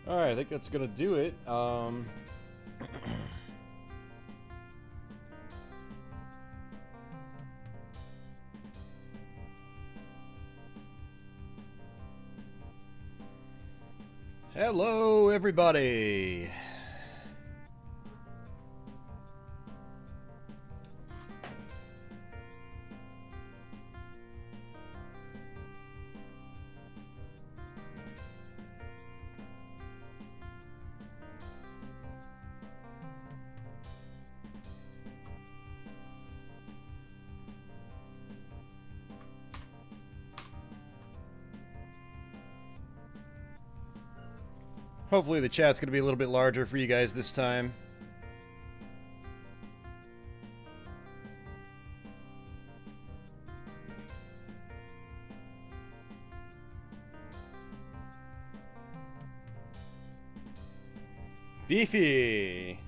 Alright, I think that's gonna do it. Hello, everybody! Hopefully the chat's going to be a little bit larger for you guys this time. Beefy!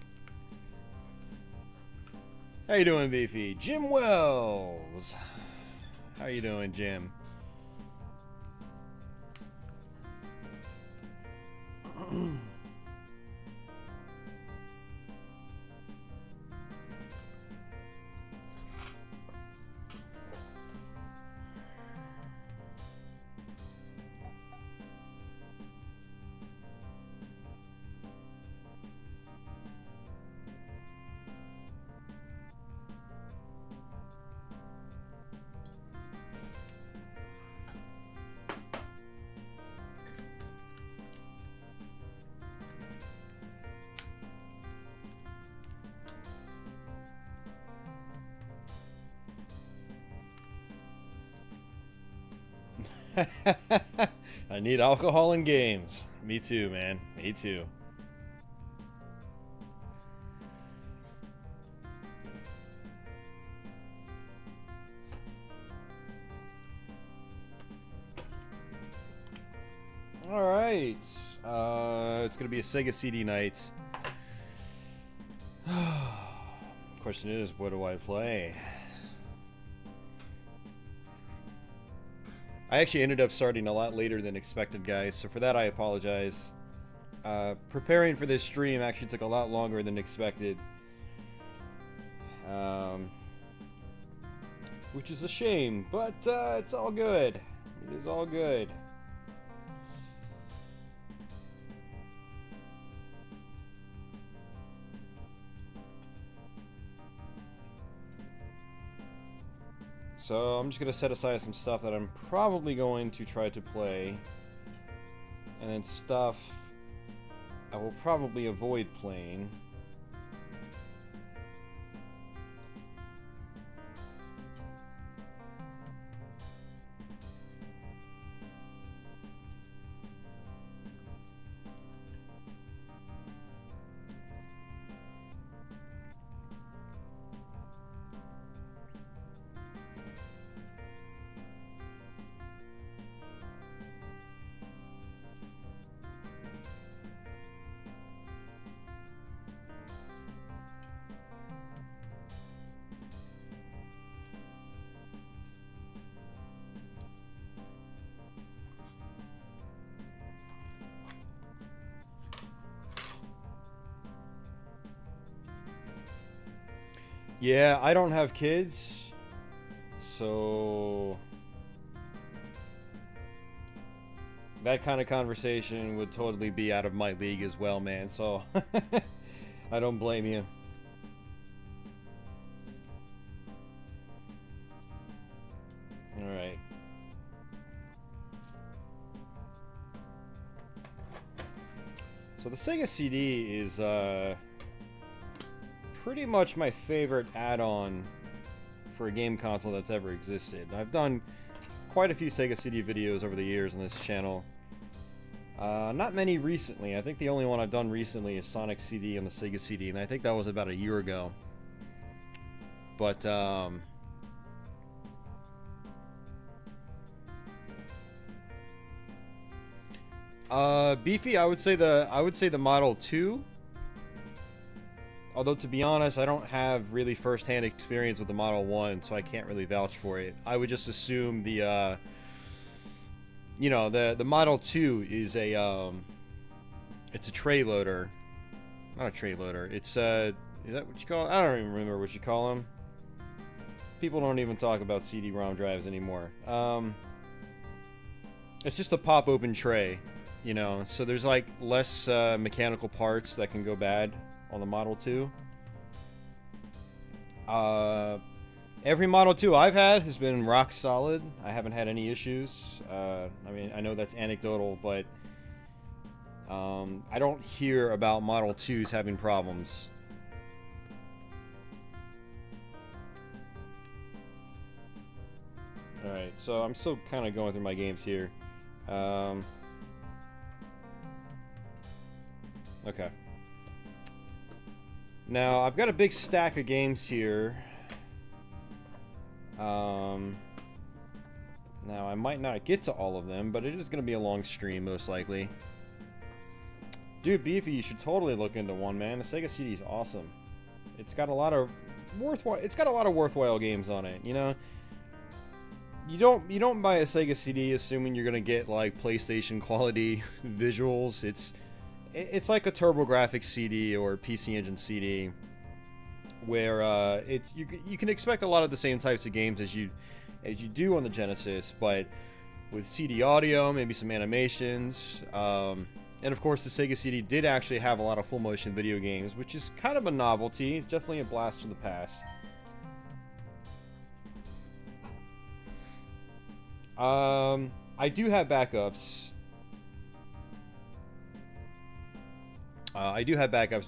How you doing, Beefy? Jim Wells! How you doing, Jim? I need alcohol in games. Me too, man. Me too. Alright. It's gonna be a Sega CD night. Question is, what do I play? I actually ended up starting a lot later than expected, guys, so for that I apologize. Preparing for this stream actually took a lot longer than expected. Which is a shame, but it's all good. It is all good. So I'm just going to set aside some stuff that I'm probably going to try to play. And then stuff I will probably avoid playing. Yeah, I don't have kids, so that kind of conversation would totally be out of my league as well, man, so I don't blame you. Alright. So the Sega CD is, pretty much my favorite add-on for a game console that's ever existed. I've done quite a few Sega CD videos over the years on this channel. Not many recently. I think the only one I've done recently is Sonic CD on the Sega CD, and I think that was about a year ago. But, Beefy, I would say the Model 2. Although, to be honest, I don't have really first-hand experience with the Model 1, so I can't really vouch for it. I would just assume the, you know, the Model 2 is a, It's a tray loader. Not a tray loader. It's is that what you call it? I don't even remember what you call them. People don't even talk about CD-ROM drives anymore. It's just a pop-open tray, you know. So there's like less mechanical parts that can go bad on the Model 2. Every Model 2 I've had has been rock solid. I haven't had any issues. I mean, I know that's anecdotal, but I don't hear about Model 2s having problems. Alright, so I'm still kind of going through my games here. Okay. Now, I've got a big stack of games here. Now, I might not get to all of them, but it is going to be a long stream, most likely. Dude, Beefy, you should totally look into one, man. The Sega CD is awesome. It's got a lot of worthwhile games on it, you know? You don't buy a Sega CD assuming you're gonna get like PlayStation quality visuals. It's like a TurboGrafx CD or PC Engine CD, where you can expect a lot of the same types of games as you do on the Genesis, but with CD audio, maybe some animations, and of course the Sega CD did actually have a lot of full motion video games, which is kind of a novelty. It's definitely a blast from the past. I do have backups.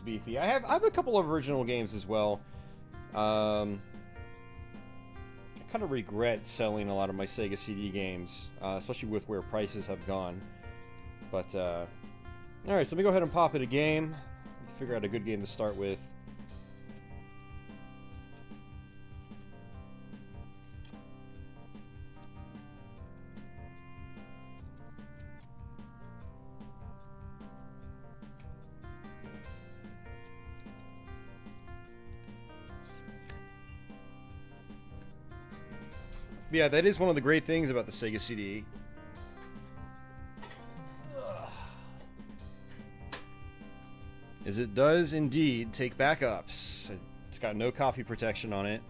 Beefy. I have a couple of original games as well. I kind of regret selling a lot of my Sega CD games, especially with where prices have gone. But, alright, so let me go ahead and pop in a game. Figure out a good game to start with. Yeah, that is one of the great things about the Sega CD. Is it does indeed take backups. It's got no copy protection on it.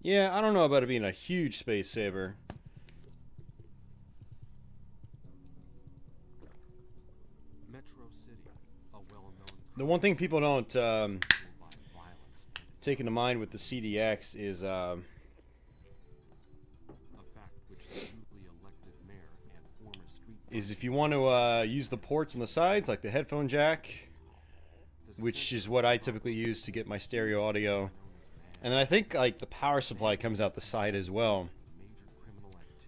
Yeah, I don't know about it being a huge space saver. Metro City, a well-known. The one thing people don't take into mind with the CDX is A fact which the newly elected mayor and former street if you want to use the ports on the sides, like the headphone jack, which is what I typically use to get my stereo audio. And then I think like the power supply comes out the side as well.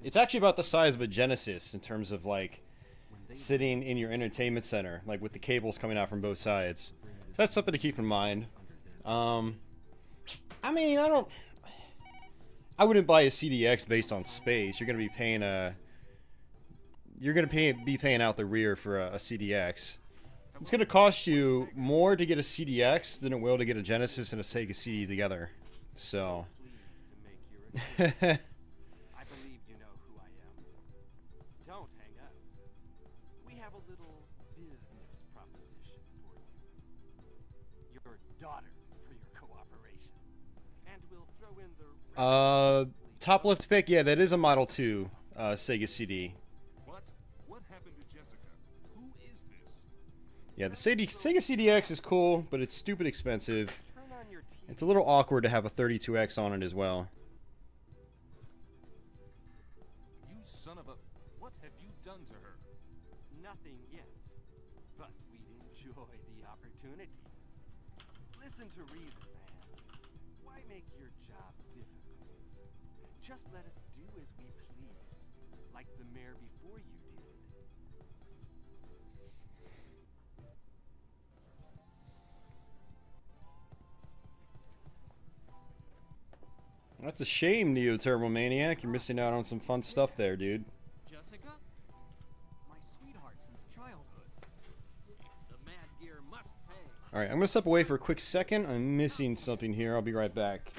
It's actually about the size of a Genesis in terms of like sitting in your entertainment center, like with the cables coming out from both sides. That's something to keep in mind. I mean, I wouldn't buy a CDX based on space. You're gonna be paying be paying out the rear for a CDX. It's gonna cost you more to get a CDX than it will to get a Genesis and a Sega CD together. So. I believe you know who I am. Don't hang up. We have a little business proposition for you. Your daughter for your cooperation. And we'll throw in the Top left pick, yeah, that is a Model 2 Sega CD. What happened to Jessica? Who is this? Yeah, the Sega CDX is cool, but it's stupid expensive. turn on your TV. It's a little awkward to have a 32X on it as well. You son of a... What have you done to her? Nothing yet. But we'd enjoy the opportunity. Listen to reason, man. Why make your job difficult? Just let us do as we please. Like the mayor before you did. That's a shame, Neo Turbo Maniac. You're missing out on some fun stuff there, dude. Jessica? My sweetheart since childhood. The Mad Gear must pay. Alright, I'm gonna step away for a quick second. I'm missing something here. I'll be right back.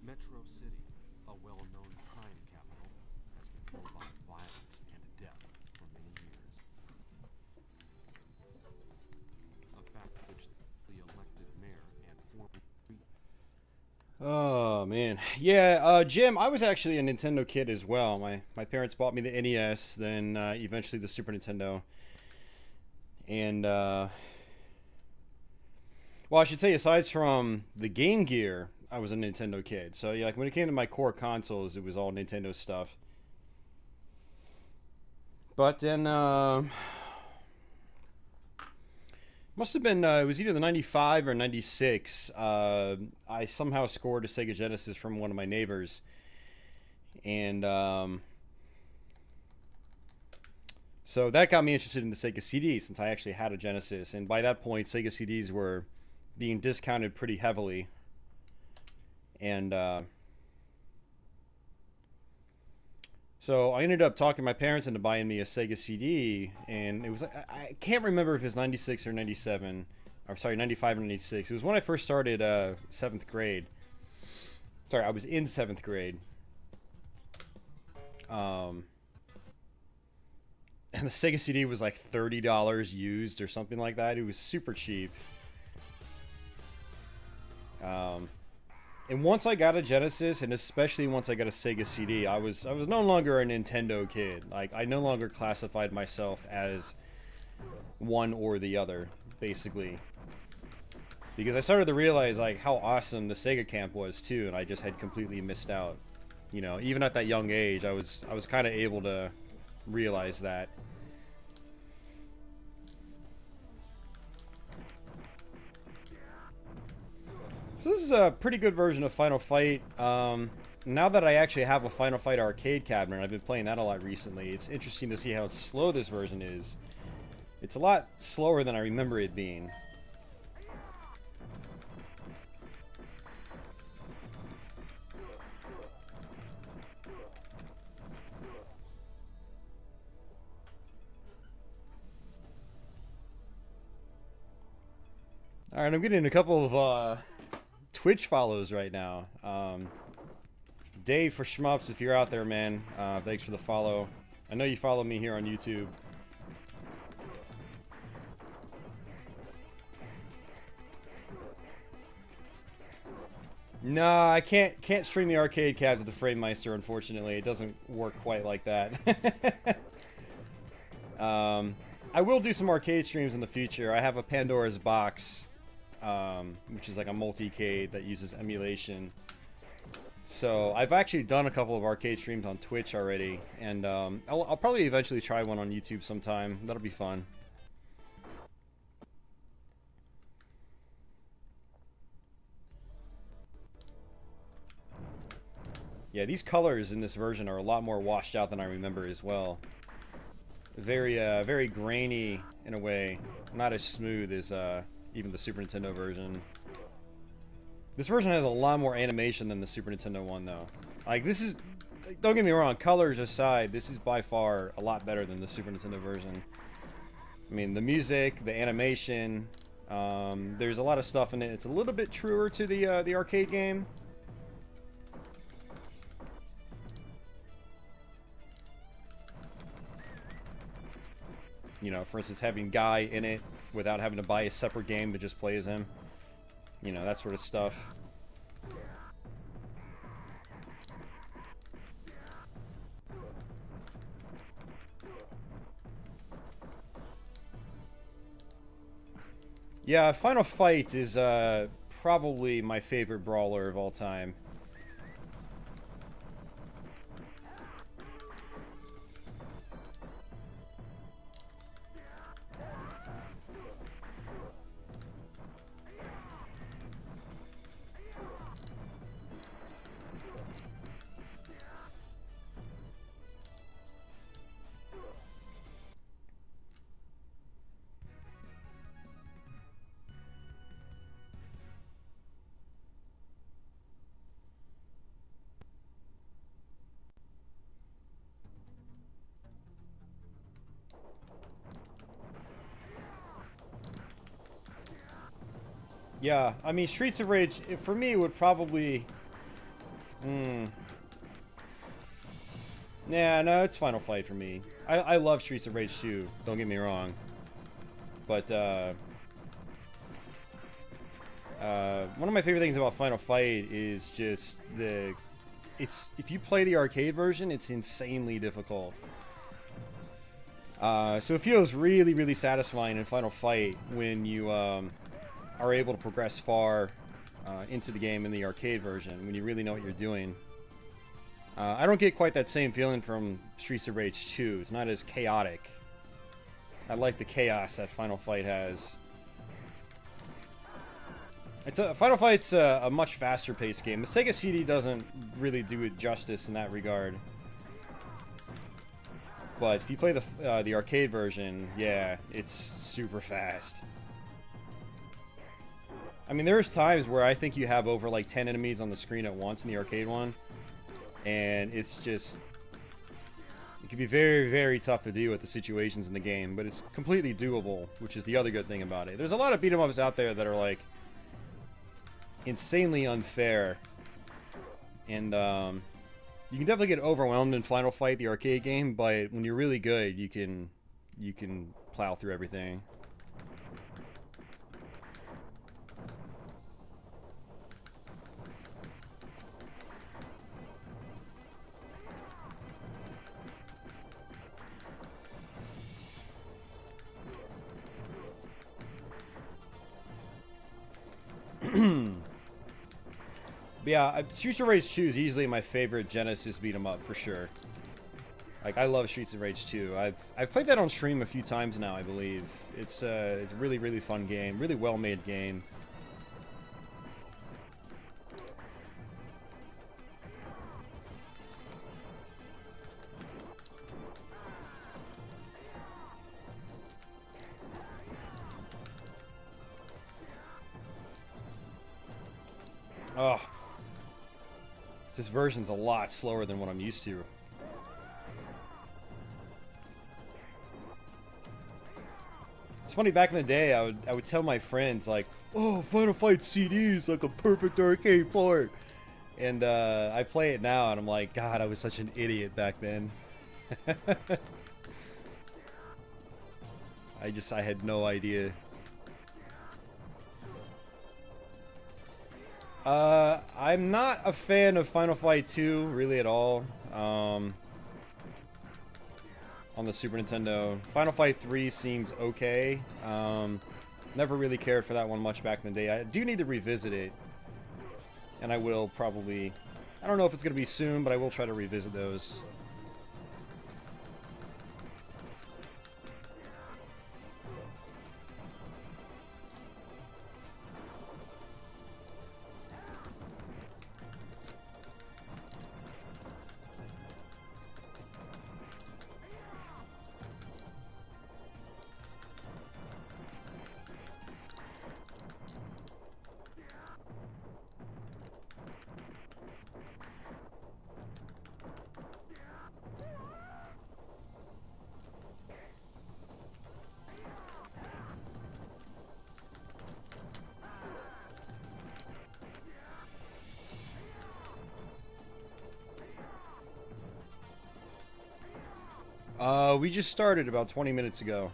Metro City, a well-known crime capital, has been filled by violence and death for many years. A fact which the elected mayor and former Oh man, yeah, Jim. I was actually a Nintendo kid as well. My parents bought me the NES, then eventually the Super Nintendo, and well, I should say, aside from the Game Gear, I was a Nintendo kid. So yeah, like when it came to my core consoles, it was all Nintendo stuff. But then must have been it was either the 95 or 96. I somehow scored a Sega Genesis from one of my neighbors, and so that got me interested in the Sega CD since I actually had a Genesis, and by that point Sega CDs were being discounted pretty heavily, and so I ended up talking my parents into buying me a Sega CD, and it was I can't remember if it was 96 or 97, or sorry, 95 or 96. It was when I first started 7th grade. Sorry, I was in 7th grade. And the Sega CD was like $30 used or something like that. It was super cheap. And once I got a Genesis, and especially once I got a Sega CD, I was no longer a Nintendo kid. Like, I no longer classified myself as one or the other, basically. Because I started to realize, like, how awesome the Sega camp was, too, and I just had completely missed out. You know, even at that young age, I was kind of able to realize that. So this is a pretty good version of Final Fight. Now that I actually have a Final Fight arcade cabinet, I've been playing that a lot recently, it's interesting to see how slow this version is. It's a lot slower than I remember it being. Alright, I'm getting a couple of Twitch follows right now. Dave for Shmups, if you're out there, man, thanks for the follow. I know you follow me here on YouTube. No, I can't stream the arcade cab to the Framemeister, unfortunately. It doesn't work quite like that. I will do some arcade streams in the future. I have a Pandora's Box, which is like a multi-cade that uses emulation. So I've actually done a couple of arcade streams on Twitch already, and I'll probably eventually try one on YouTube sometime. That'll be fun. Yeah, these colors in this version are a lot more washed out than I remember as well. Very, very grainy in a way. Not as smooth as even the Super Nintendo version. This version has a lot more animation than the Super Nintendo one, though. Like, this is... Don't get me wrong, colors aside, this is by far a lot better than the Super Nintendo version. I mean, the music, the animation, there's a lot of stuff in it. It's a little bit truer to the arcade game. You know, for instance, having Guy in it without having to buy a separate game to just play as him. You know, that sort of stuff. Yeah, Final Fight is probably my favorite brawler of all time. Yeah, I mean, Streets of Rage, for me, would probably... Nah, no, it's Final Fight for me. I love Streets of Rage 2, don't get me wrong. But, one of my favorite things about Final Fight is just the... if you play the arcade version, it's insanely difficult. So it feels really, really satisfying in Final Fight when you, are able to progress far into the game in the arcade version, when you really know what you're doing. I don't get quite that same feeling from Streets of Rage 2. It's not as chaotic. I like the chaos that Final Fight has. Final Fight's a much faster paced game. The Sega CD doesn't really do it justice in that regard. But if you play the arcade version, yeah, it's super fast. I mean, there's times where I think you have over like 10 enemies on the screen at once in the arcade one. And it's just... It can be very, very tough to deal with the situations in the game, but it's completely doable, which is the other good thing about it. There's a lot of beat-em-ups out there that are like insanely unfair. And you can definitely get overwhelmed in Final Fight, the arcade game, but when you're really good, you can plow through everything. But yeah, Streets of Rage 2 is easily my favorite Genesis beat 'em up for sure. Like, I love Streets of Rage 2. I've played that on stream a few times now, I believe. It's a really, really fun game, really well-made game. Oh. This version's a lot slower than what I'm used to. It's funny, back in the day, I would tell my friends, like, oh, Final Fight CD is like a perfect arcade port. And I play it now, and I'm like, God, I was such an idiot back then. I had no idea. I'm not a fan of Final Fight 2, really at all, on the Super Nintendo. Final Fight 3 seems okay. Never really cared for that one much back in the day. I do need to revisit it, and I will probably... I don't know if it's going to be soon, but I will try to revisit those. We just started about 20 minutes ago.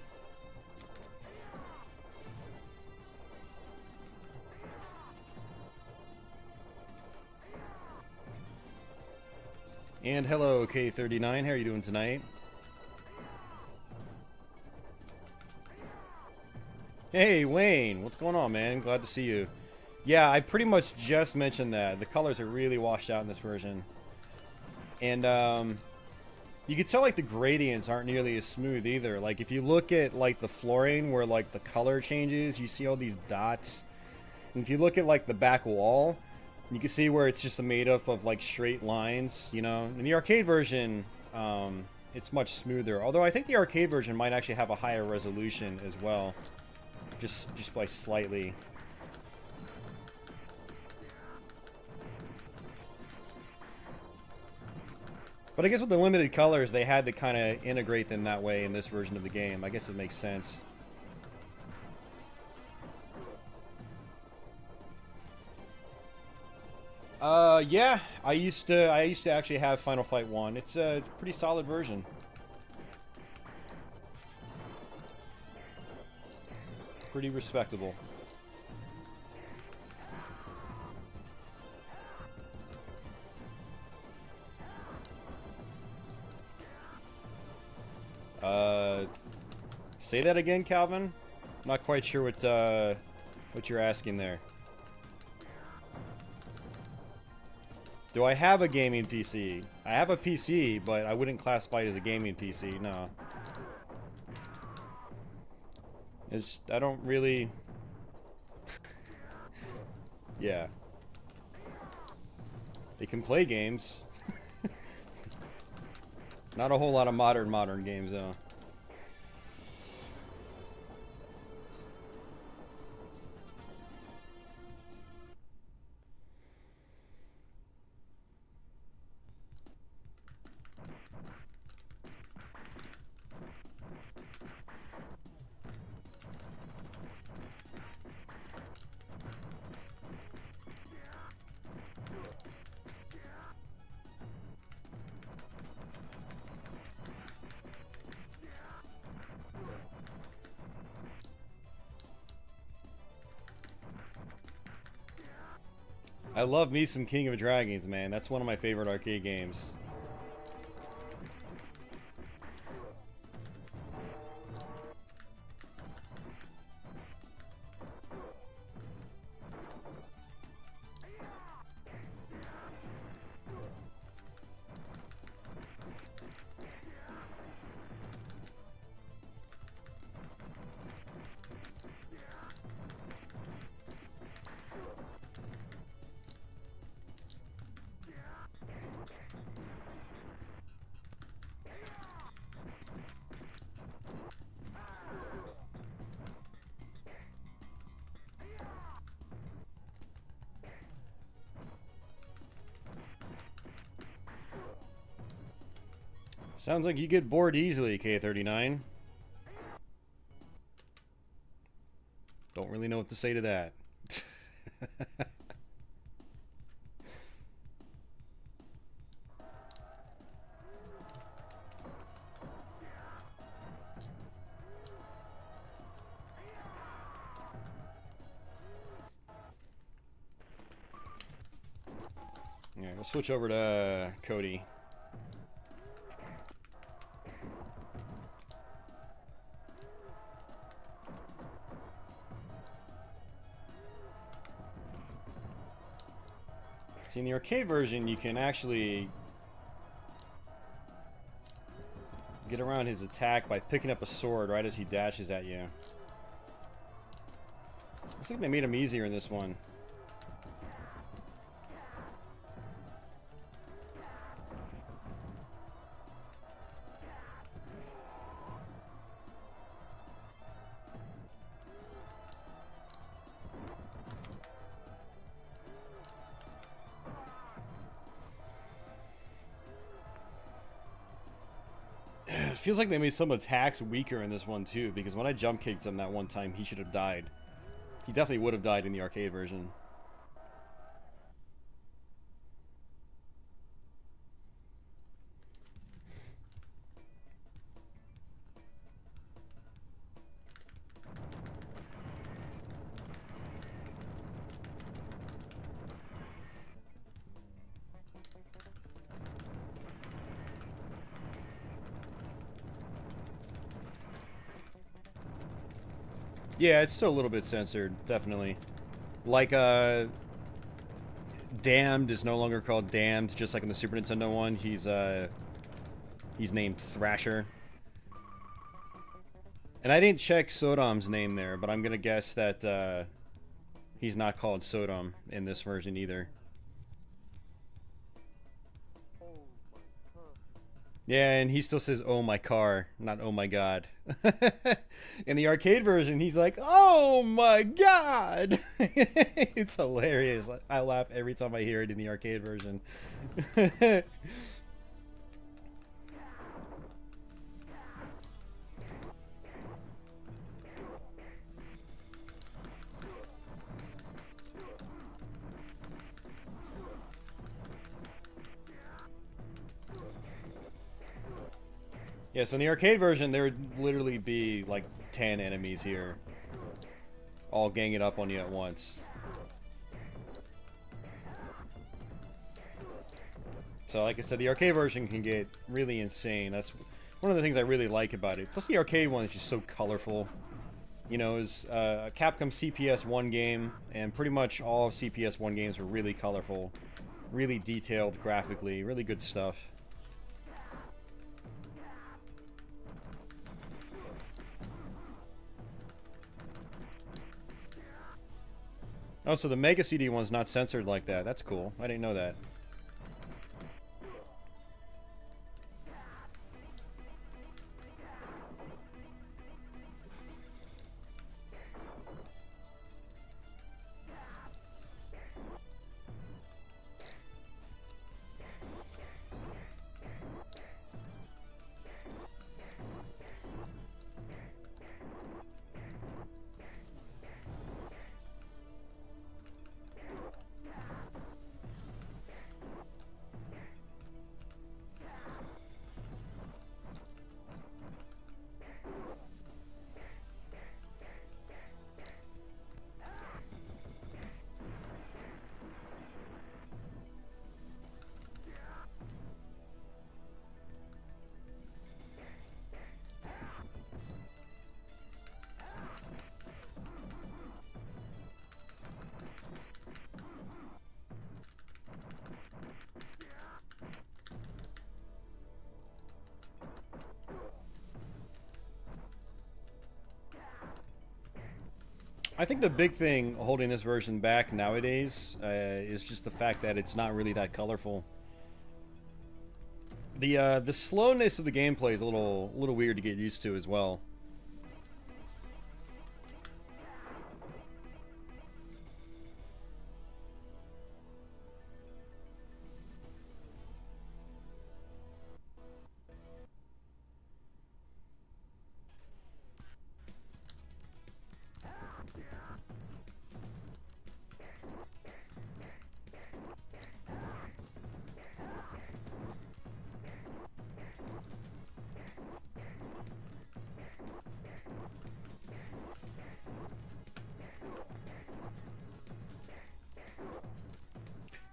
And hello, K39. How are you doing tonight? Hey, Wayne. What's going on, man? Glad to see you. Yeah, I pretty much just mentioned that. The colors are really washed out in this version. And, you can tell, like, the gradients aren't nearly as smooth either. Like, if you look at, like, the flooring where, like, the color changes, you see all these dots. And if you look at, like, the back wall, you can see where it's just made up of, like, straight lines, you know? In the arcade version, it's much smoother. Although I think the arcade version might actually have a higher resolution as well. Just by slightly. But I guess with the limited colors, they had to kind of integrate them that way in this version of the game. I guess it makes sense. Yeah, I used to actually have Final Fight 1. It's a pretty solid version. Pretty respectable. Say that again, Calvin? Not quite sure what you're asking there. Do I have a gaming PC? I have a PC, but I wouldn't classify it as a gaming PC, no. I don't really... Yeah. They can play games. Not a whole lot of modern games, though. I love me some King of Dragons, man. That's one of my favorite arcade games. Sounds like you get bored easily, K39. Don't really know what to say to that. Yeah, we'll switch over to Cody. See, in the arcade version, you can actually get around his attack by picking up a sword right as he dashes at you. Looks like they made him easier in this one. It feels like they made some attacks weaker in this one too, because when I jump kicked him that one time, he should have died. He definitely would have died in the arcade version. Yeah, it's still a little bit censored, definitely. Like, Damned is no longer called Damned, just like in the Super Nintendo one. He's named Thrasher. And I didn't check Sodom's name there, but I'm gonna guess that, he's not called Sodom in this version either. Yeah, and he still says, "Oh my car," not "Oh my god." In the arcade version, he's like, "Oh my god!" It's hilarious. I laugh every time I hear it in the arcade version. Yeah, so in the arcade version, there would literally be like 10 enemies here, all ganging up on you at once. So like I said, the arcade version can get really insane. That's one of the things I really like about it. Plus the arcade one is just so colorful. You know, it's a Capcom CPS-1 game, and pretty much all of CPS-1 games are really colorful, really detailed graphically, really good stuff. Oh, so the Mega CD one's not censored like that. That's cool. I didn't know that. I think the big thing holding this version back nowadays is just the fact that it's not really that colorful. The slowness of the gameplay is a little weird to get used to as well.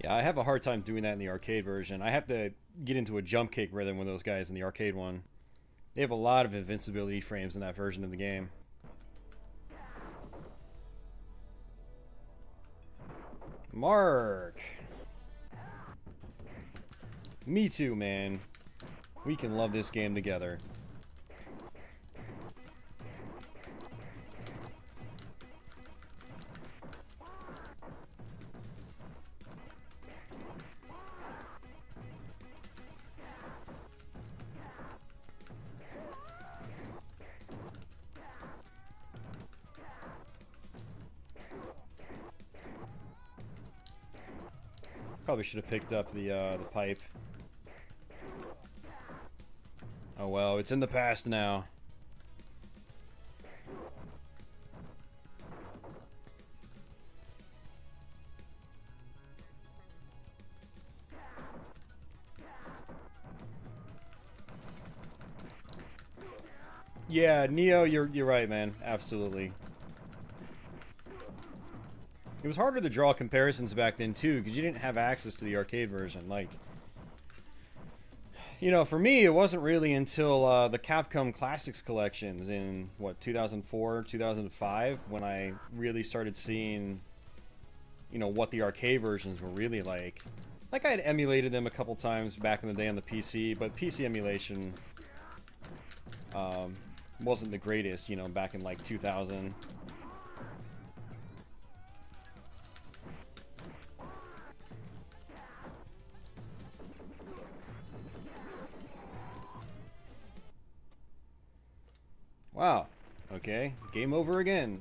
Yeah, I have a hard time doing that in the arcade version. I have to get into a jump kick rhythm with those guys in the arcade one. They have a lot of invincibility frames in that version of the game. Mark! Me too, man. We can love this game together. Probably should have picked up the pipe. Oh well, it's in the past now. Yeah, Neo, you're right, man. Absolutely. It was harder to draw comparisons back then too, because you didn't have access to the arcade version. Like, You know, for me, it wasn't really until the Capcom Classics collections in, what, 2004, 2005, when I really started seeing, you know, what the arcade versions were really like. Like, I had emulated them a couple times back in the day on the PC, but PC emulation wasn't the greatest, you know, back in, like, 2000. Wow. Okay. Game over again.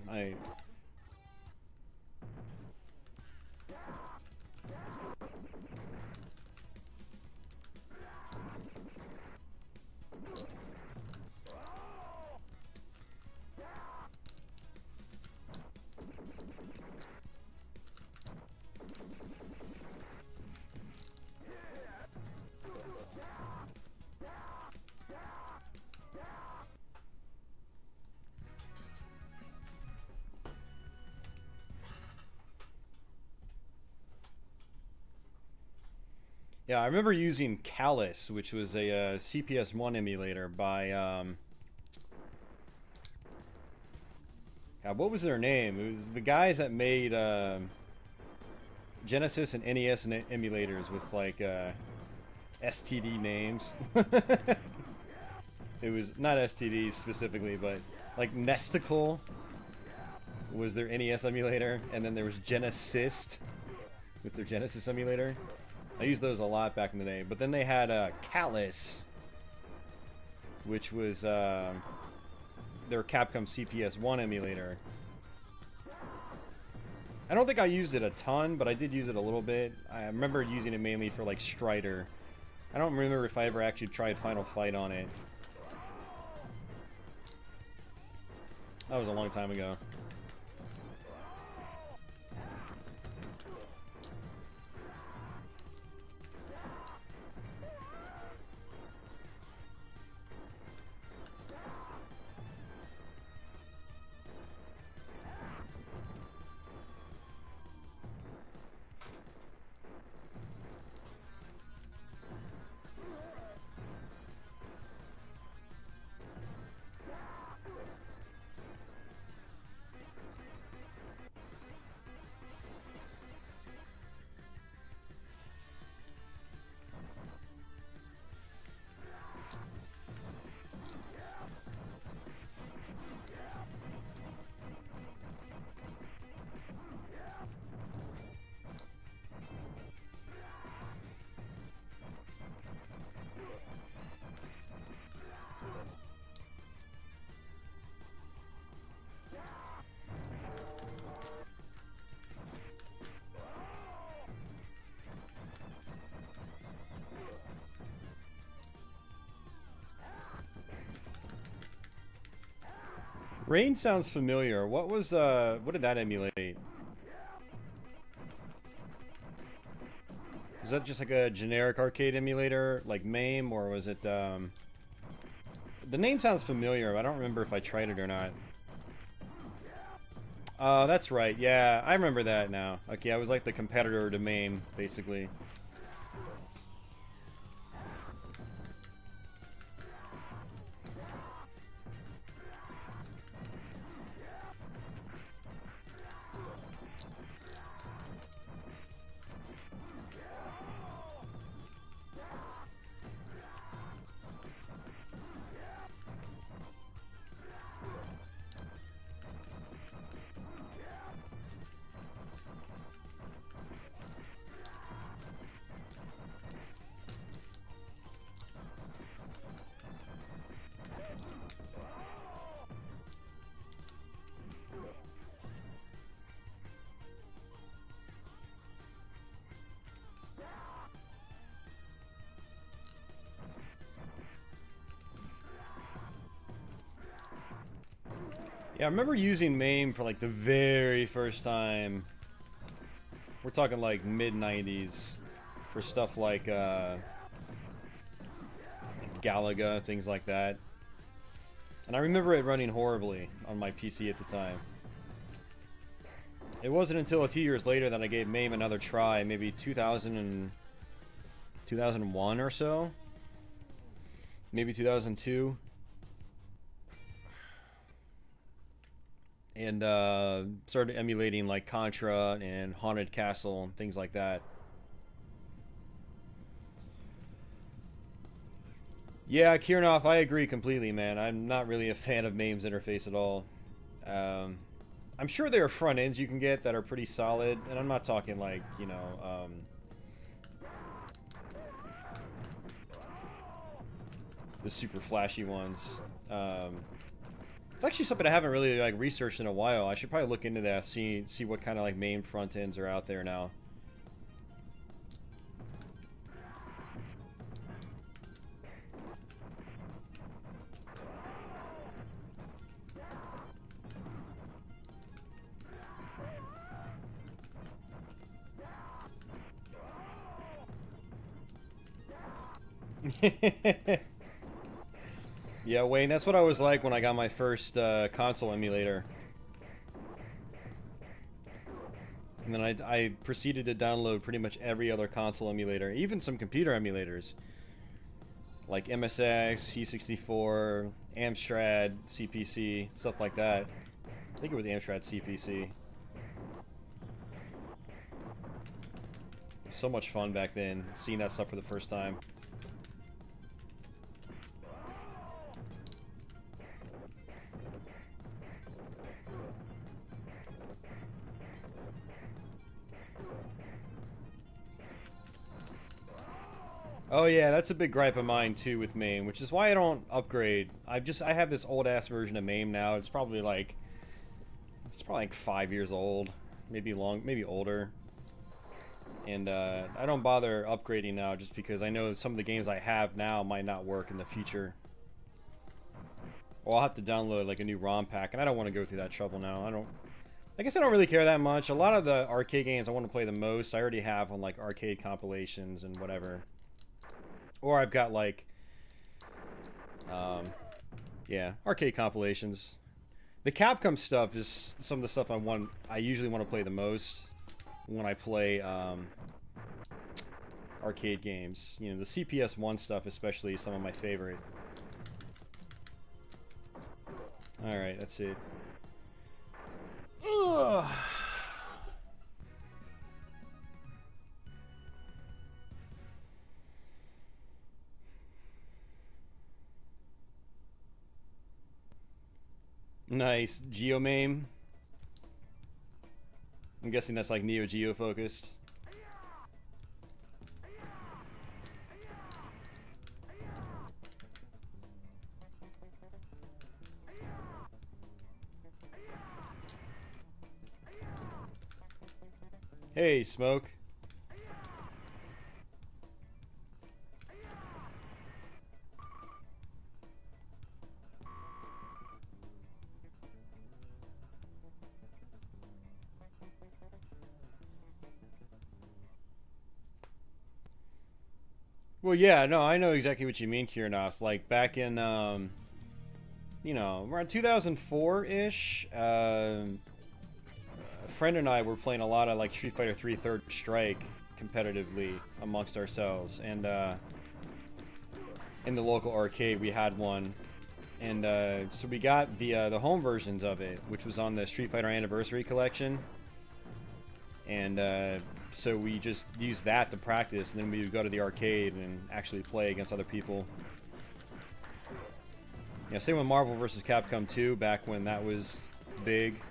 Yeah, I remember using Callus, which was a CPS-1 emulator by, God, what was their name? It was the guys that made Genesis and NES and emulators with, like, STD names. It was not STD specifically, but, like, Nesticle was their NES emulator, and then there was Genesist with their Genesis emulator. I used those a lot back in the day. But then they had Callus, which was their Capcom CPS-1 emulator. I don't think I used it a ton, but I did use it a little bit. I remember using it mainly for, like, Strider. I don't remember if I ever actually tried Final Fight on it. That was a long time ago. Rain sounds familiar. What did that emulate? Was that just like a generic arcade emulator, like MAME, or was it, The name sounds familiar, but I don't remember if I tried it or not. That's right, yeah, I remember that now. Okay, I was like the competitor to MAME, basically. Yeah, I remember using MAME for like the very first time. We're talking like mid-90s for stuff like Galaga, things like that. And I remember it running horribly on my PC at the time. It wasn't until a few years later that I gave MAME another try, maybe 2001 or so. maybe 2002. And started emulating like Contra and Haunted Castle and things like that. Yeah, Kirnoff, I agree completely, man. I'm not really a fan of MAME's interface at all. I'm sure there are front ends you can get that are pretty solid, and I'm not talking like, you know, the super flashy ones. It's actually something I haven't really like researched in a while. I should probably look into that, see what kind of like MAME front ends are out there now. Yeah, Wayne, that's what I was like when I got my first console emulator. And then I proceeded to download pretty much every other console emulator, even some computer emulators. Like MSX, C64, Amstrad, CPC, stuff like that. I think it was Amstrad CPC. So much fun back then, seeing that stuff for the first time. Oh yeah, that's a big gripe of mine too with MAME, which is why I don't upgrade. I have this old ass version of MAME now. It's probably like 5 years old, maybe older. And I don't bother upgrading now just because I know some of the games I have now might not work in the future. Or I'll have to download like a new ROM pack, and I don't want to go through that trouble now. I guess I don't really care that much. A lot of the arcade games I want to play the most, I already have on like arcade compilations and whatever. Or I've got like, yeah, arcade compilations. The Capcom stuff is some of the stuff I usually want to play the most when I play arcade games. You know, the CPS1 stuff especially is some of my favorite. Alright, that's it. Ugh. Nice. GeoMAME. I'm guessing that's like Neo Geo focused. Hey, Smoke. Well, yeah, no, I know exactly what you mean, Kirnoff. Like, back in, you know, around 2004-ish, a friend and I were playing a lot of, like, Street Fighter 3 Third Strike competitively amongst ourselves. And, in the local arcade, we had one. And, so we got the home versions of it, which was on the Street Fighter Anniversary Collection. And, so we just used that to practice, and then we would go to the arcade and actually play against other people. Yeah, same with Marvel vs. Capcom 2, back when that was big.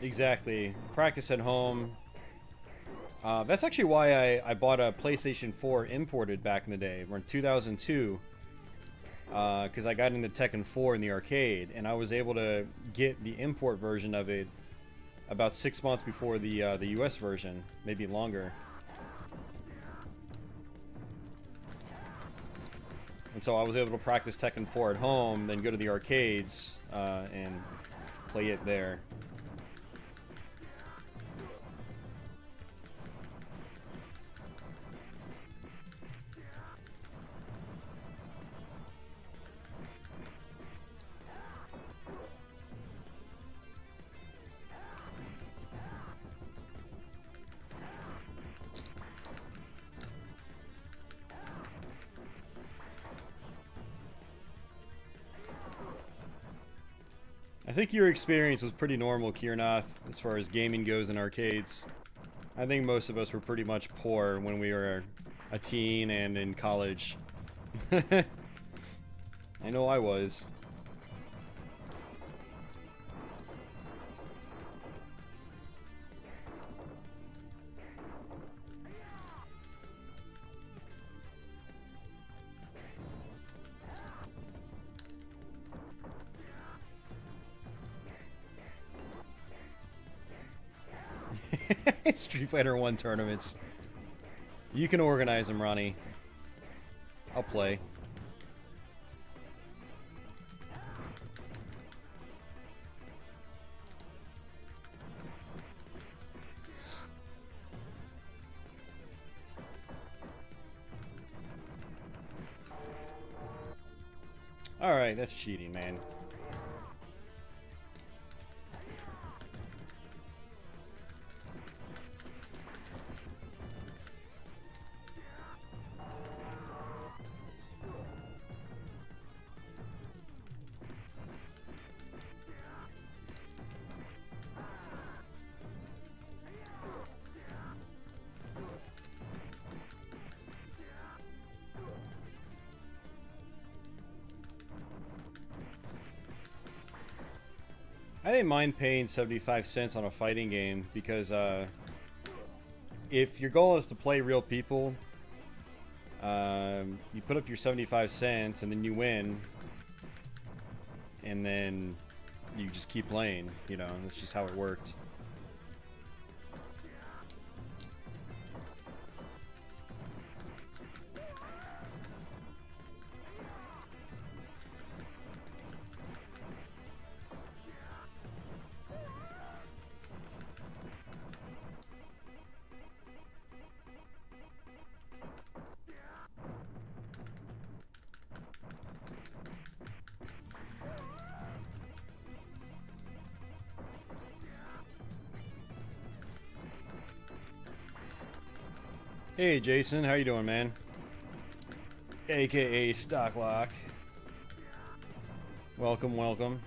Exactly. Practice at home. That's actually why I bought a PlayStation 4 imported back in the day. We're in 2002. Because I got into Tekken 4 in the arcade, and I was able to get the import version of it about 6 months before the US version, maybe longer. And so I was able to practice Tekken 4 at home, then go to the arcades and play it there. I think your experience was pretty normal, Kiernath, as far as gaming goes in arcades. I think most of us were pretty much poor when we were a teen and in college. I know I was. Street Fighter 1 tournaments. You can organize them, Ronnie. I'll play. Alright, that's cheating, man. I didn't mind paying 75 cents on a fighting game because if your goal is to play real people, you put up your 75 cents and then you win, and then you just keep playing, you know, that's just how it worked. Hey Jason, how you doing, man? AKA Stocklock. Welcome, welcome.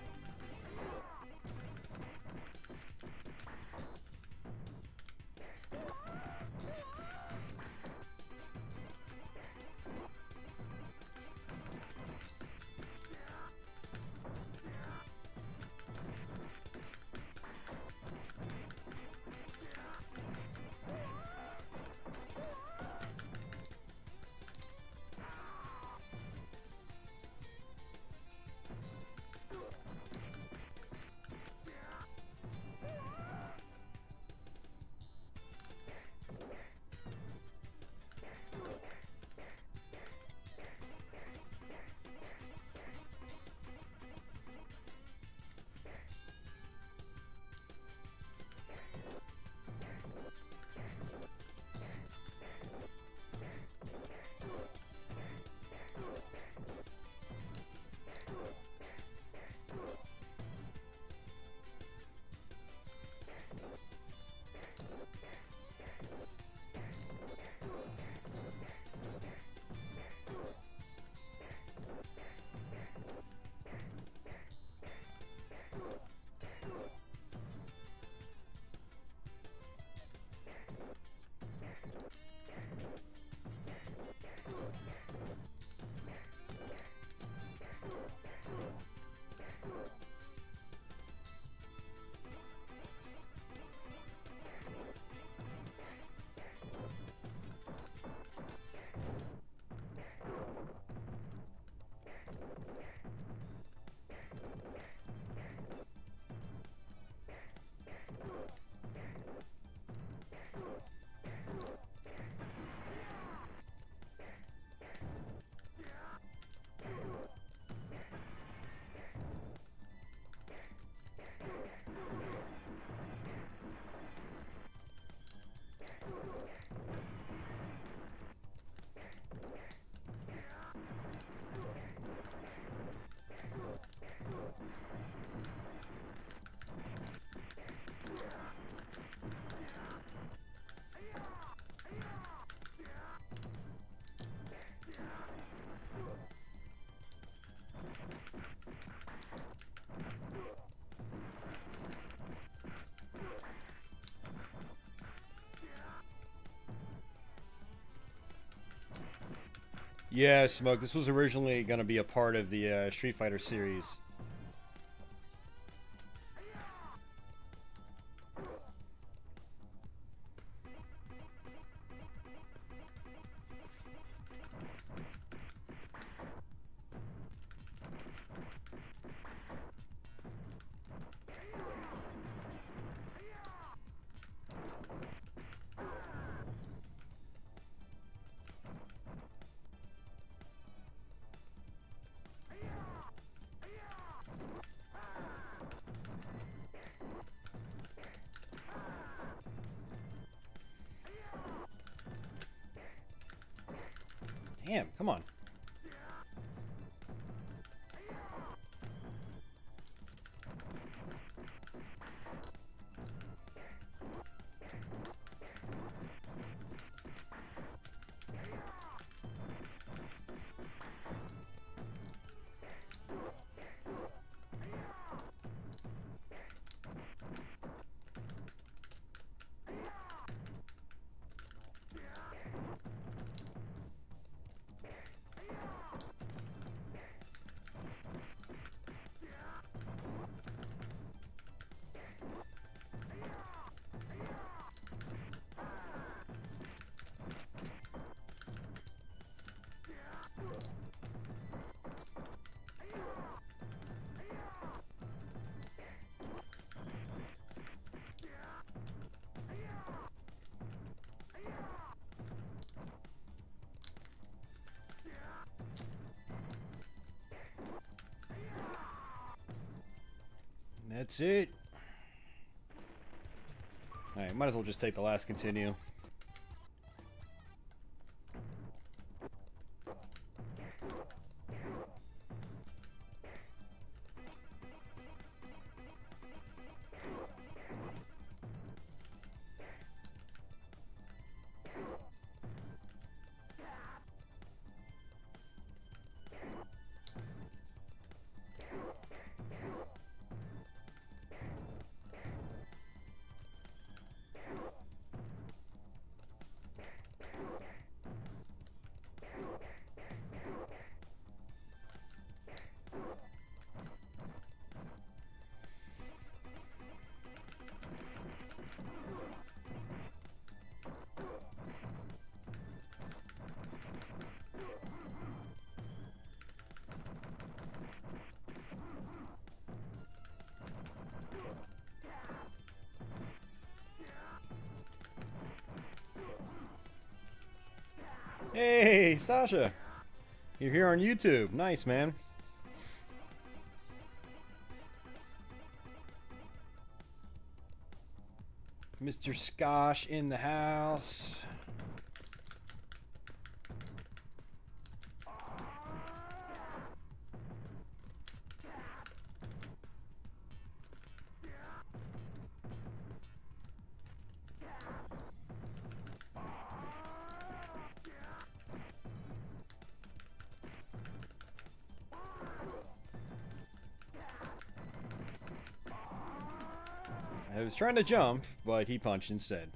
Yeah, Smoke. This was originally going to be a part of the Street Fighter series. Damn, come on. That's it. Alright, might as well just take the last continue. Hey, Sasha! You're here on YouTube. Nice, man. Mr. Skosh in the house. I was trying to jump, but he punched instead.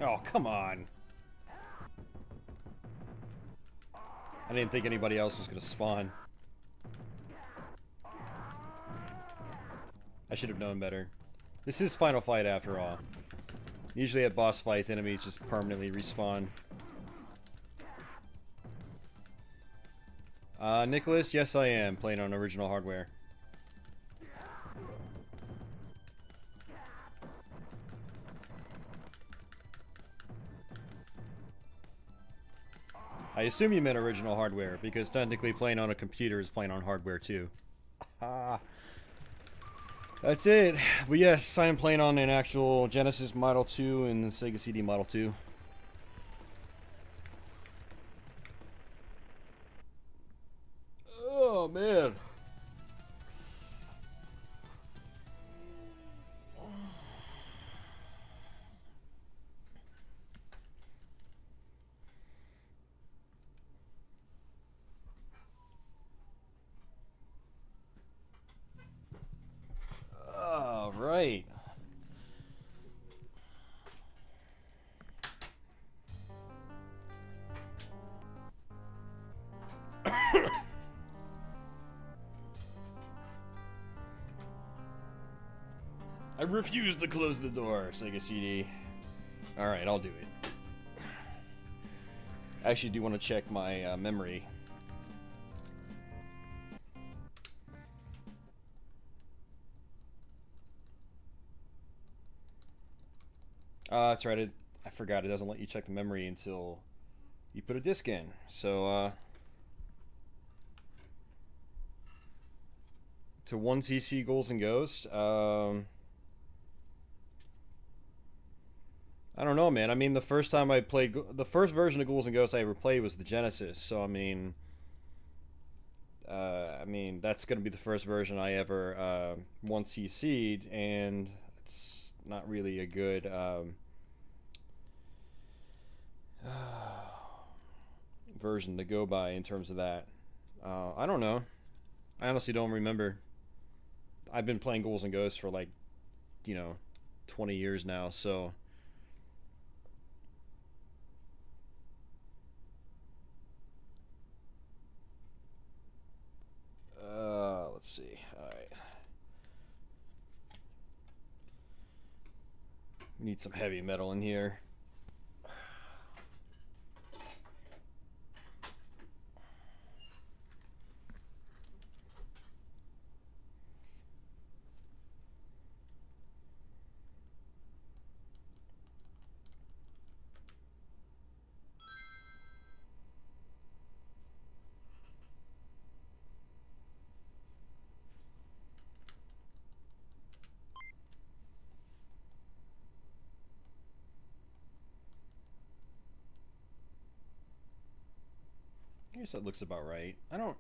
Oh, come on. I didn't think anybody else was going to spawn. I should have known better. This is Final Fight after all. Usually at boss fights, enemies just permanently respawn. Nicholas, yes I am playing on original hardware. I assume you meant original hardware, because technically playing on a computer is playing on hardware too. That's it. But yes, I am playing on an actual Genesis Model 2 and Sega CD Model 2. Oh, man. I refuse to close the door, Sega CD. Alright, I'll do it. I actually do want to check my memory. That's right. I forgot it doesn't let you check the memory until you put a disc in. So, to 1cc Ghouls and Ghosts. I don't know, man. I mean, the first time I played... The first version of Ghouls and Ghosts I ever played was the Genesis. So, I mean, that's going to be the first version I ever 1cc'd. And it's not really a good... version to go by in terms of that. I don't know. I honestly don't remember. I've been playing Ghouls and Ghosts for like, 20 years now, so... let's see. Alright. We need some heavy metal in here. I guess that looks about right. I don't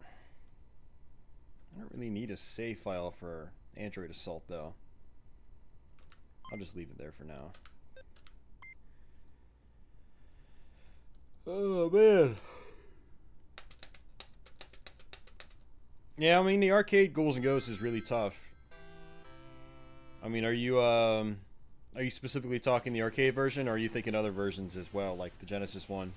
really need a save file for Android Assault though. I'll just leave it there for now. Oh man. Yeah, I mean the arcade Ghouls and Ghosts is really tough. I mean, are you specifically talking the arcade version, or are you thinking other versions as well, like the Genesis one?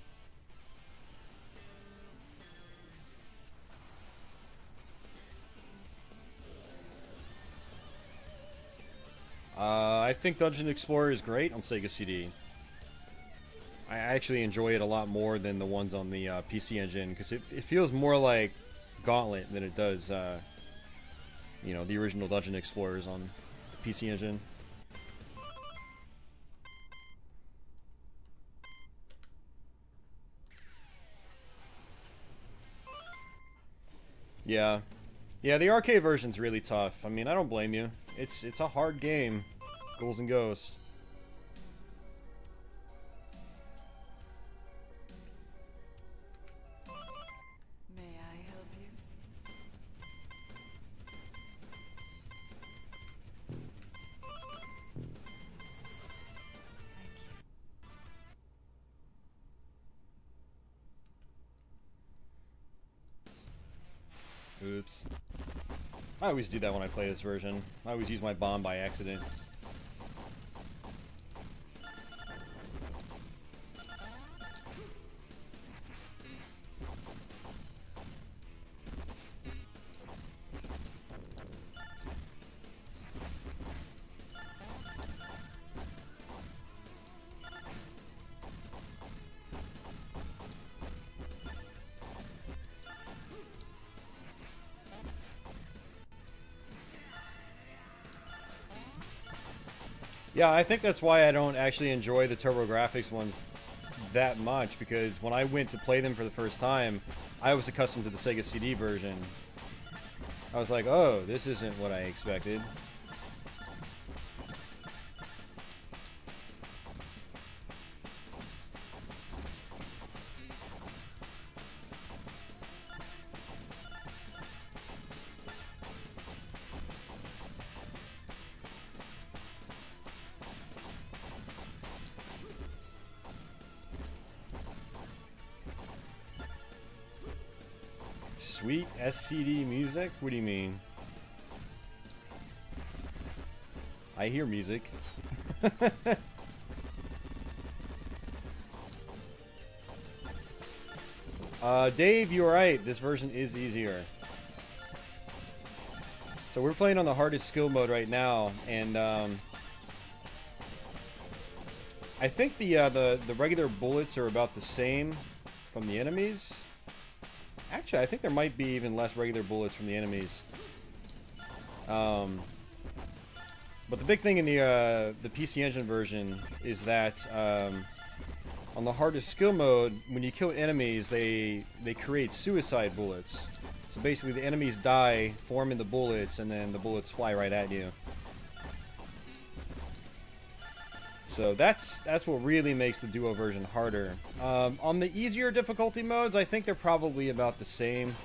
I think Dungeon Explorer is great on Sega CD. I actually enjoy it a lot more than the ones on the PC Engine, because it feels more like Gauntlet than it does, the original Dungeon Explorers on the PC Engine. Yeah. Yeah, the arcade version's really tough. I mean, I don't blame you. It's a hard game, Ghouls and Ghosts. May I help you? Thank you. Oops. I always do that when I play this version. I always use my bomb by accident. Yeah, I think that's why I don't actually enjoy the TurboGrafx ones that much, because when I went to play them for the first time, I was accustomed to the Sega CD version. I was like, oh, this isn't what I expected. Sweet SCD music? What do you mean? I hear music. Dave, you're right. This version is easier. So we're playing on the hardest skill mode right now, and I think the regular bullets are about the same from the enemies. Actually, I think there might be even less regular bullets from the enemies. But the big thing in the PC Engine version is that on the hardest skill mode, when you kill enemies, they create suicide bullets. So basically, the enemies die, form into bullets, and then the bullets fly right at you. So that's what really makes the duo version harder. On the easier difficulty modes, I think they're probably about the same.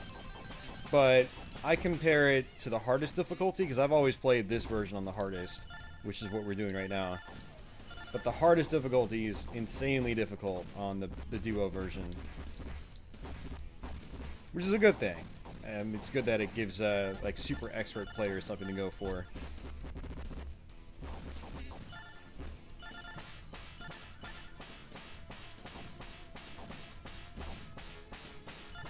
But I compare it to the hardest difficulty because I've always played this version on the hardest, which is what we're doing right now. But the hardest difficulty is insanely difficult on the duo version, which is a good thing. It's good that it gives like super expert players something to go for.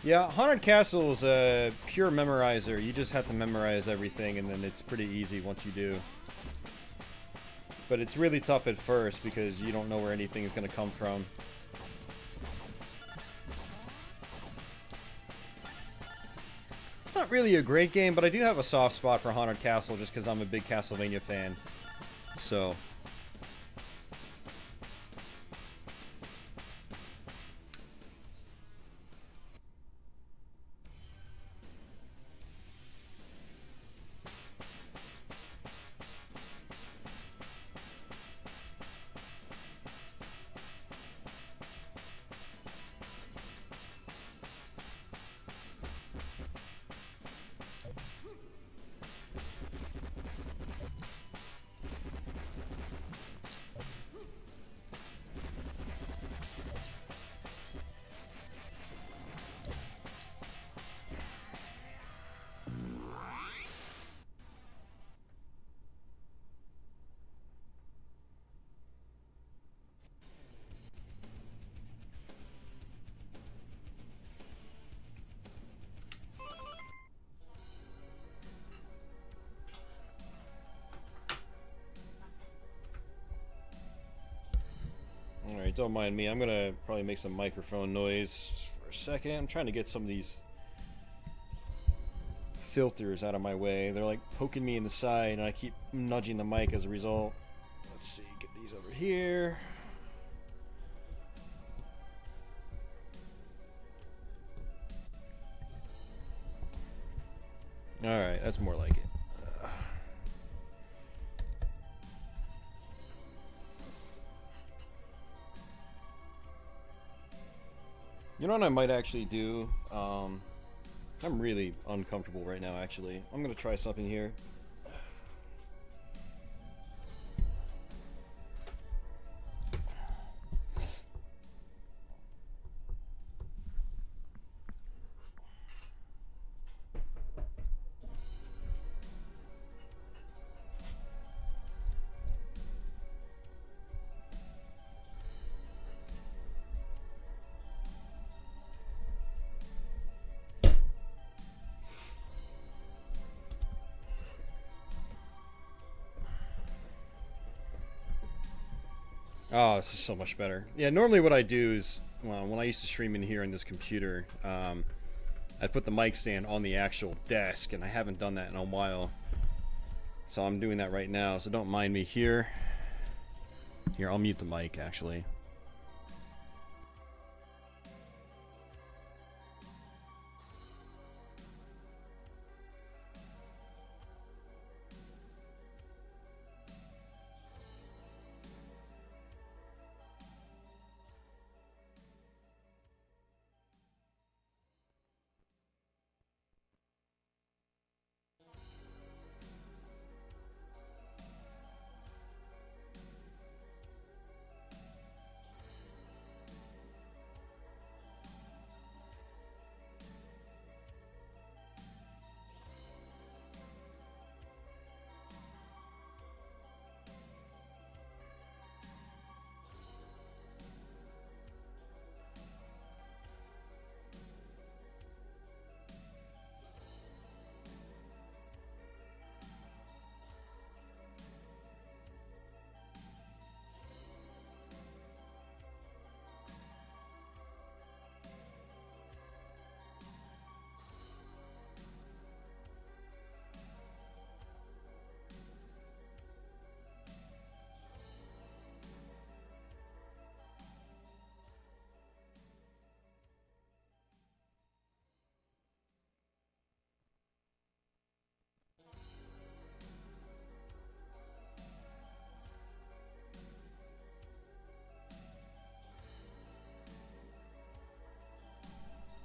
Yeah, Haunted Castle is a pure memorizer. You just have to memorize everything, and then it's pretty easy once you do. But it's really tough at first because you don't know where anything is going to come from. It's not really a great game, but I do have a soft spot for Haunted Castle just because I'm a big Castlevania fan. So... Alright, don't mind me. I'm gonna probably make some microphone noise just for a second. I'm trying to get some of these filters out of my way. They're like poking me in the side, and I keep nudging the mic as a result. Let's see, get these over here. Alright, that's more like it. You know what I might actually do? I'm really uncomfortable right now, actually. I'm gonna try something here. Oh, this is so much better. Yeah, normally what I do is, well, when I used to stream in here on this computer, I'd put the mic stand on the actual desk, and I haven't done that in a while. So I'm doing that right now, so don't mind me here. Here, I'll mute the mic, actually.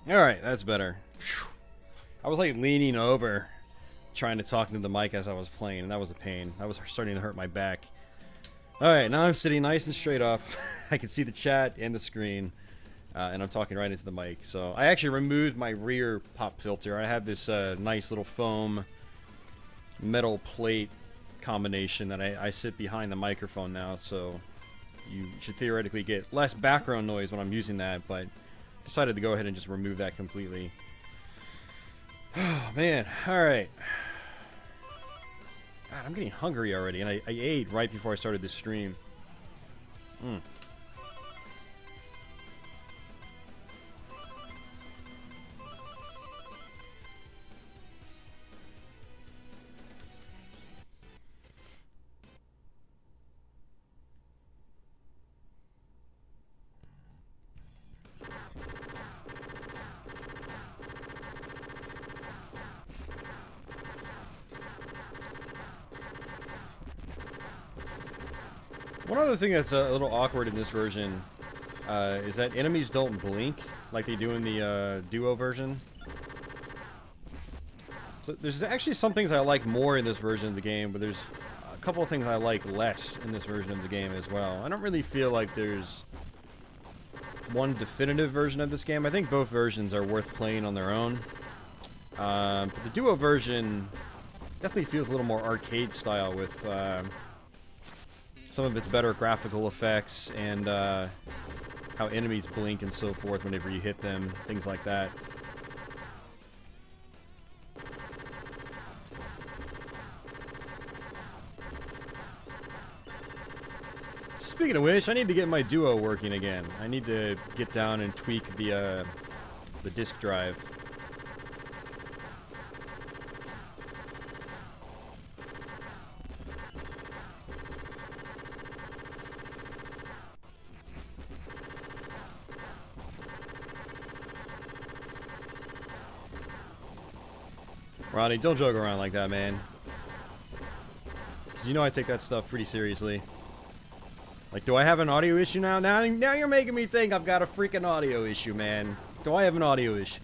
Alright, that's better. Phew. I was like leaning over, trying to talk into the mic as I was playing, and that was a pain. That was starting to hurt my back. Alright, now I'm sitting nice and straight up. I can see the chat and the screen, and I'm talking right into the mic. So I actually removed my rear pop filter. I have this nice little foam metal plate combination that I sit behind the microphone now, so you should theoretically get less background noise when I'm using that, but decided to go ahead and just remove that completely. Oh man, alright. God, I'm getting hungry already, and I ate right before I started this stream. One other thing that's a little awkward in this version is that enemies don't blink like they do in the Duo version. So there's actually some things I like more in this version of the game, but there's a couple of things I like less in this version of the game as well. I don't really feel like there's one definitive version of this game. I think both versions are worth playing on their own. But the Duo version definitely feels a little more arcade style with some of its better graphical effects and how enemies blink and so forth whenever you hit them, things like that. Speaking of which, I need to get my Duo working again. I need to get down and tweak the disk drive. Ronnie, don't joke around like that, man. 'Cause you know I take that stuff pretty seriously. Like, do I have an audio issue now? Now you're making me think I've got a freaking audio issue, man. Do I have an audio issue?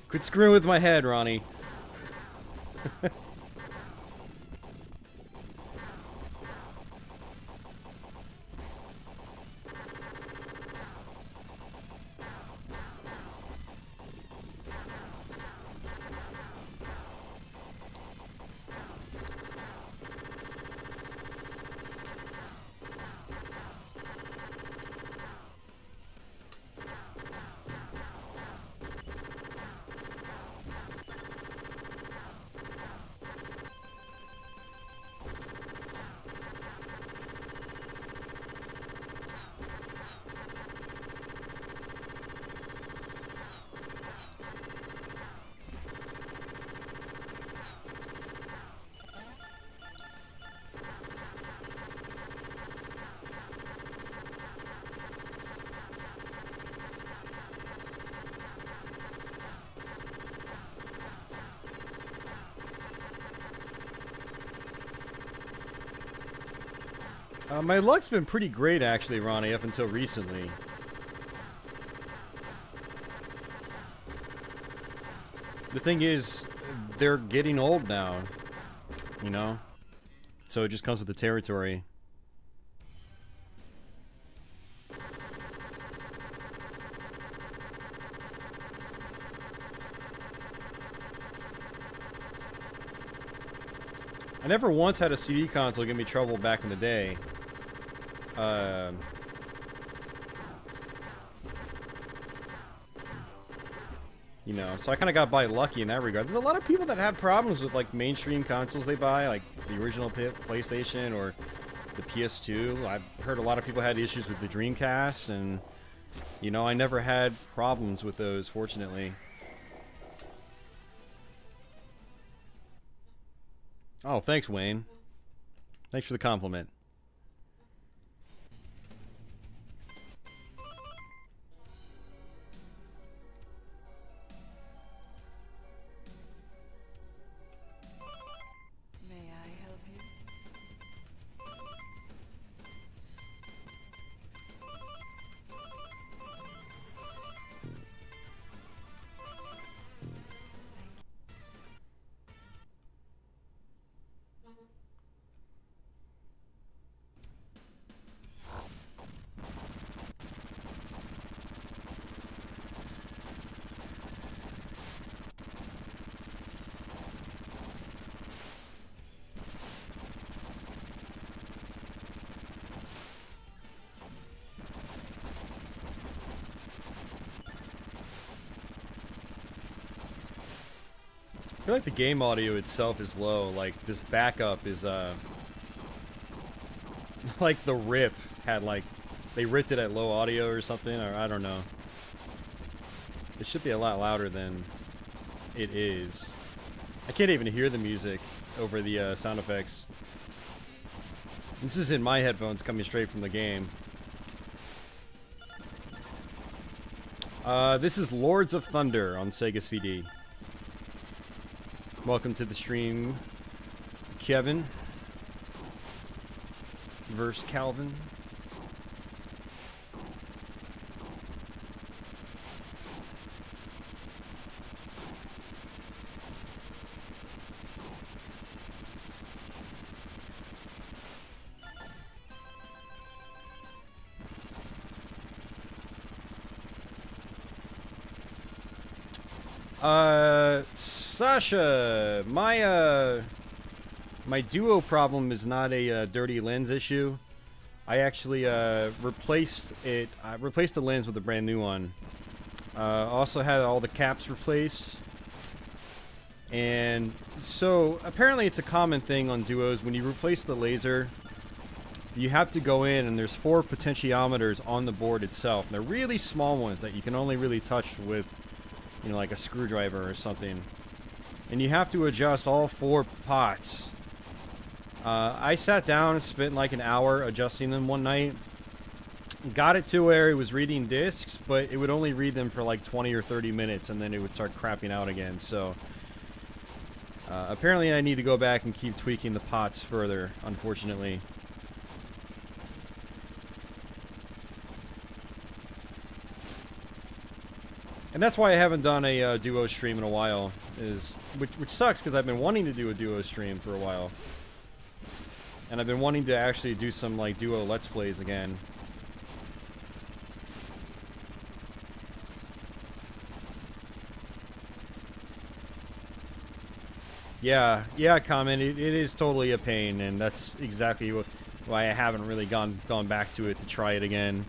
Quit screwing with my head, Ronnie. My luck's been pretty great, actually, Ronnie, up until recently. The thing is, they're getting old now, you know? So it just comes with the territory. I never once had a CD console give me trouble back in the day. You know, so I kind of got by lucky in that regard. There's a lot of people that have problems with, like, mainstream consoles they buy, like the original PlayStation or the PS2. I've heard a lot of people had issues with the Dreamcast, and, you know, I never had problems with those, fortunately. Oh, thanks, Wayne. Thanks for the compliment. May I help you? feel like the game audio itself is low. Like, this backup is, like the rip had, like, they ripped it at low audio or something, or I don't know. It should be a lot louder than it is. I can't even hear the music over the sound effects. This is in my headphones coming straight from the game. This is Lords of Thunder on Sega CD. Welcome to the stream, Kevin versus Calvin. Sasha, my duo problem is not a dirty lens issue. I actually replaced it. I replaced the lens with a brand new one. Also had all the caps replaced. And so apparently it's a common thing on duos. When you replace the laser, you have to go in and there's 4 potentiometers on the board itself. They're really small ones that you can only really touch with, you know, like a screwdriver or something. And you have to adjust all 4 pots. I sat down and spent like an hour adjusting them one night. Got it to where it was reading discs, but it would only read them for like 20 or 30 minutes and then it would start crapping out again. So apparently I need to go back and keep tweaking the pots further, unfortunately. And that's why I haven't done a duo stream in a while, which sucks because I've been wanting to do a duo stream for a while. And I've been wanting to actually do some like duo Let's Plays again. Yeah, comment. It is totally a pain, and that's exactly why I haven't really gone back to it to try it again.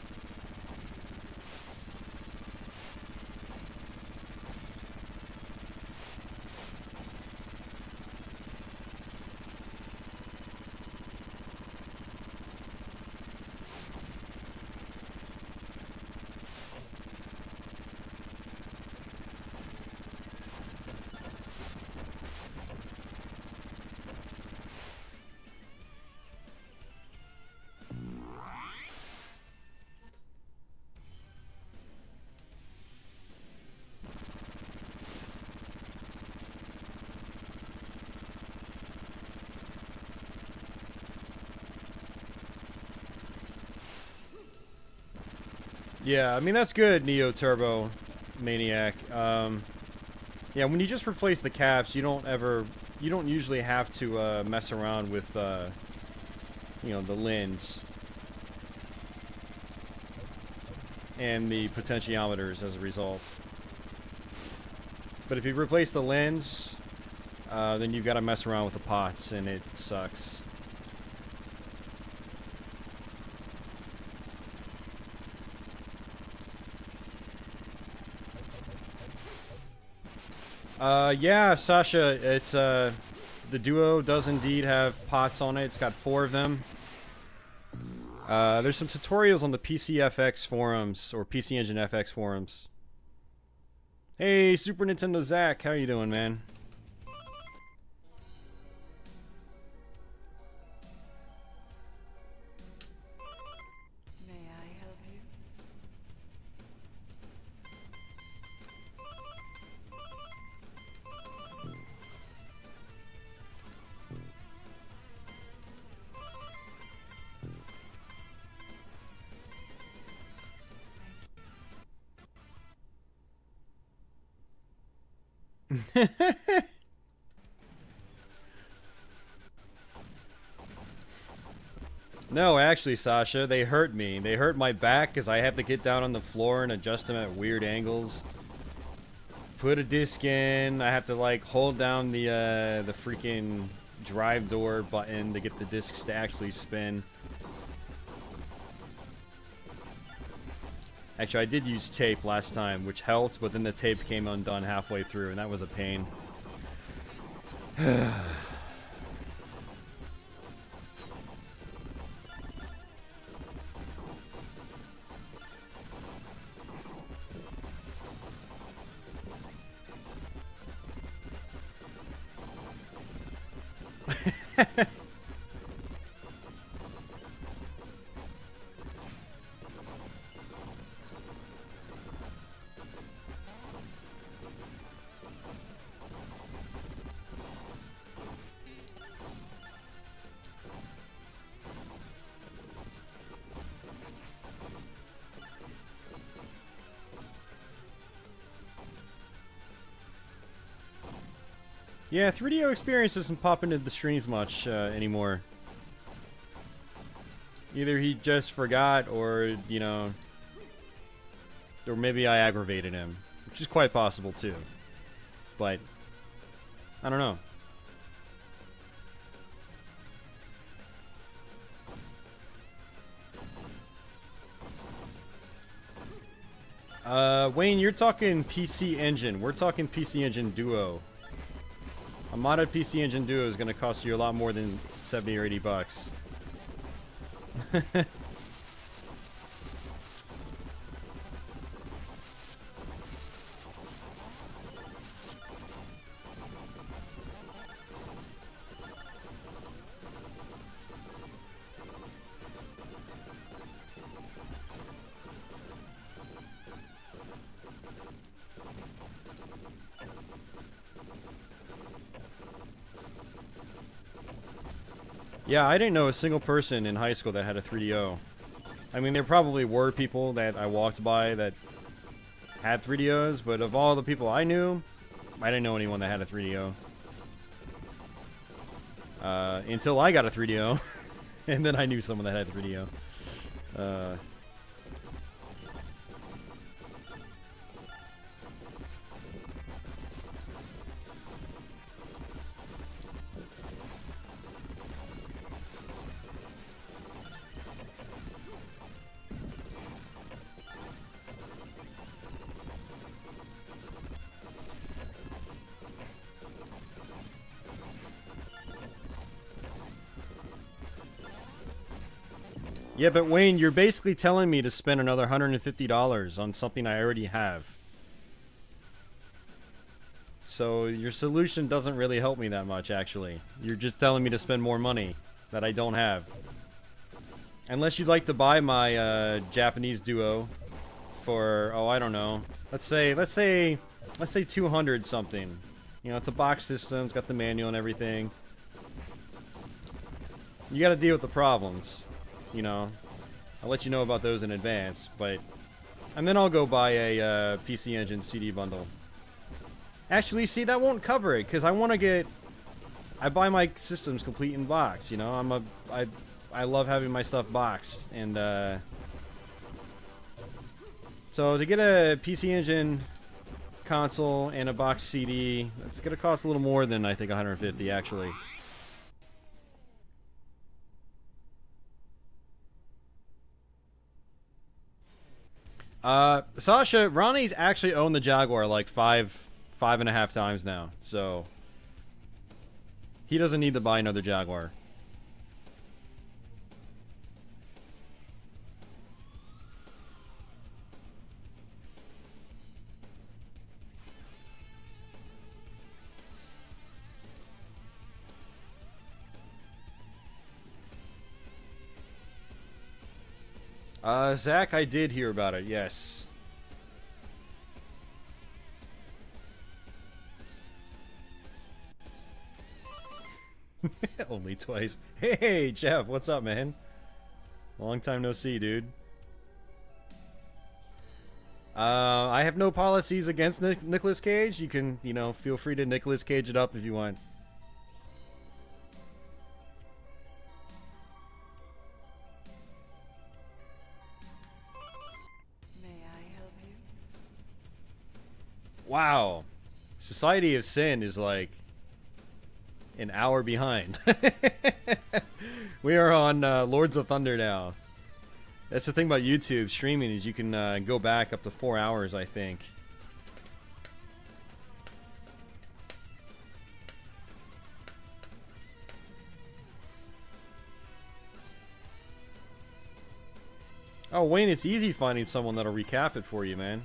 Yeah, I mean, that's good, Neo Turbo Maniac. Yeah, when you just replace the caps, you don't usually have to mess around with, you know, the lens and the potentiometers as a result. But if you replace the lens, then you've got to mess around with the pots, and it sucks. Yeah, Sasha, it's, the Duo does indeed have pots on it. It's got 4 of them. There's some tutorials on the PCFX forums, or PC Engine FX forums. Hey, Super Nintendo Zach, how you doing, man? May I help you? No, actually, Sasha, they hurt me. They hurt my back because I have to get down on the floor and adjust them at weird angles. Put a disc in. I have to, like, hold down the freaking drive door button to get the discs to actually spin. Actually, I did use tape last time, which helped, but then the tape came undone halfway through, and that was a pain. Yeah, 3DO Experience doesn't pop into the streams much anymore. Either he just forgot, or, you know, or maybe I aggravated him, which is quite possible too. But I don't know. Wayne, you're talking PC Engine. We're talking PC Engine Duo. A modded PC Engine Duo is going to cost you a lot more than 70 or 80 bucks. Yeah, I didn't know a single person in high school that had a 3DO. I mean, there probably were people that I walked by that had 3DOs, but of all the people I knew, I didn't know anyone that had a 3DO. Until I got a 3DO, and then I knew someone that had a 3DO. Yeah, but Wayne, you're basically telling me to spend another $150 on something I already have. So your solution doesn't really help me that much, actually. You're just telling me to spend more money that I don't have. Unless you'd like to buy my Japanese Duo for, oh, I don't know. Let's say 200 something. You know, it's a box system, it's got the manual and everything. You got to deal with the problems. You know, I'll let you know about those in advance, but... And then I'll go buy a PC Engine CD bundle. Actually, see, that won't cover it, because I want to get... I buy my systems complete in box, you know? I love having my stuff boxed, and, So, to get a PC Engine console and a box CD, it's going to cost a little more than, I think, 150, actually. Sasha, Ronnie's actually owned the Jaguar like five and a half times now, so he doesn't need to buy another Jaguar. Zach, I did hear about it, yes. Only twice. Hey, Jeff, what's up, man? Long time no see, dude. I have no policies against Nicolas Cage. You can, you know, feel free to Nicolas Cage it up if you want. Wow. Society of Sin is like an hour behind. We are on Lords of Thunder now. That's the thing about YouTube streaming, is you can go back up to 4 hours, I think. Oh, Wayne, it's easy finding someone that'll recap it for you, man.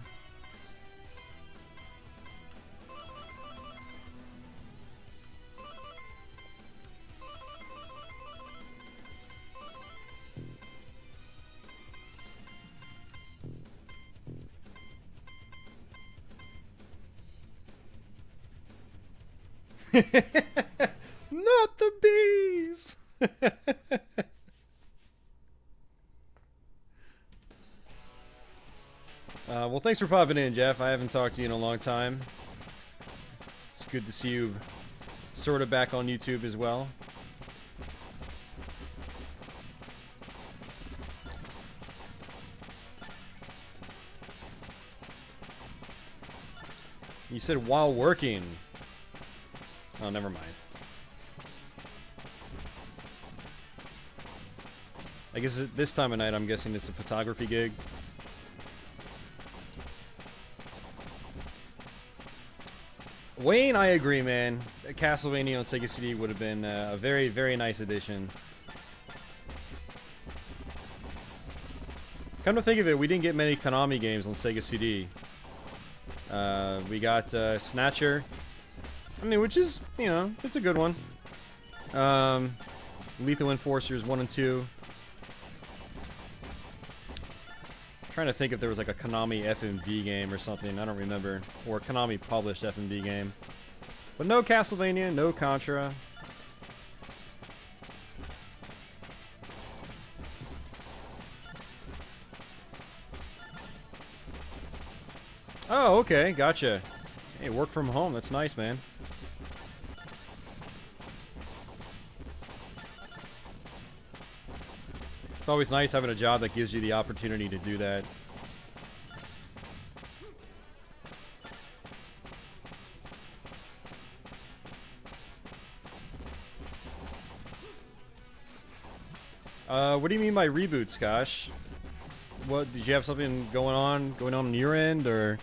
Not the bees! Well, thanks for popping in, Jeff. I haven't talked to you in a long time. It's good to see you sort of back on YouTube as well. You said while working. Oh, never mind. I guess at this time of night, I'm guessing it's a photography gig. Wayne, I agree, man. Castlevania on Sega CD would have been a very, very nice addition. Come to think of it, we didn't get many Konami games on Sega CD. We got Snatcher. I mean, which is, you know, it's a good one. Lethal Enforcers 1 and 2. Trying to think if there was like a Konami FMV game or something. I don't remember. Or a Konami published FMV game. But no Castlevania, no Contra. Oh, okay, gotcha. Hey, work from home. That's nice, man. It's always nice having a job that gives you the opportunity to do that. What do you mean by reboot, Skosh? What, did you have something going on your end, or?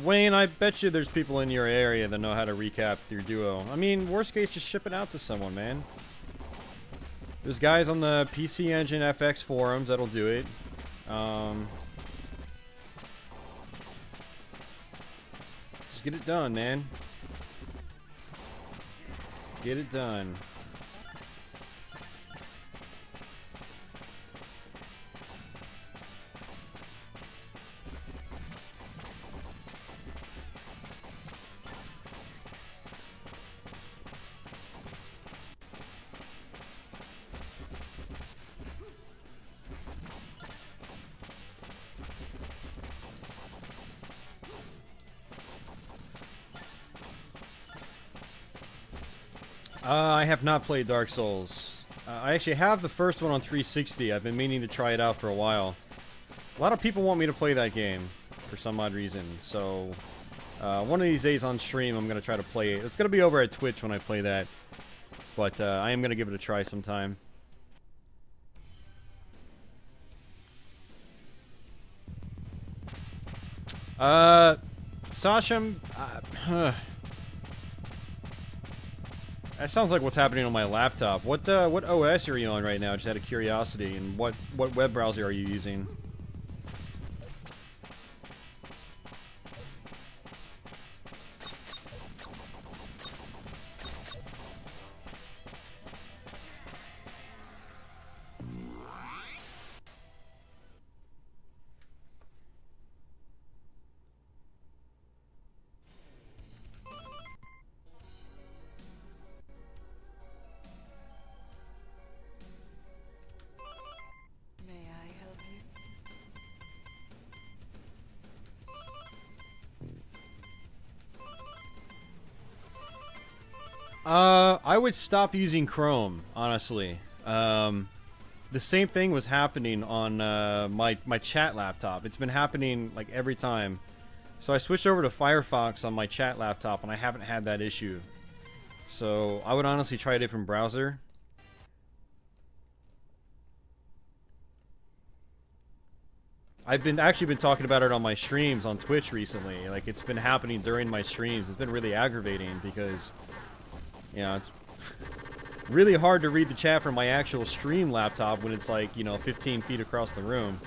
Wayne, I bet you there's people in your area that know how to recap your duo. I mean, worst case, just ship it out to someone, man. There's guys on the PC Engine FX forums that'll do it. Just get it done, man. Get it done. I have not played Dark Souls. I actually have the first one on 360. I've been meaning to try it out for a while. A lot of people want me to play that game for some odd reason. So, one of these days on stream, I'm going to try to play it. It's going to be over at Twitch when I play that. But I am going to give it a try sometime. Sasha, that sounds like what's happening on my laptop. What OS are you on right now? Just out of curiosity. And what web browser are you using? May I help you? I would stop using Chrome, honestly. The same thing was happening on my chat laptop. It's been happening like every time. So I switched over to Firefox on my chat laptop, and I haven't had that issue. So I would honestly try a different browser. I've been actually been talking about it on my streams on Twitch recently. Like, it's been happening during my streams. It's been really aggravating because, you know, it's really hard to read the chat from my actual stream laptop when it's like, you know, 15 feet across the room.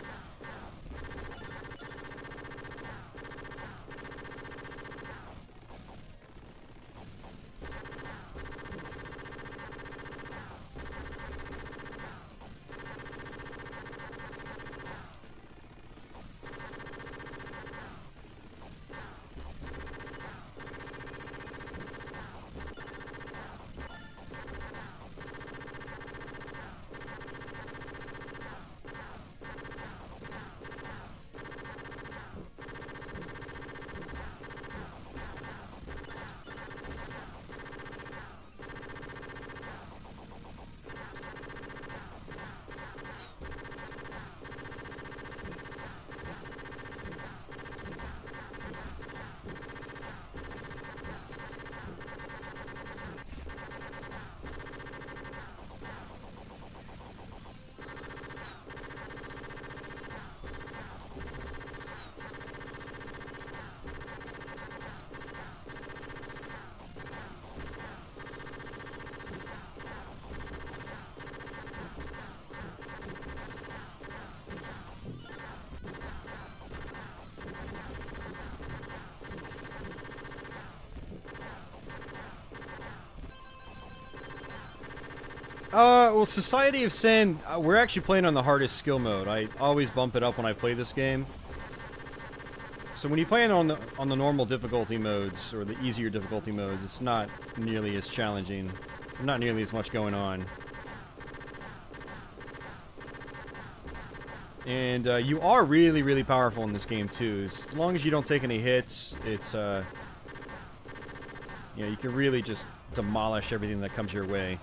Well, Society of Sin, we're actually playing on the hardest skill mode. I always bump it up when I play this game. So when you play on the normal difficulty modes, or the easier difficulty modes, it's not nearly as challenging. Not nearly as much going on. And you are really, really powerful in this game, too. As long as you don't take any hits, it's, you know, you can really just demolish everything that comes your way.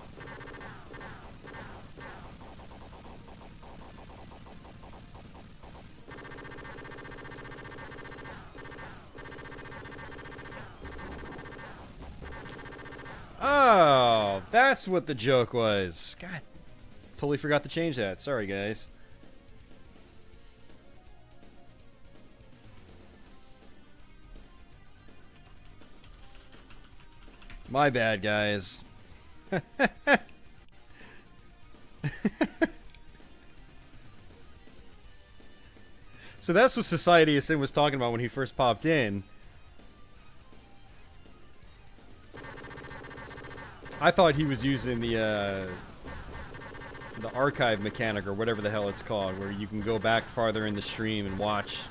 Oh, that's what the joke was. God, totally forgot to change that. Sorry, guys. My bad, guys. So that's what Society of Sin was talking about when he first popped in. I thought he was using the archive mechanic or whatever the hell it's called, where you can go back farther in the stream and watch.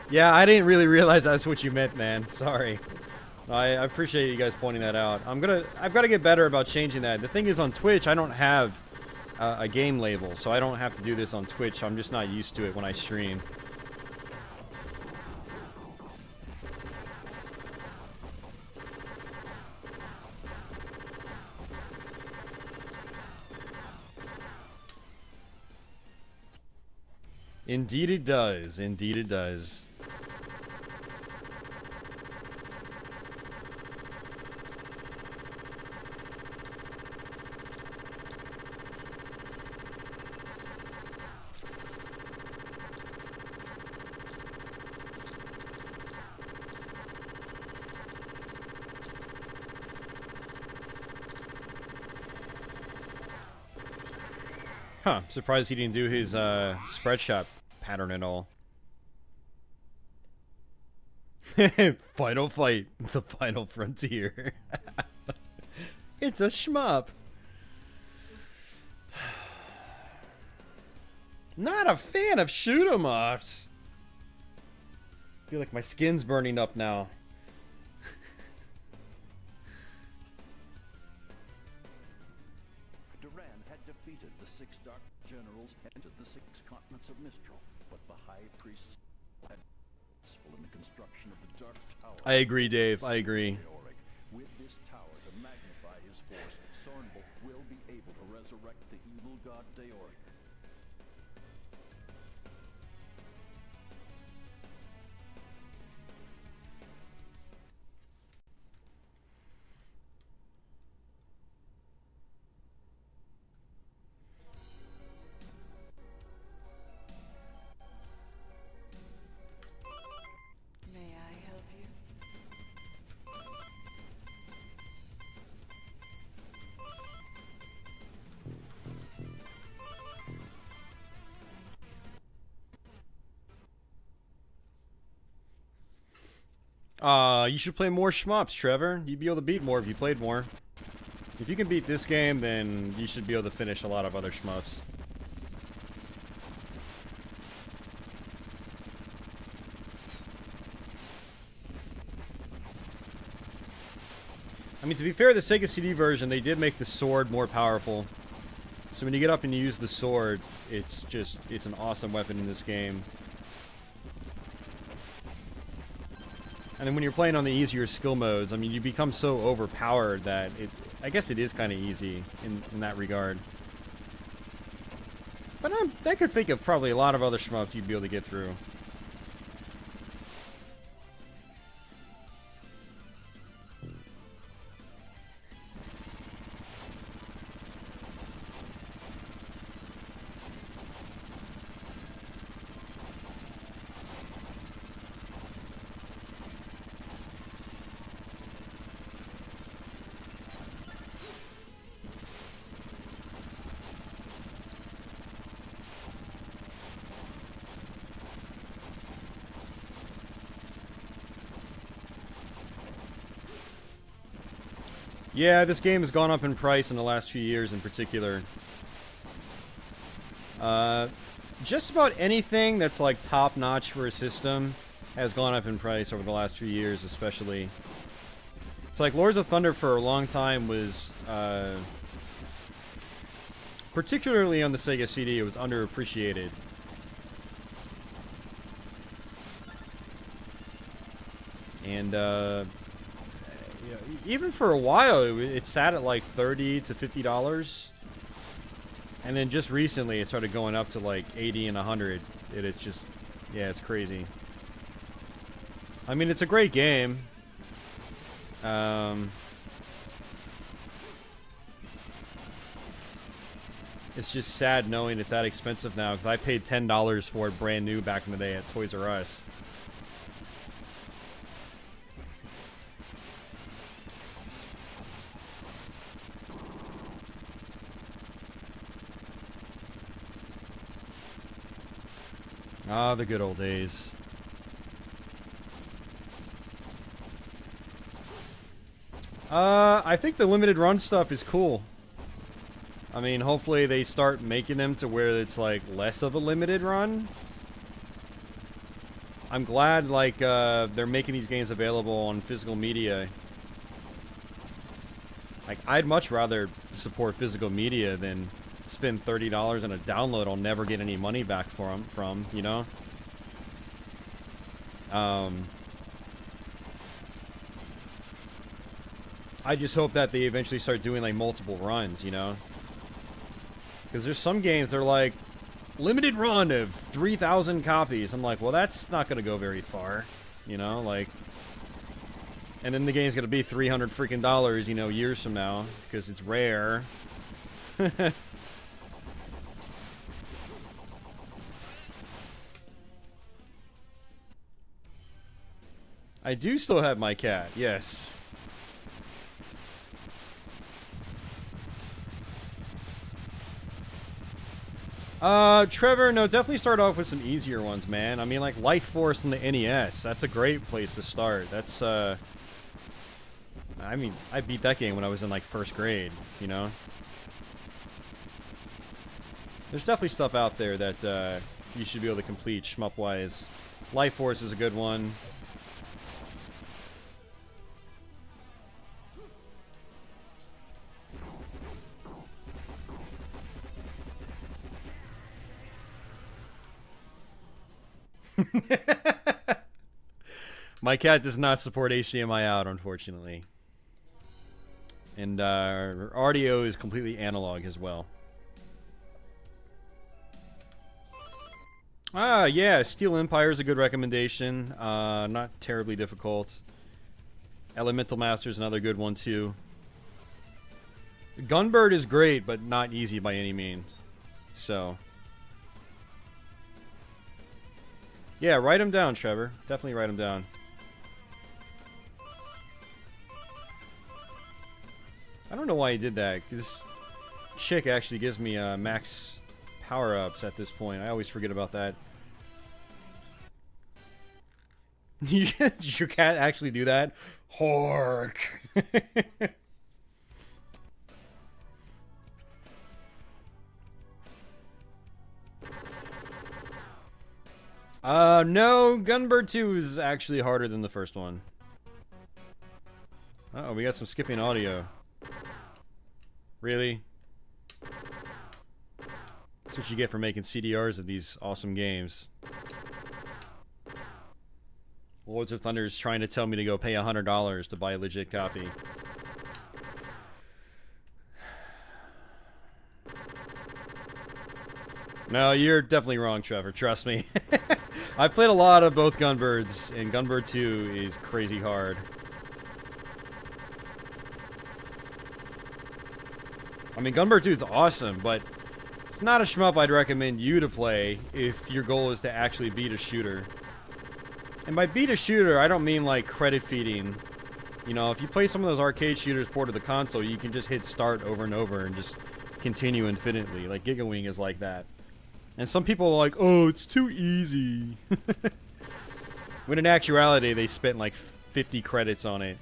Yeah, I didn't really realize that's what you meant, man. Sorry. I appreciate you guys pointing that out. I've got to get better about changing that. The thing is, on Twitch, I don't have a game label, so I don't have to do this on Twitch. I'm just not used to it when I stream. Indeed it does. Indeed it does. Huh, surprised he didn't do his spread shot pattern at all. Final fight, the final frontier. It's a shmup. Not a fan of shoot 'em ups. Feel like my skin's burning up now. Defeated the 6 Dark Generals, entered the 6 continents of Mistral, but the High Priest had successful in the construction of the Dark Tower. I agree, Dave. I agree. With this tower to magnify his force, Sornbuk will be able to resurrect the evil god Deoric. You should play more shmups, Trevor. You'd be able to beat more if you played more. If you can beat this game, then you should be able to finish a lot of other shmups. I mean, to be fair, the Sega CD version, they did make the sword more powerful. So when you get up and you use the sword, it's an awesome weapon in this game. And then when you're playing on the easier skill modes, I mean, you become so overpowered that I guess it is kind of easy in that regard. But I could think of probably a lot of other shmups you'd be able to get through. Yeah, this game has gone up in price in the last few years in particular. Just about anything that's like top-notch for a system has gone up in price over the last few years, especially. It's like Lords of Thunder for a long time was, particularly on the Sega CD, it was underappreciated. And, even for a while, it sat at like $30 to $50, and then just recently it started going up to like 80 and 100. It's just, yeah, it's crazy. I mean, it's a great game. It's just sad knowing it's that expensive now, because I paid $10 for it brand new back in the day at Toys R Us. Ah, the good old days. I think the limited run stuff is cool. I mean, hopefully they start making them to where it's like less of a limited run. I'm glad like they're making these games available on physical media. Like, I'd much rather support physical media than spend $30 on a download I'll never get any money back from, you know? I just hope that they eventually start doing, like, multiple runs, you know? Because there's some games that are like, limited run of 3,000 copies. I'm like, well, that's not going to go very far, you know? Like, and then the game's going to be $300 freaking dollars, you know, years from now, because it's rare. I do still have my cat, yes. Trevor, no, definitely start off with some easier ones, man. I mean, like Life Force on the NES. That's a great place to start. That's, I mean, I beat that game when I was in, like, first grade, you know? There's definitely stuff out there that, you should be able to complete shmup-wise. Life Force is a good one. My cat does not support HDMI out, unfortunately. And audio is completely analog as well. Ah, yeah, Steel Empire is a good recommendation. Not terribly difficult. Elemental Master is another good one, too. Gunbird is great, but not easy by any means. So... yeah, write them down, Trevor. Definitely write them down. I don't know why he did that. This chick actually gives me max power-ups at this point. I always forget about that. Your cat actually do that? Hork. No, Gunbird 2 is actually harder than the first one. Uh-oh, we got some skipping audio. Really? That's what you get for making CDRs of these awesome games. Lords of Thunder is trying to tell me to go pay $100 to buy a legit copy. No, you're definitely wrong, Trevor. Trust me. I've played a lot of both Gunbirds, and Gunbird 2 is crazy hard. I mean, Gunbird 2 is awesome, but it's not a shmup I'd recommend you to play if your goal is to actually beat a shooter. And by beat a shooter, I don't mean like credit feeding. You know, if you play some of those arcade shooters ported to the console, you can just hit start over and over and just continue infinitely. Like Giga Wing is like that. And some people are like, oh, it's too easy. When in actuality, they spent like 50 credits on it.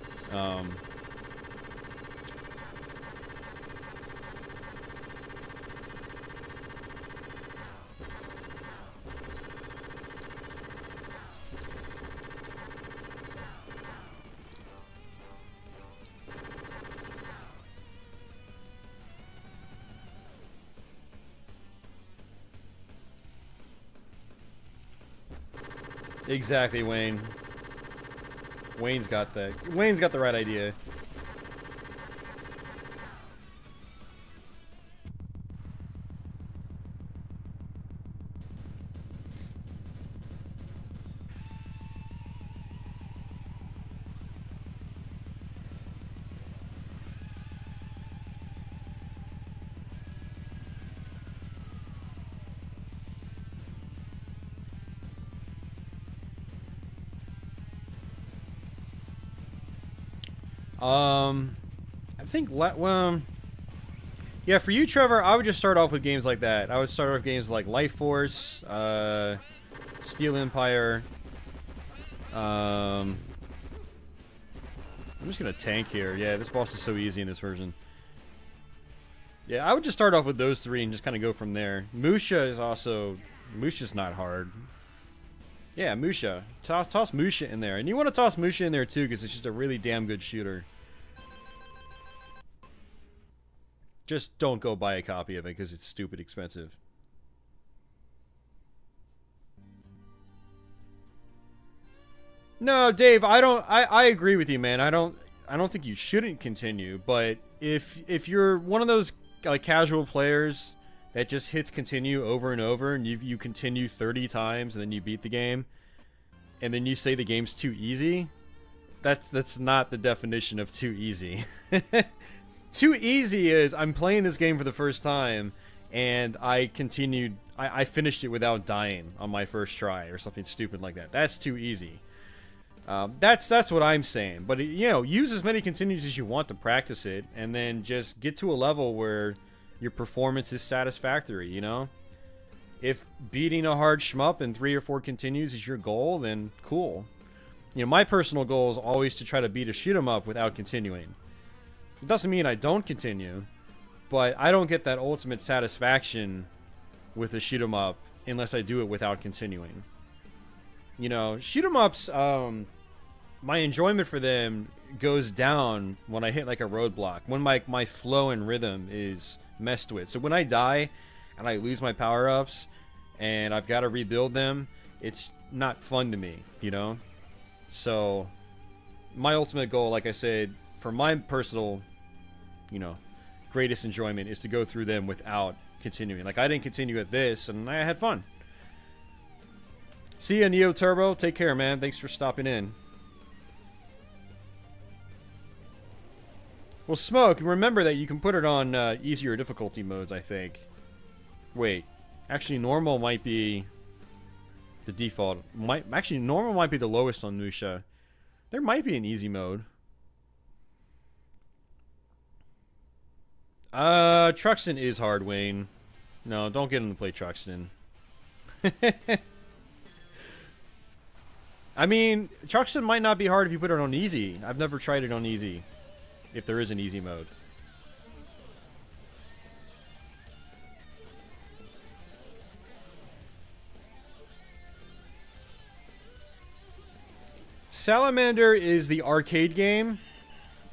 Exactly, Wayne. Wayne's got the right idea. I think, well, yeah, for you, Trevor, I would just start off with games like that. I would start off with games like Life Force, Steel Empire. I'm just gonna tank here. Yeah, this boss is so easy in this version. Yeah, I would just start off with those three and just kind of go from there. Musha is also... Musha's not hard. Yeah, Musha. Toss Musha in there. And you want to toss Musha in there too, because it's just a really damn good shooter. Just don't go buy a copy of it, because it's stupid expensive. No, Dave, I agree with you, man. I don't think you shouldn't continue, but if you're one of those like casual players that just hits continue over and over, and you continue 30 times and then you beat the game, and then you say the game's too easy, that's not the definition of too easy. Too easy is I'm playing this game for the first time and I finished it without dying on my first try or something stupid like that. That's too easy. That's what I'm saying. But you know, use as many continues as you want to practice it, and then just get to a level where your performance is satisfactory, you know? If beating a hard shmup in 3 or 4 continues is your goal, then cool. You know, my personal goal is always to try to beat a shoot 'em up without continuing. It doesn't mean I don't continue, but I don't get that ultimate satisfaction with a shoot 'em up unless I do it without continuing. You know, shoot 'em ups, my enjoyment for them goes down when I hit like a roadblock, when my flow and rhythm is messed with. So when I die and I lose my power-ups and I've got to rebuild them, it's not fun to me, you know? So my ultimate goal, like I said, for my personal, you know, greatest enjoyment is to go through them without continuing. Like, I didn't continue at this, and I had fun. See ya, Neo Turbo. Take care, man. Thanks for stopping in. Well, Smoke, remember that you can put it on easier difficulty modes, I think. Wait. Actually, normal might be the default. Actually, normal might be the lowest on Musha. There might be an easy mode. Truxton is hard, Wayne. No, don't get him to play Truxton. I mean, Truxton might not be hard if you put it on easy. I've never tried it on easy, if there is an easy mode. Salamander is the arcade game.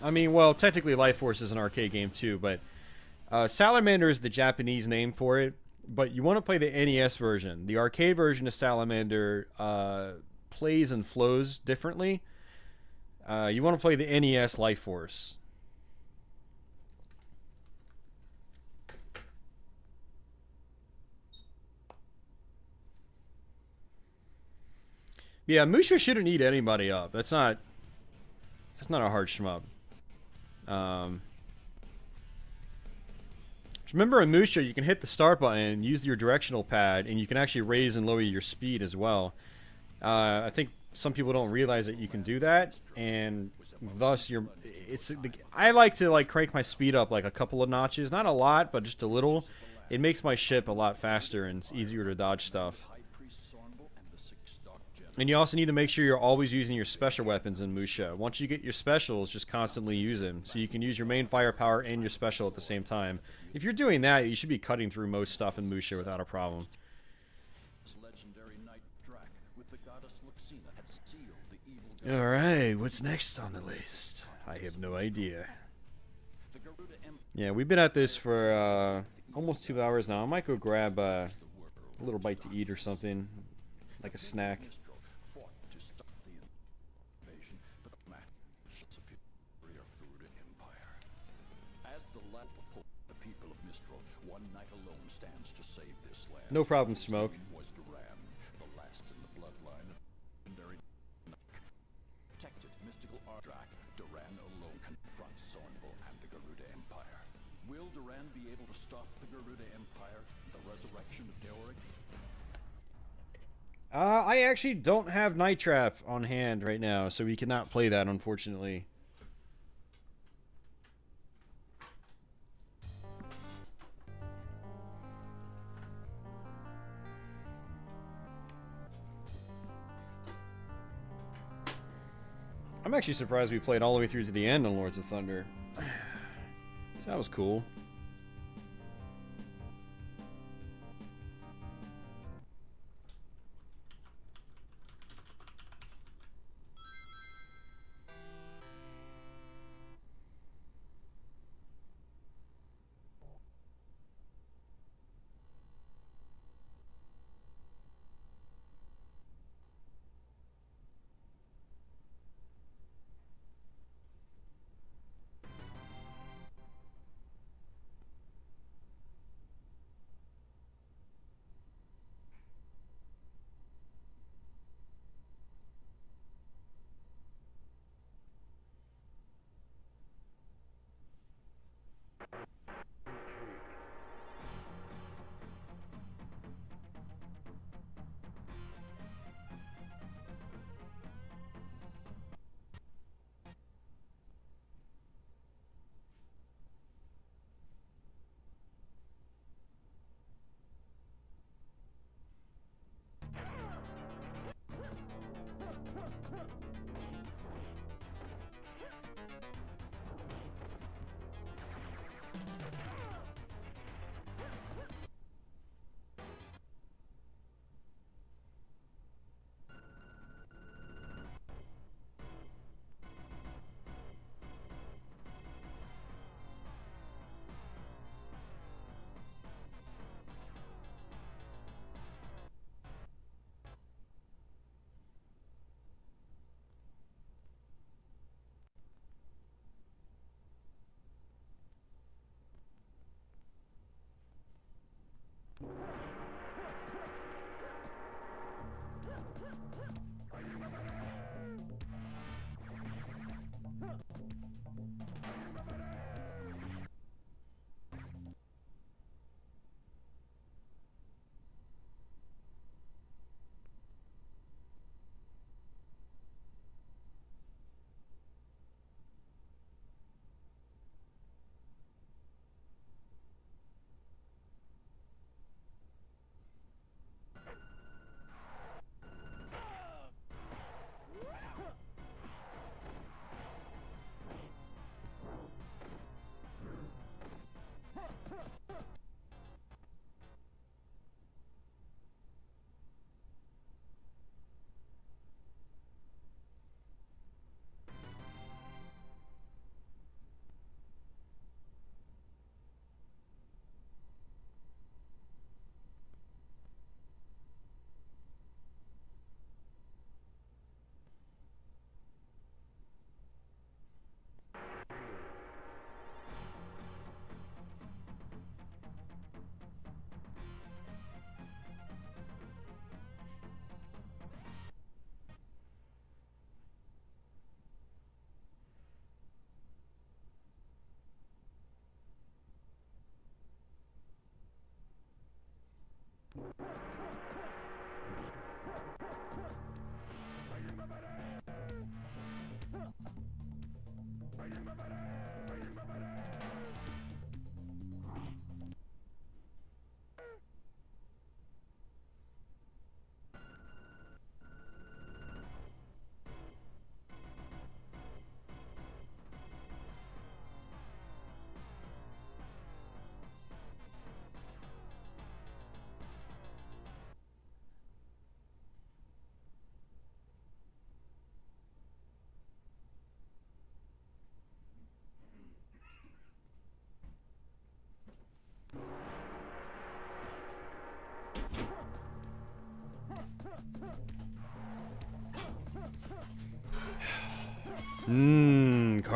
I mean, well, technically Life Force is an arcade game too, but Salamander is the Japanese name for it. But you want to play the NES version. The arcade version of Salamander plays and flows differently. You want to play the NES Life Force. Yeah, Musha shouldn't eat anybody up. That's not a hard shmup. Remember in Musha, you can hit the start button, use your directional pad, and you can actually raise and lower your speed as well. I think some people don't realize that you can do that, and thus I like to crank my speed up like a couple of notches, not a lot, but just a little. It makes my ship a lot faster and it's easier to dodge stuff. And you also need to make sure you're always using your special weapons in Musha. Once you get your specials, just constantly use them. So you can use your main firepower and your special at the same time. If you're doing that, you should be cutting through most stuff in Musha without a problem. Alright, what's next on the list? I have no idea. Yeah, we've been at this for almost 2 hours now. I might go grab a little bite to eat or something, like a snack. No problem, Smoke. Protected mystical Ardrak, Duran alone confronts Zornville and the Garuda Empire. Will Duran be able to stop the Garuda Empire, the resurrection of Deorig? I actually don't have Night Trap on hand right now, so we cannot play that, unfortunately. I'm actually surprised we played all the way through to the end on Lords of Thunder. So that was cool.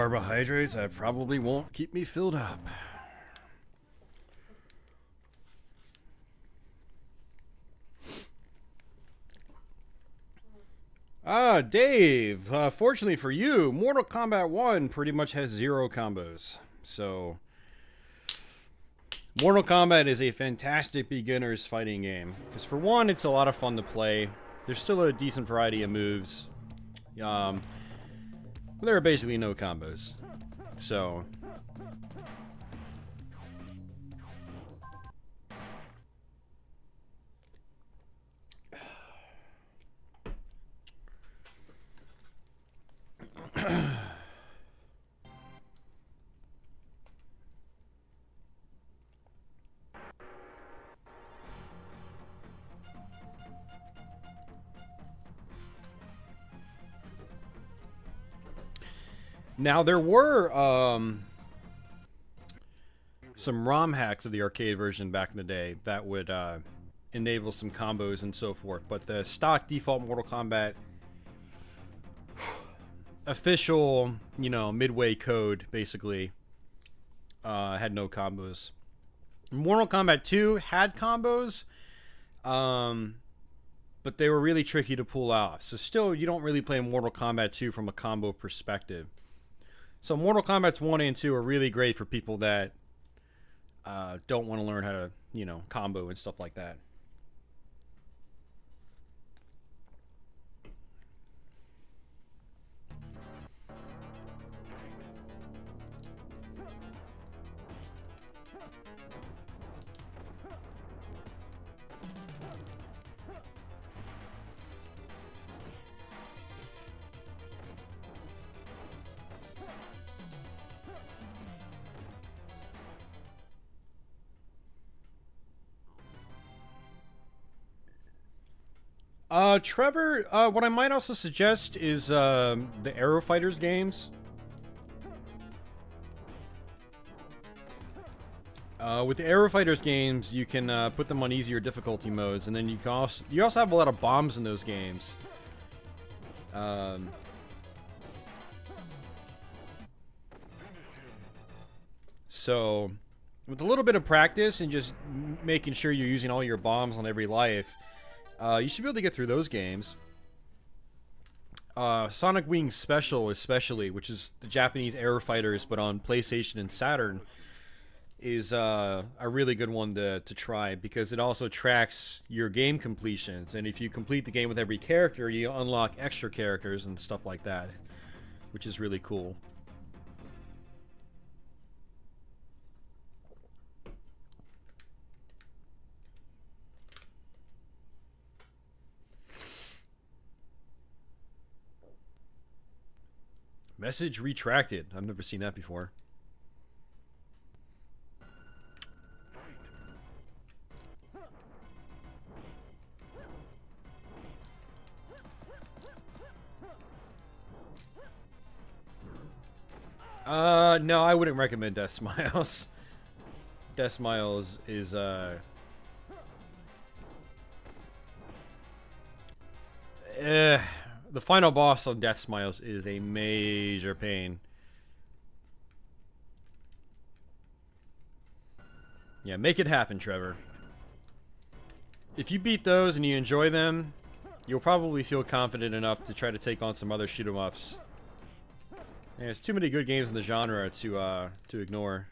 carbohydrates that probably won't keep me filled up. Dave, fortunately for you, Mortal Kombat 1 pretty much has 0 combos. So, Mortal Kombat is a fantastic beginner's fighting game. Because for one, it's a lot of fun to play. There's still a decent variety of moves. There are basically no combos. So... Now, there were some ROM hacks of the arcade version back in the day that would enable some combos and so forth, but the stock default Mortal Kombat official, you know, midway code basically had no combos. Mortal Kombat 2 had combos, but they were really tricky to pull off. So still, you don't really play Mortal Kombat 2 from a combo perspective. So Mortal Kombat 1 and 2 are really great for people that don't want to learn how to, you know, combo and stuff like that. Trevor, what I might also suggest is the Aero Fighters games. With the Aero Fighters games, you can put them on easier difficulty modes, and then you also have a lot of bombs in those games. So, with a little bit of practice and just making sure you're using all your bombs on every life, you should be able to get through those games. Sonic Wings Special, especially, which is the Japanese Aero Fighters, but on PlayStation and Saturn, is a really good one to try, because it also tracks your game completions. And if you complete the game with every character, you unlock extra characters and stuff like that, which is really cool. Message retracted. I've never seen that before. No, I wouldn't recommend Death Smiles. Death Smiles is, the final boss on Death Smiles is a major pain. Yeah, make it happen, Trevor. If you beat those and you enjoy them, you'll probably feel confident enough to try to take on some other shoot-'em-ups. Yeah, there's too many good games in the genre to ignore.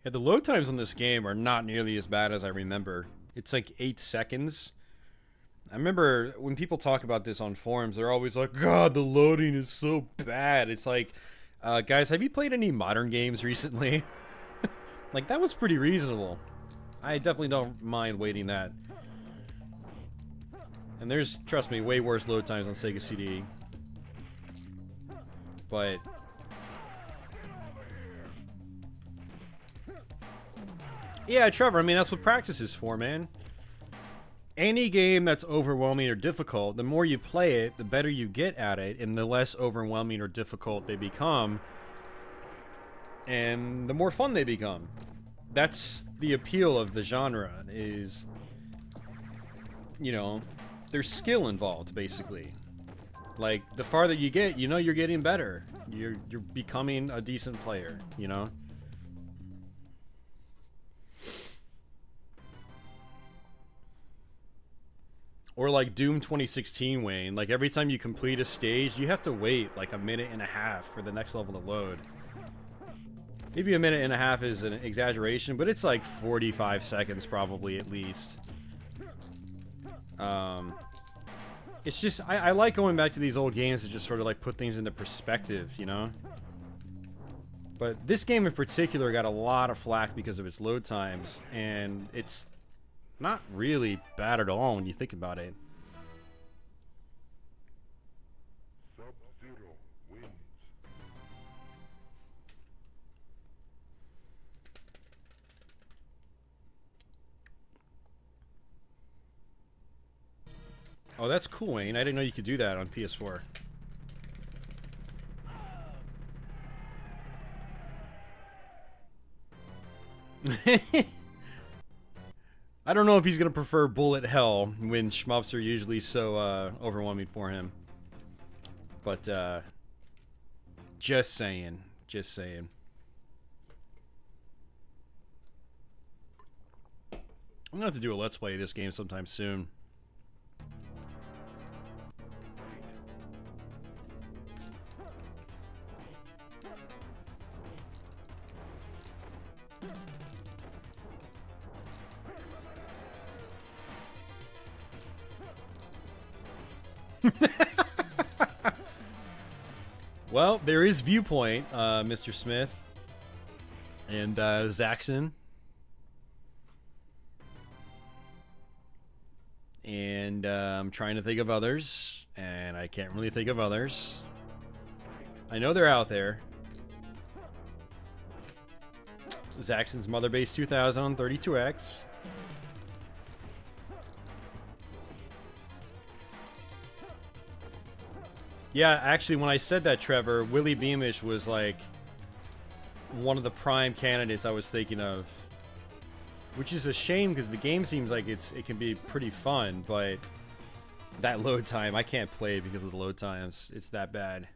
Yeah, the load times on this game are not nearly as bad as I remember. It's like 8 seconds. I remember when people talk about this on forums, they're always like, God, the loading is so bad. It's like, guys, have you played any modern games recently? Like, that was pretty reasonable. I definitely don't mind waiting that. And there's, trust me, way worse load times on Sega CD. But... yeah, Trevor, I mean, that's what practice is for, man. any game that's overwhelming or difficult, the more you play it, the better you get at it, and the less overwhelming or difficult they become, and the more fun they become. That's the appeal of the genre, is, you know, there's skill involved, basically. Like, the farther you get, you know you're getting better. You're becoming a decent player, you know? Or like Doom 2016, Wayne. Like, every time you complete a stage, you have to wait like a minute and a half for the next level to load. Maybe a minute and a half is an exaggeration, but it's like 45 seconds probably at least. It's just, I like going back to these old games to just sort of like put things into perspective, you know? But this game in particular got a lot of flack because of its load times, and it's not really bad at all when you think about it. Oh, that's cool, Wayne. I didn't know you could do that on PS4. I don't know if he's gonna prefer bullet hell when shmups are usually so overwhelming for him. But just saying. Just saying. I'm gonna have to do a Let's Play of this game sometime soon. Well, there is Viewpoint, Mr. Smith. And Zaxxon. And I'm trying to think of others, and I can't really think of others. I know they're out there. Zaxxon's Mother Base 2000 on 32X. Yeah, actually, when I said that, Trevor, Willie Beamish was like one of the prime candidates I was thinking of. Which is a shame because the game seems like it can be pretty fun, but that load time, I can't play because of the load times. It's that bad.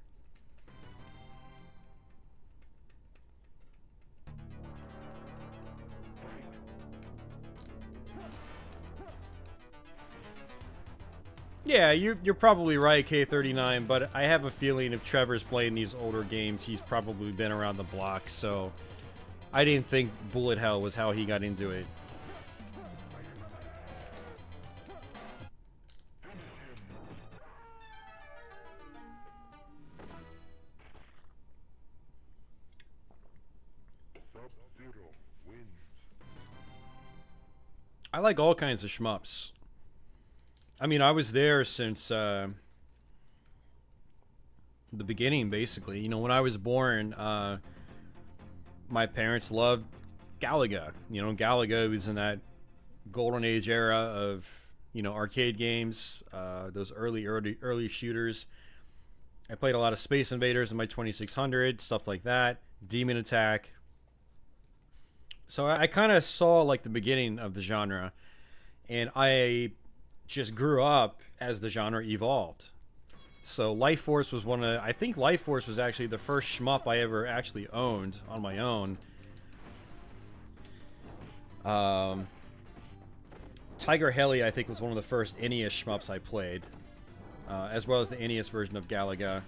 Yeah, you're probably right, K39, but I have a feeling if Trevor's playing these older games, he's probably been around the block, so I didn't think Bullet Hell was how he got into it. I like all kinds of shmups. I mean, I was there since the beginning, basically. You know, when I was born, my parents loved Galaga. You know, Galaga was in that golden age era of, you know, arcade games, those early shooters. I played a lot of Space Invaders in my 2600, stuff like that. Demon Attack. So I kind of saw, like, the beginning of the genre. And I just grew up as the genre evolved. So Life Force was I think Life Force was actually the first shmup I ever actually owned on my own. Tiger Heli, I think, was one of the first NES shmups I played, as well as the NES version of Galaga.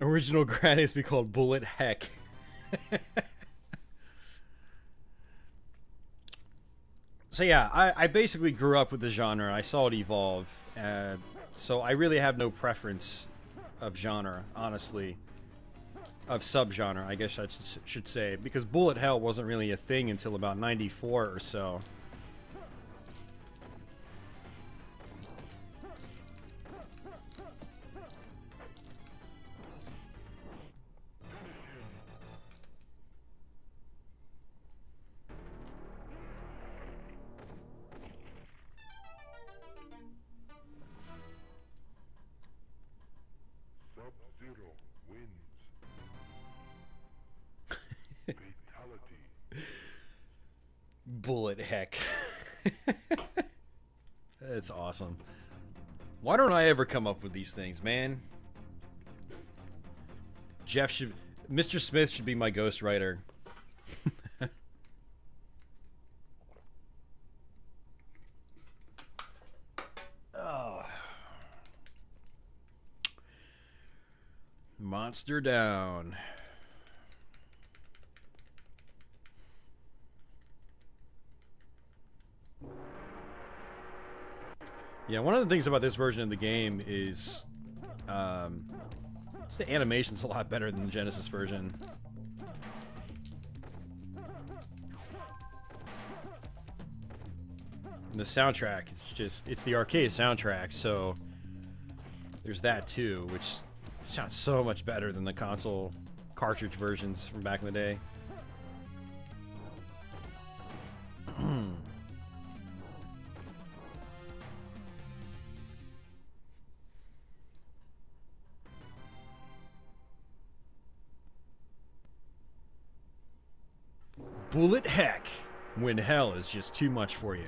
Original Gradius be called Bullet Heck. So yeah, I basically grew up with the genre. I saw it evolve. So I really have no preference of genre, honestly. Of subgenre, I guess I should say. Because Bullet Hell wasn't really a thing until about 94 or so. Bullet heck. That's awesome. Why don't I ever come up with these things, man? Mr. Smith should be my ghostwriter. Oh. Monster down. Yeah, one of the things about this version of the game is the animation's a lot better than the Genesis version. And the soundtrack, it's the arcade soundtrack, so there's that too, which sounds so much better than the console cartridge versions from back in the day. Bullet heck, when hell is just too much for you.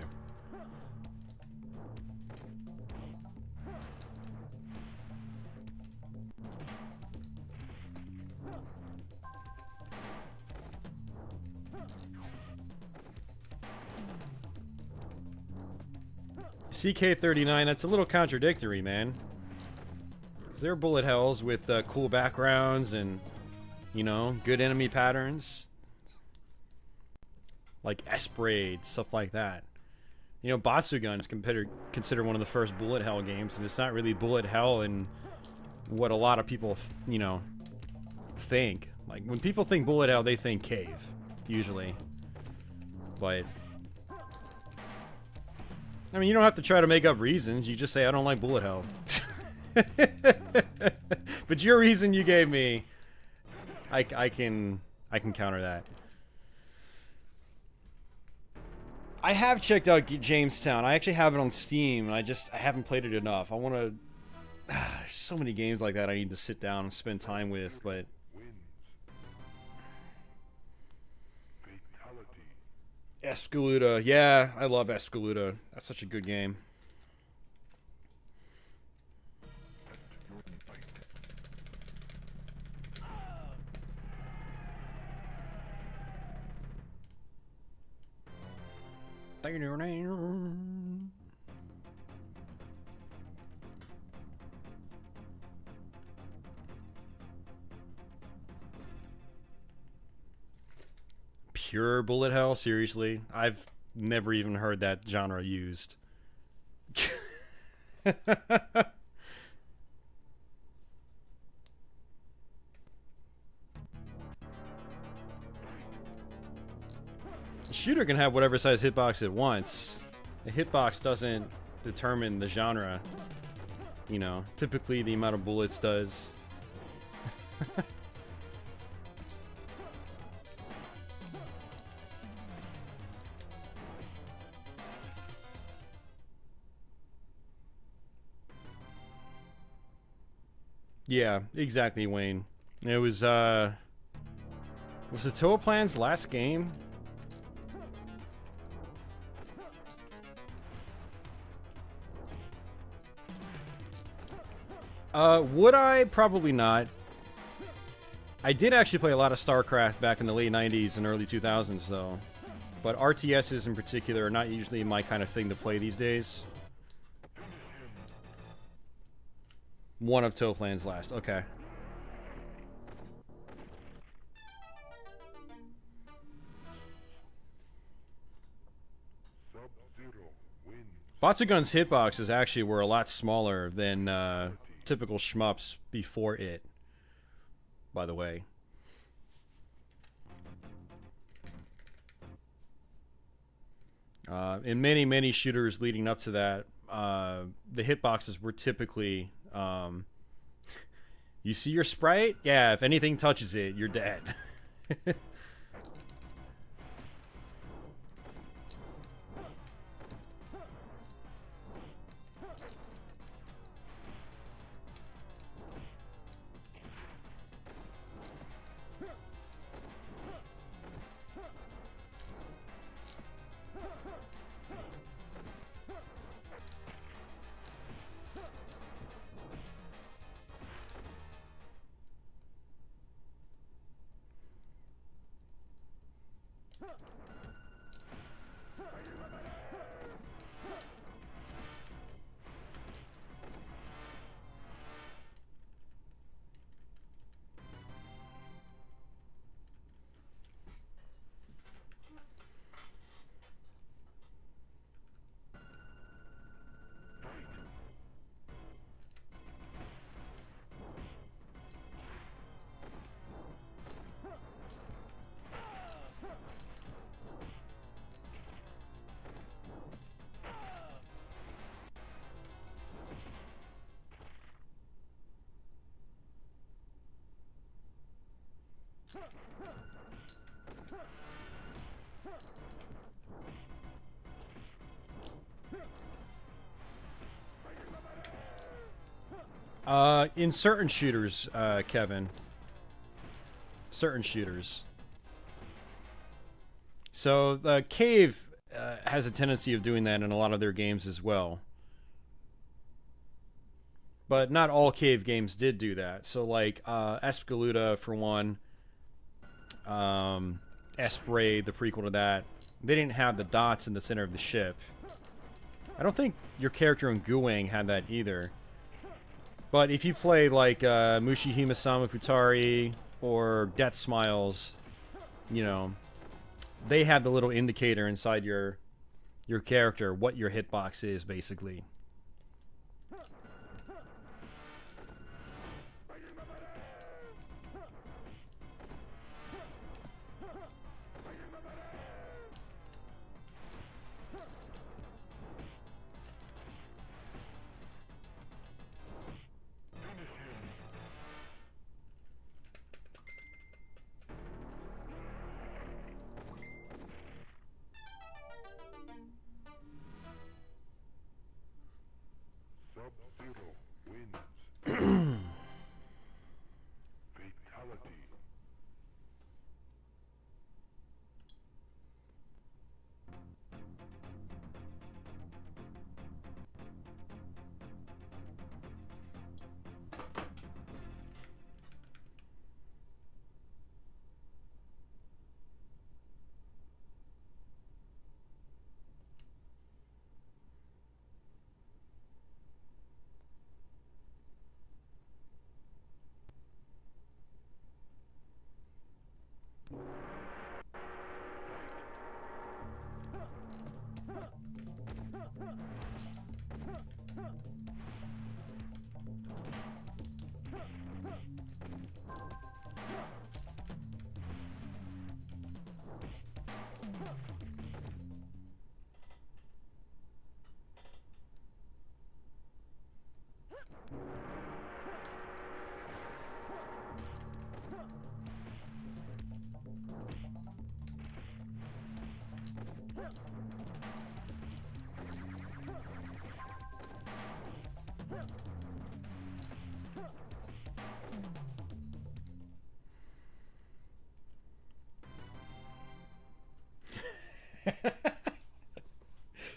CK39, that's a little contradictory, man. 'Cause there are bullet hells with cool backgrounds and, you know, good enemy patterns. Like S-Braid, stuff like that. You know, Batsugun is considered one of the first bullet hell games, and it's not really bullet hell in what a lot of people, you know, think. Like, when people think bullet hell, they think cave, usually. But I mean, you don't have to try to make up reasons. You just say, I don't like bullet hell. But your reason you gave me, I can counter that. I have checked out Jamestown. I actually have it on Steam, and I haven't played it enough. I want to... There's so many games like that I need to sit down and spend time with, but... Escalada. Yeah, I love Escalada. That's such a good game. Pure bullet hell? Seriously? I've never even heard that genre used. A shooter can have whatever size hitbox it wants. The hitbox doesn't determine the genre. You know, typically the amount of bullets does. Yeah, exactly, Wayne. It was the Toa Plan's last game? Would I? Probably not. I did actually play a lot of StarCraft back in the late 90s and early 2000s, though. But RTSs in particular are not usually my kind of thing to play these days. One of Toa Plan's last. Okay. Batsugun's hitboxes actually were a lot smaller than typical shmups before it, by the way. In many, many shooters leading up to that, the hitboxes were typically... you see your sprite? Yeah, if anything touches it, you're dead. In certain shooters, Kevin. Certain shooters. So the Cave has a tendency of doing that in a lot of their games as well. But not all Cave games did do that. So like Escaluda for one, Espray, the prequel to that, they didn't have the dots in the center of the ship. I don't think your character in Guwang had that either. But if you play like Mushihime Sama Futari or Death Smiles, you know, they have the little indicator inside your character what your hitbox is, basically.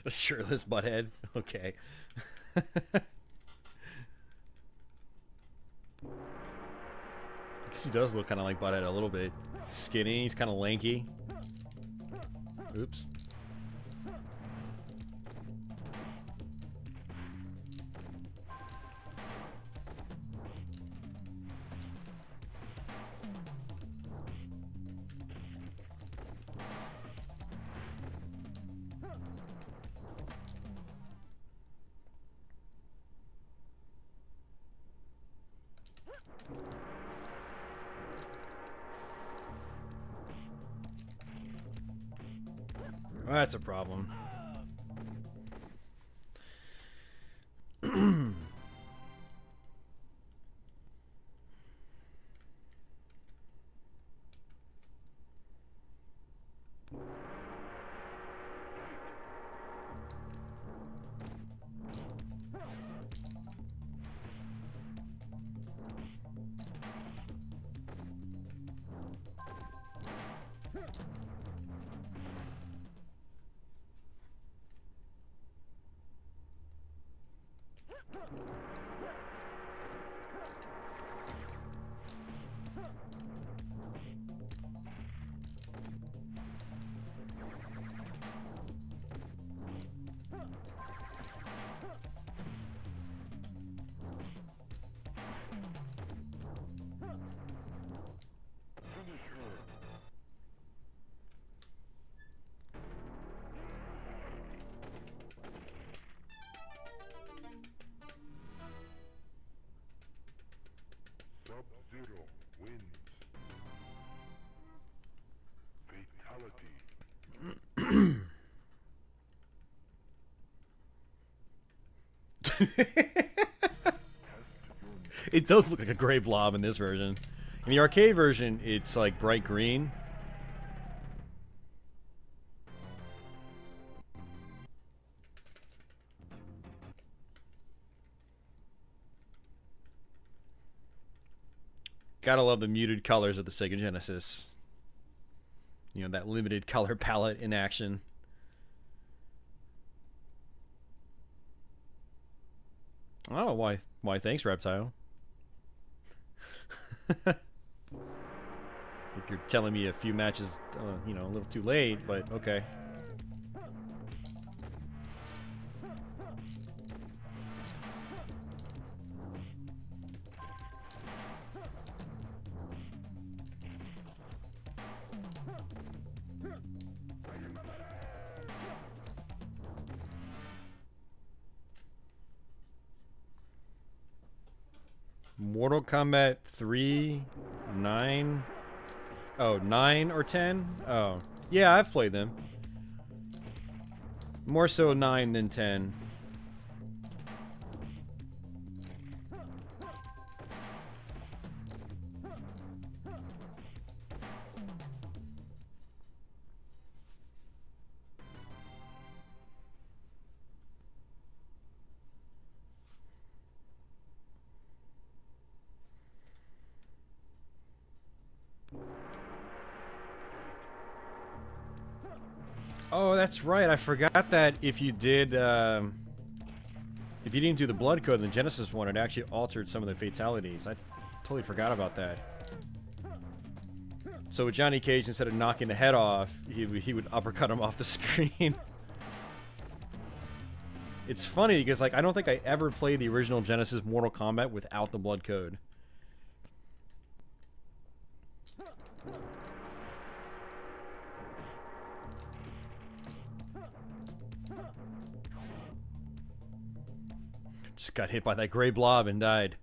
A shirtless butthead. Okay. I guess he does look kind of like Butthead a little bit. Skinny, he's kind of lanky. Oops. Well, that's a problem. Sub-Zero wins. Fatality. It does look like a gray blob in this version. In the arcade version, it's like bright green. Gotta love the muted colors of the Sega Genesis. You know, that limited color palette in action. Oh, why thanks, Reptile. I think you're telling me a few matches, you know, a little too late, but okay. Mortal Kombat 3, 9. Oh, 9 or 10? Oh. Yeah, I've played them. More so 9 than 10. Oh, that's right. I forgot that if you did, if you didn't do the blood code in the Genesis one, it actually altered some of the fatalities. I totally forgot about that. So with Johnny Cage, instead of knocking the head off, he would uppercut him off the screen. It's funny because, like, I don't think I ever played the original Genesis Mortal Kombat without the blood code. Just got hit by that gray blob and died.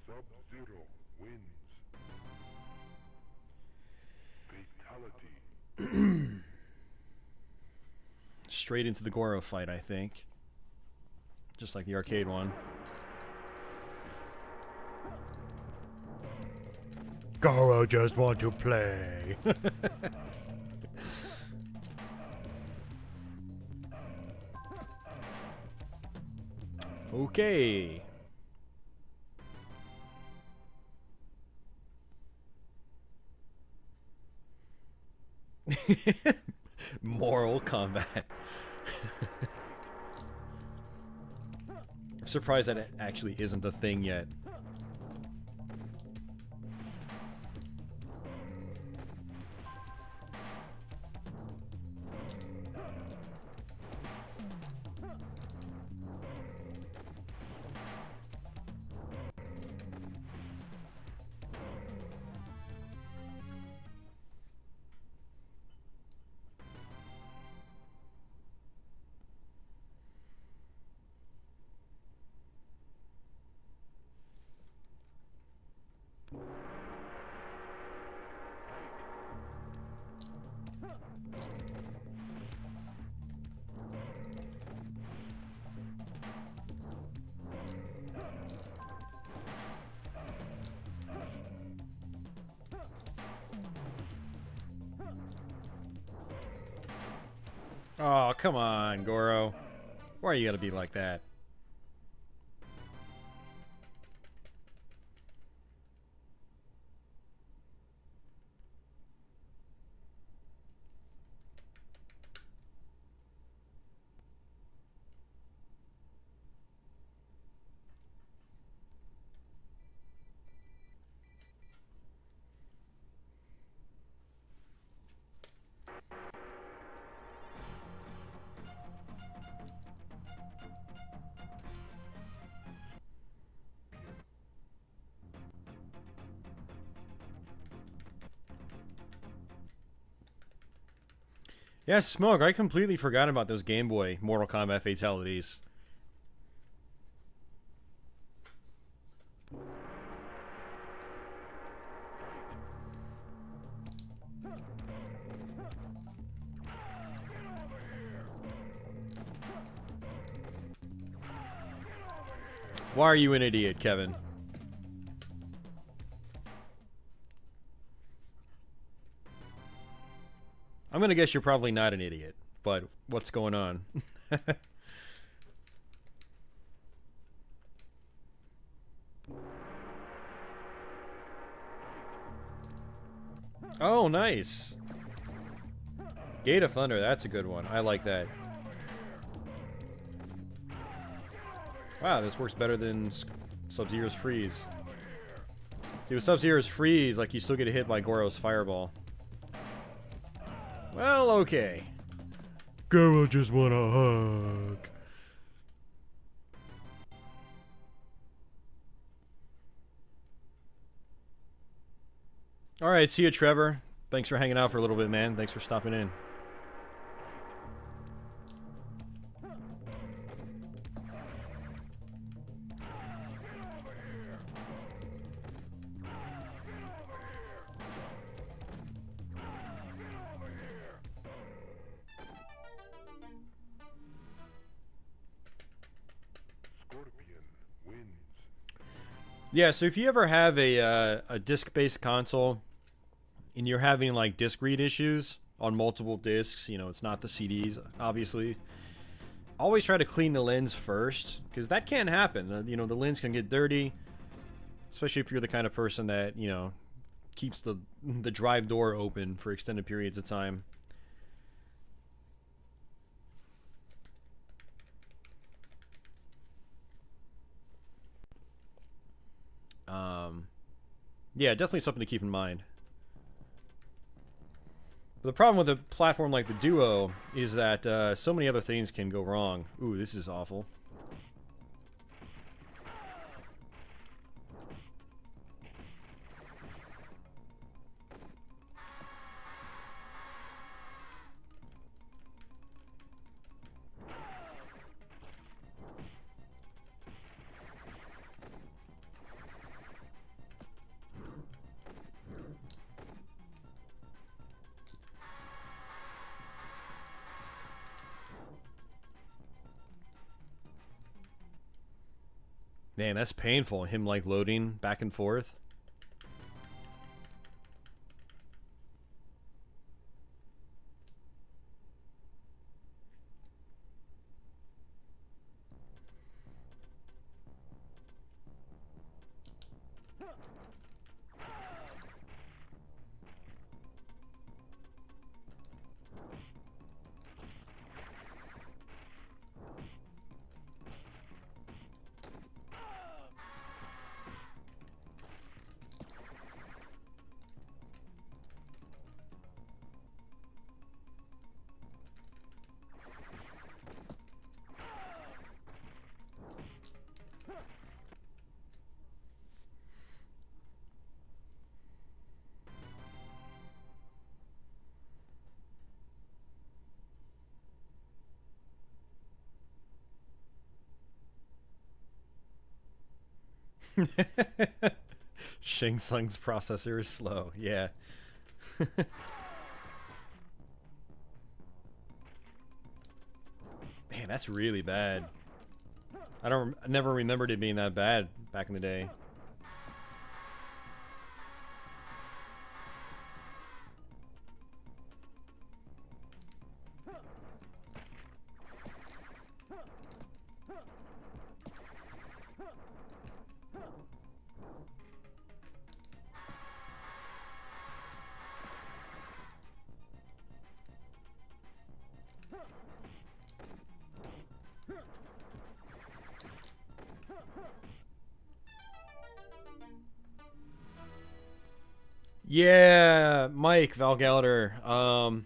Sub-Zero wins. Fatality. Straight into the Goro fight, I think. Just like the arcade one. Goro just want to play. Okay. Moral combat. I'm surprised that it actually isn't a thing yet. Oh, come on, Goro. Why are you gotta be like that? Yeah, Smoke, I completely forgot about those Game Boy Mortal Kombat fatalities. Why are you an idiot, Kevin? I'm gonna guess you're probably not an idiot, but what's going on? Oh, nice. Gate of Thunder, that's a good one. I like that. Wow, this works better than Sub-Zero's Freeze. See, with Sub-Zero's Freeze, like, you still get hit by Goro's Fireball. Well, okay. Goro just want a hug. Alright, see you, Trevor. Thanks for hanging out for a little bit, man. Thanks for stopping in. Scorpion wins. Yeah, so if you ever have a disc-based console and you're having like disc read issues on multiple discs, you know, it's not the CDs, obviously. Always try to clean the lens first, because that can happen. You know, the lens can get dirty, especially if you're the kind of person that, you know, keeps the drive door open for extended periods of time. Yeah, definitely something to keep in mind. But the problem with a platform like the Duo is that so many other things can go wrong. Ooh, this is awful. Man, that's painful. Him like loading back and forth. Shang Tsung's processor is slow. Yeah. Man, that's really bad. I never remembered it being that bad back in the day. Yeah, Mike Valgelder. I'm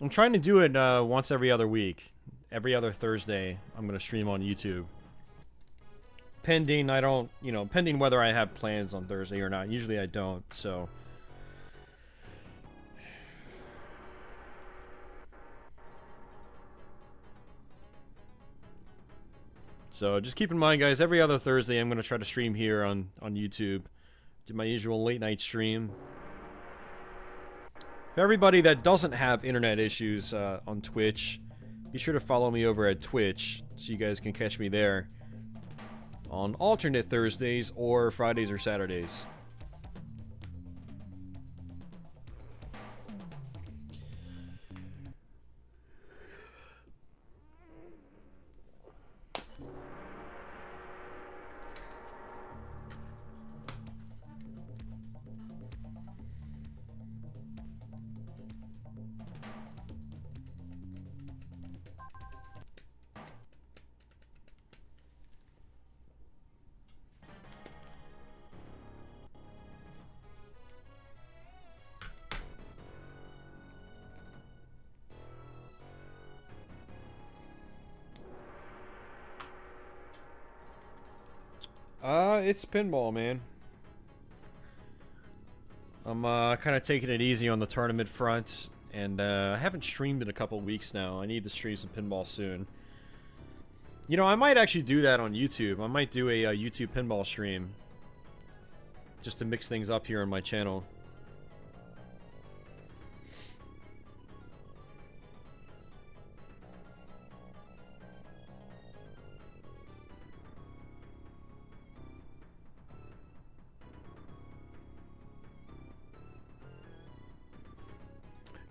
trying to do it once every other week. Every other Thursday, I'm going to stream on YouTube. Pending, pending whether I have plans on Thursday or not. Usually I don't, so. So just keep in mind, guys, every other Thursday I'm going to try to stream here on YouTube. Do my usual late night stream. For everybody that doesn't have internet issues on Twitch, be sure to follow me over at Twitch so you guys can catch me there on alternate Thursdays or Fridays or Saturdays. It's pinball, man. I'm kind of taking it easy on the tournament front, and I haven't streamed in a couple weeks now. I need to stream some pinball soon. You know, I might actually do that on YouTube. I might do a YouTube pinball stream just to mix things up here on my channel.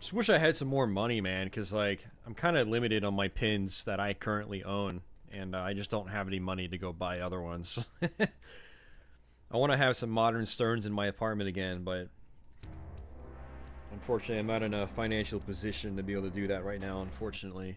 Just wish I had some more money, man, because, like, I'm kind of limited on my pins that I currently own, and I just don't have any money to go buy other ones. I want to have some modern Sterns in my apartment again, but unfortunately I'm not in a financial position to be able to do that right now, unfortunately.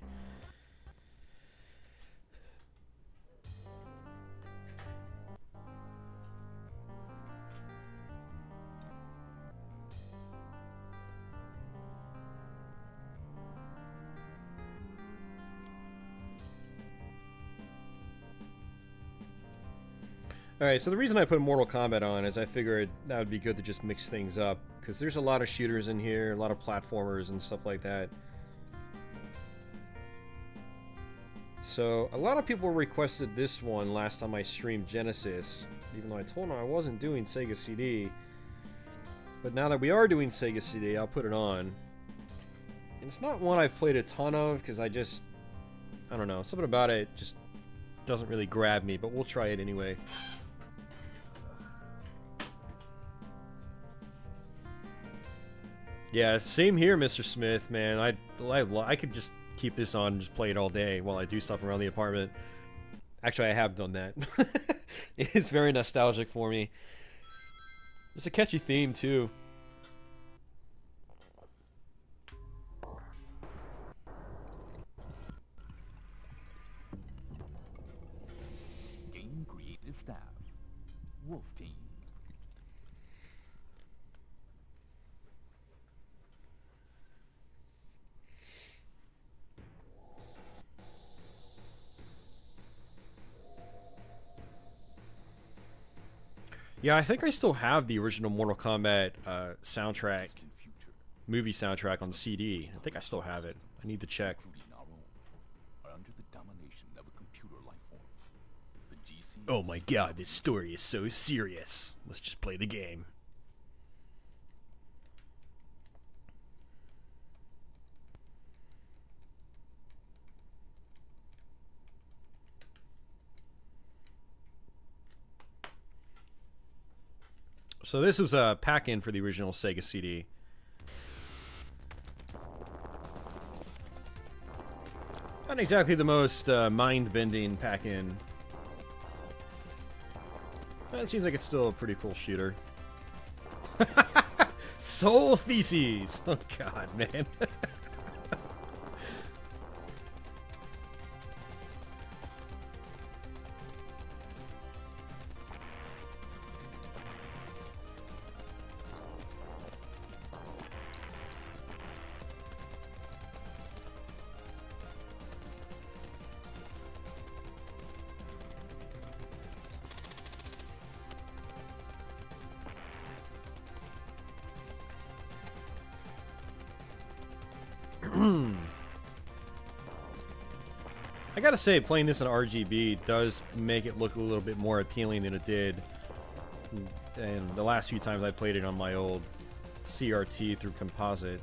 Alright, so the reason I put Mortal Kombat on is I figured that would be good to just mix things up, because there's a lot of shooters in here, a lot of platformers and stuff like that. So, a lot of people requested this one last time I streamed Genesis, even though I told them I wasn't doing Sega CD. But now that we are doing Sega CD, I'll put it on. And it's not one I've played a ton of, because I don't know, something about it just doesn't really grab me, but we'll try it anyway. Yeah, same here, Mr. Smith, man. I could just keep this on and just play it all day while I do stuff around the apartment. Actually, I have done that. It's very nostalgic for me. It's a catchy theme, too. Game creative staff. Wolf Team. Yeah, I think I still have the original Mortal Kombat soundtrack, Distant future. movie soundtrack on CD. I think I still have it. I need to check. Including our own, are under the domination of a computer life form. The GC. Oh my god, this story is so serious. Let's just play the game. So this was a pack-in for the original Sega CD. Not exactly the most mind-bending pack-in. It seems like it's still a pretty cool shooter. Soul Feces! Oh god, man. I gotta say, playing this in RGB does make it look a little bit more appealing than it did in the last few times I played it on my old CRT through composite.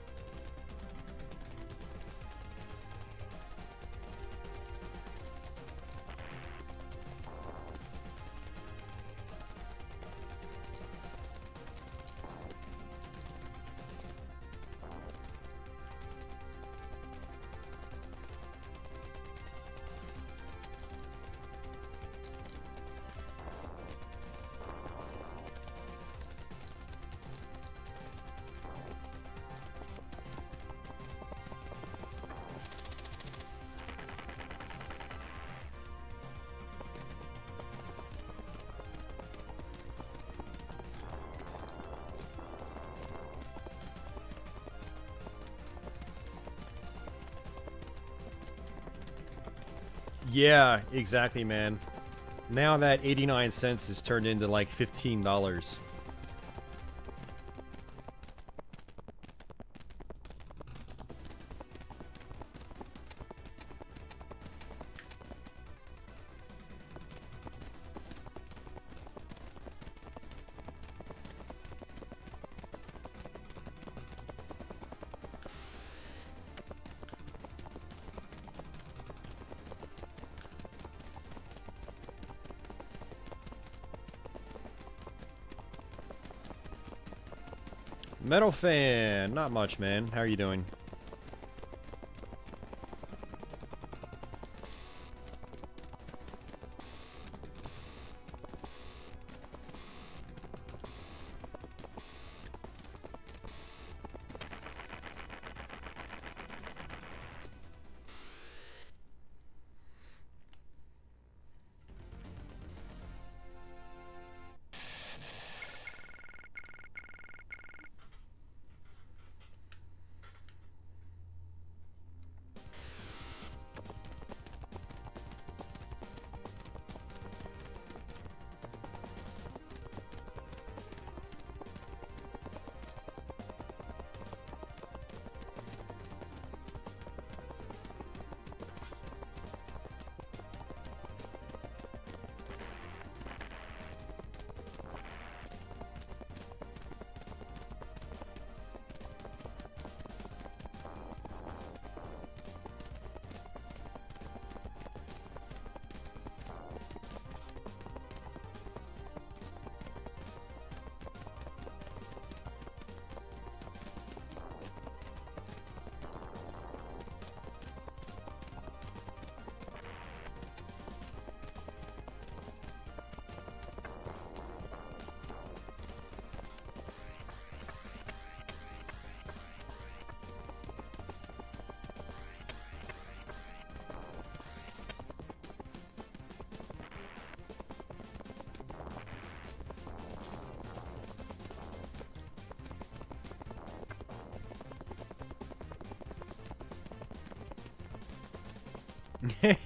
Yeah, exactly, man. Now that 89 cents has turned into like $15. Metal Fan, not much, man. How are you doing?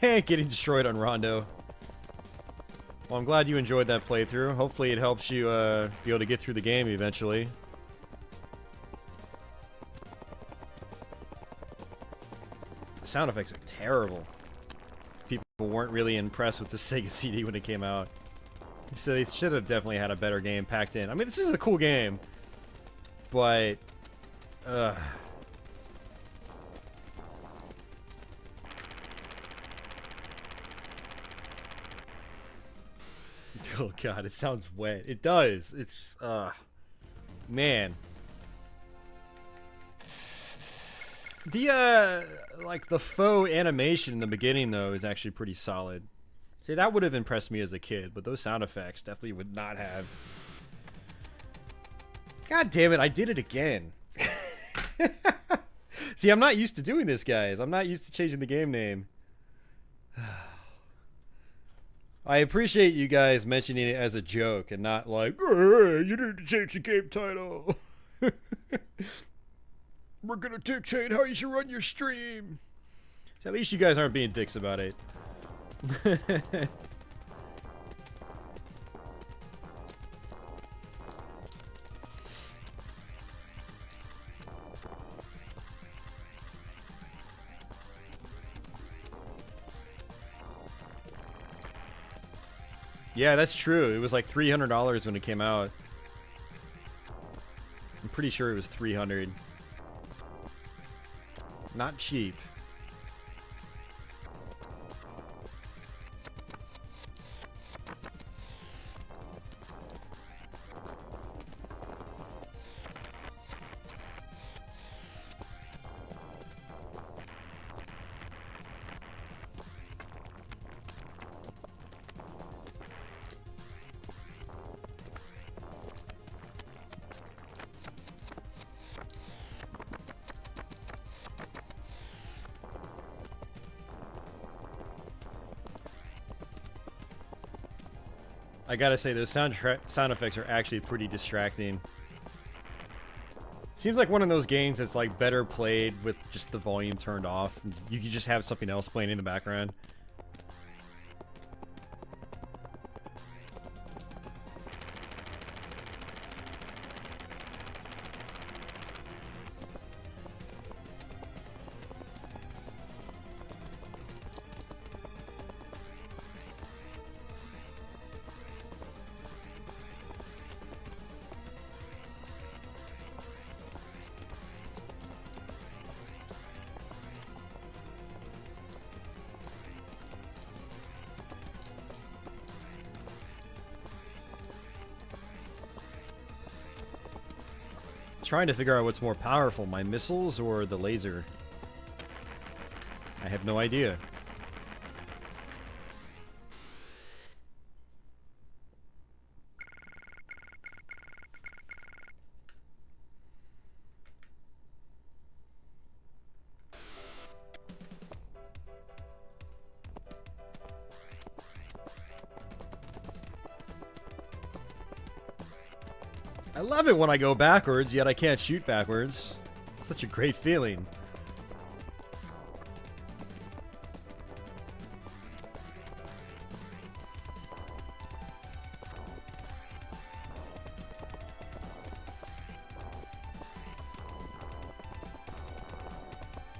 Getting destroyed on Rondo. Well, I'm glad you enjoyed that playthrough. Hopefully it helps you be able to get through the game eventually. The sound effects are terrible. People weren't really impressed with the Sega CD when it came out. So they should have definitely had a better game packed in. I mean, this is a cool game, but... Oh god, it sounds wet. It does. It's just, man. The, like, the faux animation in the beginning, though, is actually pretty solid. See, that would have impressed me as a kid, but those sound effects definitely would not have. God damn it, I did it again. See, I'm not used to doing this, guys. I'm not used to changing the game name. I appreciate you guys mentioning it as a joke and not like, hey, you need to change the game title. We're gonna dictate how you should run your stream. At least you guys aren't being dicks about it. Yeah, that's true. It was like $300 when it came out. I'm pretty sure it was 300. Not cheap. I gotta say, those sound effects are actually pretty distracting. Seems like one of those games that's like better played with just the volume turned off. You could just have something else playing in the background. Trying to figure out what's more powerful, my missiles or the laser. I have no idea. I love it when I go backwards, yet I can't shoot backwards. Such a great feeling.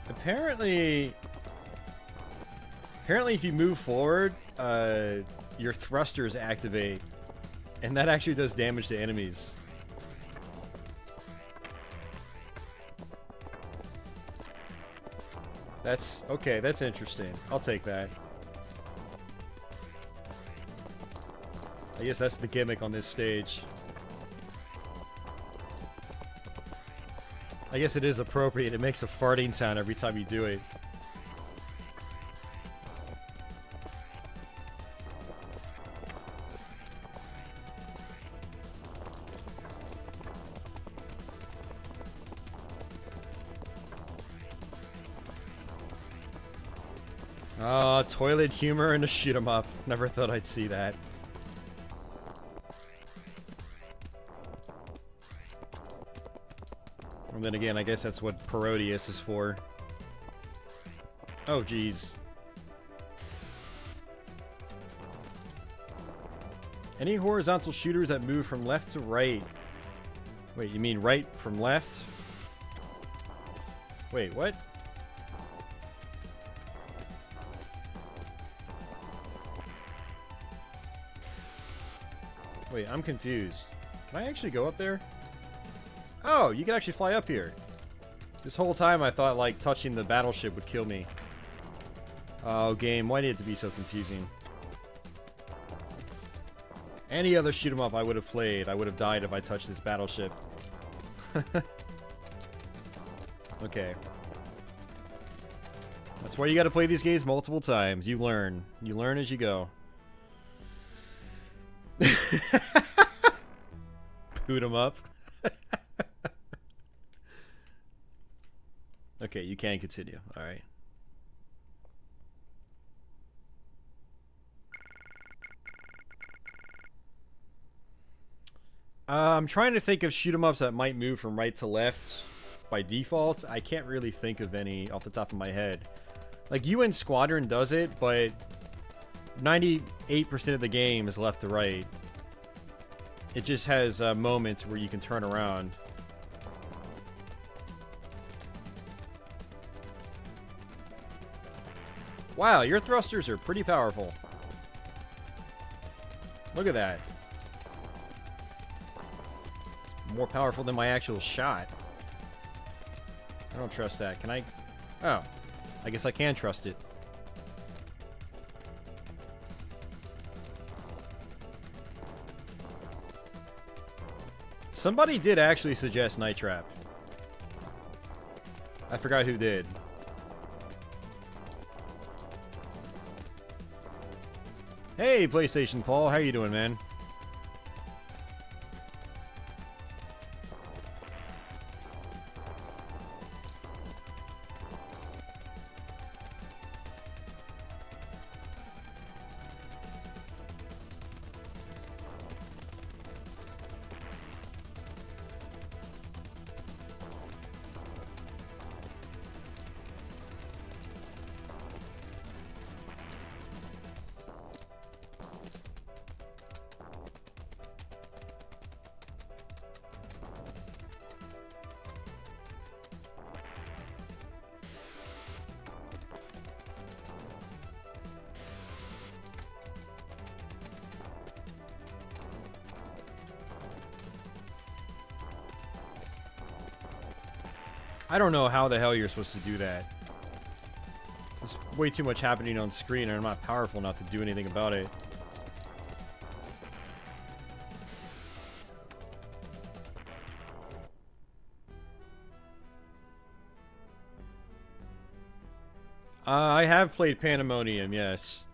Apparently if you move forward, your thrusters activate, and that actually does damage to enemies. That's okay, that's interesting. I'll take that. I guess that's the gimmick on this stage. I guess it is appropriate. It makes a farting sound every time you do it. Toilet humor and a shoot 'em up. Never thought I'd see that. And then again, I guess that's what Parodius is for. Oh, geez. Any horizontal shooters that move from left to right? Wait, you mean right from left? Wait, what? Wait, I'm confused. Can I actually go up there? Oh, you can actually fly up here. This whole time I thought, like, touching the battleship would kill me. Oh, game, why did it to be so confusing? Any other shoot 'em up I would have played, I would have died if I touched this battleship. Okay. That's why you gotta play these games multiple times. You learn. You learn as you go. Boot 'em up. Okay, you can continue. Alright. I'm trying to think of shoot 'em ups that might move from right to left by default. I can't really think of any off the top of my head. Like, UN Squadron does it, but 98% of the game is left to right. It just has moments where you can turn around. Wow, your thrusters are pretty powerful. Look at that. It's more powerful than my actual shot. I don't trust that. Can I? Oh. I guess I can trust it. Somebody did actually suggest Night Trap. I forgot who did. Hey, PlayStation Paul, how you doing, man? I don't know how the hell you're supposed to do that. There's way too much happening on screen, and I'm not powerful enough to do anything about it. I have played Pandemonium, yes.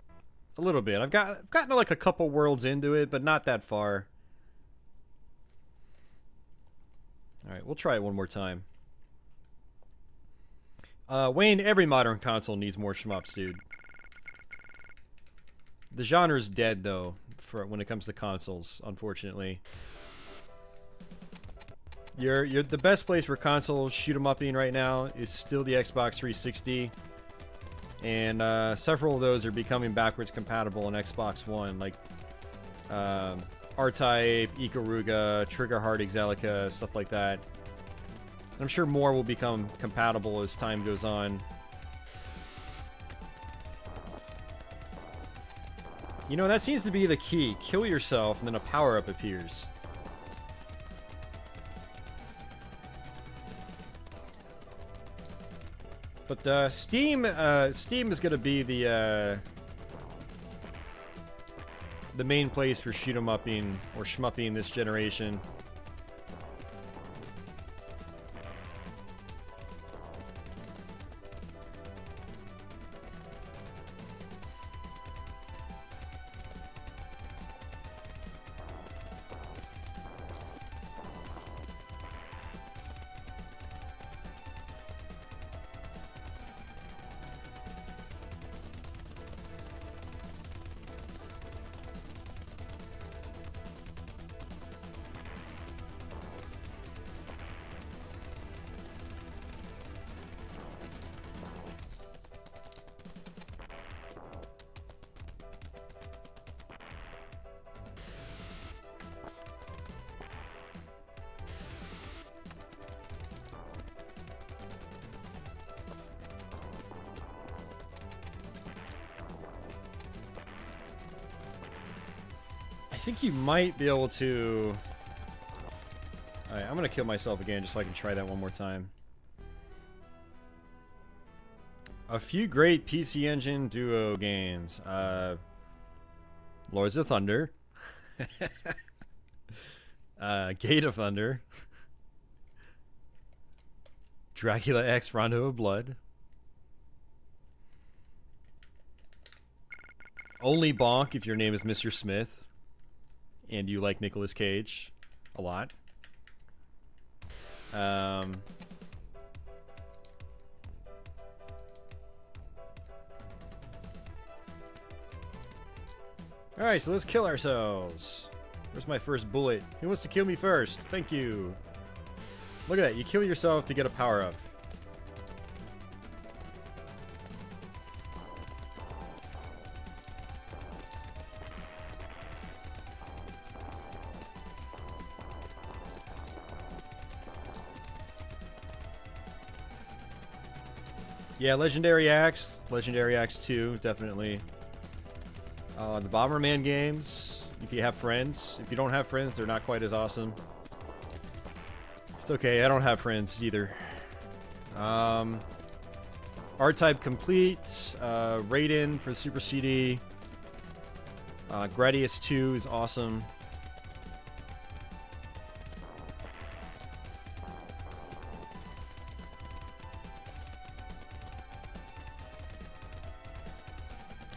A little bit. I've gotten like a couple worlds into it, but not that far. Alright, we'll try it one more time. Wayne, every modern console needs more shmups, dude. The genre's dead, though, for when it comes to consoles, unfortunately. You're the best place for consoles shoot 'em up in right now is still the Xbox 360. And several of those are becoming backwards compatible on Xbox One, like R-Type, Ikaruga, Trigger Hard Exelica, stuff like that. I'm sure more will become compatible as time goes on. You know, that seems to be the key. Kill yourself, and then a power-up appears. But Steam is going to be the main place for shoot 'em upping or shmupping this generation. I think you might be able to... Alright, I'm gonna kill myself again just so I can try that one more time. A few great PC Engine Duo games. Lords of Thunder. Gate of Thunder. Dracula X Rondo of Blood. Only Bonk if your name is Mr. Smith and you like Nicolas Cage a lot. Alright, so let's kill ourselves. Where's my first bullet? Who wants to kill me first? Thank you. Look at that, you kill yourself to get a power-up. Yeah, Legendary Axe 2, definitely. The Bomberman games, if you have friends. If you don't have friends, they're not quite as awesome. It's okay, I don't have friends either. R-Type complete. Raiden for the Super CD. Gradius 2 is awesome.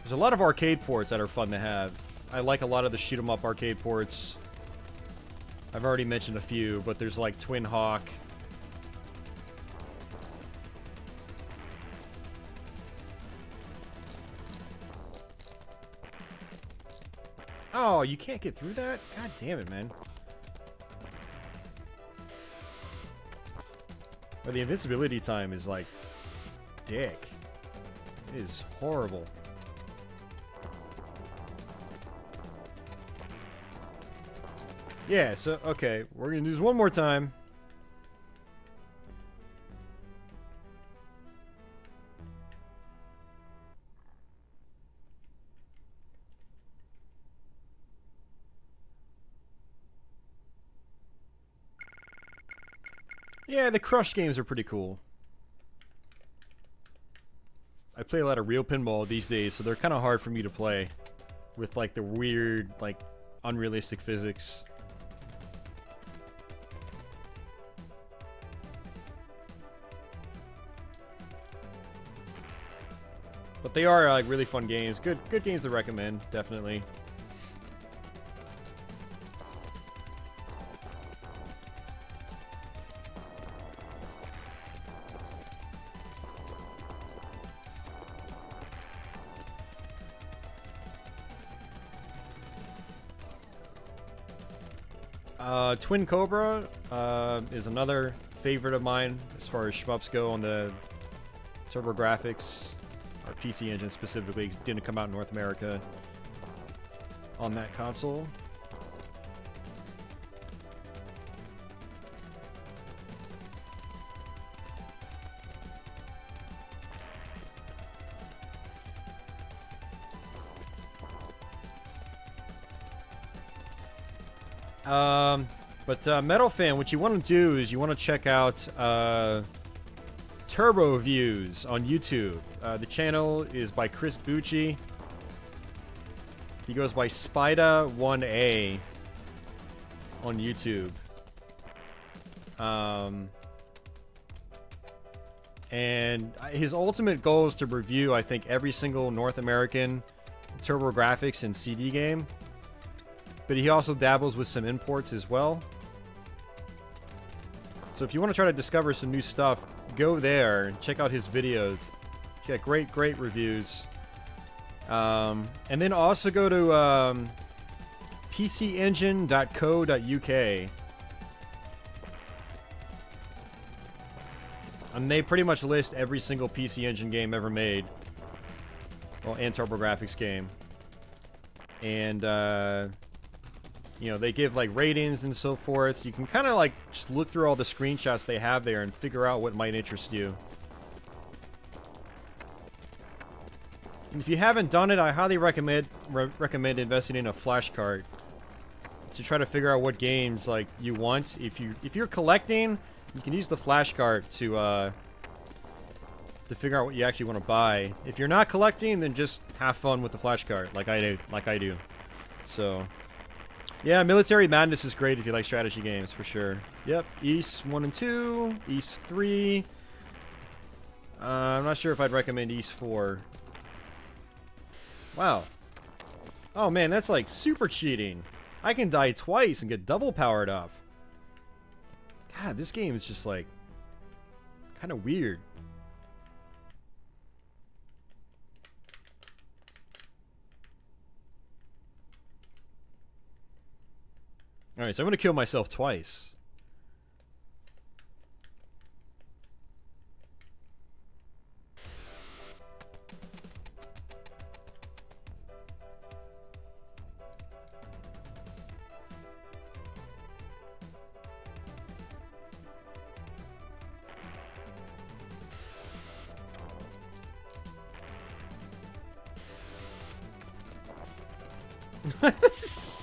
There's a lot of arcade ports that are fun to have. I like a lot of the shoot 'em up arcade ports. I've already mentioned a few, but there's like Twin Hawk. Oh, you can't get through that? God damn it, man. But the invincibility time is like dick. It is horrible. Yeah, so, okay, we're gonna do this one more time. Yeah, the Crush games are pretty cool. I play a lot of real pinball these days, so they're kind of hard for me to play. With, like, the weird, like, unrealistic physics. But they are like really fun games. Good games to recommend, definitely. Twin Cobra is another favorite of mine as far as shmups go on the TurboGrafx. Or PC Engine specifically, didn't come out in North America on that console. Metal Fan, what you want to do is you want to check out Turbo Views on YouTube. The channel is by Chris Bucci. He goes by Spida1A on YouTube. And his ultimate goal is to review, I think, every single North American TurboGrafx and CD game. But he also dabbles with some imports as well. So if you want to try to discover some new stuff, go there and check out his videos. He's got great reviews. And then also go to pcengine.co.uk. And they pretty much list every single PC Engine game ever made. Well, and TurboGrafx game. And, you know, they give, like, ratings and so forth. You can kind of, like, just look through all the screenshots they have there and figure out what might interest you. And if you haven't done it, I highly recommend investing in a flash card to try to figure out what games, like, you want. If you're collecting, you can use the flash card to figure out what you actually want to buy. If you're not collecting, then just have fun with the flash card, like I do. So, yeah, Military Madness is great if you like strategy games, for sure. Yep, East 1 and 2, East 3. I'm not sure if I'd recommend East 4. Wow. Oh man, that's like super cheating. I can die twice and get double powered up. God, this game is just like kind of weird. Alright, so I'm going to kill myself twice.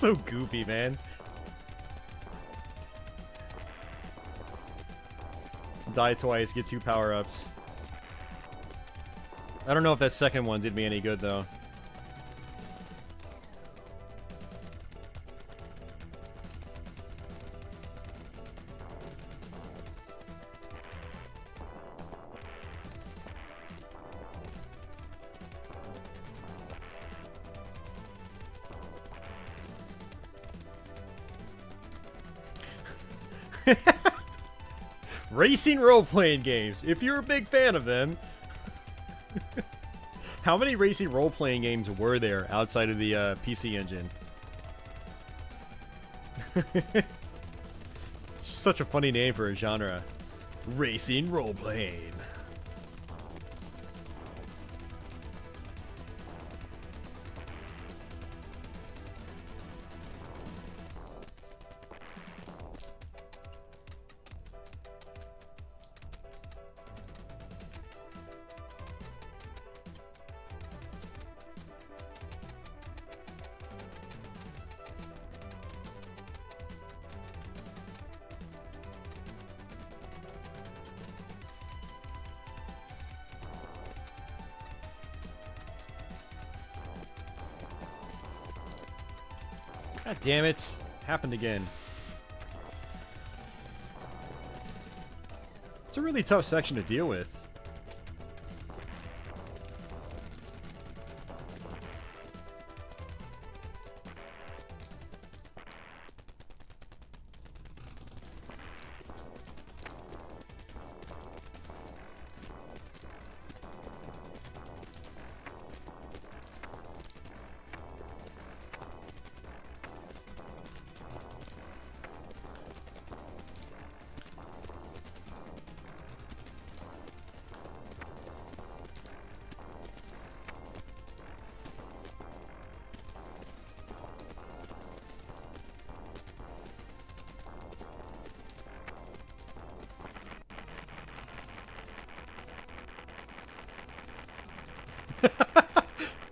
So goofy, man. Die twice, get 2 power-ups. I don't know if that second one did me any good, though. Racing role-playing games, if you're a big fan of them. How many racing role-playing games were there outside of the PC Engine? Such a funny name for a genre. Racing role-playing. God damn it. Happened again. It's a really tough section to deal with.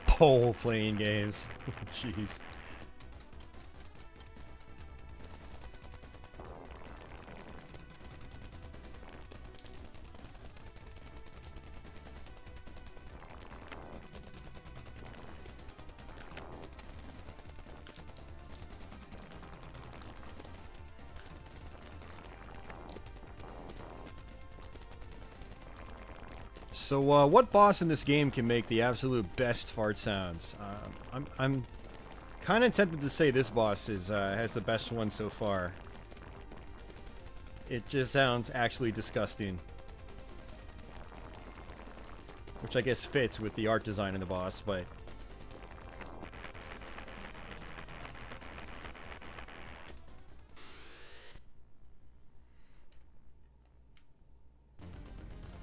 Pole playing games. Jeez. So, what boss in this game can make the absolute best fart sounds? I'm kind of tempted to say this boss has the best one so far. It just sounds actually disgusting. Which I guess fits with the art design of the boss, but...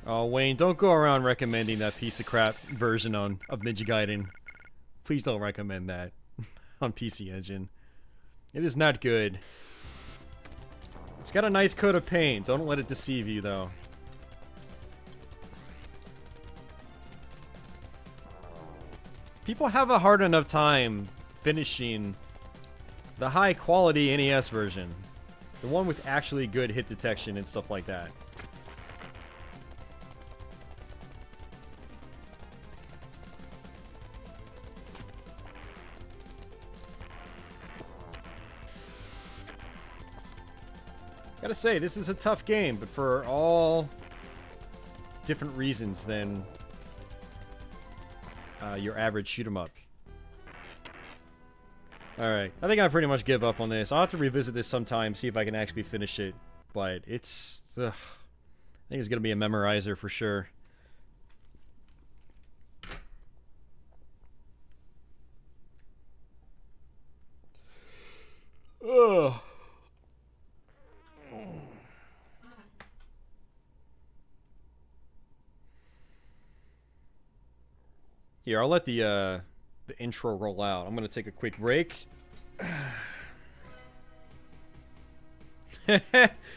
Oh, Wayne, don't go around recommending that piece of crap version of Ninja Gaiden. Please don't recommend that on PC Engine. It is not good. It's got a nice coat of paint. Don't let it deceive you, though. People have a hard enough time finishing the high-quality NES version. The one with actually good hit detection and stuff like that. Gotta say, this is a tough game, but for all different reasons than your average shoot 'em up. Alright, I think I pretty much give up on this. I'll have to revisit this sometime, see if I can actually finish it. But it's... Ugh, I think it's gonna be a memorizer for sure. Ugh. Here, I'll let the intro roll out. I'm gonna take a quick break.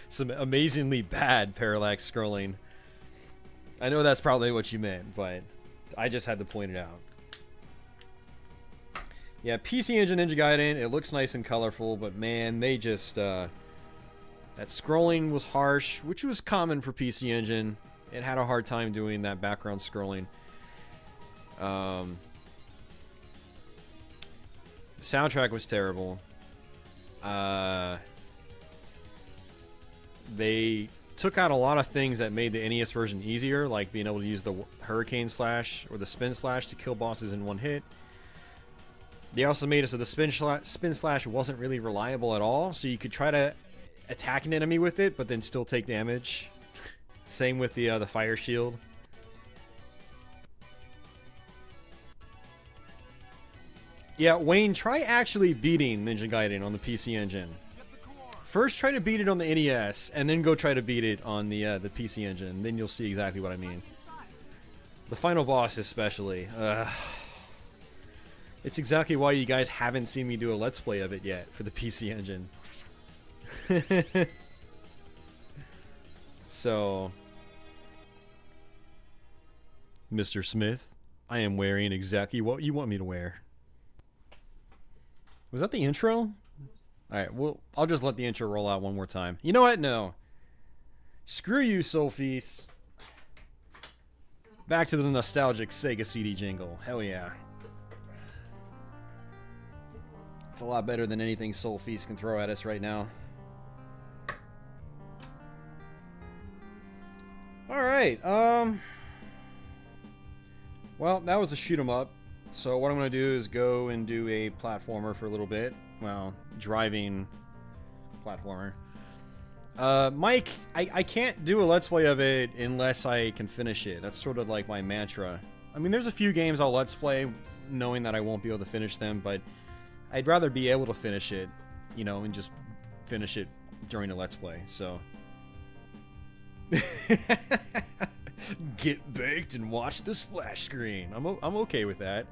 Some amazingly bad parallax scrolling. I know that's probably what you meant, but I just had to point it out. Yeah, PC Engine Ninja Gaiden, it looks nice and colorful, but man, they just, that scrolling was harsh, which was common for PC Engine. It had a hard time doing that background scrolling. The soundtrack was terrible. They took out a lot of things that made the NES version easier, like being able to use the Hurricane Slash or the Spin Slash to kill bosses in one hit. They also made it so the Spin Slash wasn't really reliable at all, so you could try to attack an enemy with it, but then still take damage. Same with the Fire Shield. Yeah, Wayne, try actually beating Ninja Gaiden on the PC Engine. First, try to beat it on the NES, and then go try to beat it on the PC Engine. Then you'll see exactly what I mean. The final boss, especially. It's exactly why you guys haven't seen me do a Let's Play of it yet for the PC Engine. So, Mr. Smith, I am wearing exactly what you want me to wear. Was that the intro? Alright, well, I'll just let the intro roll out one more time. You know what? No. Screw you, Soulfeast. Back to the nostalgic Sega CD jingle. Hell yeah. It's a lot better than anything Soulfeast can throw at us right now. Alright, well, that was a shoot 'em up. So what I'm going to do is go and do a platformer for a little bit. Well, driving platformer. Mike, I can't do a Let's Play of it unless I can finish it. That's sort of like my mantra. I mean, there's a few games I'll Let's Play knowing that I won't be able to finish them, but I'd rather be able to finish it, you know, and just finish it during a Let's Play, so... Get baked and watch the splash screen. I'm okay with that.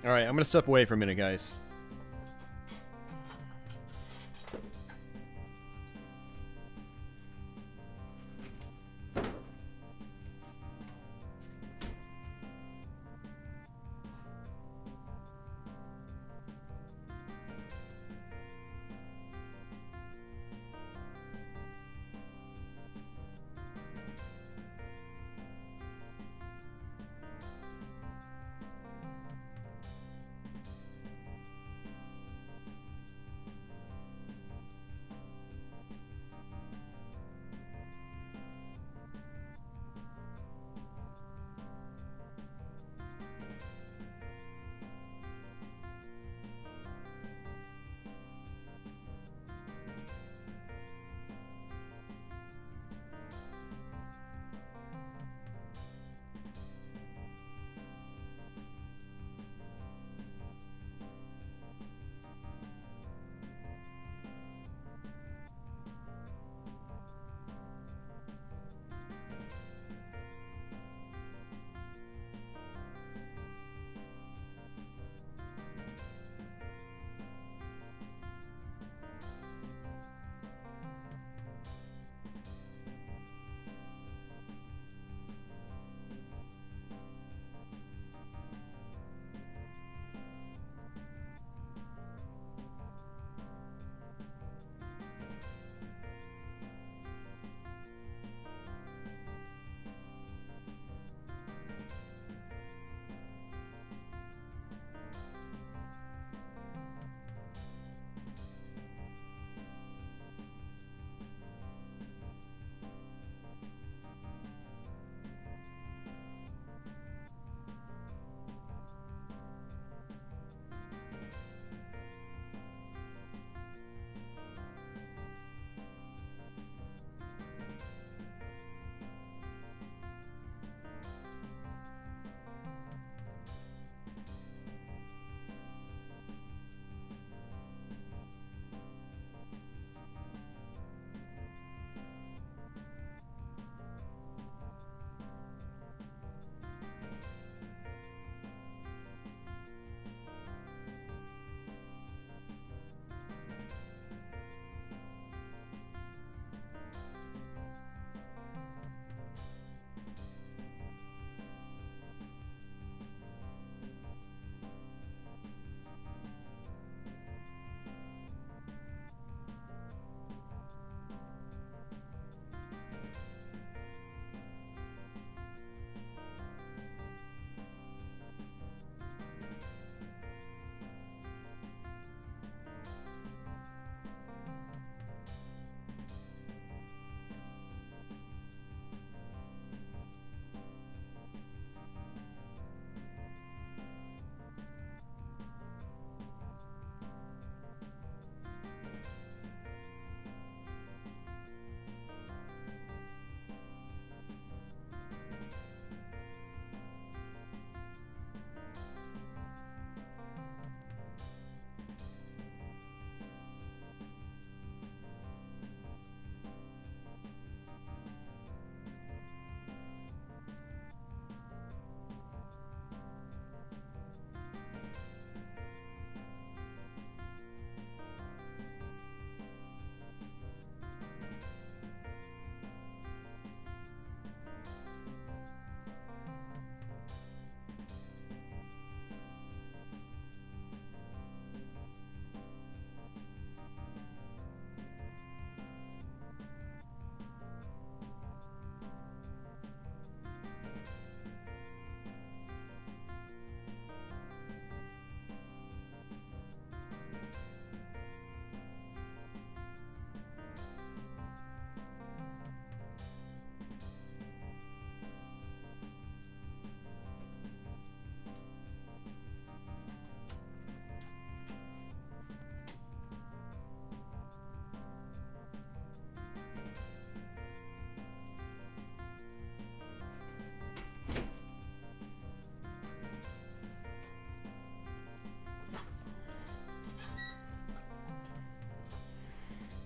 Alright, I'm gonna step away for a minute, guys.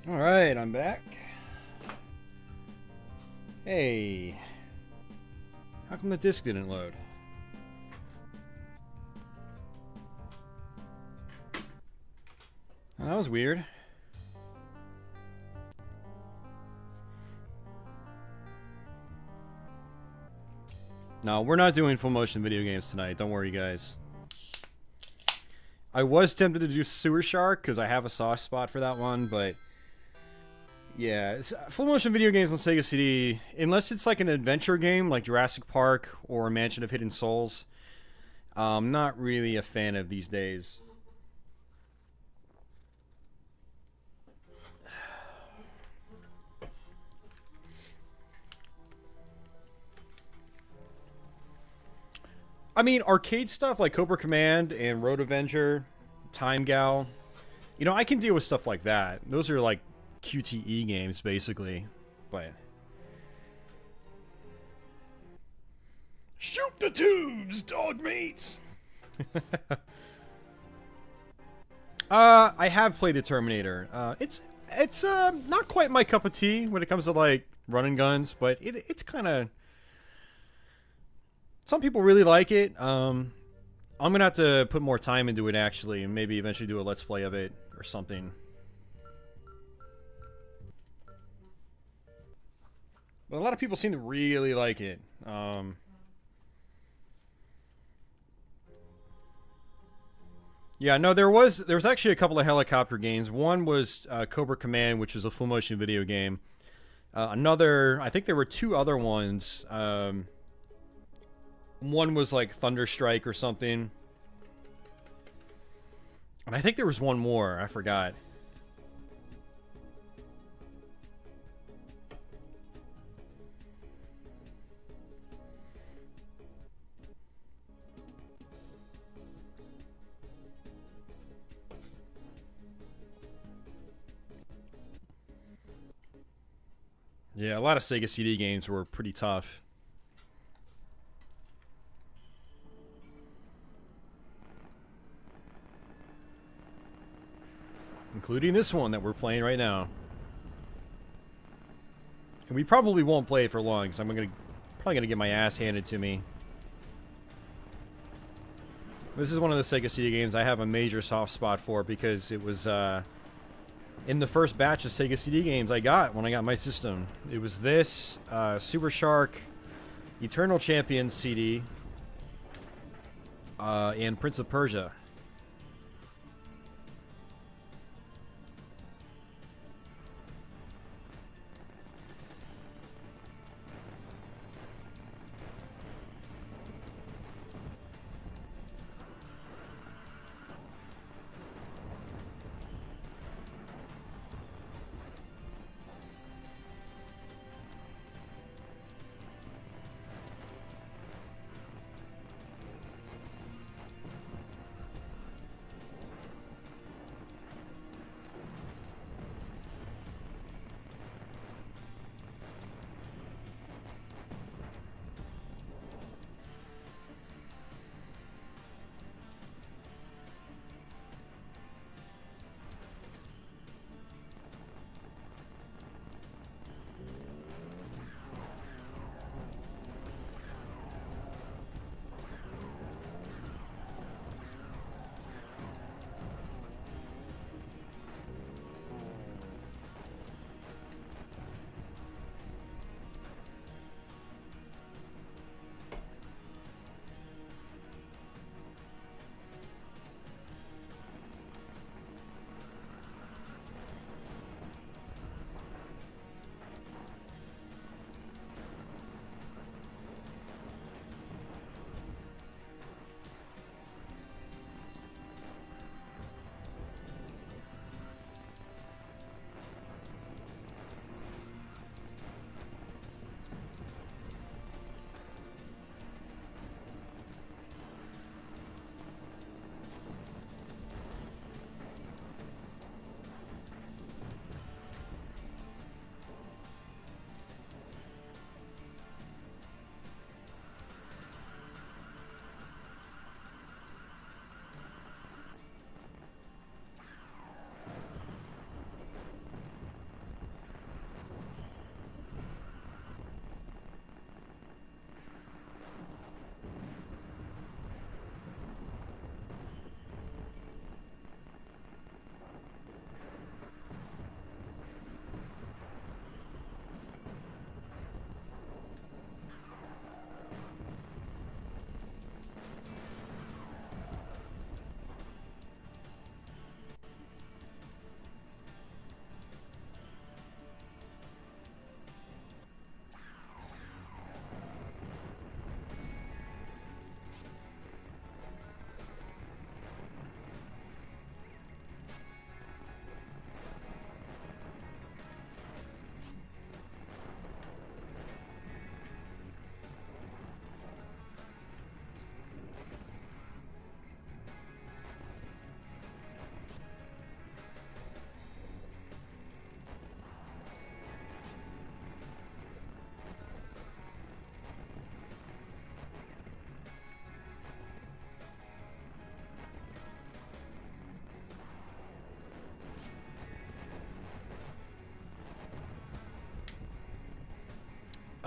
Alright, I'm back. Hey. How come the disc didn't load? Oh, that was weird. No, we're not doing full motion video games tonight. Don't worry, guys. I was tempted to do Sewer Shark because I have a soft spot for that one, but yeah, full motion video games on Sega CD, unless it's like an adventure game like Jurassic Park or Mansion of Hidden Souls, I'm not really a fan of these days. I mean, arcade stuff like Cobra Command and Road Avenger, Time Gal, you know, I can deal with stuff like that. Those are like QTE games, basically. But shoot the tubes, dog mates. I have played the Terminator. It's not quite my cup of tea when it comes to like running guns, but it's kind of. Some people really like it. I'm gonna have to put more time into it actually, and maybe eventually do a let's play of it or something. But a lot of people seem to really like it. Yeah, no, there was actually a couple of helicopter games. One was Cobra Command, which is a full motion video game. Another, I think there were two other ones. One was like Thunderstrike or something. And I think there was one more. I forgot. Yeah, a lot of Sega CD games were pretty tough. Including this one that we're playing right now. And we probably won't play it for long, because I'm probably gonna get my ass handed to me. This is one of the Sega CD games I have a major soft spot for, because it was in the first batch of Sega CD games I got when I got my system. It was this, Super Shark, Eternal Champions CD, and Prince of Persia.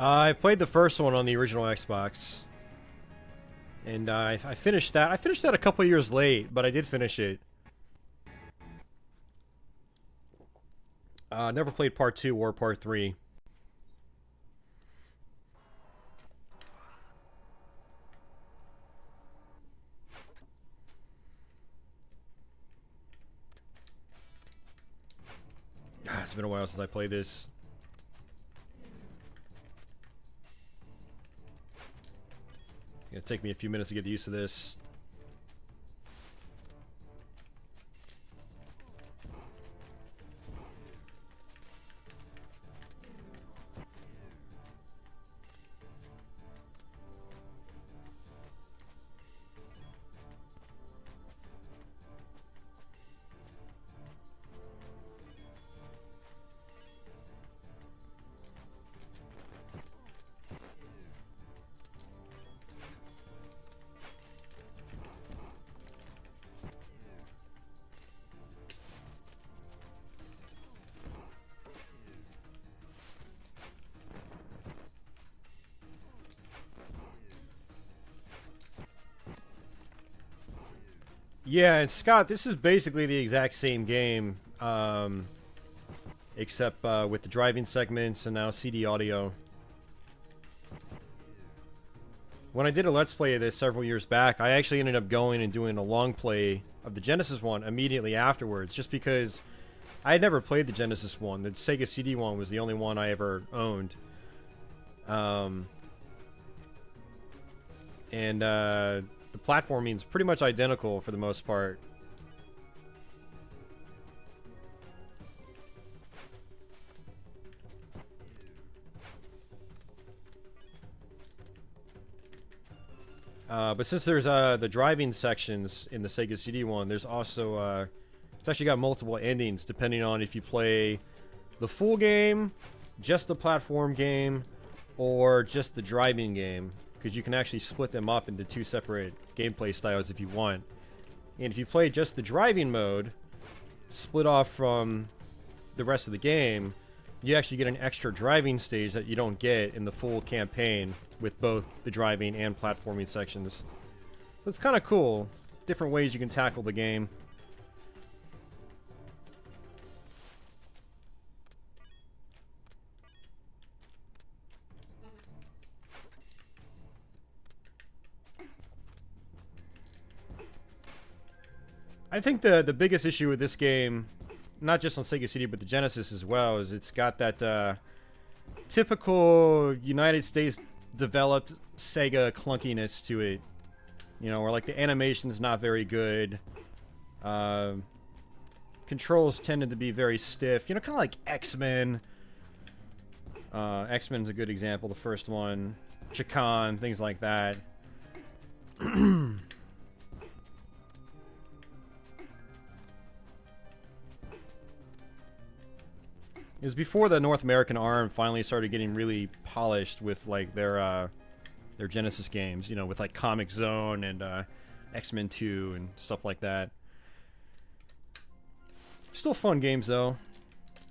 I played the first one on the original Xbox, and I finished that. I finished that a couple years late, but I did finish it. Never played Part 2 or Part 3. It's been a while since I played this. It's gonna take me a few minutes to get used to this. Yeah, and Scott, this is basically the exact same game, except with the driving segments and now CD audio. When I did a Let's Play of this several years back, I actually ended up going and doing a long play of the Genesis one immediately afterwards, just because I had never played the Genesis one. The Sega CD one was the only one I ever owned. The platforming is pretty much identical for the most part. But since there's the driving sections in the Sega CD one, there's also it's actually got multiple endings depending on if you play the full game, just the platform game, or just the driving game. Because you can actually split them up into two separate gameplay styles if you want. And if you play just the driving mode, split off from the rest of the game, you actually get an extra driving stage that you don't get in the full campaign with both the driving and platforming sections. So it's kind of cool. Different ways you can tackle the game. I think the biggest issue with this game, not just on Sega CD but the Genesis as well, is it's got that typical United States developed Sega clunkiness to it. You know, where like the animation's not very good. Controls tended to be very stiff. You know, kind of like X-Men. X-Men's a good example, the first one. Chicon, things like that. It was before the North American arm finally started getting really polished with like their Genesis games, you know, with like Comic Zone and X-Men 2 and stuff like that. Still fun games though.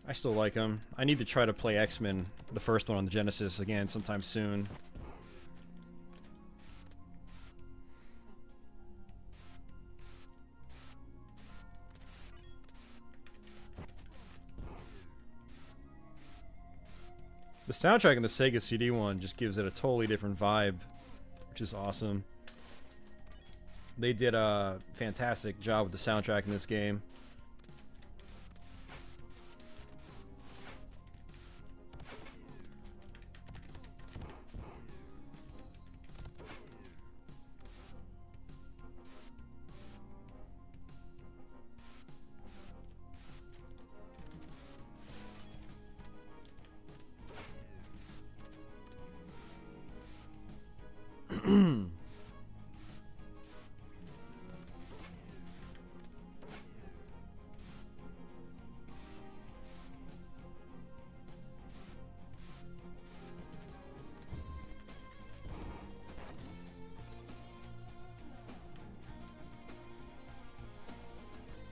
I still like them. I need to try to play X-Men, the first one on the Genesis, again sometime soon. The soundtrack in the Sega CD one just gives it a totally different vibe, which is awesome. They did a fantastic job with the soundtrack in this game.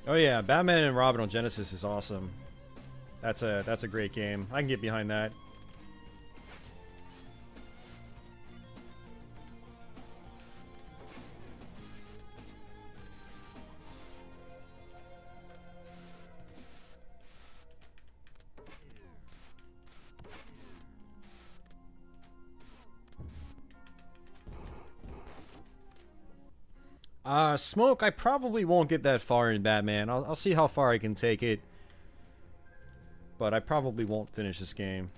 Oh yeah, Batman and Robin on Genesis is awesome. That's a great game. I can get behind that. Smoke, I probably won't get that far in Batman. I'll see how far I can take it. But I probably won't finish this game.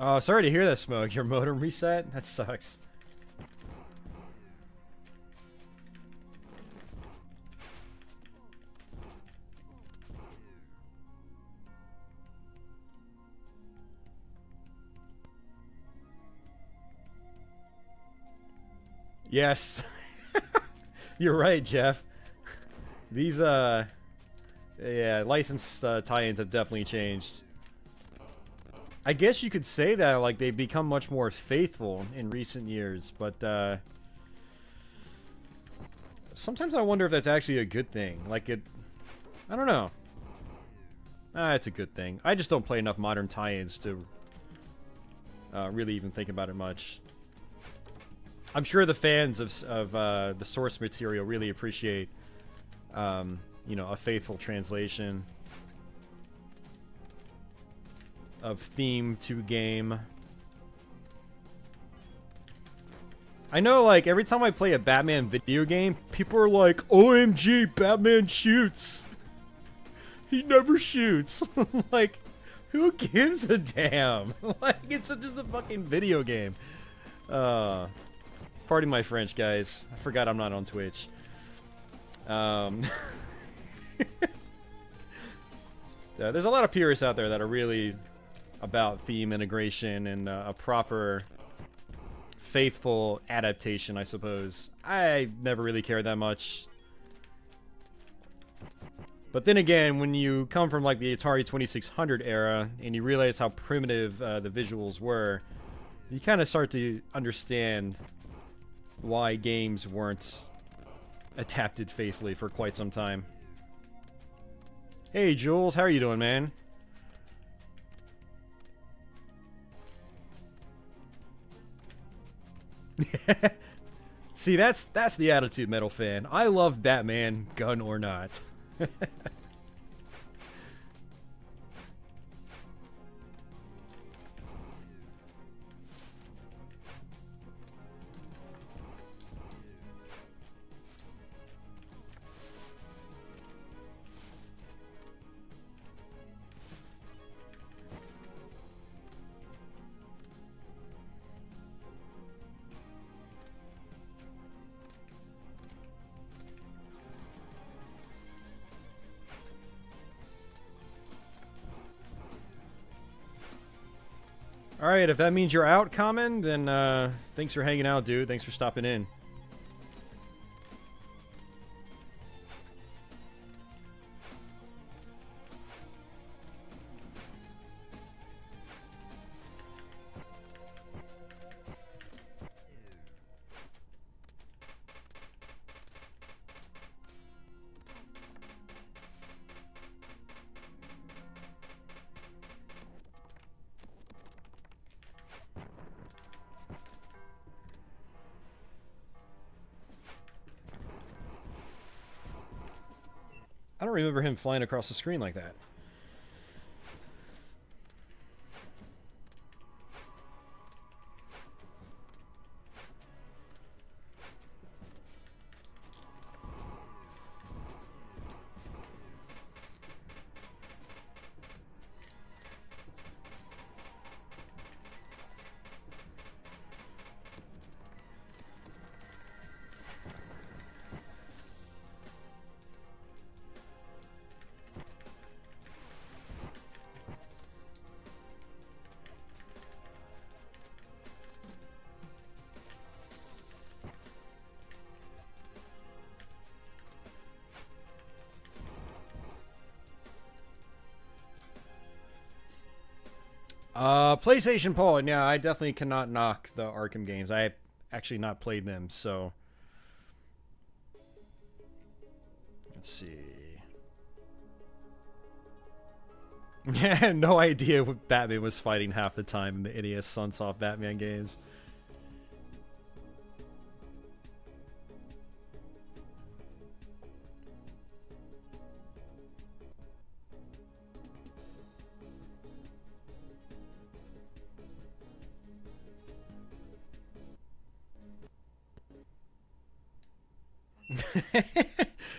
Oh, sorry to hear that, Smoke. Your modem reset? That sucks. Yes. You're right, Jeff. These, yeah, licensed tie-ins have definitely changed. I guess you could say that, like, they've become much more faithful in recent years, but, sometimes I wonder if that's actually a good thing. Like, I don't know. It's a good thing. I just don't play enough modern tie-ins to, really even think about it much. I'm sure the fans of the source material really appreciate, you know, a faithful translation of theme to game. I know, like, every time I play a Batman video game, people are like, OMG, Batman shoots! He never shoots! Like, who gives a damn? Like, it's just a fucking video game. Pardon my French, guys. I forgot I'm not on Twitch. There's a lot of purists out there that are really about theme integration and a proper, faithful adaptation, I suppose. I never really cared that much. But then again, when you come from like the Atari 2600 era and you realize how primitive the visuals were, you kind of start to understand why games weren't adapted faithfully for quite some time. Hey Jules, how are you doing, man? See, that's the attitude, Metal Fan. I love Batman, gun or not. Alright, if that means you're out, Common, then thanks for hanging out, dude. Thanks for stopping in. I don't remember him flying across the screen like that. PlayStation Paul. Yeah, I definitely cannot knock the Arkham games. I have actually not played them, so let's see. Yeah, I had no idea what Batman was fighting half the time in the NES Sunsoft Batman games.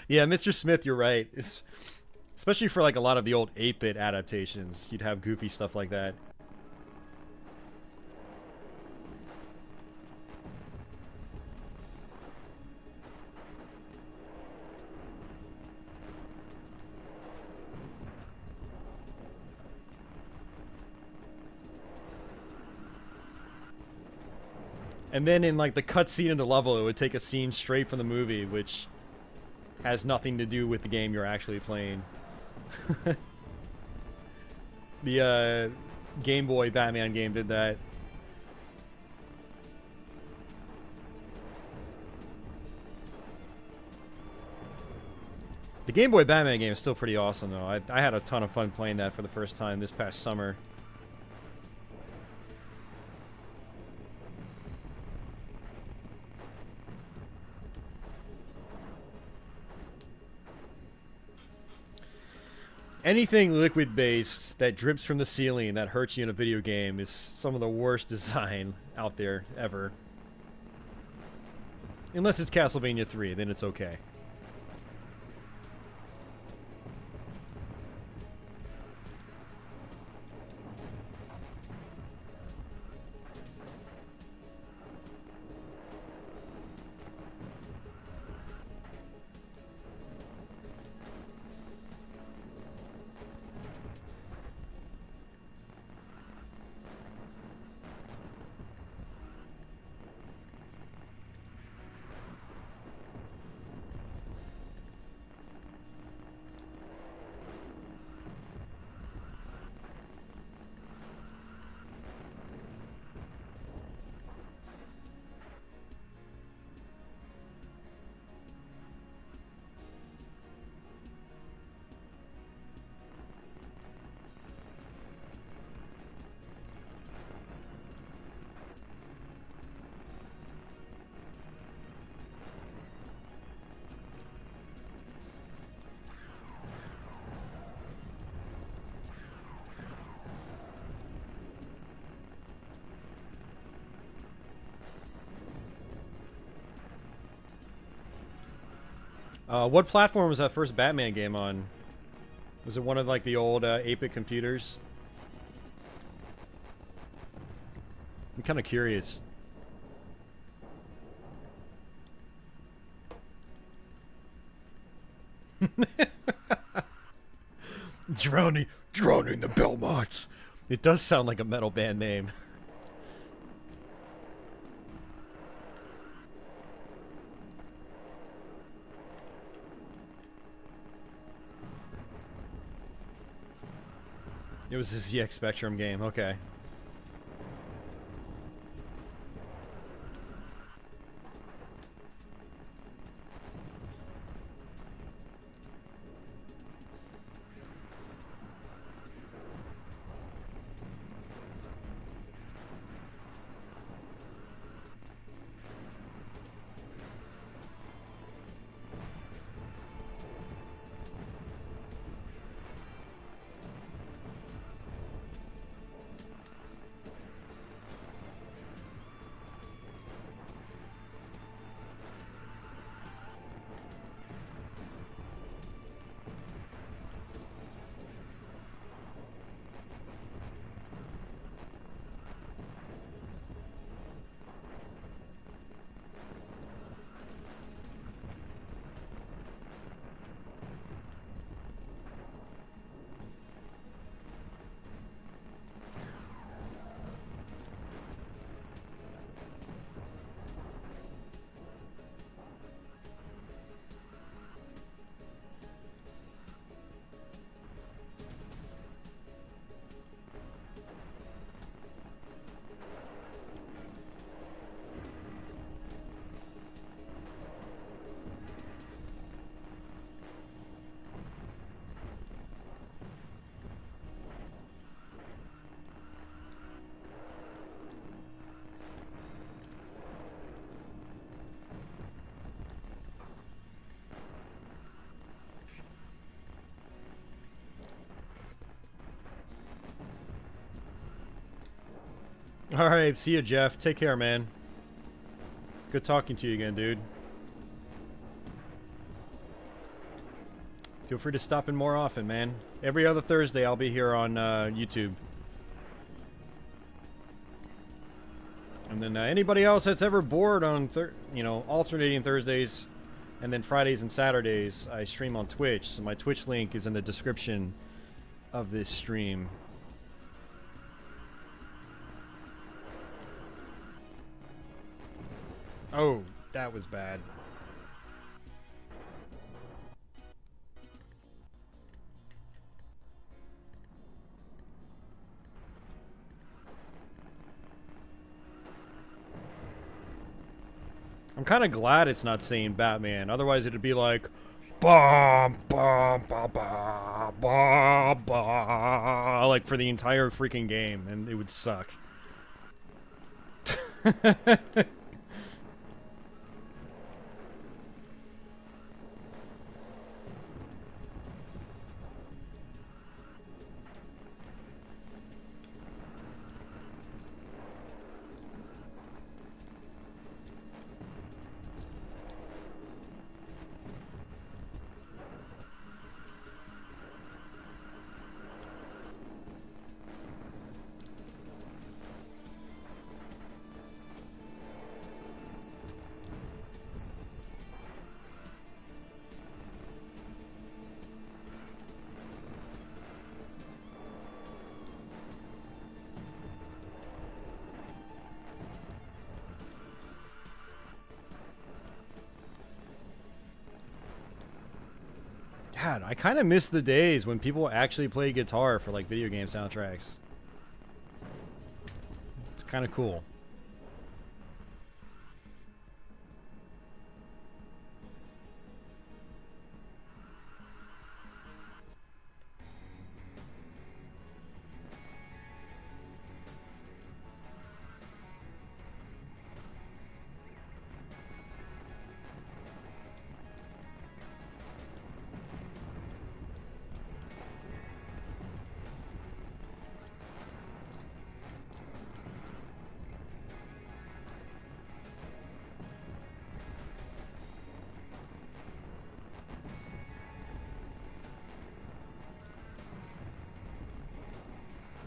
Yeah, Mr. Smith, you're right. Especially for like a lot of the old 8-bit adaptations, you'd have goofy stuff like that. And then in like the cutscene of the level, it would take a scene straight from the movie, which has nothing to do with the game you're actually playing. The Game Boy Batman game did that. The Game Boy Batman game is still pretty awesome, though. I had a ton of fun playing that for the first time this past summer. Anything liquid-based that drips from the ceiling that hurts you in a video game is some of the worst design out there ever. Unless it's Castlevania 3, then it's okay. What platform was that first Batman game on? Was it one of like the old 8-bit computers? I'm kind of curious. Drowning the Belmonts. It does sound like a metal band name. It was a ZX Spectrum game, okay. Alright, see you, Jeff. Take care, man. Good talking to you again, dude. Feel free to stop in more often, man. Every other Thursday, I'll be here on YouTube. And then anybody else that's ever bored on, alternating Thursdays and then Fridays and Saturdays, I stream on Twitch. So my Twitch link is in the description of this stream. Oh, that was bad. I'm kind of glad it's not saying Batman. Otherwise, it'd be like, bum, bum, bum, bum, bum, bum, like for the entire freaking game, and it would suck. God, I kind of miss the days when people actually play guitar for like video game soundtracks. It's kind of cool.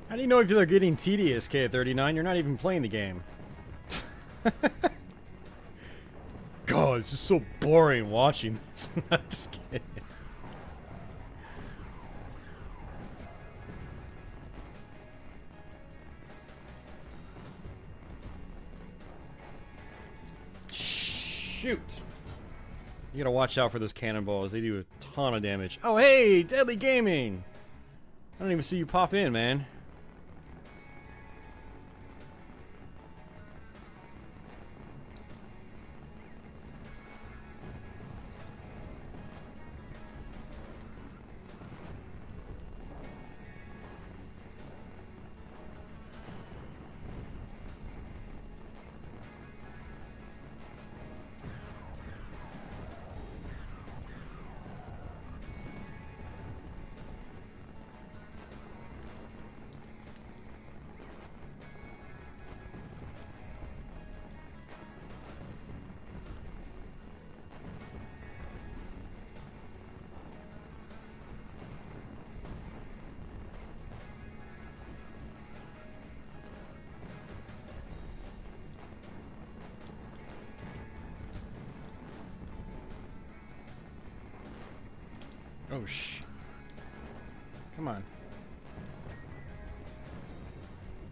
How do you know if they're getting tedious, K39? You're not even playing the game. God, it's just so boring watching this. I'm just kidding. Shoot! You gotta watch out for those cannonballs. They do a ton of damage. Oh, hey! Deadly Gaming! I don't even see you pop in, man. Oh, come on.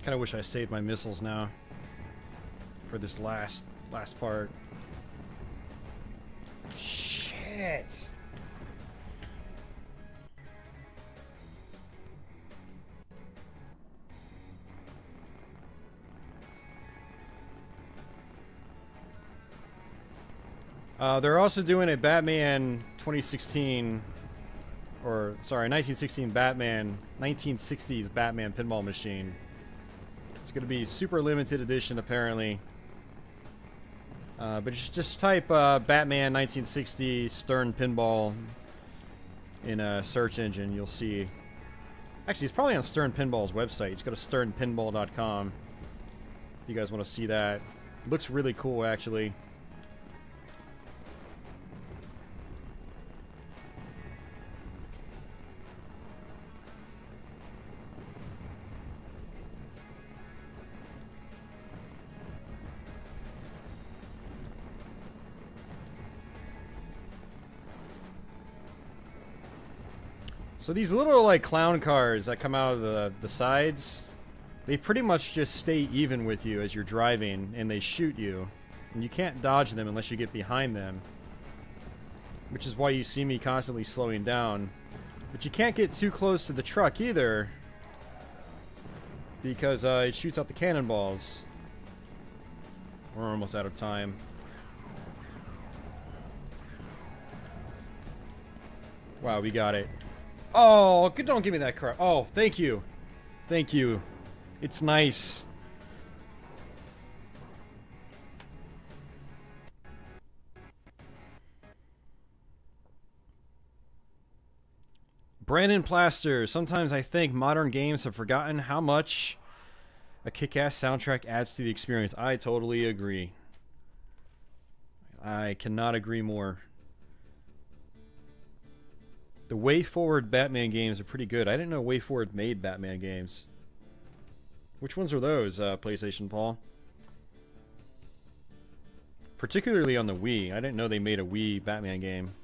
Kind of wish I saved my missiles now for this last part. Shit. They're also doing a Batman 2016, or sorry, 1916 Batman, 1960s Batman pinball machine. It's going to be super limited edition, apparently. But just type Batman 1960 Stern Pinball in a search engine. You'll see. Actually, it's probably on Stern Pinball's website. Just go to sternpinball.com. you guys want to see that. It looks really cool, actually. So these little, like, clown cars that come out of the sides, they pretty much just stay even with you as you're driving, and they shoot you. And you can't dodge them unless you get behind them. Which is why you see me constantly slowing down. But you can't get too close to the truck either, because it shoots out the cannonballs. We're almost out of time. Wow, we got it. Oh, don't give me that crap. Oh, thank you. Thank you. It's nice. Brandon Plaster. Sometimes I think modern games have forgotten how much a kick-ass soundtrack adds to the experience. I totally agree. I cannot agree more. The Way Forward Batman games are pretty good. I didn't know Way Forward made Batman games. Which ones are those, PlayStation Paul? Particularly on the Wii. I didn't know they made a Wii Batman game.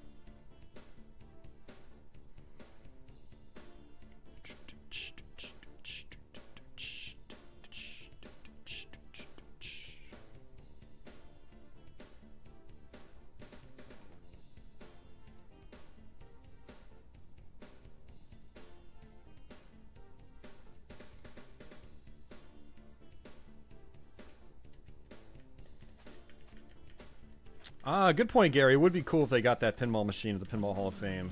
Ah, good point, Gary. It would be cool if they got that pinball machine at the Pinball Hall of Fame.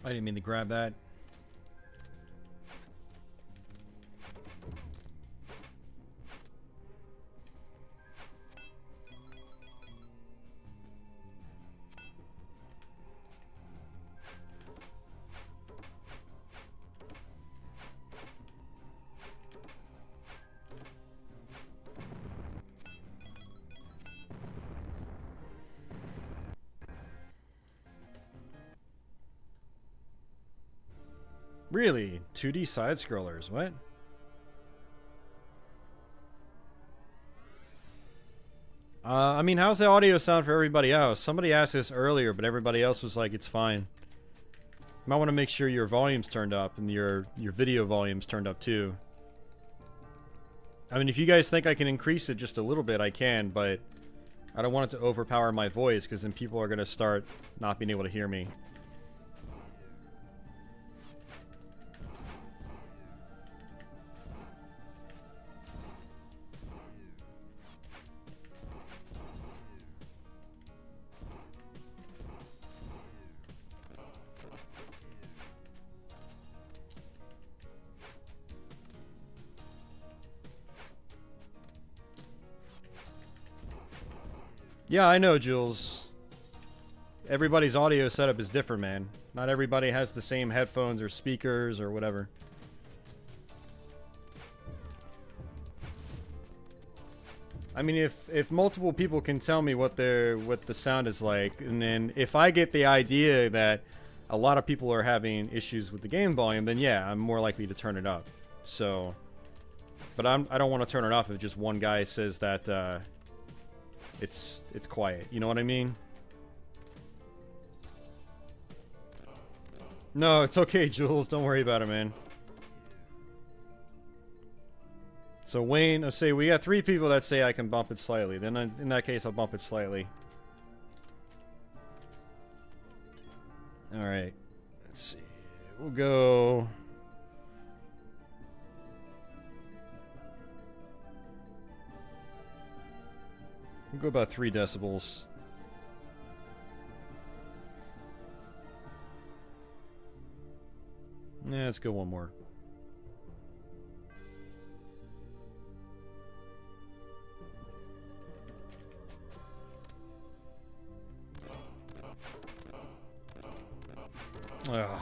I didn't mean to grab that. Really? 2D side-scrollers, what? I mean, how's the audio sound for everybody else? Somebody asked this earlier, but everybody else was like, it's fine. You might want to make sure your volume's turned up and your video volume's turned up too. I mean, if you guys think I can increase it just a little bit, I can, but I don't want it to overpower my voice, because then people are going to start not being able to hear me. Yeah, I know, Jules. Everybody's audio setup is different, man. Not everybody has the same headphones or speakers or whatever. I mean, if multiple people can tell me what the sound is like, and then if I get the idea that a lot of people are having issues with the game volume, then yeah, I'm more likely to turn it up. So, but I don't want to turn it off if just one guy says that it's quiet. You know what I mean? No, it's okay, Jules. Don't worry about it, man. So Wayne, let's say we got 3 people that say I can bump it slightly. Then in that case, I'll bump it slightly. All right. Let's see. We'll go. We'll go about 3 decibels. Yeah, let's go one more. Ugh.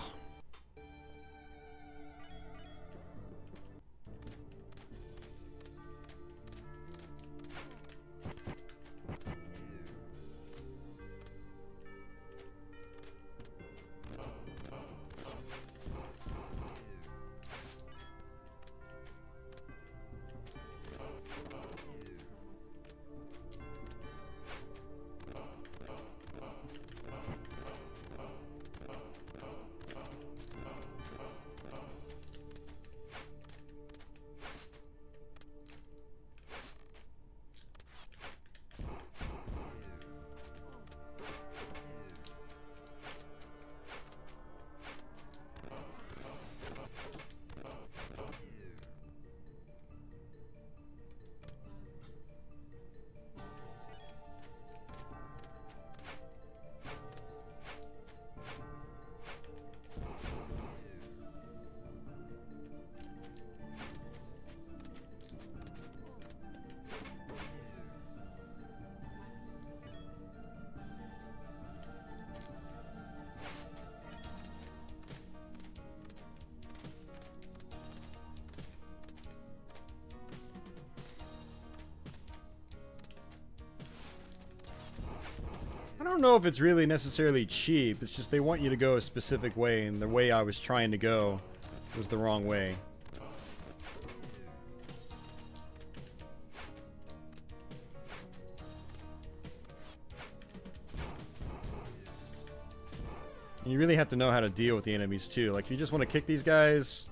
I don't know if it's really necessarily cheap. It's just they want you to go a specific way, and the way I was trying to go was the wrong way. And you really have to know how to deal with the enemies too. Like, if you just want to kick these guys,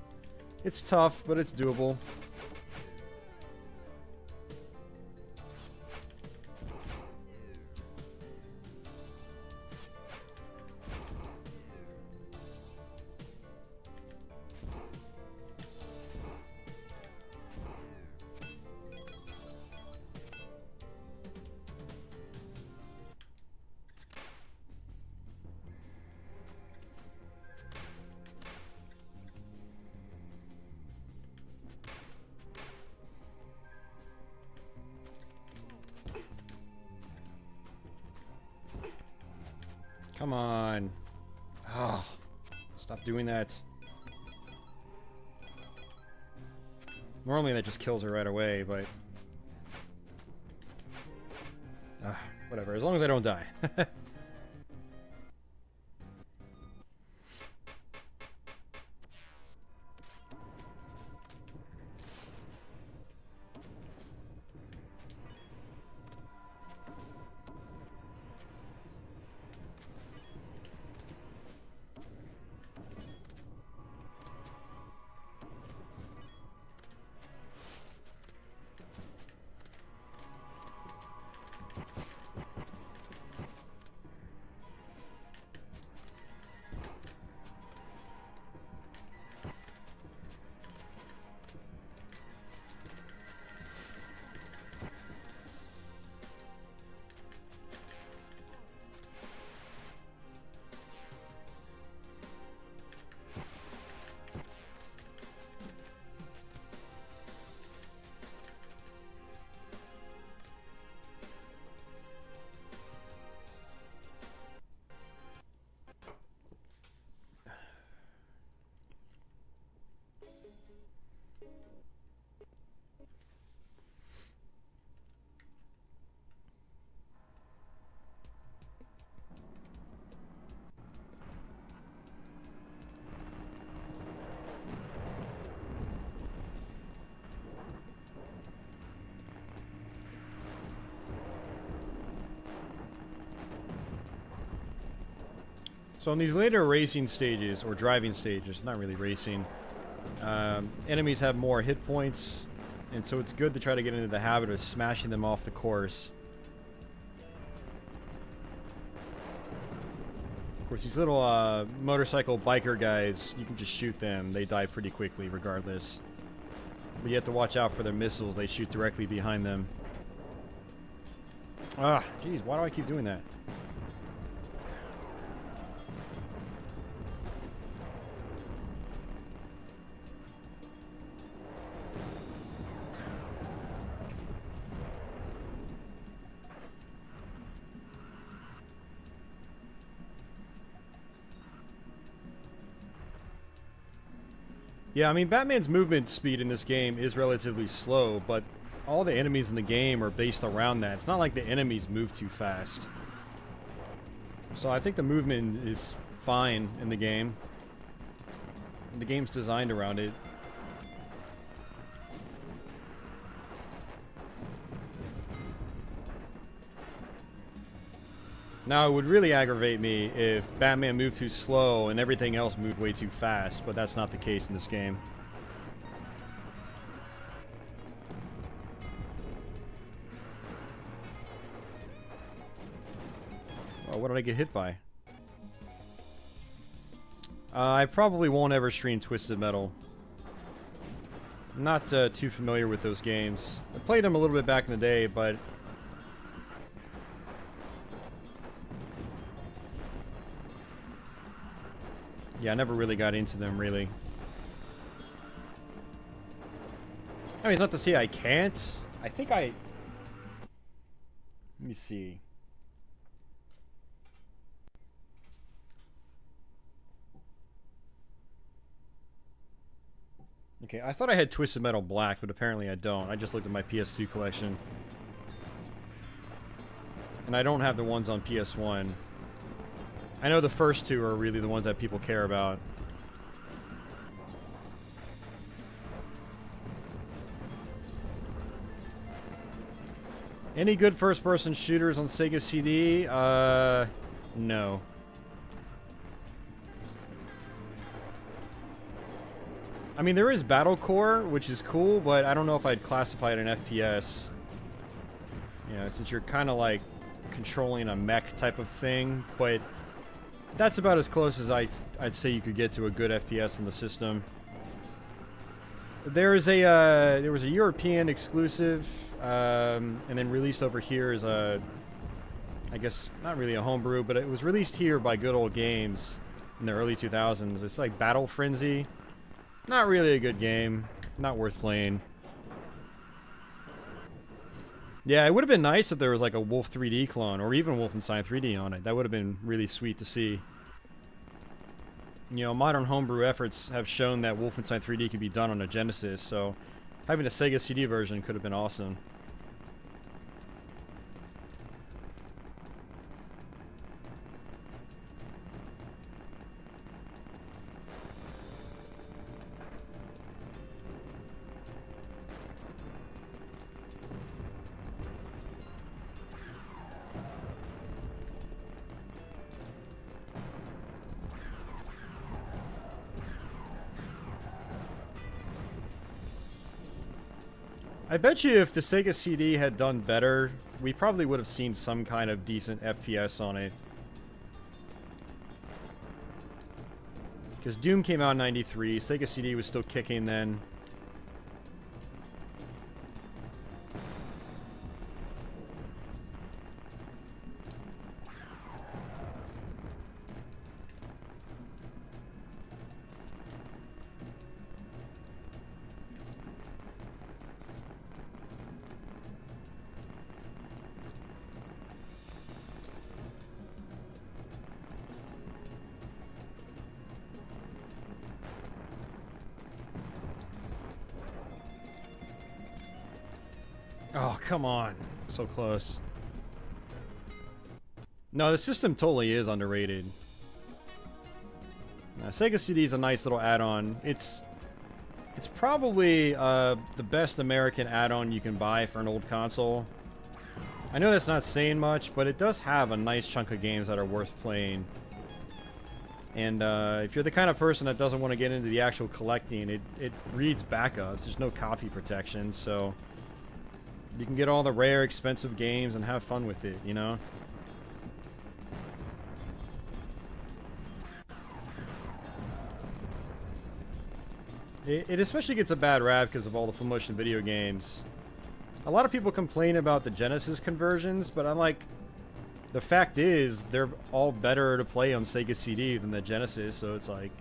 it's tough, but it's doable. Come on. Oh, stop doing that. Normally that just kills her right away, but... whatever, as long as I don't die. So in these later racing stages, or driving stages, not really racing, enemies have more hit points, and so it's good to try to get into the habit of smashing them off the course. Of course, these little motorcycle biker guys, you can just shoot them. They die pretty quickly regardless. But you have to watch out for their missiles. They shoot directly behind them. Ah, jeez, why do I keep doing that? Yeah, I mean, Batman's movement speed in this game is relatively slow, but all the enemies in the game are based around that. It's not like the enemies move too fast. So I think the movement is fine in the game. The game's designed around it. Now, it would really aggravate me if Batman moved too slow and everything else moved way too fast, but that's not the case in this game. Oh, what did I get hit by? I probably won't ever stream Twisted Metal. I'm not too familiar with those games. I played them a little bit back in the day, but yeah, I never really got into them, really. I mean, it's not to say I can't. I think I... Let me see. Okay, I thought I had Twisted Metal Black, but apparently I don't. I just looked at my PS2 collection. And I don't have the ones on PS1. I know the first two are really the ones that people care about. Any good first-person shooters on Sega CD? No. I mean, there is Battle Core, which is cool, but I don't know if I'd classify it an FPS. You know, since you're kind of like controlling a mech type of thing, but that's about as close as I'd say you could get to a good FPS in the system. There was a European exclusive, and then released over here as a, I guess not really a homebrew, but it was released here by Good Old Games in the early 2000s. It's like Battle Frenzy. Not really a good game. Not worth playing. Yeah, it would have been nice if there was like a Wolf 3D clone, or even Wolfenstein 3D on it. That would have been really sweet to see. You know, modern homebrew efforts have shown that Wolfenstein 3D can be done on a Genesis, so having a Sega CD version could have been awesome. I bet you if the Sega CD had done better, we probably would have seen some kind of decent FPS on it. Because Doom came out in '93, Sega CD was still kicking then. Oh, come on. So close. No, the system totally is underrated. Sega CD is a nice little add-on. It's probably the best American add-on you can buy for an old console. I know that's not saying much, but it does have a nice chunk of games that are worth playing. And if you're the kind of person that doesn't want to get into the actual collecting, it reads backups. There's no copy protection, so you can get all the rare, expensive games and have fun with it, you know? It especially gets a bad rap because of all the full motion video games. A lot of people complain about the Genesis conversions, but I'm like, the fact is, they're all better to play on Sega CD than the Genesis, so it's like,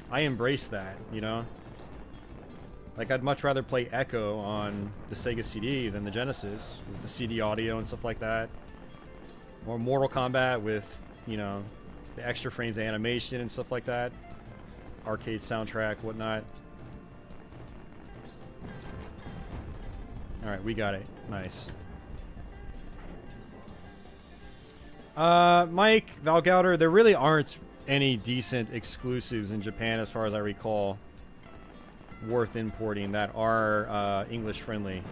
I embrace that, you know? Like, I'd much rather play Echo on the Sega CD than the Genesis, with the CD audio and stuff like that. Or Mortal Kombat with, you know, the extra frames of animation and stuff like that. Arcade soundtrack, whatnot. Alright, we got it. Nice. Mike, Valgauder, there really aren't any decent exclusives in Japan as far as I recall worth importing that are English friendly.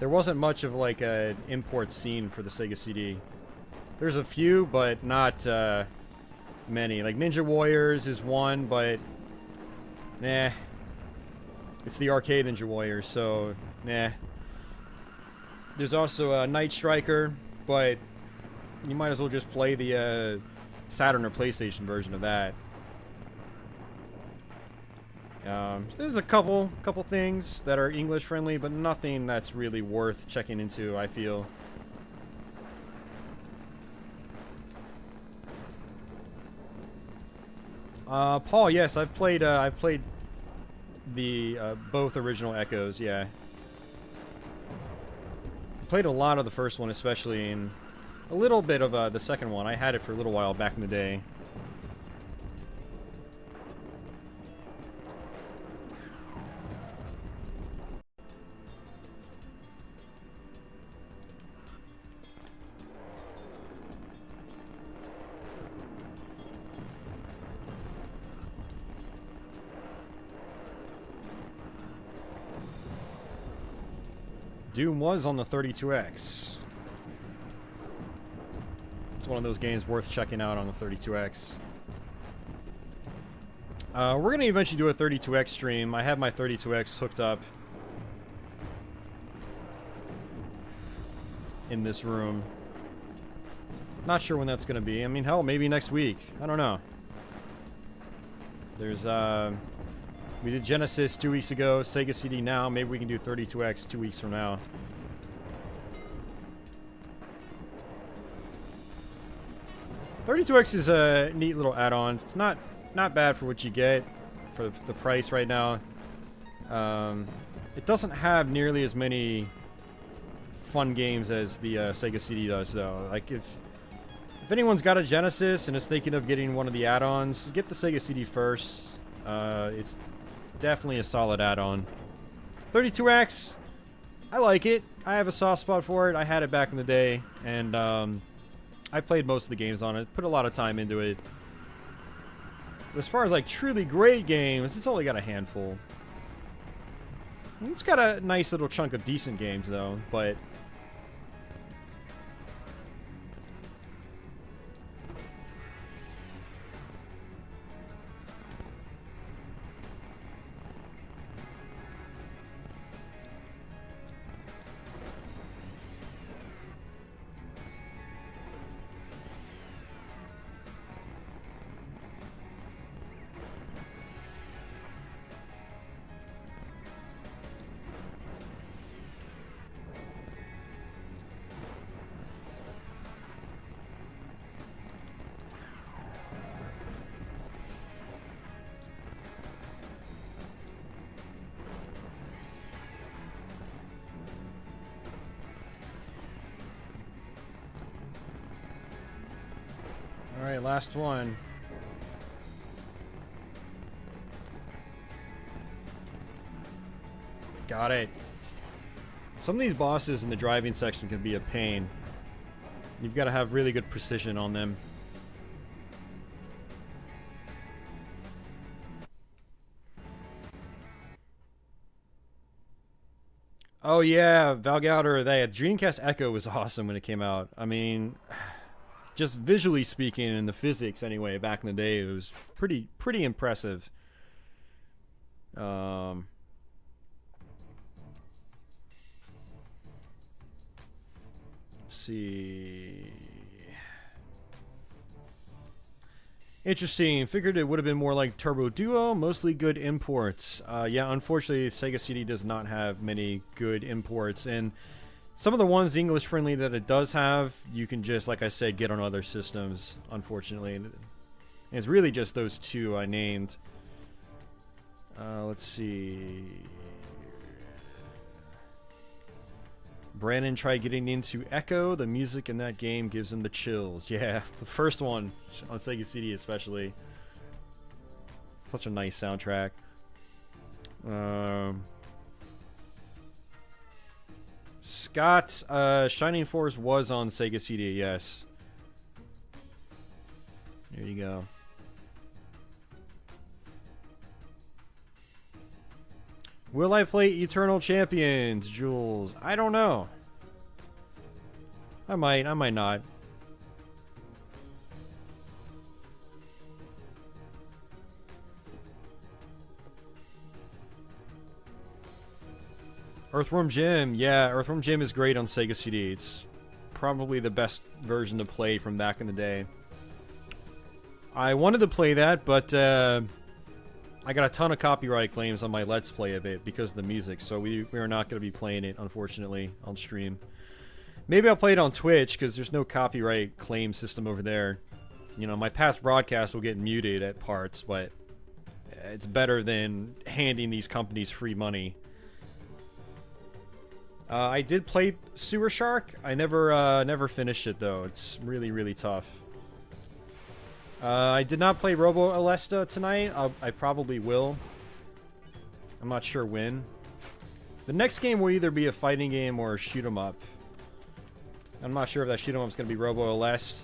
There wasn't much of like an import scene for the Sega CD. There's a few, but not many. Like Ninja Warriors is one, but nah. It's the arcade Ninja Warriors, so nah. There's also Night Striker, but you might as well just play the Saturn or PlayStation version of that. There's a couple things that are English friendly, but nothing that's really worth checking into, I feel. Paul, yes, I've played the both original Echoes, yeah. Played a lot of the first one, especially, and a little bit of the second one. I had it for a little while back in the day. Doom was on the 32X. It's one of those games worth checking out on the 32X. We're going to eventually do a 32X stream. I have my 32X hooked up in this room. Not sure when that's going to be. I mean, hell, maybe next week. I don't know. There's, we did Genesis 2 weeks ago, Sega CD now. Maybe we can do 32X 2 weeks from now. $32X is a neat little add-on. It's not bad for what you get for the price right now. It doesn't have nearly as many fun games as the Sega CD does, though. Like if anyone's got a Genesis and is thinking of getting one of the add-ons, get the Sega CD first. It's definitely a solid add-on. 32X, I like it. I have a soft spot for it. I had it back in the day, and I played most of the games on it. Put a lot of time into it. As far as like truly great games, it's only got a handful. It's got a nice little chunk of decent games though, but alright, last one. Got it. Some of these bosses in the driving section can be a pain. You've got to have really good precision on them. Oh yeah, Valgauder, that Dreamcast Echo was awesome when it came out. I mean, just visually speaking, and the physics anyway, back in the day, it was pretty impressive. Let's see. Interesting. Figured it would have been more like Turbo Duo, mostly good imports. Yeah, unfortunately, Sega CD does not have many good imports, and some of the ones English friendly that it does have, you can just, like I said, get on other systems, unfortunately. And it's really just those two I named. Let's see. Brandon tried getting into Echo. The music in that game gives him the chills. Yeah, the first one on Sega CD especially. Such a nice soundtrack. Scott, Shining Force was on Sega CD, yes. There you go. Will I play Eternal Champions, Jules? I don't know. I might not. Earthworm Jim, yeah, Earthworm Jim is great on Sega CD. It's probably the best version to play from back in the day. I wanted to play that, but I got a ton of copyright claims on my Let's Play of it because of the music, so we are not going to be playing it, unfortunately, on stream. Maybe I'll play it on Twitch, because there's no copyright claim system over there. You know, my past broadcasts will get muted at parts, but it's better than handing these companies free money. I did play Sewer Shark. I never finished it, though. It's really tough. I did not play Robo Alesta tonight. I probably will. I'm not sure when. The next game will either be a fighting game or a shoot 'em up. I'm not sure if that shoot 'em up is going to be Robo Alesta.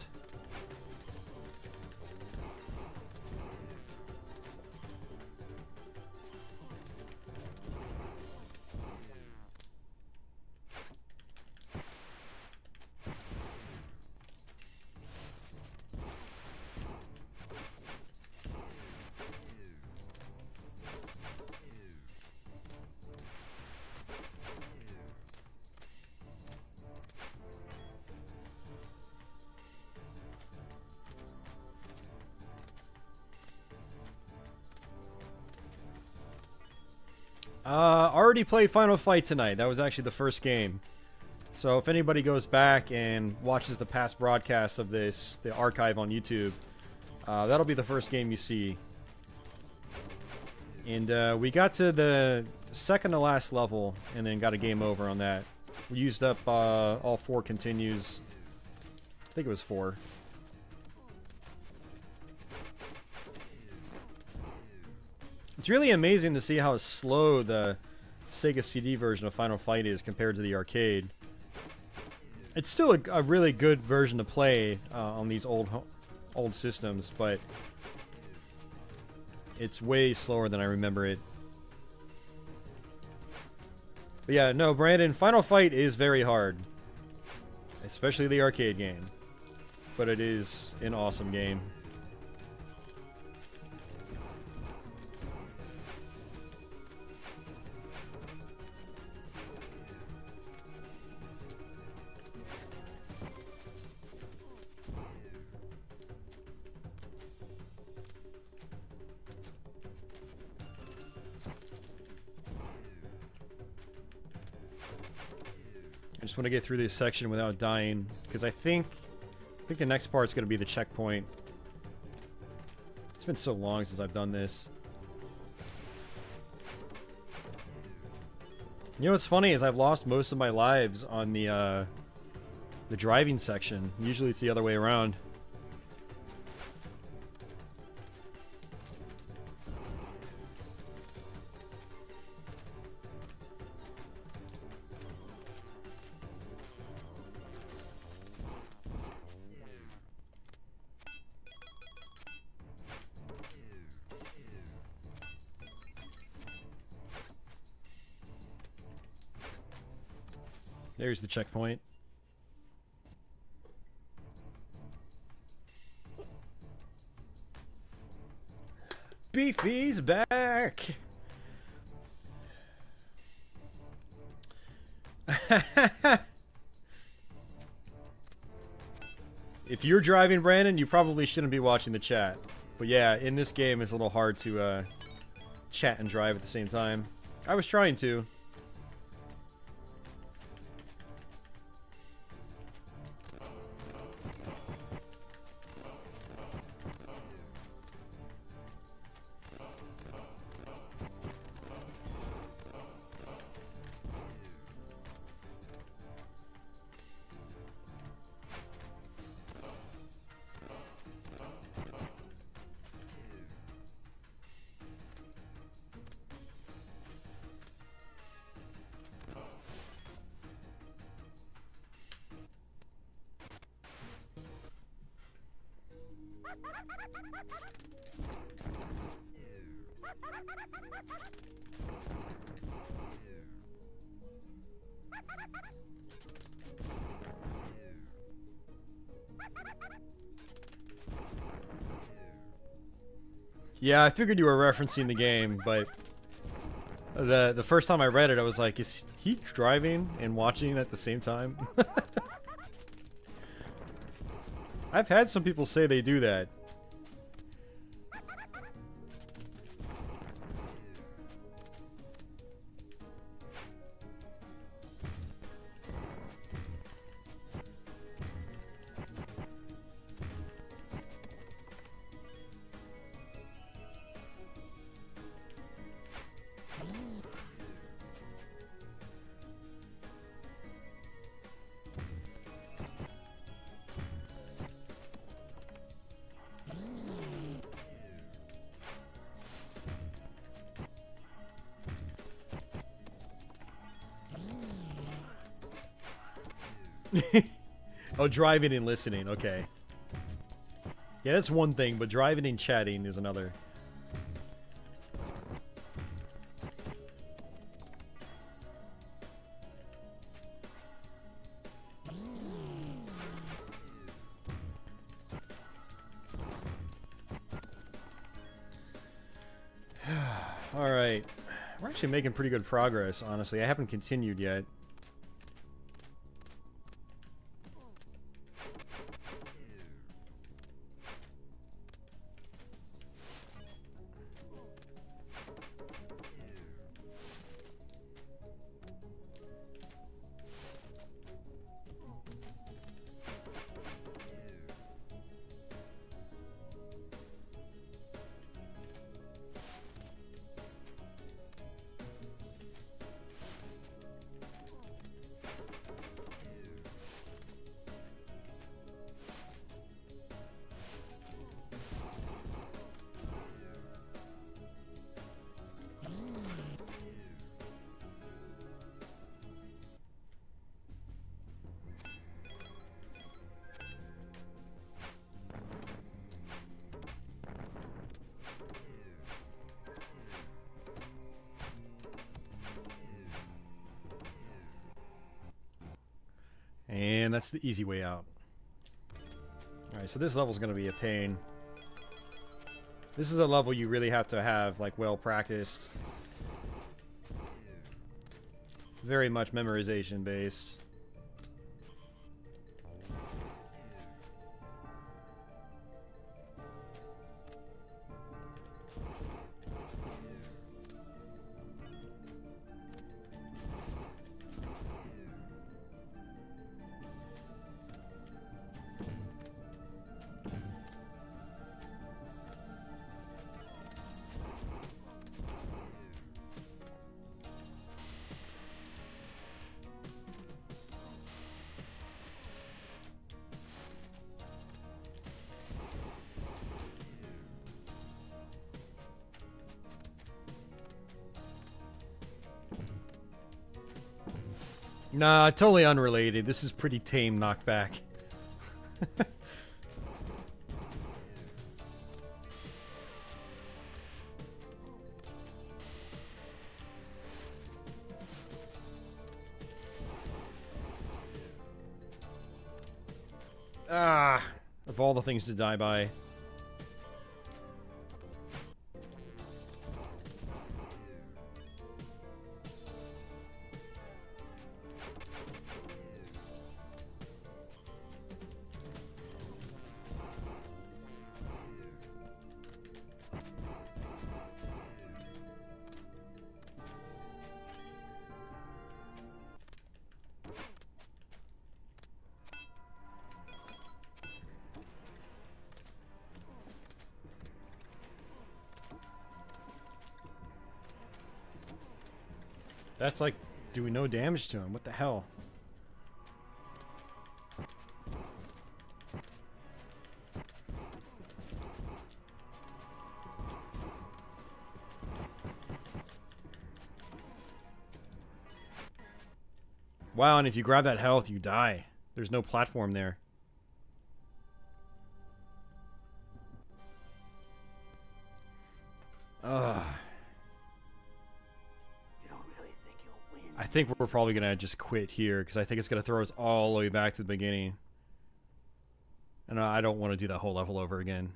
Already played Final Fight tonight. That was actually the first game. So if anybody goes back and watches the past broadcasts of this, the archive on YouTube, that'll be the first game you see. And we got to the second to last level and then got a game over on that. We used up all 4 continues. I think it was 4. It's really amazing to see how slow the Sega CD version of Final Fight is compared to the arcade. It's still a really good version to play on these old systems, but it's way slower than I remember it. But yeah, no, Brandon, Final Fight is very hard. Especially the arcade game. But it is an awesome game. I just want to get through this section without dying, because I think the next part's going to be the checkpoint. It's been so long since I've done this. You know what's funny is I've lost most of my lives on the driving section. Usually it's the other way around. There's the checkpoint. Beefy's back! If you're driving, Brandon, you probably shouldn't be watching the chat. But yeah, in this game, it's a little hard to chat and drive at the same time. I was trying to. Yeah, I figured you were referencing the game, but the first time I read it, I was like, is he driving and watching at the same time? I've had some people say they do that. Oh, driving and listening, okay. Yeah, that's one thing, but driving and chatting is another. Alright. We're actually making pretty good progress, honestly. I haven't continued yet. And that's the easy way out. Alright, so this level's going to be a pain. This is a level you really have to have, like, well practiced. Very much memorization based. Nah, totally unrelated. This is pretty tame knockback. Ah, of all the things to die by. That's like doing no damage to him. What the hell? Wow, and if you grab that health, you die. There's no platform there. Ugh. You don't really think you'll win? I think we're probably gonna just quit here, because I think it's gonna throw us all the way back to the beginning. And I don't want to do that whole level over again.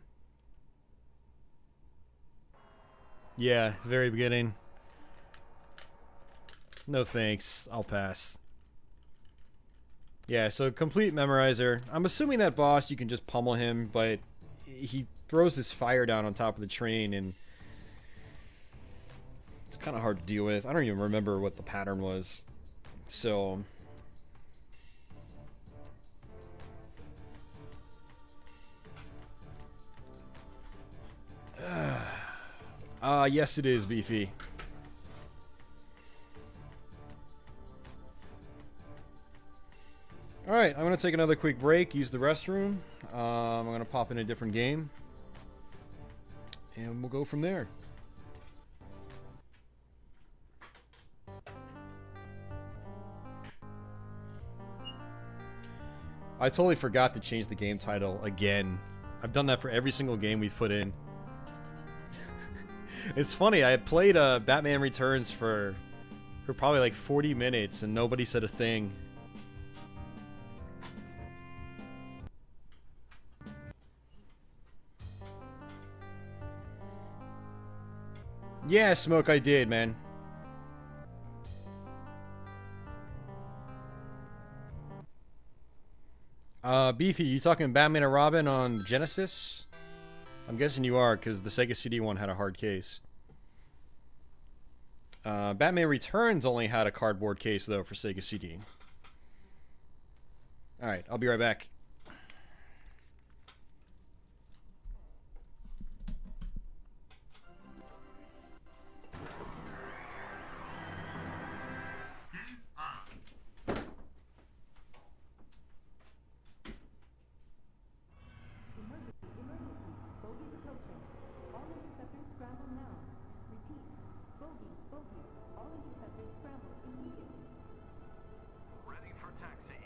Yeah, very beginning. No thanks. I'll pass. Yeah, so complete memorizer. I'm assuming that boss, you can just pummel him, but he throws this fire down on top of the train, and it's kind of hard to deal with. I don't even remember what the pattern was. So... yes it is, Beefy. Alright, I'm going to take another quick break, use the restroom. I'm going to pop in a different game. And we'll go from there. I totally forgot to change the game title again. I've done that for every single game we've put in. It's funny, I played Batman Returns for probably like 40 minutes and nobody said a thing. Yeah, Smoke, I did, man. Beefy, you talking Batman and Robin on Genesis? I'm guessing you are, because the Sega CD one had a hard case. Batman Returns only had a cardboard case, though, for Sega CD. Alright, I'll be right back. Ready for taxi.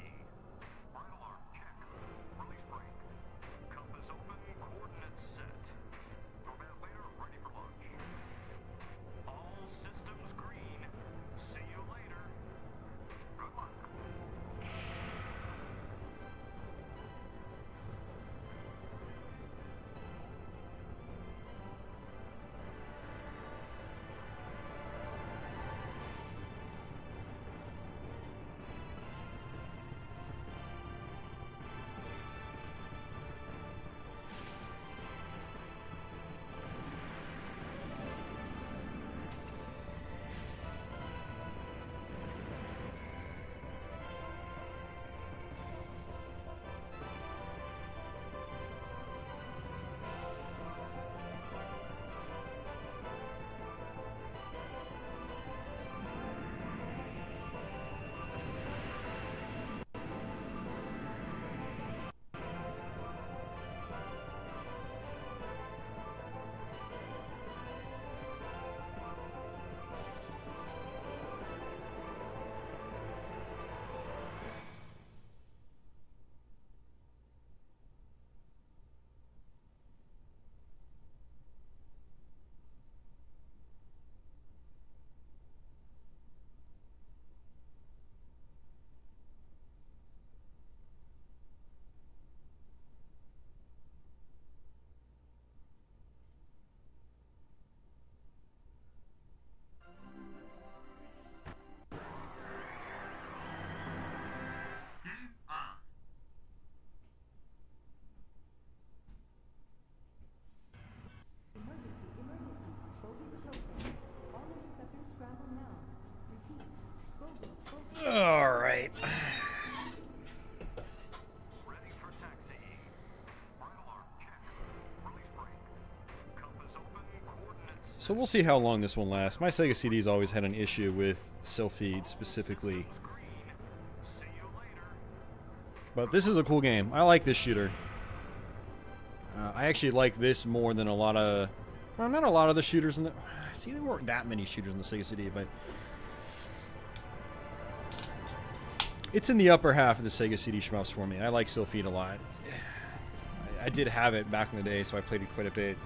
Fire alarm check. Release brake. Compass open. Coordinates set. Format later. Ready for launch. All systems green. See you later. Good luck. Alright. Ready for taxi. Fire alarm check. Release brake. Compass open. Coordinates So we'll see how long this one lasts. My Sega CD's always had an issue with self-feed specifically. But this is a cool game. I like this shooter. I actually like this more than a lot of... Well, not a lot of the shooters in the... See, there weren't that many shooters in the Sega CD, but... It's in the upper half of the Sega CD shmups for me. I like self-feed a lot. I did have it back in the day, so I played it quite a bit.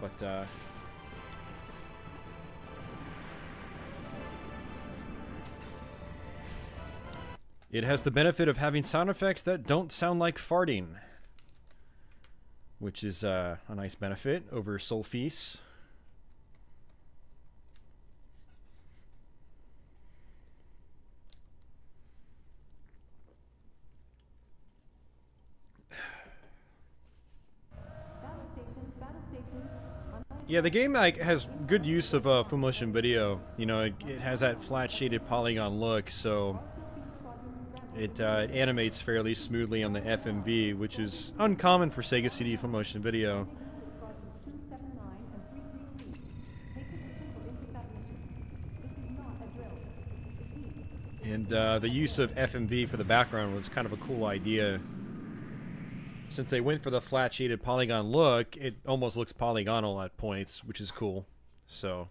But, it has the benefit of having sound effects that don't sound like farting, which is a nice benefit over Solfease. Yeah, the game like has good use of full motion video. You know, it has that flat shaded polygon look, so it animates fairly smoothly on the FMV, which is uncommon for Sega CD full motion video. And the use of FMV for the background was kind of a cool idea. Since they went for the flat shaded polygon look, it almost looks polygonal at points, which is cool. So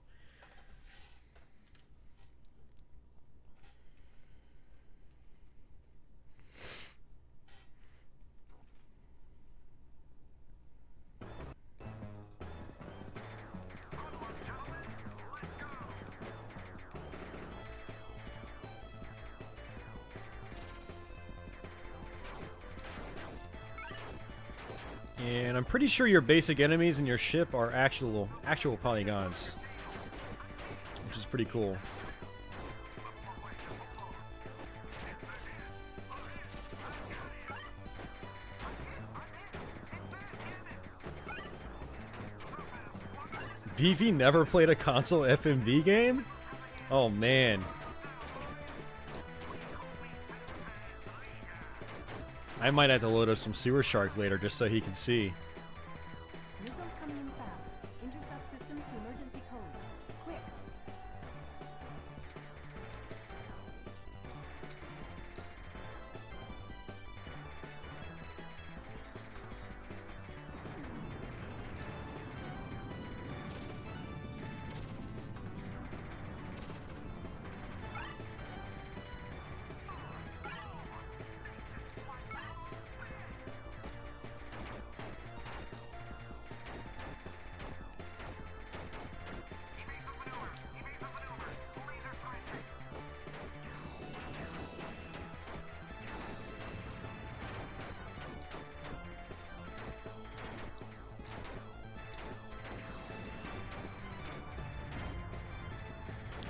and I'm pretty sure your basic enemies in your ship are actual polygons, which is pretty cool. Vivi never played a console FMV game? Oh man. I might have to load up some Sewer Shark later just so he can see. Missiles coming in fast. Intercept systems to emergency code. Quick.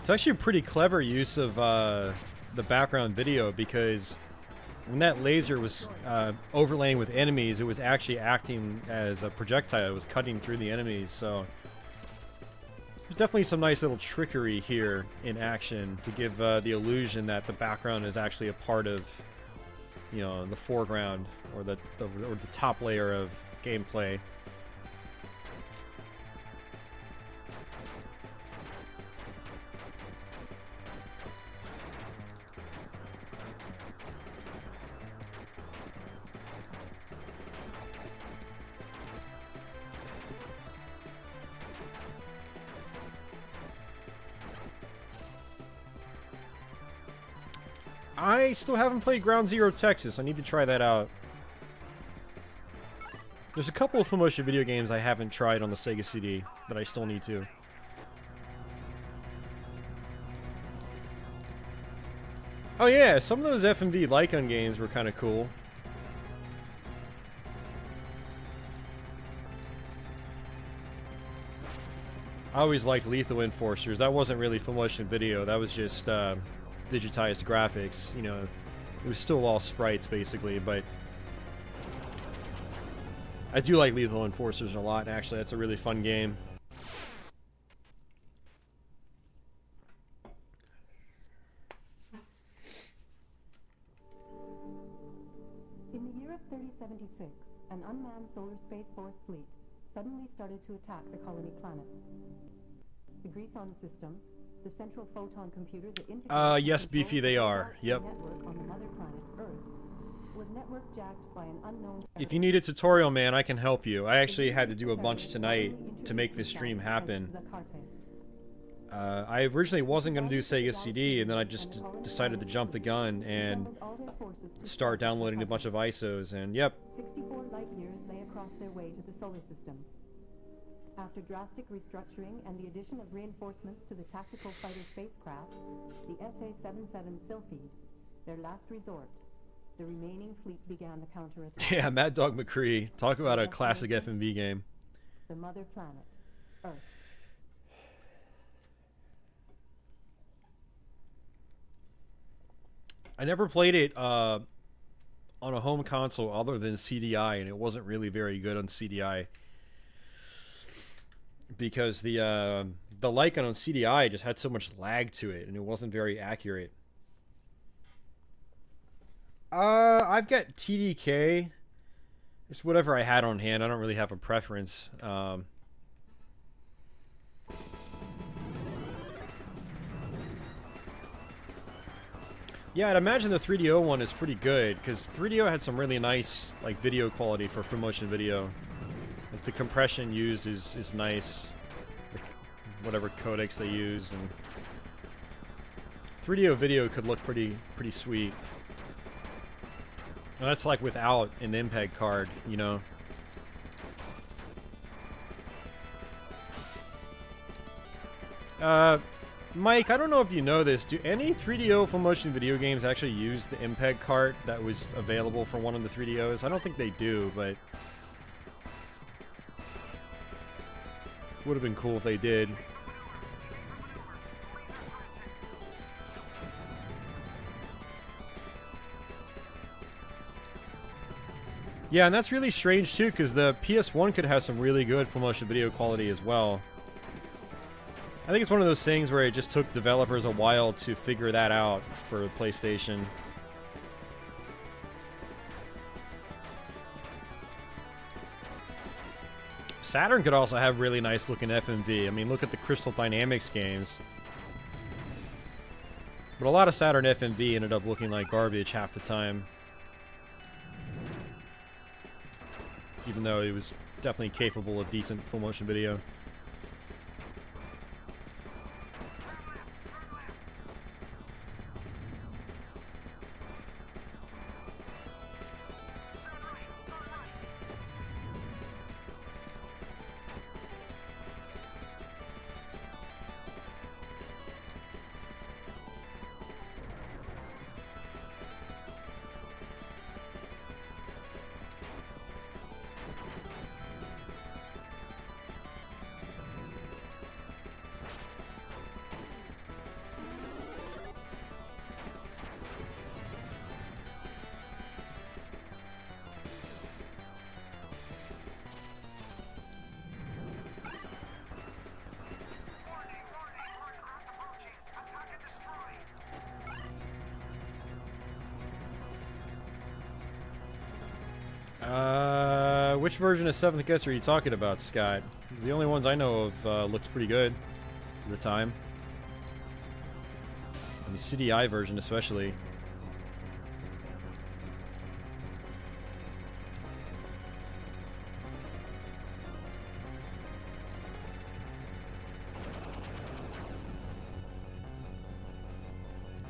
It's actually a pretty clever use of the background video, because when that laser was overlaying with enemies, it was actually acting as a projectile. It was cutting through the enemies, so there's definitely some nice little trickery here in action to give the illusion that the background is actually a part of, you know, the foreground or the top layer of gameplay. I still haven't played Ground Zero Texas. I need to try that out. There's a couple of full motion video games I haven't tried on the Sega CD that I still need to. Oh yeah, some of those FMV Lycon games were kind of cool. I always liked Lethal Enforcers. That wasn't really full motion video. That was just digitized graphics. You know, it was still all sprites basically, but I do like Lethal Enforcers a lot. Actually, that's a really fun game. In the year of 3076, an unmanned Solar Space Force fleet suddenly started to attack the colony planets. the grease-on system, the central photon computer that integrates yes, Beefy, they are. Yep. network on the mother planet Earth was network jacked by an unknown. If you need a tutorial, man, I can help you. I actually had to do a bunch tonight to make this stream happen. I originally wasn't going to do Sega CD, and then I just decided to jump the gun and start downloading a bunch of ISOs, and yep. 64 light years lay across their way to the solar system. After drastic restructuring and the addition of reinforcements to the tactical fighter spacecraft, the SA-77 Sylphide, their last resort, the remaining fleet began the counterattack. Yeah, Mad Dog McCree. Talk about a classic FMV game. The mother planet, Earth. I never played it on a home console other than CDI, and it wasn't really very good on CDI. Because the Lycan on CDI just had so much lag to it, and it wasn't very accurate. I've got TDK. It's whatever I had on hand. I don't really have a preference. Yeah, I'd imagine the 3DO one is pretty good, because 3DO had some really nice like video quality for full motion video. Like the compression used is nice, like whatever codecs they use, and 3DO video could look pretty sweet. And that's like without an MPEG card, you know. Mike, I don't know if you know this. Do any 3DO full motion video games actually use the MPEG cart that was available for one of the 3DOs? I don't think they do, but would have been cool if they did. Yeah, and that's really strange too, because the PS1 could have some really good full motion video quality as well. I think it's one of those things where it just took developers a while to figure that out for PlayStation. Saturn could also have really nice looking FMV. I mean, look at the Crystal Dynamics games. But a lot of Saturn FMV ended up looking like garbage half the time. Even though it was definitely capable of decent full motion video. Which version of 7th Guest are you talking about, Scott? The only ones I know of looked pretty good at the time. And the CDI version especially.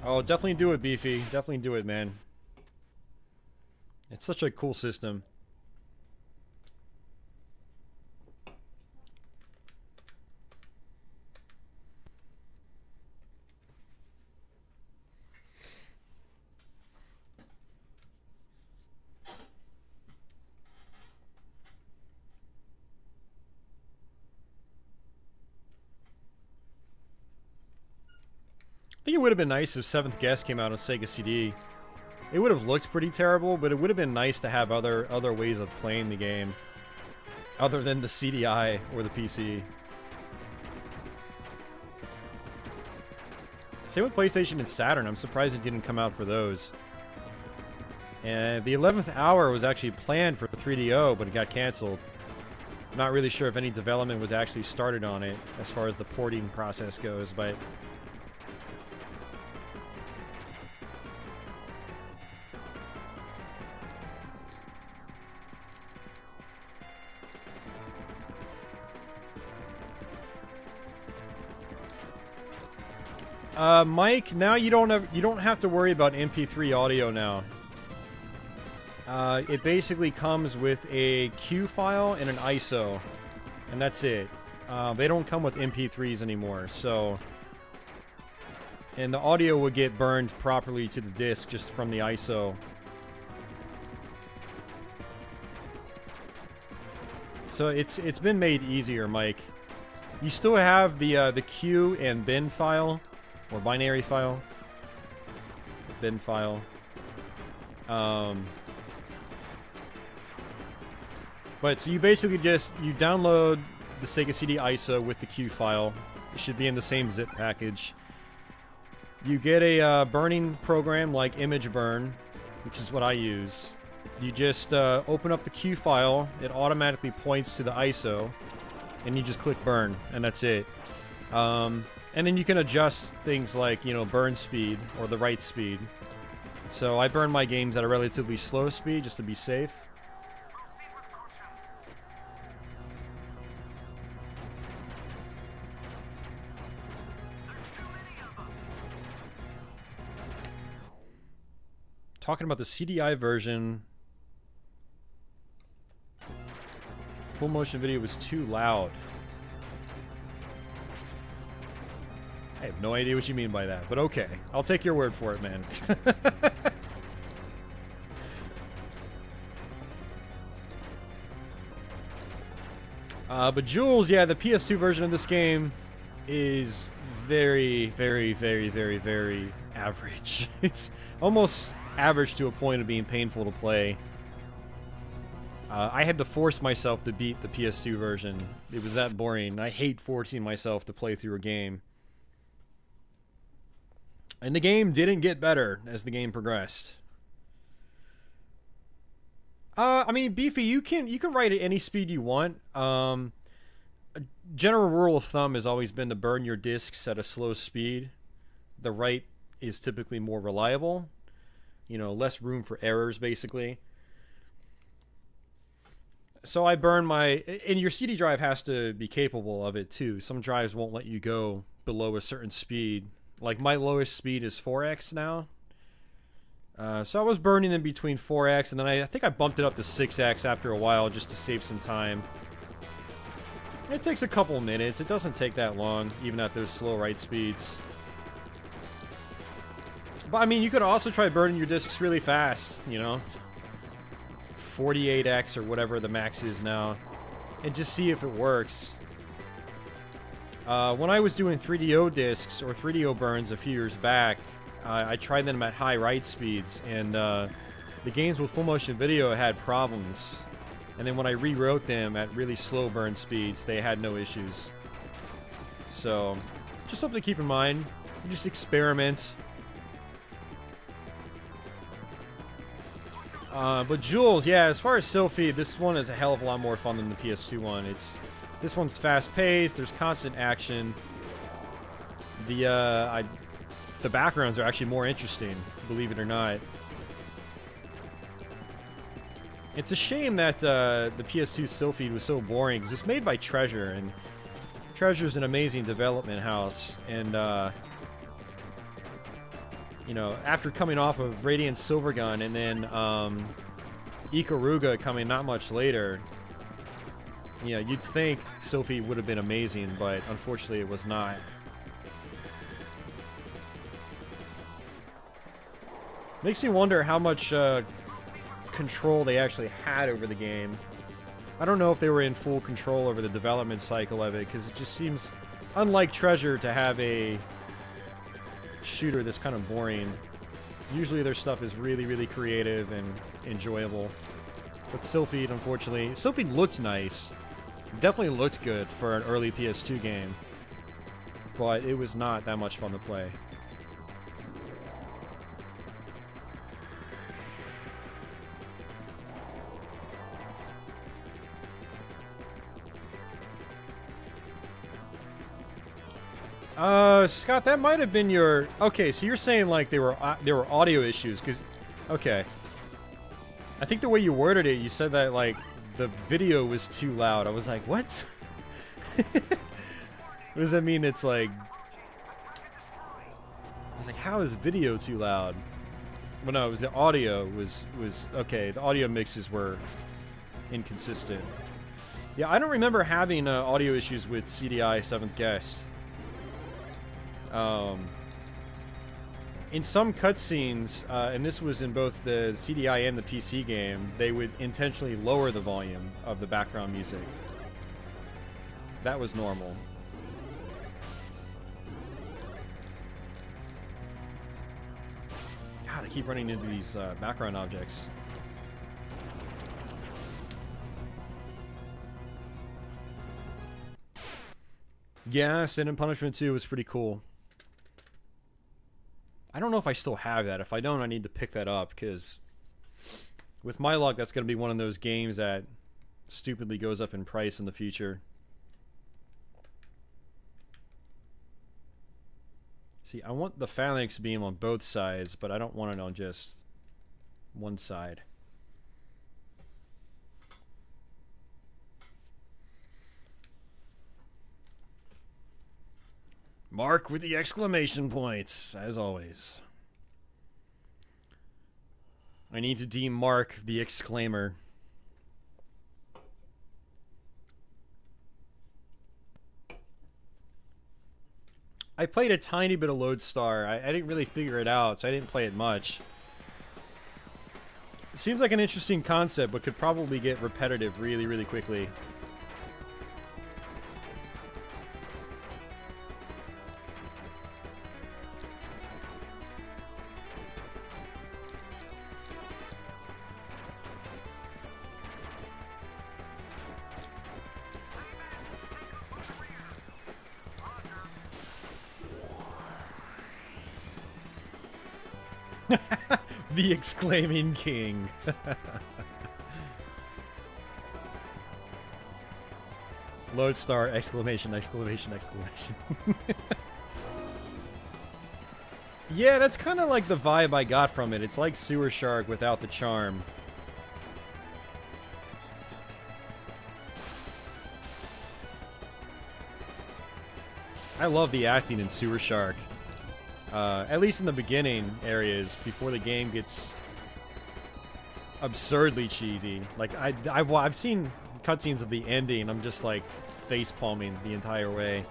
Oh, definitely do it, Beefy. Definitely do it, man. It's such a cool system. I think it would have been nice if 7th Guest came out on Sega CD. It would have looked pretty terrible, but it would have been nice to have other ways of playing the game, other than the CDI or the PC. Same with PlayStation and Saturn. I'm surprised it didn't come out for those. And the 11th Hour was actually planned for 3DO, but it got canceled. Not really sure if any development was actually started on it as far as the porting process goes, but Mike, now you don't have to worry about MP3 audio now. It basically comes with a Q file and an ISO, and that's it. They don't come with MP3s anymore, so... And the audio would get burned properly to the disc just from the ISO. So it's been made easier, Mike. You still have the Q and bin file, or binary file. Bin file. But so you basically you download the Sega CD ISO with the Q file. It should be in the same zip package. You get a burning program like Image Burn, which is what I use. You just open up the Q file, it automatically points to the ISO, and you just click burn, and that's it. And then you can adjust things like, you know, burn speed or the write speed. So I burn my games at a relatively slow speed just to be safe. Talking about the CDI version, full motion video was too loud. I have no idea what you mean by that, but okay. I'll take your word for it, man. But Jules, yeah, the PS2 version of this game is very, very, very, very, very average. It's almost average to a point of being painful to play. I had to force myself to beat the PS2 version. It was that boring. I hate forcing myself to play through a game. And the game didn't get better as the game progressed. I mean, Beefy, you can write at any speed you want. A general rule of thumb has always been to burn your discs at a slow speed. The write is typically more reliable. You know, less room for errors, basically. So I burn my... And your CD drive has to be capable of it, too. Some drives won't let you go below a certain speed. Like, my lowest speed is 4x now. So I was burning in between 4x, and then I think I bumped it up to 6x after a while just to save some time. It takes a couple minutes. It doesn't take that long, even at those slow write speeds. But, I mean, you could also try burning your discs really fast, you know? 48x or whatever the max is now. And just see if it works. When I was doing 3DO discs or 3DO burns a few years back, I tried them at high write speeds, and the games with full motion video had problems. And then when I rewrote them at really slow burn speeds, they had no issues. So, just something to keep in mind. You just experiment. But Jules, yeah, as far as Sylphie, this one is a hell of a lot more fun than the PS2 one. This one's fast-paced. There's constant action. The backgrounds are actually more interesting, believe it or not. It's a shame that the PS2 still feed was so boring, because it's made by Treasure, and Treasure's an amazing development house. And you know, after coming off of Radiant Silvergun and then Ikaruga coming not much later, you know, you'd think Sophie would have been amazing, but unfortunately it was not. Makes me wonder how much control they actually had over the game. I don't know if they were in full control over the development cycle of it, because it just seems unlike Treasure to have a shooter that's kind of boring. Usually their stuff is really, really creative and enjoyable. But Sylphie, unfortunately... Sylphie looked nice. Definitely looked good for an early PS2 game. But it was not that much fun to play. Scott, that might have been your... Okay, so you're saying, like, there were audio issues, because... Okay. I think the way you worded it, you said that, like, the video was too loud. I was like, what? What does that mean? It's like... I was like, how is video too loud? Well, no, it was the audio was... Okay, the audio mixes were inconsistent. Yeah, I don't remember having audio issues with CDI 7th Guest. In some cutscenes, and this was in both the CDI and the PC game, they would intentionally lower the volume of the background music. That was normal. God, I keep running into these background objects. Yeah, Sin and Punishment 2 was pretty cool. I don't know if I still have that. If I don't, I need to pick that up, because with my luck, that's going to be one of those games that stupidly goes up in price in the future. See, I want the phalanx beam on both sides, but I don't want it on just one side. Mark with the exclamation points, as always. I need to demark the exclaimer. I played a tiny bit of Lodestar. I didn't really figure it out, so I didn't play it much. It seems like an interesting concept, but could probably get repetitive really, really quickly. The exclaiming king. Lodestar, exclamation, exclamation, exclamation. Yeah, that's kind of like the vibe I got from it. It's like Sewer Shark without the charm. I love the acting in Sewer Shark. At least in the beginning areas, before the game gets absurdly cheesy. Like, I've seen cutscenes of the ending, I'm just like face palming the entire way.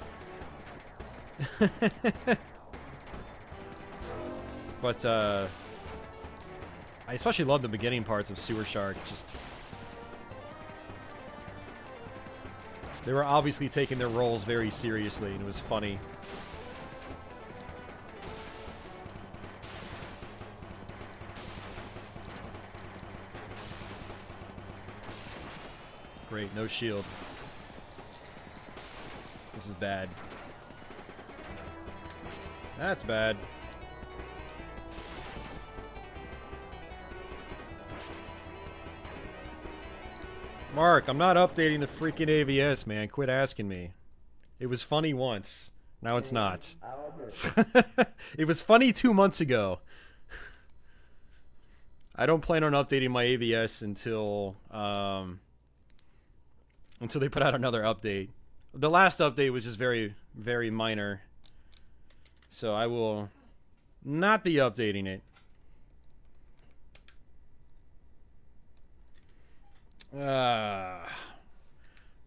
But I especially love the beginning parts of Sewer Shark. It's just, they were obviously taking their roles very seriously, and it was funny. Great, no shield. This is bad. That's bad. Mark, I'm not updating the freaking AVS, man. Quit asking me. It was funny once. Now it's not. It was funny 2 months ago. I don't plan on updating my AVS until they put out another update. The last update was just very, very minor. So I will not be updating it. Well,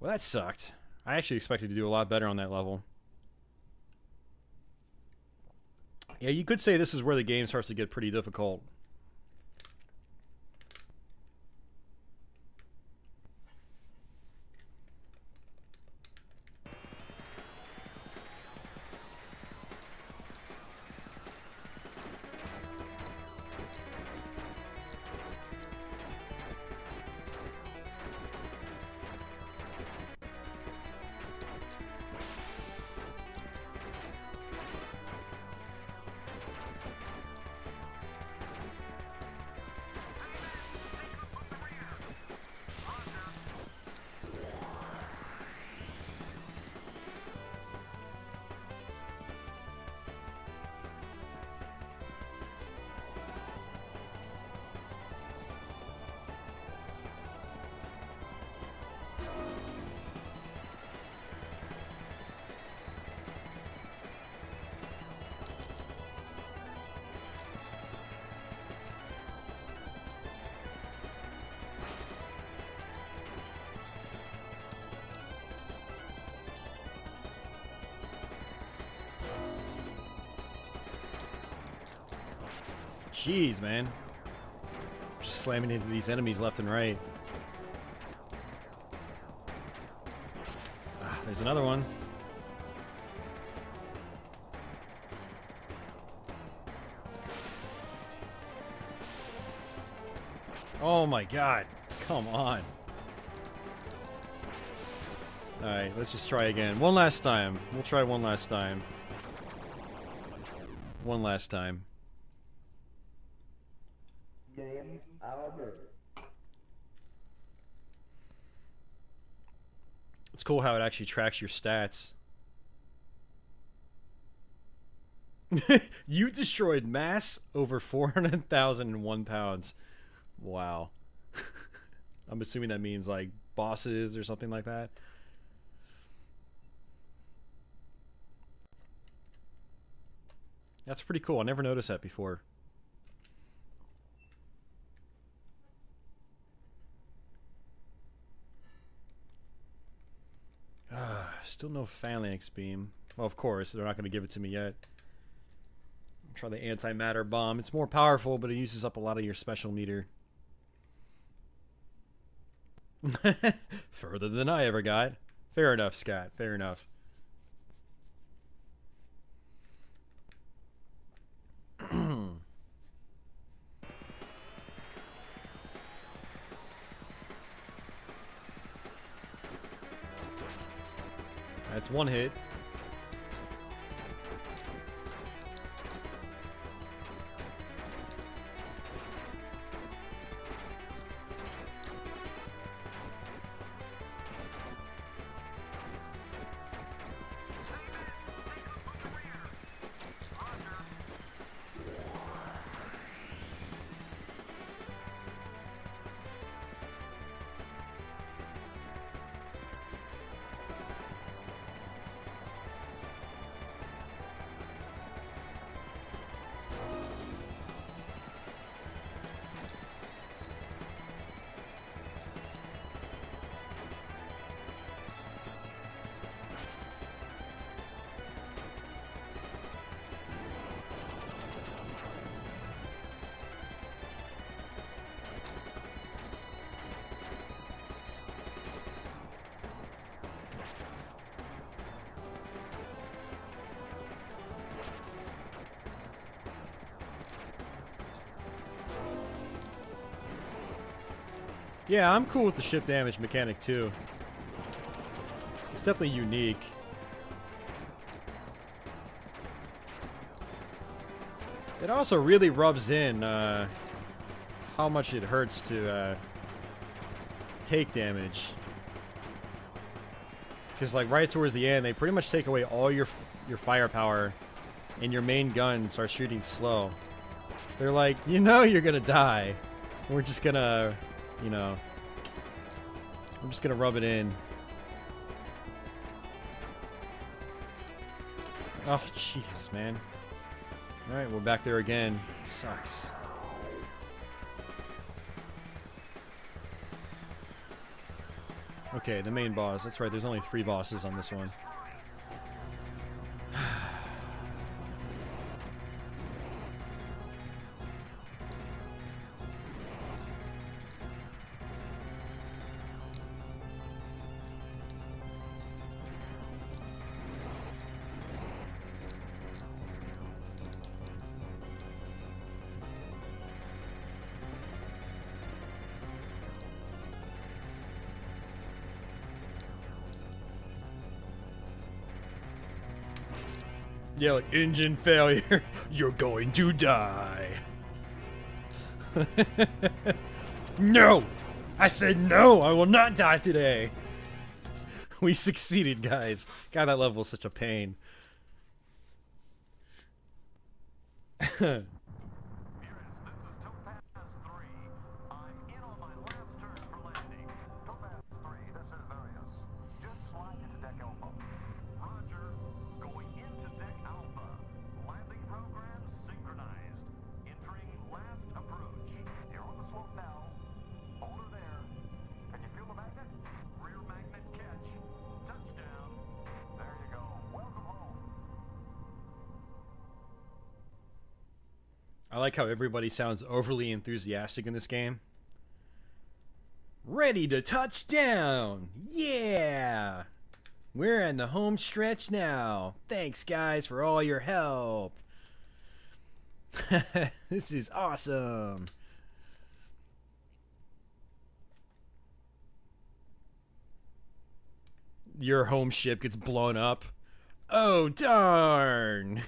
that sucked. I actually expected to do a lot better on that level. Yeah, you could say this is where the game starts to get pretty difficult. Jeez, man. Just slamming into these enemies left and right. Ah, there's another one. Oh my god. Come on. Alright, let's just try again. One last time. We'll try one last time. One last time. Name Albert. It's cool how it actually tracks your stats. You destroyed mass over 400,001 pounds. Wow. I'm assuming that means like bosses or something like that. That's pretty cool. I never noticed that before. Still no phalanx beam. Well, of course, they're not going to give it to me yet. Try the antimatter bomb. It's more powerful, but it uses up a lot of your special meter. Further than I ever got. Fair enough, Scott. Fair enough. That's one hit. Yeah, I'm cool with the ship damage mechanic too. It's definitely unique. It also really rubs in how much it hurts to take damage. Because like right towards the end, they pretty much take away all your firepower, and your main gun starts shooting slow. They're like, you know, you're gonna die. We're just gonna, you know, I'm just gonna rub it in. Oh, Jesus, man. Alright, we're back there again. It sucks. Okay, the main boss. That's right, there's only 3 bosses on this one. Yeah, like, engine failure. You're going to die. No! I said no! I will not die today! We succeeded, guys. God, that level was such a pain. I like how everybody sounds overly enthusiastic in this game. Ready to touch down! Yeah! We're in the home stretch now. Thanks, guys, for all your help. This is awesome. Your home ship gets blown up. Oh, darn!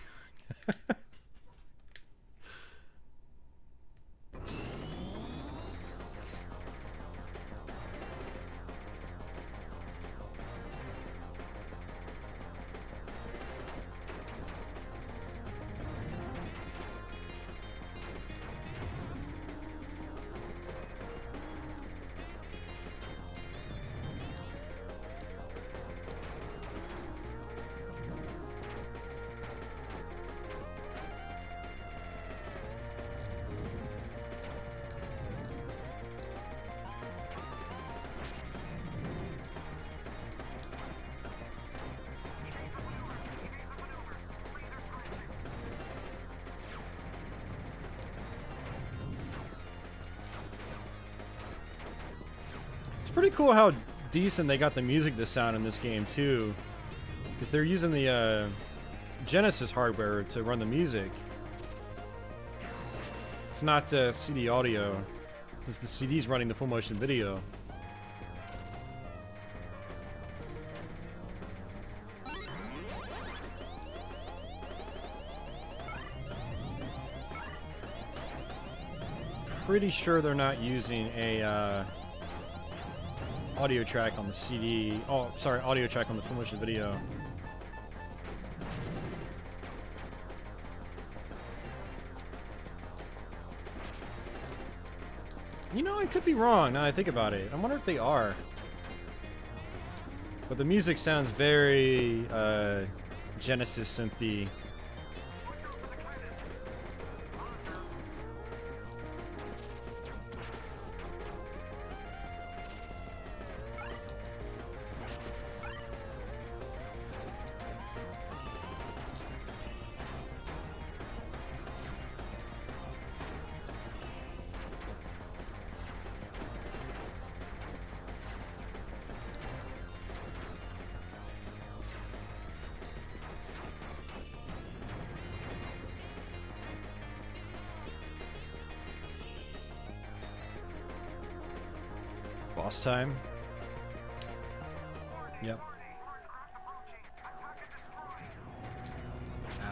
Pretty cool how decent they got the music to sound in this game too, because they're using the Genesis hardware to run the music. It's not CD audio, because the CD's running the full motion video. Pretty sure they're not using a audio track on the CD. Oh, sorry, audio track on the full motion video. You know, I could be wrong now I think about it. I wonder if they are. But the music sounds very Genesis synthy. Boss time. Yep.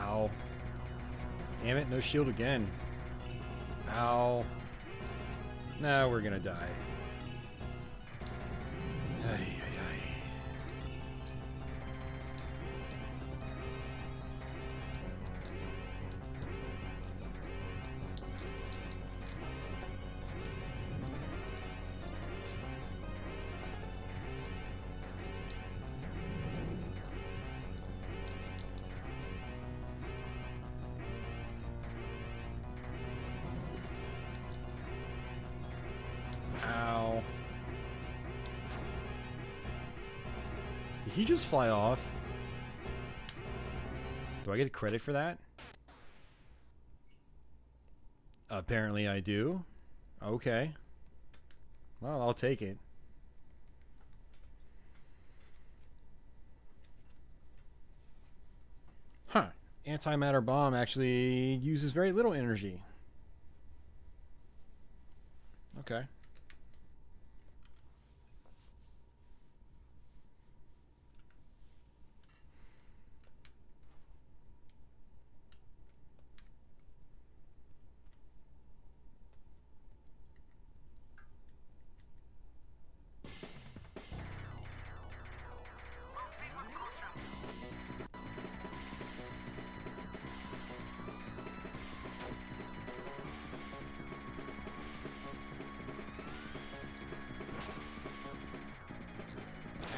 Ow. Damn it, no shield again. Ow. Now we're gonna die. Ay, ay, ay. Ow. Did he just fly off? Do I get credit for that? Apparently I do. Okay. Well, I'll take it. Huh. Antimatter bomb actually uses very little energy. Okay.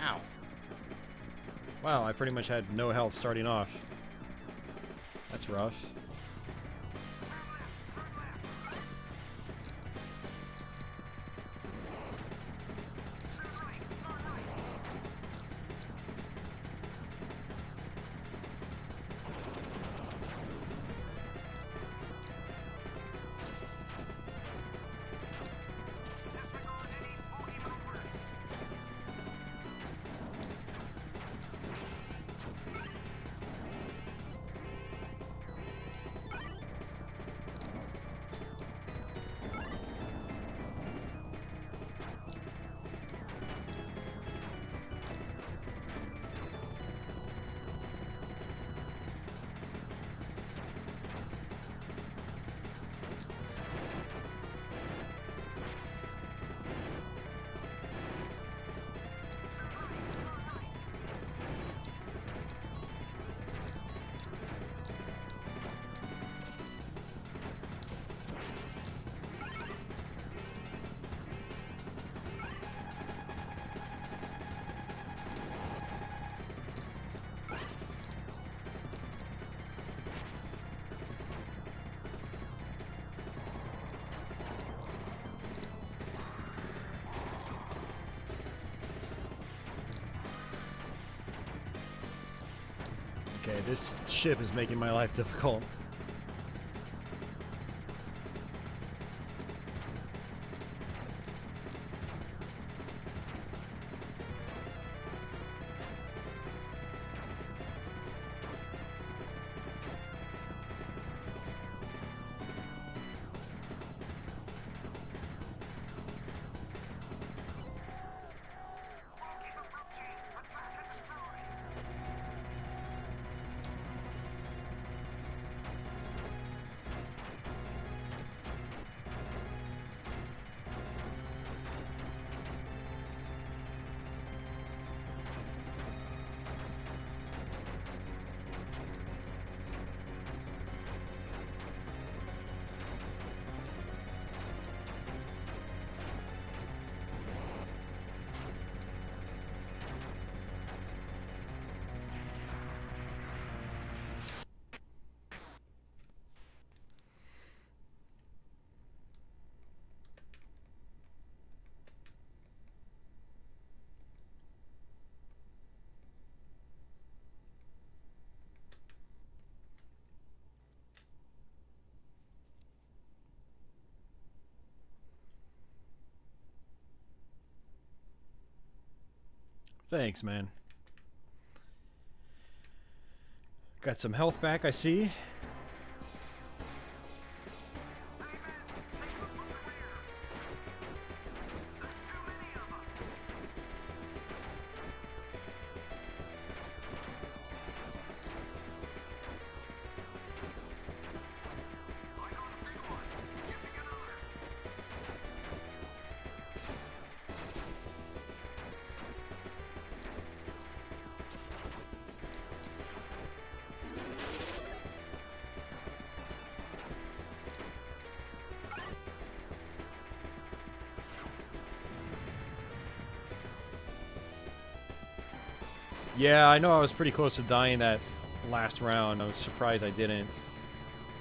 Ow. Wow, I pretty much had no health starting off. That's rough. Okay, this ship is making my life difficult. Thanks, man. Got some health back, I see. Yeah, I know I was pretty close to dying that last round. I was surprised I didn't.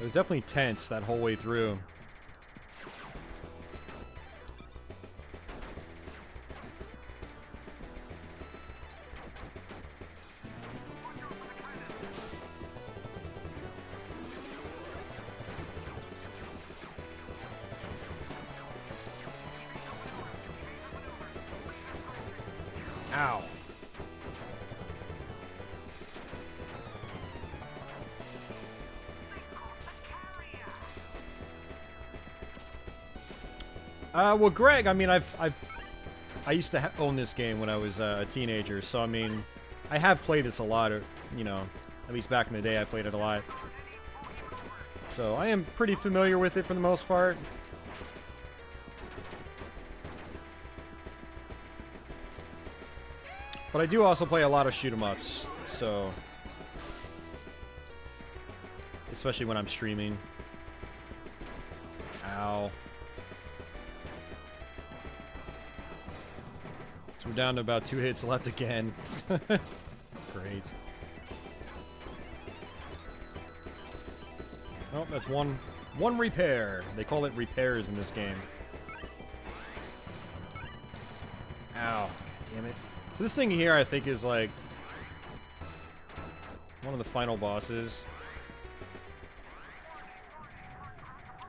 It was definitely tense that whole way through. Ow. Well, Greg, I mean, I used to own this game when I was a teenager, so I mean, I have played this a lot, or, you know, at least back in the day I played it a lot. So I am pretty familiar with it for the most part. But I do also play a lot of shoot-'em-ups, so... especially when I'm streaming. Ow. So we're down to about 2 hits left again. Great. Oh, that's one repair. They call it repairs in this game. Ow. God damn it. So this thing here, I think, is like one of the final bosses.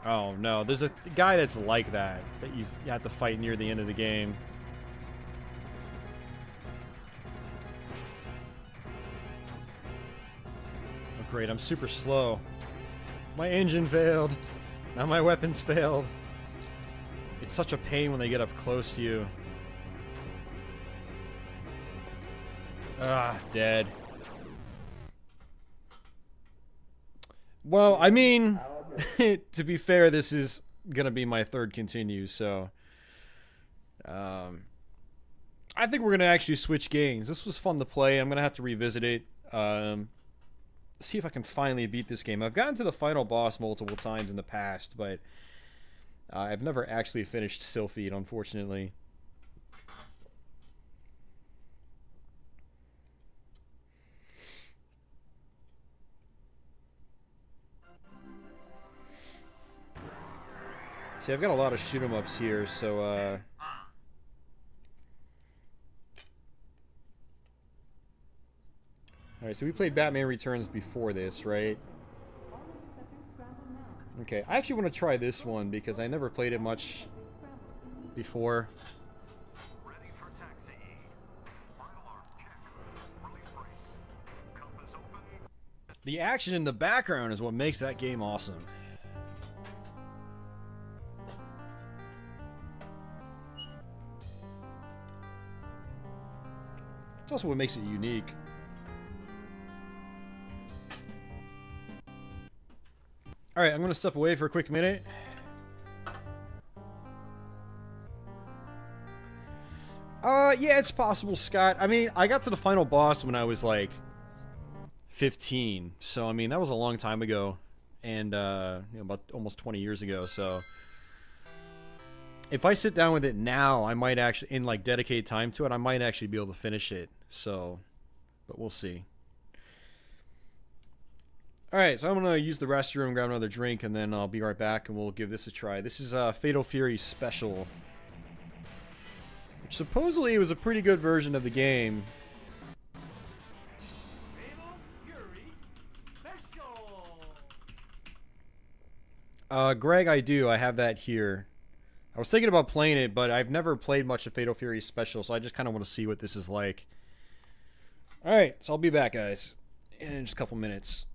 Oh no, there's a guy that's like that you have to fight near the end of the game. Oh great, I'm super slow. My engine failed. Now my weapons failed. It's such a pain when they get up close to you. Ah, dead. Well, I mean, to be fair, this is gonna be my third continue, so I think we're gonna actually switch games. This was fun to play. I'm gonna have to revisit it. See if I can finally beat this game. I've gotten to the final boss multiple times in the past, but I've never actually finished Sylphid, unfortunately. See, I've got a lot of shoot-'em-ups here, so, Alright, so we played Batman Returns before this, right? Okay, I actually want to try this one because I never played it much before. Ready for taxi. Fire alarm check. Release brake. Compass open. The action in the background is what makes that game awesome. It's also what makes it unique. Alright, I'm going to step away for a quick minute. Yeah, it's possible, Scott. I mean, I got to the final boss when I was, like, 15. So, I mean, that was a long time ago. And, you know, about almost 20 years ago, so... If I sit down with it now, I might actually, in, like, dedicated time to it, I might actually be able to finish it. So, but we'll see. Alright, so I'm going to use the restroom, grab another drink, and then I'll be right back, and we'll give this a try. This is Fatal Fury Special. Which supposedly was a pretty good version of the game. Fatal Fury Special. Greg, I do. I have that here. I was thinking about playing it, but I've never played much of Fatal Fury Special, so I just kind of want to see what this is like. Alright, so I'll be back, guys, in just a couple minutes.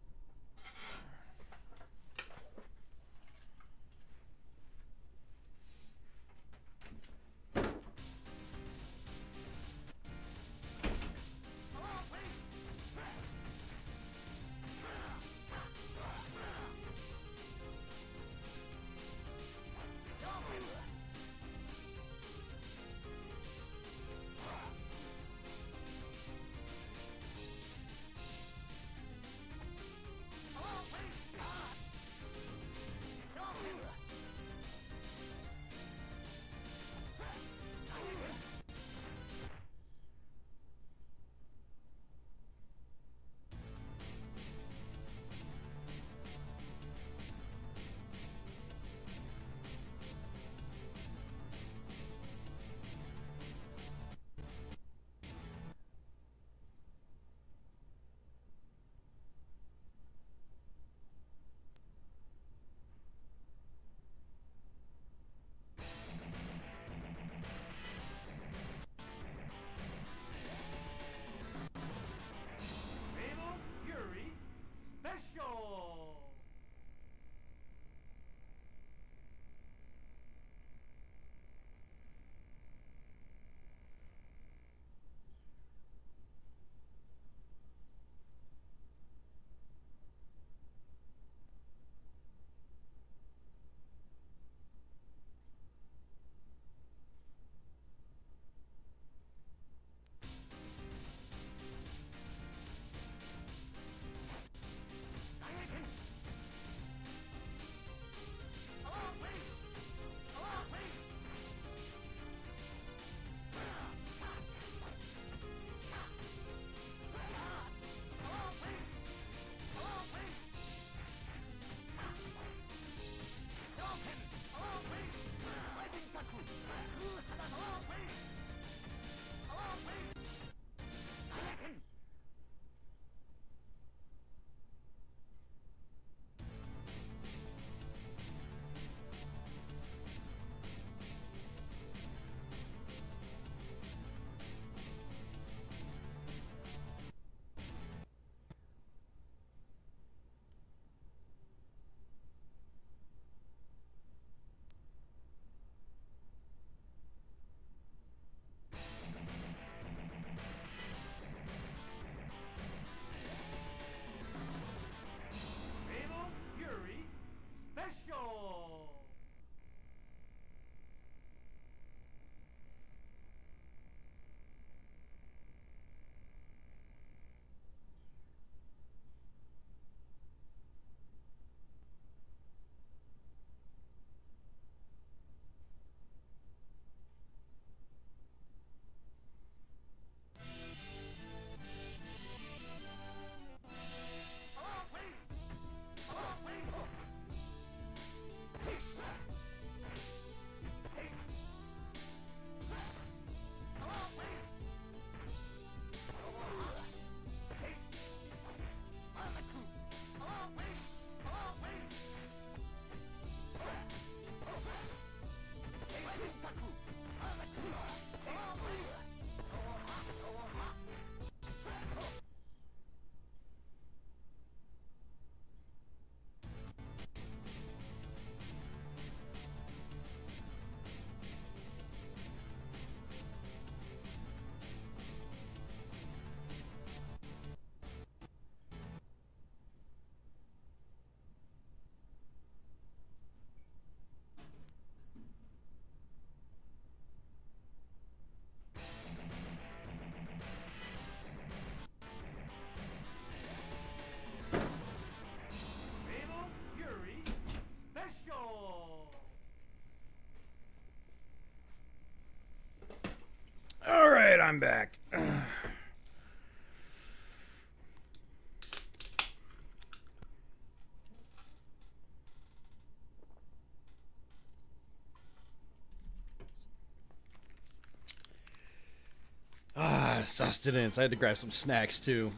sustenance. I had to grab some snacks too.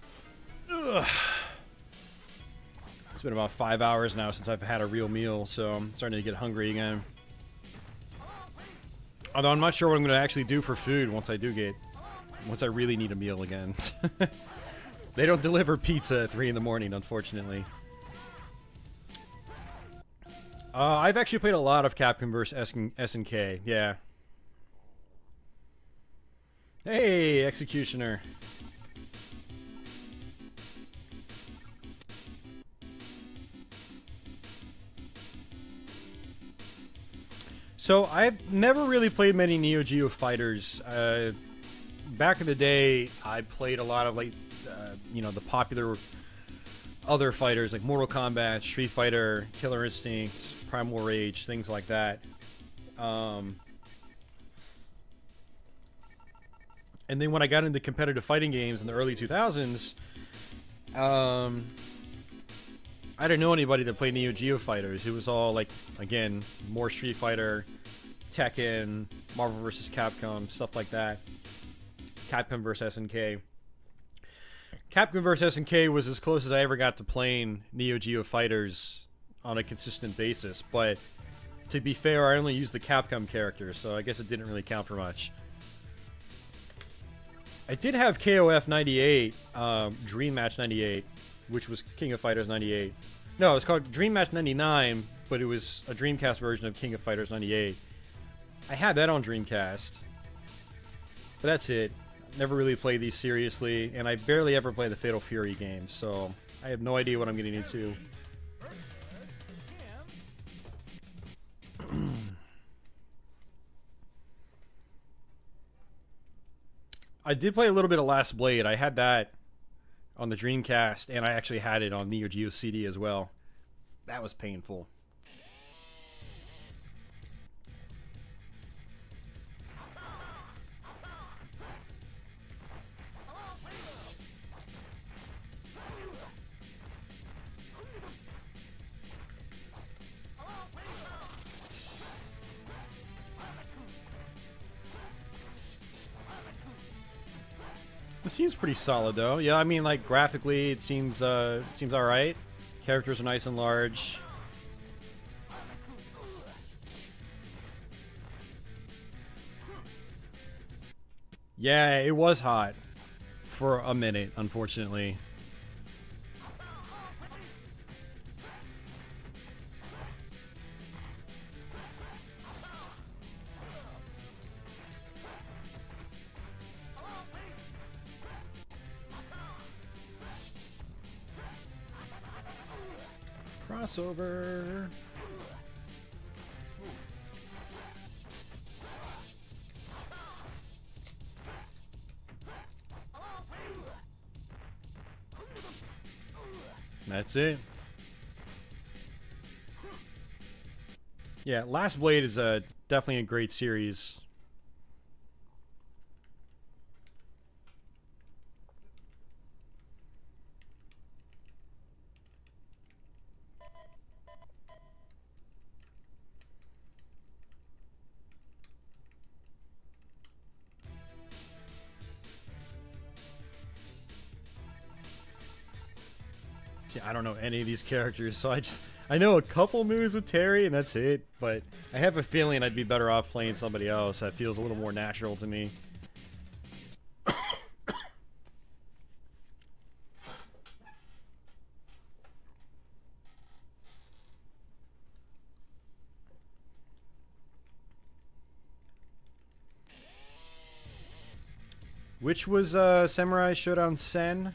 Ugh. It's been about 5 hours now since I've had a real meal, so I'm starting to get hungry again. Although I'm not sure what I'm going to actually do for food once I really need a meal again. They don't deliver pizza at 3 in the morning, unfortunately. I've actually played a lot of Capcom vs. SNK, yeah. Hey, Executioner. So, I've never really played many Neo Geo fighters. Back in the day, I played a lot of, like, you know, the popular other fighters, like Mortal Kombat, Street Fighter, Killer Instinct, Primal Rage, things like that. And then when I got into competitive fighting games in the early 2000s, I didn't know anybody that played Neo Geo fighters. It was all, like, again, more Street Fighter, Tekken, Marvel vs. Capcom, stuff like that. Capcom vs. SNK. Capcom vs. SNK was as close as I ever got to playing Neo Geo fighters on a consistent basis, but to be fair, I only used the Capcom characters, so I guess it didn't really count for much. I did have KOF 98, Dream Match 98, which was King of Fighters 98. No, it's called Dream Match 99, but it was a Dreamcast version of King of Fighters 98. I had that on Dreamcast, but that's it. Never really played these seriously, and I barely ever play the Fatal Fury games, so I have no idea what I'm getting into. I did play a little bit of Last Blade. I had that on the Dreamcast, and I actually had it on Neo Geo CD as well. That was painful. It seems pretty solid, though. Yeah, I mean, like, graphically, it seems alright. Characters are nice and large. Yeah, it was hot for a minute, unfortunately. Crossover. That's it. Yeah, Last Blade is definitely a great series. See, I don't know any of these characters, so I know a couple moves with Terry, and that's it. But I have a feeling I'd be better off playing somebody else that feels a little more natural to me. Which was Samurai Shodown Sen?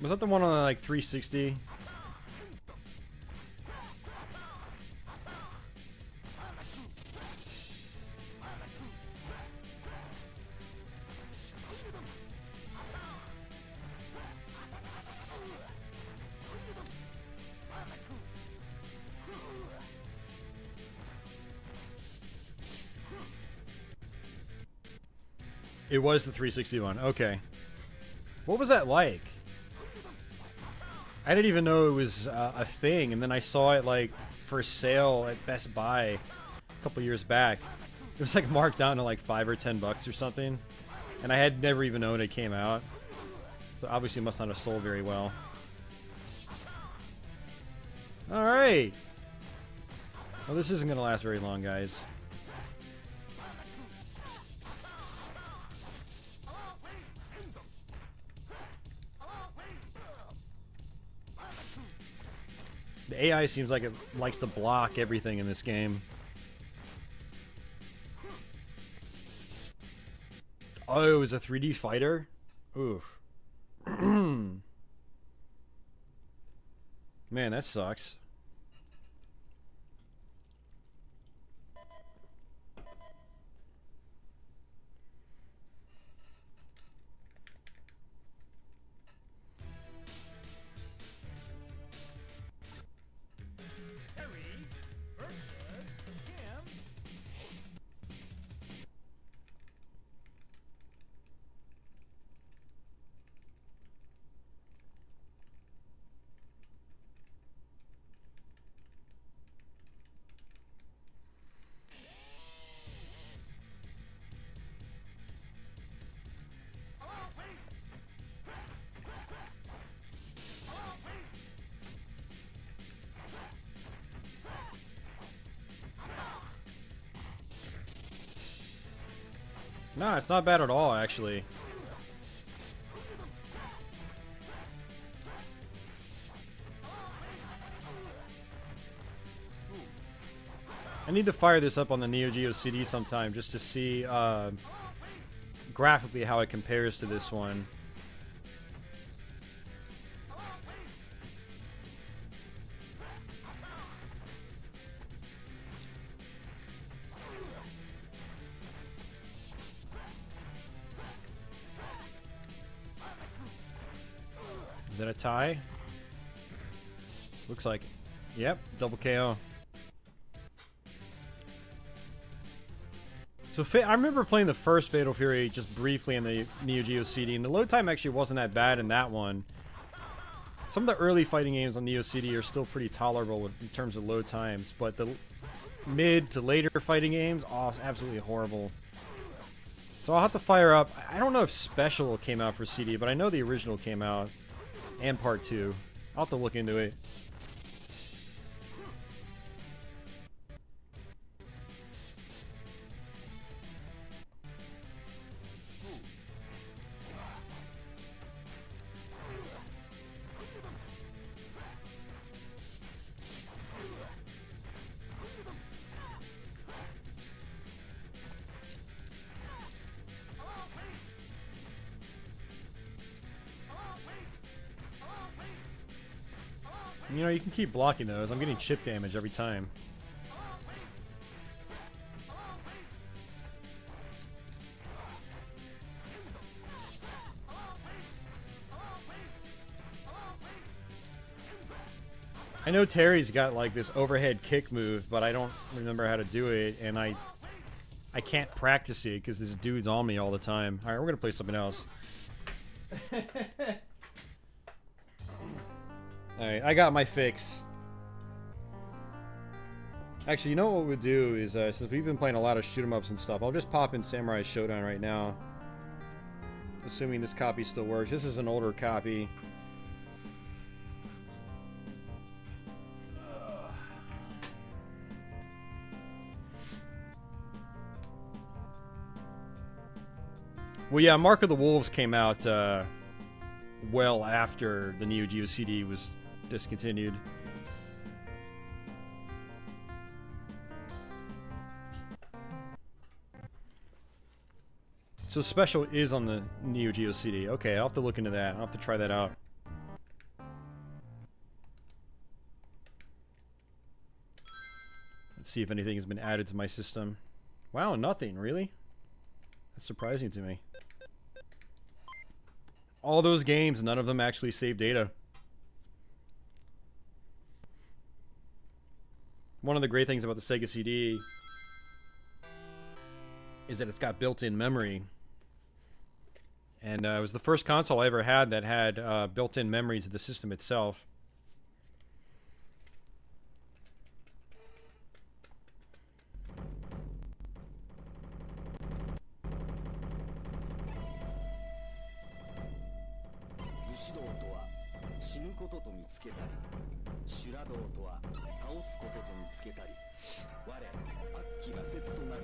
Was that the one on like 360? It was the 360 one. Okay. What was that like? I didn't even know it was a thing, and then I saw it like for sale at Best Buy a couple years back. It was like marked down to like $5 or $10 or something, and I had never even known it came out. So obviously it must not have sold very well. All right. Well, this isn't gonna last very long, guys. The AI seems like it likes to block everything in this game. Oh, it was a 3D fighter? Oof. Man, that sucks. No, it's not bad at all, actually. I need to fire this up on the Neo Geo CD sometime just to see graphically how it compares to this one. Is that a tie? Looks like it. Yep, double KO. So I remember playing the first Fatal Fury just briefly in the Neo Geo CD, and the load time actually wasn't that bad in that one. Some of the early fighting games on Neo CD are still pretty tolerable in terms of load times, but the mid to later fighting games, oh, absolutely horrible. So I'll have to fire up. I don't know if Special came out for CD, but I know the original came out, and Part 2. I'll have to look into it. You know, you can keep blocking those. I'm getting chip damage every time. I know Terry's got like this overhead kick move, but I don't remember how to do it, and I can't practice it because this dude's on me all the time. Alright, we're gonna play something else. Alright, I got my fix. Actually, you know what we'll do is, since we've been playing a lot of shoot-em-ups and stuff, I'll just pop in Samurai Showdown right now. Assuming this copy still works. This is an older copy. Well, yeah, Mark of the Wolves came out well after the Neo Geo CD was discontinued. So Special is on the Neo Geo CD. Okay, I'll have to look into that. I'll have to try that out. Let's see if anything has been added to my system. Wow, nothing, really? That's surprising to me. All those games, none of them actually save data. One of the great things about the Sega CD is that it's got built-in memory. And it was the first console I ever had that had built-in memory to the system itself. 士道とは死ぬことと見つけたり、修羅道とは倒すことと見つけたり、我悪鬼羅刹となり、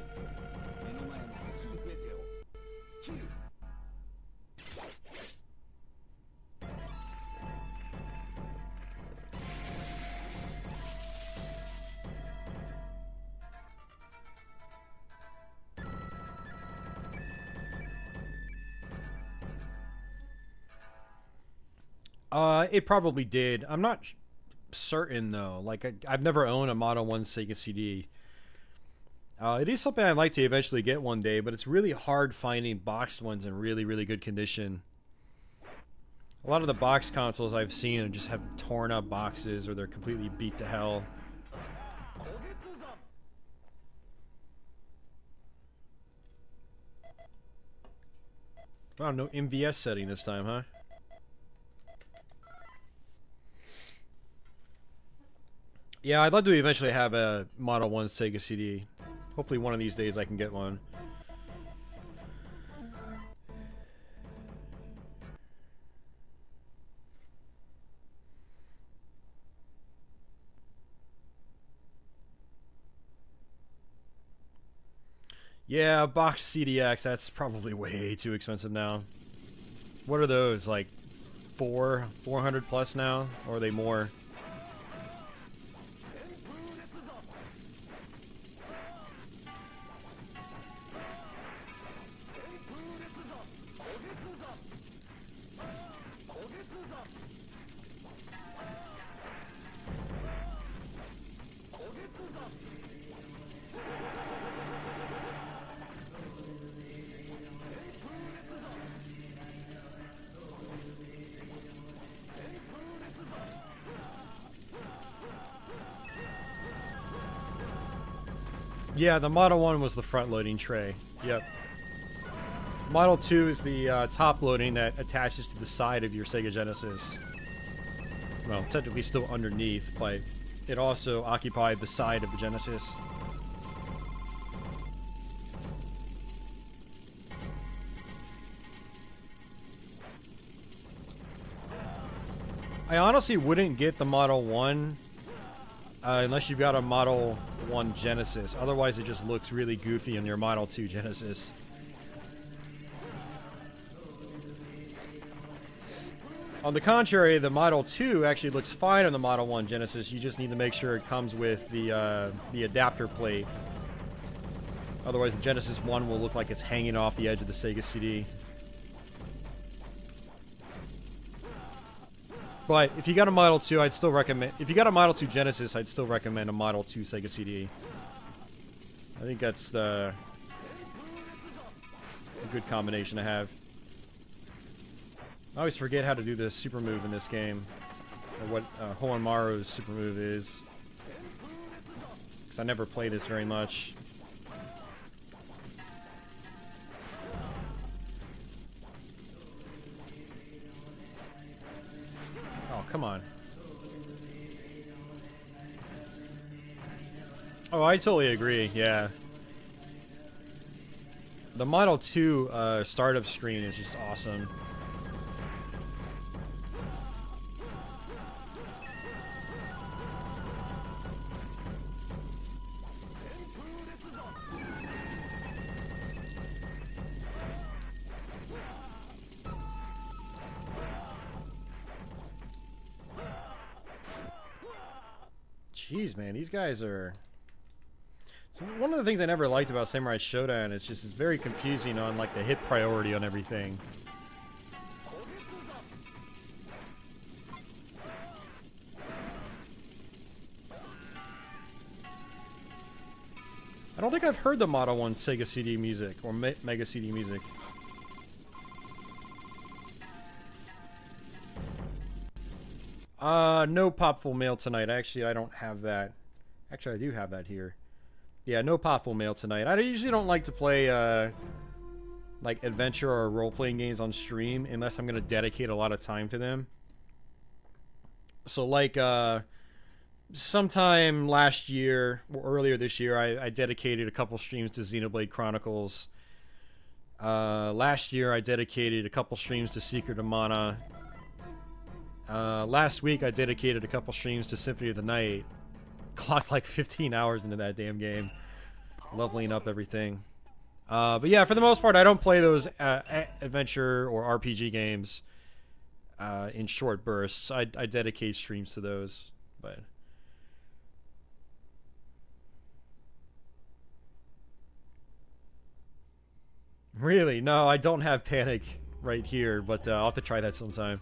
目の前の敵すべてを切る。It probably did. I'm not certain though. Like I've never owned a Model 1 Sega CD. It is something I'd like to eventually get one day, but it's really hard finding boxed ones in really, really good condition. A lot of the box consoles I've seen just have torn up boxes or they're completely beat to hell. Wow, no MVS setting this time, huh? Yeah, I'd love to eventually have a Model 1 Sega CD. Hopefully one of these days I can get one. Yeah, box CDX, that's probably way too expensive now. What are those, like 400 plus now? Or are they more? Yeah, the Model 1 was the front-loading tray. Yep. Model 2 is the top loading that attaches to the side of your Sega Genesis. Well, technically still underneath, but it also occupied the side of the Genesis. I honestly wouldn't get the Model 1 unless you've got a Model 1 Genesis. Otherwise, it just looks really goofy in your Model 2 Genesis. On the contrary, the Model 2 actually looks fine on the Model 1 Genesis. You just need to make sure it comes with the adapter plate. Otherwise, the Genesis 1 will look like it's hanging off the edge of the Sega CD. But if you got a Model 2, I'd still recommend... If you got a Model 2 Genesis, I'd still recommend a Model 2 Sega CD. I think that's a good combination to have. I always forget how to do the super move in this game. Or what Hoenmaru's super move is. Because I never play this very much. Oh, come on. Oh, I totally agree, yeah. The Model 2 startup screen is just awesome. Jeez, man, these guys are... So one of the things I never liked about Samurai Shodown is just it's very confusing on like the hit priority on everything. I don't think I've heard the Model 1 Sega CD music or Mega CD music. No Popful Mail tonight. Actually, I don't have that. Actually, I do have that here. Yeah, no Popful Mail tonight. I usually don't like to play, like, adventure or role-playing games on stream unless I'm going to dedicate a lot of time to them. So, like, sometime last year, or earlier this year, I dedicated a couple streams to Xenoblade Chronicles. Last year, I dedicated a couple streams to Secret of Mana. Last week I dedicated a couple streams to Symphony of the Night. Clocked like 15 hours into that damn game. Leveling up everything. But yeah, for the most part, I don't play those adventure or RPG games in short bursts. I dedicate streams to those. But really, no, I don't have Panic right here, but I'll have to try that sometime.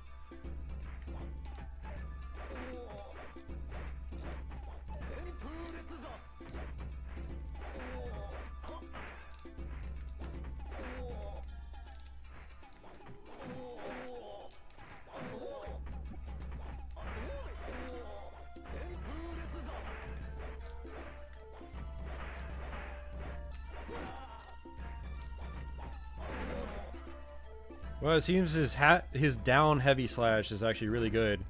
Well, it seems his down heavy slash is actually really good.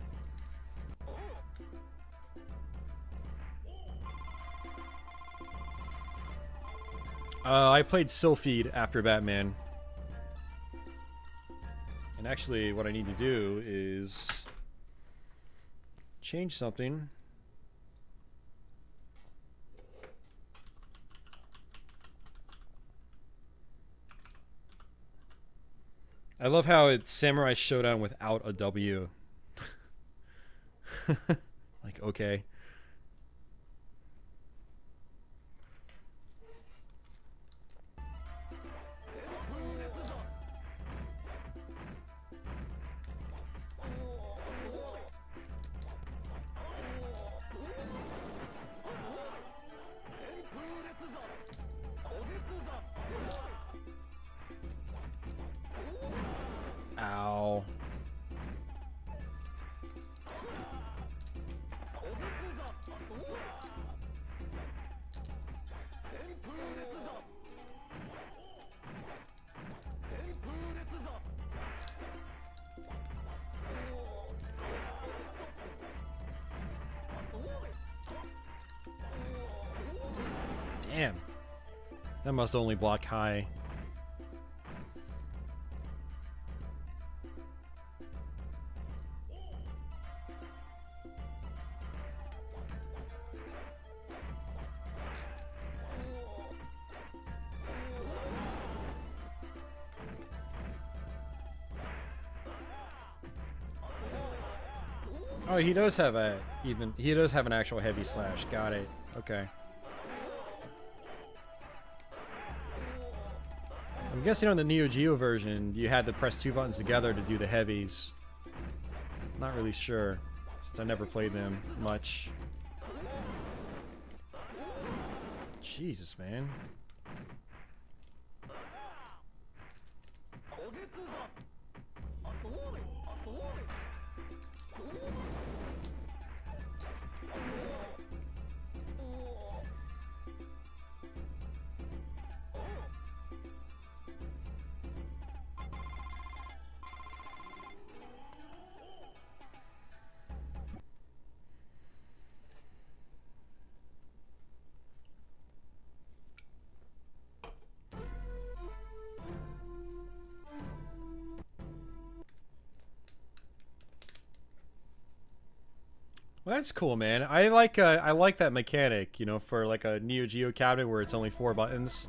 I played Sylphid after Batman. And actually, what I need to do is change something. I love how it's Samurai Showdown without a W. Like, okay. Ow. Damn. That must only block high. Oh, he does have an actual heavy slash. Got it. Okay. I'm guessing on the Neo Geo version, you had to press 2 buttons together to do the heavies. Not really sure, since I never played them much. Jesus, man. Well, that's cool, man. I like that mechanic, you know, for like a Neo Geo cabinet where it's only 4 buttons.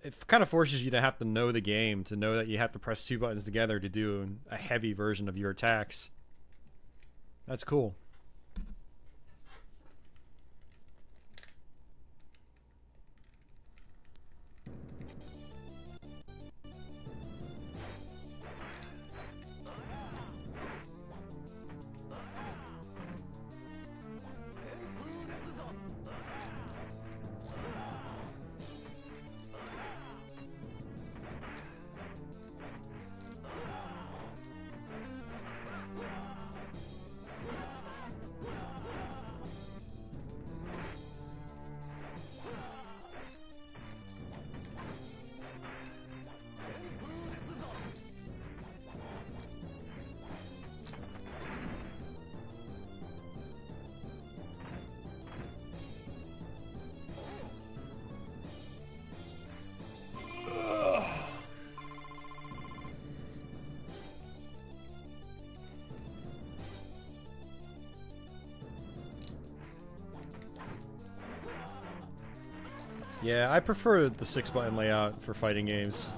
It kind of forces you to have to know the game, to know that you have to press 2 buttons together to do a heavy version of your attacks. That's cool. Yeah, I prefer the 6-button layout for fighting games.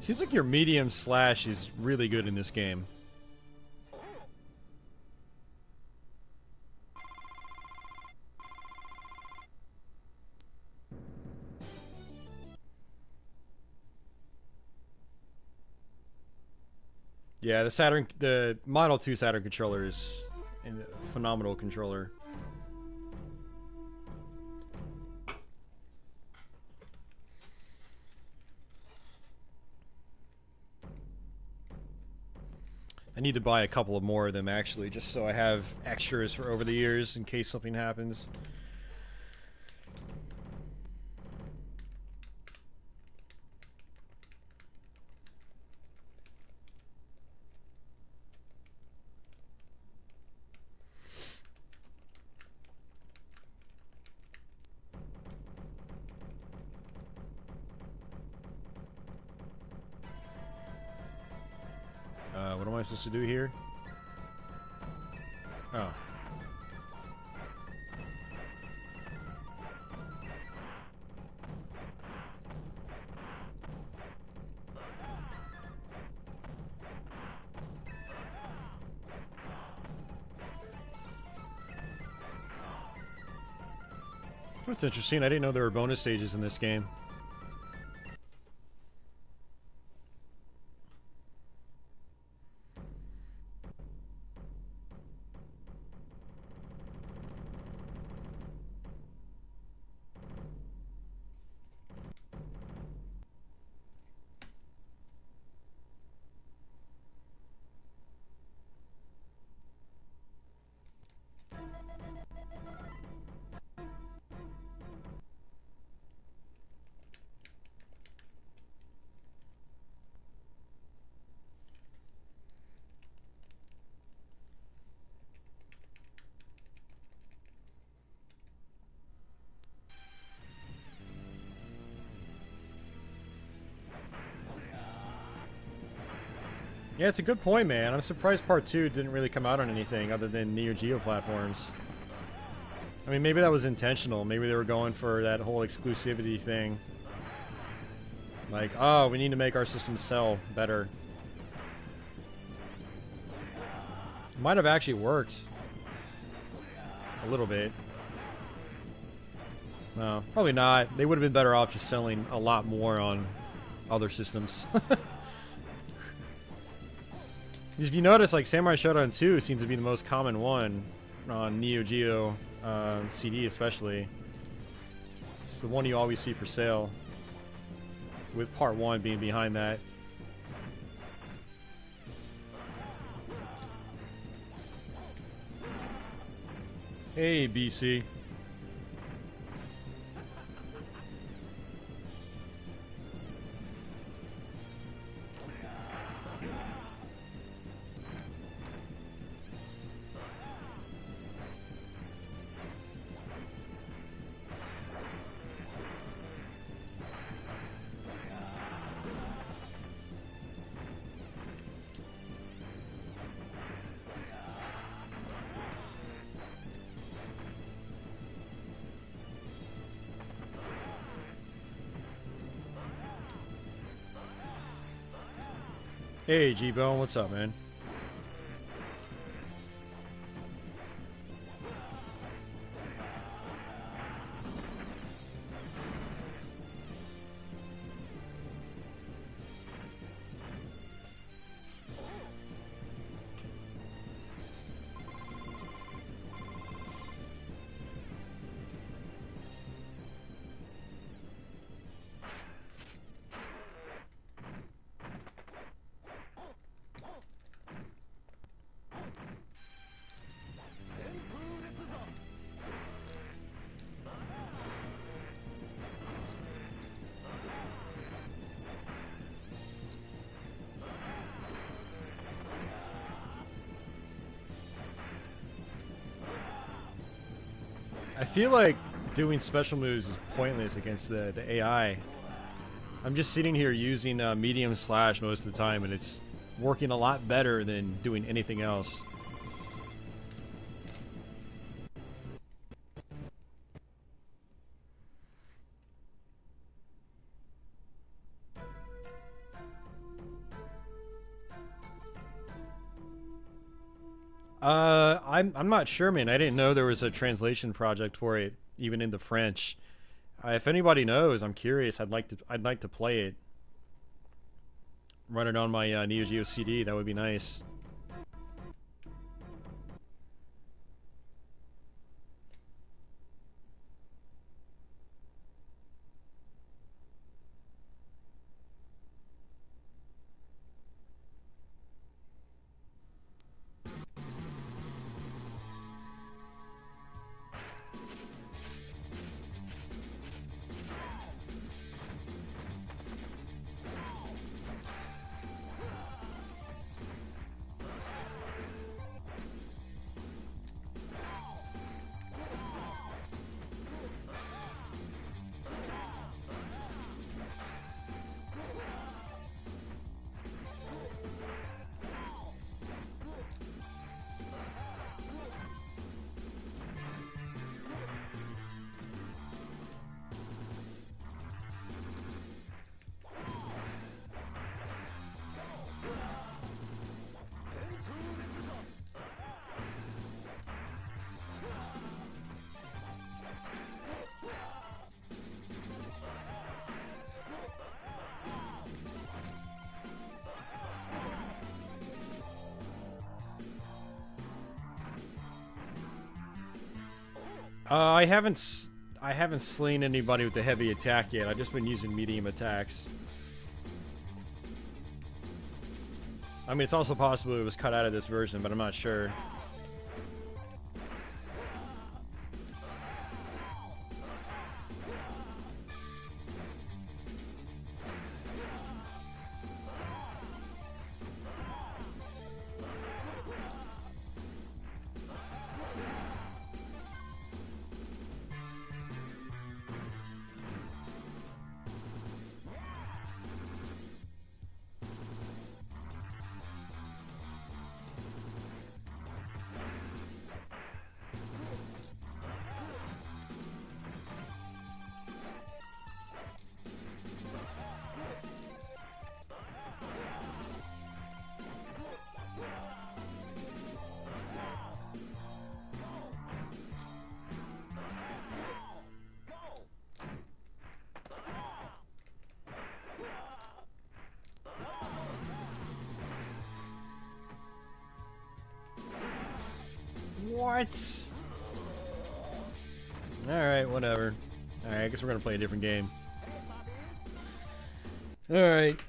Seems like your medium slash is really good in this game. Yeah, the Model 2 Saturn controller is a phenomenal controller. I need to buy a couple of more of them actually, just so I have extras for over the years in case something happens. What am I supposed to do here? Oh. That's interesting. I didn't know there were bonus stages in this game. Yeah, it's a good point, man. I'm surprised Part 2 didn't really come out on anything other than Neo Geo platforms. I mean, maybe that was intentional. Maybe they were going for that whole exclusivity thing. Like, oh, we need to make our system sell better. It might have actually worked. A little bit. No, probably not. They would have been better off just selling a lot more on other systems. If you notice, like, Samurai Shodown 2 seems to be the most common one on Neo Geo CD especially. It's the one you always see for sale, with Part 1 being behind that. Hey, BC. Hey, G-Bone, what's up, man? I feel like doing special moves is pointless against the AI. I'm just sitting here using medium slash most of the time, and it's working a lot better than doing anything else. I'm not sure, man. I didn't know there was a translation project for it, even into French. If anybody knows, I'm curious. I'd like to play it. Run it on my Neo Geo CD. That would be nice. I haven't slain anybody with the heavy attack yet. I've just been using medium attacks. I mean, it's also possible it was cut out of this version, but I'm not sure. What? Alright, whatever. Alright, I guess we're gonna play a different game. Alright.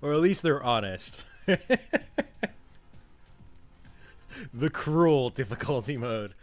Or at least they're honest. The cruel difficulty mode.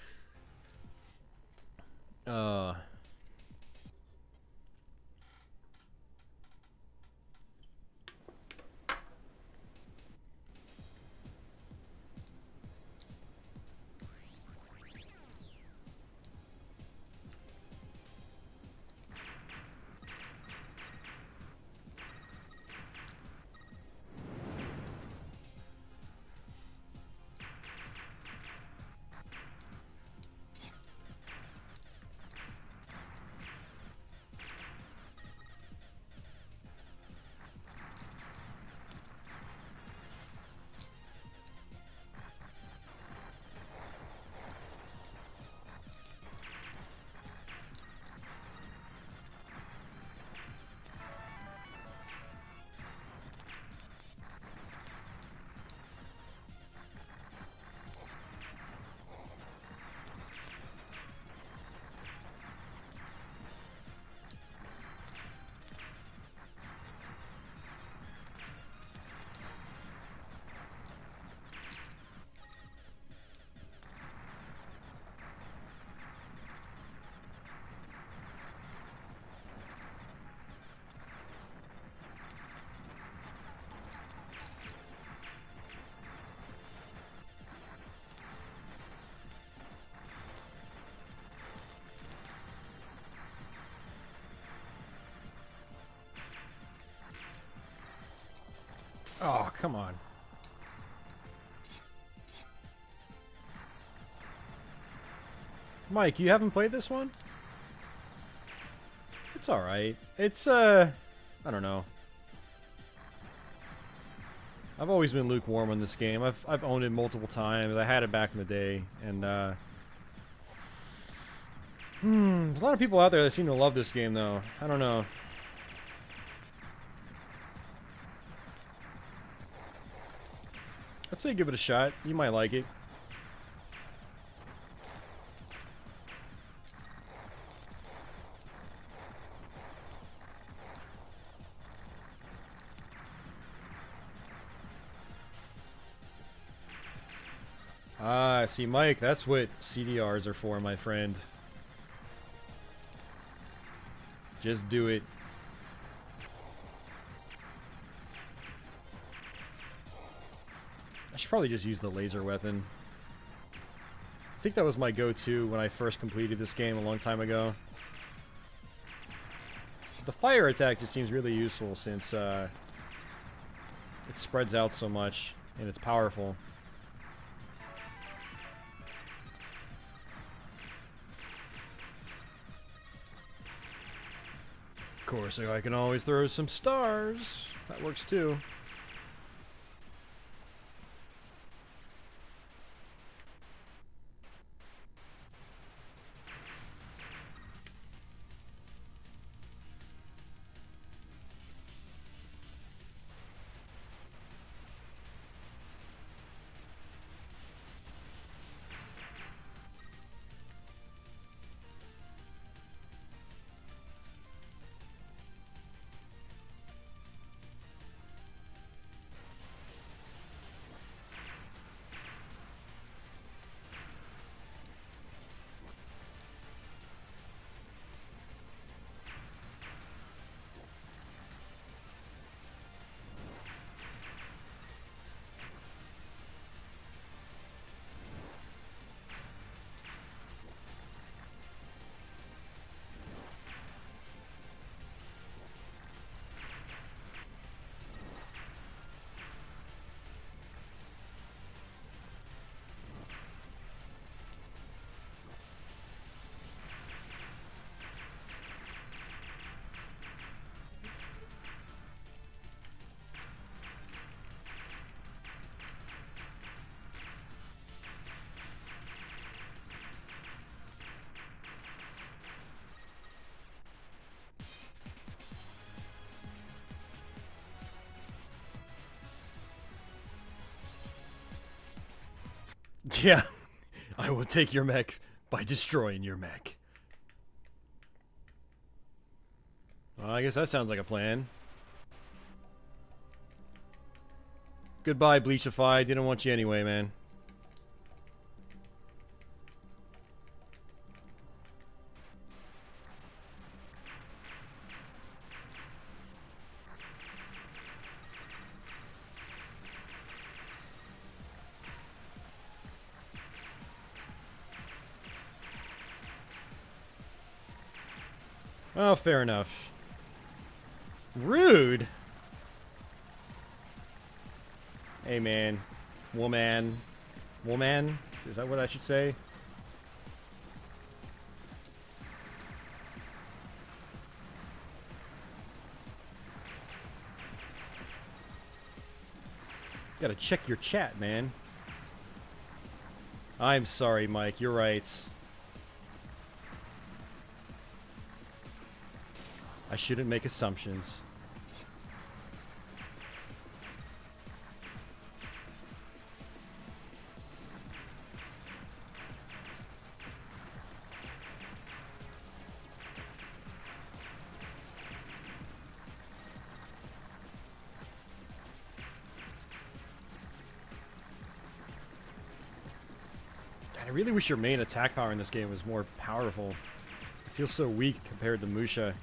Oh, come on. Mike, you haven't played this one? It's alright. It's, I don't know. I've always been lukewarm on this game. I've owned it multiple times. I had it back in the day, and, there's a lot of people out there that seem to love this game, though. I don't know. I'd say give it a shot. You might like it. Ah, see, Mike, that's what CDRs are for, my friend. Just do it. I should probably just use the laser weapon. I think that was my go-to when I first completed this game a long time ago. The fire attack just seems really useful since it spreads out so much and it's powerful. Of course, I can always throw some stars. That works too. Yeah, I will take your mech by destroying your mech. Well, I guess that sounds like a plan. Goodbye, Bleachify. Didn't want you anyway, man. Oh, fair enough. Rude. Hey, man. Woman. Woman? Is that what I should say? Gotta check your chat, man. I'm sorry, Mike. You're right. I shouldn't make assumptions. God, I really wish your main attack power in this game was more powerful. It feels so weak compared to Musha.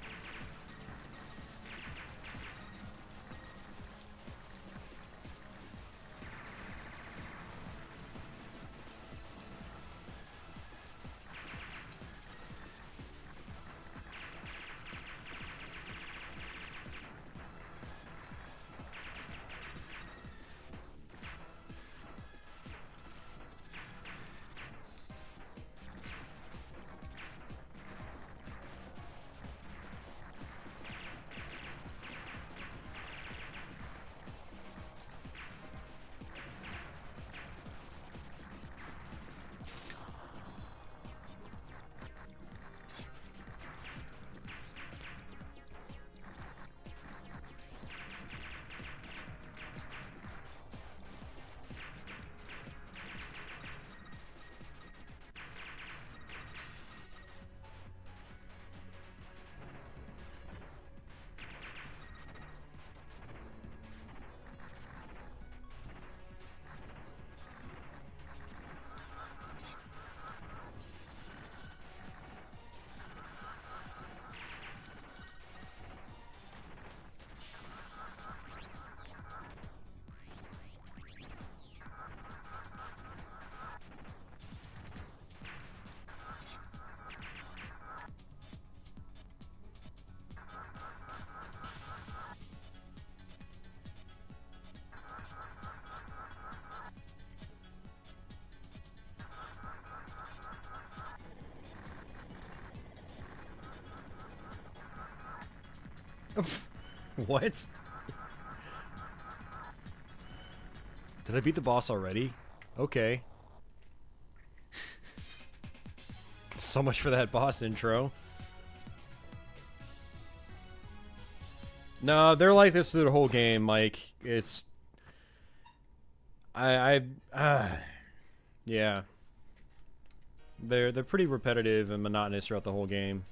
What? Did I beat the boss already? Okay. So much for that boss intro. No, they're like this through the whole game, Mike. It's... yeah. They're pretty repetitive and monotonous throughout the whole game.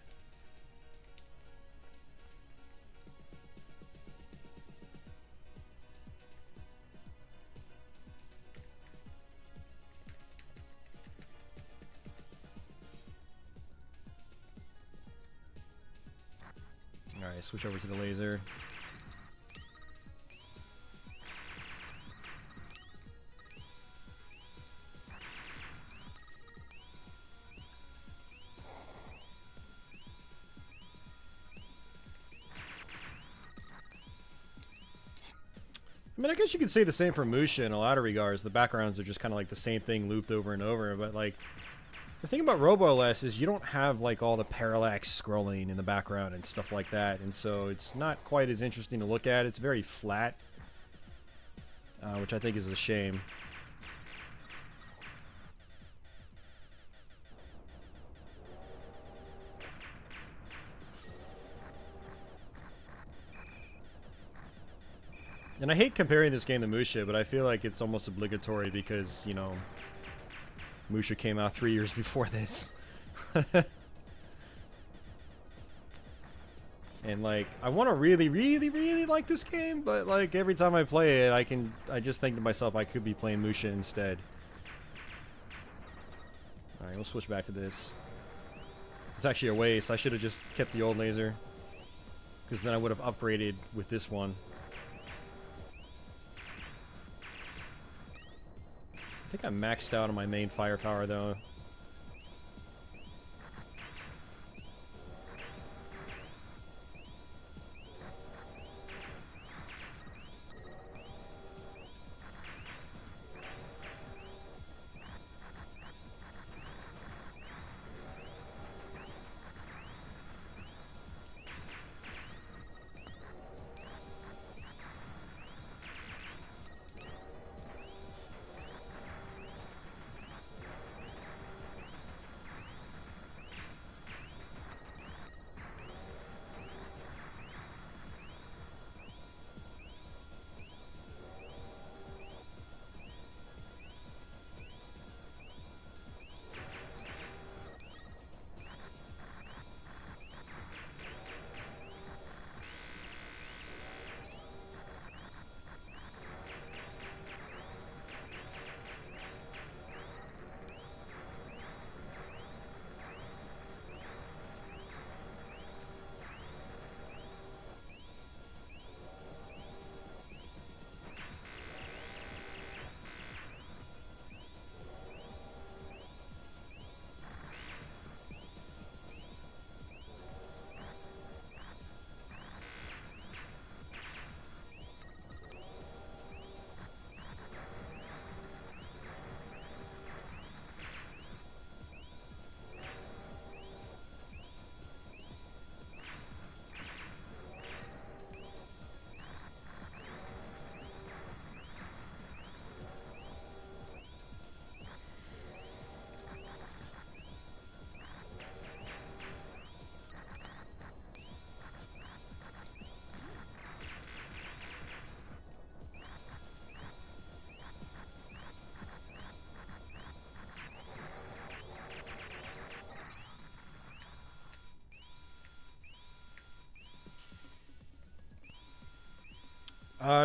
Alright, switch over to the laser. I mean, I guess you could say the same for Musha in a lot of regards. The backgrounds are just kind of like the same thing looped over and over, but like... The thing about RoboLS is you don't have like all the parallax scrolling in the background and stuff like that, and so it's not quite as interesting to look at. It's very flat, which I think is a shame. And I hate comparing this game to Musha, but I feel like it's almost obligatory because, you know, Musha came out 3 years before this. And like, I want to really, really, really like this game, but like every time I play it, I just think to myself I could be playing Musha instead. All right, we'll switch back to this. It's actually a waste. I should have just kept the old laser, because then I would have upgraded with this one. I think I'm maxed out on my main firepower though.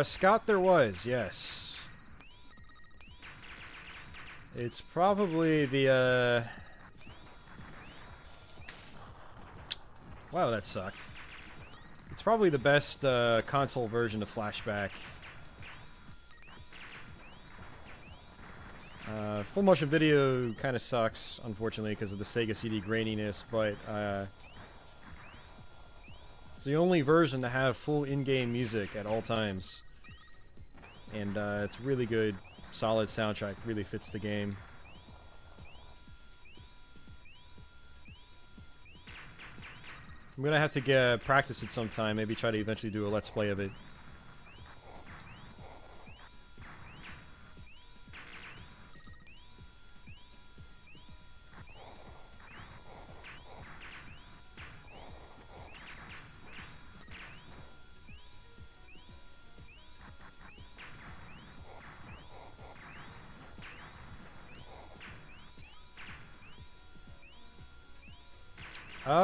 Scout there was, yes. It's probably the, wow, that sucked. It's probably the best console version of Flashback. Full motion video kind of sucks, unfortunately, because of the Sega CD graininess, but it's the only version to have full in-game music at all times. And it's really good, solid soundtrack, really fits the game. I'm gonna have to practice it sometime, maybe try to eventually do a Let's Play of it.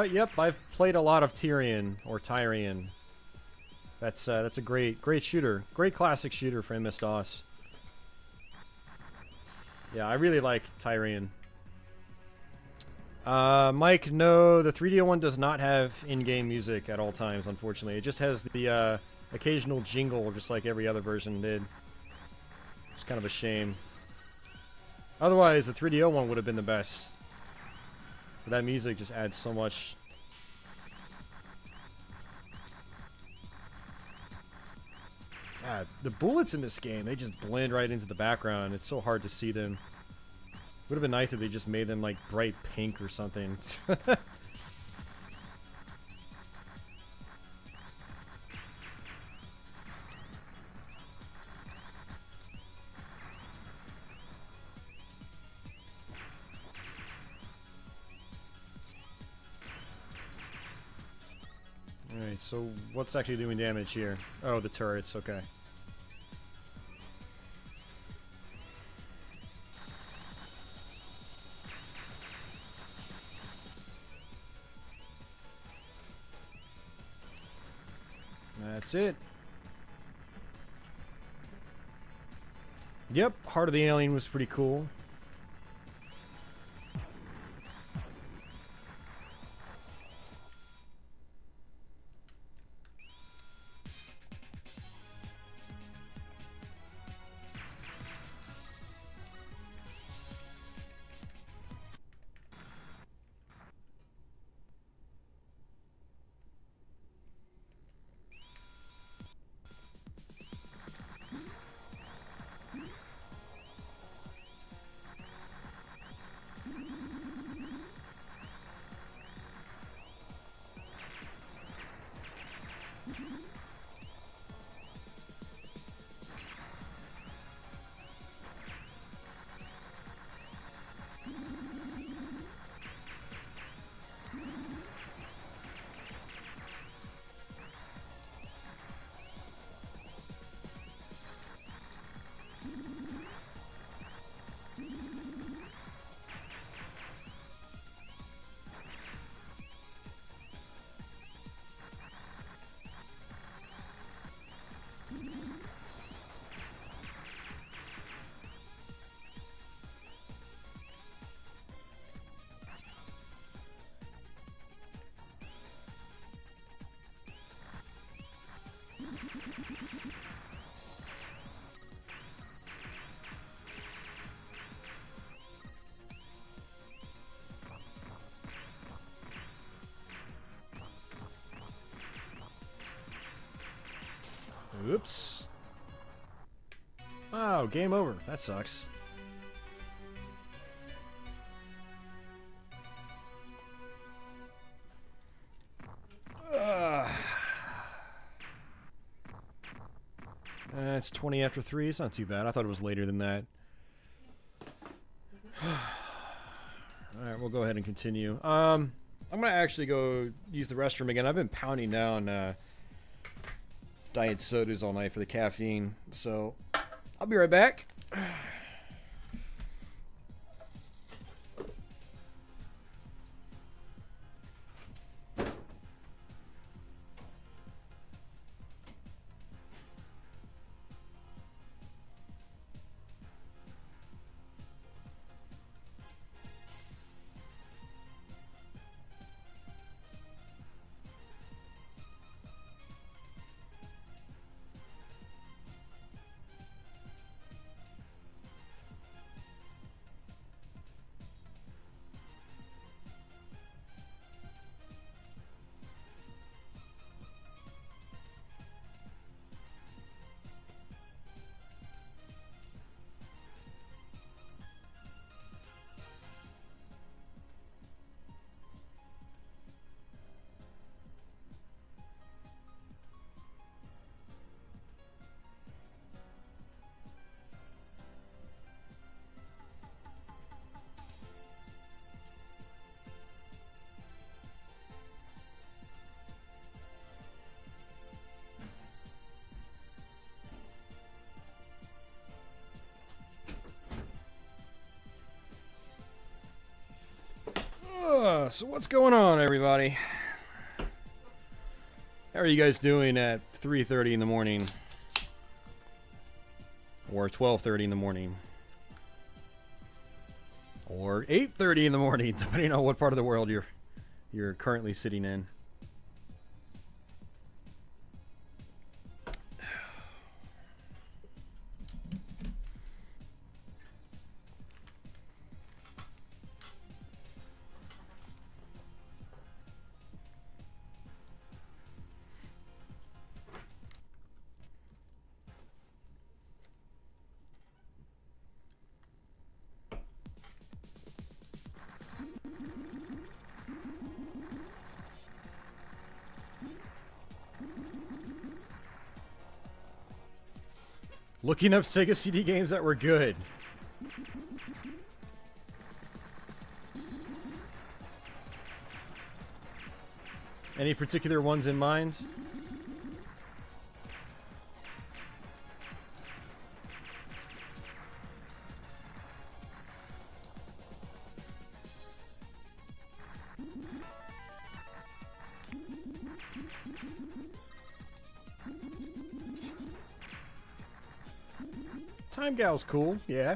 Yep, I've played a lot of Tyrion, or Tyrion. That's a great shooter. Great classic shooter for MS-DOS. Yeah, I really like Tyrion. Mike, no, the 3DO one does not have in-game music at all times, unfortunately. It just has the occasional jingle, just like every other version did. It's kind of a shame. Otherwise, the 3DO one would have been the best. But that music just adds so much. God, the bullets in this game, they just blend right into the background. It's so hard to see them. Would have been nice if they just made them like bright pink or something. Alright, so what's actually doing damage here? Oh, the turrets, okay. That's it. Yep, Heart of the Alien was pretty cool. Oops. Oh, game over. That sucks. It's 20 after 3. It's not too bad. I thought it was later than that. Alright, we'll go ahead and continue. I'm going to actually go use the restroom again. I've been pounding down diet sodas all night for the caffeine. So, I'll be right back. So what's going on, everybody? How are you guys doing at 3:30 in the morning? Or 12:30 in the morning? Or 8:30 in the morning, depending on what part of the world you're currently sitting in. Looking up Sega CD games that were good. Any particular ones in mind? Time Gal's cool, yeah.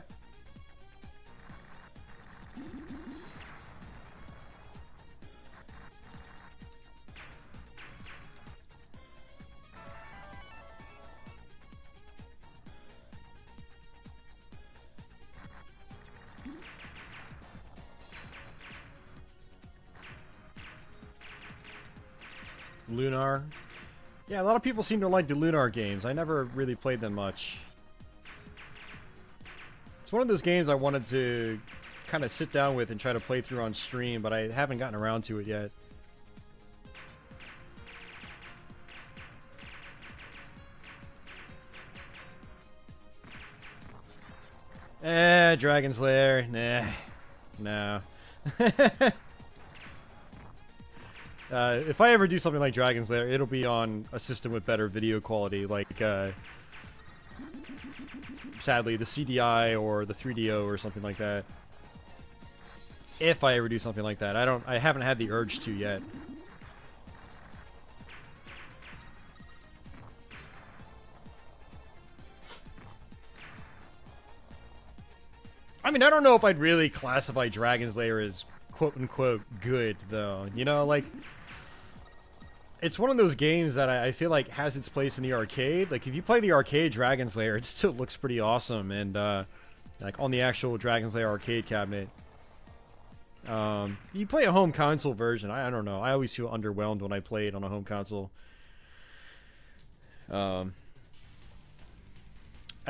Lunar. Yeah, a lot of people seem to like the Lunar games. I never really played them much. It's one of those games I wanted to kind of sit down with and try to play through on stream, but I haven't gotten around to it yet. Dragon's Lair. Nah. No. If I ever do something like Dragon's Lair, it'll be on a system with better video quality, like, sadly, the CDI or the 3DO or something like that. If I ever do something like that. I haven't had the urge to yet. I mean, I don't know if I'd really classify Dragon's Lair as quote-unquote good, though. You know, like, it's one of those games that I feel like has its place in the arcade. Like, if you play the arcade Dragon's Lair, it still looks pretty awesome. And, like, on the actual Dragon's Lair arcade cabinet. You play a home console version, I don't know. I always feel underwhelmed when I play it on a home console. I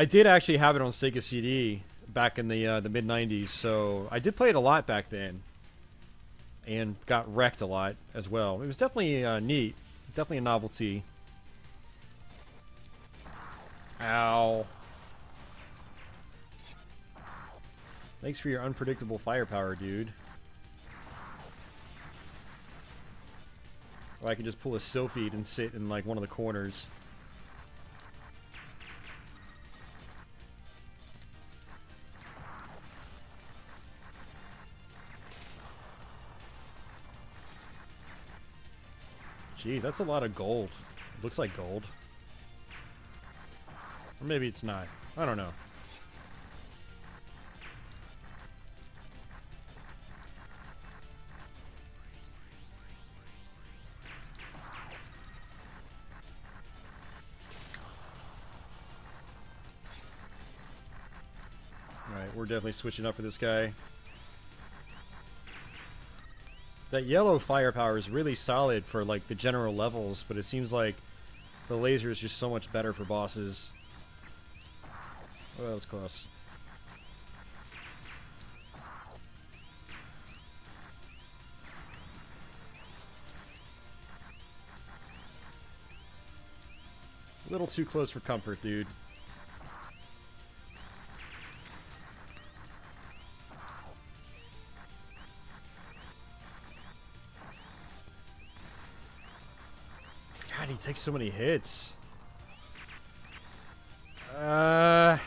did actually have it on Sega CD back in the mid-90s, so I did play it a lot back then. And got wrecked a lot as well. It was definitely neat. Definitely a novelty. Ow. Thanks for your unpredictable firepower, dude. Or I could just pull a Sylphid and sit in, like, one of the corners. Jeez, that's a lot of gold. Looks like gold. Or maybe it's not. I don't know. Alright, we're definitely switching up for this guy. That yellow firepower is really solid for, like, the general levels, but it seems like the laser is just so much better for bosses. Oh, that was close. A little too close for comfort, dude. God, he takes so many hits. I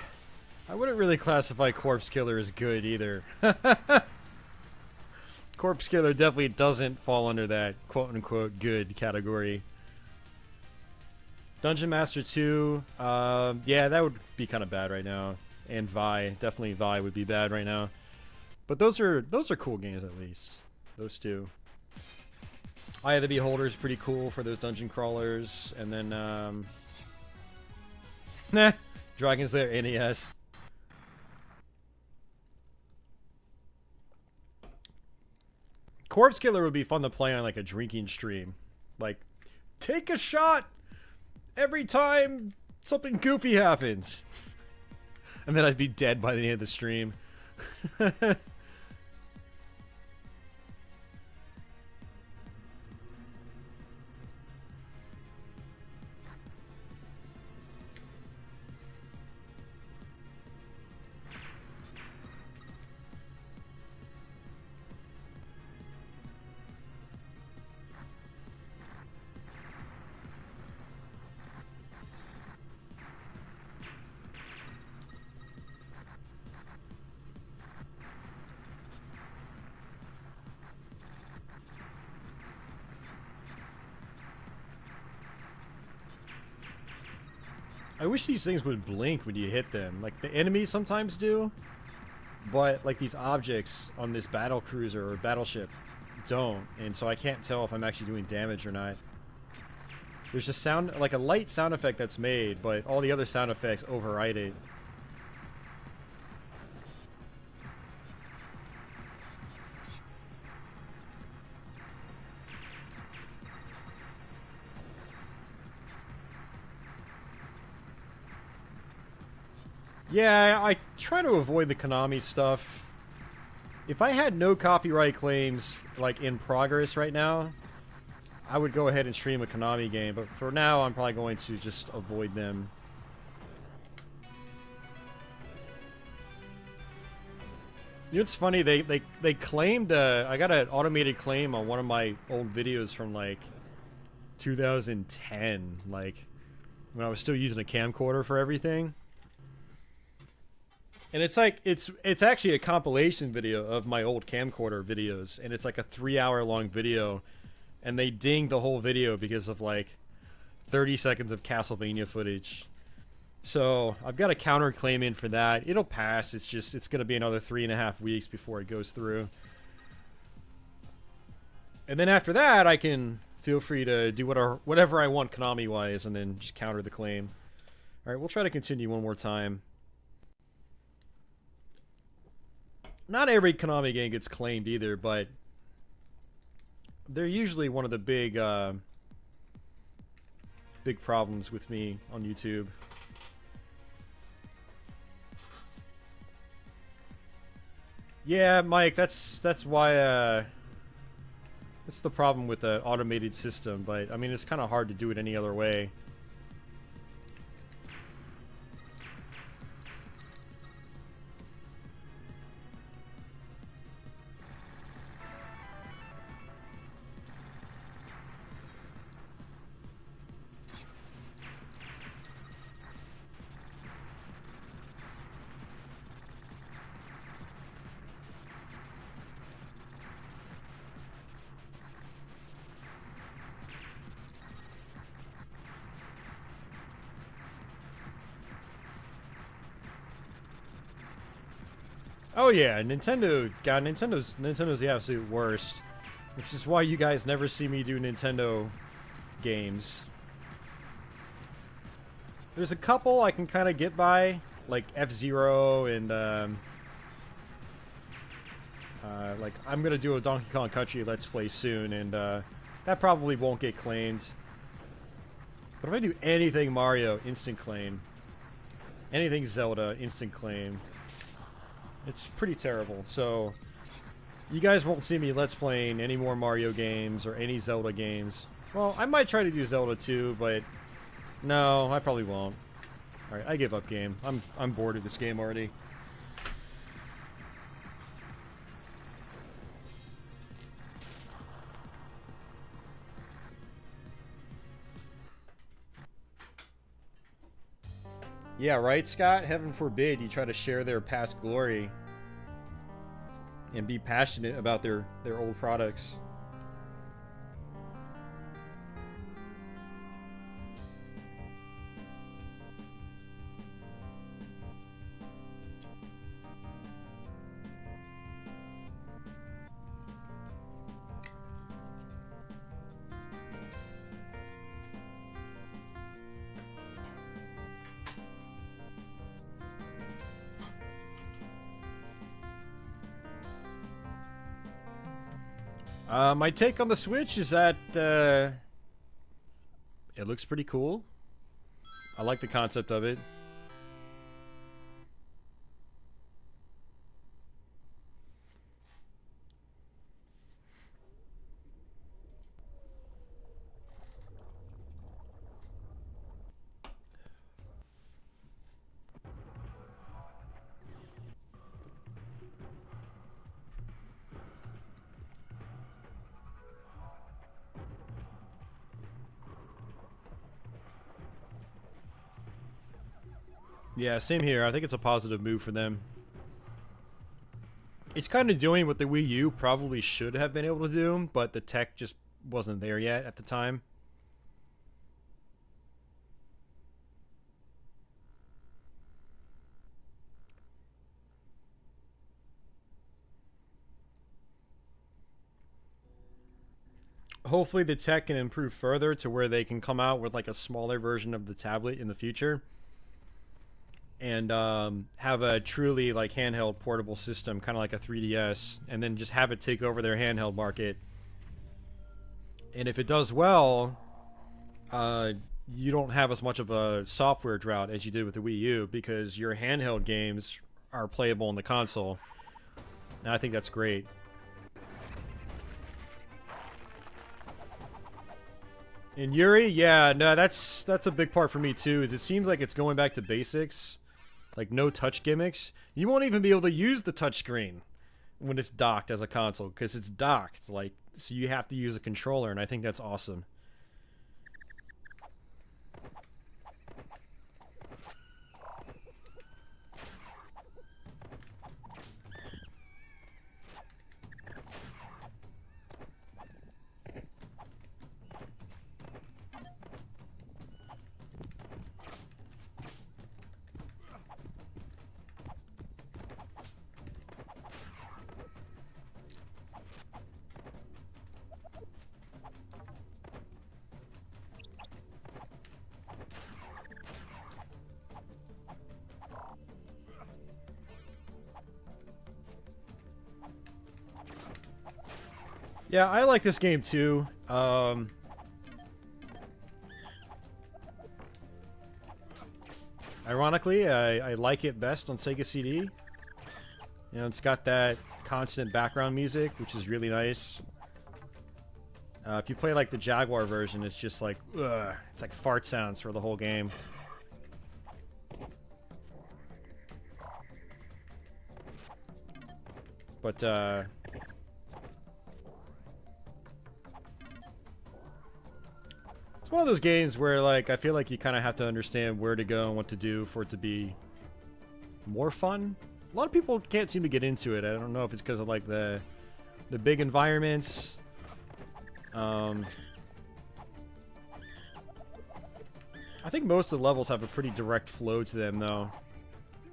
wouldn't really classify Corpse Killer as good either. Corpse Killer definitely doesn't fall under that quote-unquote good category. Dungeon Master 2, yeah, that would be kind of bad right now. And Vi, definitely Vi would be bad right now. But those are cool games at least. Those two. Eye of the Beholder is pretty cool for those dungeon crawlers. And then, nah, Dragon's Lair NES. Corpse Killer would be fun to play on, like, a drinking stream. Like, take a shot every time something goofy happens. And then I'd be dead by the end of the stream. I wish these things would blink when you hit them. Like, the enemies sometimes do, but, like, these objects on this battle cruiser or battleship don't, and so I can't tell if I'm actually doing damage or not. There's just sound, like a light sound effect that's made, but all the other sound effects override it. Yeah, I try to avoid the Konami stuff. If I had no copyright claims, like, in progress right now, I would go ahead and stream a Konami game, but for now, I'm probably going to just avoid them. You know, it's funny, they claimed, I got an automated claim on one of my old videos from, like, 2010, like, when I was still using a camcorder for everything. And it's like, it's actually a compilation video of my old camcorder videos, and it's like a 3-hour-long video, and they dinged the whole video because of like 30 seconds of Castlevania footage. So I've got a counterclaim in for that. It'll pass. It's just, it's going to be another 3.5 weeks before it goes through. And then after that, I can feel free to do whatever I want Konami-wise, and then just counter the claim. All right, we'll try to continue one more time. Not every Konami game gets claimed either, but they're usually one of the big problems with me on YouTube. Yeah, Mike, that's why that's the problem with the automated system, but I mean, it's kind of hard to do it any other way. Oh yeah, Nintendo, God, Nintendo's the absolute worst. Which is why you guys never see me do Nintendo games. There's a couple I can kind of get by, like F-Zero and, like, I'm gonna do a Donkey Kong Country Let's Play soon, and, that probably won't get claimed. But if I do anything Mario, instant claim. Anything Zelda, instant claim. It's pretty terrible, so you guys won't see me Let's Playing any more Mario games or any Zelda games. Well, I might try to do Zelda too, but no, I probably won't. Alright, I give up game. I'm bored of this game already. Yeah, right, Scott? Heaven forbid you try to share their past glory and be passionate about their old products. My take on the Switch is that it looks pretty cool. I like the concept of it. Yeah, same here. I think it's a positive move for them. It's kind of doing what the Wii U probably should have been able to do, but the tech just wasn't there yet at the time. hopefully the tech can improve further to where they can come out with like a smaller version of the tablet in the future, and have a truly like handheld portable system, kind of like a 3DS, and then just have it take over their handheld market. And if it does well, you don't have as much of a software drought as you did with the Wii U, because your handheld games are playable on the console. And I think that's great. And Yuri, yeah, no, that's a big part for me too. Is it seems like it's going back to basics, like no touch gimmicks. You won't even be able to use the touch screen when it's docked as a console, because it's docked. Like, so you have to use a controller, and I think that's awesome. Yeah, I like this game too. Ironically, I like it best on Sega CD. You know, it's got that constant background music, which is really nice. If you play like the Jaguar version, it's just like, ugh, it's like fart sounds for the whole game. But, it's one of those games where, like, I feel like you kind of have to understand where to go and what to do for it to be more fun. A lot of people can't seem to get into it. I don't know if it's because of, like, the big environments. I think most of the levels have a pretty direct flow to them, though.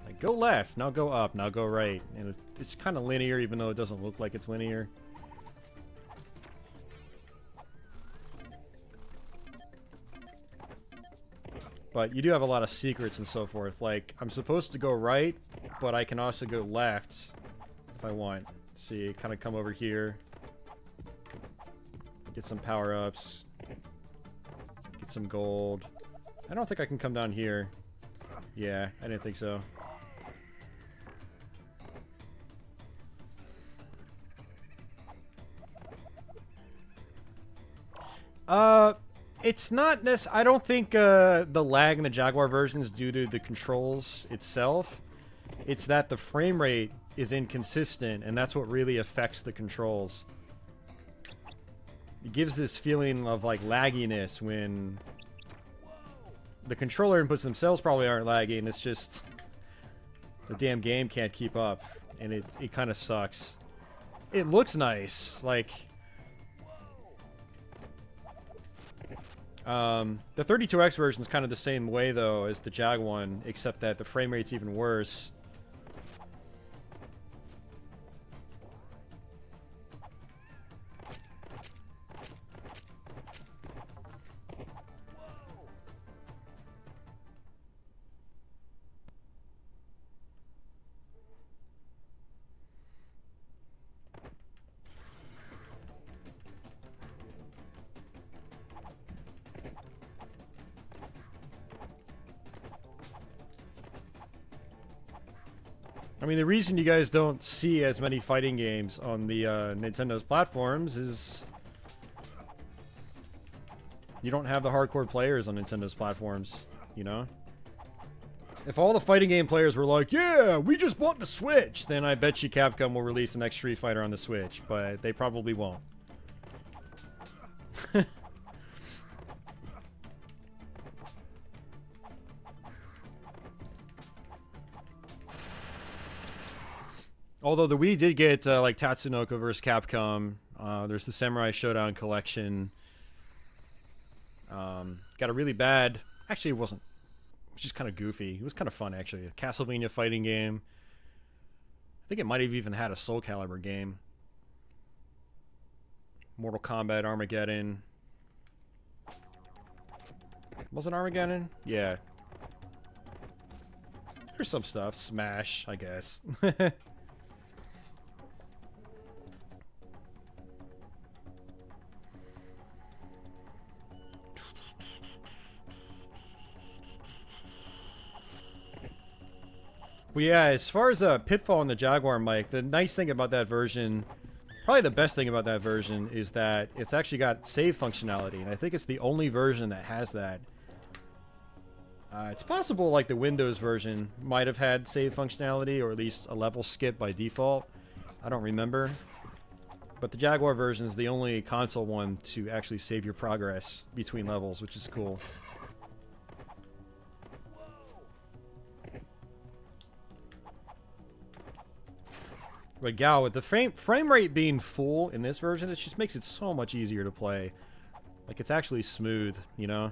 Like, go left, now go up, now go right. And it's kind of linear, even though it doesn't look like it's linear. But you do have a lot of secrets and so forth. Like, I'm supposed to go right, but I can also go left if I want. See, kind of come over here. Get some power-ups. Get some gold. I don't think I can come down here. Yeah, I didn't think so. It's not I don't think the lag in the Jaguar version is due to the controls itself. It's that the frame rate is inconsistent, and that's what really affects the controls. It gives this feeling of like lagginess when the controller inputs themselves probably aren't lagging. It's just the damn game can't keep up, and it kind of sucks. It looks nice, like. The 32X version is kind of the same way, though, as the Jag one, except that the frame rate's even worse. I mean, the reason you guys don't see as many fighting games on the Nintendo's platforms is you don't have the hardcore players on Nintendo's platforms, you know? If all the fighting game players were like, yeah, we just bought the Switch, then I bet you Capcom will release the next Street Fighter on the Switch, but they probably won't. Although the Wii did get, like, Tatsunoko vs. Capcom. There's the Samurai Showdown collection. Got a really bad... Actually, it wasn't. It was just kind of goofy. It was kind of fun, actually. A Castlevania fighting game. I think it might have even had a Soul Calibur game. Mortal Kombat Armageddon. Was it Armageddon? Yeah. There's some stuff. Smash, I guess. But yeah, as far as Pitfall and the Jaguar mic, the nice thing about that version, probably the best thing about that version, is that it's actually got save functionality, and I think it's the only version that has that. It's possible like the Windows version might have had save functionality, or at least a level skip by default. I don't remember. But the Jaguar version is the only console one to actually save your progress between levels, which is cool. But Gal, with the frame rate being full in this version, it just makes it so much easier to play. Like, it's actually smooth, you know?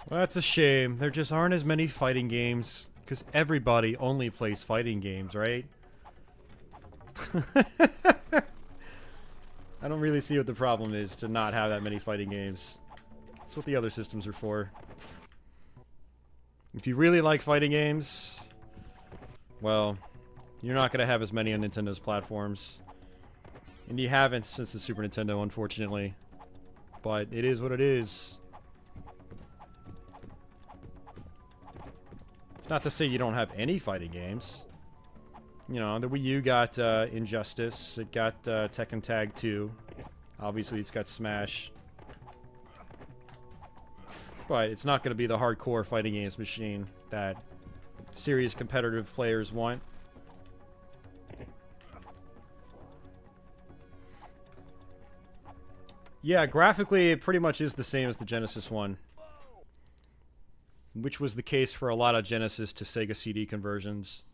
Well, that's a shame. There just aren't as many fighting games, because everybody only plays fighting games, right? I don't really see what the problem is to not have that many fighting games. That's what the other systems are for. If you really like fighting games, well, you're not going to have as many on Nintendo's platforms. And you haven't since the Super Nintendo, unfortunately. But it is what it is. Not to say you don't have any fighting games. You know, the Wii U got Injustice. It got Tekken Tag 2. Obviously, it's got Smash. But it's not going to be the hardcore fighting games machine that serious competitive players want. Yeah, graphically, it pretty much is the same as the Genesis one. Which was the case for a lot of Genesis to Sega CD conversions.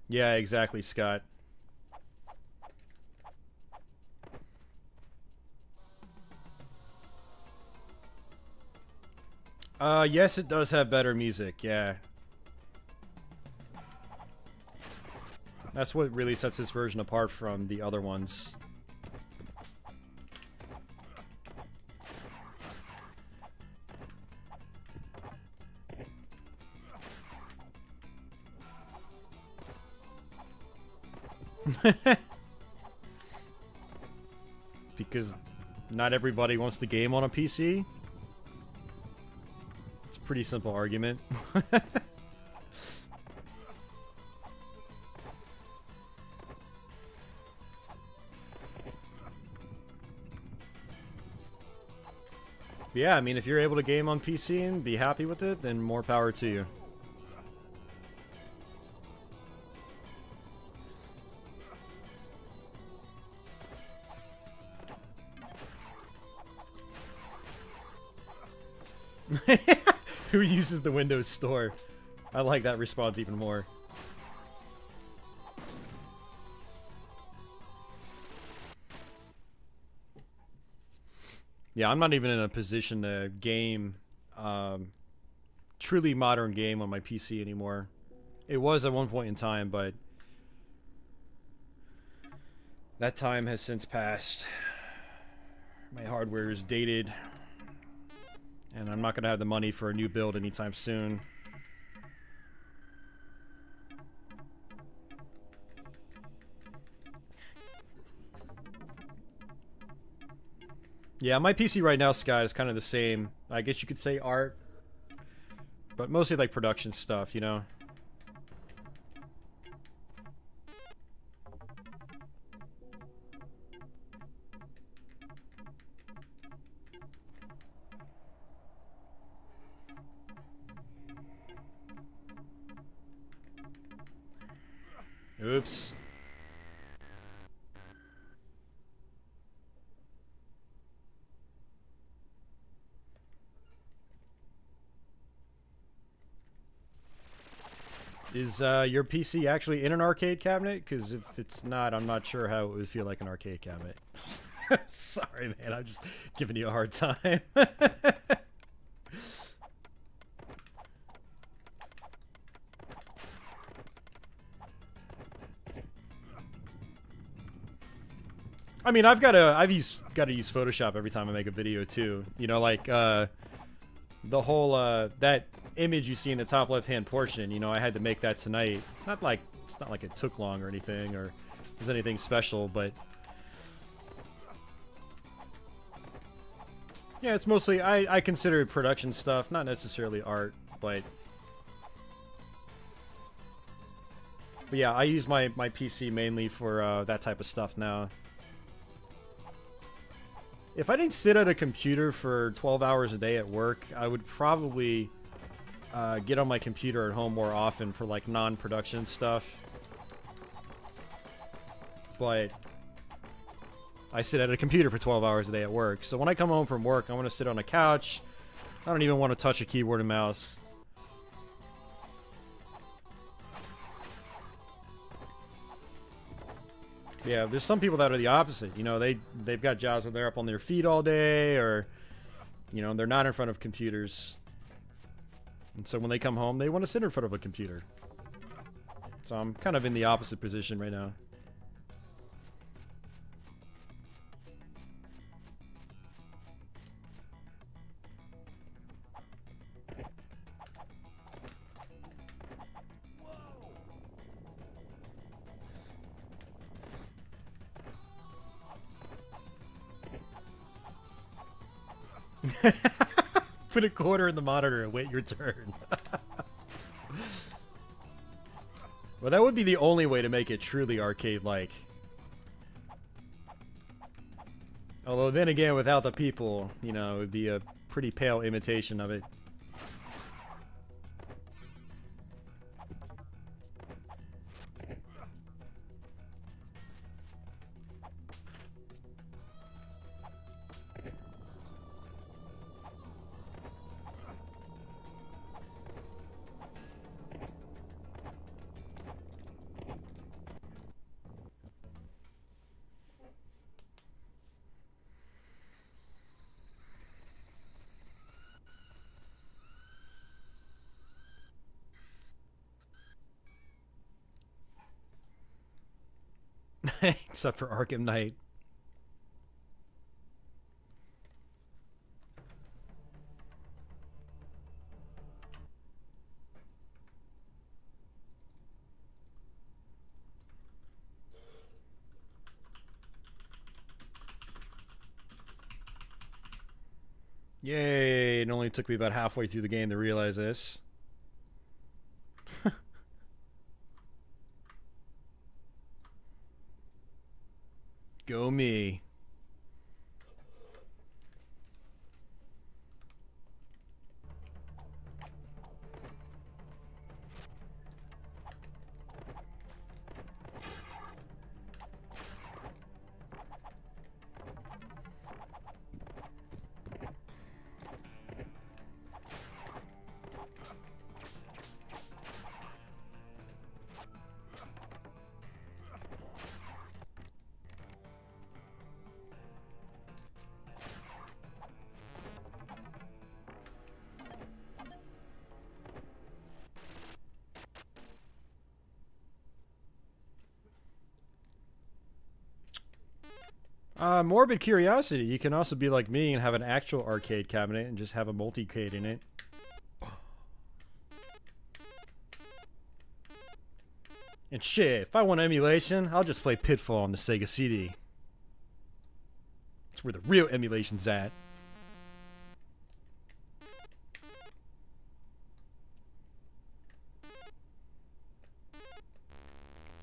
Yeah, exactly, Scott. Yes, it does have better music, yeah. That's what really sets this version apart from the other ones. Because not everybody wants the game on a PC? It's a pretty simple argument. Yeah, I mean, if you're able to game on PC and be happy with it, then more power to you. Who uses the Windows Store? I like that response even more. Yeah, I'm not even in a position to game truly modern game on my PC anymore. It was at one point in time, but that time has since passed. My hardware is dated, and I'm not going to have the money for a new build anytime soon. Yeah, my PC right now, Scott, is kind of the same. I guess you could say art. but mostly like production stuff, you know. Oops. Is your PC actually in an arcade cabinet? Because if it's not, I'm not sure how it would feel like an arcade cabinet. Sorry, man. I'm just giving you a hard time. I mean, I've got to use Photoshop every time I make a video too. You know, like the whole that image you see in the top left-hand portion. You know, I had to make that tonight. Not like it's not like it took long or anything, or there's anything special, but yeah, it's mostly I consider it production stuff, not necessarily art, but yeah, I use my PC mainly for that type of stuff now. If I didn't sit at a computer for 12 hours a day at work, I would probably get on my computer at home more often for like non-production stuff. But I sit at a computer for 12 hours a day at work. So when I come home from work, I want to sit on a couch. I don't even want to touch a keyboard and mouse. Yeah, there's some people that are the opposite. You know, they've got jobs where they're up on their feet all day, or you know, they're not in front of computers. And so when they come home, they want to sit in front of a computer. So I'm kind of in the opposite position right now. Put a quarter in the monitor and wait your turn. Well, that would be the only way to make it truly arcade-like. Although then again, without the people, you know, it would be a pretty pale imitation of it. Except for Arkham Knight. Yay, it only took me about halfway through the game to realize this. Go me. Morbid curiosity. You can also be like me and have an actual arcade cabinet and just have a multicade in it. And shit, if I want emulation, I'll just play Pitfall on the Sega CD. That's where the real emulation's at.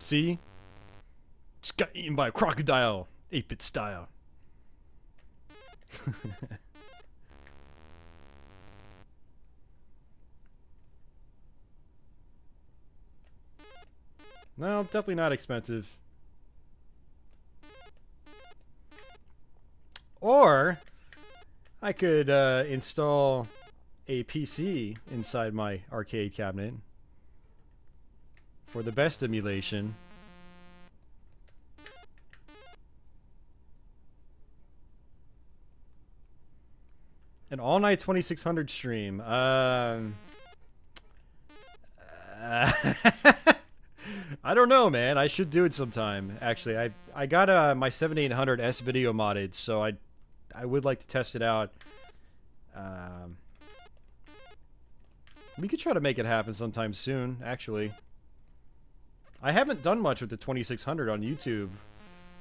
See? Just got eaten by a crocodile. 8-bit style. No, definitely not expensive. Or I could install a PC inside my arcade cabinet for the best emulation. An all-night 2600 stream. I don't know, man. I should do it sometime. Actually, I got my 7800S video modded, so I would like to test it out. We could try to make it happen sometime soon, actually. I haven't done much with the 2600 on YouTube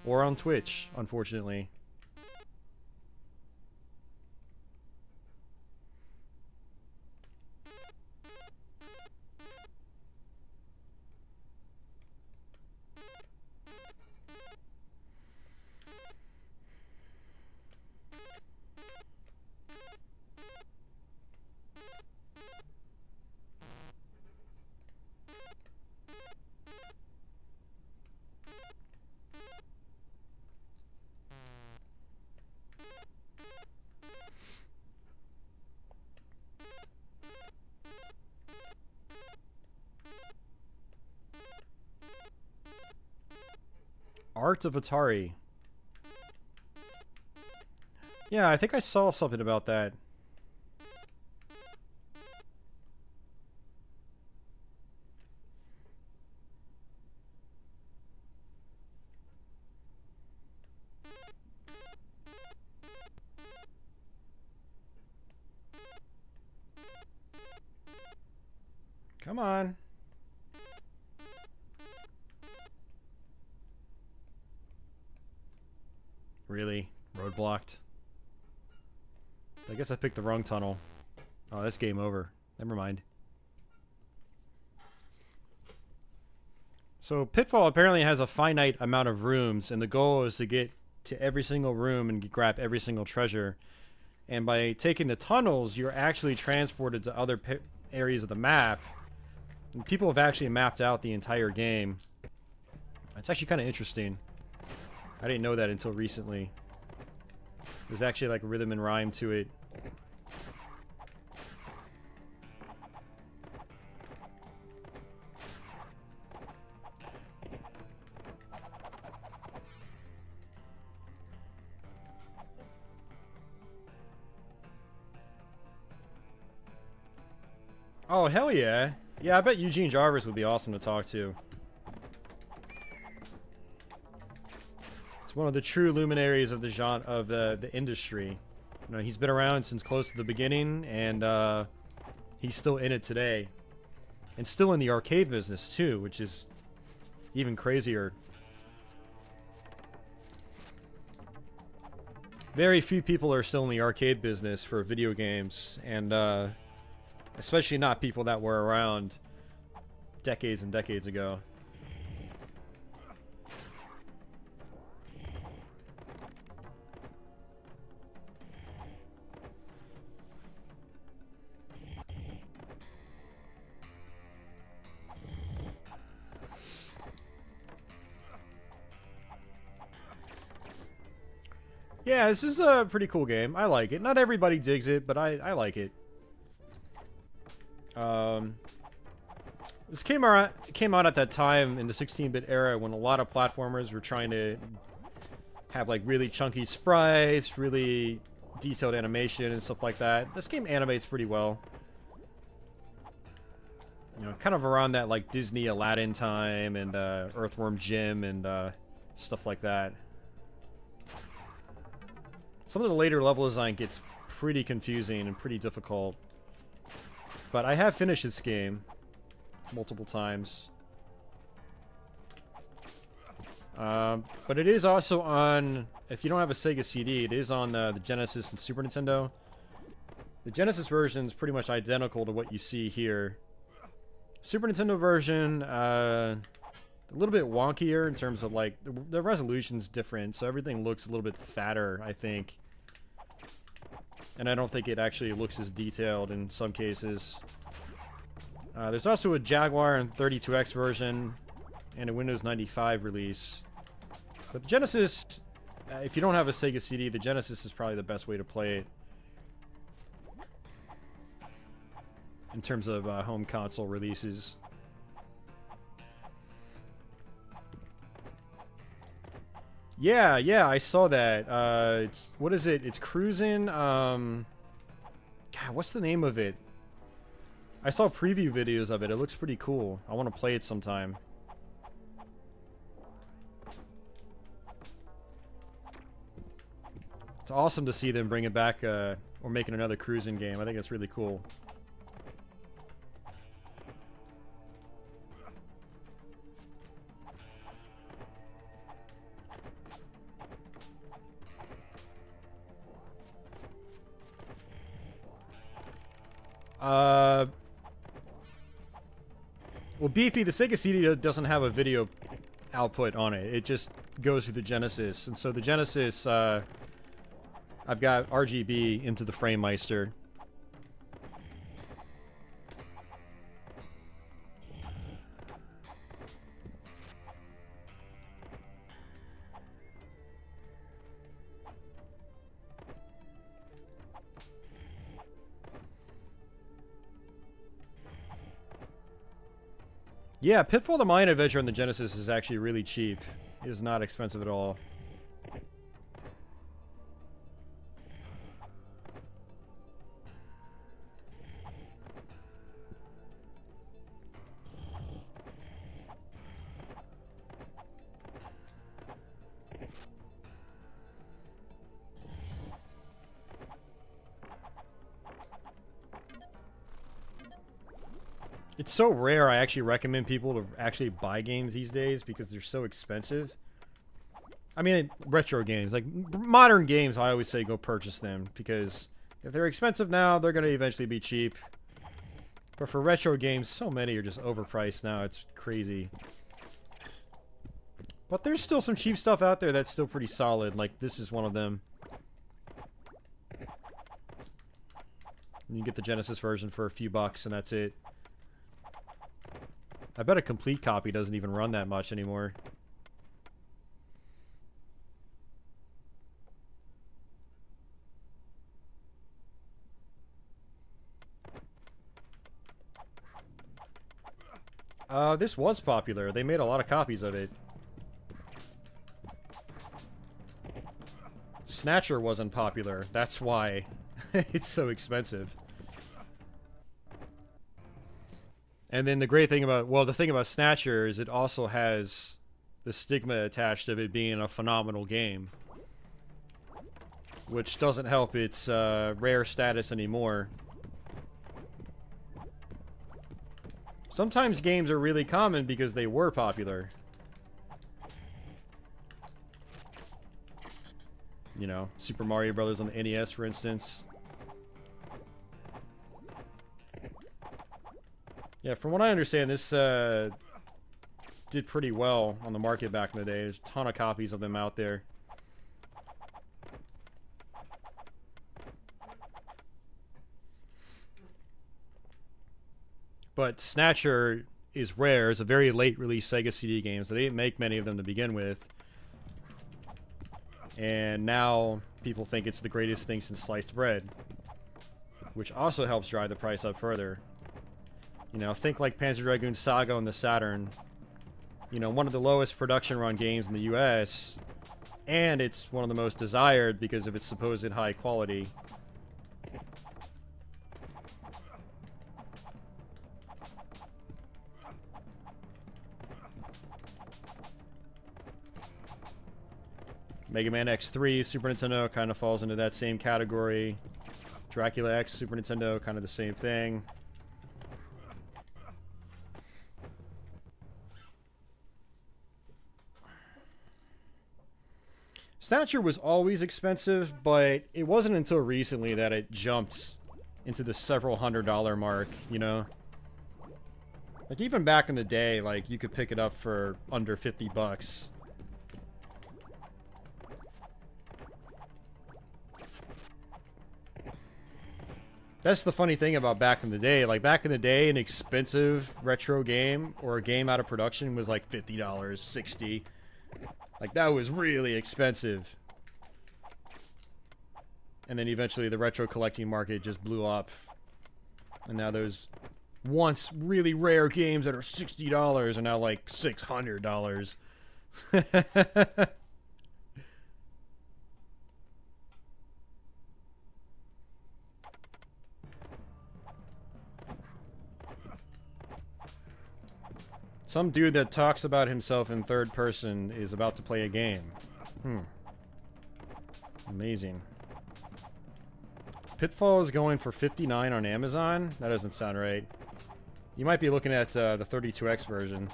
or on Twitch, unfortunately. Art of Atari. Yeah, I think I saw something about that. Come on. Really? Roadblocked? I guess I picked the wrong tunnel. Oh, that's game over. Never mind. So Pitfall apparently has a finite amount of rooms, and the goal is to get to every single room and grab every single treasure. And by taking the tunnels, you're actually transported to other areas of the map. And people have actually mapped out the entire game. It's actually kind of interesting. I didn't know that until recently. There's actually like rhythm and rhyme to it. Oh, hell yeah. Yeah, I bet Eugene Jarvis would be awesome to talk to. One of the true luminaries of the genre of the industry. You know, he's been around since close to the beginning, and he's still in it today, and still in the arcade business too, which is even crazier. Very few people are still in the arcade business for video games, and especially not people that were around decades and decades ago. Yeah, this is a pretty cool game. I like it. Not everybody digs it, but I like it. This came out at that time in the 16-bit era when a lot of platformers were trying to have like really chunky sprites, really detailed animation and stuff like that. This game animates pretty well. You know, kind of around that like Disney Aladdin time and Earthworm Jim and stuff like that. Some of the later level design gets pretty confusing and pretty difficult. But I have finished this game multiple times. But it is also on, if you don't have a Sega CD, it is on the Genesis and Super Nintendo. The Genesis version is pretty much identical to what you see here. Super Nintendo version, the a little bit wonkier in terms of like the resolution's different, so everything looks a little bit fatter, I think. And I don't think it actually looks as detailed in some cases. There's also a Jaguar and 32X version and a Windows 95 release. But the Genesis, if you don't have a Sega CD, the Genesis is probably the best way to play it in terms of home console releases. Yeah, I saw that. It's, what is it? It's Cruisin'. God, what's the name of it? I saw preview videos of it. It looks pretty cool. I want to play it sometime. It's awesome to see them bring it back, or making another cruising game. I think it's really cool. Well, Beefy, the Sega CD doesn't have a video output on it. It just goes through the Genesis. And so the Genesis, I've got RGB into the FrameMeister. Yeah, Pitfall the Mine Adventure on the Genesis is actually really cheap. It is not expensive at all. It's so rare, I actually recommend people to actually buy games these days because they're so expensive. I mean, retro games. Like, modern games, I always say go purchase them because if they're expensive now, they're going to eventually be cheap. But for retro games, so many are just overpriced now. It's crazy. But there's still some cheap stuff out there that's still pretty solid. Like, this is one of them. You get the Genesis version for a few bucks, and that's it. I bet a complete copy doesn't even run that much anymore. This was popular. They made a lot of copies of it. Snatcher wasn't popular. That's why it's so expensive. And then the great thing about, well, the thing about Snatcher is it also has the stigma attached of it being a phenomenal game, which doesn't help its rare status anymore. Sometimes games are really common because they were popular. You know, Super Mario Brothers on the NES, for instance. Yeah, from what I understand, this did pretty well on the market back in the day. There's a ton of copies of them out there. But Snatcher is rare. It's a very late release Sega CD game, so they didn't make many of them to begin with. And now people think it's the greatest thing since sliced bread, which also helps drive the price up further. You know, think like Panzer Dragoon Saga on the Saturn. You know, one of the lowest production run games in the US, and it's one of the most desired because of its supposed high quality. Mega Man X3, Super Nintendo, kind of falls into that same category. Dracula X, Super Nintendo, kind of the same thing. Snatcher was always expensive, but it wasn't until recently that it jumped into the several $100 mark, you know? Like, even back in the day, like, you could pick it up for under 50 bucks. That's the funny thing about back in the day. Like, back in the day, an expensive retro game or a game out of production was like $50, $60. Like, that was really expensive. And then eventually the retro collecting market just blew up. And now those once really rare games that are $60 are now like $600. Some dude that talks about himself in third person is about to play a game. Amazing. Pitfall is going for $59 on Amazon? That doesn't sound right. You might be looking at the 32X version.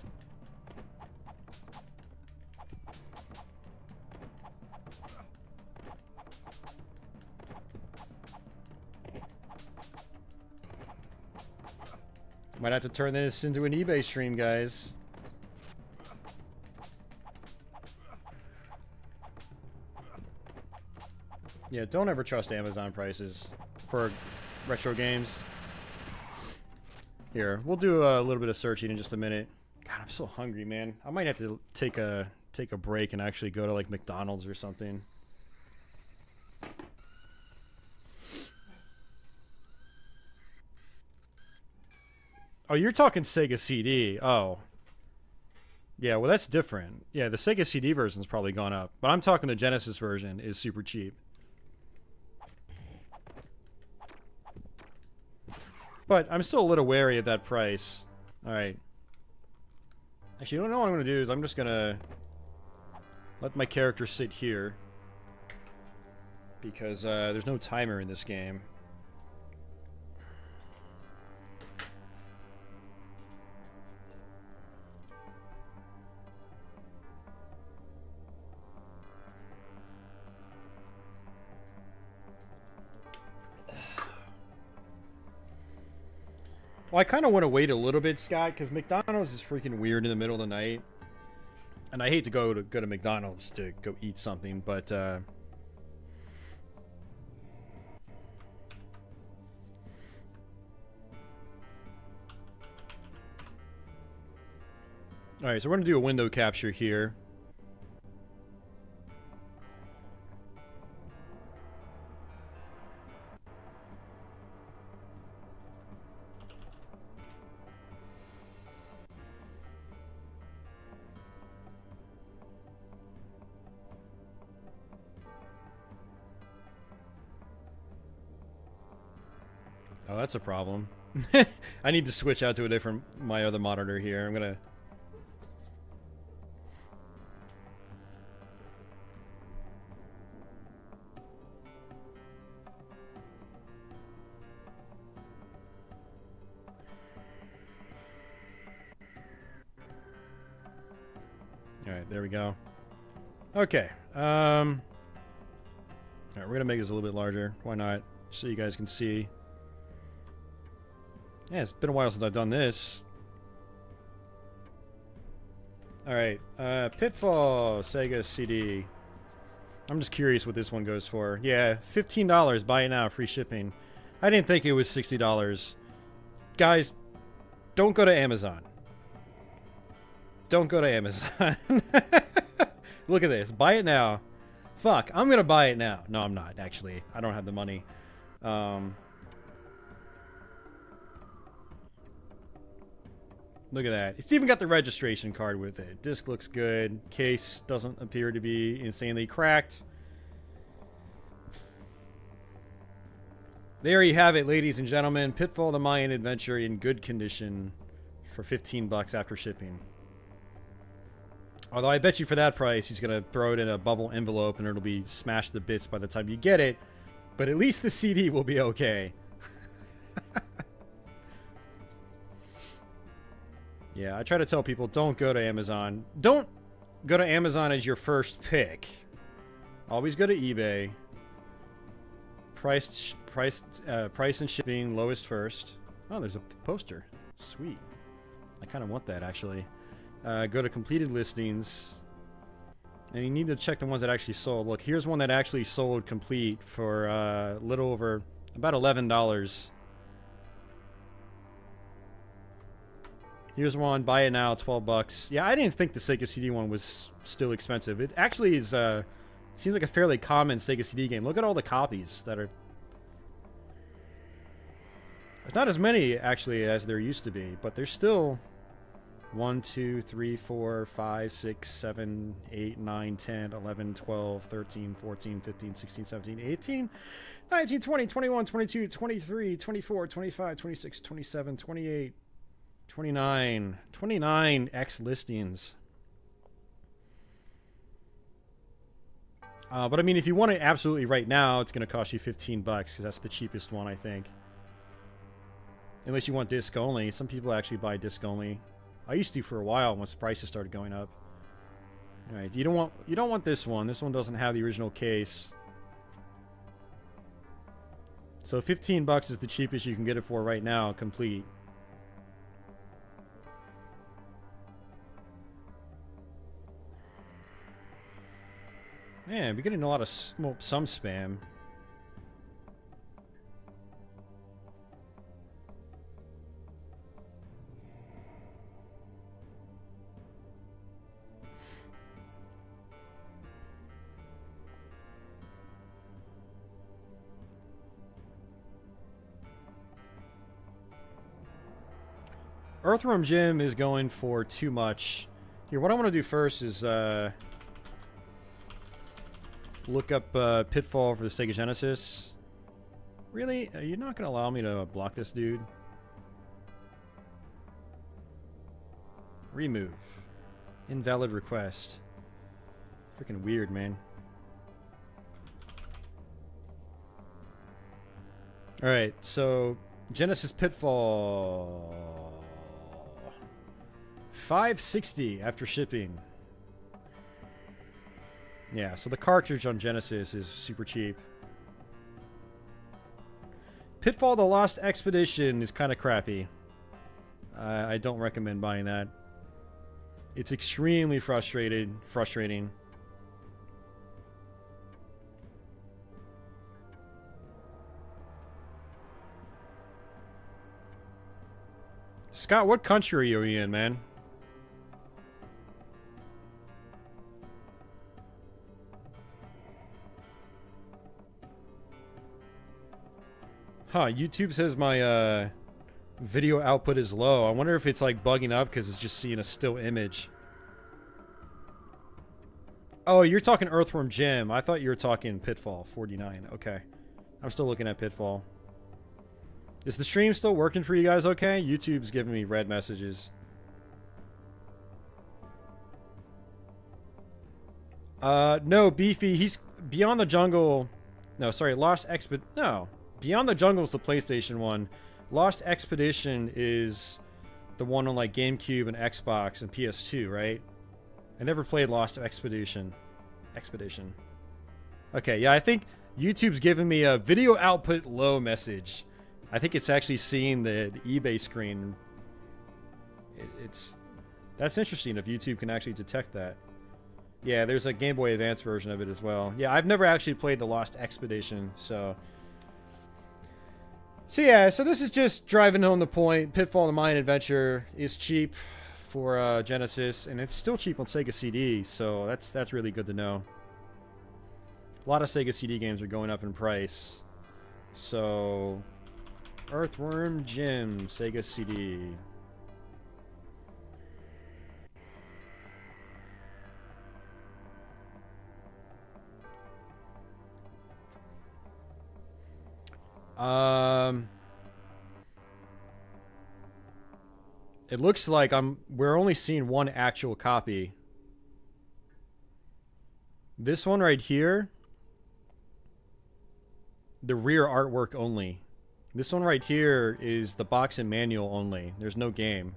Might have to turn this into an eBay stream, guys. Yeah, don't ever trust Amazon prices for retro games. Here, we'll do a little bit of searching in just a minute. God, I'm so hungry, man. I might have to take a break and actually go to like McDonald's or something. Oh, you're talking Sega CD. Oh. Yeah, well, that's different. Yeah, the Sega CD version's probably gone up. But I'm talking the Genesis version is super cheap. But I'm still a little wary of that price. Alright. Actually, you don't know what I'm going to do is I'm just going to let my character sit here. Because there's no timer in this game. Well, I kind of want to wait a little bit, Scott, because McDonald's is freaking weird in the middle of the night. And I hate to go to McDonald's to go eat something, but alright, so we're going to do a window capture here. Oh, that's a problem. I need to switch out to my other monitor here. I'm gonna... Alright, there we go. Okay, alright, we're gonna make this a little bit larger. Why not? So you guys can see. Yeah, it's been a while since I've done this. Alright, Pitfall, Sega CD. I'm just curious what this one goes for. Yeah, $15, buy it now, free shipping. I didn't think it was $60. Guys, don't go to Amazon. Don't go to Amazon. Look at this, buy it now. Fuck, I'm gonna buy it now. No, I'm not, actually. I don't have the money. Look at that. It's even got the registration card with it. Disc looks good. Case doesn't appear to be insanely cracked. There you have it, ladies and gentlemen. Pitfall the Mayan Adventure in good condition for 15 bucks after shipping. Although I bet you for that price, he's going to throw it in a bubble envelope and it'll be smashed to bits by the time you get it. But at least the CD will be okay. Yeah, I try to tell people, don't go to Amazon. Don't go to Amazon as your first pick. Always go to eBay. Price and shipping, lowest first. Oh, there's a poster. Sweet. I kind of want that, actually. Go to completed listings. And you need to check the ones that actually sold. Look, here's one that actually sold complete for a little over, about $11. Here's one, buy it now, 12 bucks. Yeah, I didn't think the Sega CD one was still expensive. It actually is, seems like a fairly common Sega CD game. Look at all the copies that are... There's not as many, actually, as there used to be, but there's still 1, 2, 3, 4, 5, 6, 7, 8, 9, 10, 11, 12, 13, 14, 15, 16, 17, 18, 19, 20, 21, 22, 23, 24, 25, 26, 27, 28, 29 X listings. But I mean, if you want it absolutely right now, it's going to cost you 15 bucks because that's the cheapest one, I think. Unless you want disc only. Some people actually buy disc only. I used to for a while once the prices started going up. All right, you don't want this one. This one doesn't have the original case. So 15 bucks is the cheapest you can get it for right now, complete. Man, we're getting a lot of some spam. Earthworm Jim is going for too much. Here, what I want to do first is look up Pitfall for the Sega Genesis. Really? Are you not going to allow me to block this dude? Remove. Invalid request. Freaking weird, man. Alright, so Genesis Pitfall. $5.60 after shipping. Yeah, so the cartridge on Genesis is super cheap. Pitfall: The Lost Expedition is kind of crappy. I don't recommend buying that. It's extremely frustrating. Scott, what country are you in, man? Huh, YouTube says my video output is low. I wonder if it's like bugging up because it's just seeing a still image. Oh, you're talking Earthworm Jim. I thought you were talking Pitfall 49. Okay. I'm still looking at Pitfall. Is the stream still working for you guys okay? YouTube's giving me red messages. No, Beefy, he's Beyond the Jungle. No, sorry, No. Beyond the Jungle is the PlayStation one. Lost Expedition is the one on like GameCube and Xbox and PS2, right? I never played Lost Expedition. Okay, yeah, I think YouTube's giving me a video output low message. I think it's actually seeing the eBay screen. That's interesting if YouTube can actually detect that. Yeah, there's a Game Boy Advance version of it as well. Yeah, I've never actually played the Lost Expedition, so yeah, so this is just driving home the point. Pitfall: The Mayan Adventure is cheap for Genesis, and it's still cheap on Sega CD, so that's really good to know. A lot of Sega CD games are going up in price. So, Earthworm Jim, Sega CD. It looks like we're only seeing one actual copy. This one right here, the rear artwork only. This one right here is the box and manual only. There's no game.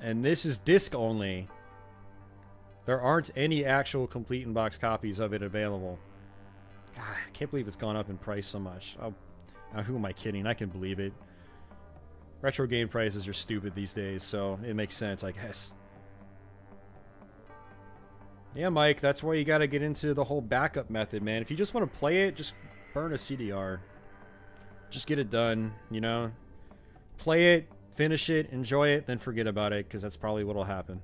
And this is disc only. There aren't any actual complete in-box copies of it available. God, I can't believe it's gone up in price so much. Who am I kidding? I can believe it. Retro game prices are stupid these days, so it makes sense, I guess. Yeah, Mike, that's why you gotta get into the whole backup method, man. If you just want to play it, just burn a CDR. Just get it done, you know? Play it, finish it, enjoy it, then forget about it, because that's probably what'll happen.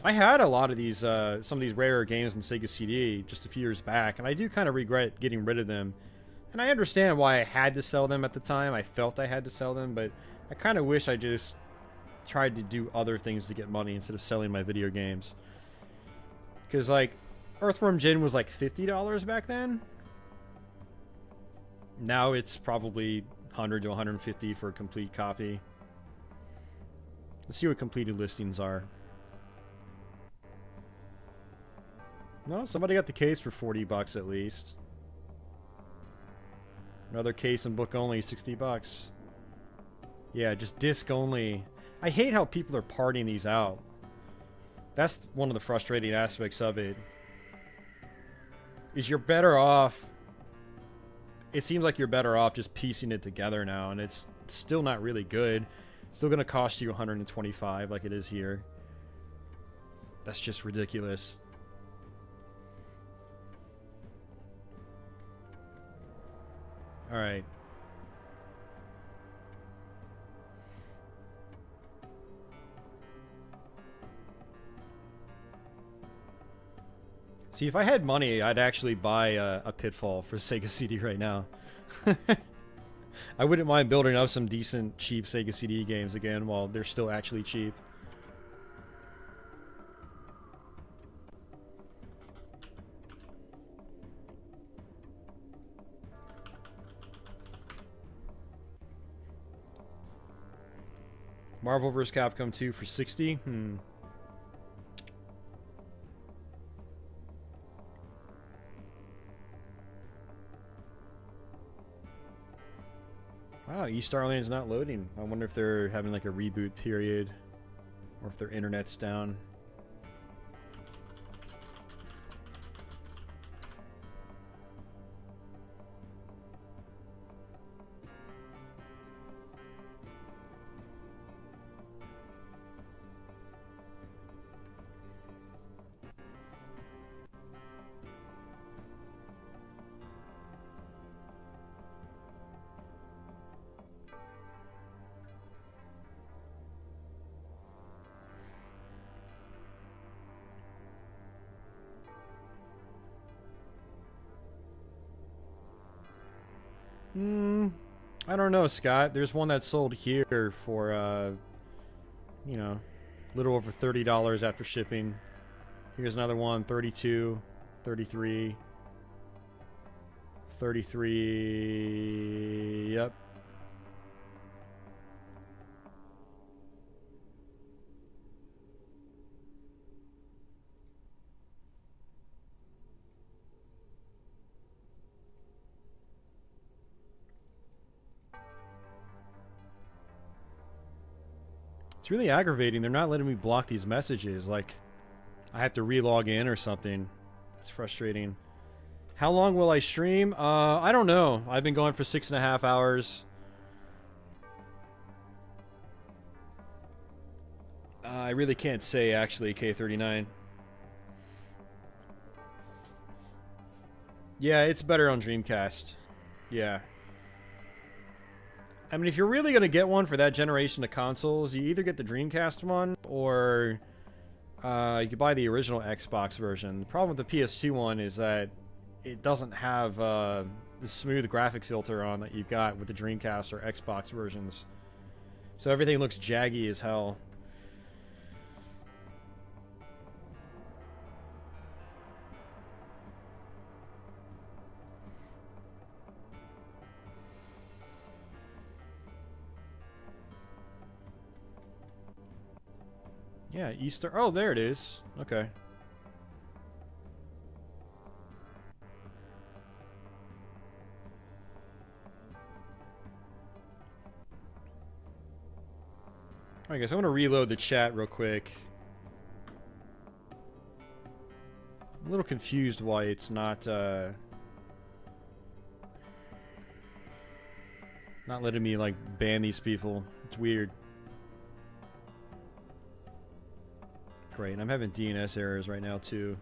I had a lot of these, some of these rarer games on Sega CD just a few years back, and I do kind of regret getting rid of them. And I understand why I had to sell them at the time. I felt I had to sell them, but I kind of wish I just tried to do other things to get money instead of selling my video games. Because, like, Earthworm Jim was like $50 back then. Now it's probably 100 to 150 for a complete copy. Let's see what completed listings are. No, somebody got the case for 40 bucks at least. Another case and book only, 60 bucks. Yeah, just disc only. I hate how people are parting these out. That's one of the frustrating aspects of it. Is you're better off... It seems like you're better off just piecing it together now, and it's still not really good. It's still going to cost you $125 like it is here. That's just ridiculous. Alright. See, if I had money, I'd actually buy a Pitfall for Sega CD right now. I wouldn't mind building up some decent, cheap Sega CD games again while they're still actually cheap. Marvel vs. Capcom 2 for 60? Wow, E-Star Land's not loading. I wonder if they're having like a reboot period or if their internet's down. I don't know, Scott. There's one that sold here for, you know, a little over $30 after shipping. Here's another one, 32, 33, 33, yep. It's really aggravating. They're not letting me block these messages. Like, I have to re-log in or something. That's frustrating. How long will I stream? I don't know. I've been going for 6.5 hours. I really can't say, actually, K39. Yeah, it's better on Dreamcast. Yeah. I mean, if you're really going to get one for that generation of consoles, you either get the Dreamcast one, or you can buy the original Xbox version. The problem with the PS2 one is that it doesn't have the smooth graphic filter on that you've got with the Dreamcast or Xbox versions. So everything looks jaggy as hell. Yeah, Easter. Oh, there it is. Okay. I guess I'm gonna reload the chat real quick. I'm a little confused why it's not Not letting me, like, ban these people. It's weird. Great, and I'm having DNS errors right now, too.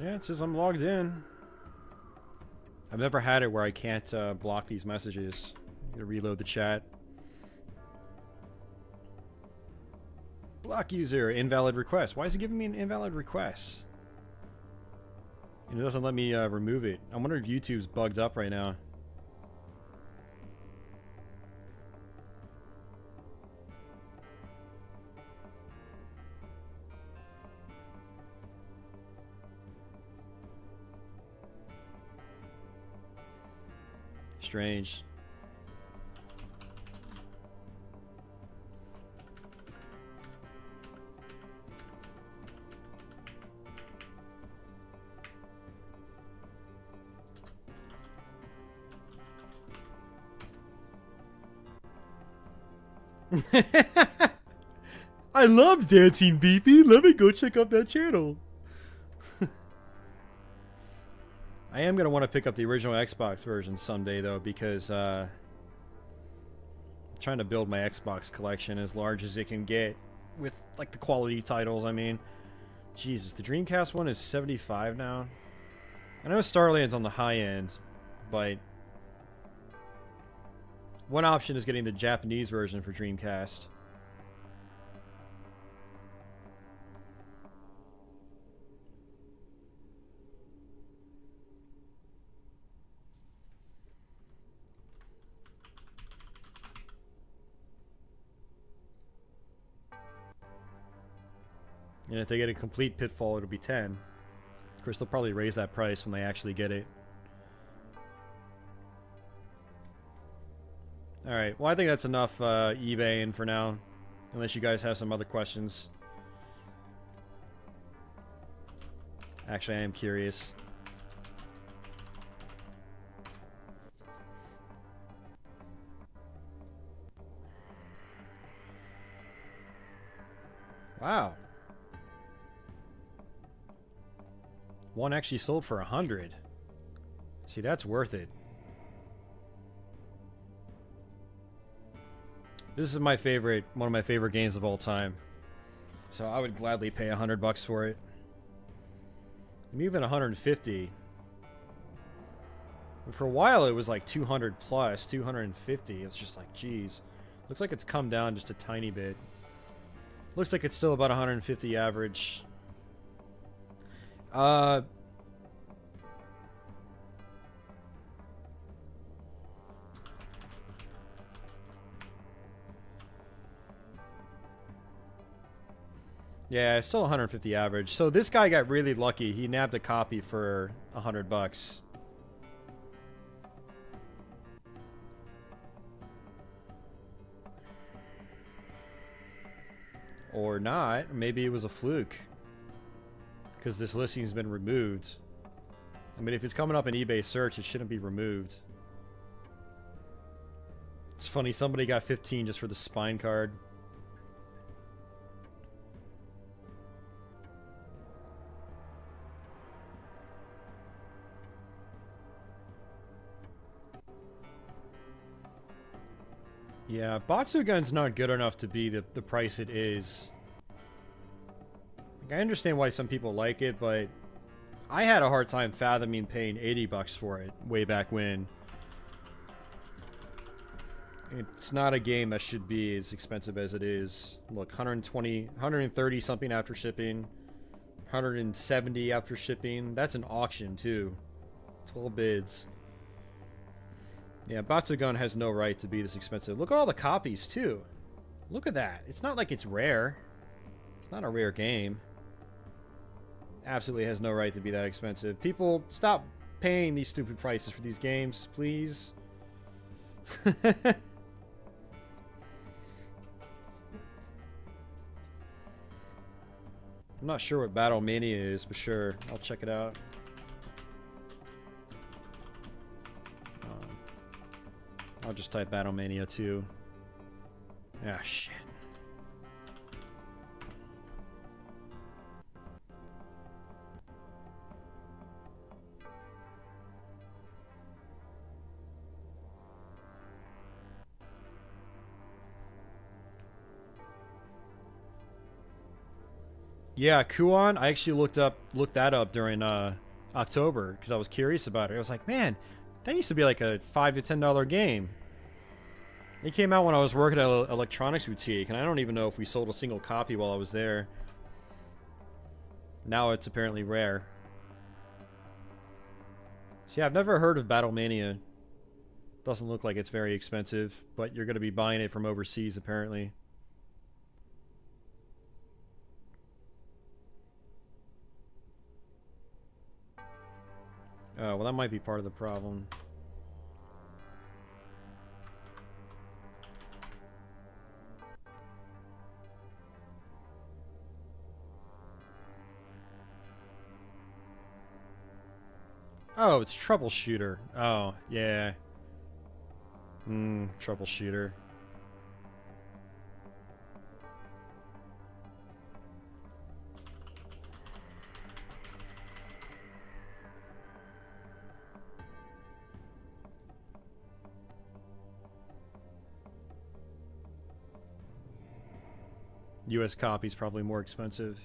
Yeah, it says I'm logged in. I've never had it where I can't block these messages. I'm gonna reload the chat. Block user, invalid request. Why is it giving me an invalid request? And it doesn't let me remove it. I wonder if YouTube's bugged up right now. Strange. I love dancing, BP. Let me go check out that channel. I am going to want to pick up the original Xbox version someday, though, because I'm trying to build my Xbox collection as large as it can get with, like, the quality titles, I mean. Jesus, the Dreamcast one is $75 now. I know Starland's on the high end, but one option is getting the Japanese version for Dreamcast. And if they get a complete Pitfall, it'll be 10. Of course, they'll probably raise that price when they actually get it. Alright, well I think that's enough eBaying for now. Unless you guys have some other questions. Actually, I am curious. Wow. One actually sold for 100. See, that's worth it. This is my favorite, one of my favorite games of all time. So I would gladly pay $100 for it. And even 150. But for a while it was like 200 plus, 250. It's just like, geez. Looks like it's come down just a tiny bit. Looks like it's still about 150 average. Yeah, it's still 150 average. So this guy got really lucky. He nabbed a copy for $100. Or not. Maybe it was a fluke. Because this listing's been removed. I mean, if it's coming up in eBay search, it shouldn't be removed. It's funny, somebody got 15 just for the spine card. Yeah, Batsugun's not good enough to be the price it is. Like, I understand why some people like it, but I had a hard time fathoming paying $80 for it way back when. It's not a game that should be as expensive as it is. Look, 120, 130 something after shipping, 170 after shipping. That's an auction too. 12 bids. Yeah, Batsugun has no right to be this expensive. Look at all the copies, too. Look at that. It's not like it's rare. It's not a rare game. Absolutely has no right to be that expensive. People, stop paying these stupid prices for these games, please. I'm not sure what Battle Mania is, but sure, I'll check it out. I'll just type Battle Mania 2. Ah, shit. Yeah, Kuon, I actually looked that up during October because I was curious about it. I was like, man, that used to be like a $5 to $10 game. It came out when I was working at an electronics boutique, and I don't even know if we sold a single copy while I was there. Now it's apparently rare. So yeah, I've never heard of Battle Mania. Doesn't look like it's very expensive, but you're going to be buying it from overseas apparently. Oh, well that might be part of the problem. Oh, it's Troubleshooter. Oh, yeah. Troubleshooter. US copy's probably more expensive.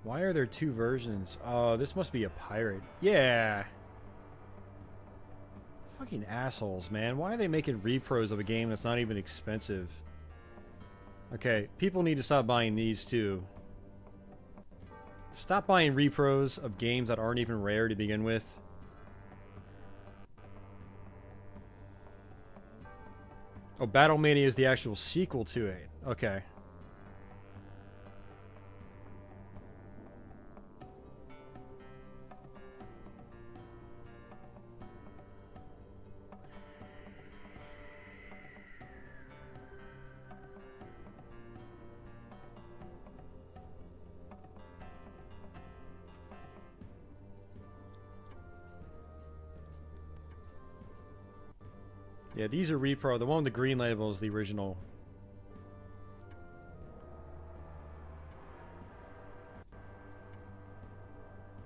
Why are there two versions? Oh, this must be a pirate. Yeah. Fucking assholes, man. Why are they making repros of a game that's not even expensive? Okay, people need to stop buying these too. Stop buying repros of games that aren't even rare to begin with. Oh, Battle Mania is the actual sequel to it. Okay. Yeah, these are repro. The one with the green label is the original.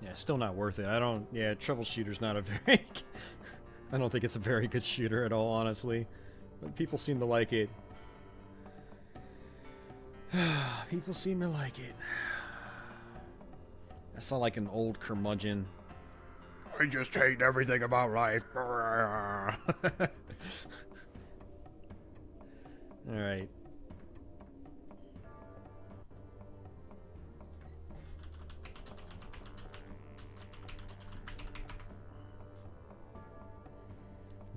Yeah, still not worth it. Yeah, Troubleshooter's not a very... I don't think it's a very good shooter at all, honestly. But people seem to like it. People seem to like it. I sound like an old curmudgeon. I just hate everything about life. Alright.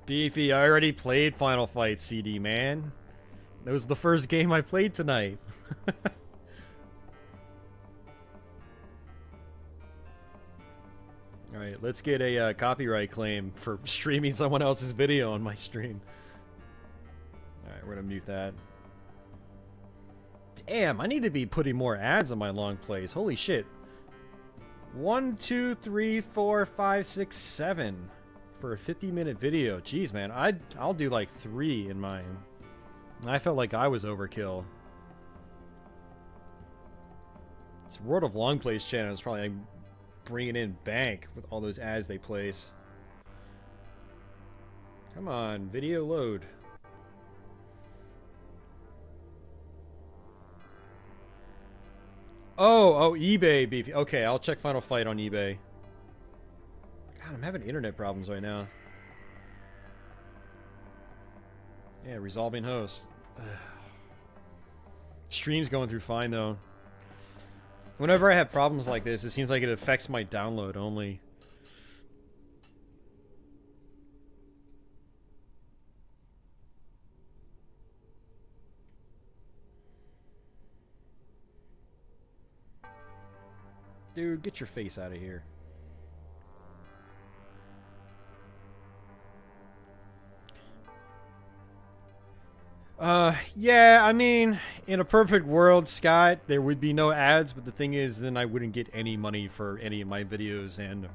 Beefy, I already played Final Fight CD, man. That was the first game I played tonight. Alright, let's get a copyright claim for streaming someone else's video on my stream. Alright, we're gonna mute that. Damn, I need to be putting more ads on my long plays. Holy shit. 1, 2, 3, 4, 5, 6, 7 for a 50-minute video. Jeez, man, I'll do like 3 in mine. I felt like I was overkill. This World of Long Plays channel is probably like bringing in bank with all those ads they place. Come on, video load. Oh, eBay beefy. Okay, I'll check Final Fight on eBay. God, I'm having internet problems right now. Yeah, resolving host. Stream's going through fine though. Whenever I have problems like this, it seems like it affects my download only. Dude, get your face out of here. Yeah, I mean, in a perfect world, Scott, there would be no ads, but the thing is, then I wouldn't get any money for any of my videos, and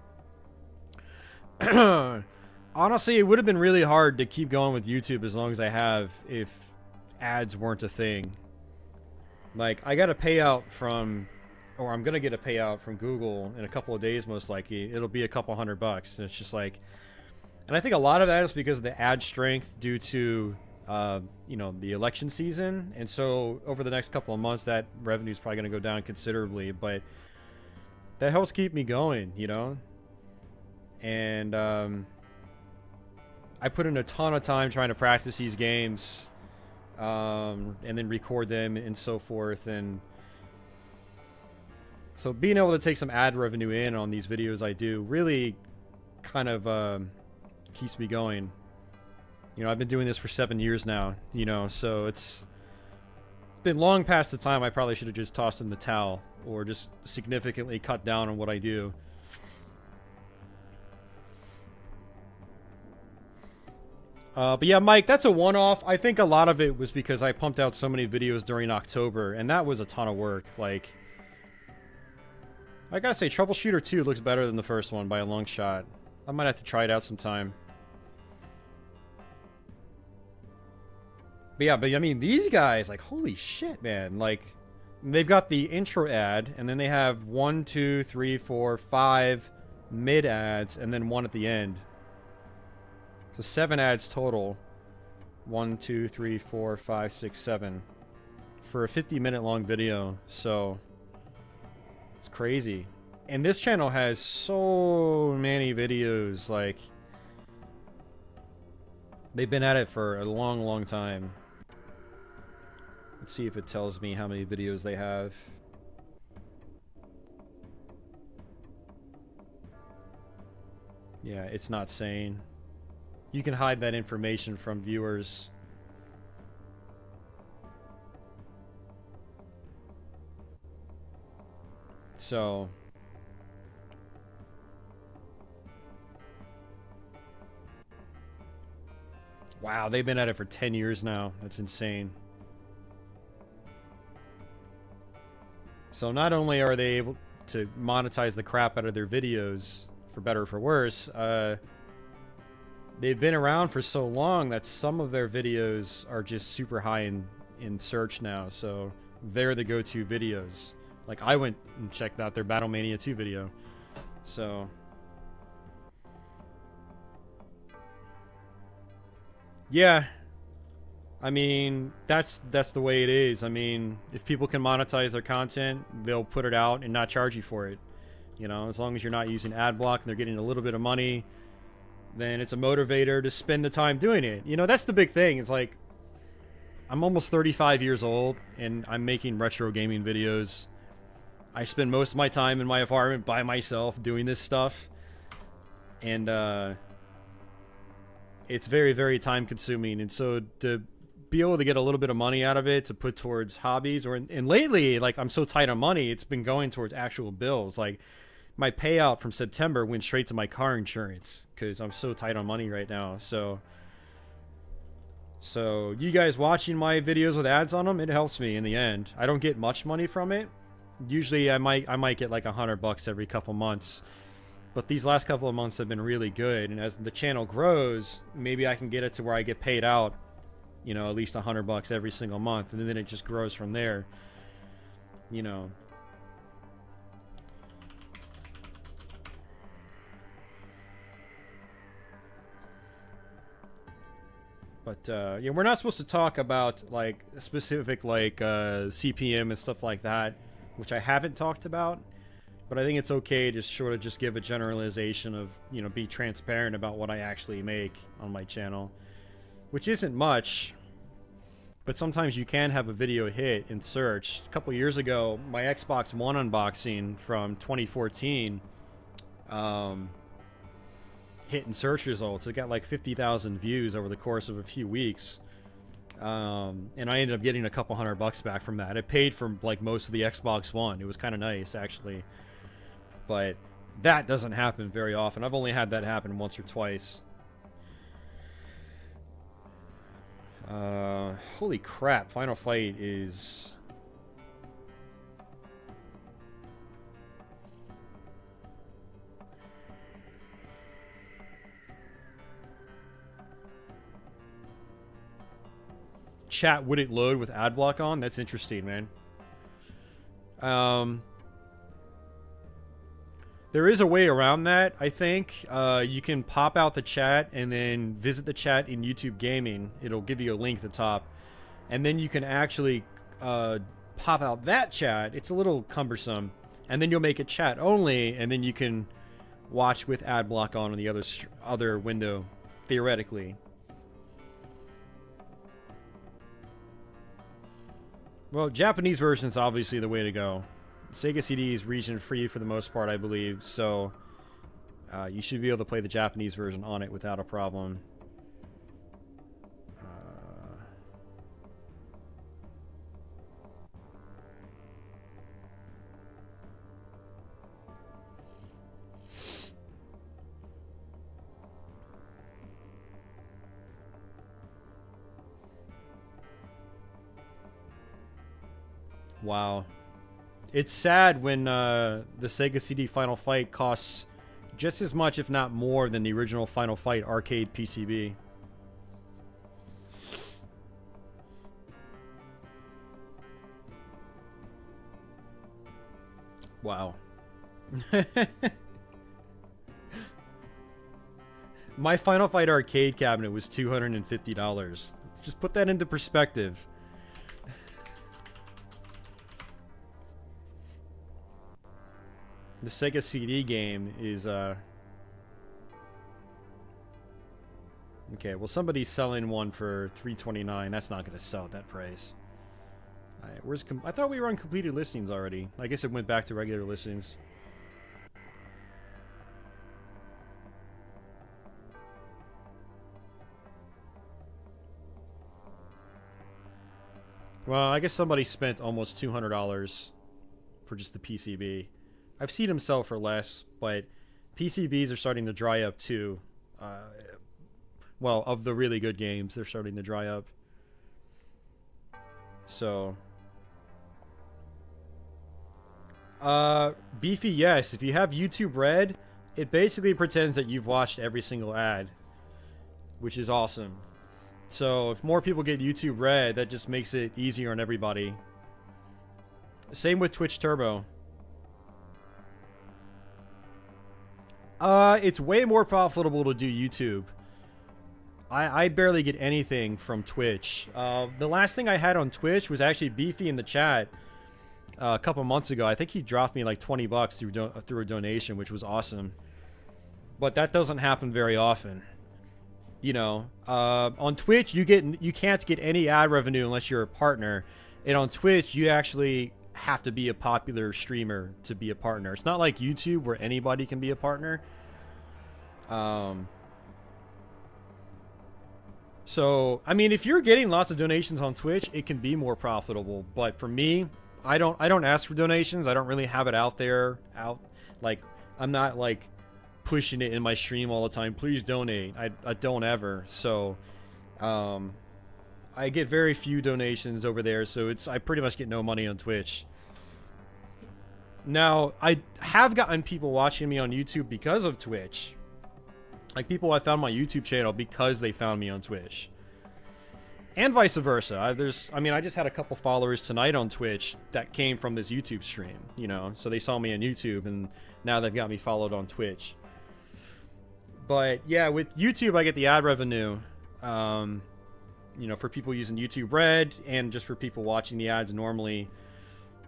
honestly, it would have been really hard to keep going with YouTube as long as I have if ads weren't a thing. Like, I got a payout from, or I'm gonna get a payout from Google in a couple of days, most likely. It'll be a couple $100, and it's just like, and I think a lot of that is because of the ad strength due to you know, the election season, and so over the next couple of months that revenue is probably going to go down considerably, but that helps keep me going, you know. And I put in a ton of time trying to practice these games, and then record them and so forth, and so being able to take some ad revenue in on these videos I do really kind of keeps me going. You know, I've been doing this for 7 years now, you know, so it's been long past the time I probably should have just tossed in the towel or just significantly cut down on what I do. But yeah, Mike, that's a one-off. I think a lot of it was because I pumped out so many videos during October, and that was a ton of work. Like, I gotta say, Troubleshooter 2 looks better than the first one by a long shot. I might have to try it out sometime. But yeah, but I mean, these guys, like, holy shit, man. Like, they've got the intro ad, and then they have 1, 2, 3, 4, 5 mid ads, and then one at the end. So 7 ads total. 1, 2, 3, 4, 5, 6, 7. For a 50-minute long video. So, it's crazy. And this channel has so many videos, like, they've been at it for a long, long time. Let's see if it tells me how many videos they have. Yeah, it's not saying. You can hide that information from viewers. So, wow, they've been at it for 10 years now. That's insane. So not only are they able to monetize the crap out of their videos, for better or for worse, they've been around for so long that some of their videos are just super high in search now. So they're the go-to videos. Like, I went and checked out their Battlemania 2 video. So, yeah, I mean, that's the way it is. I mean, if people can monetize their content, they'll put it out and not charge you for it. You know, as long as you're not using ad block and they're getting a little bit of money, then it's a motivator to spend the time doing it. You know, that's the big thing. It's like, I'm almost 35 years old and I'm making retro gaming videos. I spend most of my time in my apartment by myself doing this stuff. And, it's very, very time consuming. And so to be able to get a little bit of money out of it to put towards hobbies, and lately, like, I'm so tight on money, it's been going towards actual bills. Like, my payout from September went straight to my car insurance because I'm so tight on money right now. So you guys watching my videos with ads on them, it helps me in the end. I don't get much money from it. Usually I might get like $100 every couple months. But these last couple of months have been really good, and as the channel grows, maybe I can get it to where I get paid out, you know, at least $100 every single month, and then it just grows from there, you know. But yeah, we're not supposed to talk about like specific like CPM and stuff like that, which I haven't talked about. But I think it's okay to sort of just give a generalization of, you know, be transparent about what I actually make on my channel, which isn't much, but sometimes you can have a video hit in search. A couple years ago, my Xbox One unboxing from 2014 hit in search results. It got like 50,000 views over the course of a few weeks. And I ended up getting a couple $100 back from that. It paid for like most of the Xbox One. It was kind of nice, actually. But that doesn't happen very often. I've only had that happen once or twice. Holy crap, Final Fight is... Chat wouldn't load with ad block on? That's interesting, man. There is a way around that, I think. You can pop out the chat and then visit the chat in YouTube Gaming. It'll give you a link at the top. And then you can actually pop out that chat. It's a little cumbersome. And then you'll make it chat only, and then you can watch with ad block on the other window, theoretically. Well, Japanese version is obviously the way to go. Sega CD is region free for the most part, I believe, so you should be able to play the Japanese version on it without a problem. Wow. It's sad when the Sega CD Final Fight costs just as much, if not more, than the original Final Fight arcade PCB. Wow. My Final Fight arcade cabinet was $250. Just put that into perspective. The Sega CD game is, okay, well, somebody's selling one for $329. That's not going to sell at that price. Alright, where's... I thought we were on completed listings already. I guess it went back to regular listings. Well, I guess somebody spent almost $200 for just the PCB. I've seen them sell for less, but PCBs are starting to dry up too. Well, of the really good games, they're starting to dry up. So... Beefy, yes. If you have YouTube Red, it basically pretends that you've watched every single ad, which is awesome. So if more people get YouTube Red, that just makes it easier on everybody. Same with Twitch Turbo. It's way more profitable to do YouTube. I barely get anything from Twitch. The last thing I had on Twitch was actually Beefy in the chat a couple months ago. I think he dropped me like 20 bucks through a donation, which was awesome. But that doesn't happen very often. You know, on Twitch you can't get any ad revenue unless you're a partner, and on Twitch you actually have to be a popular streamer to be a partner. It's not like YouTube where anybody can be a partner. So I mean, if you're getting lots of donations on Twitch, it can be more profitable. But for me, I don't ask for donations. I don't really have it out there. Like, I'm not like pushing it in my stream all the time. Please donate. I don't ever. So I get very few donations over there, so I pretty much get no money on Twitch. Now, I have gotten people watching me on YouTube because of Twitch. Like, people I found my YouTube channel because they found me on Twitch. And vice versa. I just had a couple followers tonight on Twitch that came from this YouTube stream, you know. So they saw me on YouTube, and now they've got me followed on Twitch. But, yeah, with YouTube, I get the ad revenue. You know, for people using YouTube Red, and just for people watching the ads normally.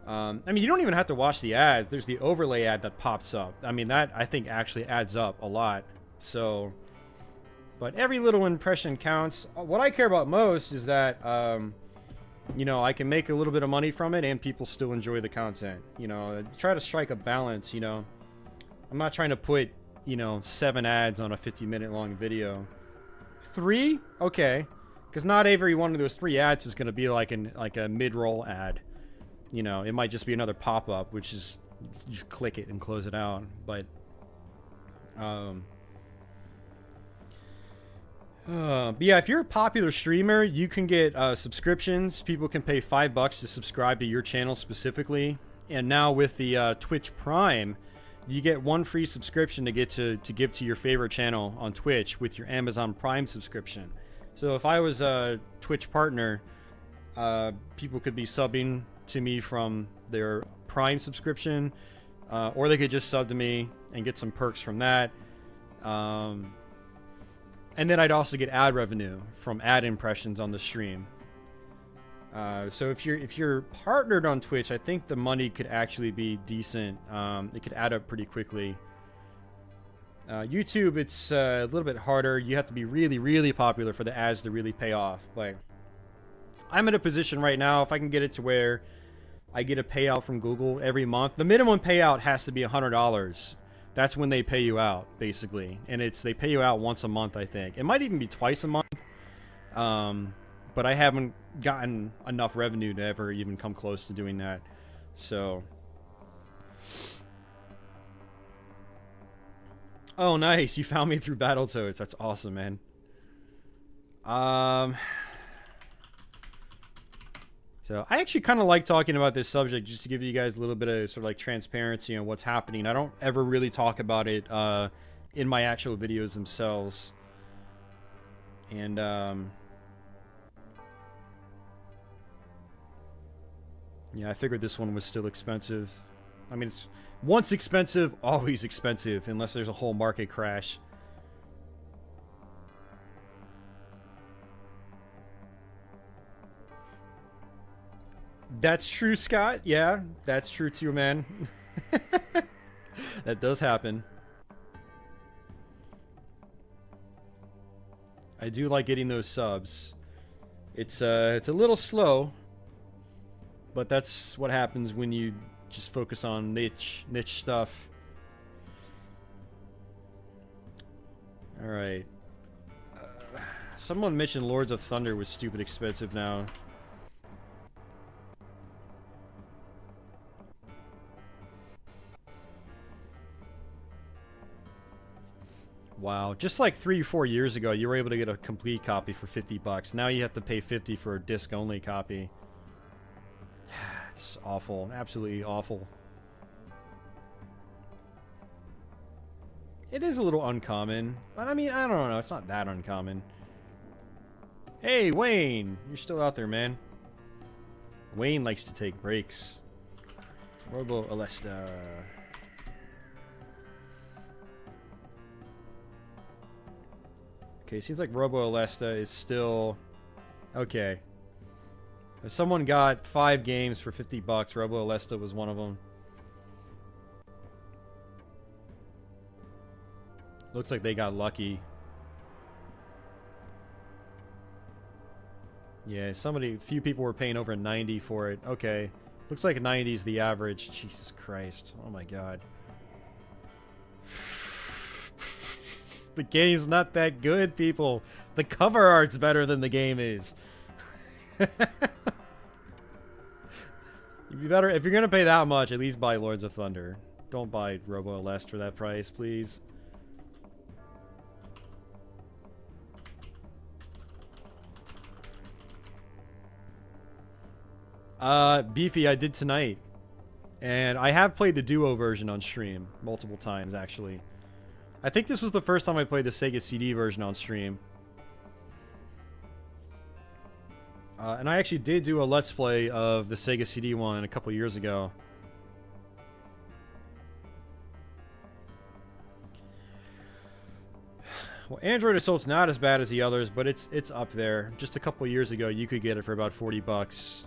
I mean, you don't even have to watch the ads. There's the overlay ad that pops up. I mean, that, I think, actually adds up a lot. So, but every little impression counts. What I care about most is that, you know, I can make a little bit of money from it, and people still enjoy the content. You know, try to strike a balance, you know. I'm not trying to put, you know, 7 ads on a 50-minute long video. 3? Okay. Because not every one of those 3 ads is going to be like a mid-roll ad. You know, it might just be another pop-up, which is You just click it and close it out. But yeah, if you're a popular streamer, you can get subscriptions. People can pay $5 to subscribe to your channel specifically. And now with the Twitch Prime, you get one free subscription to get to give to your favorite channel on Twitch with your Amazon Prime subscription. So if I was a Twitch partner, people could be subbing to me from their Prime subscription, or they could just sub to me and get some perks from that. And then I'd also get ad revenue from ad impressions on the stream. So if you're partnered on Twitch, I think the money could actually be decent. It could add up pretty quickly. YouTube, it's a little bit harder. You have to be really, really popular for the ads to really pay off. But I'm in a position right now, if I can get it to where I get a payout from Google every month. The minimum payout has to be $100. That's when they pay you out, basically. And they pay you out once a month, I think. It might even be twice a month. But I haven't gotten enough revenue to ever even come close to doing that. So. Oh, nice. You found me through Battletoads. That's awesome, man. So I actually kind of like talking about this subject just to give you guys a little bit of sort of like transparency on what's happening. I don't ever really talk about it in my actual videos themselves. And yeah, I figured this one was still expensive. I mean, it's once expensive, always expensive, unless there's a whole market crash. That's true, Scott. Yeah, that's true too, man. That does happen. I do like getting those subs. It's a little slow, but that's what happens when you just focus on niche stuff. All right. Someone mentioned Lords of Thunder was stupid expensive now. Wow, just like 3 or 4 years ago, you were able to get a complete copy for $50. Now you have to pay $50 for a disc-only copy. It's awful, absolutely awful. It is a little uncommon, but I mean, I don't know, it's not that uncommon. Hey, Wayne, you're still out there, man. Wayne likes to take breaks. Robo Alesta. Okay, seems like Robo Alesta is still okay. If someone got 5 games for $50, Robo Alesta was one of them. Looks like they got lucky. Yeah, few people were paying over 90 for it. Okay, looks like 90 is the average. Jesus Christ! Oh my God. The game's not that good, people. The cover art's better than the game is. You'd be better if you're gonna pay that much. At least buy Lords of Thunder. Don't buy Robo Alest for that price, please. Beefy, I did tonight, and I have played the Duo version on stream multiple times, actually. I think this was the first time I played the Sega CD version on stream. And I actually did do a Let's Play of the Sega CD one a couple years ago. Well, Android Assault's not as bad as the others, but it's up there. Just a couple years ago, you could get it for about $40,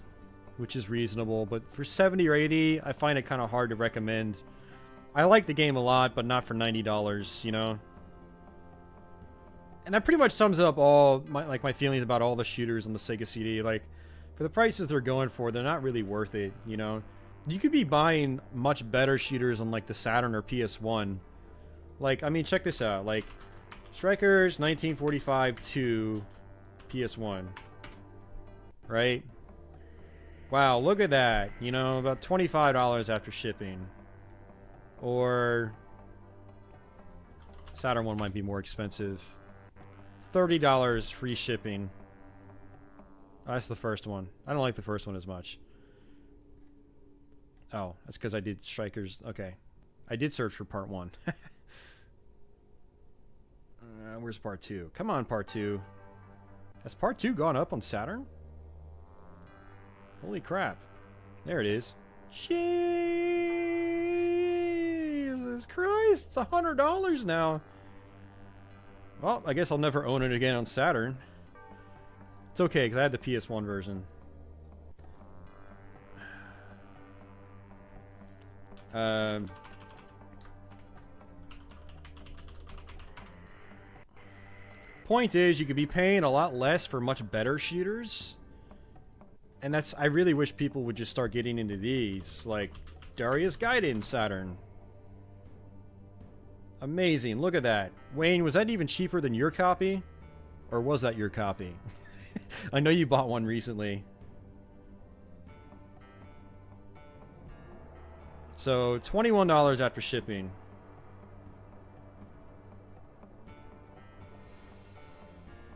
which is reasonable. But for 70 or 80, I find it kind of hard to recommend. I like the game a lot, but not for $90, you know? And that pretty much sums up all my feelings about all the shooters on the Sega CD. Like, for the prices they're going for, they're not really worth it, you know? You could be buying much better shooters on, like, the Saturn or PS1. Like, I mean, check this out. Like, Strikers 1945 to PS1. Right? Wow, look at that. You know, about $25 after shipping. Or Saturn one might be more expensive. $30 free shipping. Oh, that's the first one. I don't like the first one as much. Oh, that's because I did Strikers. Okay. I did search for part 1. Where's part 2? Come on, part 2. Has part 2 gone up on Saturn? Holy crap. There it is. Jesus Christ. It's $100 now. Well, I guess I'll never own it again on Saturn. It's okay, because I had the PS1 version. Point is, you could be paying a lot less for much better shooters. And that's, I really wish people would just start getting into these, like Darius Gaiden Saturn. Amazing, look at that. Wayne, was that even cheaper than your copy? Or was that your copy? I know you bought one recently. So, $21 after shipping.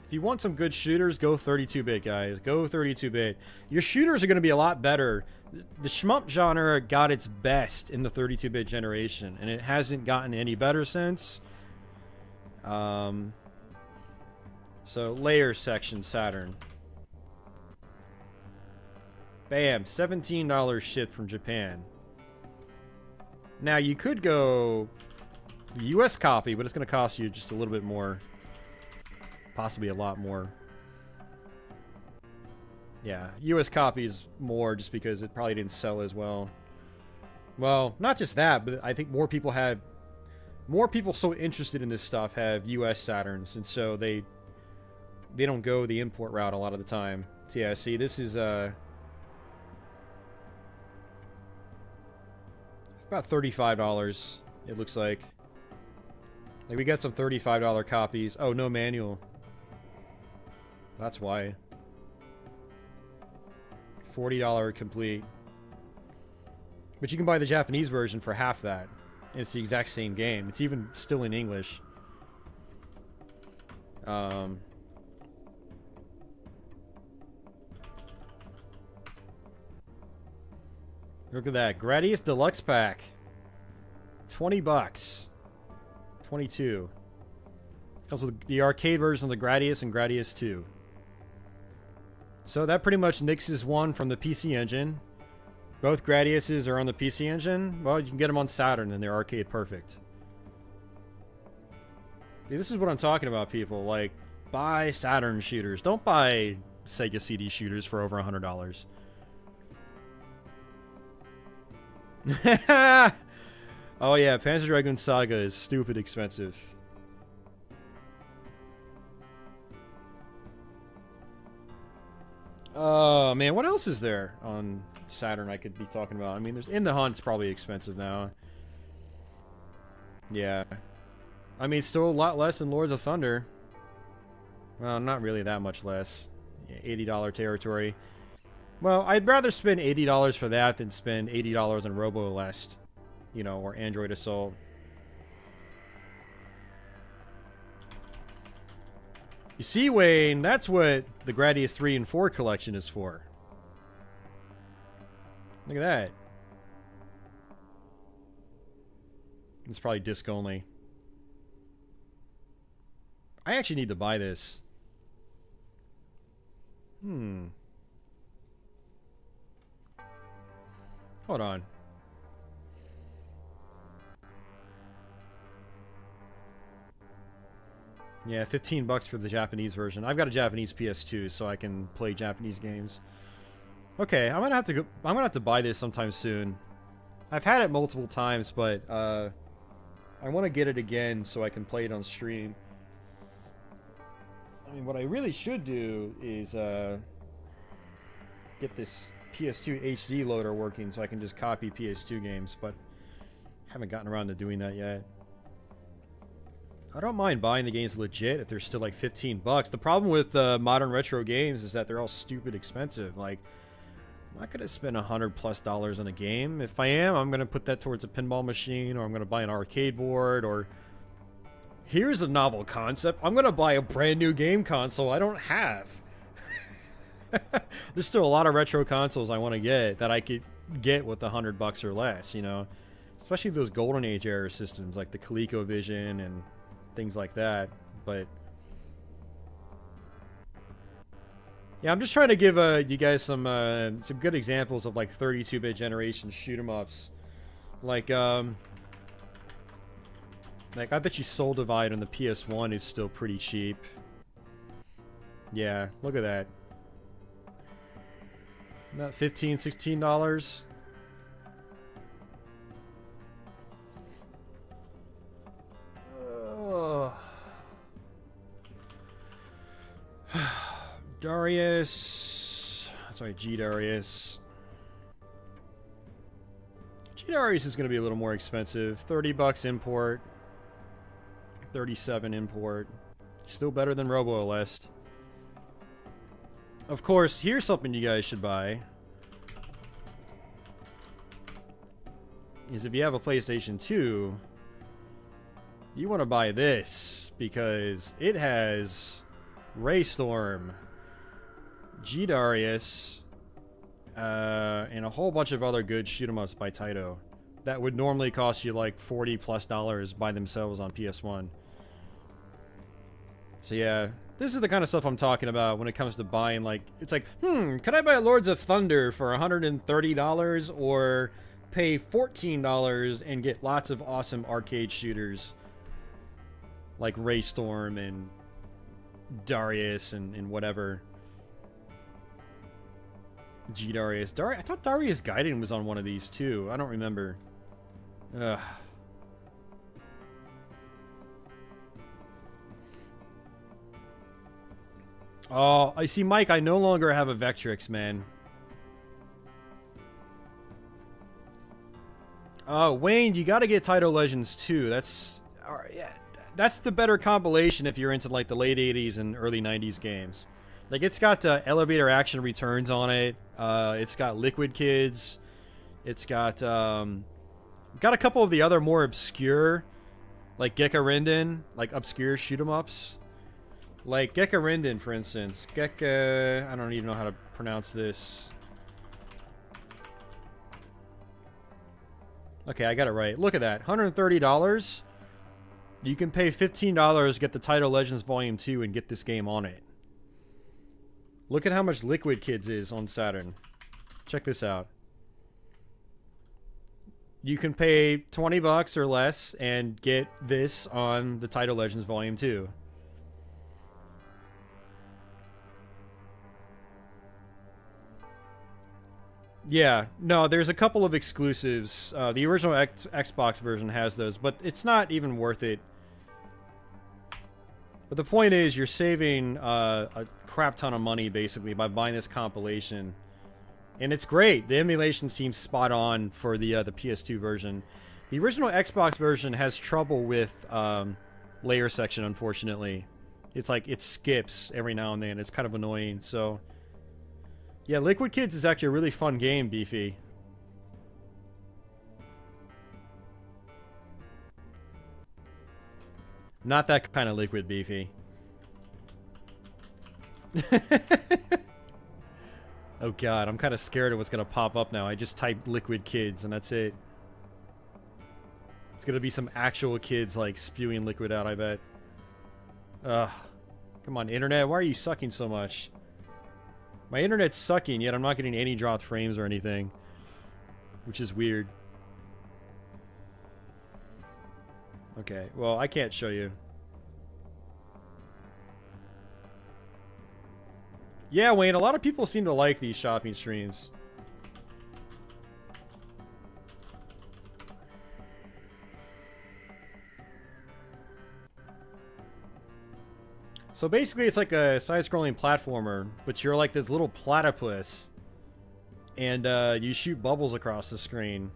If you want some good shooters, go 32-bit, guys. Go 32-bit. Your shooters are going to be a lot better. The shmup genre got its best in the 32-bit generation, and it hasn't gotten any better since. So, layer section, Saturn. Bam, $17 shipped from Japan. Now, you could go the US copy, but it's going to cost you just a little bit more. Possibly a lot more. Yeah, US copies more just because it probably didn't sell as well. Well, not just that, but I think more people so interested in this stuff have US Saturns, and so they don't go the import route a lot of the time. So yeah, see, this is about $35, it looks like. Like, we got some $35 copies. Oh, no manual. That's why. $40 complete. But you can buy the Japanese version for half that. And it's the exact same game. It's even still in English. Look at that. Gradius Deluxe Pack. $20. 22. Comes with the arcade version of the Gradius and Gradius 2. So that pretty much nixes one from the PC Engine. Both Gradiuses are on the PC Engine. Well, you can get them on Saturn and they're arcade perfect. This is what I'm talking about, people. Like, buy Saturn shooters. Don't buy Sega CD shooters for over $100. Oh yeah, Panzer Dragoon Saga is stupid expensive. Oh man, what else is there on Saturn I could be talking about? I mean, there's In the Hunt's probably expensive now. Yeah. I mean, still a lot less than Lords of Thunder. Well, not really that much less. Yeah, $80 territory. Well, I'd rather spend $80 for that than spend $80 on Robo-Lest. You know, or Android Assault. You see, Wayne, that's what the Gradius 3 and 4 collection is for. Look at that. It's probably disc only. I actually need to buy this. Hold on. Yeah, $15 for the Japanese version. I've got a Japanese PS2, so I can play Japanese games. Okay, I'm gonna have to buy this sometime soon. I've had it multiple times, but I want to get it again so I can play it on stream. I mean, what I really should do is get this PS2 HD loader working so I can just copy PS2 games, but haven't gotten around to doing that yet. I don't mind buying the games legit if they're still like $15. The problem with modern retro games is that they're all stupid expensive. Like, I'm not gonna spend $100+ on a game. If I am, I'm gonna put that towards a pinball machine, or I'm gonna buy an arcade board, or here's a novel concept. I'm gonna buy a brand new game console I don't have. There's still a lot of retro consoles I want to get that I could get with $100 or less, you know, especially those Golden Age era systems like the ColecoVision and things like that. But yeah, I'm just trying to give you guys some good examples of like 32-bit generation shoot 'em ups. Like I bet you Soul Divide on the PS1 is still pretty cheap. Yeah, look at that. About $15, $16. Darius. Sorry, G Darius. G Darius is going to be a little more expensive. $30 import. 37 import. Still better than RoboLest. Of course, here's something you guys should buy. Is if you have a PlayStation 2, you want to buy this because it has Raystorm, G Darius, and a whole bunch of other good shoot 'em ups by Taito that would normally cost you like $40+ by themselves on PS1. So yeah, this is the kind of stuff I'm talking about when it comes to buying. Like, it's like, could I buy Lords of Thunder for $130 or pay $14 and get lots of awesome arcade shooters like Raystorm and Darius and whatever. G Darius. I thought Darius Gaiden was on one of these too. I don't remember. Ugh. Oh, I see, Mike. I no longer have a Vectrix, man. Oh, Wayne, you got to get Taito Legends 2. That's yeah, that's the better compilation if you're into like the late 80s and early 90s games. Like, it's got Elevator Action Returns on it. It's got Liquid Kids. It's got a couple of the other more obscure, like Gekka like obscure shoot 'em ups. Like Gekka for instance. Gekka, I don't even know how to pronounce this. Okay, I got it right. Look at that. $130. You can pay $15, get the Taito Legends Volume 2, and get this game on it. Look at how much Liquid Kids is on Saturn. Check this out. You can pay $20 or less and get this on the Taito Legends Volume 2. Yeah, no, there's a couple of exclusives. The original Xbox version has those, but it's not even worth it. But the point is, you're saving a crap ton of money, basically, by buying this compilation. And it's great. The emulation seems spot on for the PS2 version. The original Xbox version has trouble with layer section, unfortunately. It's like, it skips every now and then. It's kind of annoying, so... Yeah, Liquid Kids is actually a really fun game, Beefy. Not that kind of liquid, Beefy. Oh god, I'm kind of scared of what's going to pop up now. I just typed Liquid Kids and that's it. It's going to be some actual kids like spewing liquid out, I bet. Ugh. Come on, internet, why are you sucking so much? My internet's sucking, yet I'm not getting any dropped frames or anything. Which is weird. Okay, well, I can't show you. Yeah, Wayne, a lot of people seem to like these shopping streams. So basically, it's like a side-scrolling platformer, but you're like this little platypus, and you shoot bubbles across the screen.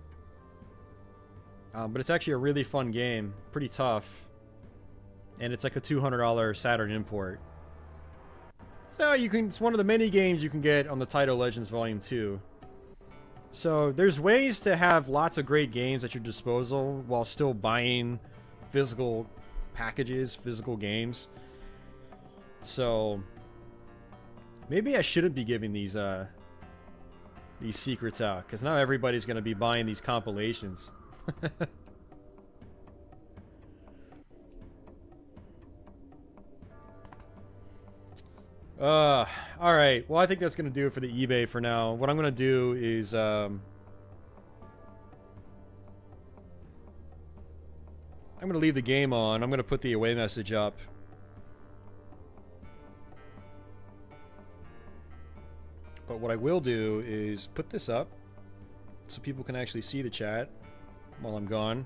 But it's actually a really fun game, pretty tough, and it's like a $200 Saturn import. So you can—it's one of the many games you can get on the Taito Legends Volume 2. So there's ways to have lots of great games at your disposal while still buying physical packages, physical games. So maybe I shouldn't be giving these secrets out, because now everybody's going to be buying these compilations. Alright. Well, I think that's going to do it for the eBay for now. What I'm going to do is, I'm going to leave the game on. I'm going to put the away message up. But what I will do is put this up so people can actually see the chat while I'm gone.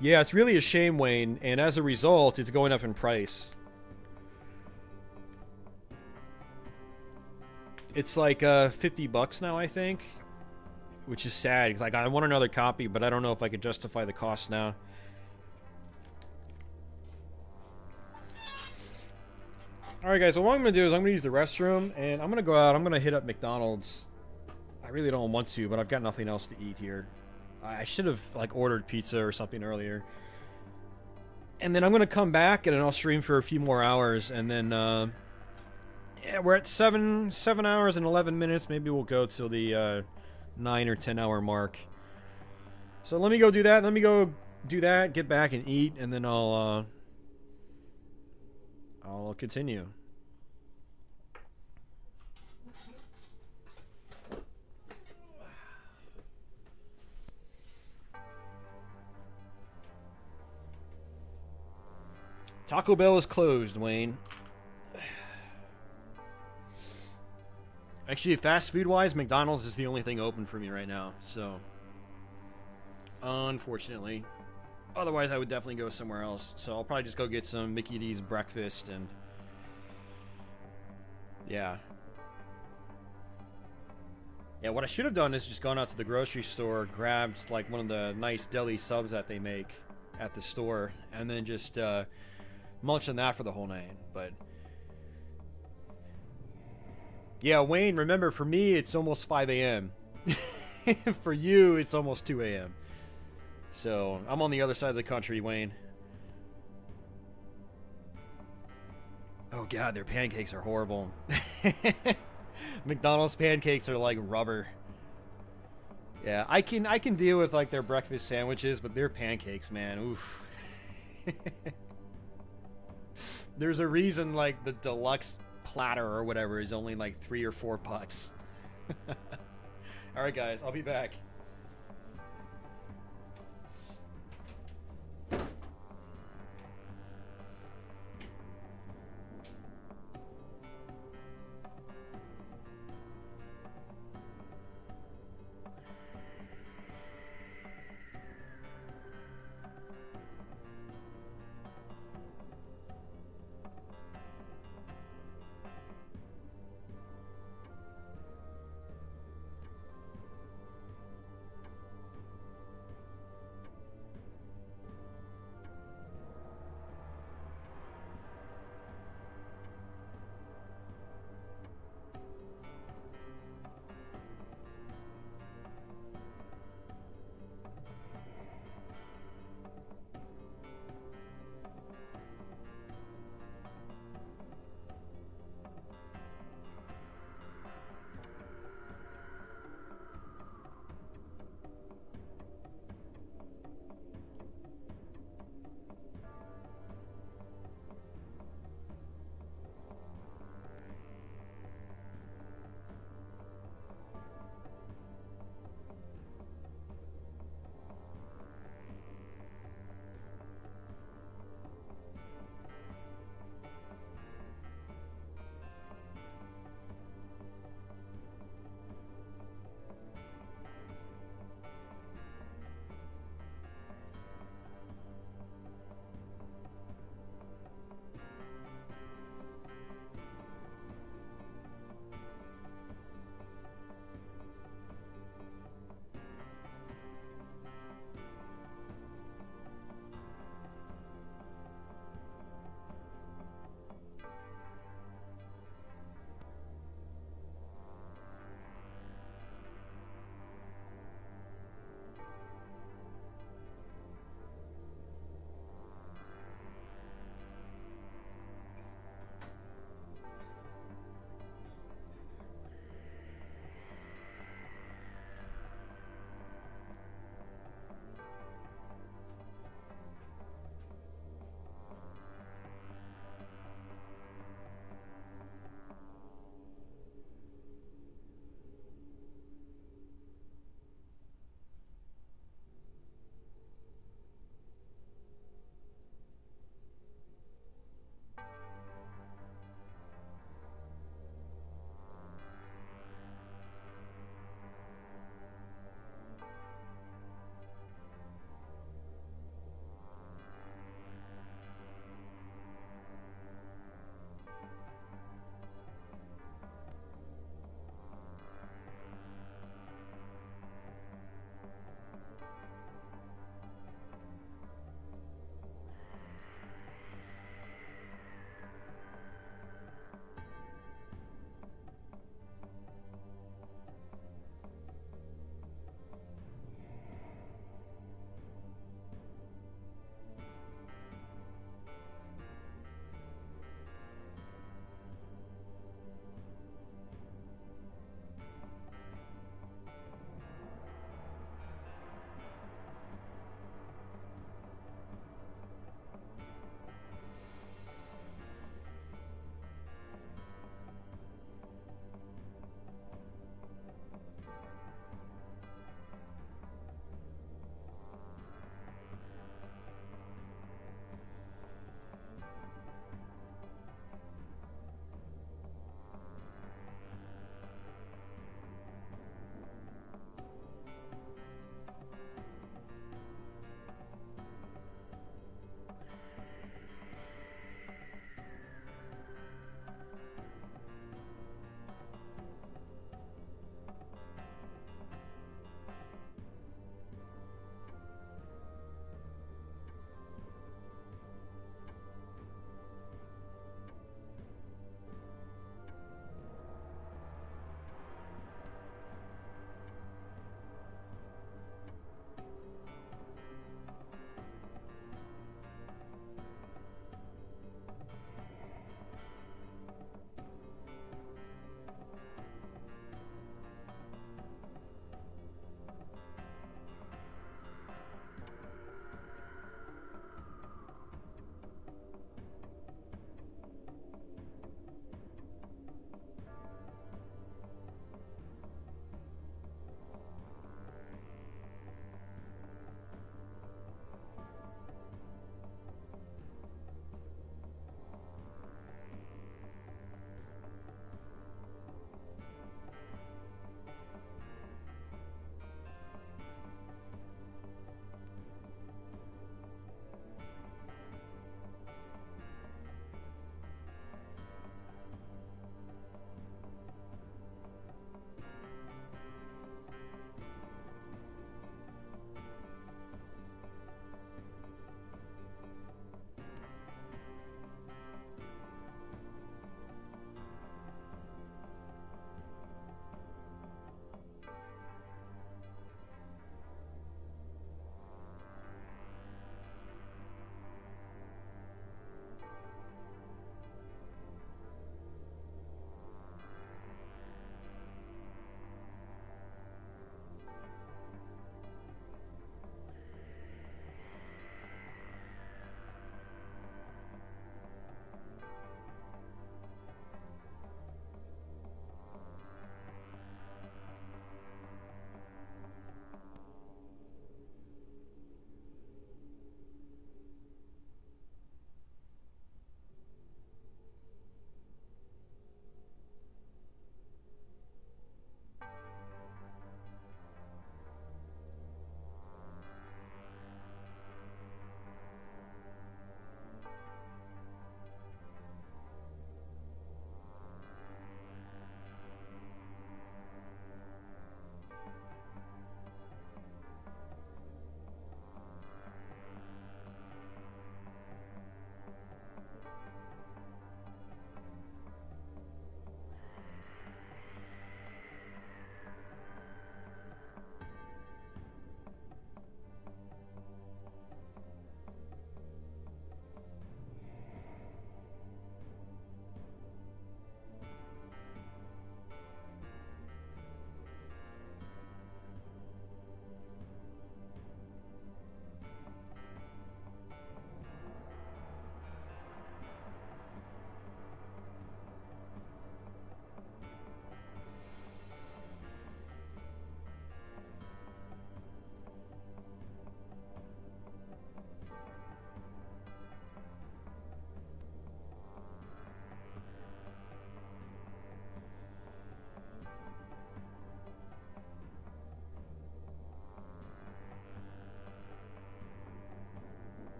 Yeah, it's really a shame, Wayne, and as a result, it's going up in price. It's like $50 now, I think, which is sad. It's like, I want another copy, but I don't know if I could justify the cost now. Alright guys, so what I'm going to do is I'm going to use the restroom, and I'm going to go out, I'm going to hit up McDonald's. I really don't want to, but I've got nothing else to eat here. I should have, like, ordered pizza or something earlier. And then I'm going to come back, and then I'll stream for a few more hours, and then, yeah, we're at 7 hours and 11 minutes. Maybe we'll go till the 9 or 10 hour mark. So let me go do that. Let me go do that, get back and eat, and then I'll continue. Taco Bell is closed, Wayne. Actually, fast food-wise, McDonald's is the only thing open for me right now, so... Unfortunately. Otherwise, I would definitely go somewhere else. So I'll probably just go get some Mickey D's breakfast and... Yeah. Yeah, what I should have done is just gone out to the grocery store, grabbed, like, one of the nice deli subs that they make at the store, and then just, munch on that for the whole night, but... Yeah, Wayne, remember, for me, it's almost 5 a.m. For you, it's almost 2 a.m. So, I'm on the other side of the country, Wayne. Oh god, their pancakes are horrible. McDonald's pancakes are like rubber. Yeah, I can deal with, like, their breakfast sandwiches, but their pancakes, man, oof. There's a reason, like, the deluxe platter or whatever is only like $3 or $4. Alright guys, I'll be back.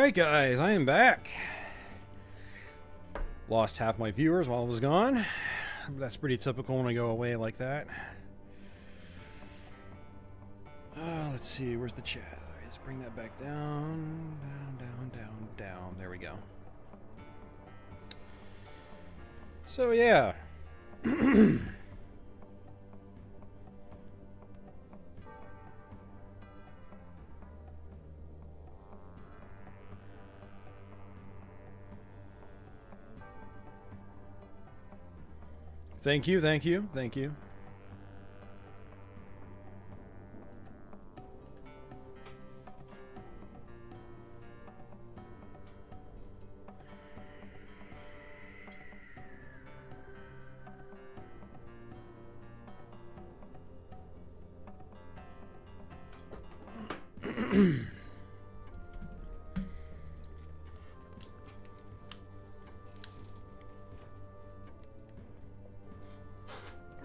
Alright guys, I am back. Lost half my viewers while I was gone. That's pretty typical when I go away like that. Let's see, where's the chat? Let's bring that back down. Down. There we go. So yeah. Thank you.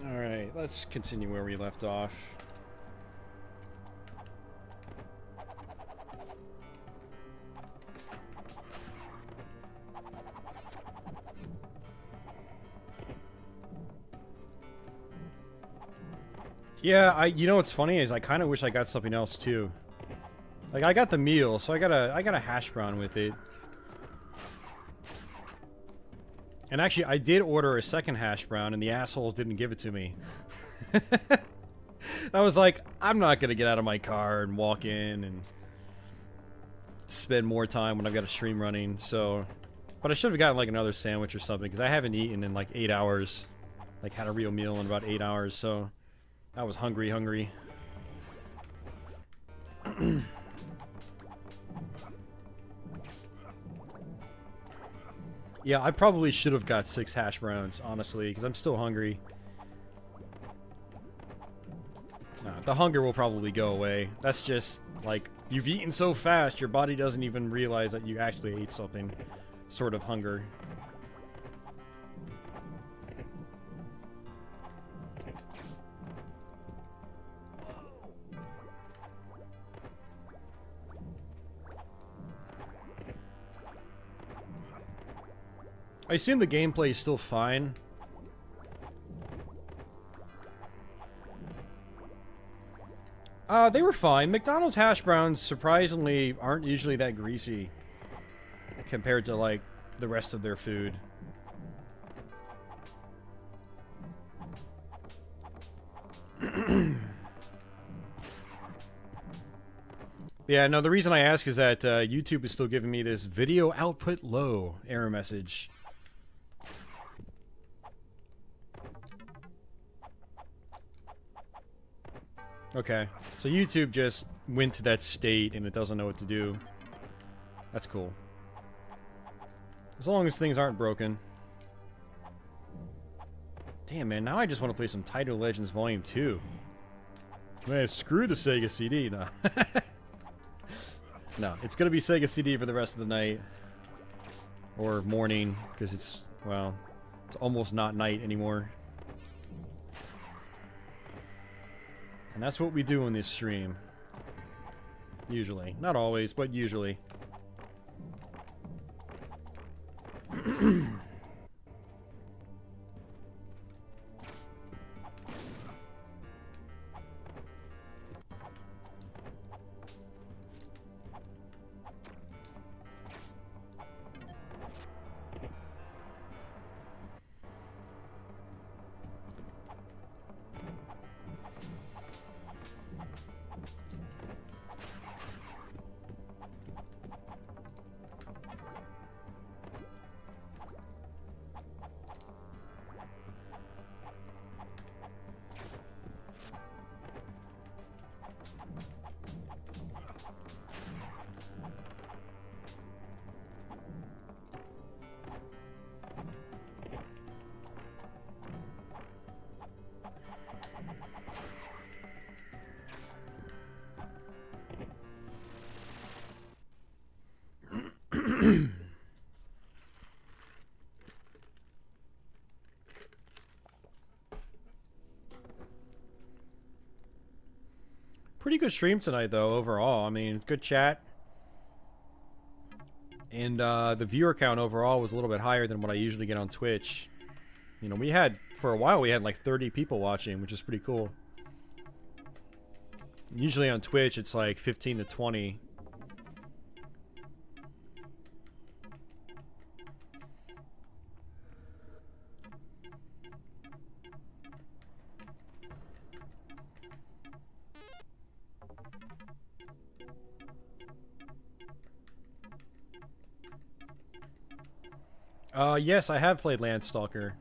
Alright, let's continue where we left off. Yeah, you know what's funny is I kind of wish I got something else too. Like I got the meal, so I got a hash brown with it. And actually, I did order a second hash brown, and the assholes didn't give it to me. I was like, I'm not gonna get out of my car and walk in and spend more time when I've got a stream running. So, but I should have gotten like another sandwich or something because I haven't eaten in like 8 hours. Like had a real meal in about 8 hours, so I was hungry. Yeah, I probably should have got 6 hash browns, honestly, because I'm still hungry. No, the hunger will probably go away. That's just, like, you've eaten so fast, your body doesn't even realize that you actually ate something. Sort of hunger. I assume the gameplay is still fine. They were fine. McDonald's hash browns surprisingly aren't usually that greasy compared to like the rest of their food. Yeah, no, the reason I ask is that YouTube is still giving me this video output low error message. Okay, so YouTube just went to that state and it doesn't know what to do. That's cool. As long as things aren't broken. Damn, man, now I just want to play some Title Legends Volume 2. Man, screw the Sega CD. No. No, it's gonna be Sega CD for the rest of the night. Or morning, because it's, well, it's almost not night anymore. And that's what we do in this stream. Usually. Not always, but usually. Pretty good stream tonight, though, overall. I mean, good chat. And the viewer count overall was a little bit higher than what I usually get on Twitch. You know, we had, for a while, we had like 30 people watching, which is pretty cool. Usually on Twitch, it's like 15 to 20. Yes, I have played Landstalker.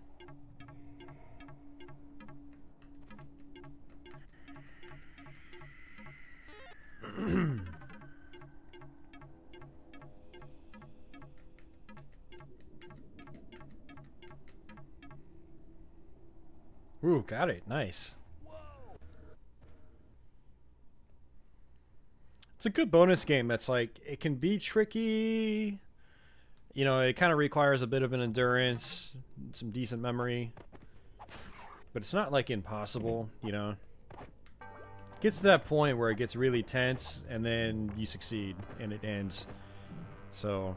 Ooh, got it. Nice. It's a good bonus game that's like, it can be tricky. You know, it kind of requires a bit of an endurance, some decent memory. But it's not like impossible, you know. It gets to that point where it gets really tense and then you succeed and it ends. So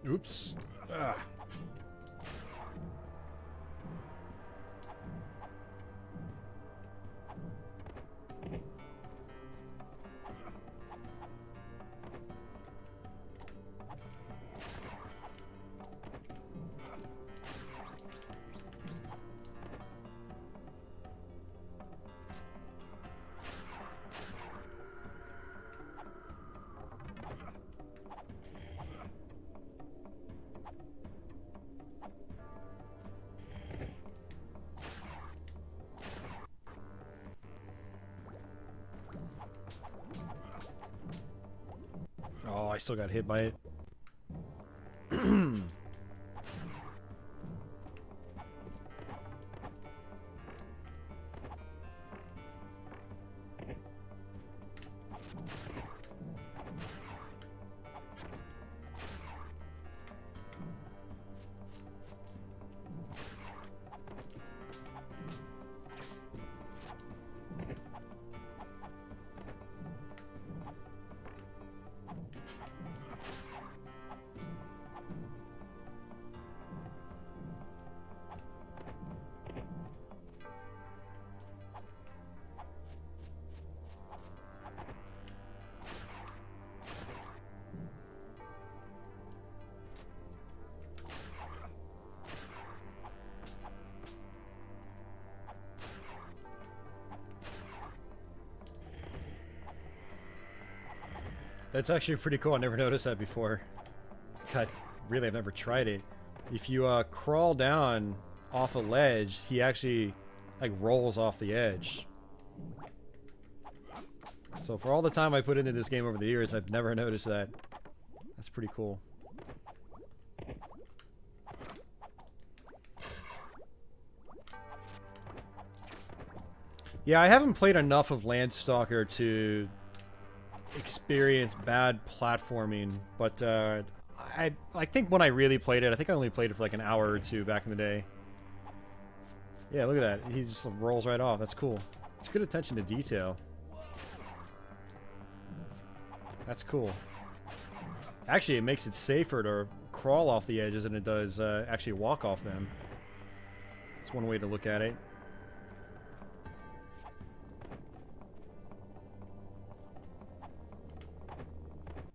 oops. Ah. Oh, I still got hit by it. That's actually pretty cool. I never noticed that before. God, really, I've never tried it. If you crawl down off a ledge, he actually like rolls off the edge. So for all the time I put into this game over the years, I've never noticed that. That's pretty cool. Yeah, I haven't played enough of Landstalker to experience bad platforming, but I think when I really played it, I think I only played it for like an hour or two back in the day. Yeah, look at that. He just rolls right off. That's cool. It's good attention to detail. That's cool. Actually, it makes it safer to crawl off the edges than it does actually walk off them. That's one way to look at it.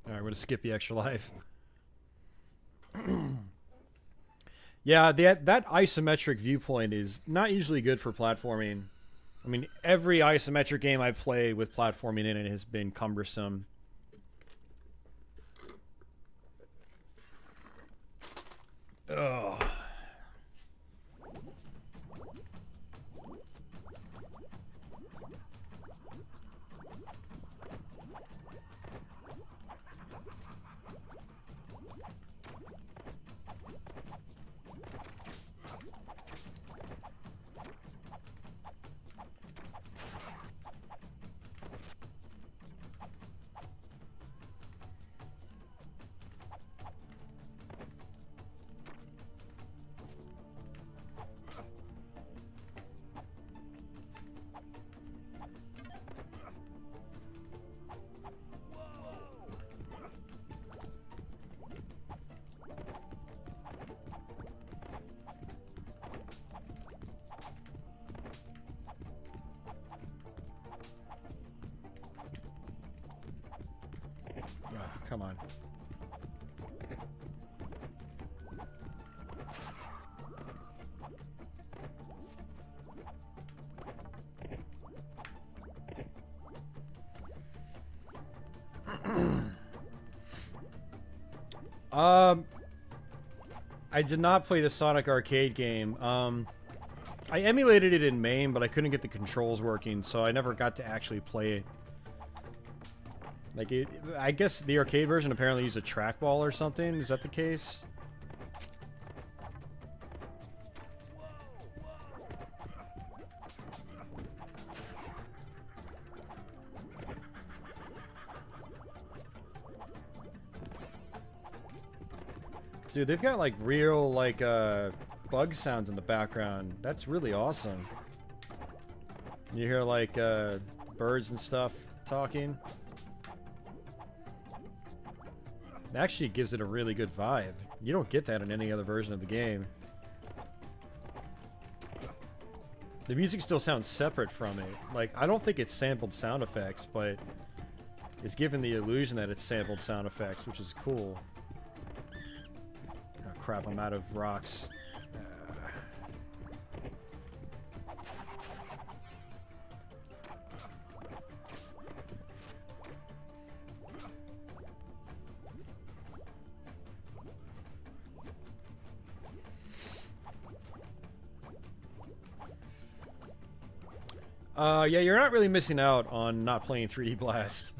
Alright, we're gonna skip the extra life. Yeah, that isometric viewpoint is not usually good for platforming. I mean, every isometric game I've played with platforming in it has been cumbersome. Ugh. Come on. I did not play the Sonic arcade game. I emulated it in MAME, but I couldn't get the controls working, so I never got to actually play it. Like, I guess the arcade version apparently used a trackball or something. Is that the case? Dude, they've got, like, real, like, bug sounds in the background. That's really awesome. You hear, like, birds and stuff talking. It actually gives it a really good vibe. You don't get that in any other version of the game. The music still sounds separate from it. Like, I don't think it's sampled sound effects, but it's given the illusion that it's sampled sound effects, which is cool. Oh crap, I'm out of rocks. Yeah, you're not really missing out on not playing 3D Blast.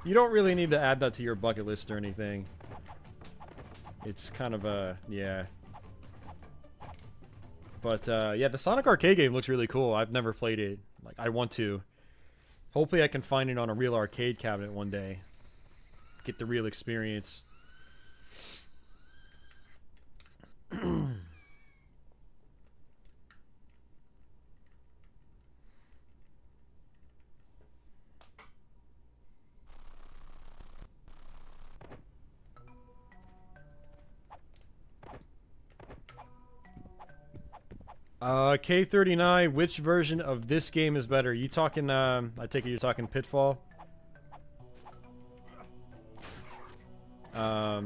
You don't really need to add that to your bucket list or anything. It's kind of a, yeah. But, yeah, the Sonic arcade game looks really cool. I've never played it. Like, I want to. Hopefully I can find it on a real arcade cabinet one day. Get the real experience. K39, which version of this game is better? You talking, I take it you're talking Pitfall? I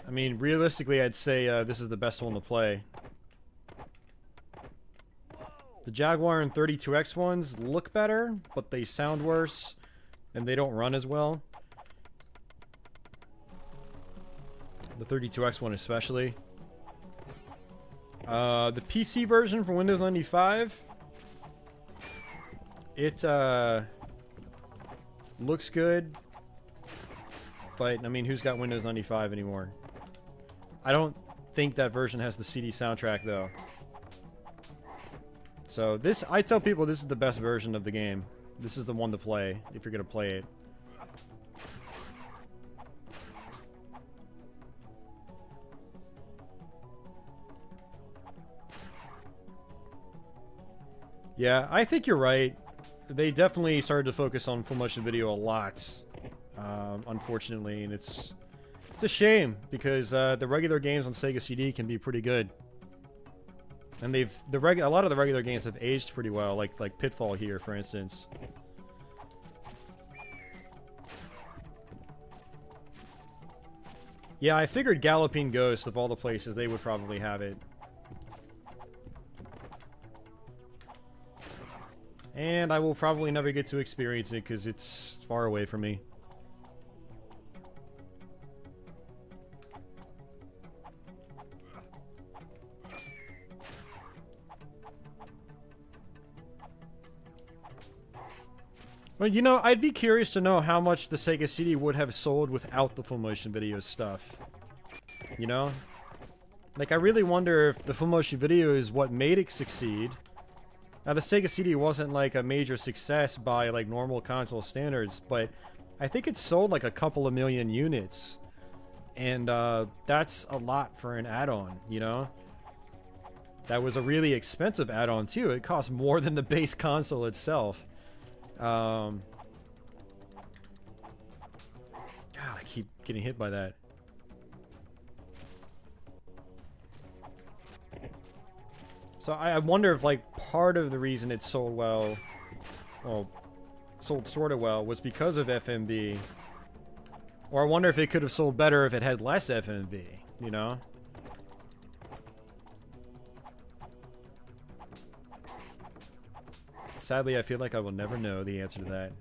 mean, realistically, I'd say this is the best one to play. The Jaguar and 32X ones look better, but they sound worse, and they don't run as well. The 32X one especially. The PC version for Windows 95, it looks good, but I mean, who's got Windows 95 anymore? I don't think that version has the CD soundtrack though. So this, I tell people this is the best version of the game. This is the one to play if you're gonna play it. Yeah, I think you're right. They definitely started to focus on full motion video a lot, unfortunately, and it's a shame because the regular games on Sega CD can be pretty good, and a lot of the regular games have aged pretty well, like Pitfall here, for instance. Yeah, I figured Galloping Ghost, of all the places, they would probably have it. And I will probably never get to experience it because it's far away from me. Well, you know, I'd be curious to know how much the Sega CD would have sold without the full motion video stuff. You know? Like, I really wonder if the full motion video is what made it succeed. Now, the Sega CD wasn't, like, a major success by, like, normal console standards, but I think it sold, like, a couple of million units. And, that's a lot for an add-on, you know? That was a really expensive add-on, too. It cost more than the base console itself. God, I keep getting hit by that. So I wonder if, like, part of the reason it sold well, sold sort of well, was because of FMV. Or I wonder if it could have sold better if it had less FMV, you know? Sadly, I feel like I will never know the answer to that.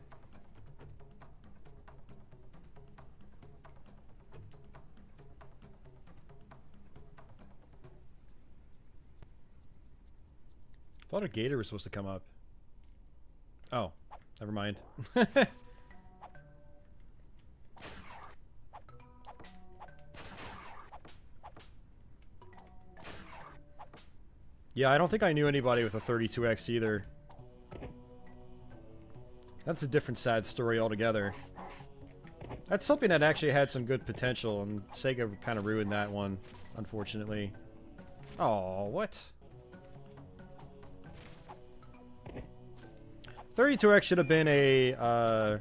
I thought a gator was supposed to come up. Oh, never mind. Yeah, I don't think I knew anybody with a 32X either. That's a different sad story altogether. That's something that actually had some good potential, and Sega kind of ruined that one, unfortunately. Oh, what? 32X should have been a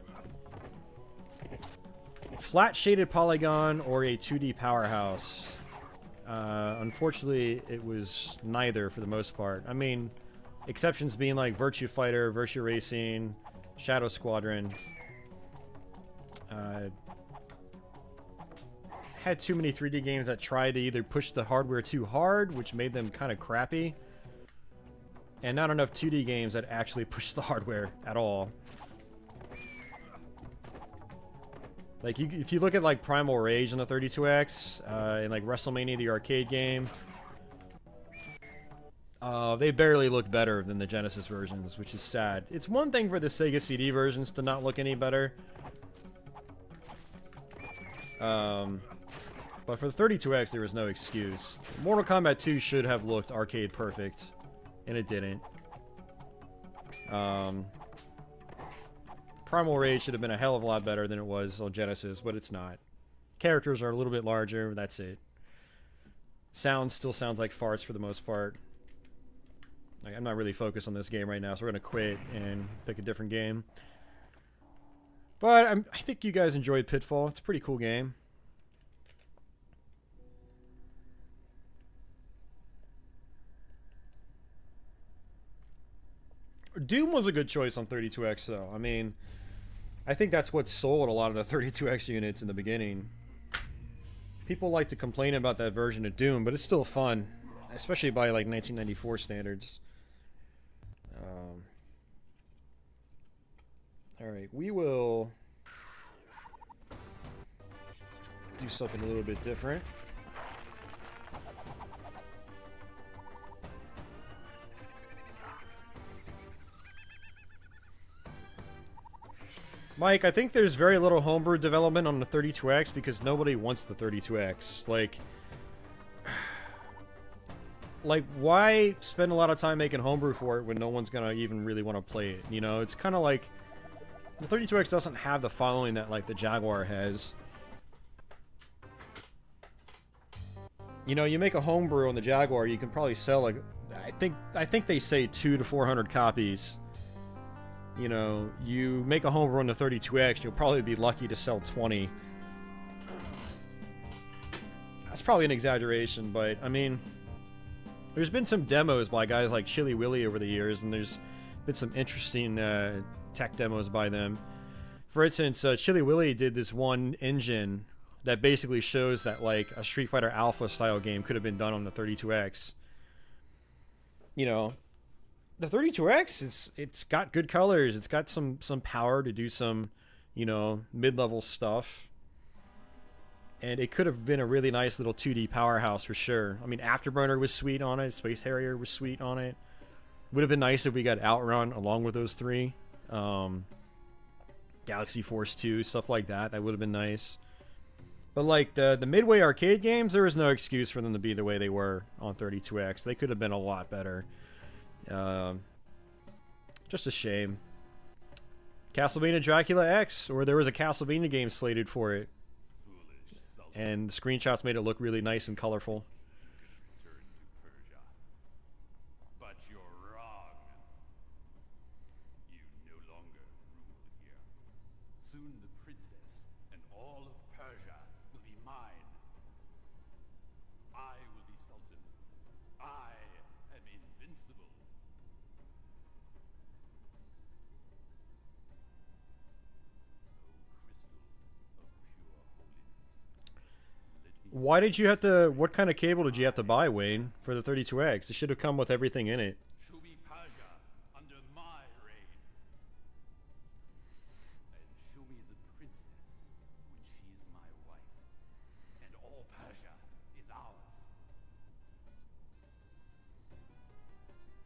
flat shaded polygon or a 2D powerhouse. Unfortunately, it was neither for the most part. I mean, exceptions being like Virtua Fighter, Virtua Racing, Shadow Squadron. Had too many 3D games that tried to either push the hardware too hard, which made them kind of crappy, and not enough 2D games that actually pushed the hardware at all. Like, if you look at, like, Primal Rage on the 32X, and, like, WrestleMania, the arcade game, they barely look better than the Genesis versions, which is sad. It's one thing for the Sega CD versions to not look any better. But for the 32X, there was no excuse. Mortal Kombat 2 should have looked arcade perfect, and it didn't. Primal Rage should have been a hell of a lot better than it was on Genesis, but it's not. Characters are a little bit larger, that's it. Sound still sounds like farts for the most part. Like, I'm not really focused on this game right now, so we're going to quit and pick a different game. But I think you guys enjoyed Pitfall. It's a pretty cool game. Doom was a good choice on 32X, though. I mean, I think that's what sold a lot of the 32X units in the beginning. People like to complain about that version of Doom, but it's still fun, especially by, like, 1994 standards. Alright, we will do something a little bit different. Mike, I think there's very little homebrew development on the 32X because nobody wants the 32X. Like like, why spend a lot of time making homebrew for it when no one's gonna even really want to play it? You know, it's kind of like the 32X doesn't have the following that like the Jaguar has. You know, you make a homebrew on the Jaguar, you can probably sell like I think they say 200 to 400 copies. You know, you make a homebrew on the 32X, you'll probably be lucky to sell 20. That's probably an exaggeration, but I mean, there's been some demos by guys like Chili Willy over the years, and there's been some interesting tech demos by them. For instance, Chili Willy did this one engine that basically shows that like a Street Fighter Alpha style game could have been done on the 32X. You know, the 32X, it's got good colors, it's got some power to do some, you know, mid-level stuff. And it could have been a really nice little 2D powerhouse for sure. I mean, Afterburner was sweet on it. Space Harrier was sweet on it. Would have been nice if we got Outrun along with those three. Galaxy Force 2, stuff like that. That would have been nice. But like the Midway arcade games, there was no excuse for them to be the way they were on 32X. They could have been a lot better. Just a shame. Castlevania Dracula X, or there was a Castlevania game slated for it. And the screenshots made it look really nice and colorful. Return to Persia. But you're wrong. You no longer rule here. Soon the princess and all of Persia will be mine. I will be Sultan. I am invincible. Why did you have to... What kind of cable did you have to buy, Wayne, for the 32X? It should have come with everything in it. Shall be Persia under my reign. And show me the princess when she is my wife. And all Persia is ours.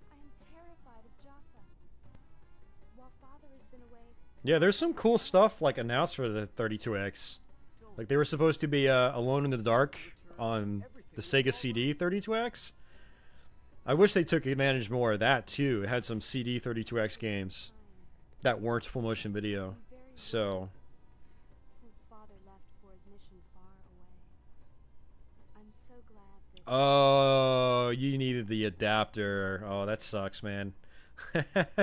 I am terrified of Jaffa. While father has been away, Yeah, there's some cool stuff, like, announced for the 32X. Like, they were supposed to be Alone in the Dark on the Sega CD 32X. I wish they took advantage more of that, too. It had some CD 32X games that weren't full motion video. So... since father left for his mission far away. I'm so glad that Oh, you needed the adapter. Oh, that sucks, man. I would like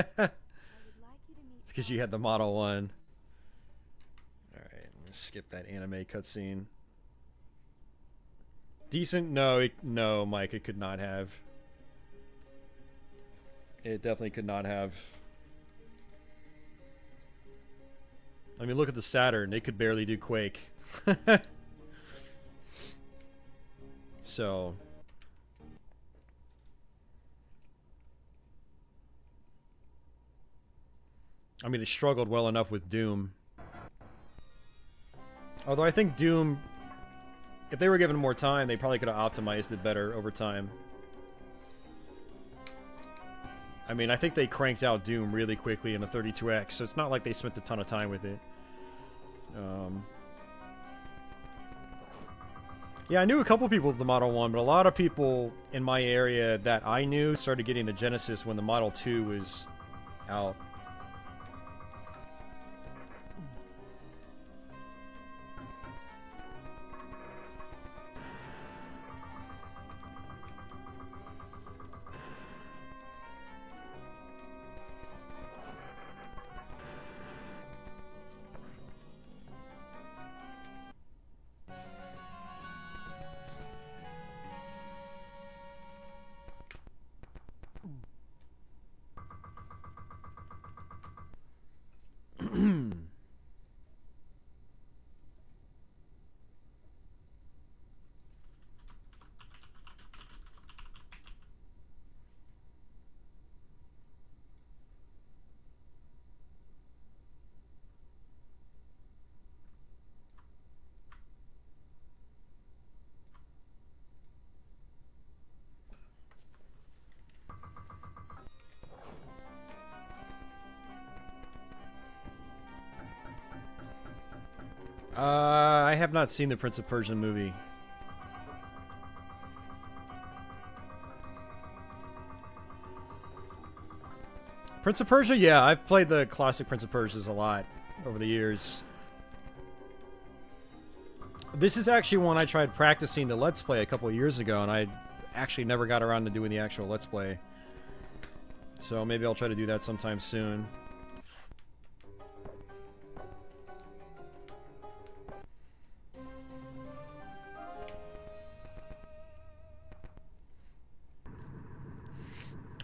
you to meet It's because you had the Model 1. Alright, I'm gonna skip that anime cutscene. Decent? No, no, Mike, it could not have. It definitely could not have. I mean, look at the Saturn. They could barely do Quake. So... I mean, it struggled well enough with Doom. Although I think Doom, if they were given more time, they probably could have optimized it better over time. I mean, I think they cranked out Doom really quickly in the 32X, so it's not like they spent a ton of time with it. Yeah, I knew a couple people with the Model 1, but a lot of people in my area that I knew started getting the Genesis when the Model 2 was out. I have not seen the Prince of Persia movie. Prince of Persia, yeah, I've played the classic Prince of Persias a lot over the years. This is actually one I tried practicing the Let's Play a couple of years ago, and I actually never got around to doing the actual Let's Play. So maybe I'll try to do that sometime soon.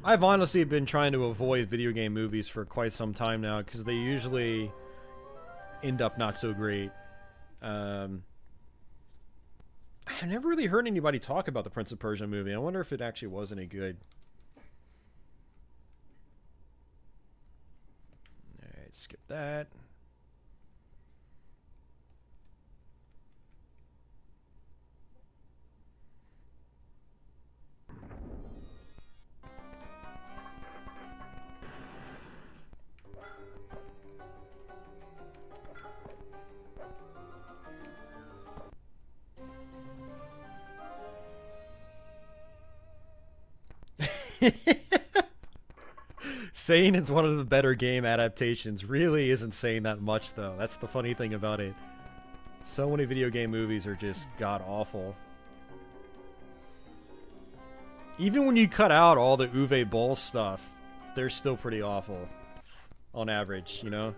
I've honestly been trying to avoid video game movies for quite some time now, because they usually end up not so great. I've never really heard anybody talk about the Prince of Persia movie. I wonder if it actually was any good. Alright, skip that. Saying it's one of the better game adaptations really isn't saying that much, though. That's the funny thing about it. So many video game movies are just god-awful. Even when you cut out all the Uwe Boll stuff, they're still pretty awful. On average, you know?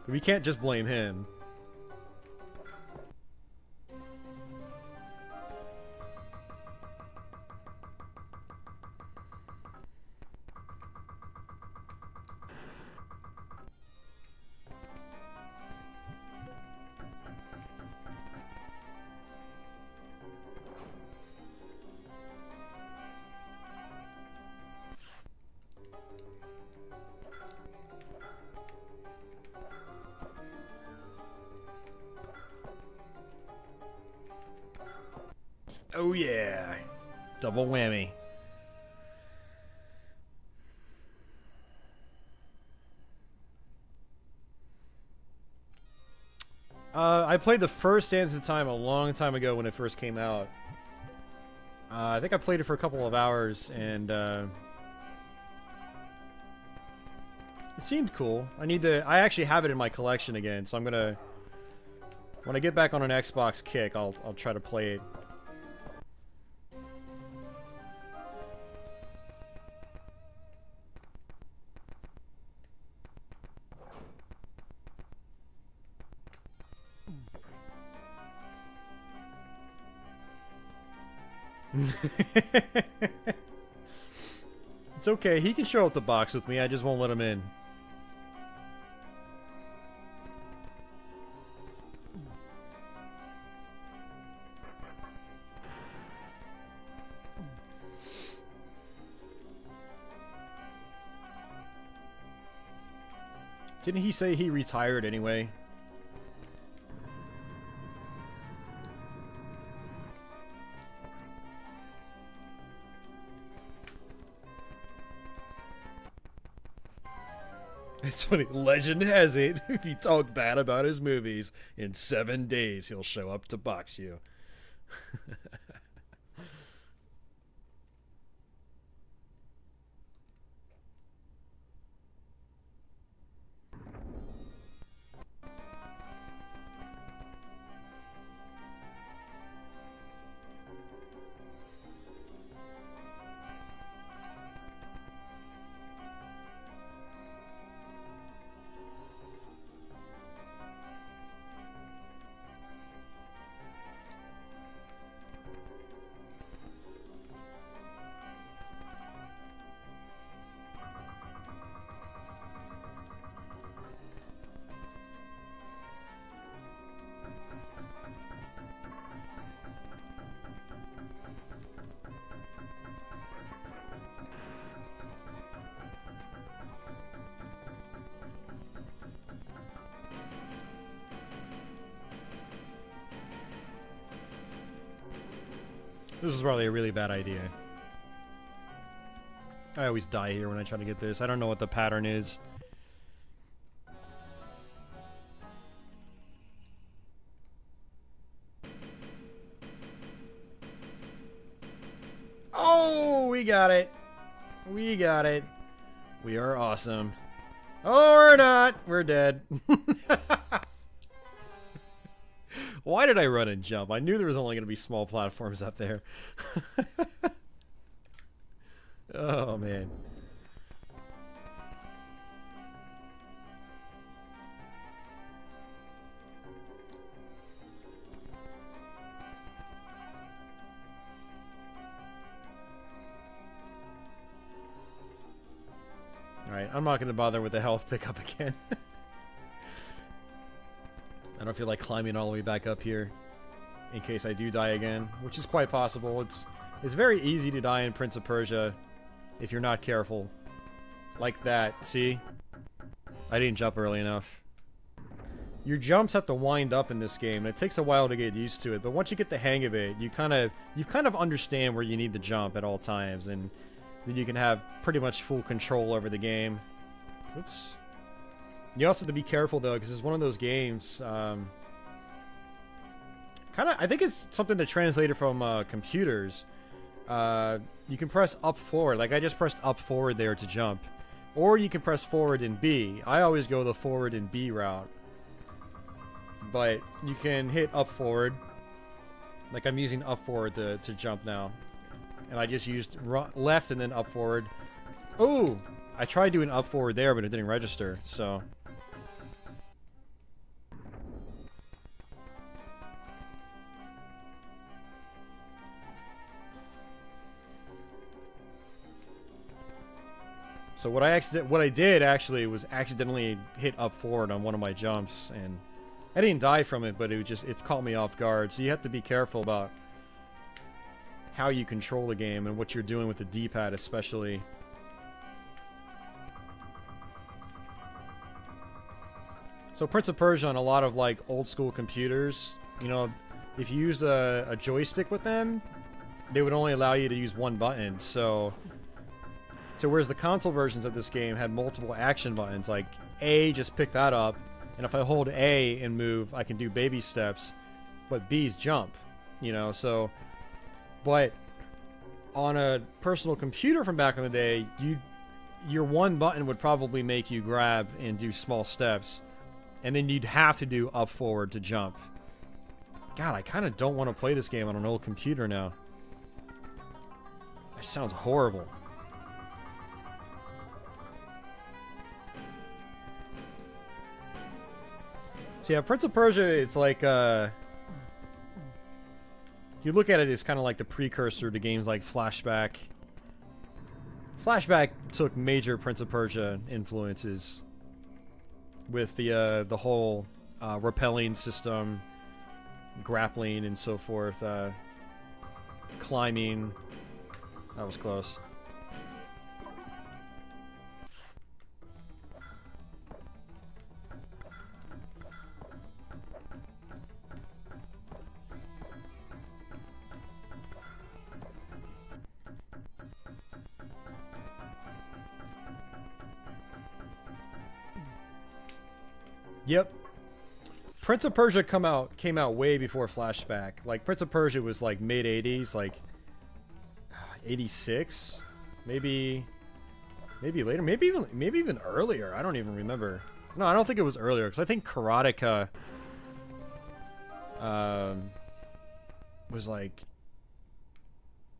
We can't just blame him. Oh yeah, double whammy. I played the first Sands of Time a long time ago when it first came out. I think I played it for a couple of hours, and it seemed cool. I actually have it in my collection again, so I'm gonna, when I get back on an Xbox kick, I'll try to play it. It's okay, he can show up the box with me, I just won't let him in. Didn't he say he retired anyway? It's funny. Legend has it, if you talk bad about his movies, in 7 days he'll show up to box you. This is probably a really bad idea. I always die here when I try to get this. I don't know what the pattern is. Oh, we got it. We got it. We are awesome. Oh, we're not. We're dead. Why did I run and jump? I knew there was only going to be small platforms up there. Oh, man. Alright, I'm not going to bother with the health pickup again. I don't feel like climbing all the way back up here in case I do die again, which is quite possible. It's very easy to die in Prince of Persia if you're not careful. Like that, see? I didn't jump early enough. Your jumps have to wind up in this game, and it takes a while to get used to it, but once you get the hang of it, you kind of understand where you need to jump at all times, and then you can have pretty much full control over the game. Oops. You also have to be careful, though, because it's one of those games, I think it's something that translated from computers. You can press up forward, like I just pressed up forward there to jump. Or you can press forward and B. I always go the forward and B route. But you can hit up forward. Like I'm using up forward to jump now. And I just used left and then up forward. Oh! I tried doing up forward there, but it didn't register, so... So what I did actually was accidentally hit up forward on one of my jumps, and I didn't die from it, but it caught me off guard. So you have to be careful about how you control the game and what you're doing with the D-pad especially. So Prince of Persia on a lot of like old school computers, you know, if you used a joystick with them, they would only allow you to use one button. So whereas the console versions of this game had multiple action buttons, like A, just pick that up, and if I hold A and move, I can do baby steps, but B's jump, you know, so... But on a personal computer from back in the day, your one button would probably make you grab and do small steps, and then you'd have to do up forward to jump. God, I kind of don't want to play this game on an old computer now. That sounds horrible. So yeah, Prince of Persia, it's like, if you look at it, it's kind of like the precursor to games like Flashback. Flashback took major Prince of Persia influences with the whole rappelling system, grappling and so forth, climbing. That was close. Yep. Prince of Persia came out way before Flashback. Like Prince of Persia was like mid 80s, like 86, maybe later, maybe even earlier. I don't even remember. No, I don't think it was earlier because I think Karateka was like.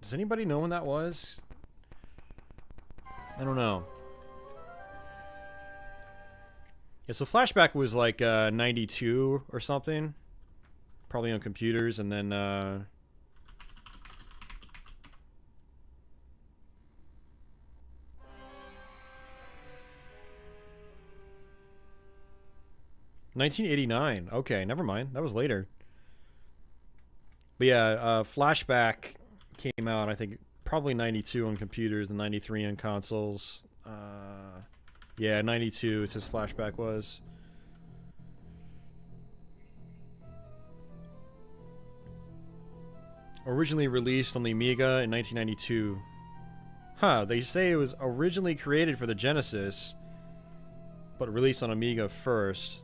Does anybody know when that was? I don't know. Yeah, so Flashback was like 92 or something. Probably on computers, and then 1989. Okay, never mind. That was later. But yeah, Flashback came out, I think, probably 92 on computers and 93 on consoles. Yeah, 92 it says Flashback was. Originally released on the Amiga in 1992. Huh, they say it was originally created for the Genesis, but released on Amiga first.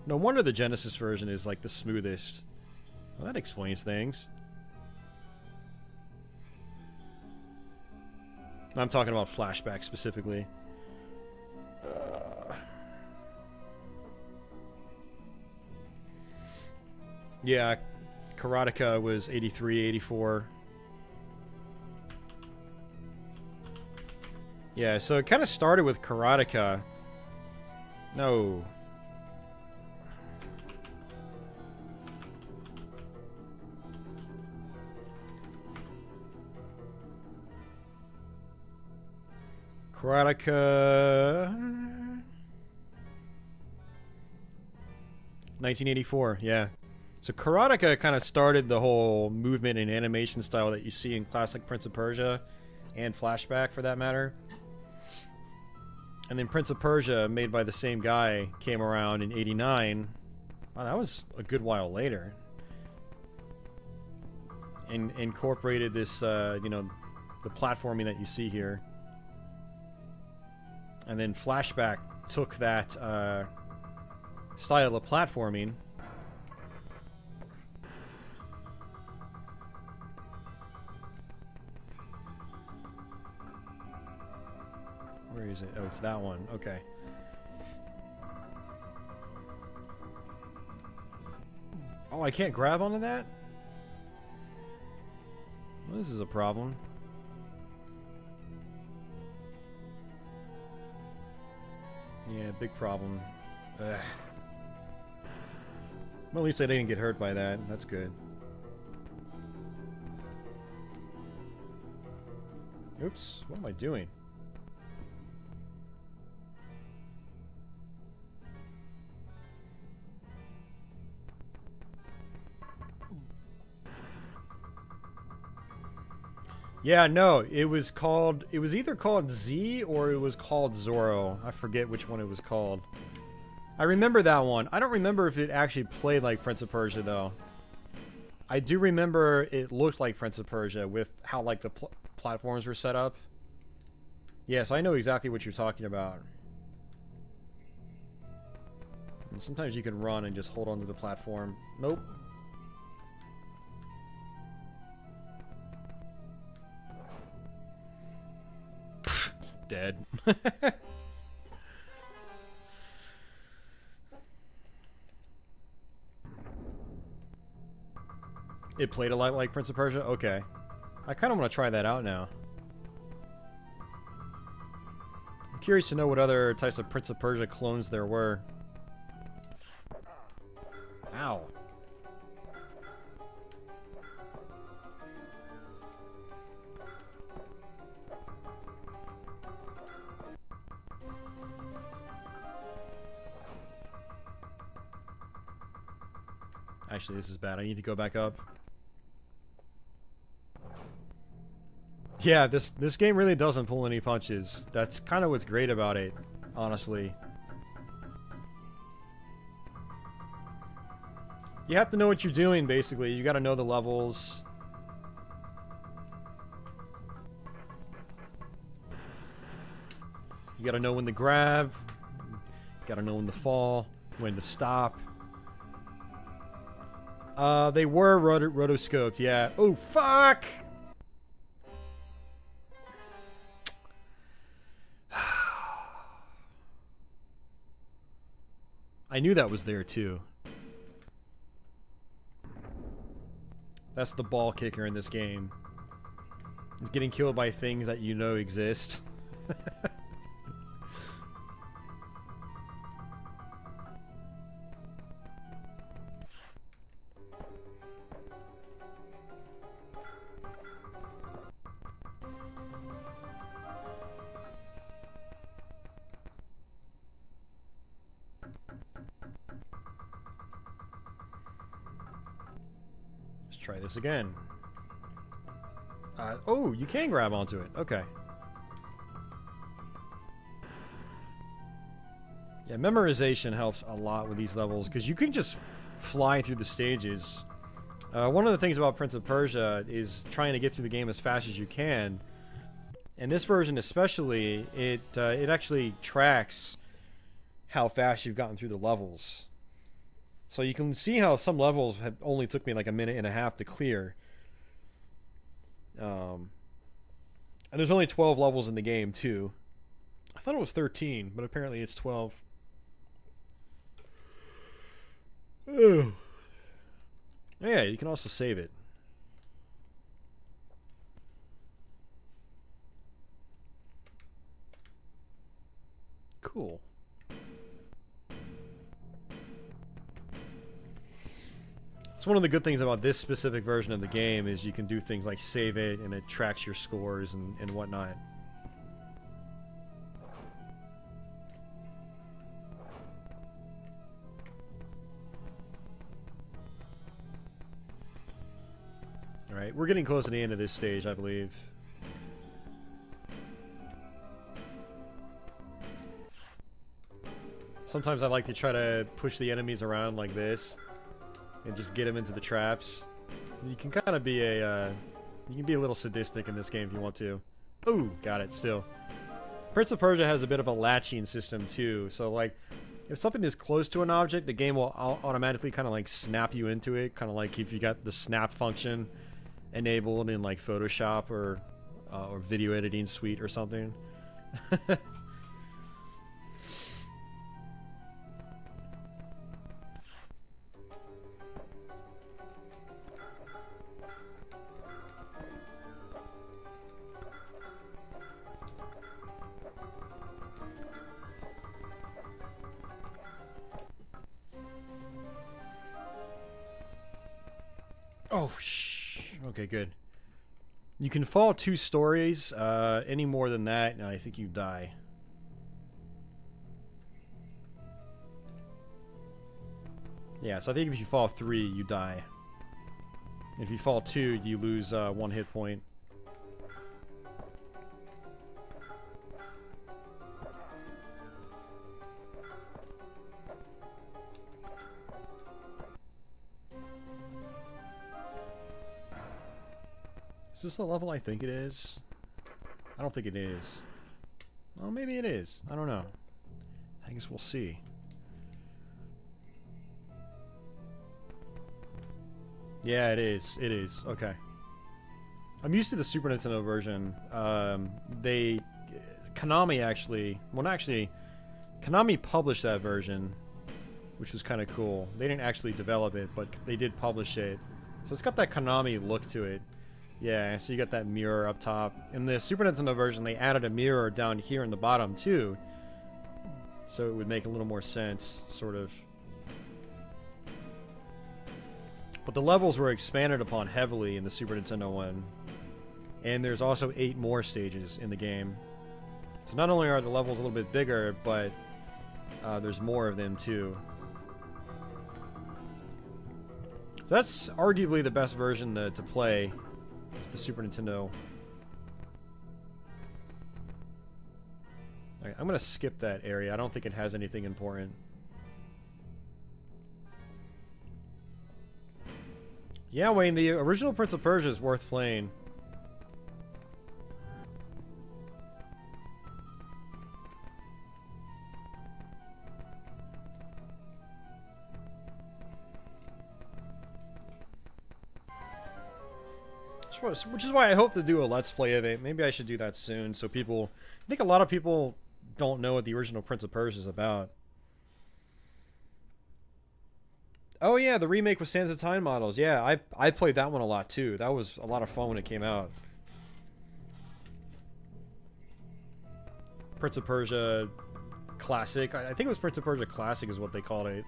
No wonder the Genesis version is like the smoothest. Well, that explains things. I'm talking about Flashback specifically. Yeah, Karateka was 83, 84. Yeah, so it kind of started with Karateka. No. Karateka... 1984, yeah. So Karateka kind of started the whole movement and animation style that you see in classic Prince of Persia and Flashback, for that matter. And then Prince of Persia, made by the same guy, came around in 89. Wow, that was a good while later. And incorporated this, you know, the platforming that you see here. And then Flashback took that style of platforming Where is it? Oh, it's that one. Okay. Oh, I can't grab onto that? Well, this is a problem. Yeah, big problem. Ugh. Well, at least I didn't get hurt by that. That's good. Oops, what am I doing? Yeah, no, it was either called Z or it was called Zorro. I forget which one it was called. I remember that one. I don't remember if it actually played like Prince of Persia, though. I do remember it looked like Prince of Persia with how, like, the platforms were set up. Yes, I know exactly what you're talking about. And sometimes you can run and just hold onto the platform. Nope. Dead. It played a lot like Prince of Persia? Okay. I kind of want to try that out now. I'm curious to know what other types of Prince of Persia clones there were. Ow. Actually, this is bad. I need to go back up. Yeah, this game really doesn't pull any punches. That's kind of what's great about it, honestly. You have to know what you're doing, basically. You gotta know the levels. You gotta know when to grab. You gotta know when to fall, when to stop. They were rotoscoped, yeah. Oh, fuck! I knew that was there, too. That's the ball kicker in this game. Getting killed by things that you know exist. Try this again. Oh, you can grab onto it. Okay. Yeah, memorization helps a lot with these levels because you can just fly through the stages. One of the things about Prince of Persia is trying to get through the game as fast as you can. And this version especially, it actually tracks how fast you've gotten through the levels. So you can see how some levels have only took me like a minute and a half to clear. And there's only 12 levels in the game, too. I thought it was 13, but apparently it's 12. Oh. Yeah, you can also save it. Cool. It's one of the good things about this specific version of the game is you can do things like save it and it tracks your scores and whatnot. Alright, we're getting close to the end of this stage, I believe. Sometimes I like to try to push the enemies around like this and just get them into the traps. You can kind of be a, you can be a little sadistic in this game if you want to. Ooh, got it still. Prince of Persia has a bit of a latching system too, so like, if something is close to an object, the game will automatically kind of like snap you into it, kind of like if you got the snap function enabled in like Photoshop or video editing suite or something. Oh, okay, good. You can fall 2 stories. Any more than that, and I think you die. Yeah, so I think if you fall 3, you die. If you fall 2, you lose 1 hit point. Is this the level I think it is? I don't think it is. Well, maybe it is. I don't know. I guess we'll see. Yeah, it is. It is. Okay. I'm used to the Super Nintendo version. Konami actually... Well, not actually... Konami published that version, which was kind of cool. They didn't actually develop it, but they did publish it. So it's got that Konami look to it. Yeah, so you got that mirror up top. In the Super Nintendo version, they added a mirror down here in the bottom, too. So it would make a little more sense, sort of. But the levels were expanded upon heavily in the Super Nintendo one. And there's also 8 more stages in the game. So not only are the levels a little bit bigger, but there's more of them, too. So that's arguably the best version to play. It's the Super Nintendo. Alright, I'm gonna skip that area. I don't think it has anything important. Yeah, Wayne, the original Prince of Persia is worth playing. Which is why I hope to do a Let's Play of it. Maybe I should do that soon, so people... I think a lot of people don't know what the original Prince of Persia is about. Oh yeah, the remake with Sands of Time models. Yeah, I played that one a lot too. That was a lot of fun when it came out. Prince of Persia Classic. I think it was Prince of Persia Classic is what they called it.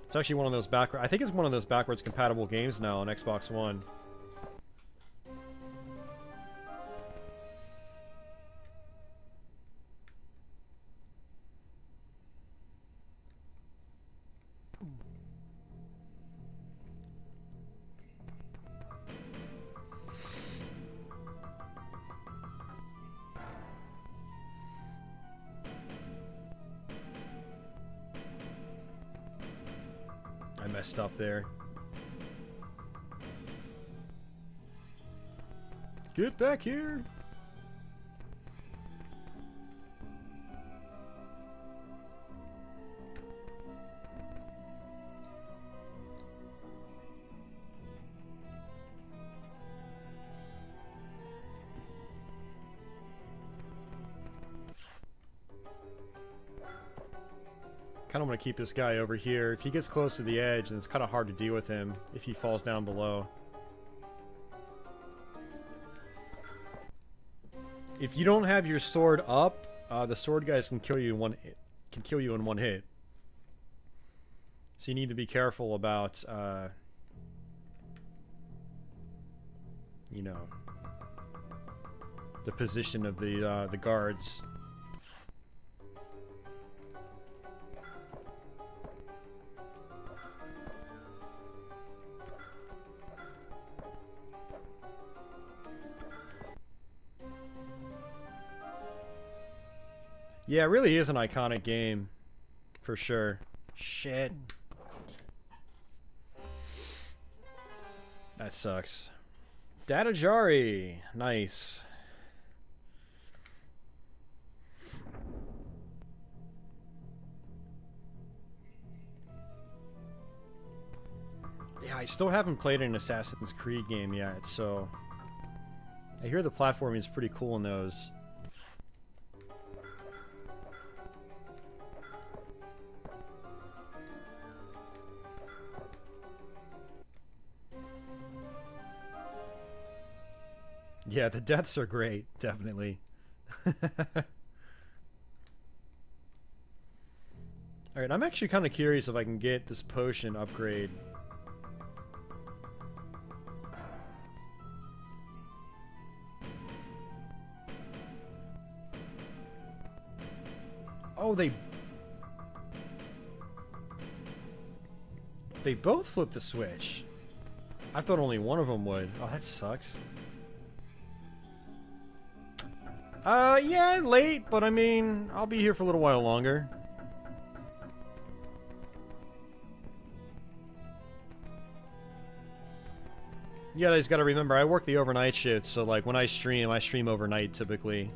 It's actually one of those I think it's one of those backwards compatible games now on Xbox One. I messed up there. Get back here! kind of want to keep this guy over here. If he gets close to the edge, then it's kind of hard to deal with him if he falls down below. If you don't have your sword up, the sword guys can kill you in one hit. So you need to be careful about, you know, the position of the guards. Yeah, it really is an iconic game, for sure. Shit. That sucks. Data Jari. Nice. Yeah, I still haven't played an Assassin's Creed game yet, so I hear the platforming is pretty cool in those. Yeah, the deaths are great, definitely. Alright, I'm actually kind of curious if I can get this potion upgrade. Oh, they both flipped the switch. I thought only one of them would. Oh, that sucks. Yeah, late, but I mean, I'll be here for a little while longer. Yeah, I just gotta remember, I work the overnight shift, so like when I stream overnight typically.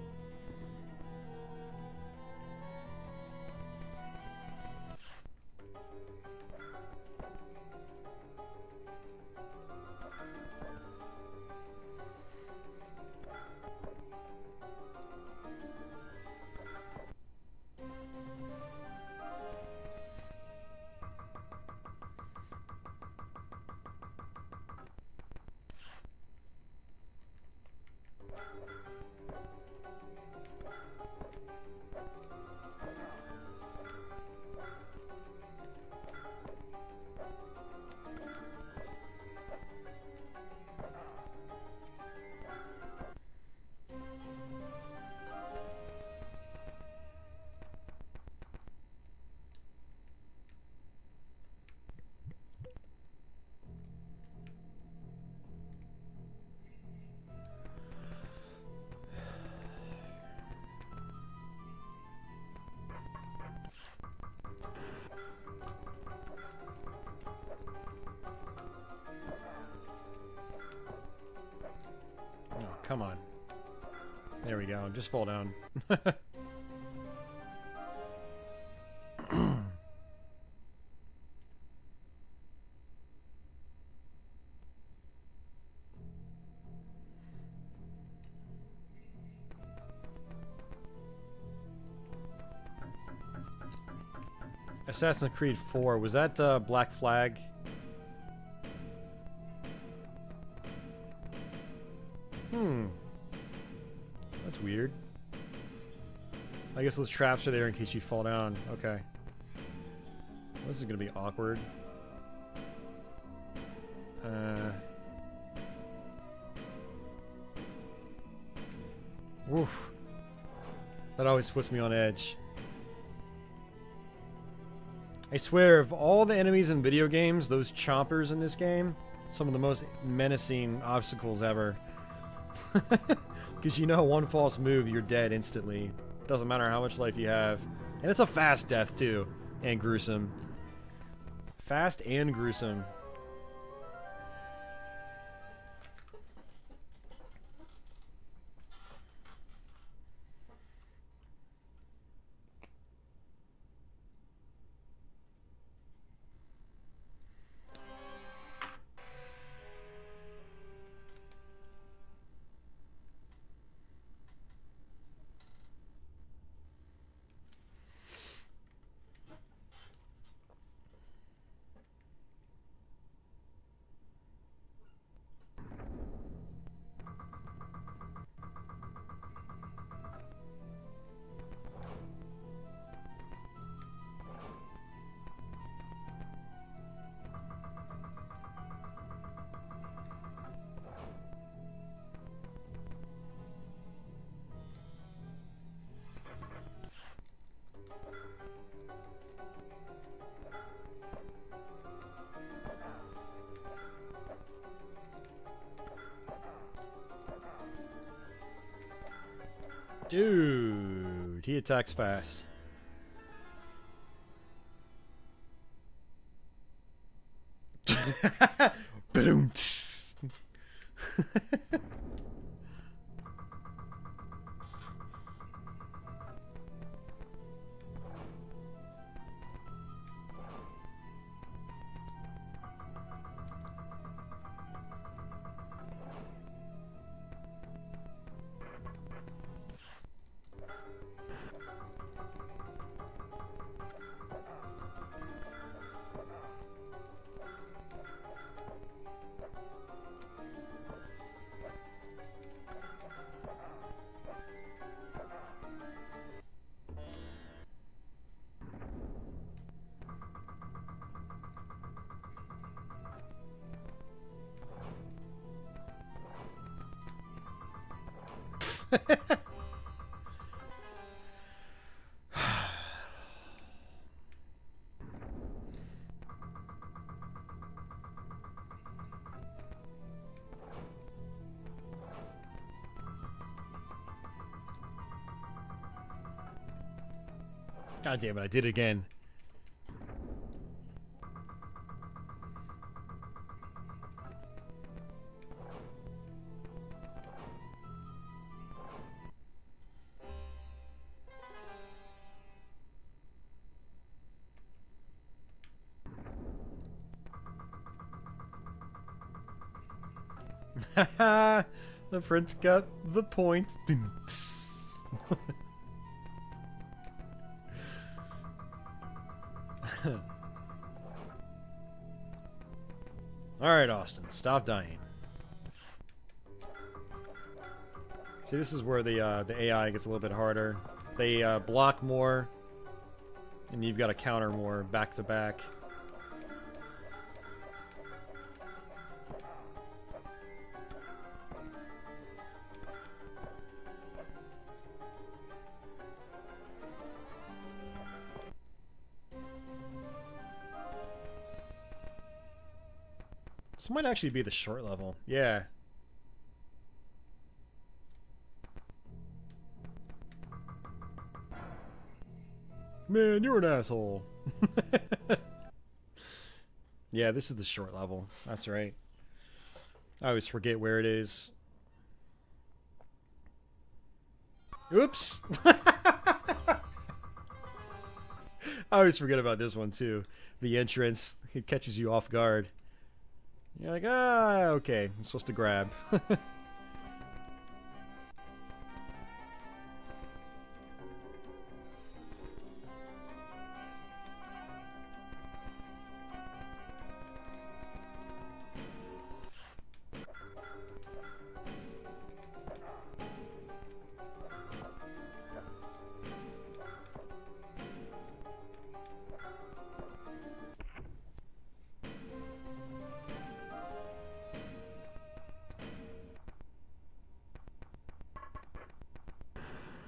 Come on. There we go. Just fall down. Assassin's Creed 4. Was that Black Flag? That's weird. I guess those traps are there in case you fall down. Okay. This is gonna be awkward. Woof. That always puts me on edge. I swear, of all the enemies in video games, those chompers in this game, some of the most menacing obstacles ever. Because you know, one false move, you're dead instantly. Doesn't matter how much life you have. And it's a fast death, too. And gruesome. Fast and gruesome. Dude, he attacks fast. Boom. God damn it, I did it again. Haha, the prince got the point. Alright, Austin, stop dying. See, this is where the AI gets a little bit harder. They block more, and you've got to counter more back to back. This might actually be the short level. Yeah. Man, you're an asshole. Yeah, this is the short level. That's right. I always forget where it is. Oops. I always forget about this one too. The entrance. It catches you off guard. You're like, ah, okay, I'm supposed to grab.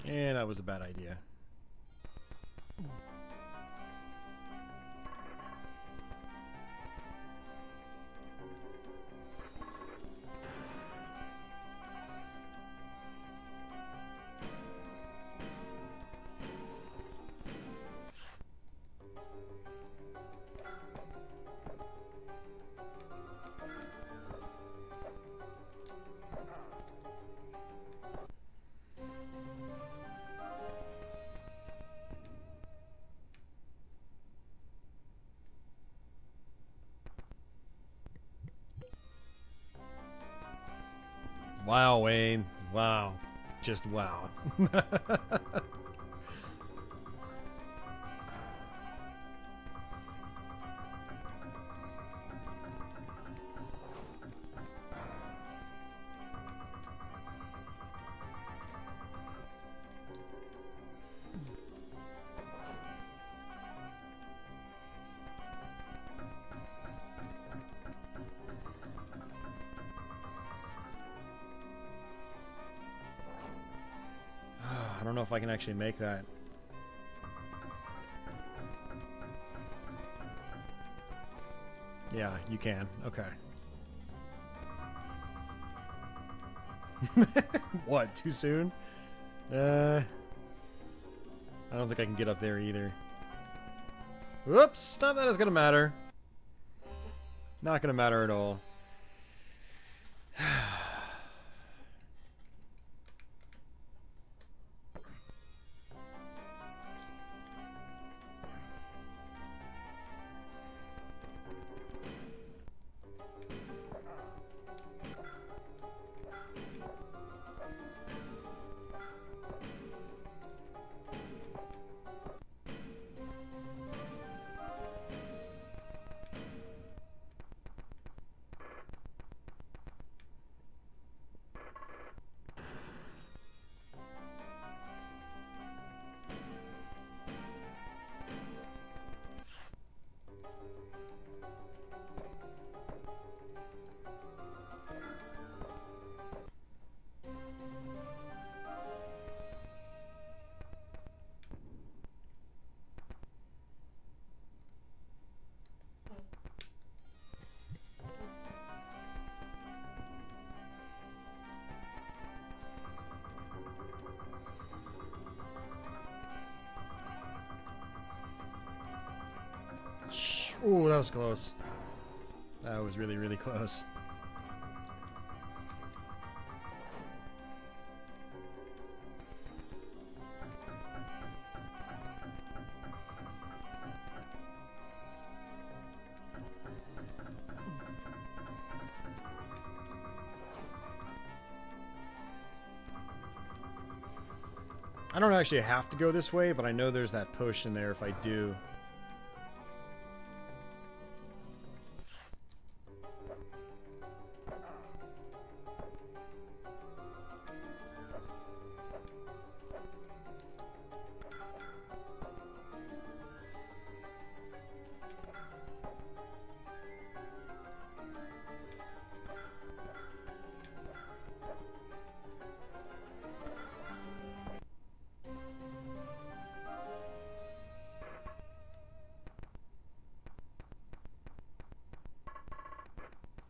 And that was a bad idea. Wow, Wayne. Wow. Just wow. I don't know if I can actually make that. Yeah, you can. Okay. What? Too soon? I don't think I can get up there either. Whoops! Not that it's gonna matter. Not gonna matter at all. Ooh, that was close. That was really, really close. I don't actually have to go this way, but I know there's that push in there if I do.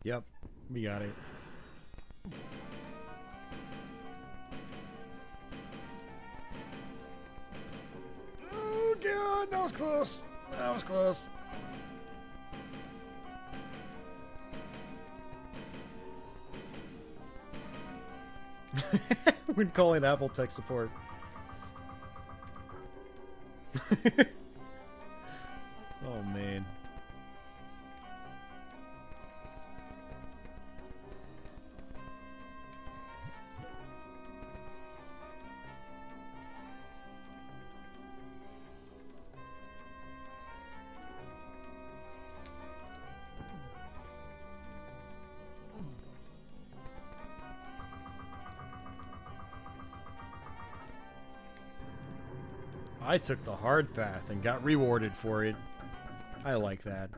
Yep, we got it. Oh god, that was close. That was close. When calling Apple tech support. Oh man. I took the hard path and got rewarded for it. I like that.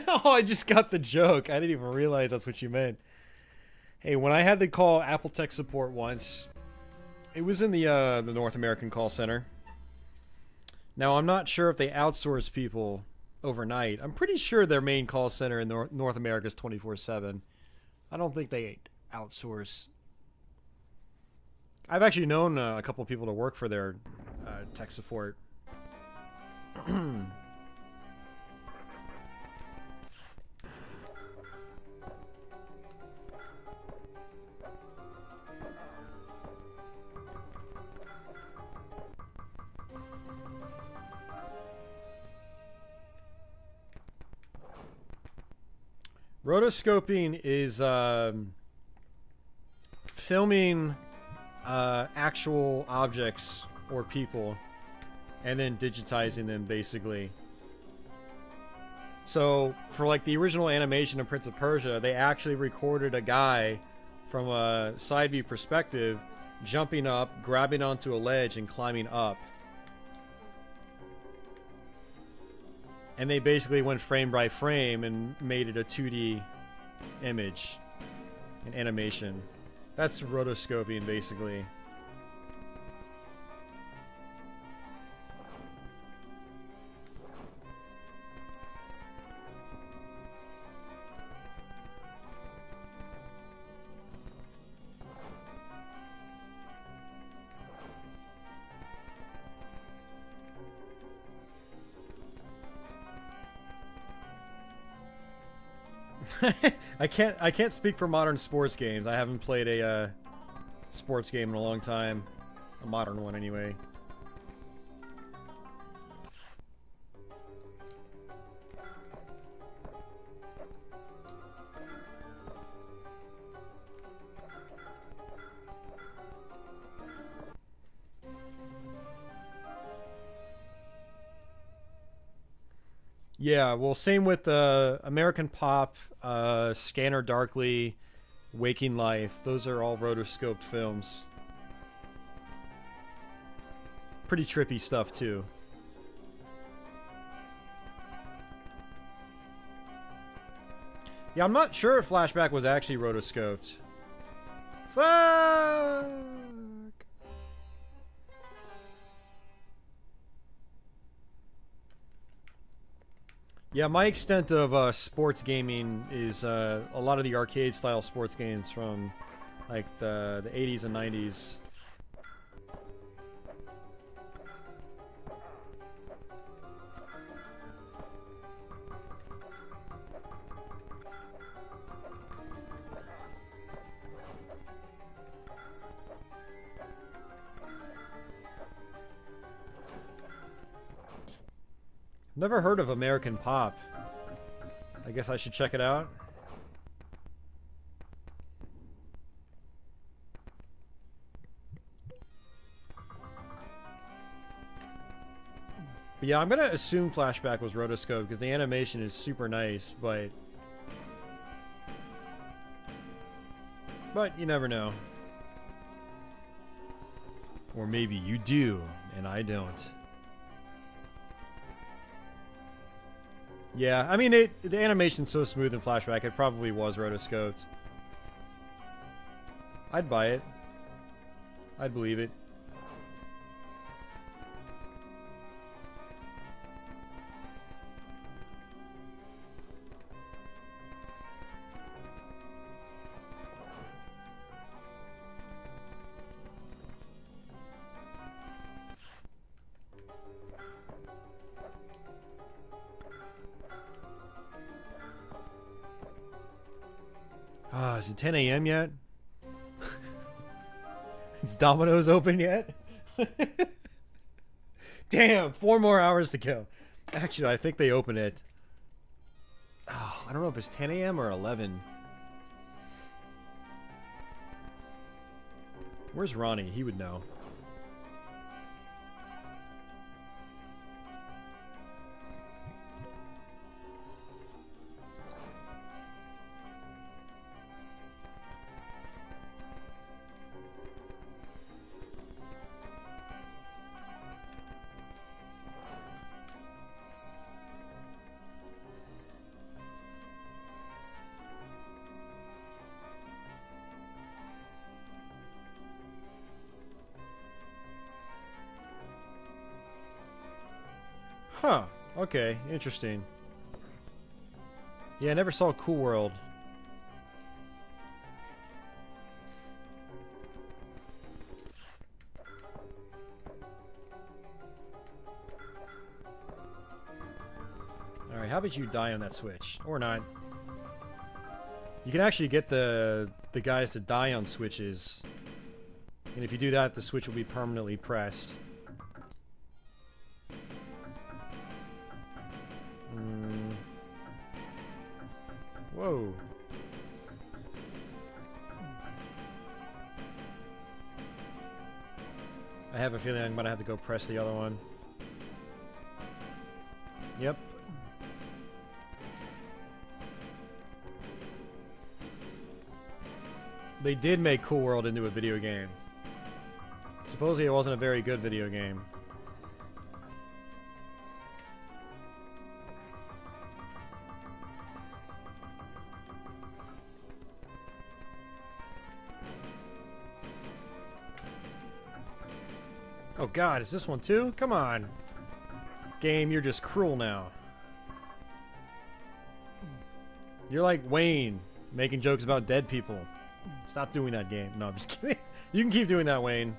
Oh, I just got the joke. I didn't even realize that's what you meant. Hey, when I had to call Apple tech support once, it was in the North American call center. Now, I'm not sure if they outsource people overnight. I'm pretty sure their main call center in North America is 24/7. I don't think they outsource. I've actually known a couple of people to work for their tech support. Rotoscoping is filming actual objects or people and then digitizing them, basically. So for like the original animation of Prince of Persia, they actually recorded a guy from a side view perspective jumping up, grabbing onto a ledge and climbing up. And they basically went frame by frame and made it a 2D image, an animation. That's rotoscoping, basically. I can't speak for modern sports games. I haven't played a sports game in a long time. A modern one, anyway. Yeah, well, same with American Pop, Scanner Darkly, Waking Life. Those are all rotoscoped films. Pretty trippy stuff, too. Yeah, I'm not sure if Flashback was actually rotoscoped. Fuck! Yeah, my extent of sports gaming is a lot of the arcade-style sports games from like the 80s and 90s. Never heard of American Pop. I guess I should check it out. But yeah, I'm gonna assume Flashback was rotoscope because the animation is super nice, but you never know. Or maybe you do, and I don't. Yeah, I mean, the animation's so smooth in Flashback, it probably was rotoscoped. I'd buy it. I'd believe it. Ah, is it 10 a.m. yet? Is Domino's open yet? Damn, 4 more hours to go. Actually, I think they open it. Oh, I don't know if it's 10 a.m. or 11. Where's Ronnie? He would know. Huh. Okay. Interesting. Yeah, I never saw Cool World. Alright, how about you die on that switch? Or not. You can actually get the guys to die on switches. And if you do that, the switch will be permanently pressed. Whoa. I have a feeling I'm gonna have to go press the other one. Yep. They did make Cool World into a video game. Supposedly it wasn't a very good video game. Oh god, is this one too? Come on. Game, you're just cruel now. You're like Wayne, making jokes about dead people. Stop doing that, game. No, I'm just kidding. You can keep doing that, Wayne.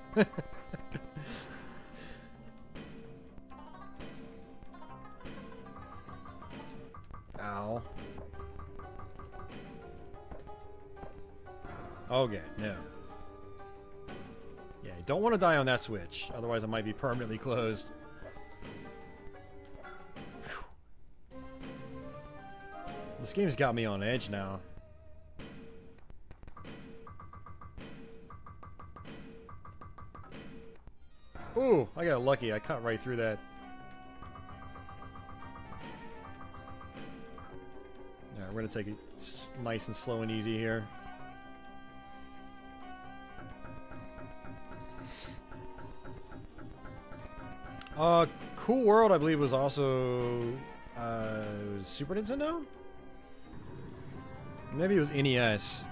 Ow. Okay, no. Yeah, don't want to die on that switch. Otherwise, it might be permanently closed. Whew. This game's got me on edge now. Ooh, I got lucky. I cut right through that. Alright, we're gonna take it nice and slow and easy here. Cool World, I believe, was also it was Super Nintendo? Maybe it was NES.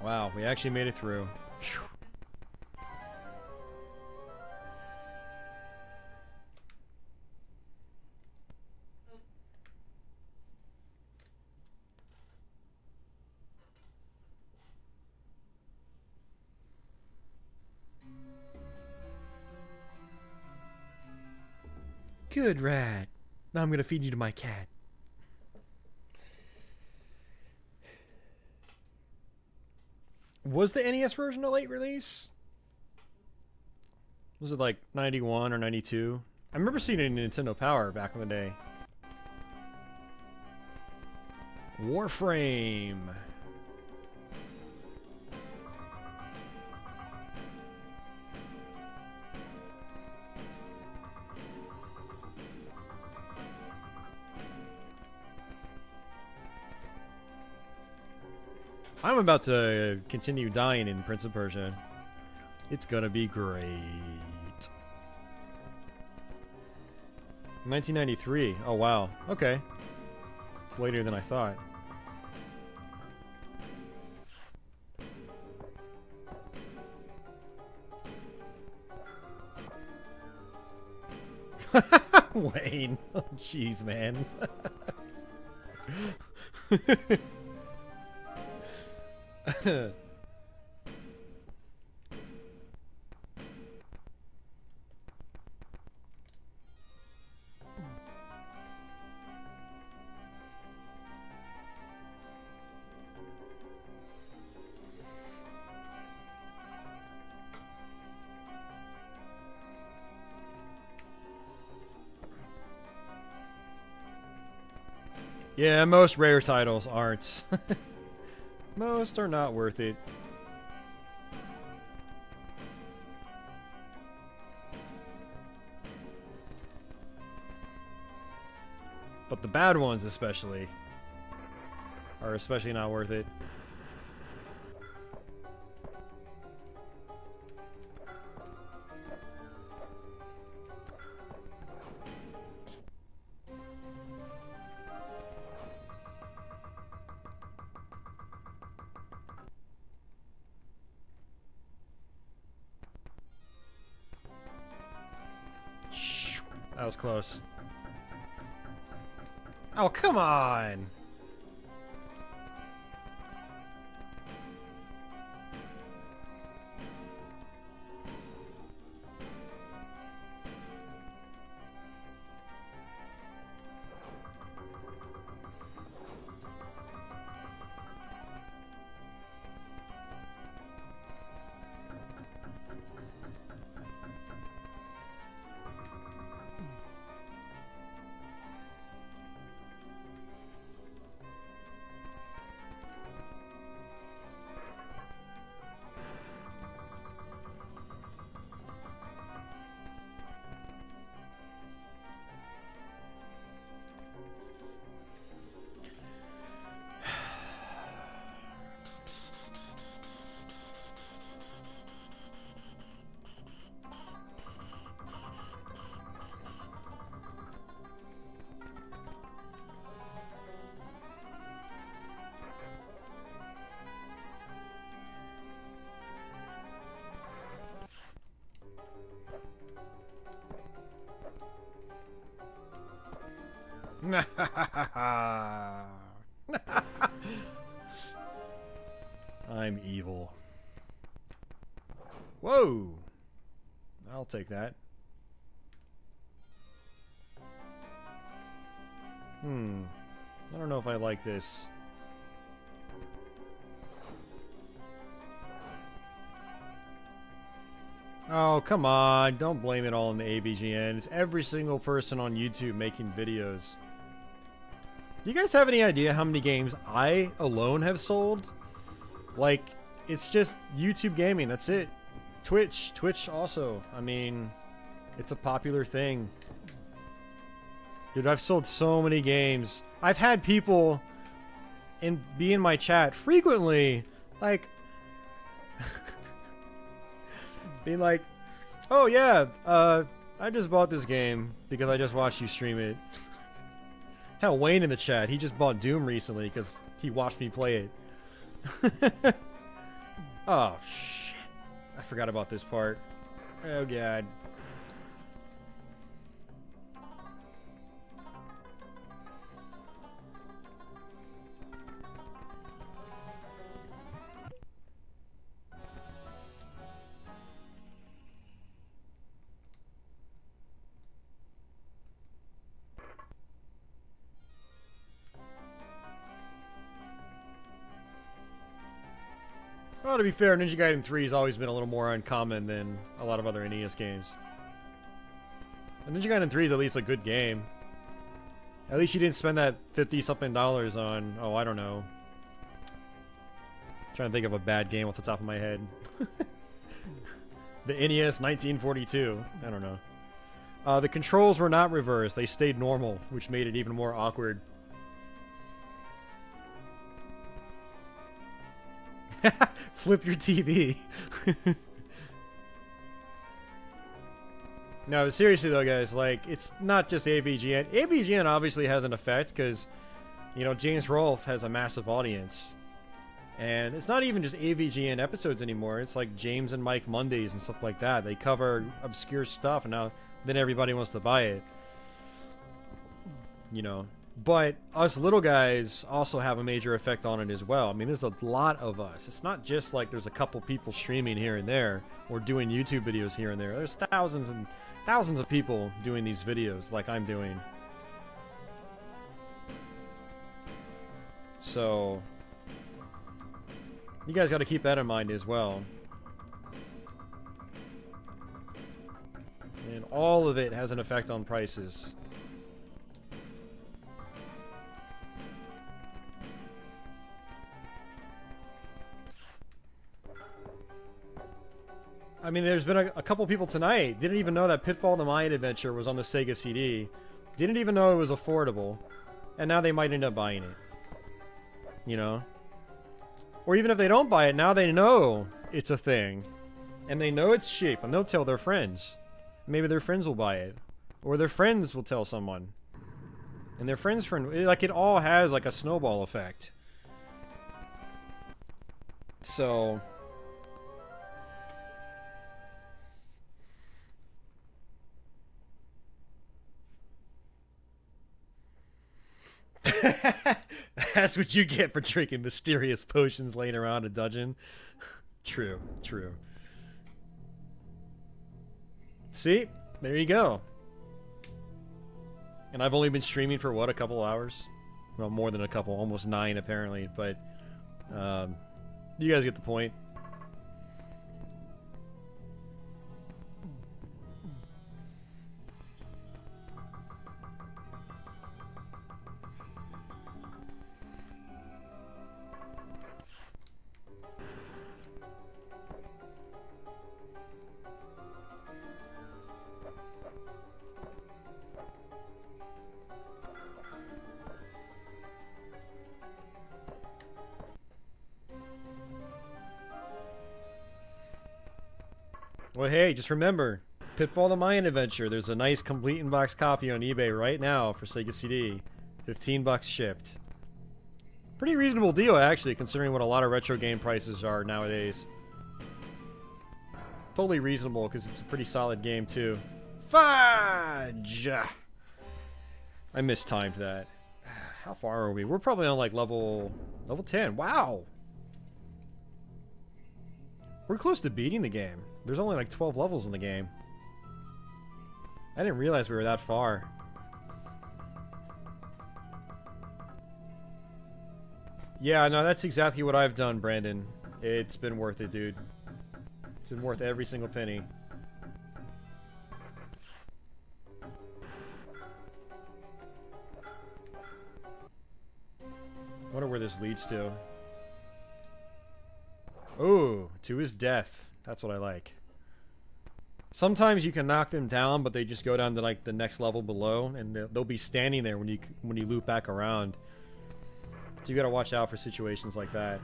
Wow, we actually made it through. Phew. Good rat. Now I'm gonna feed you to my cat. Was the NES version a late release? Was it like 91 or 92? I remember seeing it in Nintendo Power back in the day. Warframe. I'm about to continue dying in Prince of Persia. It's gonna be great. 1993. Oh wow. Okay. It's later than I thought. Wayne. Oh, jeez, man. Yeah, most rare titles aren't. Most are not worth it. But the bad ones especially are especially not worth it. That was close. Oh, come on! I'm evil. Whoa! I'll take that. I don't know if I like this. Oh, come on. Don't blame it all on the AVGN. It's every single person on YouTube making videos. Do you guys have any idea how many games I alone have sold? Like, it's just YouTube gaming. That's it. Twitch. Twitch also. I mean, it's a popular thing. Dude, I've sold so many games. I've had people be in my chat frequently, like, being like, oh yeah, I just bought this game because I just watched you stream it. Hell, Wayne in the chat, he just bought Doom recently because he watched me play it. Oh, shit. I forgot about this part. Oh, God. Well, to be fair, Ninja Gaiden 3 has always been a little more uncommon than a lot of other NES games. And Ninja Gaiden 3 is at least a good game. At least you didn't spend that $50-something on, oh, I don't know. I'm trying to think of a bad game off the top of my head. The NES 1942. I don't know. The controls were not reversed. They stayed normal, which made it even more awkward. Flip your TV. No, seriously though, guys, like, it's not just AVGN. AVGN obviously has an effect because, you know, James Rolfe has a massive audience. And it's not even just AVGN episodes anymore. It's like James and Mike Mondays and stuff like that. They cover obscure stuff, and now then everybody wants to buy it. You know. But us little guys also have a major effect on it as well. I mean, there's a lot of us. It's not just like there's a couple people streaming here and there or doing YouTube videos here and there. There's thousands and thousands of people doing these videos like I'm doing. So you guys got to keep that in mind as well. And all of it has an effect on prices. I mean, there's been a couple people tonight didn't even know that Pitfall the Mayan Adventure was on the Sega CD. Didn't even know it was affordable. And now they might end up buying it. You know? Or even if they don't buy it, now they know it's a thing. And they know it's cheap, and they'll tell their friends. Maybe their friends will buy it. Or their friends will tell someone. And their friend's friend... Like, it all has, like, a snowball effect. So... That's what you get for drinking mysterious potions laying around a dungeon. True, true. See? There you go. And I've only been streaming for, what, a couple hours? Well, more than a couple. Almost 9, apparently. But, you guys get the point. Well, hey, just remember, Pitfall the Mayan Adventure. There's a nice complete in-box copy on eBay right now for Sega CD. $15 shipped. Pretty reasonable deal, actually, considering what a lot of retro game prices are nowadays. Totally reasonable, because it's a pretty solid game, too. Fudge! I mistimed that. How far are we? We're probably on like level 10. Wow. We're close to beating the game. There's only like 12 levels in the game. I didn't realize we were that far. Yeah, no, that's exactly what I've done, Brandon. It's been worth it, dude. It's been worth every single penny. I wonder where this leads to. Ooh, to his death. That's what I like. Sometimes you can knock them down, but they just go down to like the next level below, and they'll be standing there when you loop back around. So you gotta watch out for situations like that.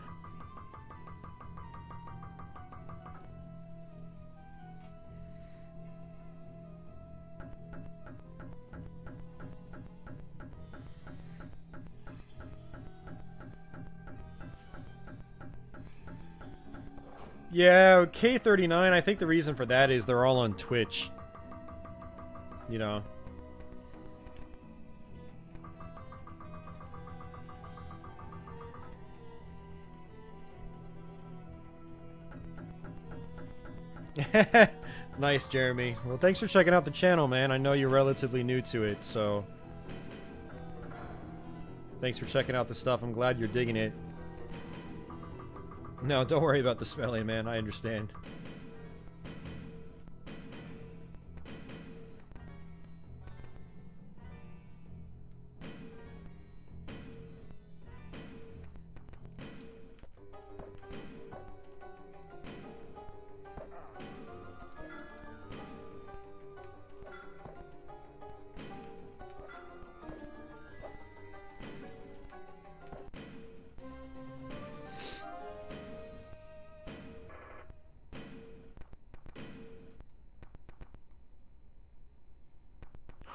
Yeah, K39, I think the reason for that is they're all on Twitch. You know. Nice, Jeremy. Well, thanks for checking out the channel, man. I know you're relatively new to it, so... Thanks for checking out the stuff. I'm glad you're digging it. No, don't worry about the spelling, man. I understand.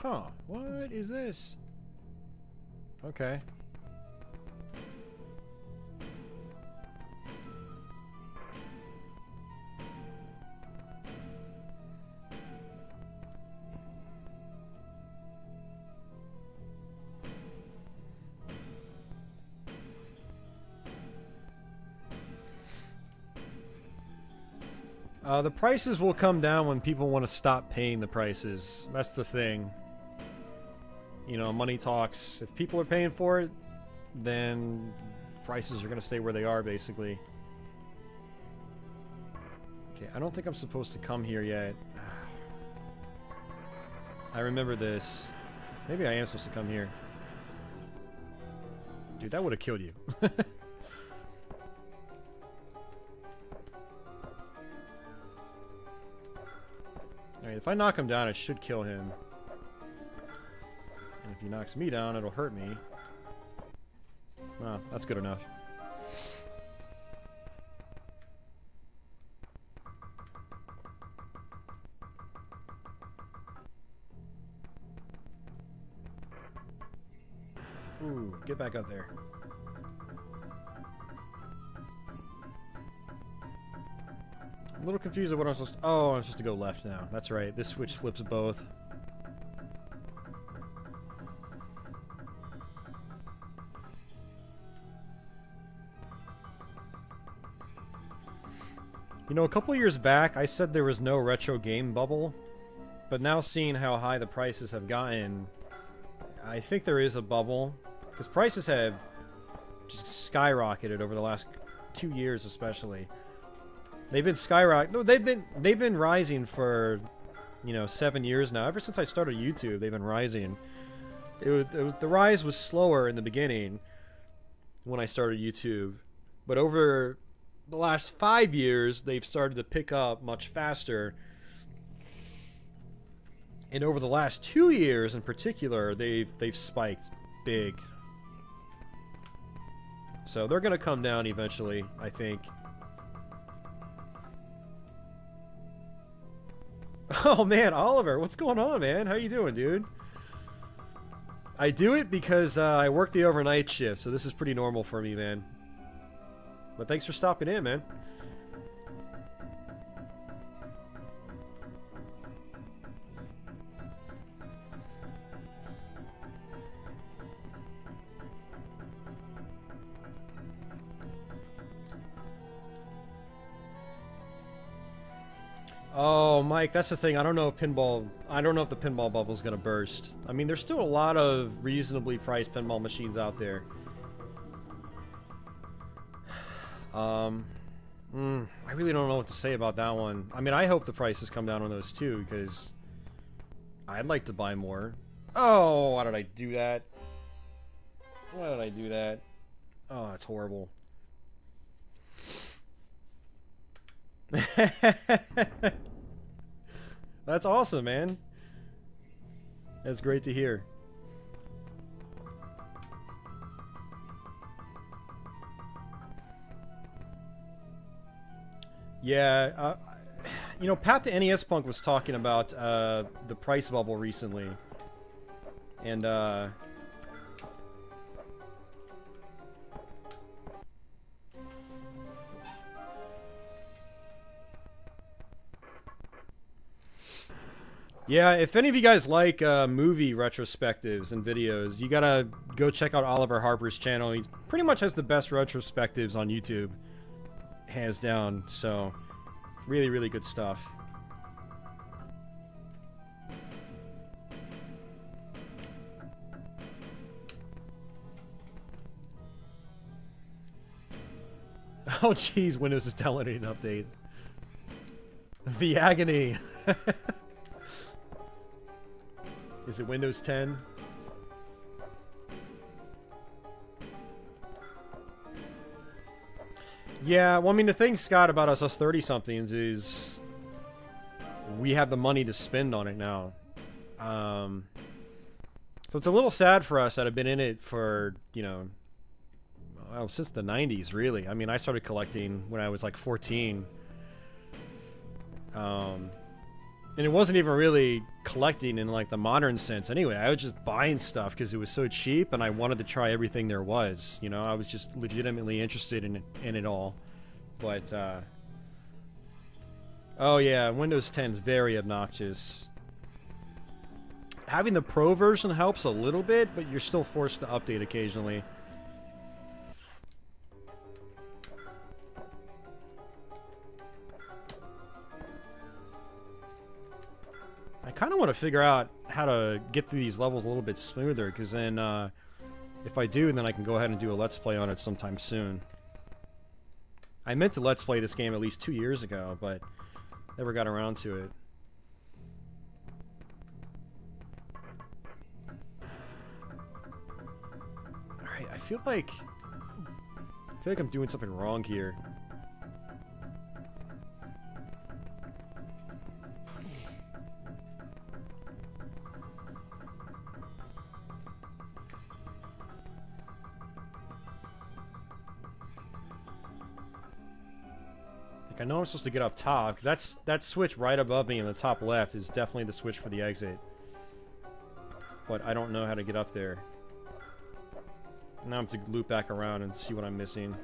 Huh, what is this? Okay. The prices will come down when people want to stop paying the prices. That's the thing. You know, money talks. If people are paying for it, then prices are going to stay where they are, basically. Okay, I don't think I'm supposed to come here yet. I remember this. Maybe I am supposed to come here. Dude, that would have killed you. Alright, if I knock him down, it should kill him. And if he knocks me down, it'll hurt me. Oh, that's good enough. Ooh, get back up there. I'm a little confused of what I'm supposed to... Oh, I'm supposed to go left now. That's right. This switch flips both. You know, a couple years back, I said there was no retro game bubble. But now seeing how high the prices have gotten, I think there is a bubble. Because prices have just skyrocketed over the last 2 years especially. They've been skyrocketing. No, they've been rising for, you know, 7 years now. Ever since I started YouTube, they've been rising. The rise was slower in the beginning when I started YouTube, but over the last 5 years, they've started to pick up much faster. And over the last 2 years, in particular, they've spiked big. So they're gonna come down eventually, I think. Oh man, Oliver, what's going on, man? How you doing, dude? I do it because I work the overnight shift, so this is pretty normal for me, man. But thanks for stopping in, man. Oh, Mike, that's the thing. I don't know if the pinball bubble's gonna burst. I mean, there's still a lot of reasonably priced pinball machines out there. I really don't know what to say about that one. I mean, I hope the prices come down on those too, because I'd like to buy more. Oh, why did I do that? Why did I do that? Oh, that's horrible. That's awesome, man. That's great to hear. Yeah, you know, Pat the NES Punk was talking about the price bubble recently, and yeah, if any of you guys like movie retrospectives and videos, you gotta go check out Oliver Harper's channel. He pretty much has the best retrospectives on YouTube, hands down. So, really, really good stuff. Oh, jeez, Windows is downloading an update. The agony. Is it Windows 10? Yeah, well, I mean, the thing, Scott, about us 30-somethings is we have the money to spend on it now. So it's a little sad for us that have been in it for, you know, well, since the 90s, really. I mean, I started collecting when I was like 14. And it wasn't even really collecting in like the modern sense anyway. I was just buying stuff because it was so cheap and I wanted to try everything there was. You know, I was just legitimately interested in it all. But, oh yeah, Windows 10 is very obnoxious. Having the Pro version helps a little bit, but you're still forced to update occasionally. I kind of want to figure out how to get through these levels a little bit smoother, because then, if I do, then I can go ahead and do a Let's Play on it sometime soon. I meant to Let's Play this game at least 2 years ago, but never got around to it. Alright, I feel like I'm doing something wrong here. I know I'm supposed to get up top. That switch right above me in the top left is definitely the switch for the exit. But I don't know how to get up there. Now I have to loop back around and see what I'm missing.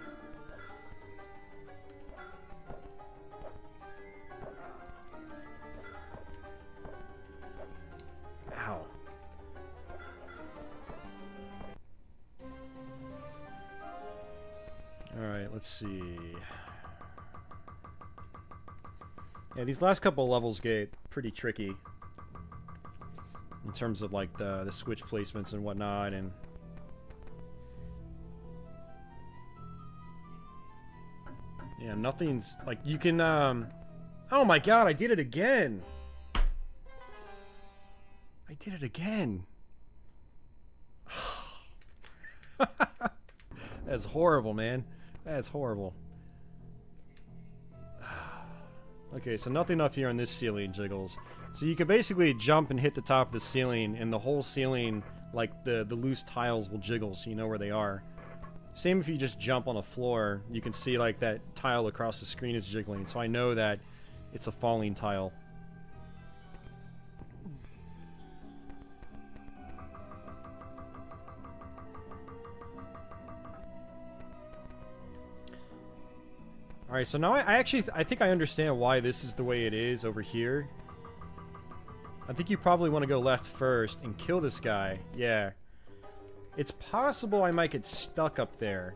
Ow. Alright, let's see. Yeah, these last couple levels get pretty tricky in terms of like the switch placements and whatnot, and yeah, nothing's like you can oh my god, I did it again. I did it again. That's horrible, man. That's horrible. Okay, so nothing up here on this ceiling jiggles. So you can basically jump and hit the top of the ceiling, and the whole ceiling, like the loose tiles will jiggle so you know where they are. Same if you just jump on a floor, you can see like that tile across the screen is jiggling, so I know that it's a falling tile. Alright, so now I think I understand why this is the way it is over here. I think you probably want to go left first and kill this guy. Yeah. It's possible I might get stuck up there.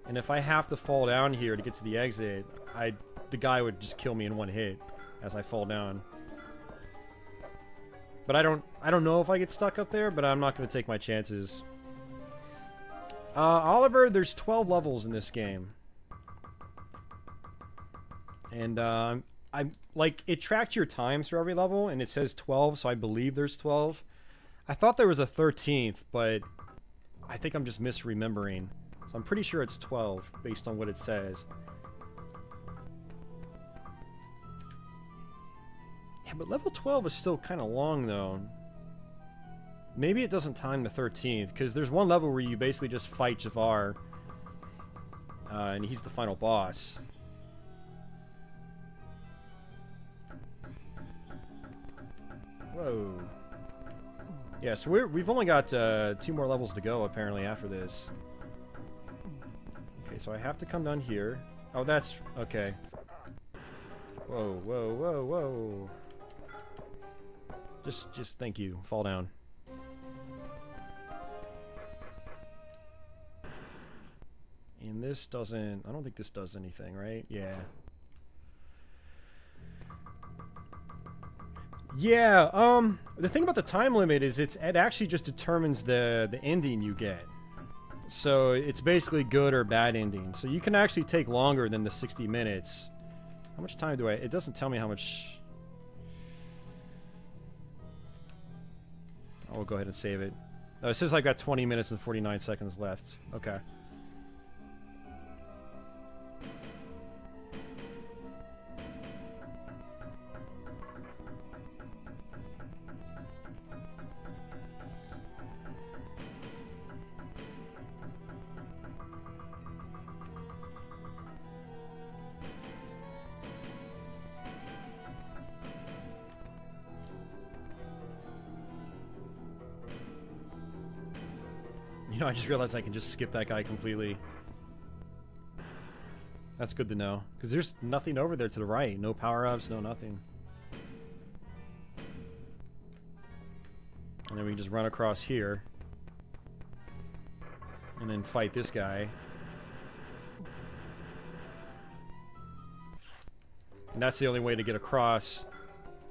And if I have to fall down here to get to the exit, the guy would just kill me in one hit. as I fall down. But I don't know if I get stuck up there, but I'm not going to take my chances. Oliver, there's 12 levels in this game. And I'm like, it tracks your times for every level, and it says 12, so I believe there's 12. I thought there was a 13th, but I think I'm just misremembering. So I'm pretty sure it's 12, based on what it says. Yeah, but level 12 is still kind of long, though. Maybe it doesn't time the 13th, because there's one level where you basically just fight Jafar, and he's the final boss. Whoa. Yeah, so we've only got 2 more levels to go, apparently, after this. Okay, so I have to come down here. Oh, that's... okay. Whoa, whoa, whoa, whoa. Just thank you. Fall down. And this doesn't... I don't think this does anything, right? Yeah. Yeah, the thing about the time limit is it actually just determines the ending you get. So it's basically good or bad ending. So you can actually take longer than the 60 minutes. How much time do I... It doesn't tell me how much... I'll go ahead and save it. Oh, it says I've got 20 minutes and 49 seconds left. Okay. You know, I just realized I can just skip that guy completely. That's good to know. Because there's nothing over there to the right. No power-ups, no nothing. And then we can just run across here. And then fight this guy. And that's the only way to get across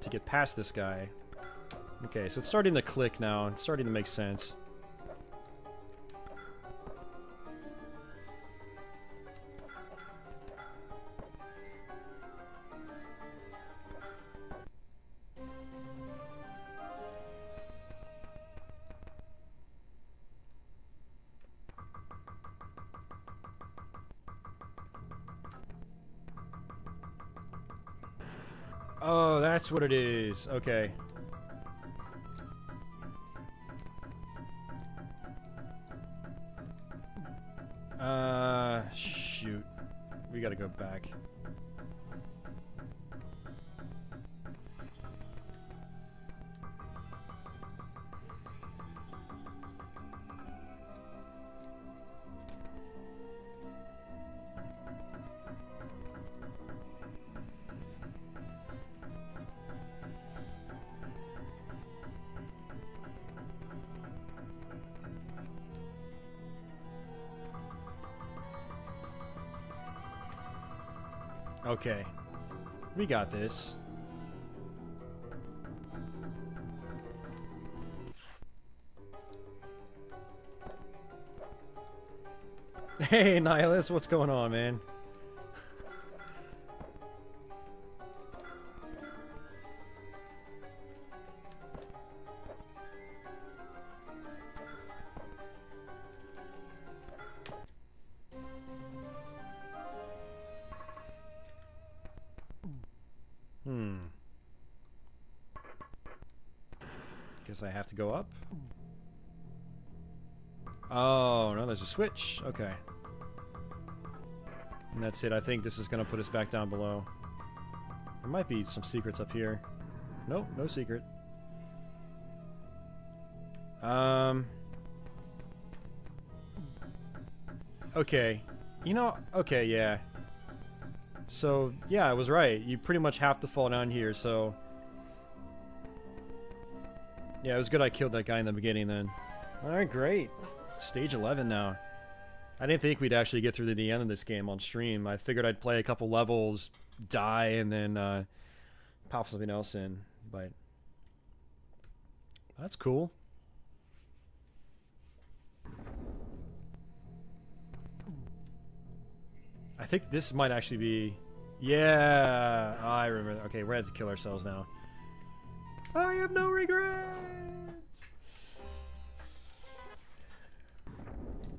to get past this guy. Okay, so it's starting to click now. It's starting to make sense. Oh, that's what it is. Okay. Shoot. We gotta go back. Okay. We got this. Hey, Nihilus, what's going on, man? Guess I have to go up. Oh, no, there's a switch. Okay. And that's it. I think this is going to put us back down below. There might be some secrets up here. Nope, no secret. Okay. You know, okay, yeah. So, yeah, I was right. You pretty much have to fall down here, so... Yeah, it was good I killed that guy in the beginning then. Alright, great. Stage 11 now. I didn't think we'd actually get through to the end of this game on stream. I figured I'd play a couple levels, die, and then pop something else in, but that's cool. I think this might actually be... Yeah, I remember. Okay, we're going to have to kill ourselves now. I have no regrets!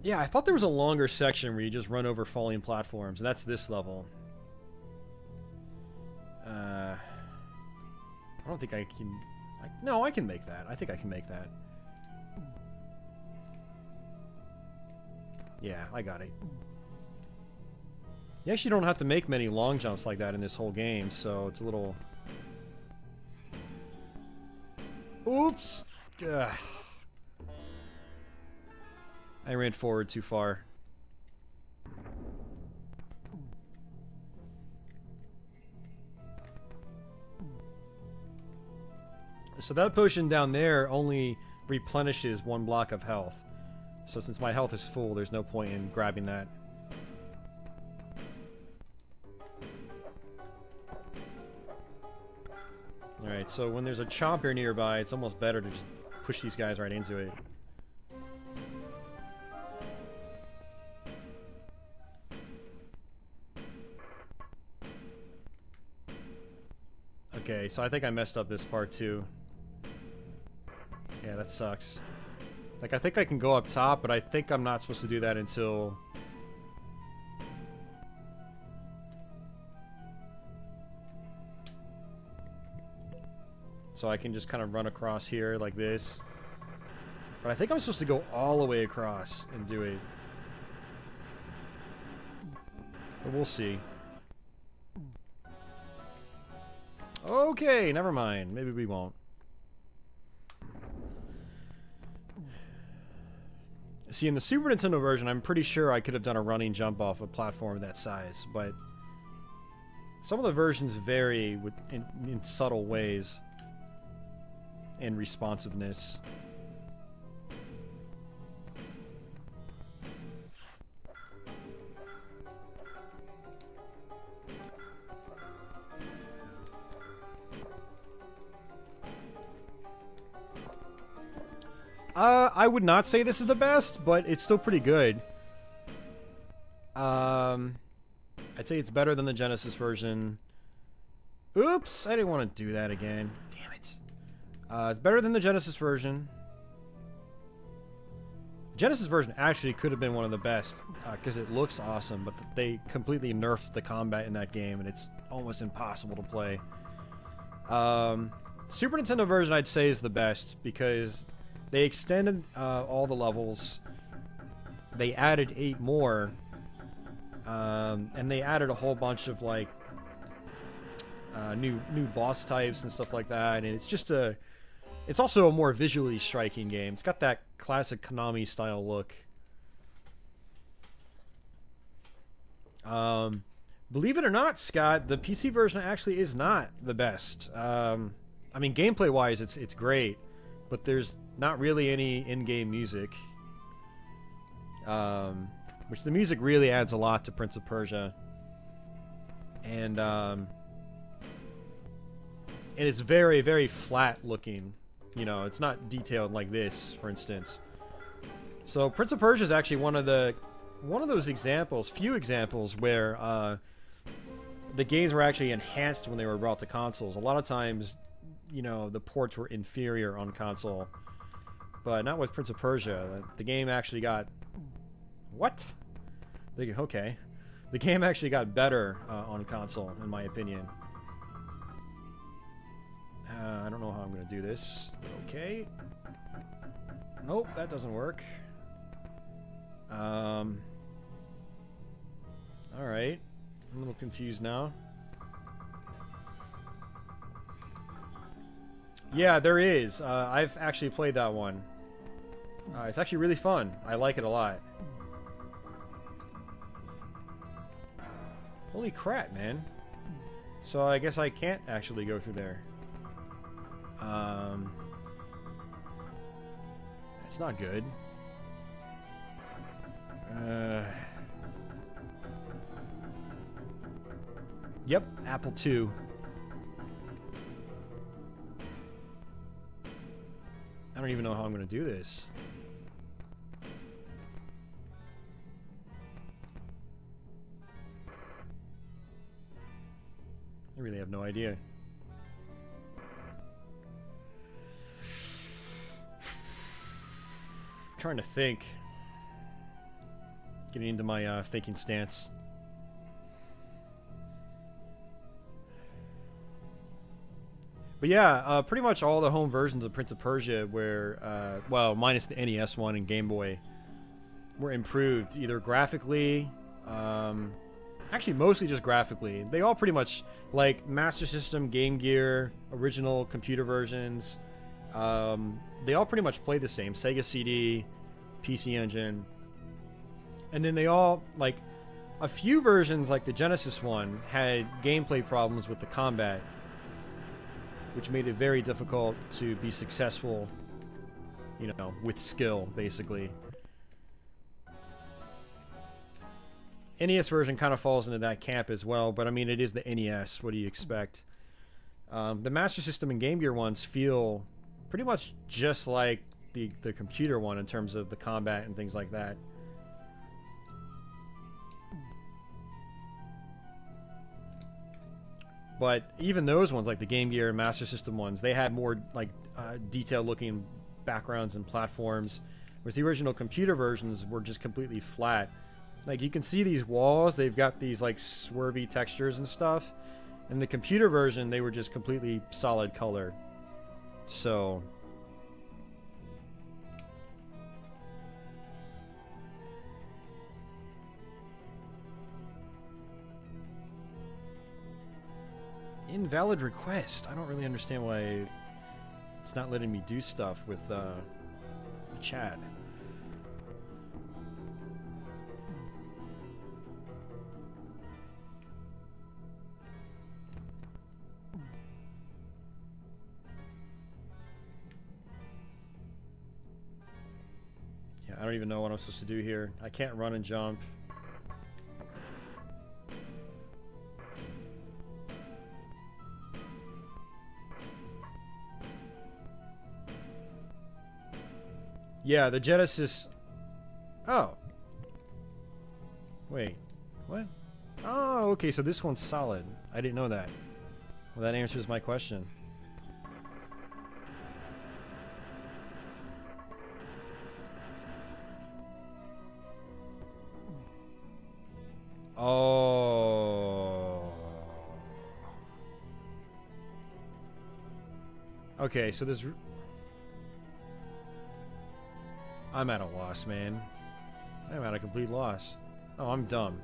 Yeah, I thought there was a longer section where you just run over falling platforms, and that's this level. I don't think I can... no, I can make that. I think I can make that. Yeah, I got it. You actually don't have to make many long jumps like that in this whole game, so it's a little... Oops! Ugh. I ran forward too far. So that potion down there only replenishes 1 block of health. So since my health is full, there's no point in grabbing that. Alright, so when there's a chomper nearby, it's almost better to just push these guys right into it. Okay, so I think I messed up this part too. Yeah, that sucks. Like, I think I can go up top, but I think I'm not supposed to do that until... So I can just kind of run across here like this. But I think I'm supposed to go all the way across and do it. But we'll see. Okay, never mind. Maybe we won't. See, in the Super Nintendo version, I'm pretty sure I could have done a running jump off a platform that size, but some of the versions vary in subtle ways and responsiveness. I would not say this is the best, but it's still pretty good. I'd say it's better than the Genesis version. Oops, I didn't want to do that again. Damn it. It's better than the Genesis version. Genesis version actually could have been one of the best, because it looks awesome, but they completely nerfed the combat in that game, and it's almost impossible to play. Super Nintendo version, I'd say, is the best, because they extended all the levels. They added 8 more. And they added a whole bunch of, like, new boss types and stuff like that. And it's just it's also a more visually striking game. It's got that classic Konami style look. Believe it or not, Scott, the PC version actually is not the best. I mean, gameplay-wise, it's great, but there's not really any in-game music. Which the music really adds a lot to Prince of Persia. And it's very, very flat looking. You know, it's not detailed like this, for instance. So Prince of Persia is actually one of those examples, few examples, where the games were actually enhanced when they were brought to consoles. A lot of times, you know, the ports were inferior on console. But not with Prince of Persia. The game actually got... What? Okay. The game actually got better on console, in my opinion. I don't know how I'm going to do this. Okay. Nope, that doesn't work. Alright. I'm a little confused now. Yeah, there is. I've actually played that one. It's actually really fun. I like it a lot. Holy crap, man. So I guess I can't actually go through there. That's not good. Yep, Apple II. I don't even know how I'm going to do this. I really have no idea. I'm trying to think. Getting into my thinking stance. But yeah, pretty much all the home versions of Prince of Persia were, well, minus the NES one and Game Boy, were improved either graphically, actually mostly just graphically. They all pretty much, like Master System, Game Gear, original computer versions, they all pretty much play the same. Sega CD, PC Engine, and then they all, like, a few versions, like the Genesis one, had gameplay problems with the combat, which made it very difficult to be successful, you know, with skill, basically. NES version kind of falls into that camp as well, but I mean, it is the NES. What do you expect? The Master System and Game Gear ones feel pretty much just like the computer one in terms of the combat and things like that. But even those ones, like the Game Gear and Master System ones, they had more like detailed-looking backgrounds and platforms, whereas the original computer versions were just completely flat. Like, you can see these walls, they've got these like swervy textures and stuff. In the computer version, they were just completely solid color. So invalid request. I don't really understand why it's not letting me do stuff with the chat. Yeah, I don't even know what I'm supposed to do here. I can't run and jump. Yeah, the Genesis... Oh. Wait. What? Oh, okay, so this one's solid. I didn't know that. Well, that answers my question. Oh. Okay, so there's... I'm at a loss, man. I'm at a complete loss. Oh, I'm dumb.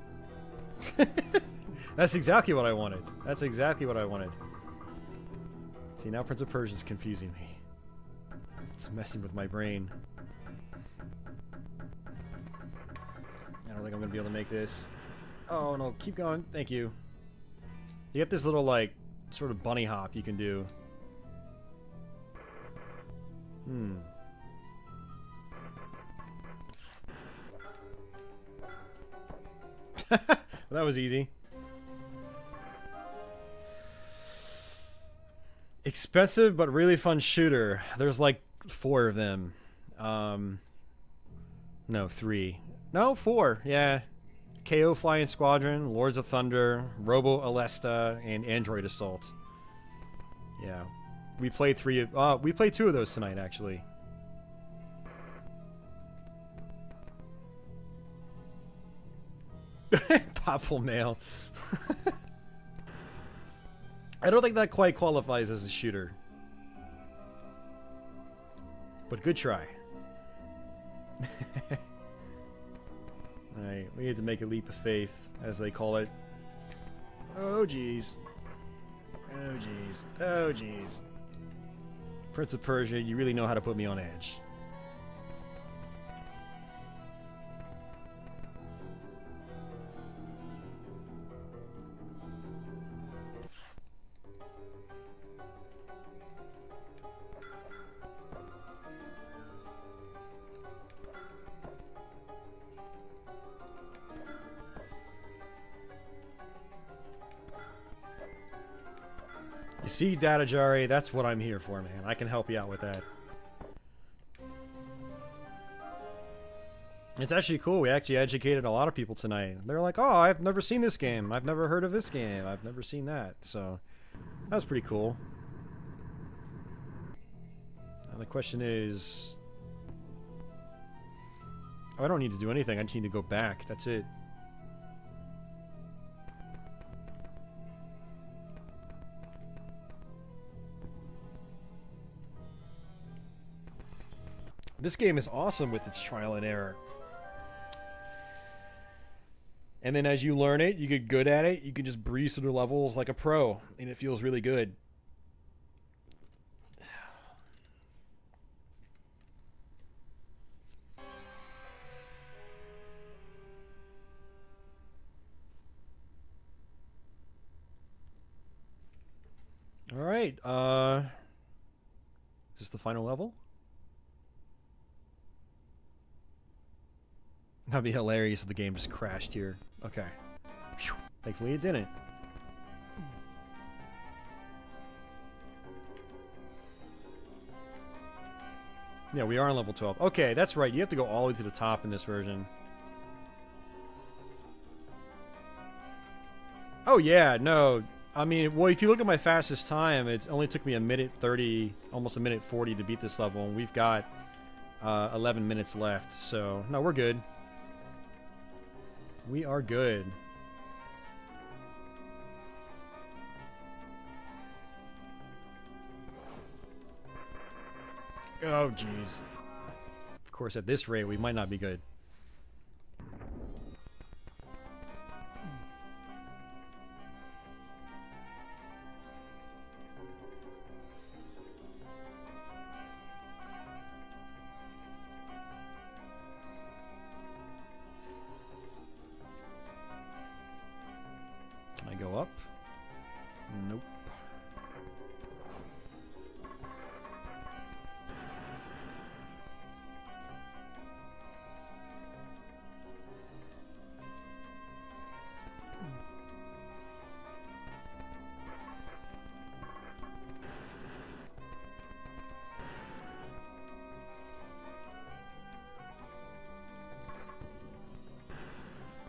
That's exactly what I wanted. That's exactly what I wanted. See, now Prince of Persia is confusing me. It's messing with my brain. I don't think I'm going to be able to make this. Oh, no, keep going. Thank you. You get this little, like, sort of bunny hop you can do. That was easy. Expensive but really fun shooter. There's like 4 of them. No, 3. No, 4. Yeah. KO Flying Squadron, Lords of Thunder, Robo Alesta, and Android Assault. Yeah. We played 2 of those tonight, actually. Popful mail. I don't think that quite qualifies as a shooter. But good try. Alright, we need to make a leap of faith, as they call it. Oh jeez. Oh jeez. Oh jeez. Prince of Persia, you really know how to put me on edge. You see, Data Jari, that's what I'm here for, man. I can help you out with that. It's actually cool. We actually educated a lot of people tonight. They're like, oh, I've never seen this game. I've never heard of this game. I've never seen that. So, that was pretty cool. And the question is... Oh, I don't need to do anything. I just need to go back. That's it. This game is awesome with its trial and error. And then as you learn it, you get good at it, you can just breeze through the levels like a pro, and it feels really good. Alright, is this the final level? That'd be hilarious if the game just crashed here. Okay. Phew. Thankfully it didn't. Yeah, we are on level 12. Okay, that's right. You have to go all the way to the top in this version. Oh yeah, no. I mean, well, if you look at my fastest time, it only took me 1:30, almost 1:40 to beat this level, and we've got 11 minutes left. So, no, we're good. We are good. Oh, jeez. Of course, at this rate, we might not be good. Can I go up? Nope.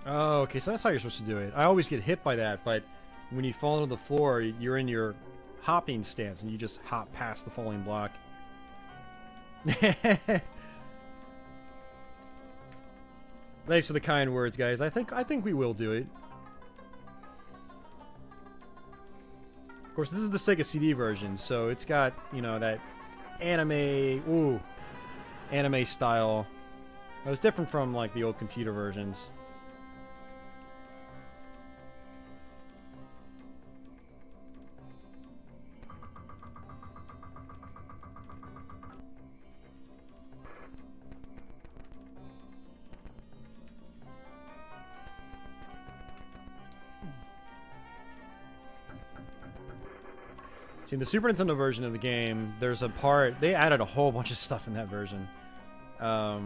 Oh, okay, so that's how you're supposed to do it. I always get hit by that, but when you fall to the floor, you're in your hopping stance, and you just hop past the falling block. Thanks for the kind words, guys. I think we will do it. Of course, this is the Sega CD version, so it's got, you know, that anime style. It was different from, like, the old computer versions. In the Super Nintendo version of the game, there's a part... They added a whole bunch of stuff in that version. Oh,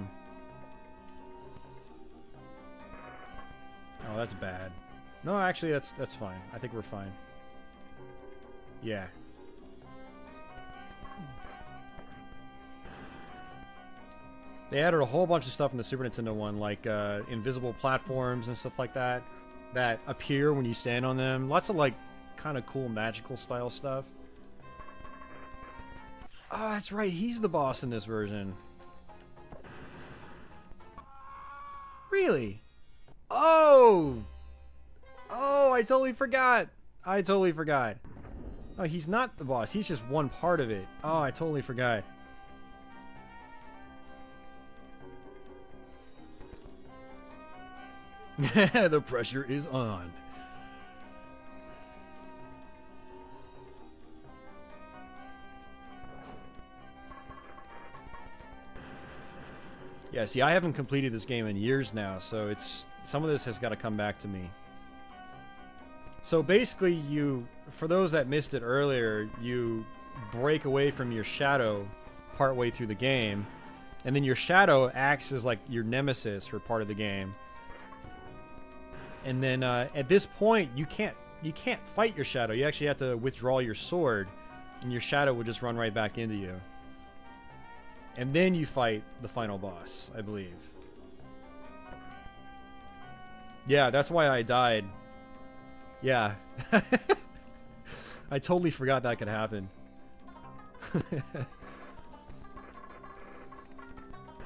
that's bad. No, actually, that's fine. I think we're fine. Yeah. They added a whole bunch of stuff in the Super Nintendo one, like invisible platforms and stuff like that, that appear when you stand on them. Lots of, like, kind of cool magical style stuff. Oh, that's right. He's the boss in this version. Really? Oh! Oh, I totally forgot. I totally forgot. Oh, he's not the boss. He's just one part of it. Oh, I totally forgot. The pressure is on. Yeah, see, I haven't completed this game in years now, so some of this has got to come back to me. So basically, for those that missed it earlier, you break away from your shadow partway through the game, and then your shadow acts as like your nemesis for part of the game. And then at this point, you can't fight your shadow. You actually have to withdraw your sword, and your shadow will just run right back into you. And then you fight the final boss, I believe. Yeah, that's why I died. Yeah. I totally forgot that could happen.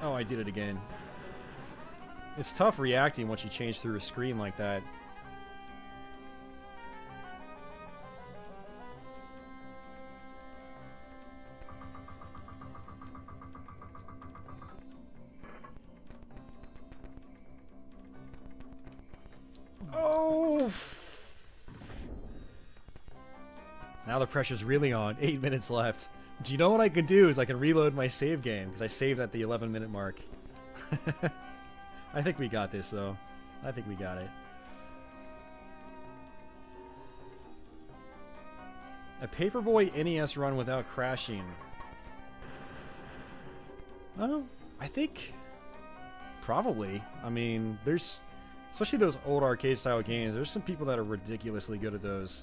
Oh, I did it again. It's tough reacting once you change through a screen like that. Oh! Now the pressure's really on. 8 minutes left. Do you know what I can do is I can reload my save game, because I saved at the 11-minute mark. I think we got this, though. I think we got it. A Paperboy NES run without crashing. Oh, I think... probably. I mean, there's... especially those old arcade-style games, there's some people that are ridiculously good at those.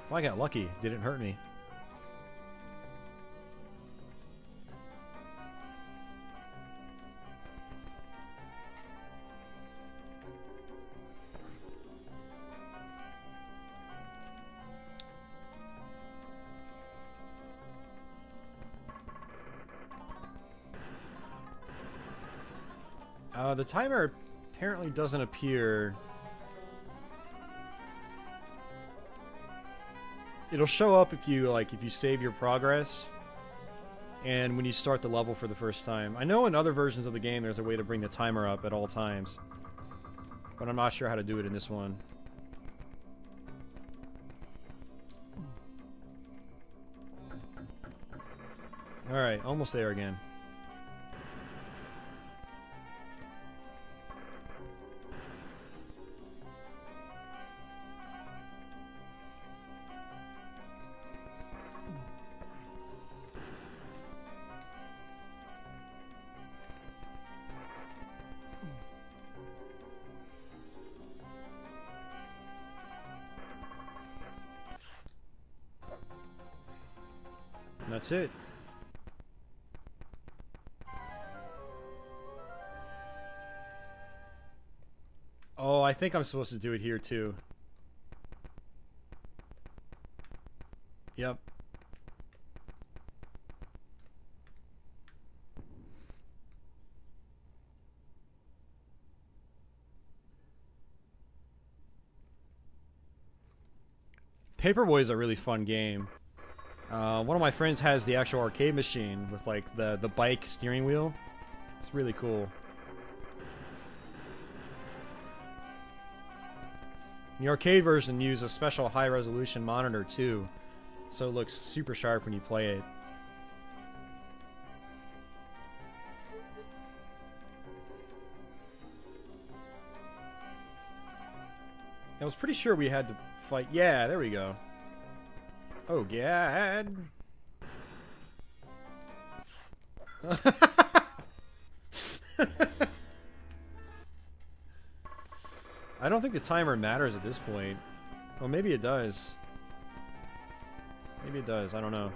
Well, I got lucky. Didn't hurt me. The timer apparently doesn't appear. It'll show up if you save your progress and when you start the level for the first time. I know in other versions of the game there's a way to bring the timer up at all times, but I'm not sure how to do it in this one. Alright, almost there again. That's it. Oh, I think I'm supposed to do it here too. Yep. Paperboy is a really fun game. One of my friends has the actual arcade machine with like the bike steering wheel. It's really cool. The arcade version uses a special high-resolution monitor too, so it looks super sharp when you play it. I was pretty sure we had to fight. Yeah, there we go. Oh, God. I don't think the timer matters at this point. Well, maybe it does. Maybe it does. I don't know.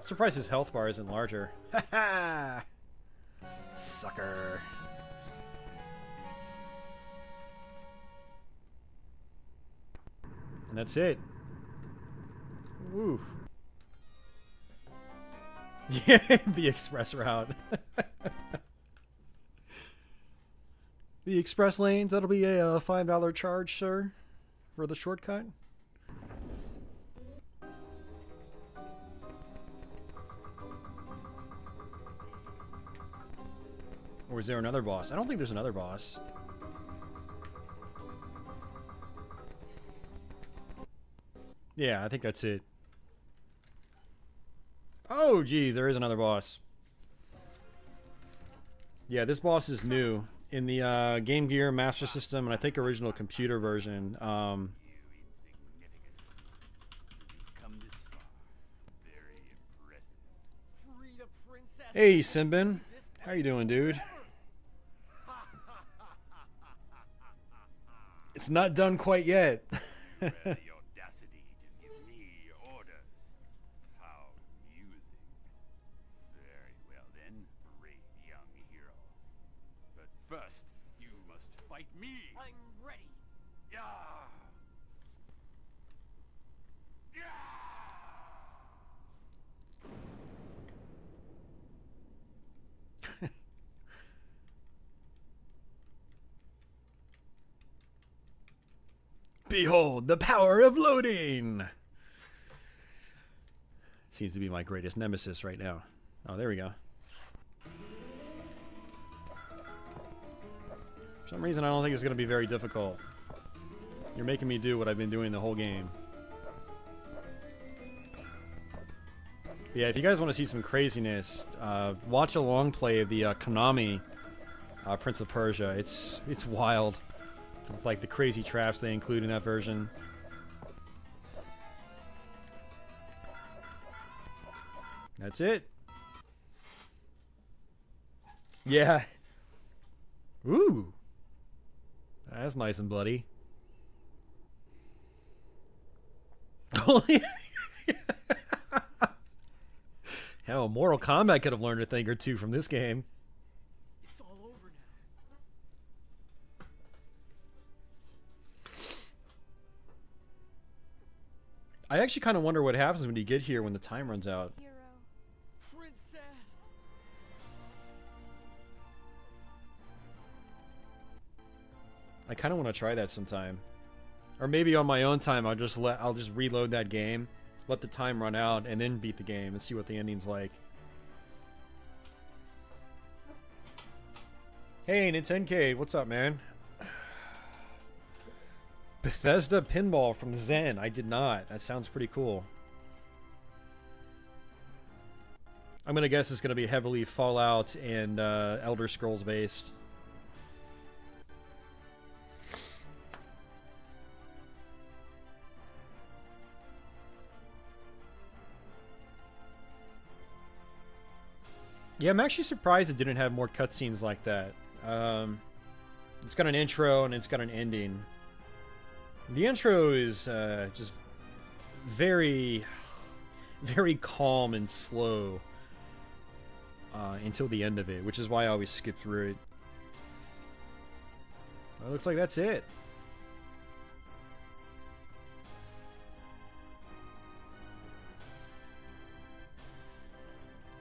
Surprised his health bar isn't larger. Ha ha! Sucker. And that's it. Woo. Yeah, the express route. The express lanes, that'll be a $5 charge, sir, for the shortcut. Or is there another boss? I don't think there's another boss. Yeah, I think that's it. Oh, geez, there is another boss. Yeah, this boss is new. In the Game Gear Master System, and I think original computer version, hey, Simbin. How you doing, dude? It's not done quite yet. The audacity to give me orders. How amusing. Very well then, brave young hero. But first, you must fight me. I'm ready. Yeah. Behold the power of loading! Seems to be my greatest nemesis right now. Oh, there we go. For some reason, I don't think it's going to be very difficult. You're making me do what I've been doing the whole game. Yeah, if you guys want to see some craziness, watch a long play of the Konami Prince of Persia. It's wild. Like the crazy traps they include in that version. That's it. Yeah. Ooh. That's nice and bloody. Hell, Mortal Kombat could have learned a thing or two from this game. It's all over now. I actually kind of wonder what happens when you get here when the time runs out. Hero. Princess! I kind of want to try that sometime, or maybe on my own time. I'll just reload that game, let the time run out, and then beat the game and see what the ending's like. Hey, Nintendo, what's up, man? Bethesda Pinball from Zen. I did not. That sounds pretty cool. I'm gonna guess it's gonna be heavily Fallout and Elder Scrolls based. Yeah, I'm actually surprised it didn't have more cutscenes like that. It's got an intro and it's got an ending. The intro is just very, very calm and slow until the end of it, which is why I always skip through it. Well, it looks like that's it.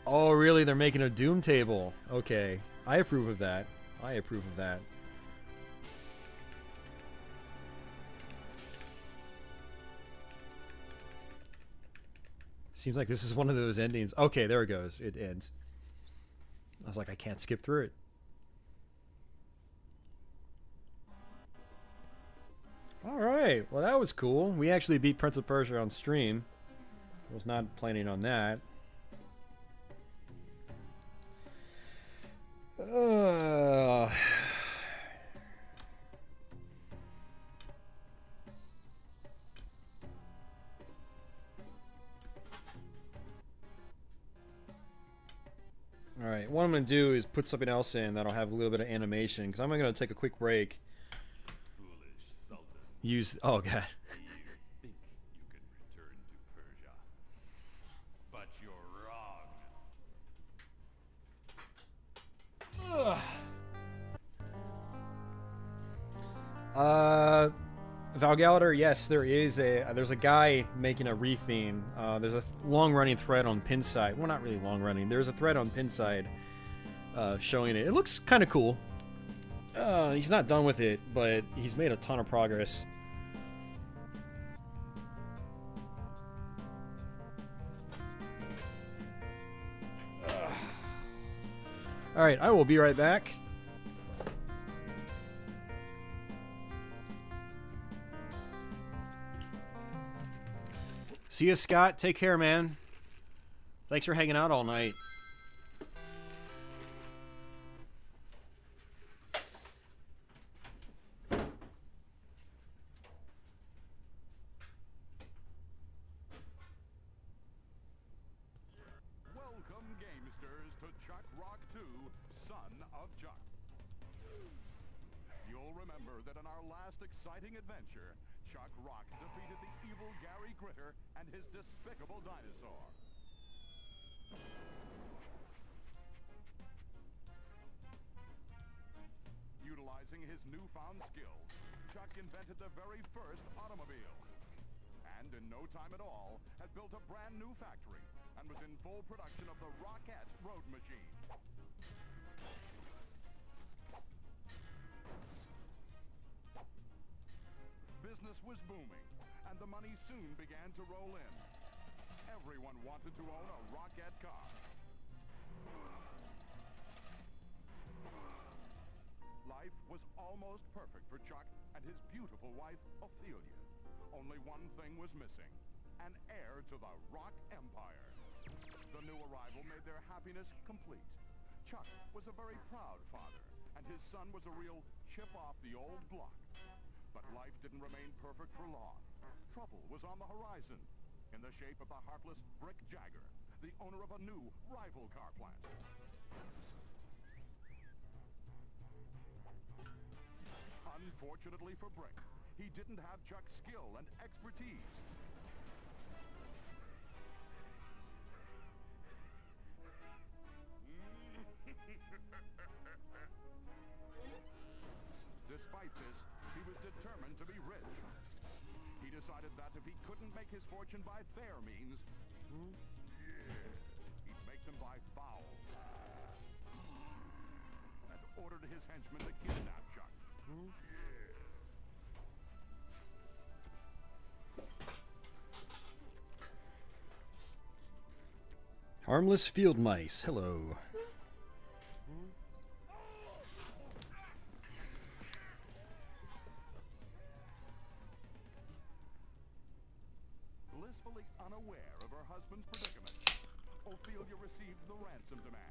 Oh, really? They're making a Doom table. Okay. I approve of that. I approve of that. Seems like this is one of those endings. Okay, there it goes. It ends. I was like, I can't skip through it. Alright, well that was cool. We actually beat Prince of Persia on stream. I was not planning on that. Alright, what I'm going to do is put something else in that'll have a little bit of animation, because I'm going to take a quick break. Foolish Sultan. Use... Oh, God. You think you can return to Persia. But you're wrong. Valgalater, yes, there's a guy making a retheme. There's a long-running thread on Pinside. Well, not really long-running. There's a thread on Pinside showing it. It looks kind of cool. He's not done with it, but he's made a ton of progress. Alright, I will be right back. See you, Scott. Take care, man. Thanks for hanging out all night. Son of Chuck. You'll remember that in our last exciting adventure, Chuck Rock defeated the evil Gary Gritter and his despicable dinosaur. Utilizing his newfound skills, Chuck invented the very first automobile. And in no time at all, had built a brand new factory and was in full production of the Rockette road machine. Business was booming, and the money soon began to roll in. Everyone wanted to own a Rockette car. Life was almost perfect for Chuck and his beautiful wife, Ophelia. Only one thing was missing: an heir to the Rock Empire. The new arrival made their happiness complete. Chuck was a very proud father, and his son was a real chip off the old block. But life didn't remain perfect for long. Trouble was on the horizon, in the shape of the heartless Brick Jagger, the owner of a new rival car plant. Unfortunately for Brick, he didn't have Chuck's skill and expertise. Despite this, he was determined to be rich. He decided that if he couldn't make his fortune by fair means, he'd make them by foul. And ordered his henchmen to kidnap Chuck. Harmless field mice. Hello. Blissfully unaware of her husband's predicament, Ophelia received the ransom demand.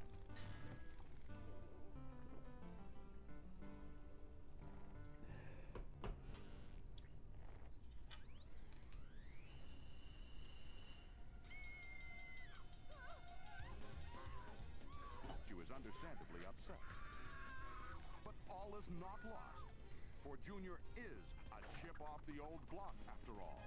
She was understandably upset. But all is not lost, for Junior is a chip off the old block after all.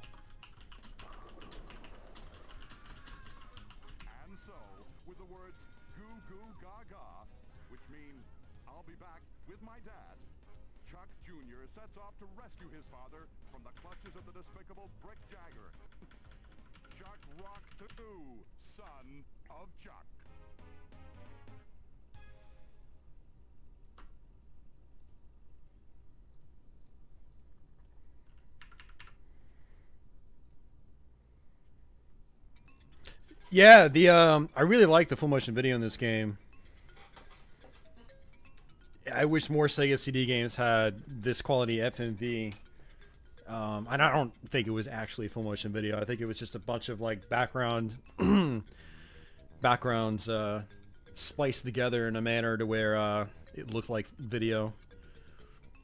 And so, with the words goo goo gaga, which mean I'll be back with my dad, Chuck Jr. sets off to rescue his father from the clutches of the despicable Brick Jagger. Chuck Rock 2, Son of Chuck. Yeah, I really like the full motion video in this game. I wish more Sega CD games had this quality FMV. And I don't think it was actually full motion video. I think it was just a bunch of like backgrounds spliced together in a manner to where it looked like video.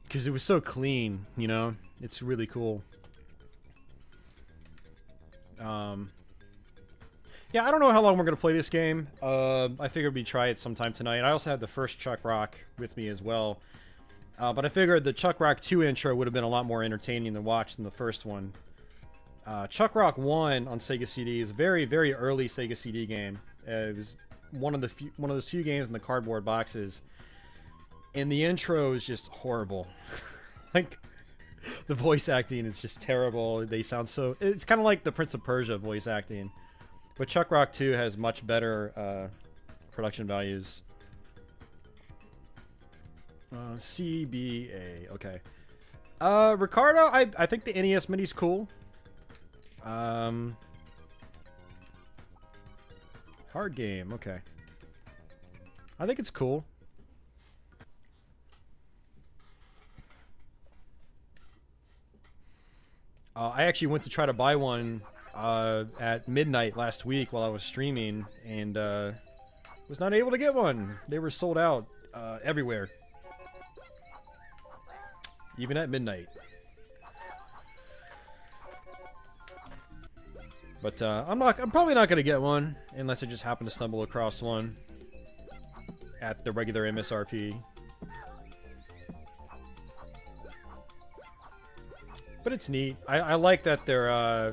Because it was so clean, you know? It's really cool. Yeah, I don't know how long we're going to play this game. I figured we'd try it sometime tonight. I also had the first Chuck Rock with me as well. But I figured the Chuck Rock 2 intro would have been a lot more entertaining to watch than the first one. Chuck Rock 1 on Sega CD is a very, very early Sega CD game. It was one of those few games in the cardboard boxes. And the intro is just horrible. Like, the voice acting is just terrible. They sound so... It's kind of like the Prince of Persia voice acting. But Chuck Rock 2 has much better production values. CBA, okay. Ricardo, I think the NES Mini's cool. Hard game, okay. I think it's cool. I actually went to try to buy one at midnight last week while I was streaming, and was not able to get one. They were sold out everywhere, even at midnight. But I'm probably not gonna get one unless I just happen to stumble across one. at the regular MSRP. But it's neat. I like that they're,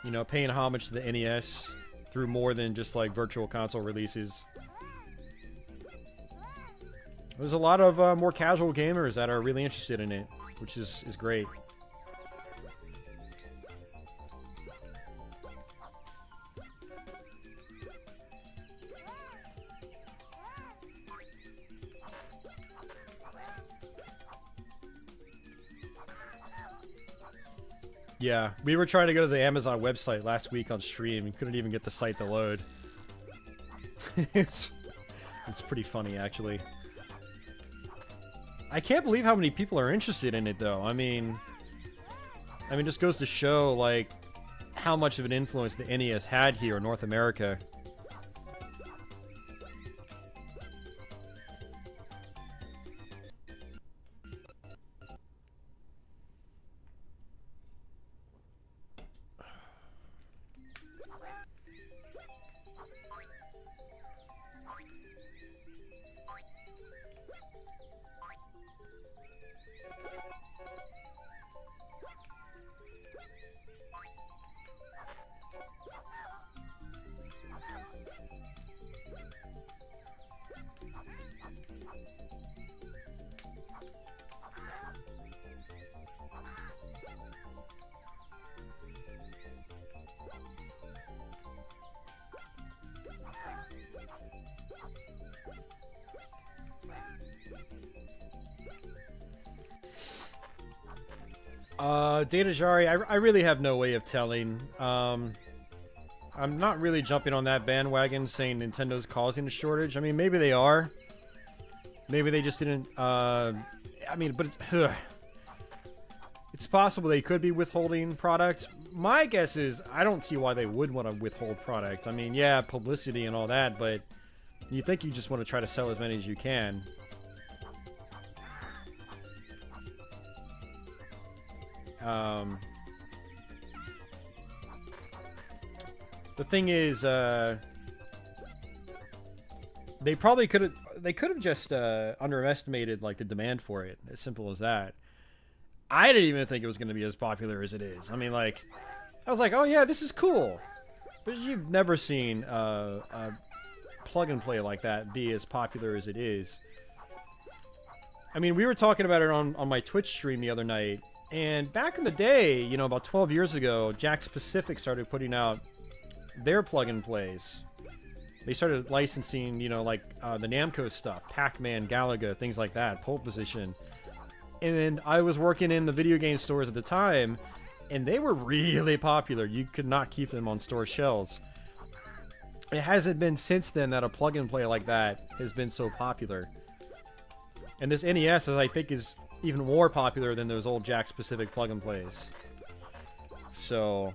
you know, paying homage to the NES through more than just like virtual console releases. There's a lot of more casual gamers that are really interested in it, which is great. Yeah, we were trying to go to the Amazon website last week on stream and couldn't even get the site to load. It's pretty funny, actually. I can't believe how many people are interested in it, though. I mean, just goes to show, like, how much of an influence the NES had here in North America. Data Jari, I really have no way of telling. I'm not really jumping on that bandwagon saying Nintendo's causing a shortage. I mean, maybe they are. Maybe they just didn't, I mean, but it's possible they could be withholding products. My guess is, I don't see why they would want to withhold products. I mean, yeah, publicity and all that, but you think you just want to try to sell as many as you can. The thing is, they probably could have just underestimated like the demand for it. As simple as that. I didn't even think it was going to be as popular as it is. I mean, like, I was like, oh yeah, this is cool, but you've never seen a plug and play like that be as popular as it is. I mean, we were talking about it on my Twitch stream the other night. And back in the day, you know, about 12 years ago, Jakks Pacific started putting out their plug-and-plays. They started licensing, you know, like the Namco stuff, Pac-Man, Galaga, things like that, Pole Position. And I was working in the video game stores at the time, and they were really popular. You could not keep them on store shelves. It hasn't been since then that a plug-and-play like that has been so popular. And this NES, I think, is even more popular than those old Jakks Pacific plug-and-plays. So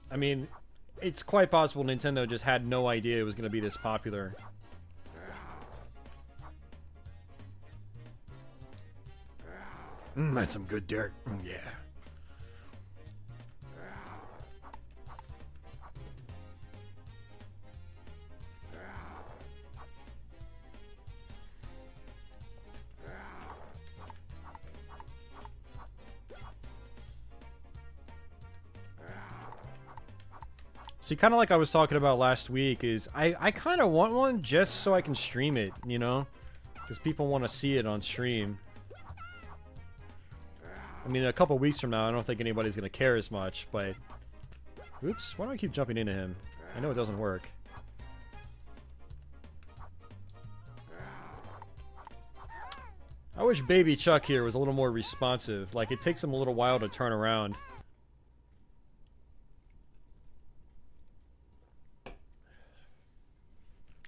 I mean, it's quite possible Nintendo just had no idea it was going to be this popular. That's some good dirt. Yeah. See, kind of like I was talking about last week, is I kind of want one just so I can stream it, you know? Because people want to see it on stream. I mean, a couple weeks from now, I don't think anybody's going to care as much, but... Oops, why do I keep jumping into him? I know it doesn't work. I wish Baby Chuck here was a little more responsive. Like, it takes him a little while to turn around.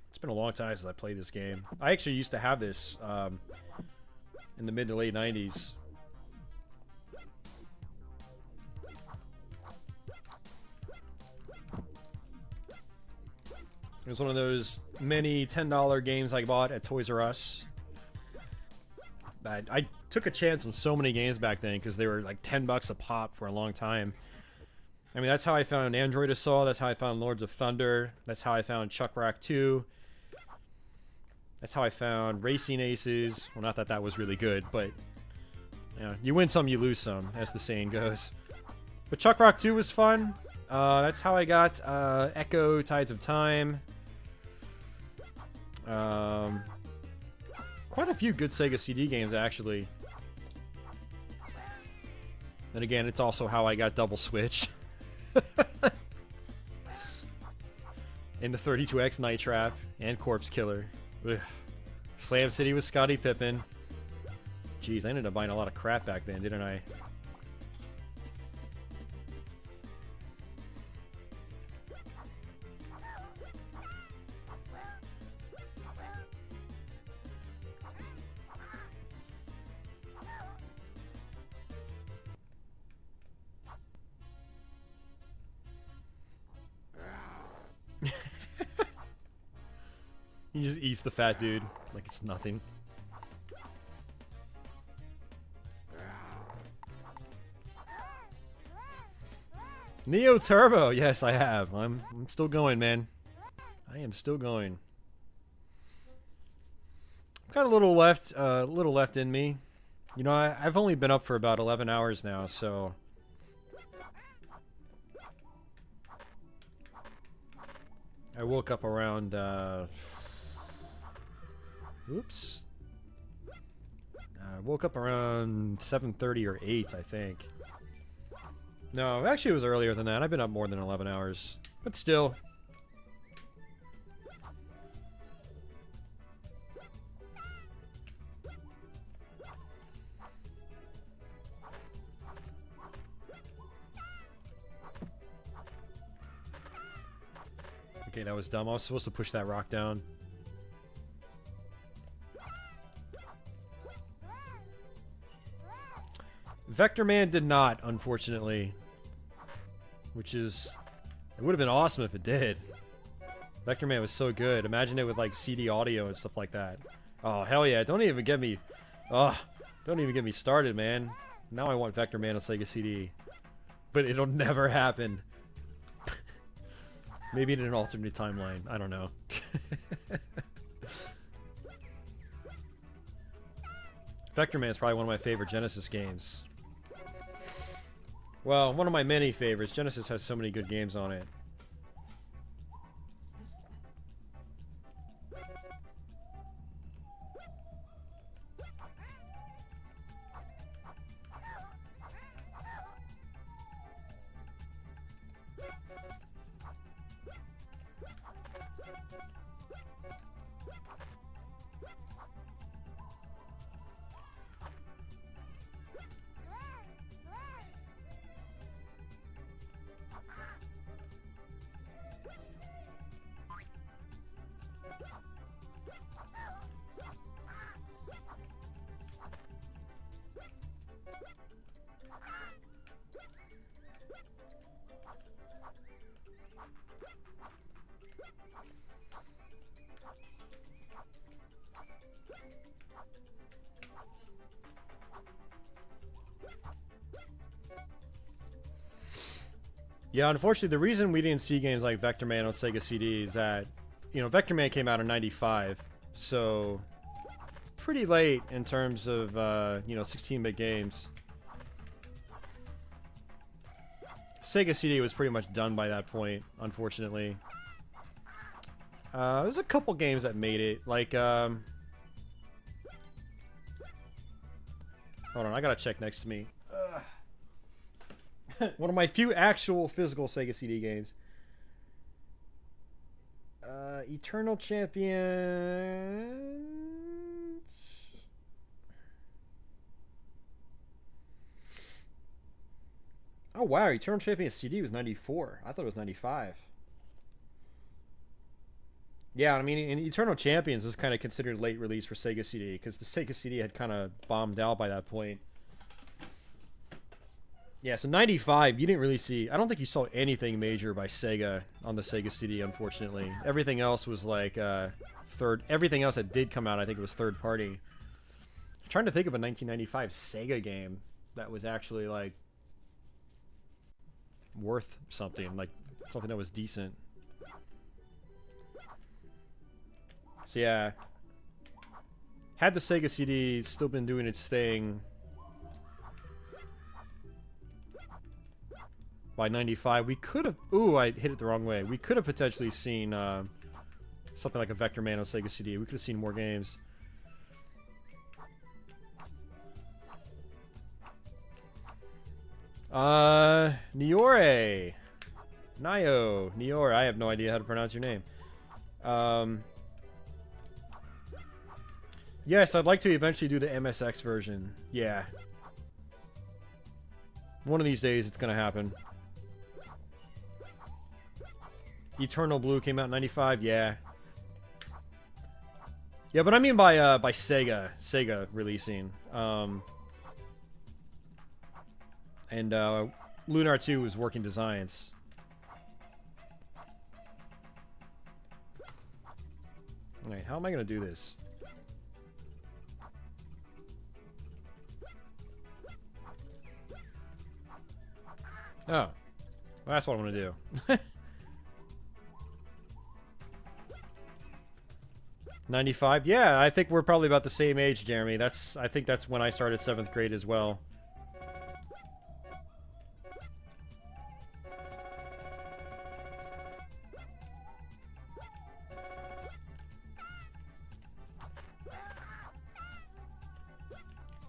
It's been a long time since I played this game. I actually used to have this in the mid to late 90s. It was one of those many $10 games I bought at Toys R Us. I took a chance on so many games back then because they were like $10 a pop for a long time. I mean, that's how I found Android Assault. That's how I found Lords of Thunder. That's how I found Chuck Rock 2. That's how I found Racing Aces. Well, not that that was really good, but you know, you win some, you lose some, as the saying goes. But Chuck Rock 2 was fun. That's how I got Echo Tides of Time. Quite a few good Sega CD games, actually. And again, it's also how I got Double Switch. And the 32X Night Trap and Corpse Killer. Ugh. Slam City with Scottie Pippen. Jeez, I ended up buying a lot of crap back then, didn't I? He just eats the fat dude like it's nothing. Neo Turbo, yes, I have. I'm still going, man. I am still going. I've got a little left in me. You know, I've only been up for about 11 hours now, so I woke up around oops. I woke up around 7:30 or 8, I think. No, actually it was earlier than that. I've been up more than 11 hours. But still. Okay, that was dumb. I was supposed to push that rock down. Vector Man did not, unfortunately. Which is... It would have been awesome if it did. Vector Man was so good. Imagine it with, like, CD audio and stuff like that. Oh, hell yeah. Don't even get me... Oh, don't even get me started, man. Now I want Vector Man on Sega CD. But it'll never happen. Maybe in an alternate timeline. I don't know. Vector Man is probably one of my favorite Genesis games. Well, one of my many favorites. Genesis has so many good games on it. Yeah, unfortunately, the reason we didn't see games like Vector Man on Sega CD is that, you know, Vector Man came out in '95, so pretty late in terms of, you know, 16-bit games. Sega CD was pretty much done by that point, unfortunately. There's a couple games that made it, like, hold on, I gotta check next to me. One of my few actual physical Sega CD games. Eternal Champions. Oh wow, Eternal Champions CD was 94. I thought it was 95. Yeah, I mean, in Eternal Champions is kind of considered late release for Sega CD because the Sega CD had kind of bombed out by that point. Yeah, so 95, you didn't really see... I don't think you saw anything major by Sega on the Sega CD, unfortunately. Everything else was like everything else that did come out, I think it was third party. I'm trying to think of a 1995 Sega game that was actually like... worth something, like something that was decent. So yeah, had the Sega CD still been doing its thing by 95, we could have... Ooh, I hit it the wrong way. We could have potentially seen something like a Vector Man on Sega CD. We could have seen more games. Niore. Nio. Niore. I have no idea how to pronounce your name. Yes, I'd like to eventually do the MSX version. Yeah. One of these days it's gonna happen. Eternal Blue came out in 95, yeah. Yeah, but I mean by Sega releasing. And Lunar 2 was working designs. Alright, how am I gonna do this? Oh. Well, that's what I'm gonna do. 95? Yeah, I think we're probably about the same age, Jeremy. I think that's when I started 7th grade as well.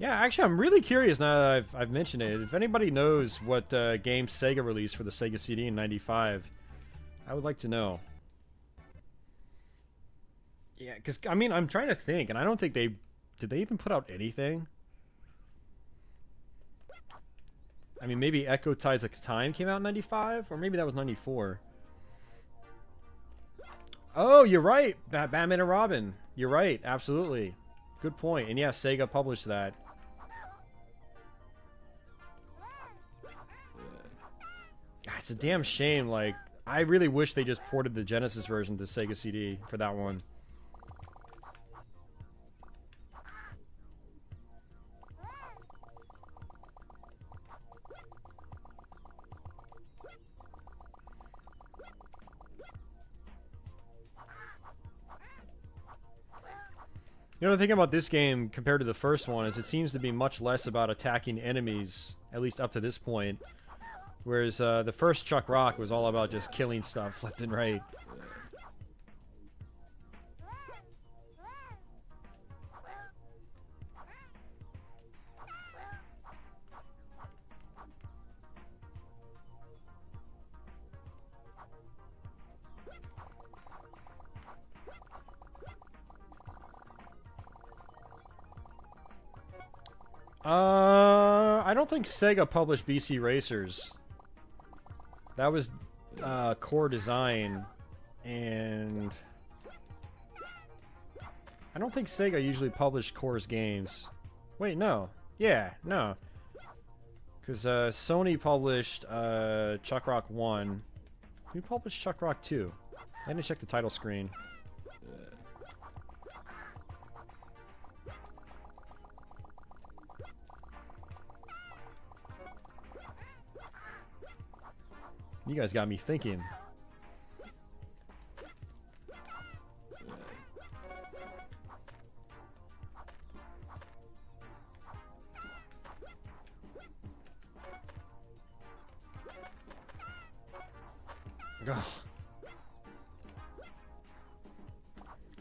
Yeah, actually, I'm really curious now that I've mentioned it. If anybody knows what game Sega released for the Sega CD in 95, I would like to know. Yeah, because, I mean, I'm trying to think, and I don't think they... Did they even put out anything? I mean, maybe Echo Tides of Time came out in 95? Or maybe that was 94. Oh, you're right! Batman and Robin. You're right, absolutely. Good point. And yeah, Sega published that. It's a damn shame, like... I really wish they just ported the Genesis version to Sega CD for that one. You know, the thing about this game compared to the first one is it seems to be much less about attacking enemies, at least up to this point. Whereas the first Chuck Rock was all about just killing stuff left and right. I don't think Sega published BC Racers. That was Core Design, and I don't think Sega usually published Core's games. Wait, no. Yeah, no. Because Sony published Chuck Rock 1. Who published Chuck Rock 2? I didn't check the title screen. You guys got me thinking.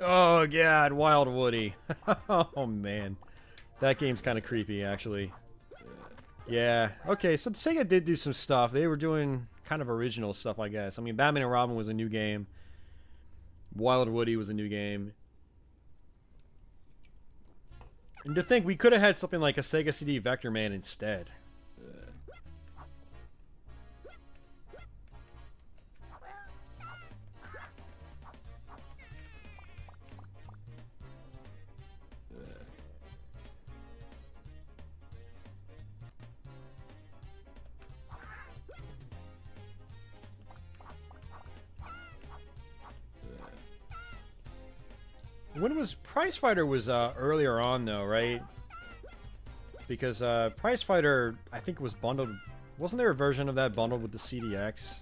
Oh god, Wild Woody. Oh man. That game's kind of creepy, actually. Yeah. Okay, so Sega did do some stuff. They were doing kind of original stuff, I guess. I mean, Batman and Robin was a new game. Wild Woody was a new game. And to think, we could have had something like a Sega CD Vector Man instead. When was Prize Fighter was earlier on though, right? Because Prize Fighter I think was bundled Wasn't there a version of that bundled with the CDX?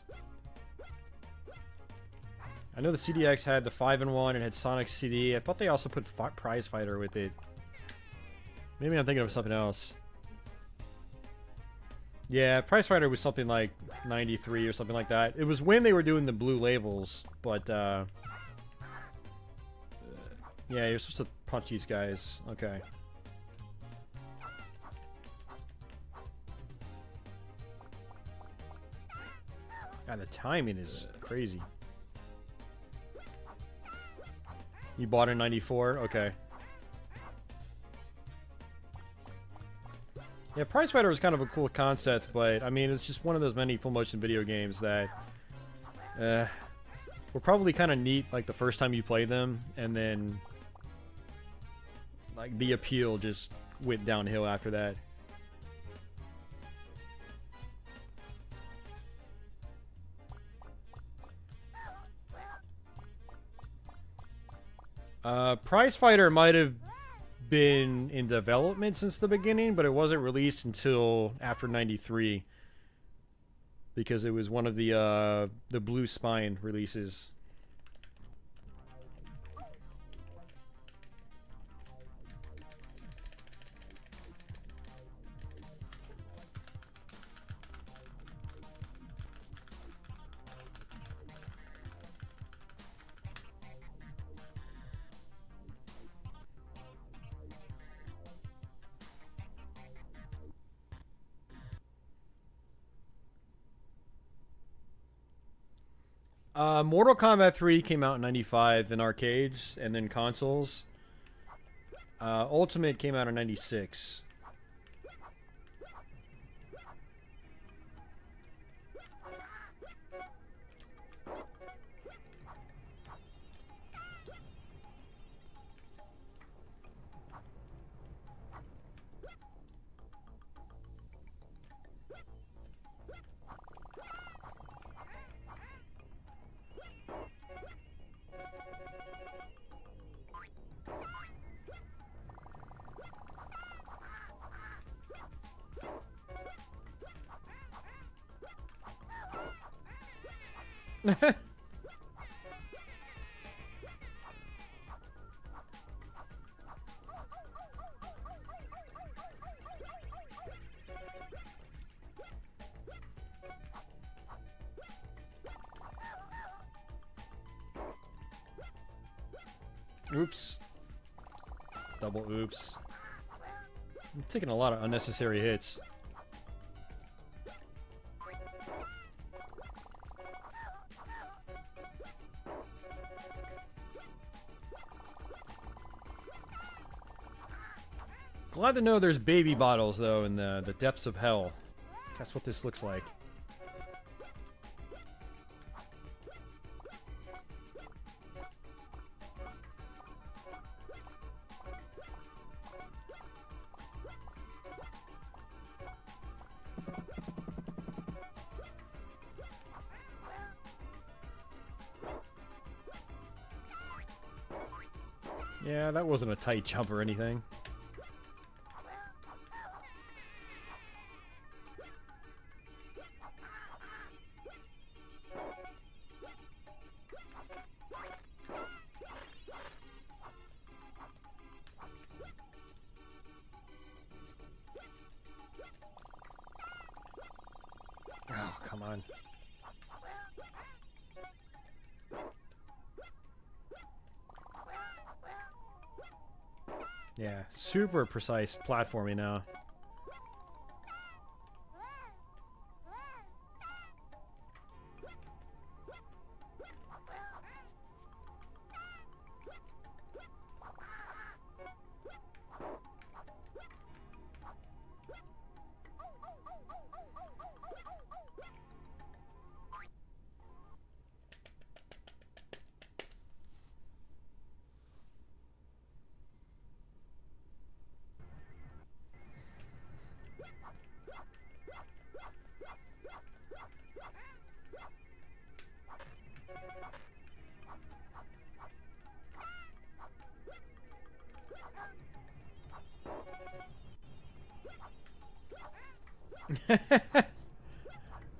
I know the CDX had the 5-in-1 and had Sonic CD. I thought they also put Prize Fighter with it. Maybe I'm thinking of something else. Yeah, Prize Fighter was something like 93 or something like that. It was when they were doing the blue labels, but yeah, you're supposed to punch these guys. Okay. God, the timing is crazy. You bought it in 94? Okay. Yeah, Prize Fighter was kind of a cool concept, but I mean, it's just one of those many full motion video games that were probably kind of neat like the first time you played them, and then like the appeal just went downhill after that. Prize Fighter might have been in development since the beginning, but it wasn't released until after 93 because it was one of the Blue Spine releases. Mortal Kombat 3 came out in 95 in arcades and then consoles. Ultimate came out in 96. Oops. Double oops. I'm taking a lot of unnecessary hits. Glad to know there's baby bottles, though, in the depths of hell. That's what this looks like. Yeah, that wasn't a tight jump or anything. Oh, come on. Yeah, super precise platforming now.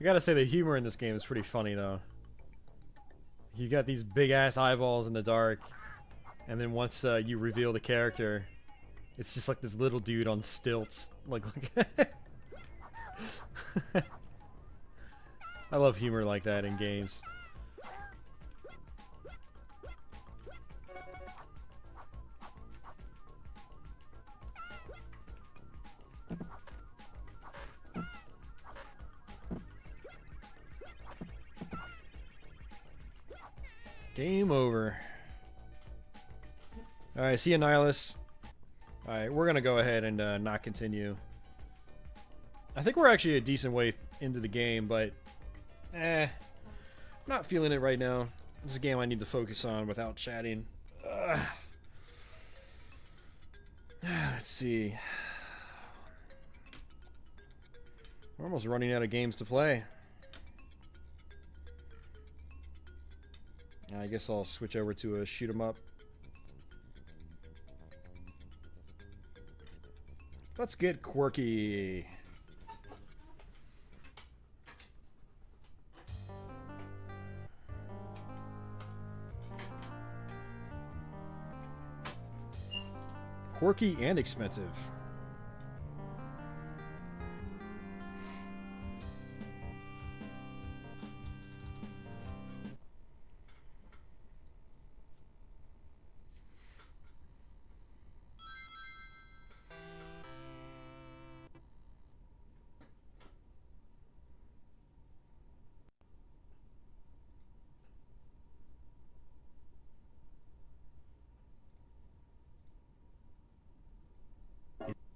I gotta say the humor in this game is pretty funny though. You got these big ass eyeballs in the dark, and then once you reveal the character, it's just like this little dude on stilts. Like I love humor like that in games. Game over. Alright, see you, Nihilus. Alright, we're gonna go ahead and not continue. I think we're actually a decent way into the game, but not feeling it right now. This is a game I need to focus on without chatting. Let's see. We're almost running out of games to play. I guess I'll switch over to a shoot 'em up. Let's get quirky. Quirky and expensive.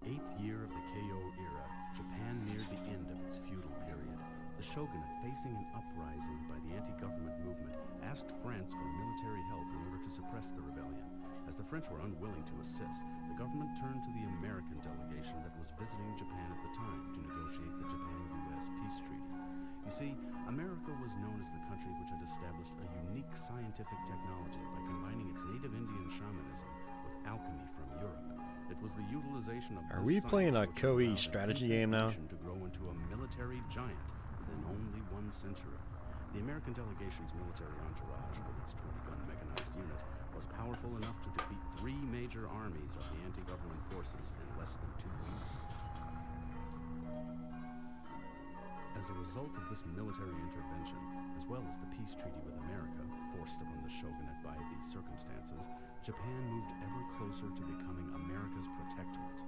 Eighth year of the KO era, Japan neared the end of its feudal period. The shogunate, facing an uprising by the anti-government movement, asked France for military help in order to suppress the rebellion. As the French were unwilling to assist, the government turned to the American delegation that was visiting Japan at the time to negotiate the Japan-U.S. peace treaty. You see, America was known as the country which had established a unique scientific technology by combining its native Indian shamanism with alchemy from Europe. It was the utilization of Are we playing a Koei strategy game now? To grow into a military giant within only 1 century. The American delegation's military entourage, with its 20-gun mechanized unit, was powerful enough to defeat 3 major armies of the anti-government forces in less than 2 weeks. As a result of this military intervention, as well as the peace treaty with America, forced upon the shogunate by these circumstances, Japan moved ever closer to becoming America's protectorate.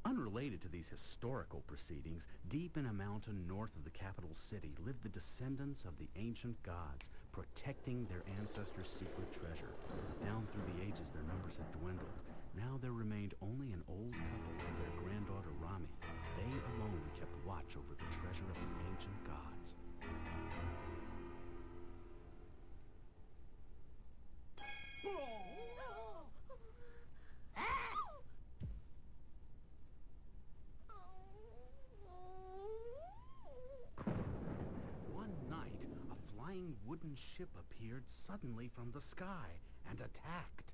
Unrelated to these historical proceedings, deep in a mountain north of the capital city lived the descendants of the ancient gods, protecting their ancestors' secret treasure. Down through the ages, their numbers had dwindled. Now there remained only an old couple and their granddaughter Rami. They alone kept watch over the treasure of the ancient gods. One night, a flying wooden ship appeared suddenly from the sky and attacked.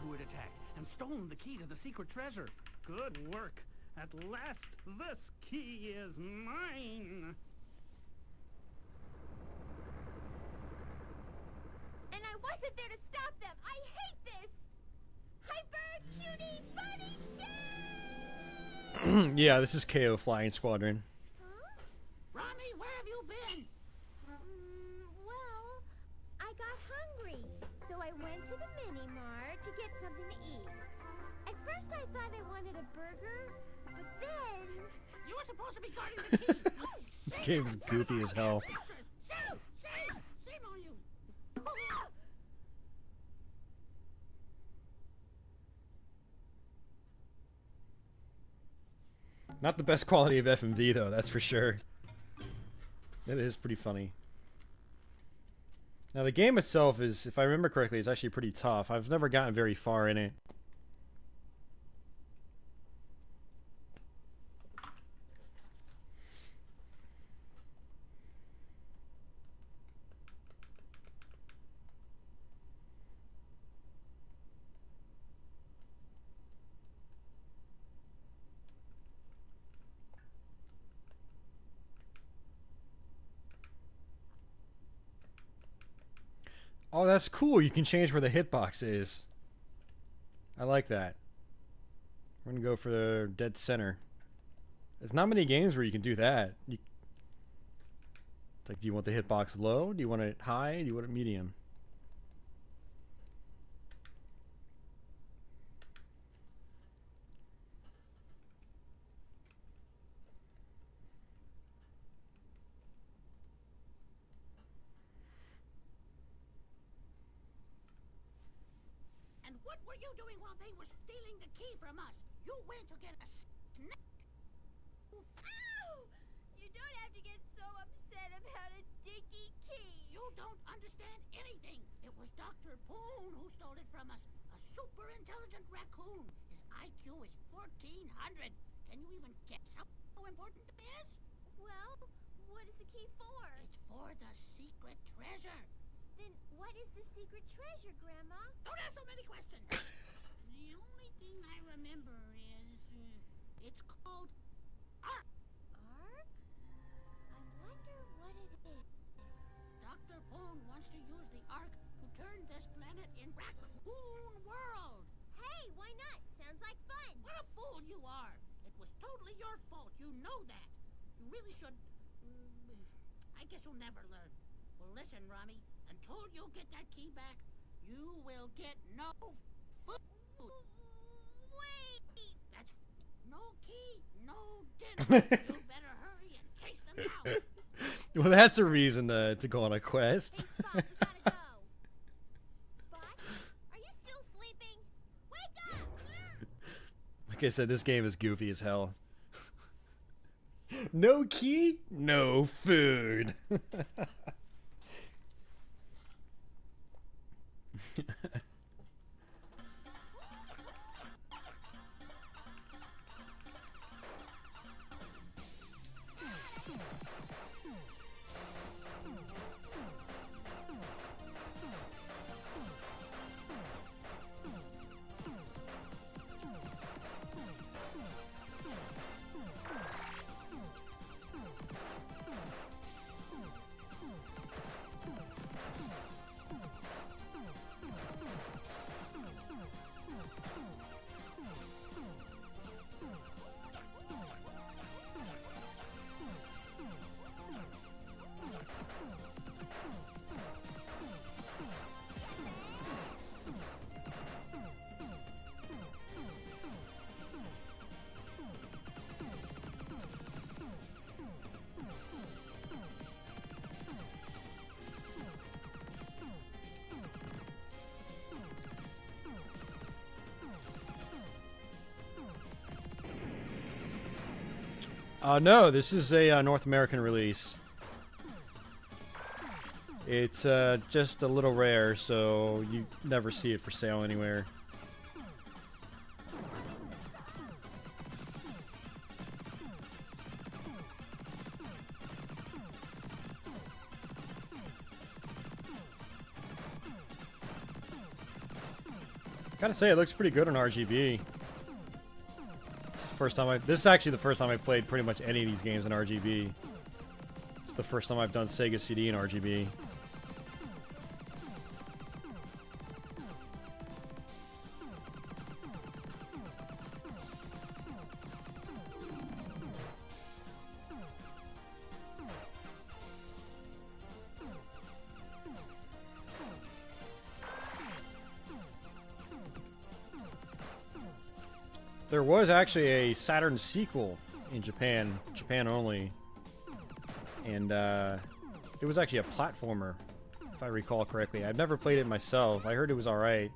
Who had attacked and stolen the key to the secret treasure. Good work. At last, this key is mine. And I wasn't there to stop them. I hate this. Hyper cutie bunny chat. Yeah, this is KO Flying Squadron. Rami, where have you been? Well, I got hungry, so I went to the mini-mart to get something to eat. At first I thought I wanted a burger, but then... You were supposed to be guarding the key! This game's goofy as hell. Shame on you! Not the best quality of FMV though, that's for sure. It is pretty funny. Now the game itself is, if I remember correctly, it's actually pretty tough. I've never gotten very far in it. Oh, that's cool. You can change where the hitbox is. I like that. We're going to go for the dead center. There's not many games where you can do that. It's like, do you want the hitbox low? Do you want it high? Do you want it medium? And what were you doing while they were stealing the key from us? You went to get a snack. Ow! You don't have to get so upset about a dinky key. You don't understand anything. It was Dr. Poon who stole it from us. A super intelligent raccoon. His IQ is 1400. Can you even guess how important it is? Well, what is the key for? It's for the secret treasure. Then what is the secret treasure, Grandma? Don't ask so many questions. The only thing I remember is it's called Ark. Ark? I wonder what it is. Dr. Poon wants to use the Ark to turn this planet in Raccoon World. Hey, why not? Sounds like fun. What a fool you are. It was totally your fault. You know that. You really should... I guess you'll never learn. Well, listen, Rami. Until you get that key back, you will get no food. Wait! That's no key, no dinner. You better hurry and chase them out. Well, that's a reason to go on a quest. Hey, Spot, we gotta go. Spot, are you still sleeping? Wake up! Like I said, this game is goofy as hell. No key, no food. No, this is a North American release. It's just a little rare, so you never see it for sale anywhere. Gotta say, it looks pretty good on RGB. This is actually the first time I played pretty much any of these games in RGB. It's the first time I've done Sega CD in RGB. There was actually a Saturn sequel in Japan only, and it was actually a platformer, if I recall correctly. I've never played it myself. I heard it was alright.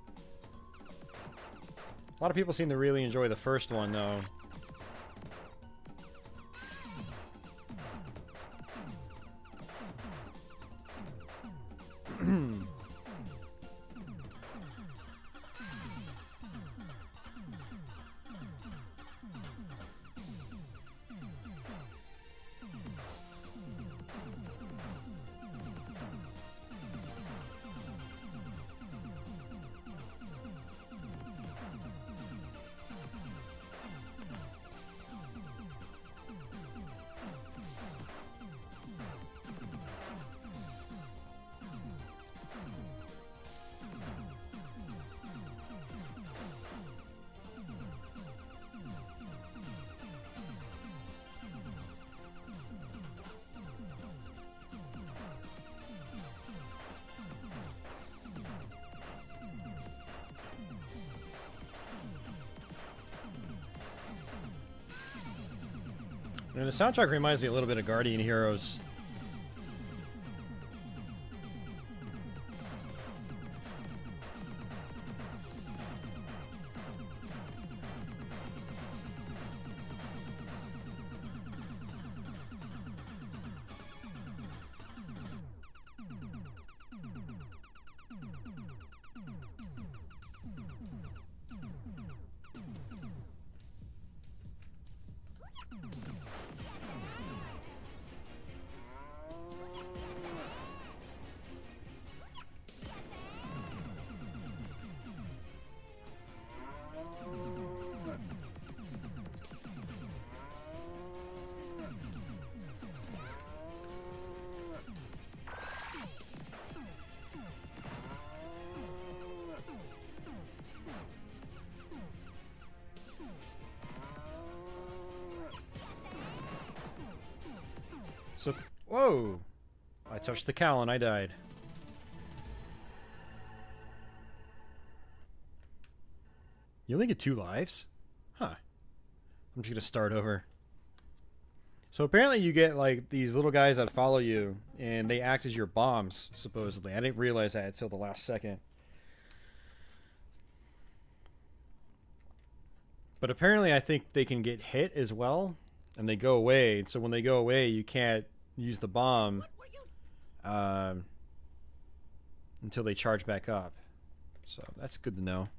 A lot of people seem to really enjoy the first one, though. And the soundtrack reminds me a little bit of Guardian Heroes. So, whoa! I touched the cow and I died. You only get 2 lives? Huh. I'm just gonna start over. So apparently you get, like, these little guys that follow you, and they act as your bombs, supposedly. I didn't realize that until the last second. But apparently I think they can get hit as well, and they go away. So when they go away, you can't use the bomb until they charge back up. So that's good to know.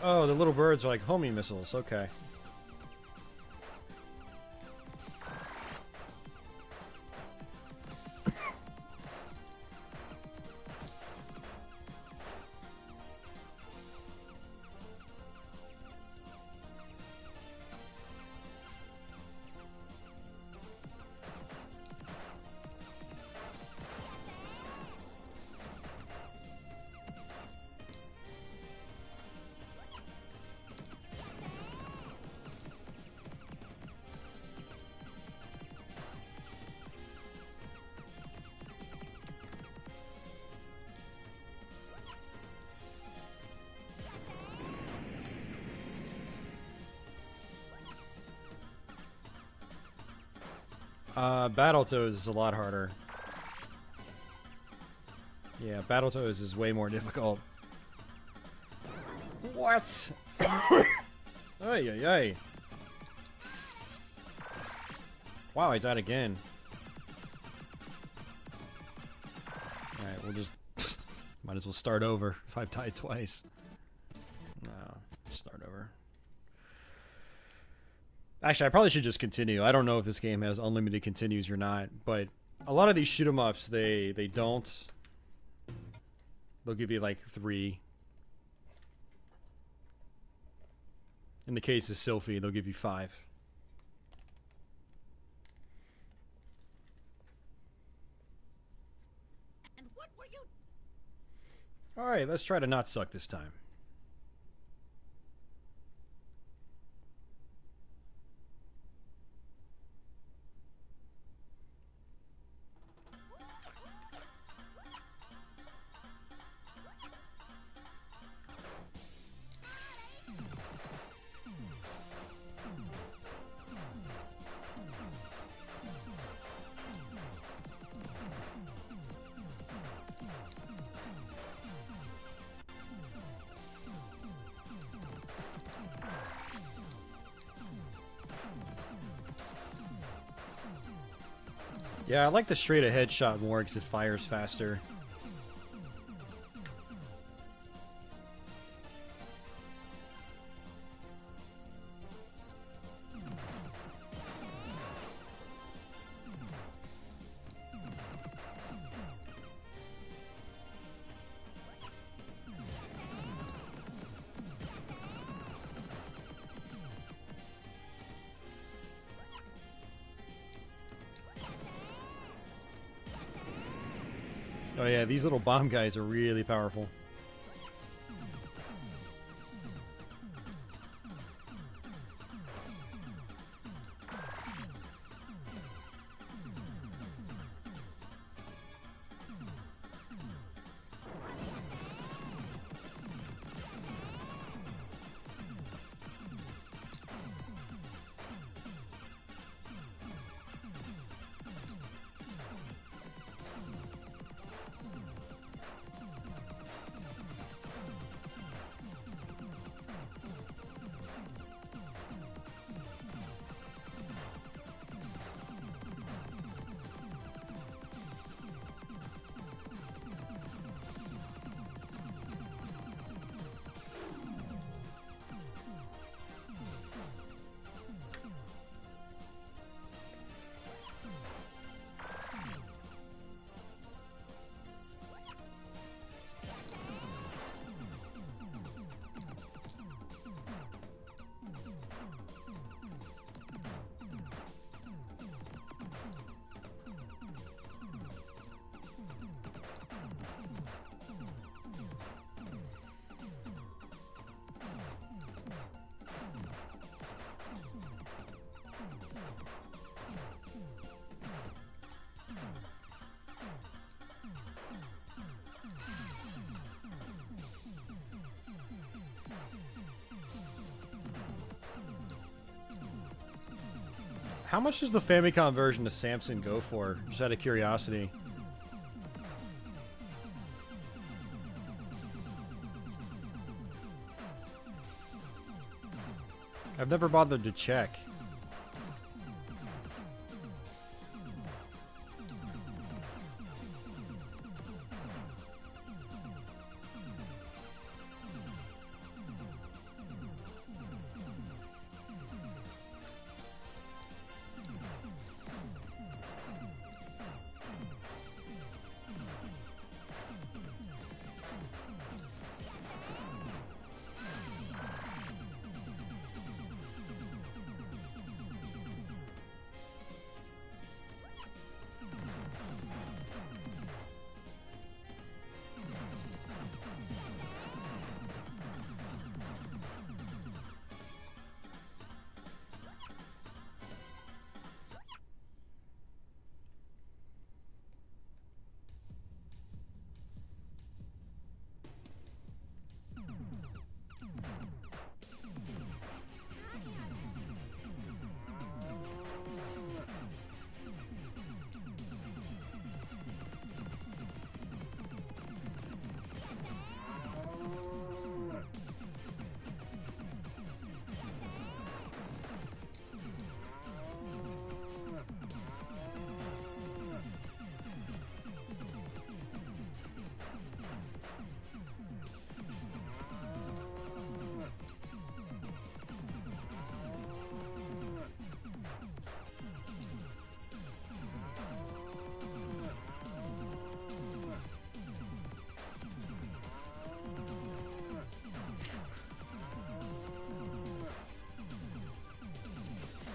Oh, the little birds are like homing missiles. Okay. Battletoads is a lot harder. Yeah, Battletoads is way more difficult. What? Ay, ay, ay. Wow, I died again. Alright, we'll just... might as well start over if I've died twice. No, start over. Actually, I probably should just continue. I don't know if this game has unlimited continues or not, but a lot of these shoot 'em ups, they don't. They'll give you like 3. In the case of Sylphie, they'll give you 5. And what were you? All right, let's try to not suck this time. Yeah, I like the straight ahead shot more because it fires faster. Oh yeah, these little bomb guys are really powerful. How much does the Famicom version of Samson go for? Just out of curiosity. I've never bothered to check.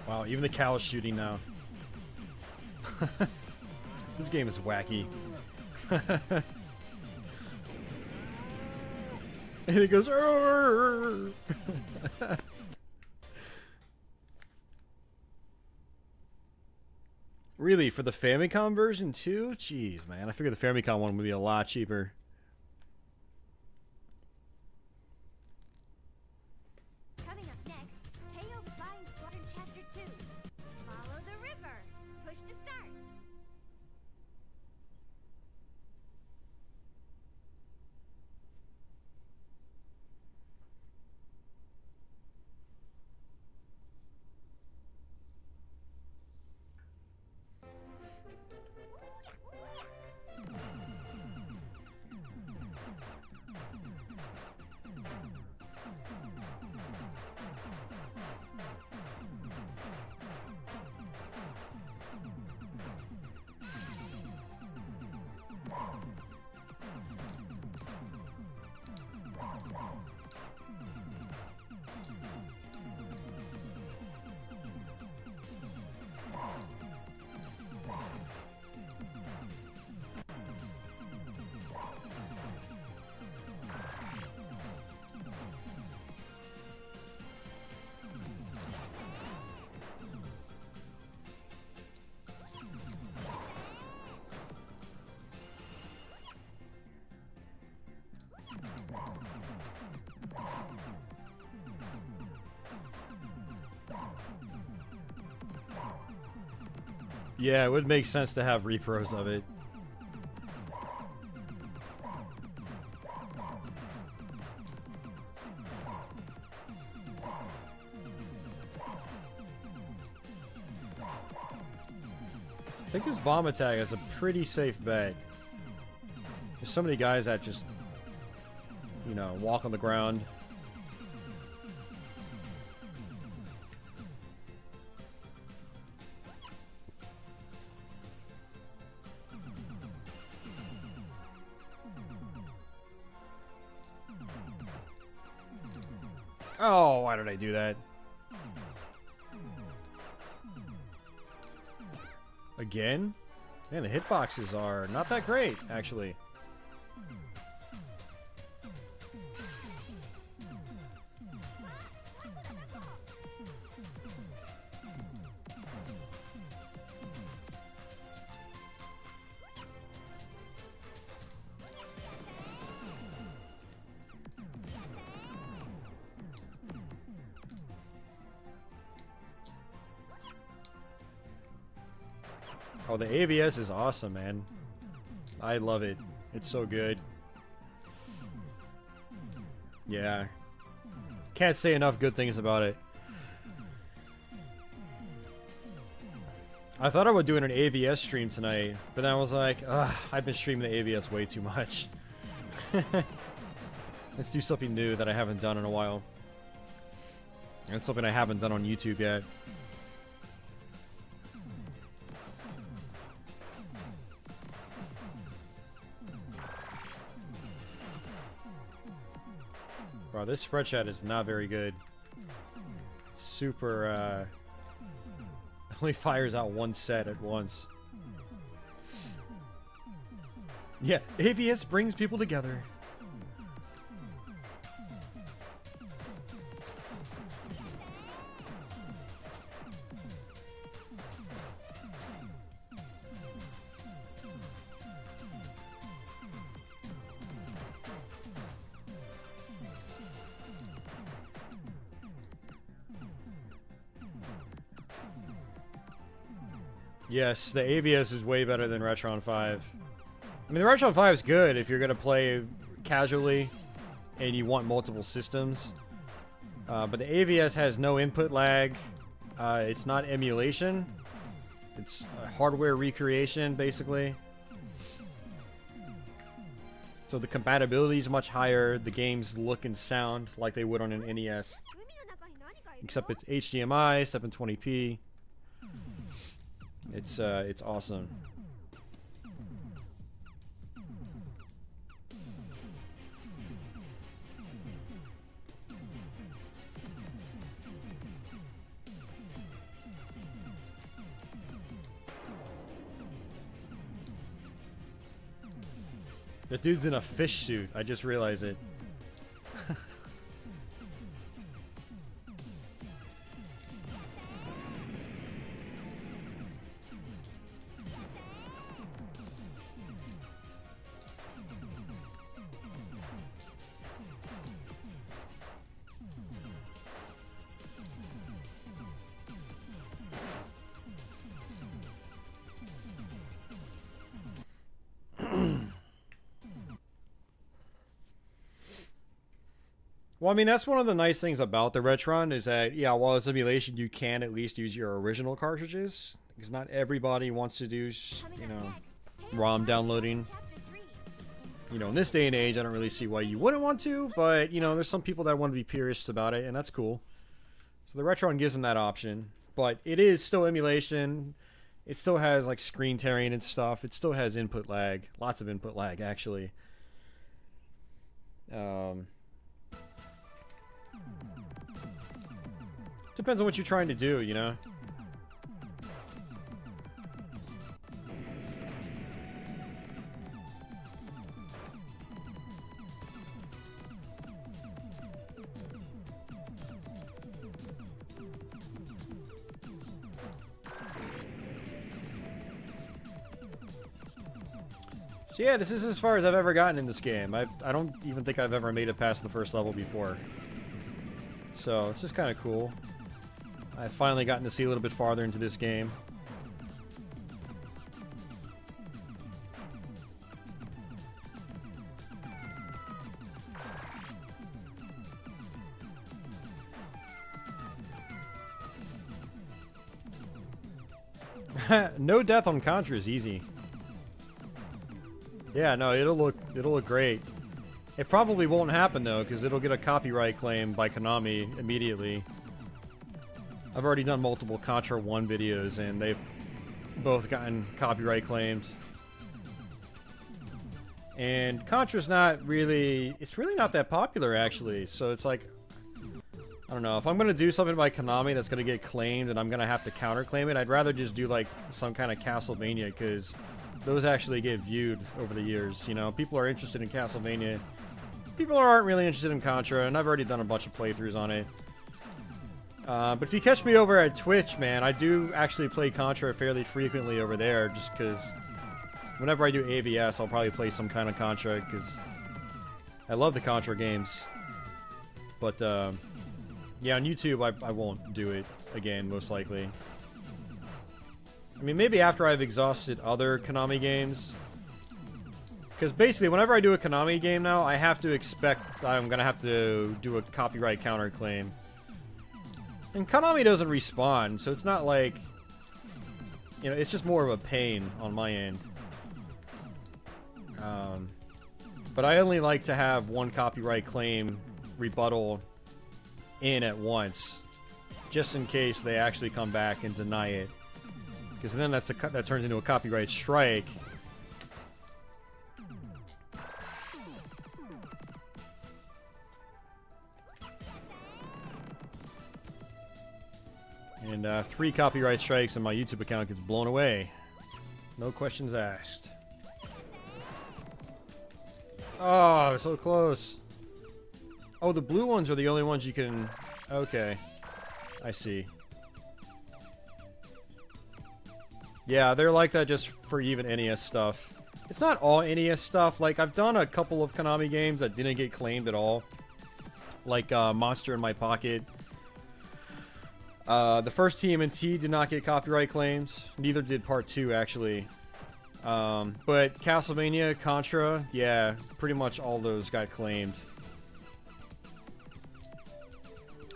Wow, even the cow is shooting now. This game is wacky. And it goes "Arr!" Really, for the Famicom version too? Jeez, man. I figured the Famicom one would be a lot cheaper. Coming up next, KO Flying Squadron Chapter 2. Follow the river. Push to start. Yeah, it would make sense to have repros of it. I think this bomb attack is a pretty safe bet. There's so many guys that just, you know, walk on the ground. Oh, why did I do that? Again? Man, the hitboxes are not that great, actually. Oh, the AVS is awesome, man. I love it. It's so good. Yeah. Can't say enough good things about it. I thought I would do an AVS stream tonight, but then I was like, ugh, I've been streaming the AVS way too much. Let's do something new that I haven't done in a while. And it's something I haven't done on YouTube yet. Wow, this spread shot is not very good. It's super, only fires out one set at once. Yeah, AVS brings people together. Yes, the AVS is way better than Retron 5. I mean, the Retron 5 is good if you're going to play casually and you want multiple systems. But the AVS has no input lag. It's not emulation. It's hardware recreation, basically. So the compatibility is much higher. The games look and sound like they would on an NES. Except it's HDMI, 720p. It's awesome. That dude's in a fish suit. I just realized it. Well, I mean, that's one of the nice things about the Retron is that, yeah, while it's emulation, you can at least use your original cartridges. Because not everybody wants to do, you know, ROM downloading. You know, in this day and age, I don't really see why you wouldn't want to, but, you know, there's some people that want to be purists about it, and that's cool. So the Retron gives them that option. But it is still emulation. It still has, like, screen tearing and stuff. It still has input lag. Lots of input lag, actually. Depends on what you're trying to do, you know? So yeah, this is as far as I've ever gotten in this game. I don't even think I've ever made it past the first level before. So it's just kind of cool. I've finally gotten to see a little bit farther into this game. No death on Contra is easy. Yeah, no, it'll look great. It probably won't happen though, because it'll get a copyright claim by Konami immediately. I've already done multiple Contra 1 videos, and they've both gotten copyright claimed. And Contra's not really... It's really not that popular, actually. So it's like... I don't know. If I'm going to do something by Konami that's going to get claimed and I'm going to have to counterclaim it, I'd rather just do, like, some kind of Castlevania, because those actually get viewed over the years. You know, people are interested in Castlevania. People aren't really interested in Contra, and I've already done a bunch of playthroughs on it. But if you catch me over at Twitch, man, I do actually play Contra fairly frequently over there, just because whenever I do AVS, I'll probably play some kind of Contra, because I love the Contra games. But, yeah, on YouTube, I won't do it again, most likely. I mean, maybe after I've exhausted other Konami games. Because basically, whenever I do a Konami game now, I have to expect that I'm going to have to do a copyright counterclaim. And Konami doesn't respond, so it's not like... You know, it's just more of a pain on my end. But I only like to have one copyright claim rebuttal in at once, just in case they actually come back and deny it. Because then that turns into a copyright strike. And 3 copyright strikes and my YouTube account gets blown away. No questions asked. Oh, so close. Oh, the blue ones are the only ones you can... Okay. I see. Yeah, they're like that just for even NES stuff. It's not all NES stuff. Like, I've done a couple of Konami games that didn't get claimed at all. Like, Monster in My Pocket. The first TMNT did not get copyright claims. Neither did Part 2, actually. But Castlevania, Contra, yeah, pretty much all those got claimed.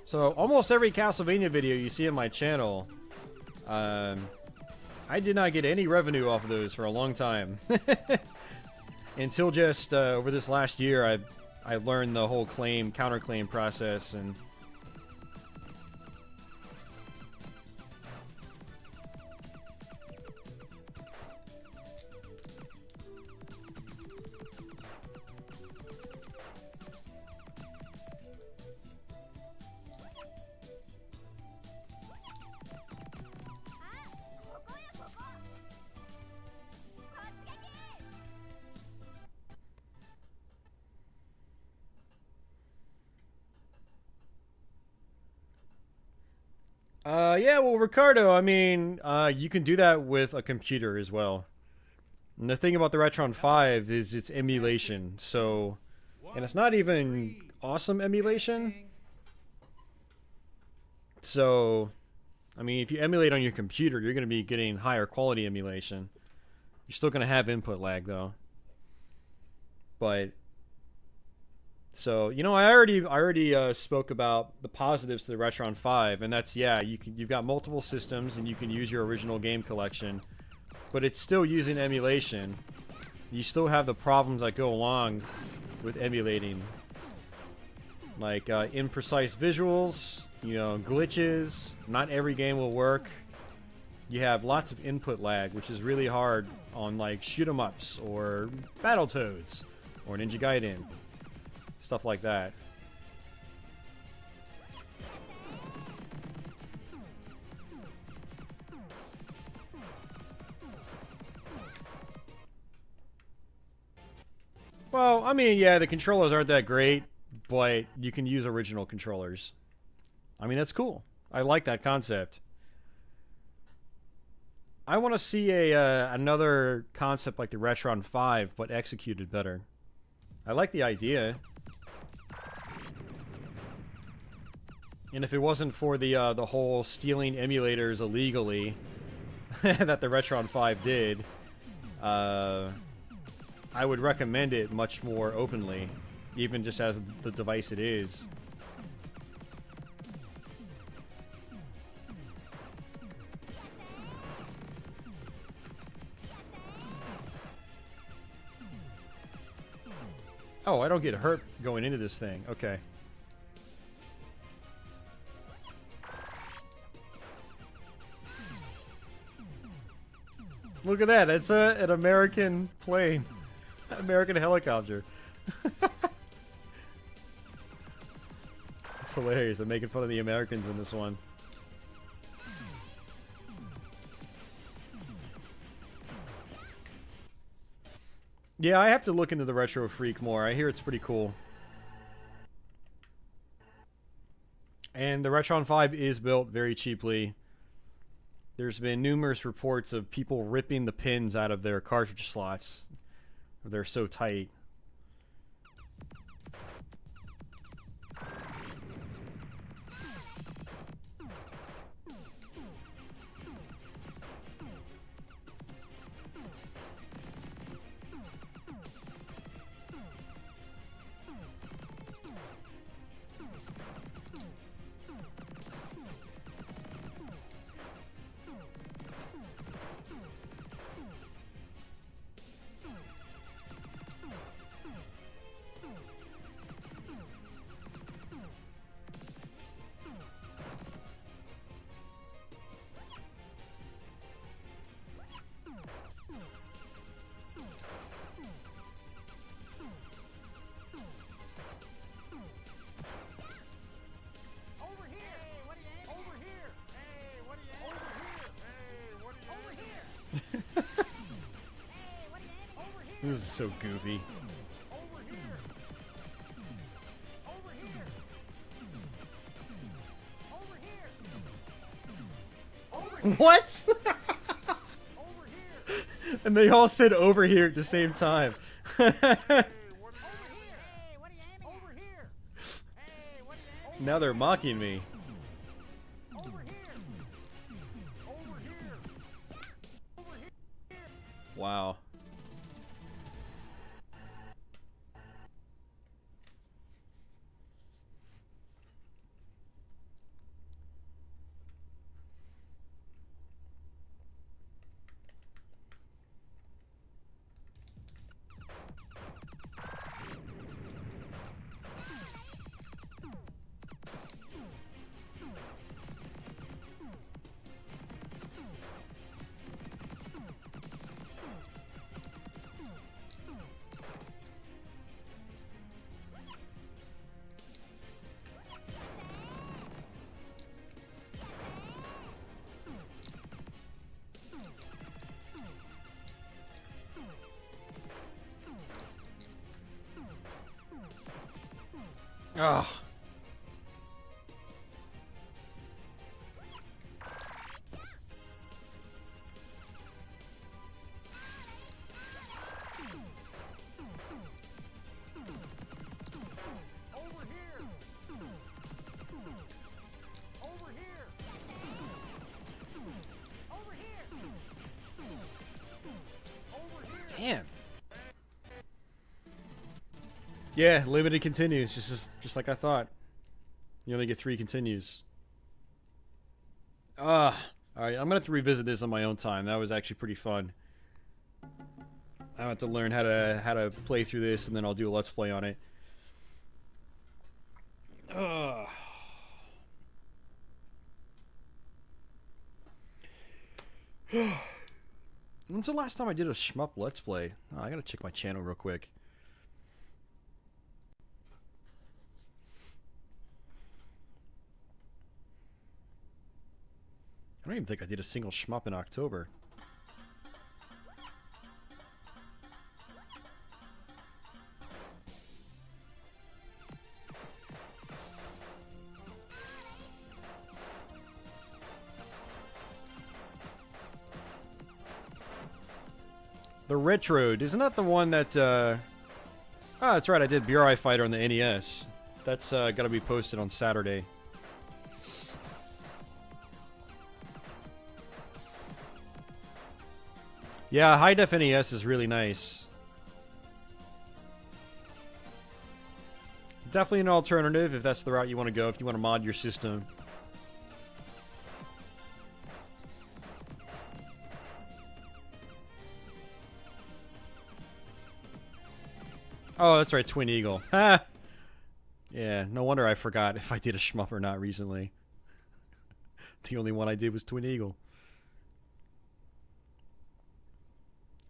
So, almost every Castlevania video you see on my channel, I did not get any revenue off of those for a long time. Until just over this last year, I learned the whole counterclaim process, and... Yeah, well, Ricardo, I mean, you can do that with a computer as well. And the thing about the Retron 5 is it's emulation, so... And it's not even awesome emulation. So, I mean, if you emulate on your computer, you're going to be getting higher quality emulation. You're still going to have input lag, though. But... So, you know, I already spoke about the positives to the Retron 5, and that's, yeah, you've got multiple systems, and you can use your original game collection, but it's still using emulation. You still have the problems that go along with emulating, like imprecise visuals, you know, glitches. Not every game will work. You have lots of input lag, which is really hard on like shoot 'em ups or Battletoads or Ninja Gaiden. Stuff like that. Well, I mean, yeah, the controllers aren't that great, but you can use original controllers. I mean, that's cool. I like that concept. I want to see another concept like the Retron 5, but executed better. I like the idea. And if it wasn't for the whole stealing emulators illegally that the Retron 5 did, I would recommend it much more openly, even just as the device it is. Oh, I don't get hurt going into this thing. Okay. Look at that. That's an American plane. American helicopter. It's hilarious. I'm making fun of the Americans in this one. Yeah, I have to look into the Retro Freak more. I hear it's pretty cool. And the Retron 5 is built very cheaply. There's been numerous reports of people ripping the pins out of their cartridge slots. They're so tight. This is so goofy. What? And they all said over here at the same time. Now they're mocking me. Wow. Ugh. Damn. Yeah, limited continues, just like I thought. You only get 3 continues. Alright, I'm gonna have to revisit this on my own time. That was actually pretty fun. I have to learn how to play through this, and then I'll do a let's play on it. When's the last time I did a shmup let's play? Oh, I gotta check my channel real quick. I don't even think I did a single shmup in October. The Retroed, isn't that the one that, Oh, that's right, I did BRI Fighter on the NES. That's, gotta be posted on Saturday. Yeah, high def NES is really nice. Definitely an alternative if that's the route you want to go, if you want to mod your system. Oh, that's right, Twin Eagle. Ha! Yeah, no wonder I forgot if I did a shmup or not recently. The only one I did was Twin Eagle.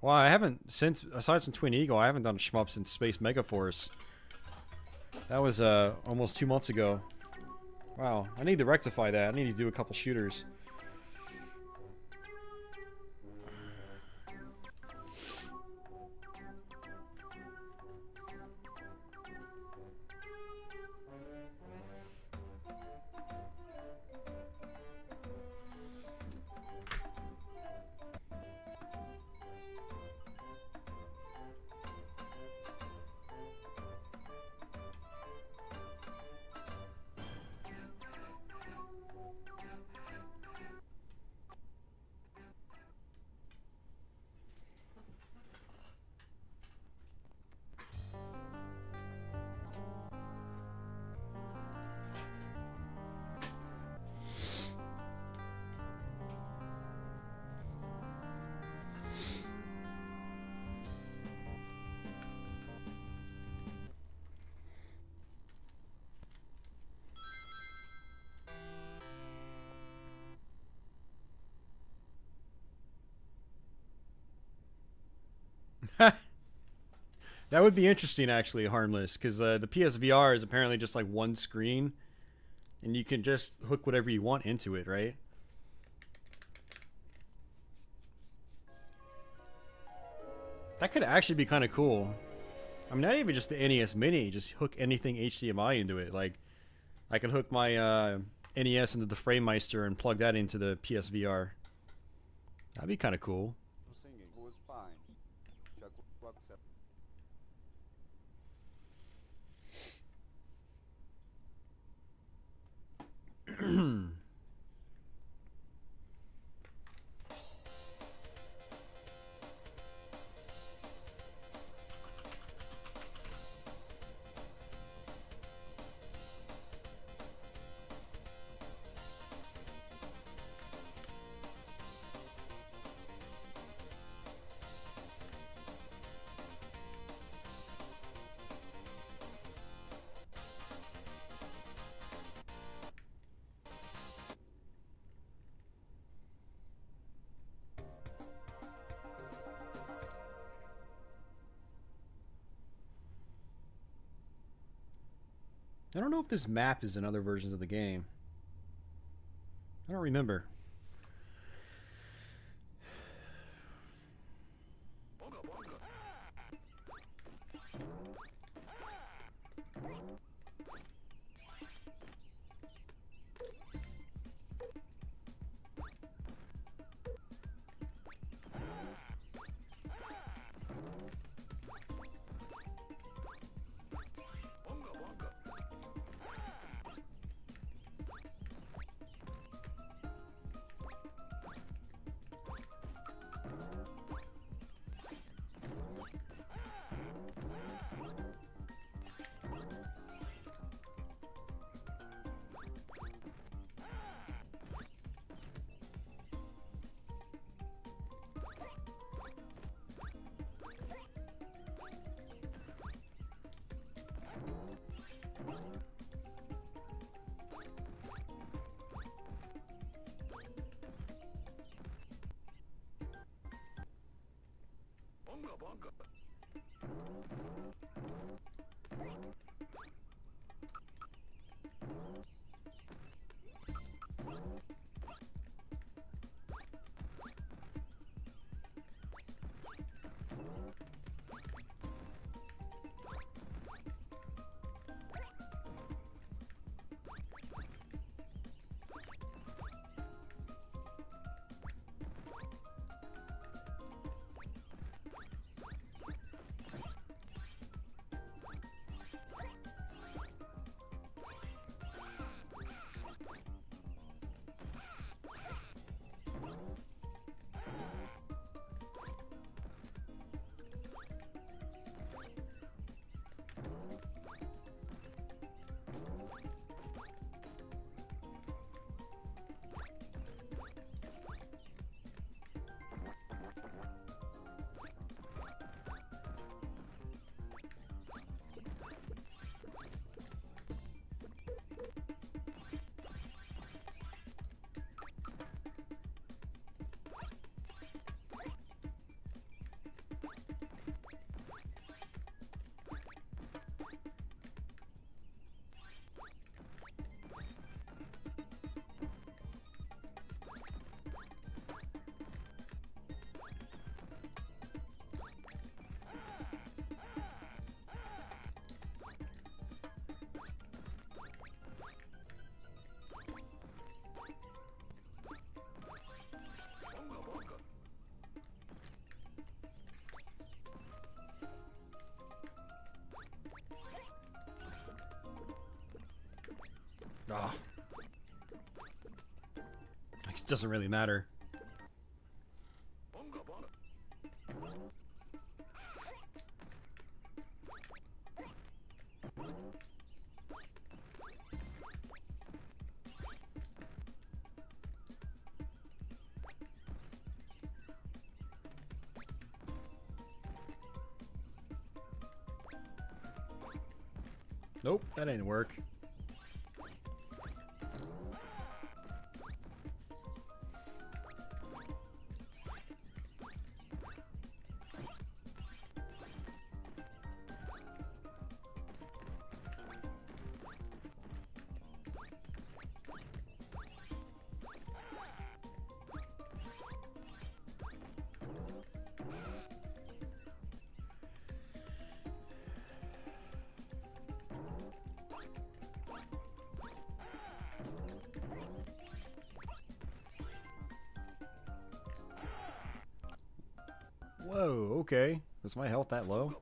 Well, I haven't, since, aside from Twin Eagle, I haven't done a shmup since Space Megaforce. That was, almost 2 months ago. Wow, I need to rectify that. I need to do a couple shooters. That would be interesting, actually, Harmless, because the PSVR is apparently just like one screen, and you can just hook whatever you want into it, right? That could actually be kind of cool. I mean, not even just the NES Mini, just hook anything HDMI into it. Like, I can hook my NES into the FrameMeister and plug that into the PSVR. That'd be kind of cool. Singing was fine. Chuck walks up. I don't know if this map is in other versions of the game. I don't remember. Ah. It doesn't really matter. Nope, that didn't work. Whoa, okay. Was my health that low?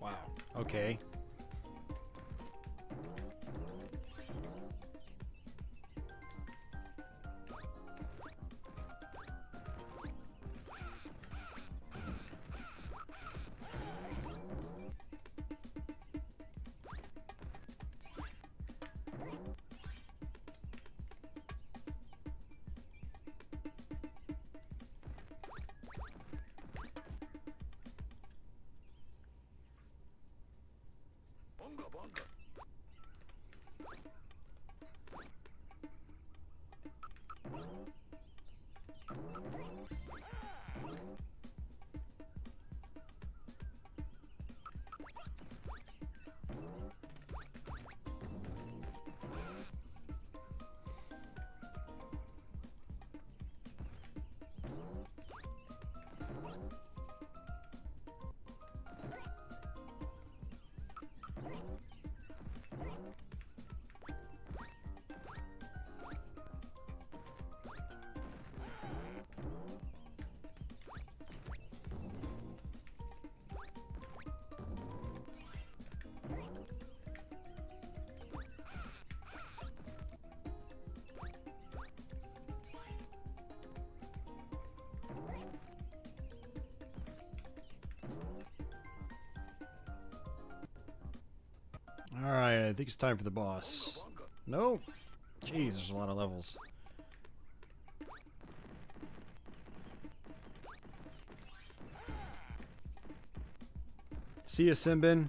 Wow, okay. Alright, I think it's time for the boss. Nope. Jeez, there's a lot of levels. See ya, Simbin.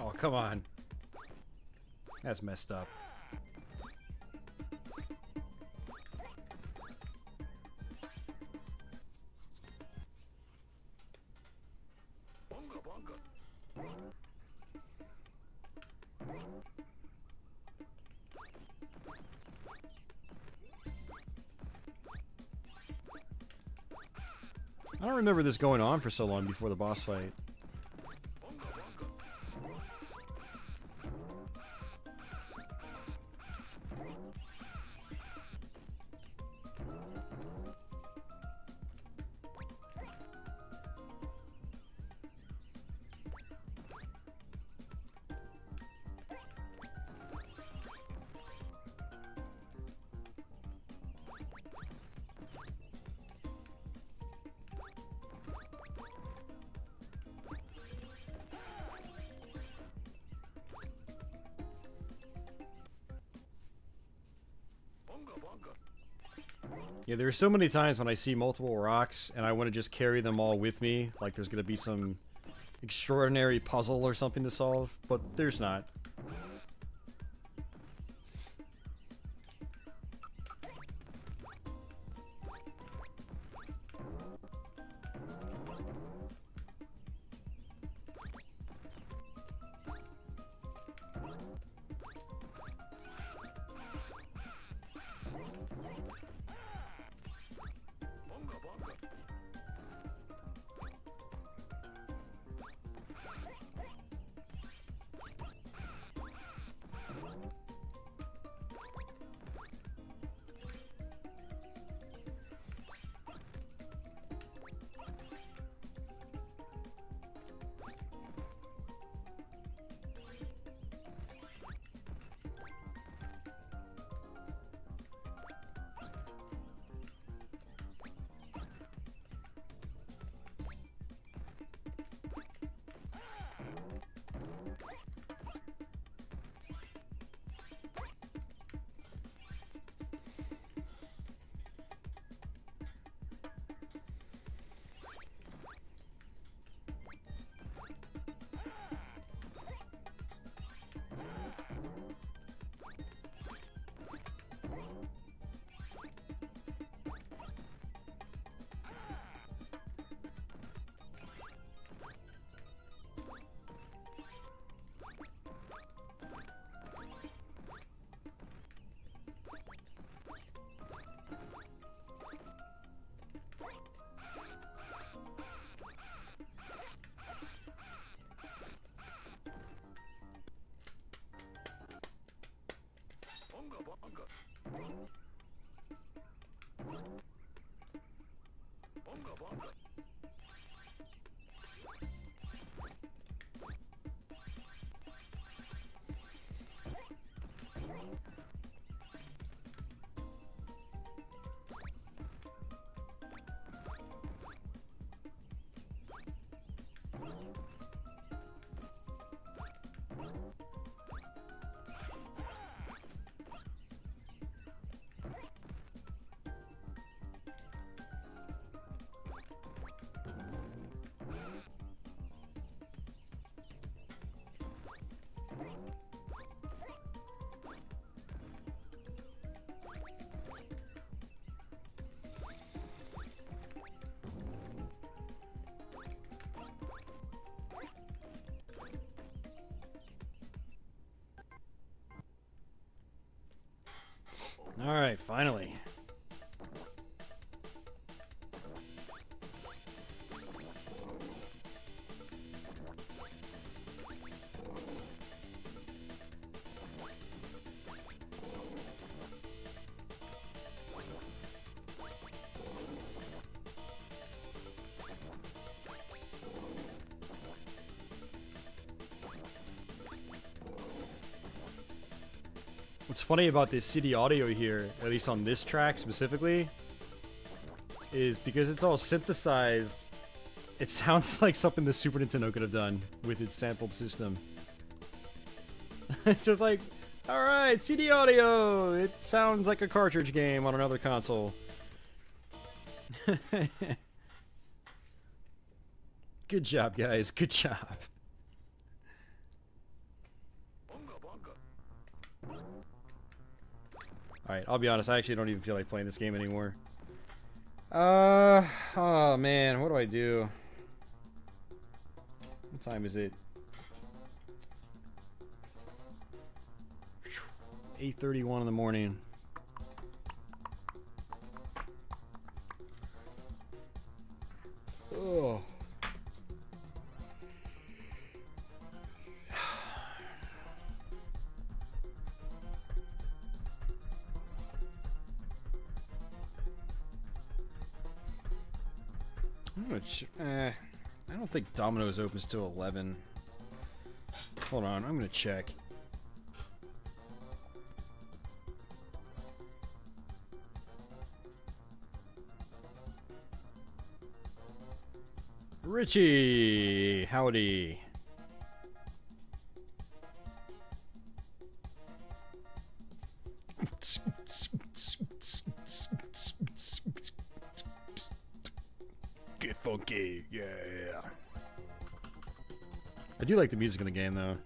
Oh, come on. That's messed up. I don't remember this going on for so long before the boss fight. Yeah, there's so many times when I see multiple rocks and I want to just carry them all with me, like there's going to be some extraordinary puzzle or something to solve, but there's not. Alright, finally. What's funny about this CD audio here, at least on this track specifically, is because it's all synthesized, it sounds like something the Super Nintendo could have done with its sampled system. It's just like, alright, CD audio! It sounds like a cartridge game on another console. Good job, guys. Good job. Alright, I'll be honest, I actually don't even feel like playing this game anymore. Oh man, what do I do? What time is it? 8:31 in the morning. Oh. I don't think Domino's opens till 11. Hold on, I'm gonna check. Richie, howdy. Get funky, yeah. I do like the music in the game, though.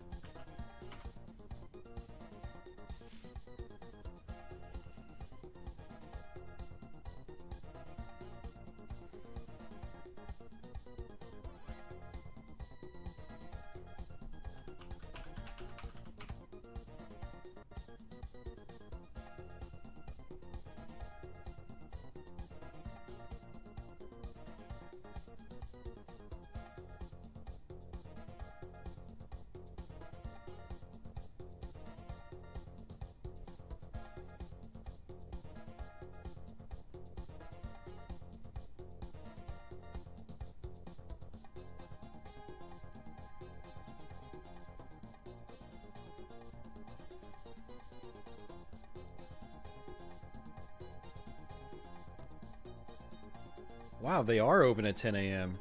Wow, they are open at 10 a.m.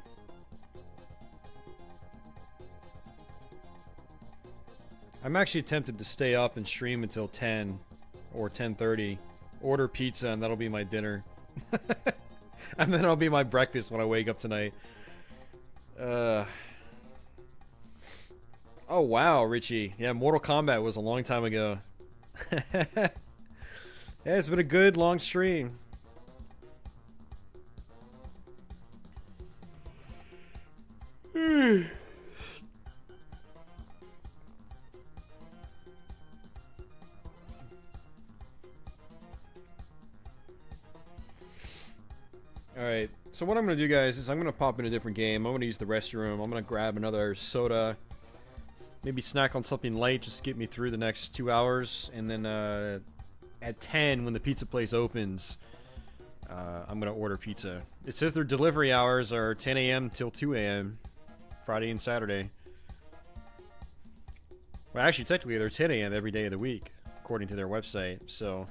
I'm actually tempted to stay up and stream until 10 or 10:30. Order pizza and that'll be my dinner. And then it'll be my breakfast when I wake up tonight. Oh wow, Richie. Yeah, Mortal Kombat was a long time ago. Yeah, it's been a good long stream. Alright, so what I'm going to do, guys, is I'm going to pop in a different game. I'm going to use the restroom. I'm going to grab another soda. Maybe snack on something light just to get me through the next 2 hours. And then at 10, when the pizza place opens, I'm going to order pizza. It says their delivery hours are 10 a.m. till 2 a.m. Friday and Saturday. Well, actually, technically, they're 10 a.m. every day of the week, according to their website, so...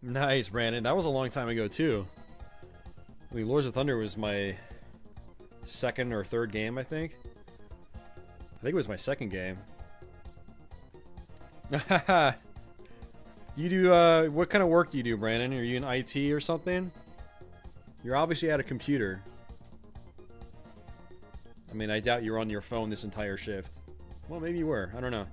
Nice, Brandon. That was a long time ago, too. I mean, Lords of Thunder was my second or third game, I think. I think it was my second game. You do, what kind of work do you do, Brandon? Are you in IT or something? You're obviously at a computer. I mean, I doubt you're on your phone this entire shift. Well, maybe you were. I don't know.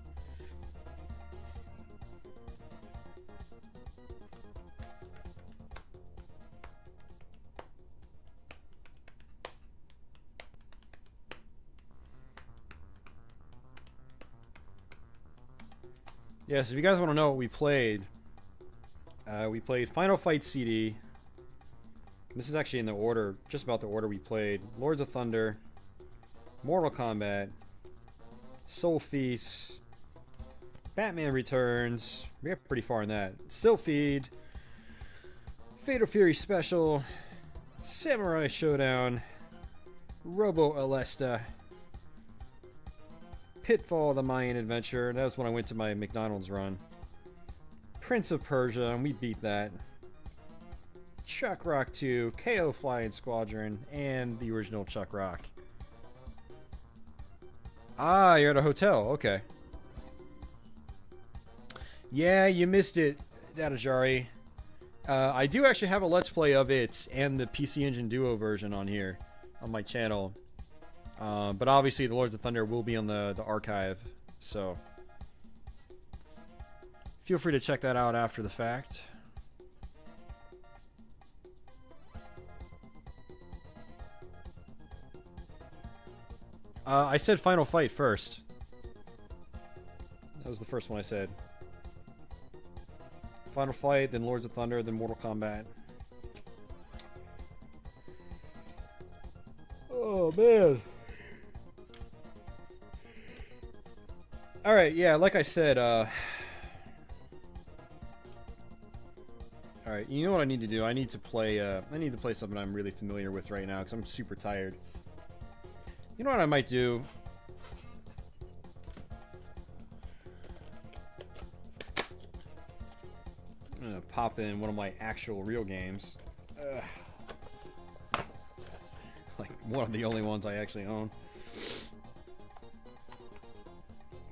Yeah, so if you guys want to know what we played Final Fight CD. This is actually in the order, just about the order we played. Lords of Thunder, Mortal Kombat, Soul Feast, Batman Returns. We got pretty far in that. Sylphied, Fatal Fury Special, Samurai Showdown, Robo Alesta, Pitfall: The Mayan Adventure. That was when I went to my McDonald's run. Prince of Persia, and we beat that. Chuck Rock 2, KO Flying Squadron, and the original Chuck Rock. Ah, you're at a hotel. Okay. Yeah, you missed it, Datajari. I do actually have a Let's Play of it and the PC Engine Duo version on here on my channel. But obviously the Lords of Thunder will be on the archive, so feel free to check that out after the fact. I said Final Fight first. That was the first one I said. Final Fight, then Lords of Thunder, then Mortal Kombat. Oh, man. Alright, yeah, like I said, Alright, you know what I need to do? I need to play something I'm really familiar with right now, because I'm super tired. You know what I might do? I'm gonna pop in one of my actual real games. Like, one of the only ones I actually own.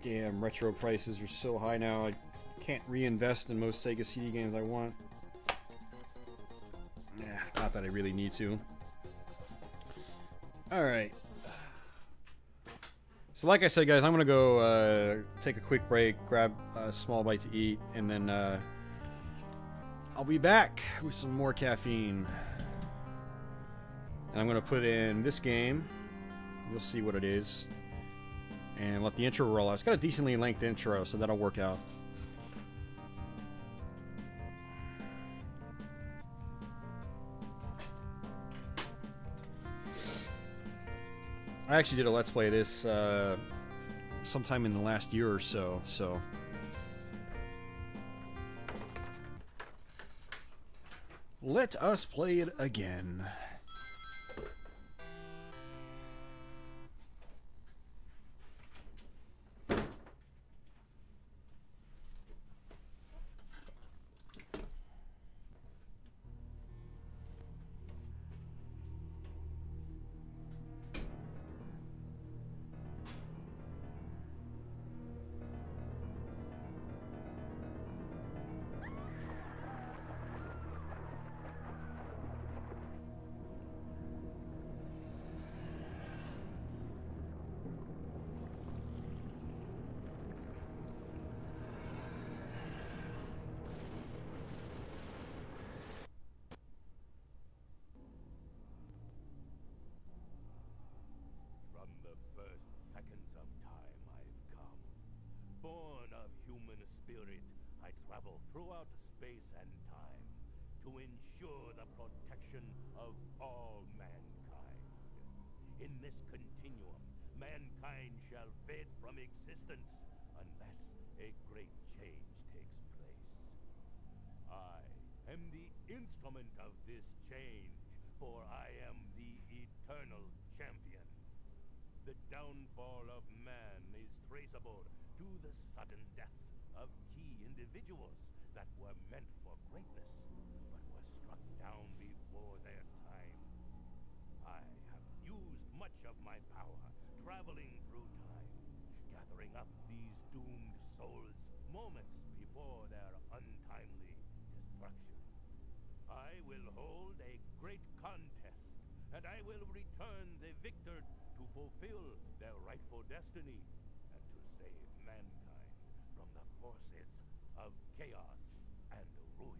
Damn, retro prices are so high now, I can't reinvest in most Sega CD games I want. Not that I really need to. Alright. So like I said, guys, I'm gonna go take a quick break, grab a small bite to eat, and then I'll be back with some more caffeine. And I'm gonna put in this game. You'll see what it is. And let the intro roll out. It's got a decently length intro, so that'll work out. I actually did a Let's Play this sometime in the last year or so, let us play it again. Throughout space and time to ensure the protection of all mankind. In this continuum, mankind shall fade from existence unless a great change takes place. I am the instrument of this change, for I am the eternal champion. The downfall of man is traceable to the sudden deaths of key individuals that were meant for greatness, but were struck down before their time. I have used much of my power, traveling through time, gathering up these doomed souls moments before their untimely destruction. I will hold a great contest, and I will return the victor to fulfill their rightful destiny, and to save mankind from the forces of chaos and ruin.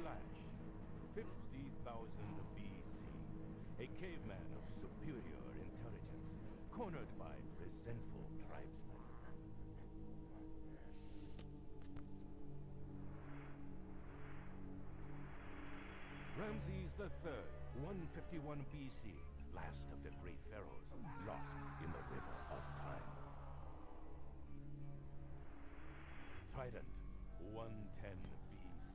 Slash, 50,000 BC. A caveman of superior intelligence, cornered by resentful tribesmen. Ramses III, 151 BC, last of the great pharaohs, lost in the river of time. Trident, 110 BC,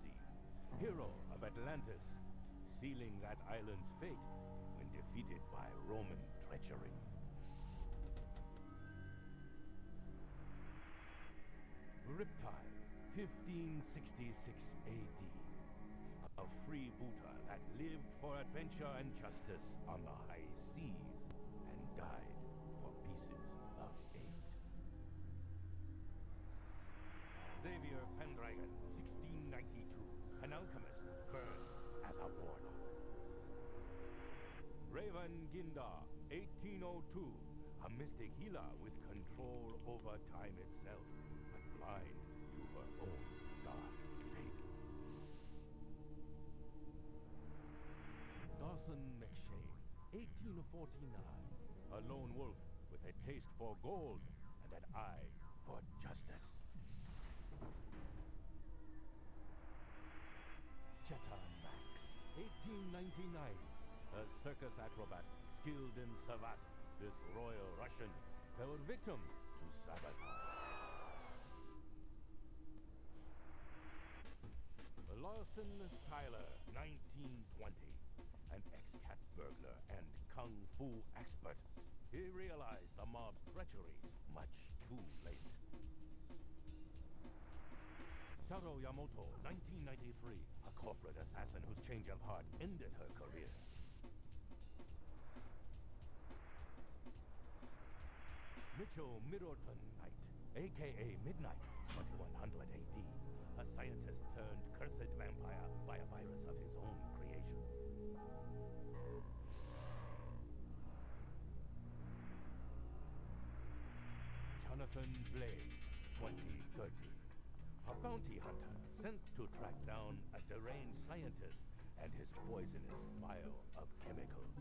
hero of Atlantis, sealing that island's fate when defeated by Roman treachery. Riptide, 1566 AD. A freebooter that lived for adventure and justice on the high seas and died for pieces of eight. Xavier Pendragon, 1692. An alchemist cursed as Ivan Gindar, 1802. A mystic healer with control over time itself, but blind to her own dark fate. Dawson McShane, 1849. A lone wolf with a taste for gold and an eye for justice. Cheta Max, 1899. A circus acrobat skilled in savate, this royal Russian fell victim to sabotage. Lawson Tyler, 1920. An ex-cat burglar and kung fu expert. He realized the mob's treachery much too late. Saro Yamoto, 1993. A corporate assassin whose change of heart ended her career. Mitchell Middleton Knight, a.k.a. Midnight, 2100 AD. A scientist turned cursed vampire by a virus of his own creation. Jonathan Blake, 2030. A bounty hunter sent to track down a deranged scientist and his poisonous vial of chemicals.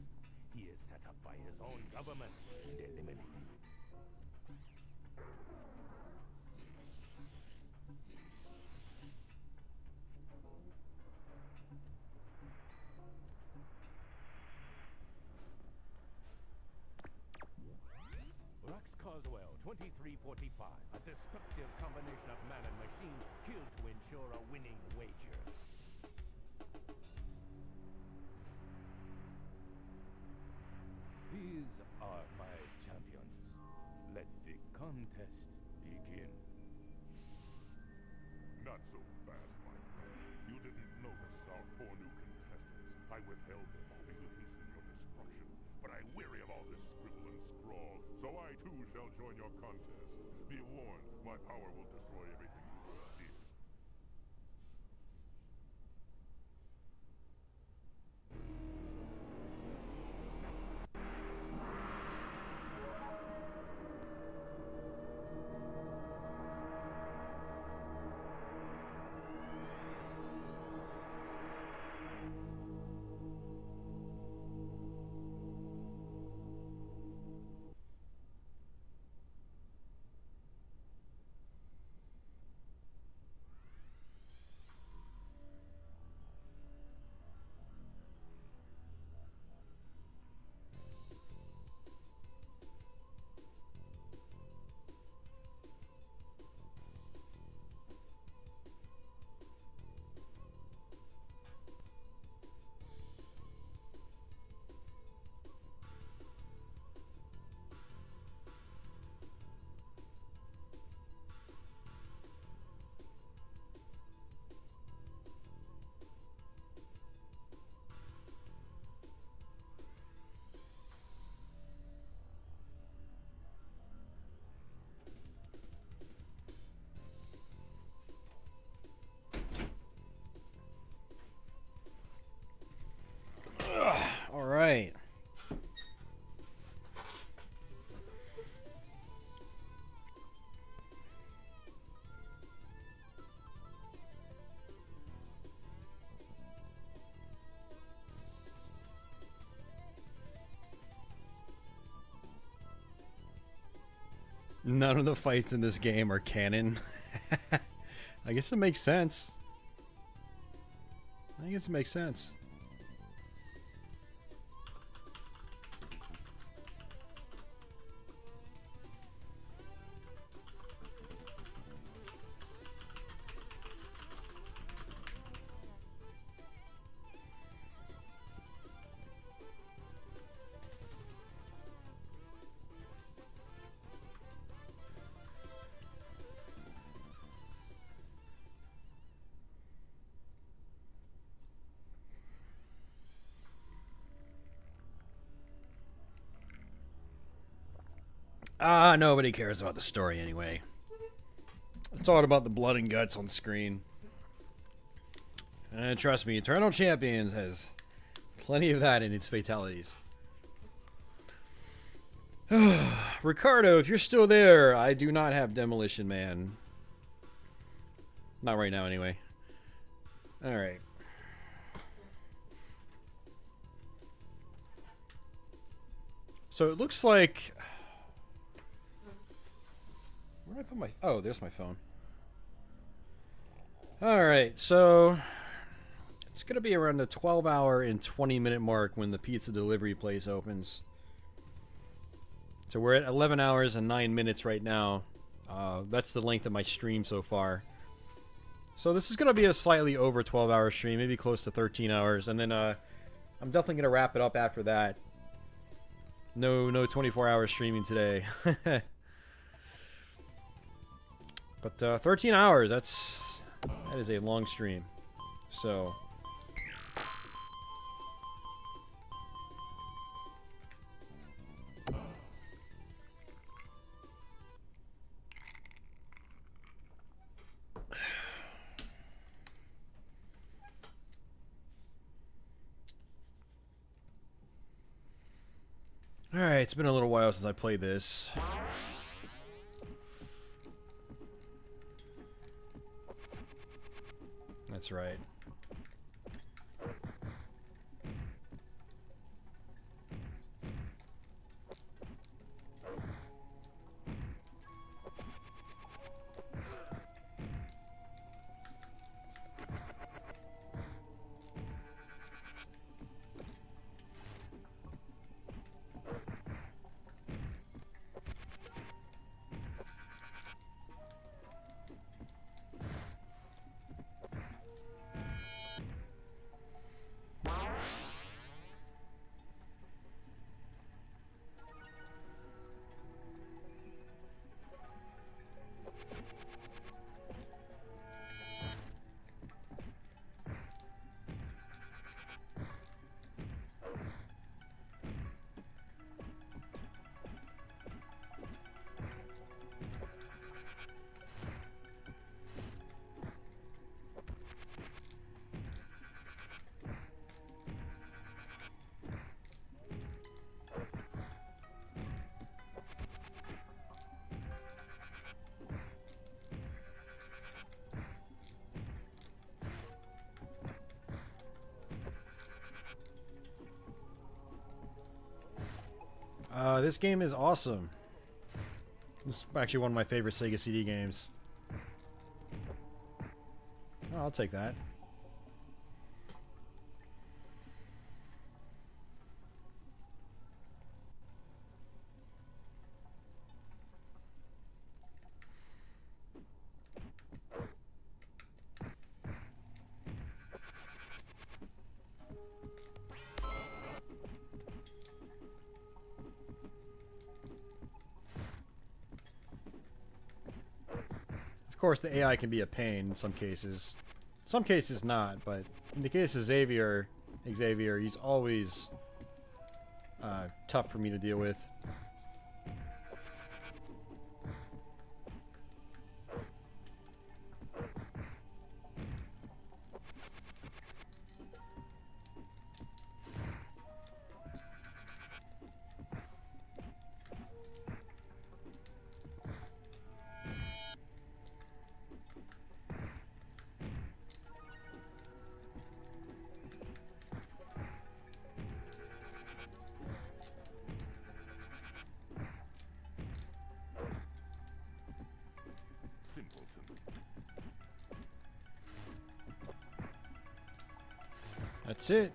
He is set up by his own government and eliminated. Rex Coswell, 2345. A destructive combination of man and machine killed to ensure a winning wager. These are my champions. Let the contest begin. Not so fast, my friend. You didn't notice our 4 new contestants. I withheld them hoping to hasten your destruction. But I'm weary of all this scribble and scrawl, so I too shall join your contest. Be warned, my power will destroy everything you hold dear. All right. None of the fights in this game are canon. I guess it makes sense. I guess it makes sense. Nobody cares about the story anyway. It's all about the blood and guts on screen. And trust me, Eternal Champions has plenty of that in its fatalities. Ricardo, if you're still there, I do not have Demolition Man. Not right now, anyway. Alright. So it looks like... Where did I put my... Oh, there's my phone. Alright, so... It's going to be around the 12-hour and 20-minute mark when the pizza delivery place opens. So we're at 11 hours and 9 minutes right now. That's the length of my stream so far. So this is going to be a slightly over 12-hour stream, maybe close to 13 hours. And then I'm definitely going to wrap it up after that. No 24-hour streaming today. But 13 hours, that is a long stream. So... Alright, it's been a little while since I played this. That's right. This game is awesome. This is actually one of my favorite Sega CD games. Oh, I'll take that. Of course, the AI can be a pain in some cases. Some cases not, but in the case of Xavier, he's always tough for me to deal with. That's it.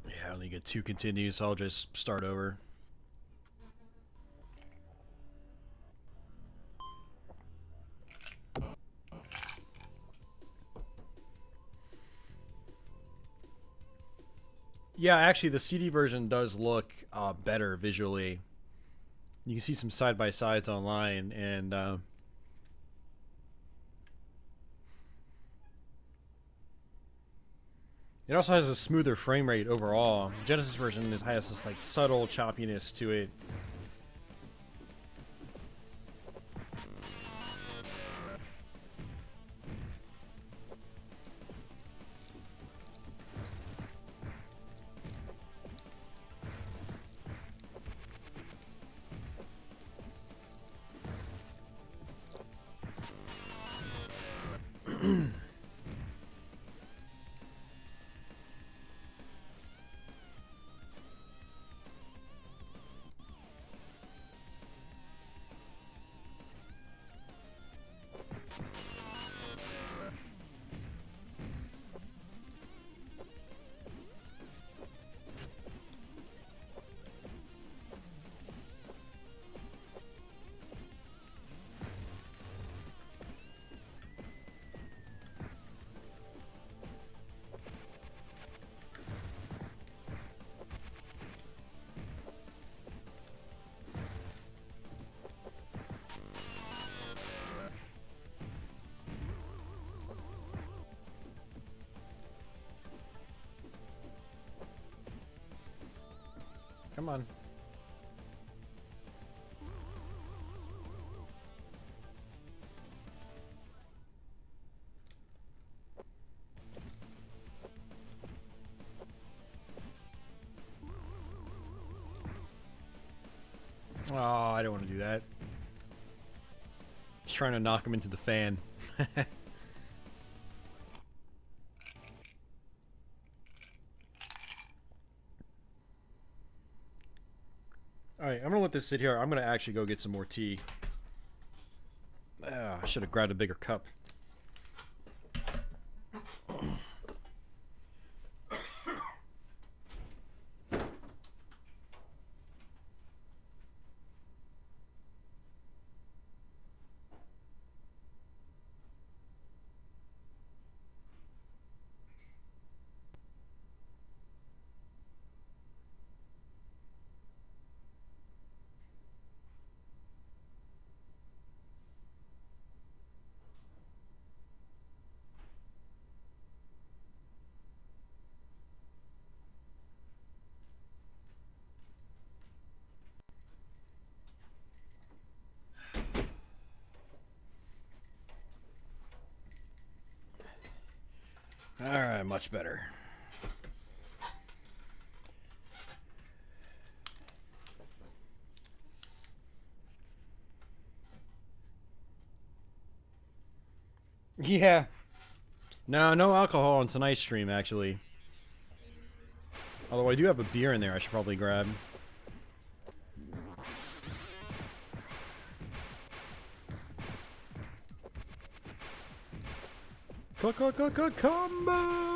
Yeah, I only get 2 continues, so I'll just start over. Yeah, actually, the CD version does look better visually. You can see some side-by-sides online, and It also has a smoother frame rate overall. The Genesis version has this like subtle choppiness to it. Come on. Oh, I don't want to do that. Just trying to knock him into the fan. Alright, I'm gonna let this sit here. I'm gonna actually go get some more tea. I should have grabbed a bigger cup. Alright, much better. Yeah. No alcohol on tonight's stream, actually. Although I do have a beer in there I should probably grab. Combo!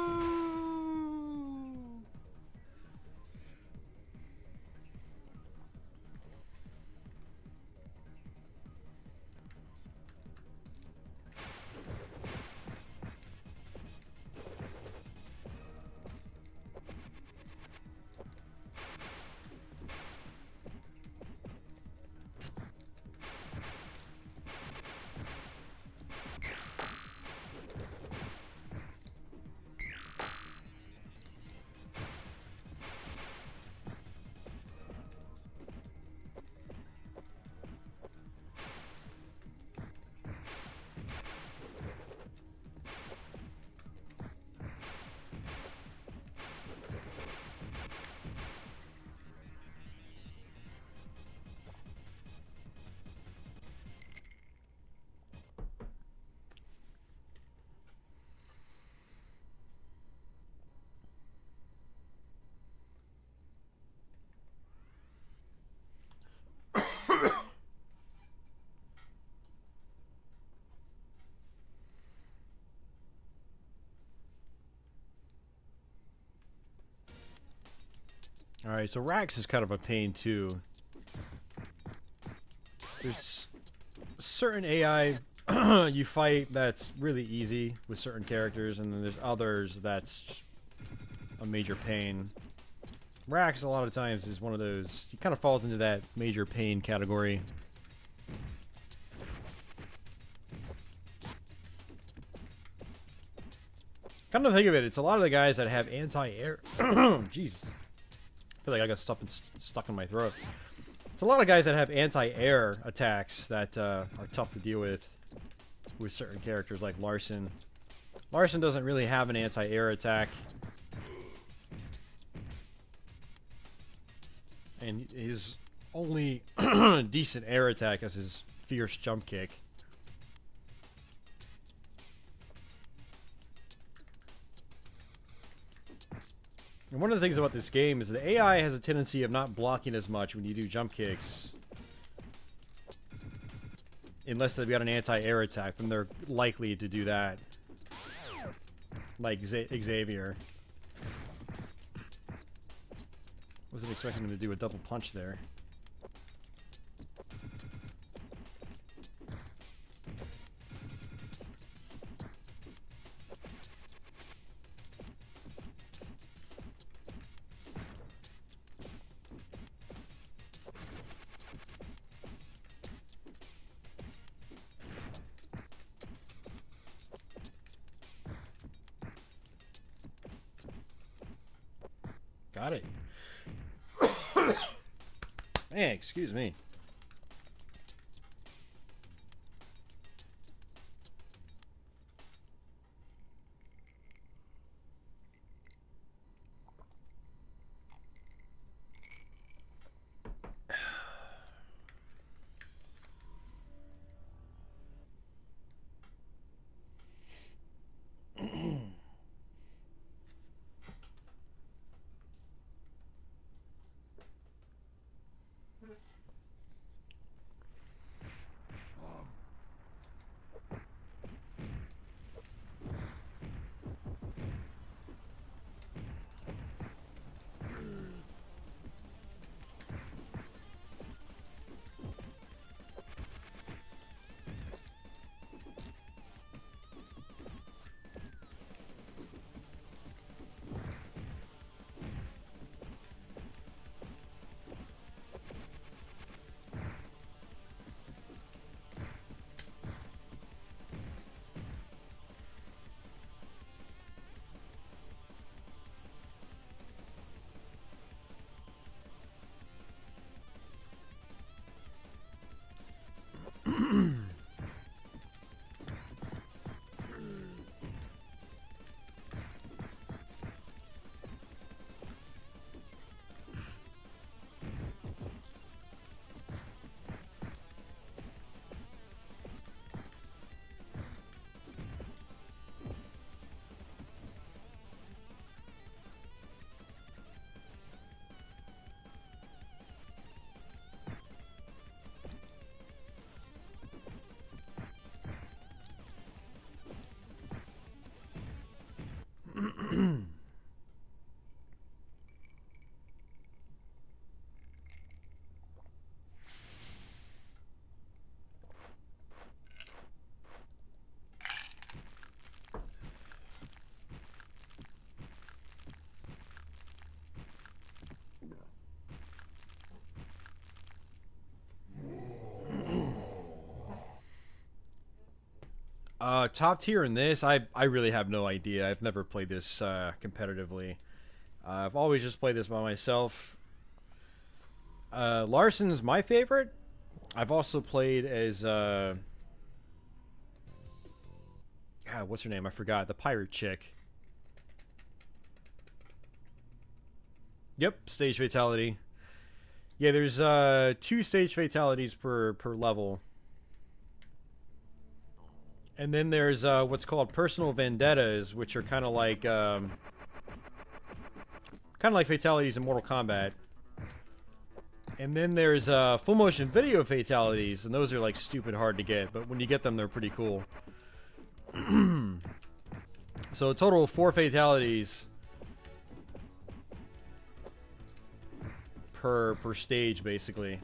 Alright, so Rax is kind of a pain too. There's certain AI you fight that's really easy with certain characters, and then there's others that's a major pain. Rax a lot of times is one of those, he kind of falls into that major pain category. Come to think of it, it's a lot of the guys that have anti-air. Jesus. I feel like I got something stuck in my throat. It's a lot of guys that have anti-air attacks that are tough to deal with certain characters like Larson. Larson doesn't really have an anti-air attack. And his only decent air attack is his fierce jump kick. And one of the things about this game is the AI has a tendency of not blocking as much when you do jump kicks. Unless they've got an anti-air attack, then they're likely to do that. Like Xavier. Wasn't expecting him to do a double punch there. Got it. Hey, excuse me. Top tier in this, I really have no idea. I've never played this competitively. I've always just played this by myself. Larson's my favorite. I've also played as God, what's her name? I forgot. The pirate chick. Yep, stage fatality. Yeah, there's 2 stage fatalities per level. And then there's what's called personal vendettas, which are kind of like fatalities in Mortal Kombat. And then there's full motion video fatalities, and those are like stupid hard to get, but when you get them, they're pretty cool. So a total of 4 fatalities per stage, basically.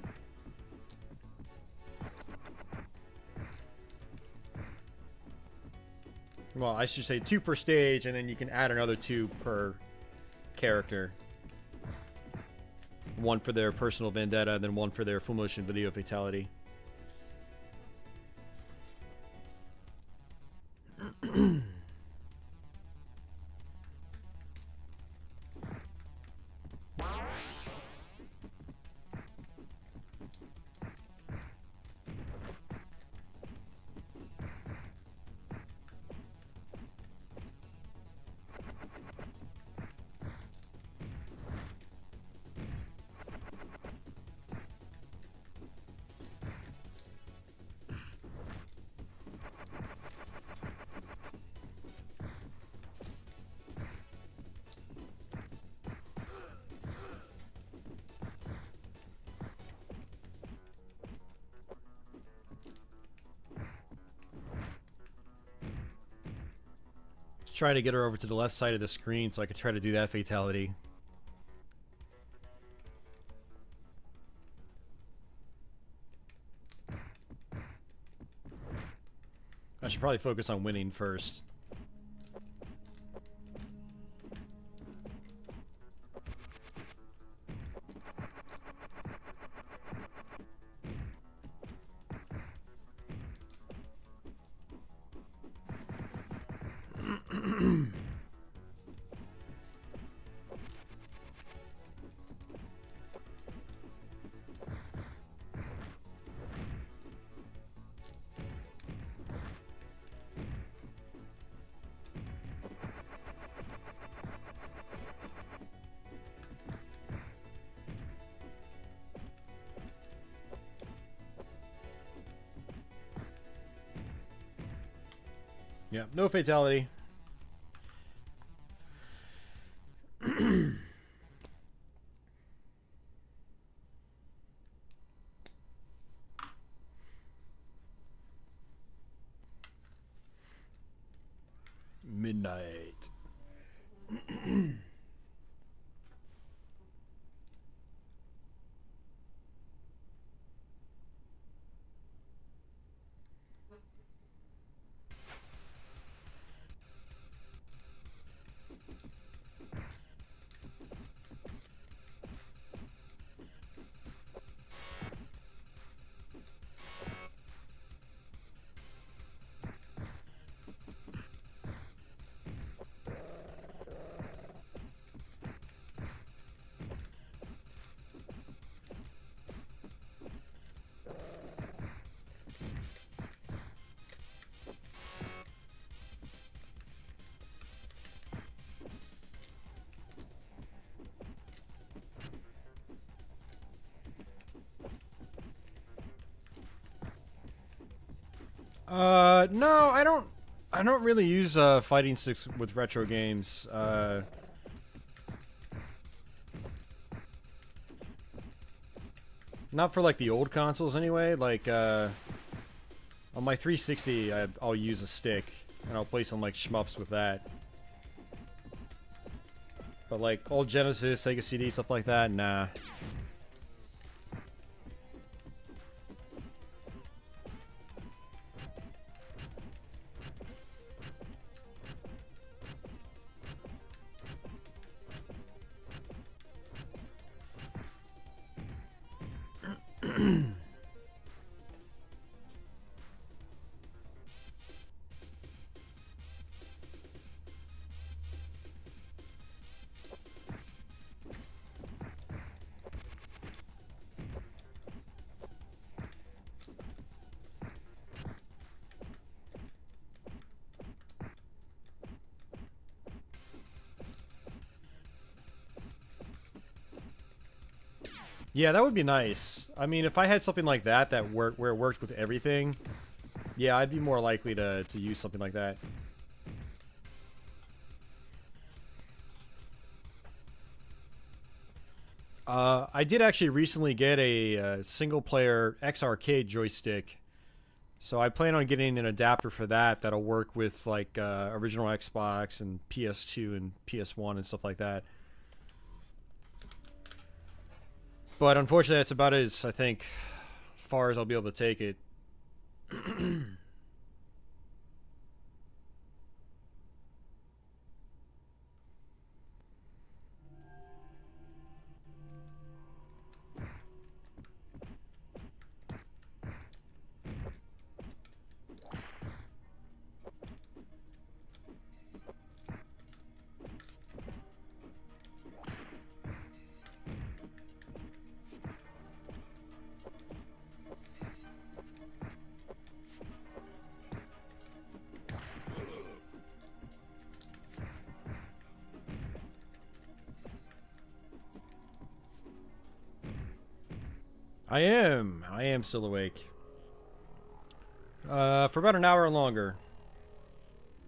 Well, I should say 2 per stage, and then you can add another 2 per character. 1 for their personal vendetta, and then 1 for their full motion video fatality. trying to get her over to the left side of the screen so I could try to do that fatality. I should probably focus on winning first. Yeah, no fatality. Midnight. No, I don't really use fighting sticks with retro games. Not for like the old consoles anyway. Like on my 360, I'll use a stick and I'll play some like shmups with that. But like old Genesis, Sega CD, stuff like that, nah. Yeah, that would be nice. I mean, if I had something like that where it works with everything, yeah, I'd be more likely to use something like that. I did actually recently get a single-player X-Arcade joystick, so I plan on getting an adapter for that that'll work with like original Xbox and PS2 and PS1 and stuff like that. But unfortunately, that's about as, I think, far as I'll be able to take it. I am still awake. For about an hour longer.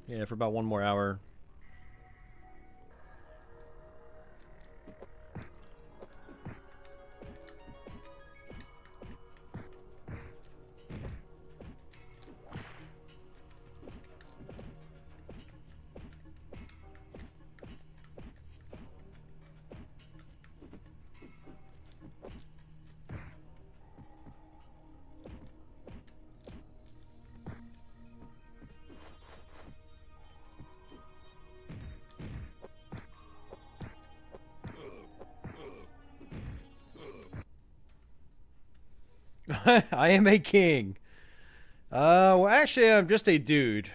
Yeah, for about one more hour. I am a king. Well, actually, I'm just a dude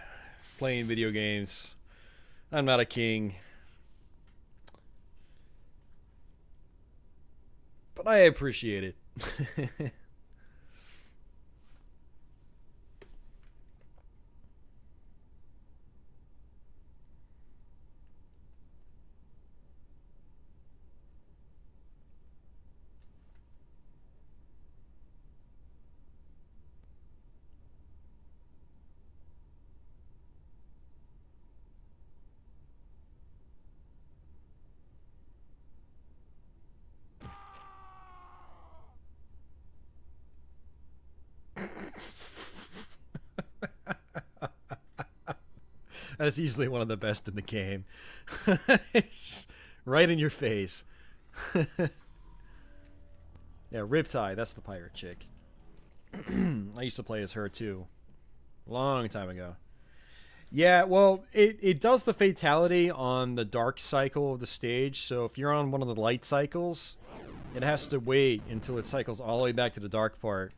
playing video games. I'm not a king. But I appreciate it. That's easily one of the best in the game. Right in your face. Yeah, Riptide, that's the pirate chick. I used to play as her too. Long time ago. Yeah, well, it does the fatality on the dark cycle of the stage, so if you're on one of the light cycles, it has to wait until it cycles all the way back to the dark part.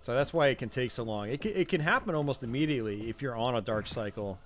So that's why it can take so long. It can happen almost immediately if you're on a dark cycle.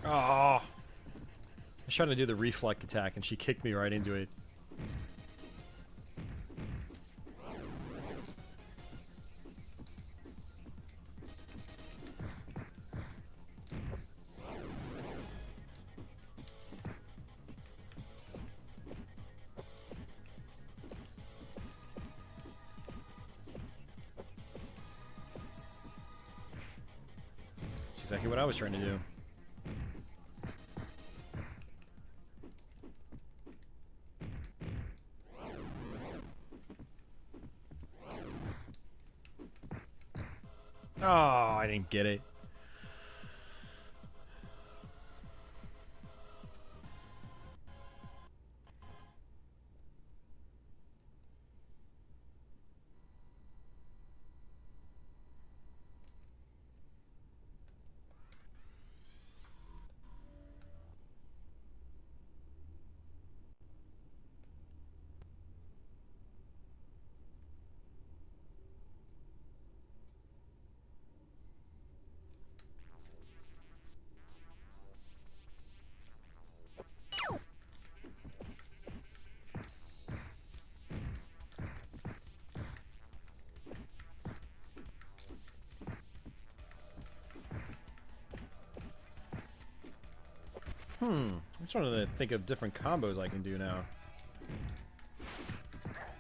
Oh, I was trying to do the reflect attack and she kicked me right into it. That's exactly what I was trying to do. Oh, I didn't get it. I'm trying to think of different combos I can do now.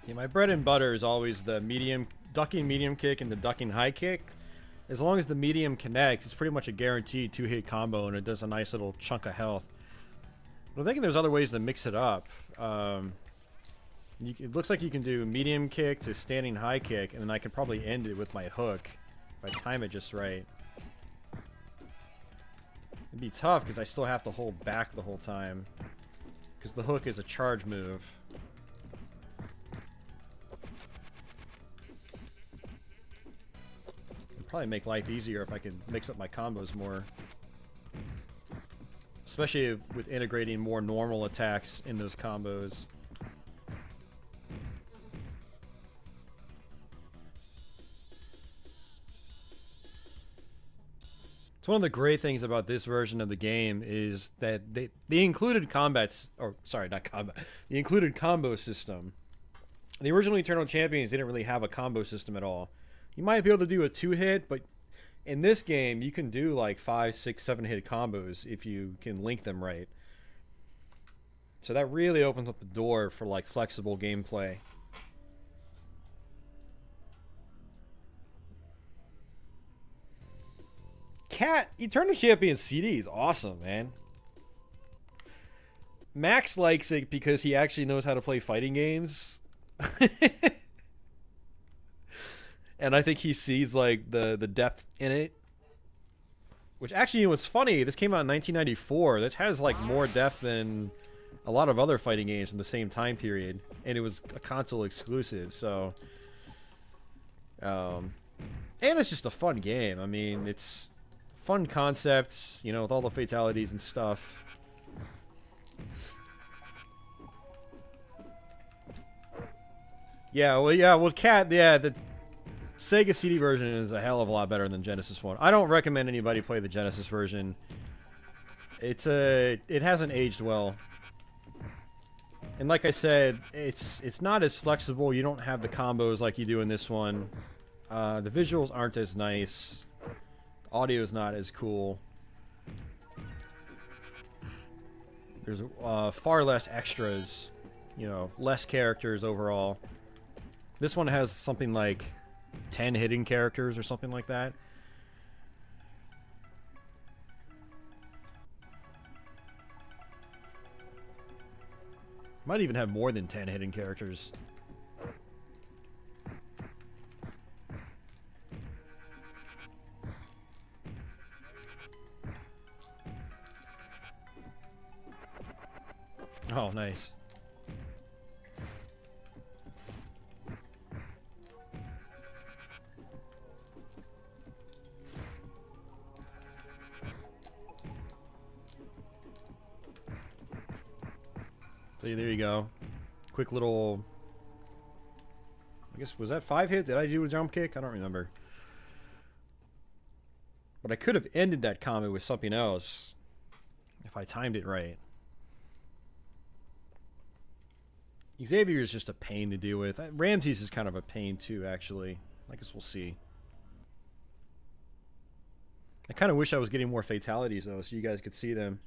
Yeah, my bread and butter is always the ducking medium kick and the ducking high kick. As long as the medium connects, it's pretty much a guaranteed 2-hit combo and it does a nice little chunk of health. But I'm thinking there's other ways to mix it up. It looks like you can do medium kick to standing high kick, and then I can probably end it with my hook if I time it just right. It'd be tough because I still have to hold back the whole time. Because the hook is a charge move. It'd probably make life easier if I could mix up my combos more. Especially with integrating more normal attacks in those combos. So one of the great things about this version of the game is that the included the included combo system The original Eternal Champions didn't really have a combo system at all. You might be able to do a 2-hit, but in this game, you can do like 5, 6, 7-hit combos if you can link them right. So that really opens up the door for like flexible gameplay. Cat Eternal Champions CD is awesome, man. Max likes it because he actually knows how to play fighting games. And I think he sees like the depth in it. Which actually, what's funny, this came out in 1994. This has like more depth than a lot of other fighting games in the same time period, and it was a console exclusive. So, and it's just a fun game. I mean, it's fun concepts, you know, with all the fatalities and stuff. Well, Cat, the Sega CD version is a hell of a lot better than Genesis one. I don't recommend anybody play the Genesis version. It hasn't aged well. And like I said, it's not as flexible. You don't have the combos like you do in this one. The visuals aren't as nice. The audio is not as cool. There's far less extras. You know, less characters overall. This one has something like 10 hidden characters or something like that. Might even have more than 10 hidden characters. Oh, nice. So there you go. Quick little... I guess, was that 5 hits? Did I do a jump kick? I don't remember. But I could have ended that combo with something else if I timed it right. Xavier is just a pain to deal with. Ramses is kind of a pain too, actually. I guess we'll see. I kind of wish I was getting more fatalities though, so you guys could see them.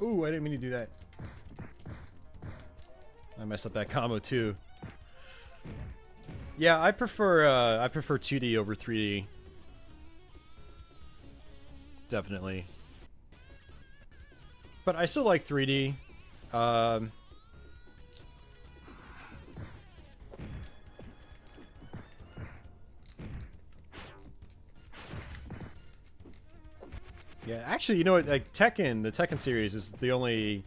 Ooh, I didn't mean to do that. I messed up that combo too. Yeah, I prefer 2D over 3D. Definitely. But I still like 3D. Yeah, actually, you know what? Like Tekken, the Tekken series is the only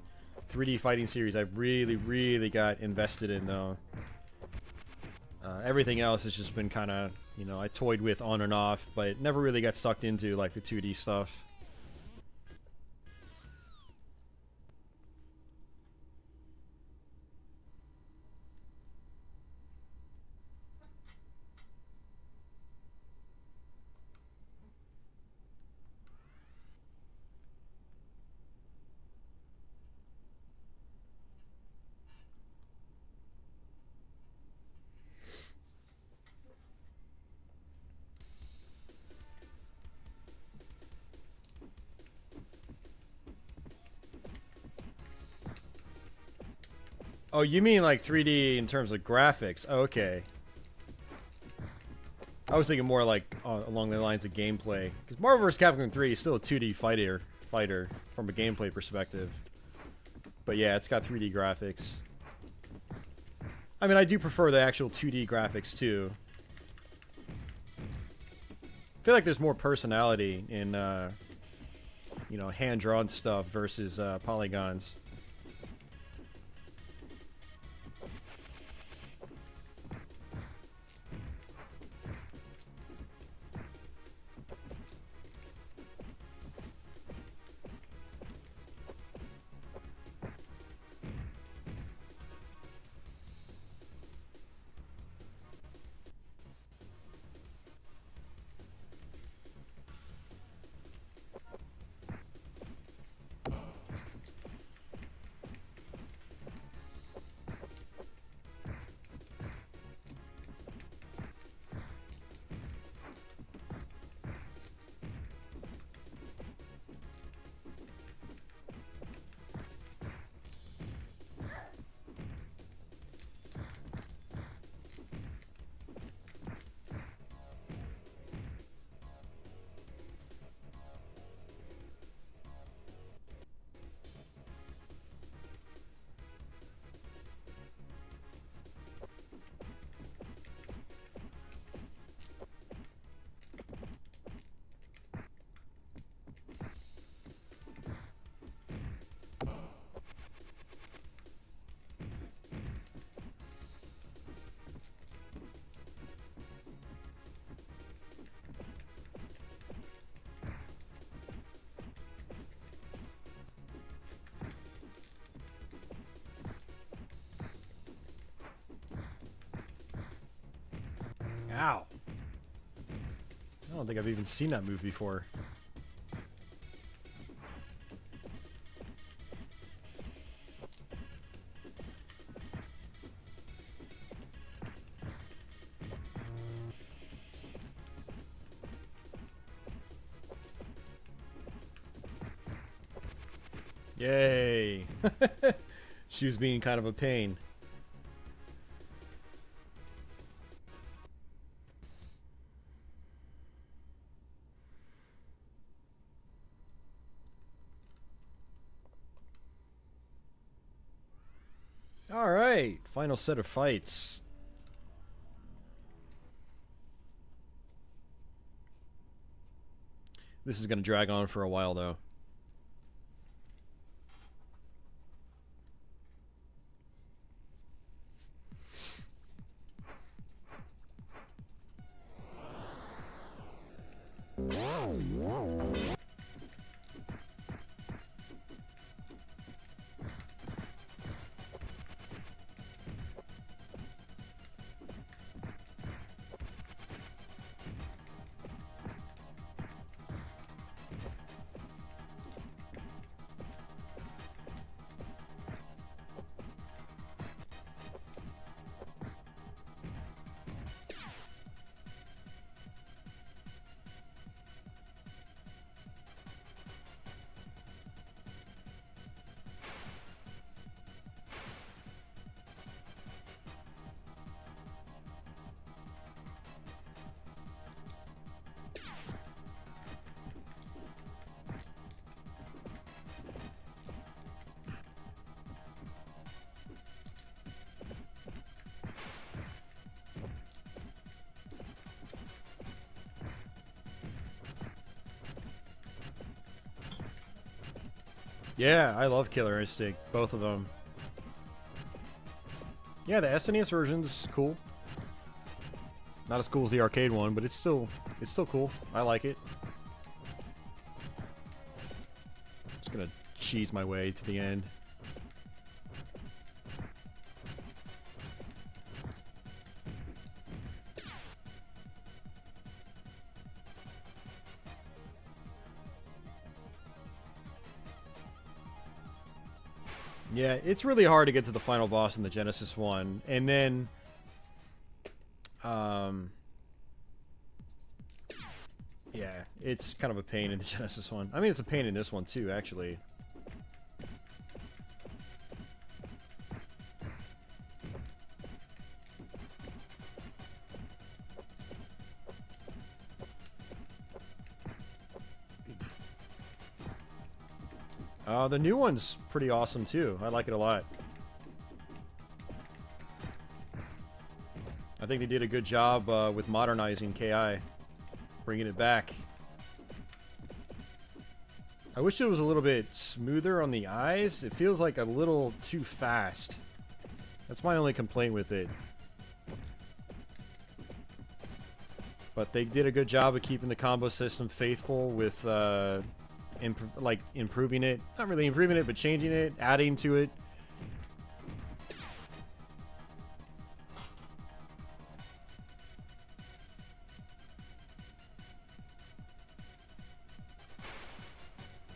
3D fighting series I've really got invested in, though. Everything else has just been kind of, you know, I toyed with on and off, but never really got sucked into like the 2D stuff. Oh, you mean like 3D in terms of graphics? Oh, okay. I was thinking more like along the lines of gameplay. Because Marvel vs. Capcom 3 is still a 2D fighter from a gameplay perspective. But yeah, it's got 3D graphics. I mean, I do prefer the actual 2D graphics too. I feel like there's more personality in you know, hand-drawn stuff versus polygons. Ow. I don't think I've even seen that move before. Yay! She was being kind of a pain. Alright, final set of fights. This is going to drag on for a while, though. Yeah, I love Killer Instinct, both of them. Yeah, the SNES version's cool. Not as cool as the arcade one, but it's still cool. I like it. Just gonna cheese my way to the end. Yeah, it's really hard to get to the final boss in the Genesis one, and then, yeah, it's kind of a pain in the Genesis one. I mean, it's a pain in this one too, actually. The new one's pretty awesome too. I like it a lot. I think they did a good job with modernizing KI, bringing it back. I wish it was a little bit smoother on the eyes. It feels like a little too fast. That's my only complaint with it. But they did a good job of keeping the combo system faithful with, improving it. Not really improving it, but changing it, adding to it.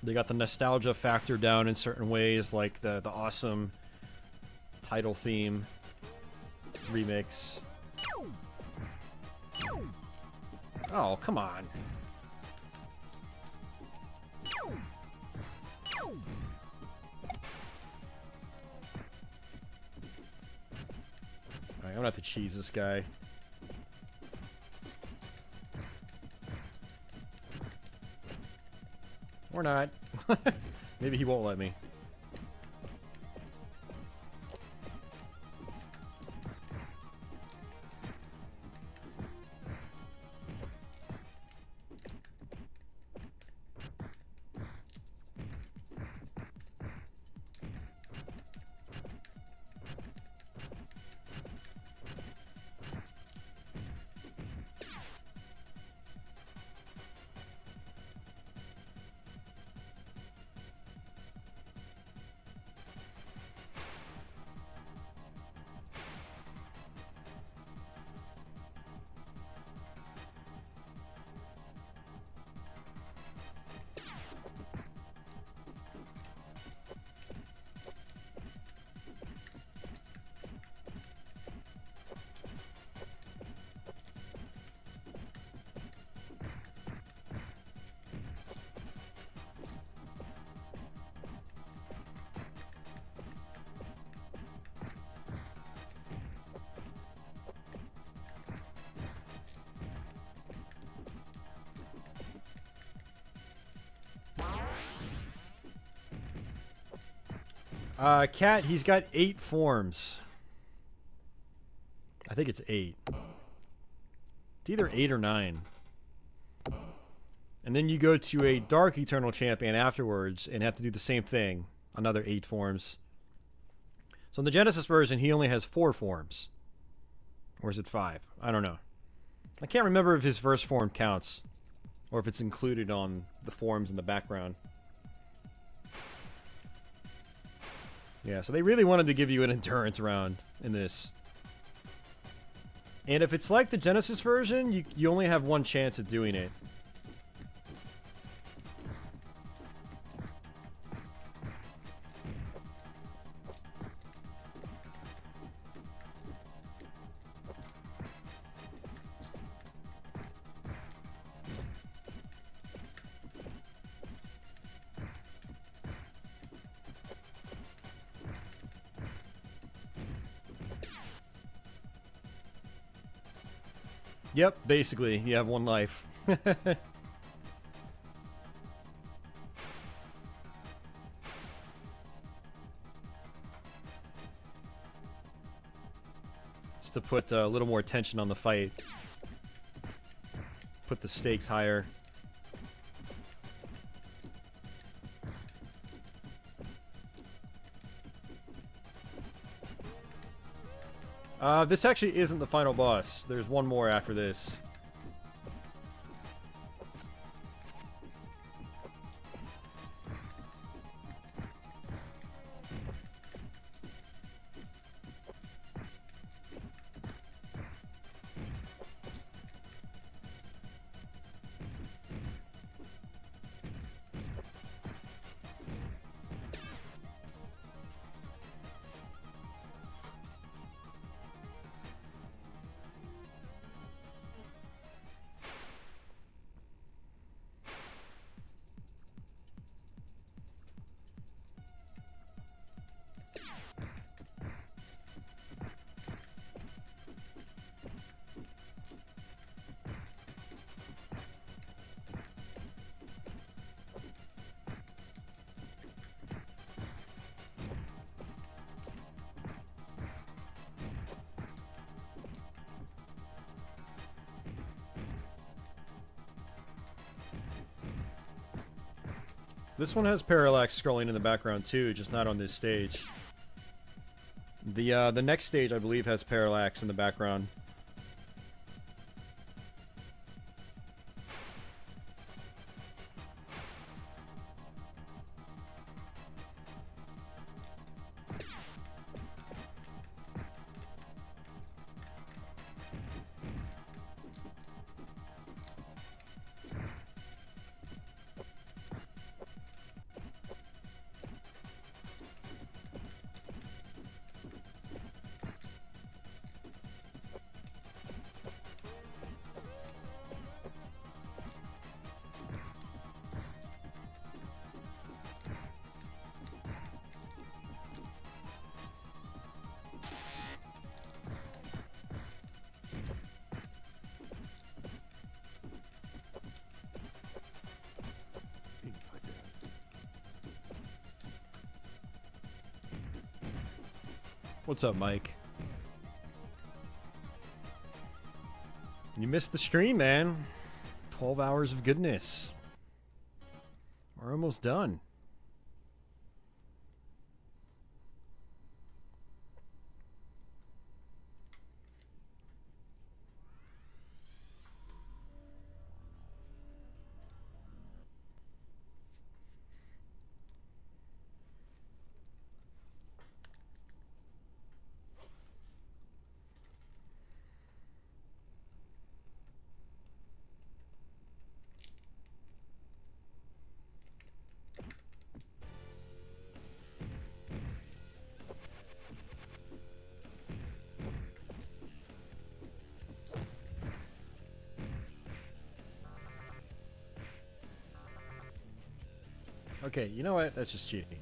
They got the nostalgia factor down in certain ways, like the awesome title theme remix. Oh, come on. Alright, I'm gonna have to cheese this guy. Or not. Maybe he won't let me. Cat, he's got 8 forms. I think it's 8. It's either 8 or 9. And then you go to a Dark Eternal Champion afterwards and have to do the same thing. Another 8 forms. So in the Genesis version, he only has 4 forms. Or is it 5? I don't know. I can't remember if his first form counts. Or if it's included on the forms in the background. Yeah, so they really wanted to give you an endurance round in this. And if it's like the Genesis version, you only have 1 chance at doing it. Yep, basically, you have 1 life. Just to put a little more tension on the fight. Put the stakes higher. This actually isn't the final boss. There's 1 more after this. This one has parallax scrolling in the background too, just not on this stage. The next stage, I believe, has parallax in the background. What's up, Mike? You missed the stream, man. 12 hours of goodness. We're almost done. Okay, you know what? That's just cheating.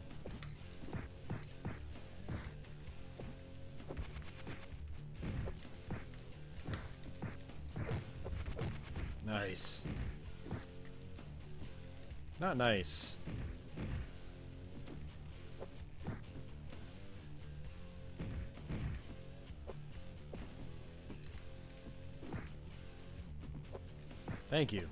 Nice. Not nice. Thank you.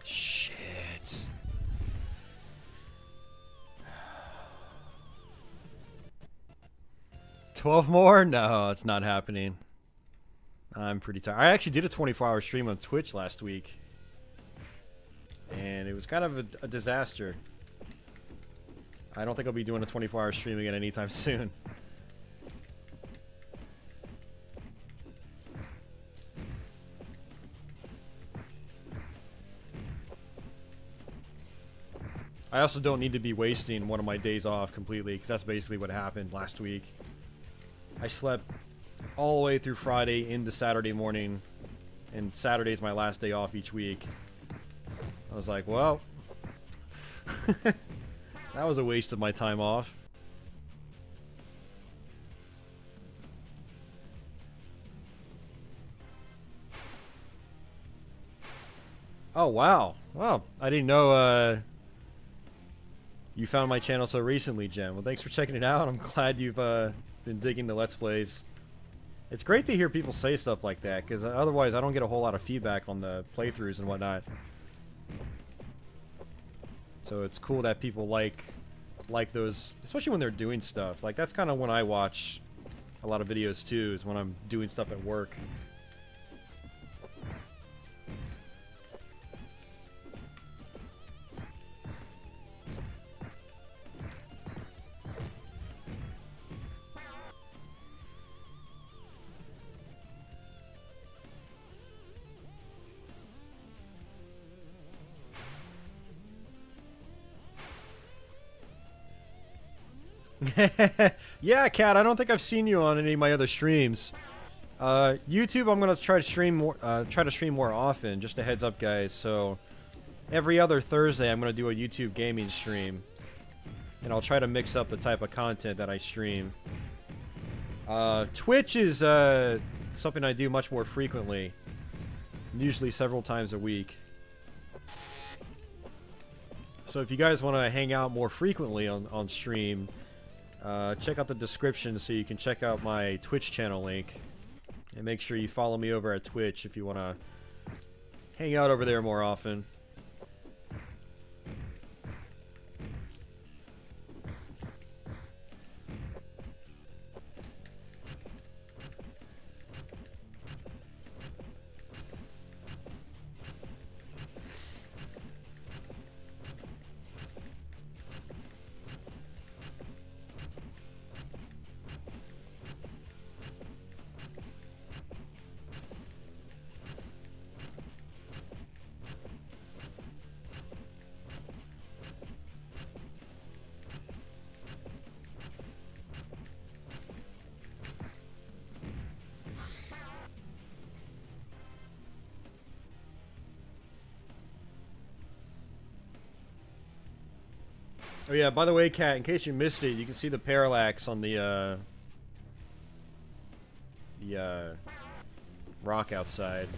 Shit. $12 more? No, it's not happening. I'm pretty tired. I actually did a 24-hour stream on Twitch last week. And it was kind of a disaster. I don't think I'll be doing a 24-hour stream again anytime soon. I also don't need to be wasting one of my days off completely, because that's basically what happened last week. I slept all the way through Friday into Saturday morning, and Saturday's my last day off each week. I was like, well, that was a waste of my time off. Oh, wow. Well, I didn't know, you found my channel so recently, Jem. Well, thanks for checking it out. I'm glad you've been digging the Let's Plays. It's great to hear people say stuff like that, because otherwise I don't get a whole lot of feedback on the playthroughs and whatnot. So it's cool that people like those, especially when they're doing stuff. Like, that's kind of when I watch a lot of videos too, is when I'm doing stuff at work. Yeah, Kat, I don't think I've seen you on any of my other streams. YouTube, I'm gonna try to stream more often. Just a heads up, guys. So every other Thursday, I'm gonna do a YouTube gaming stream, and I'll try to mix up the type of content that I stream. Twitch is something I do much more frequently, usually several times a week. So if you guys want to hang out more frequently on stream, check out the description so you can check out my Twitch channel link. And make sure you follow me over at Twitch if you want to hang out over there more often. Oh yeah, by the way, Kat, in case you missed it, you can see the parallax on the rock outside.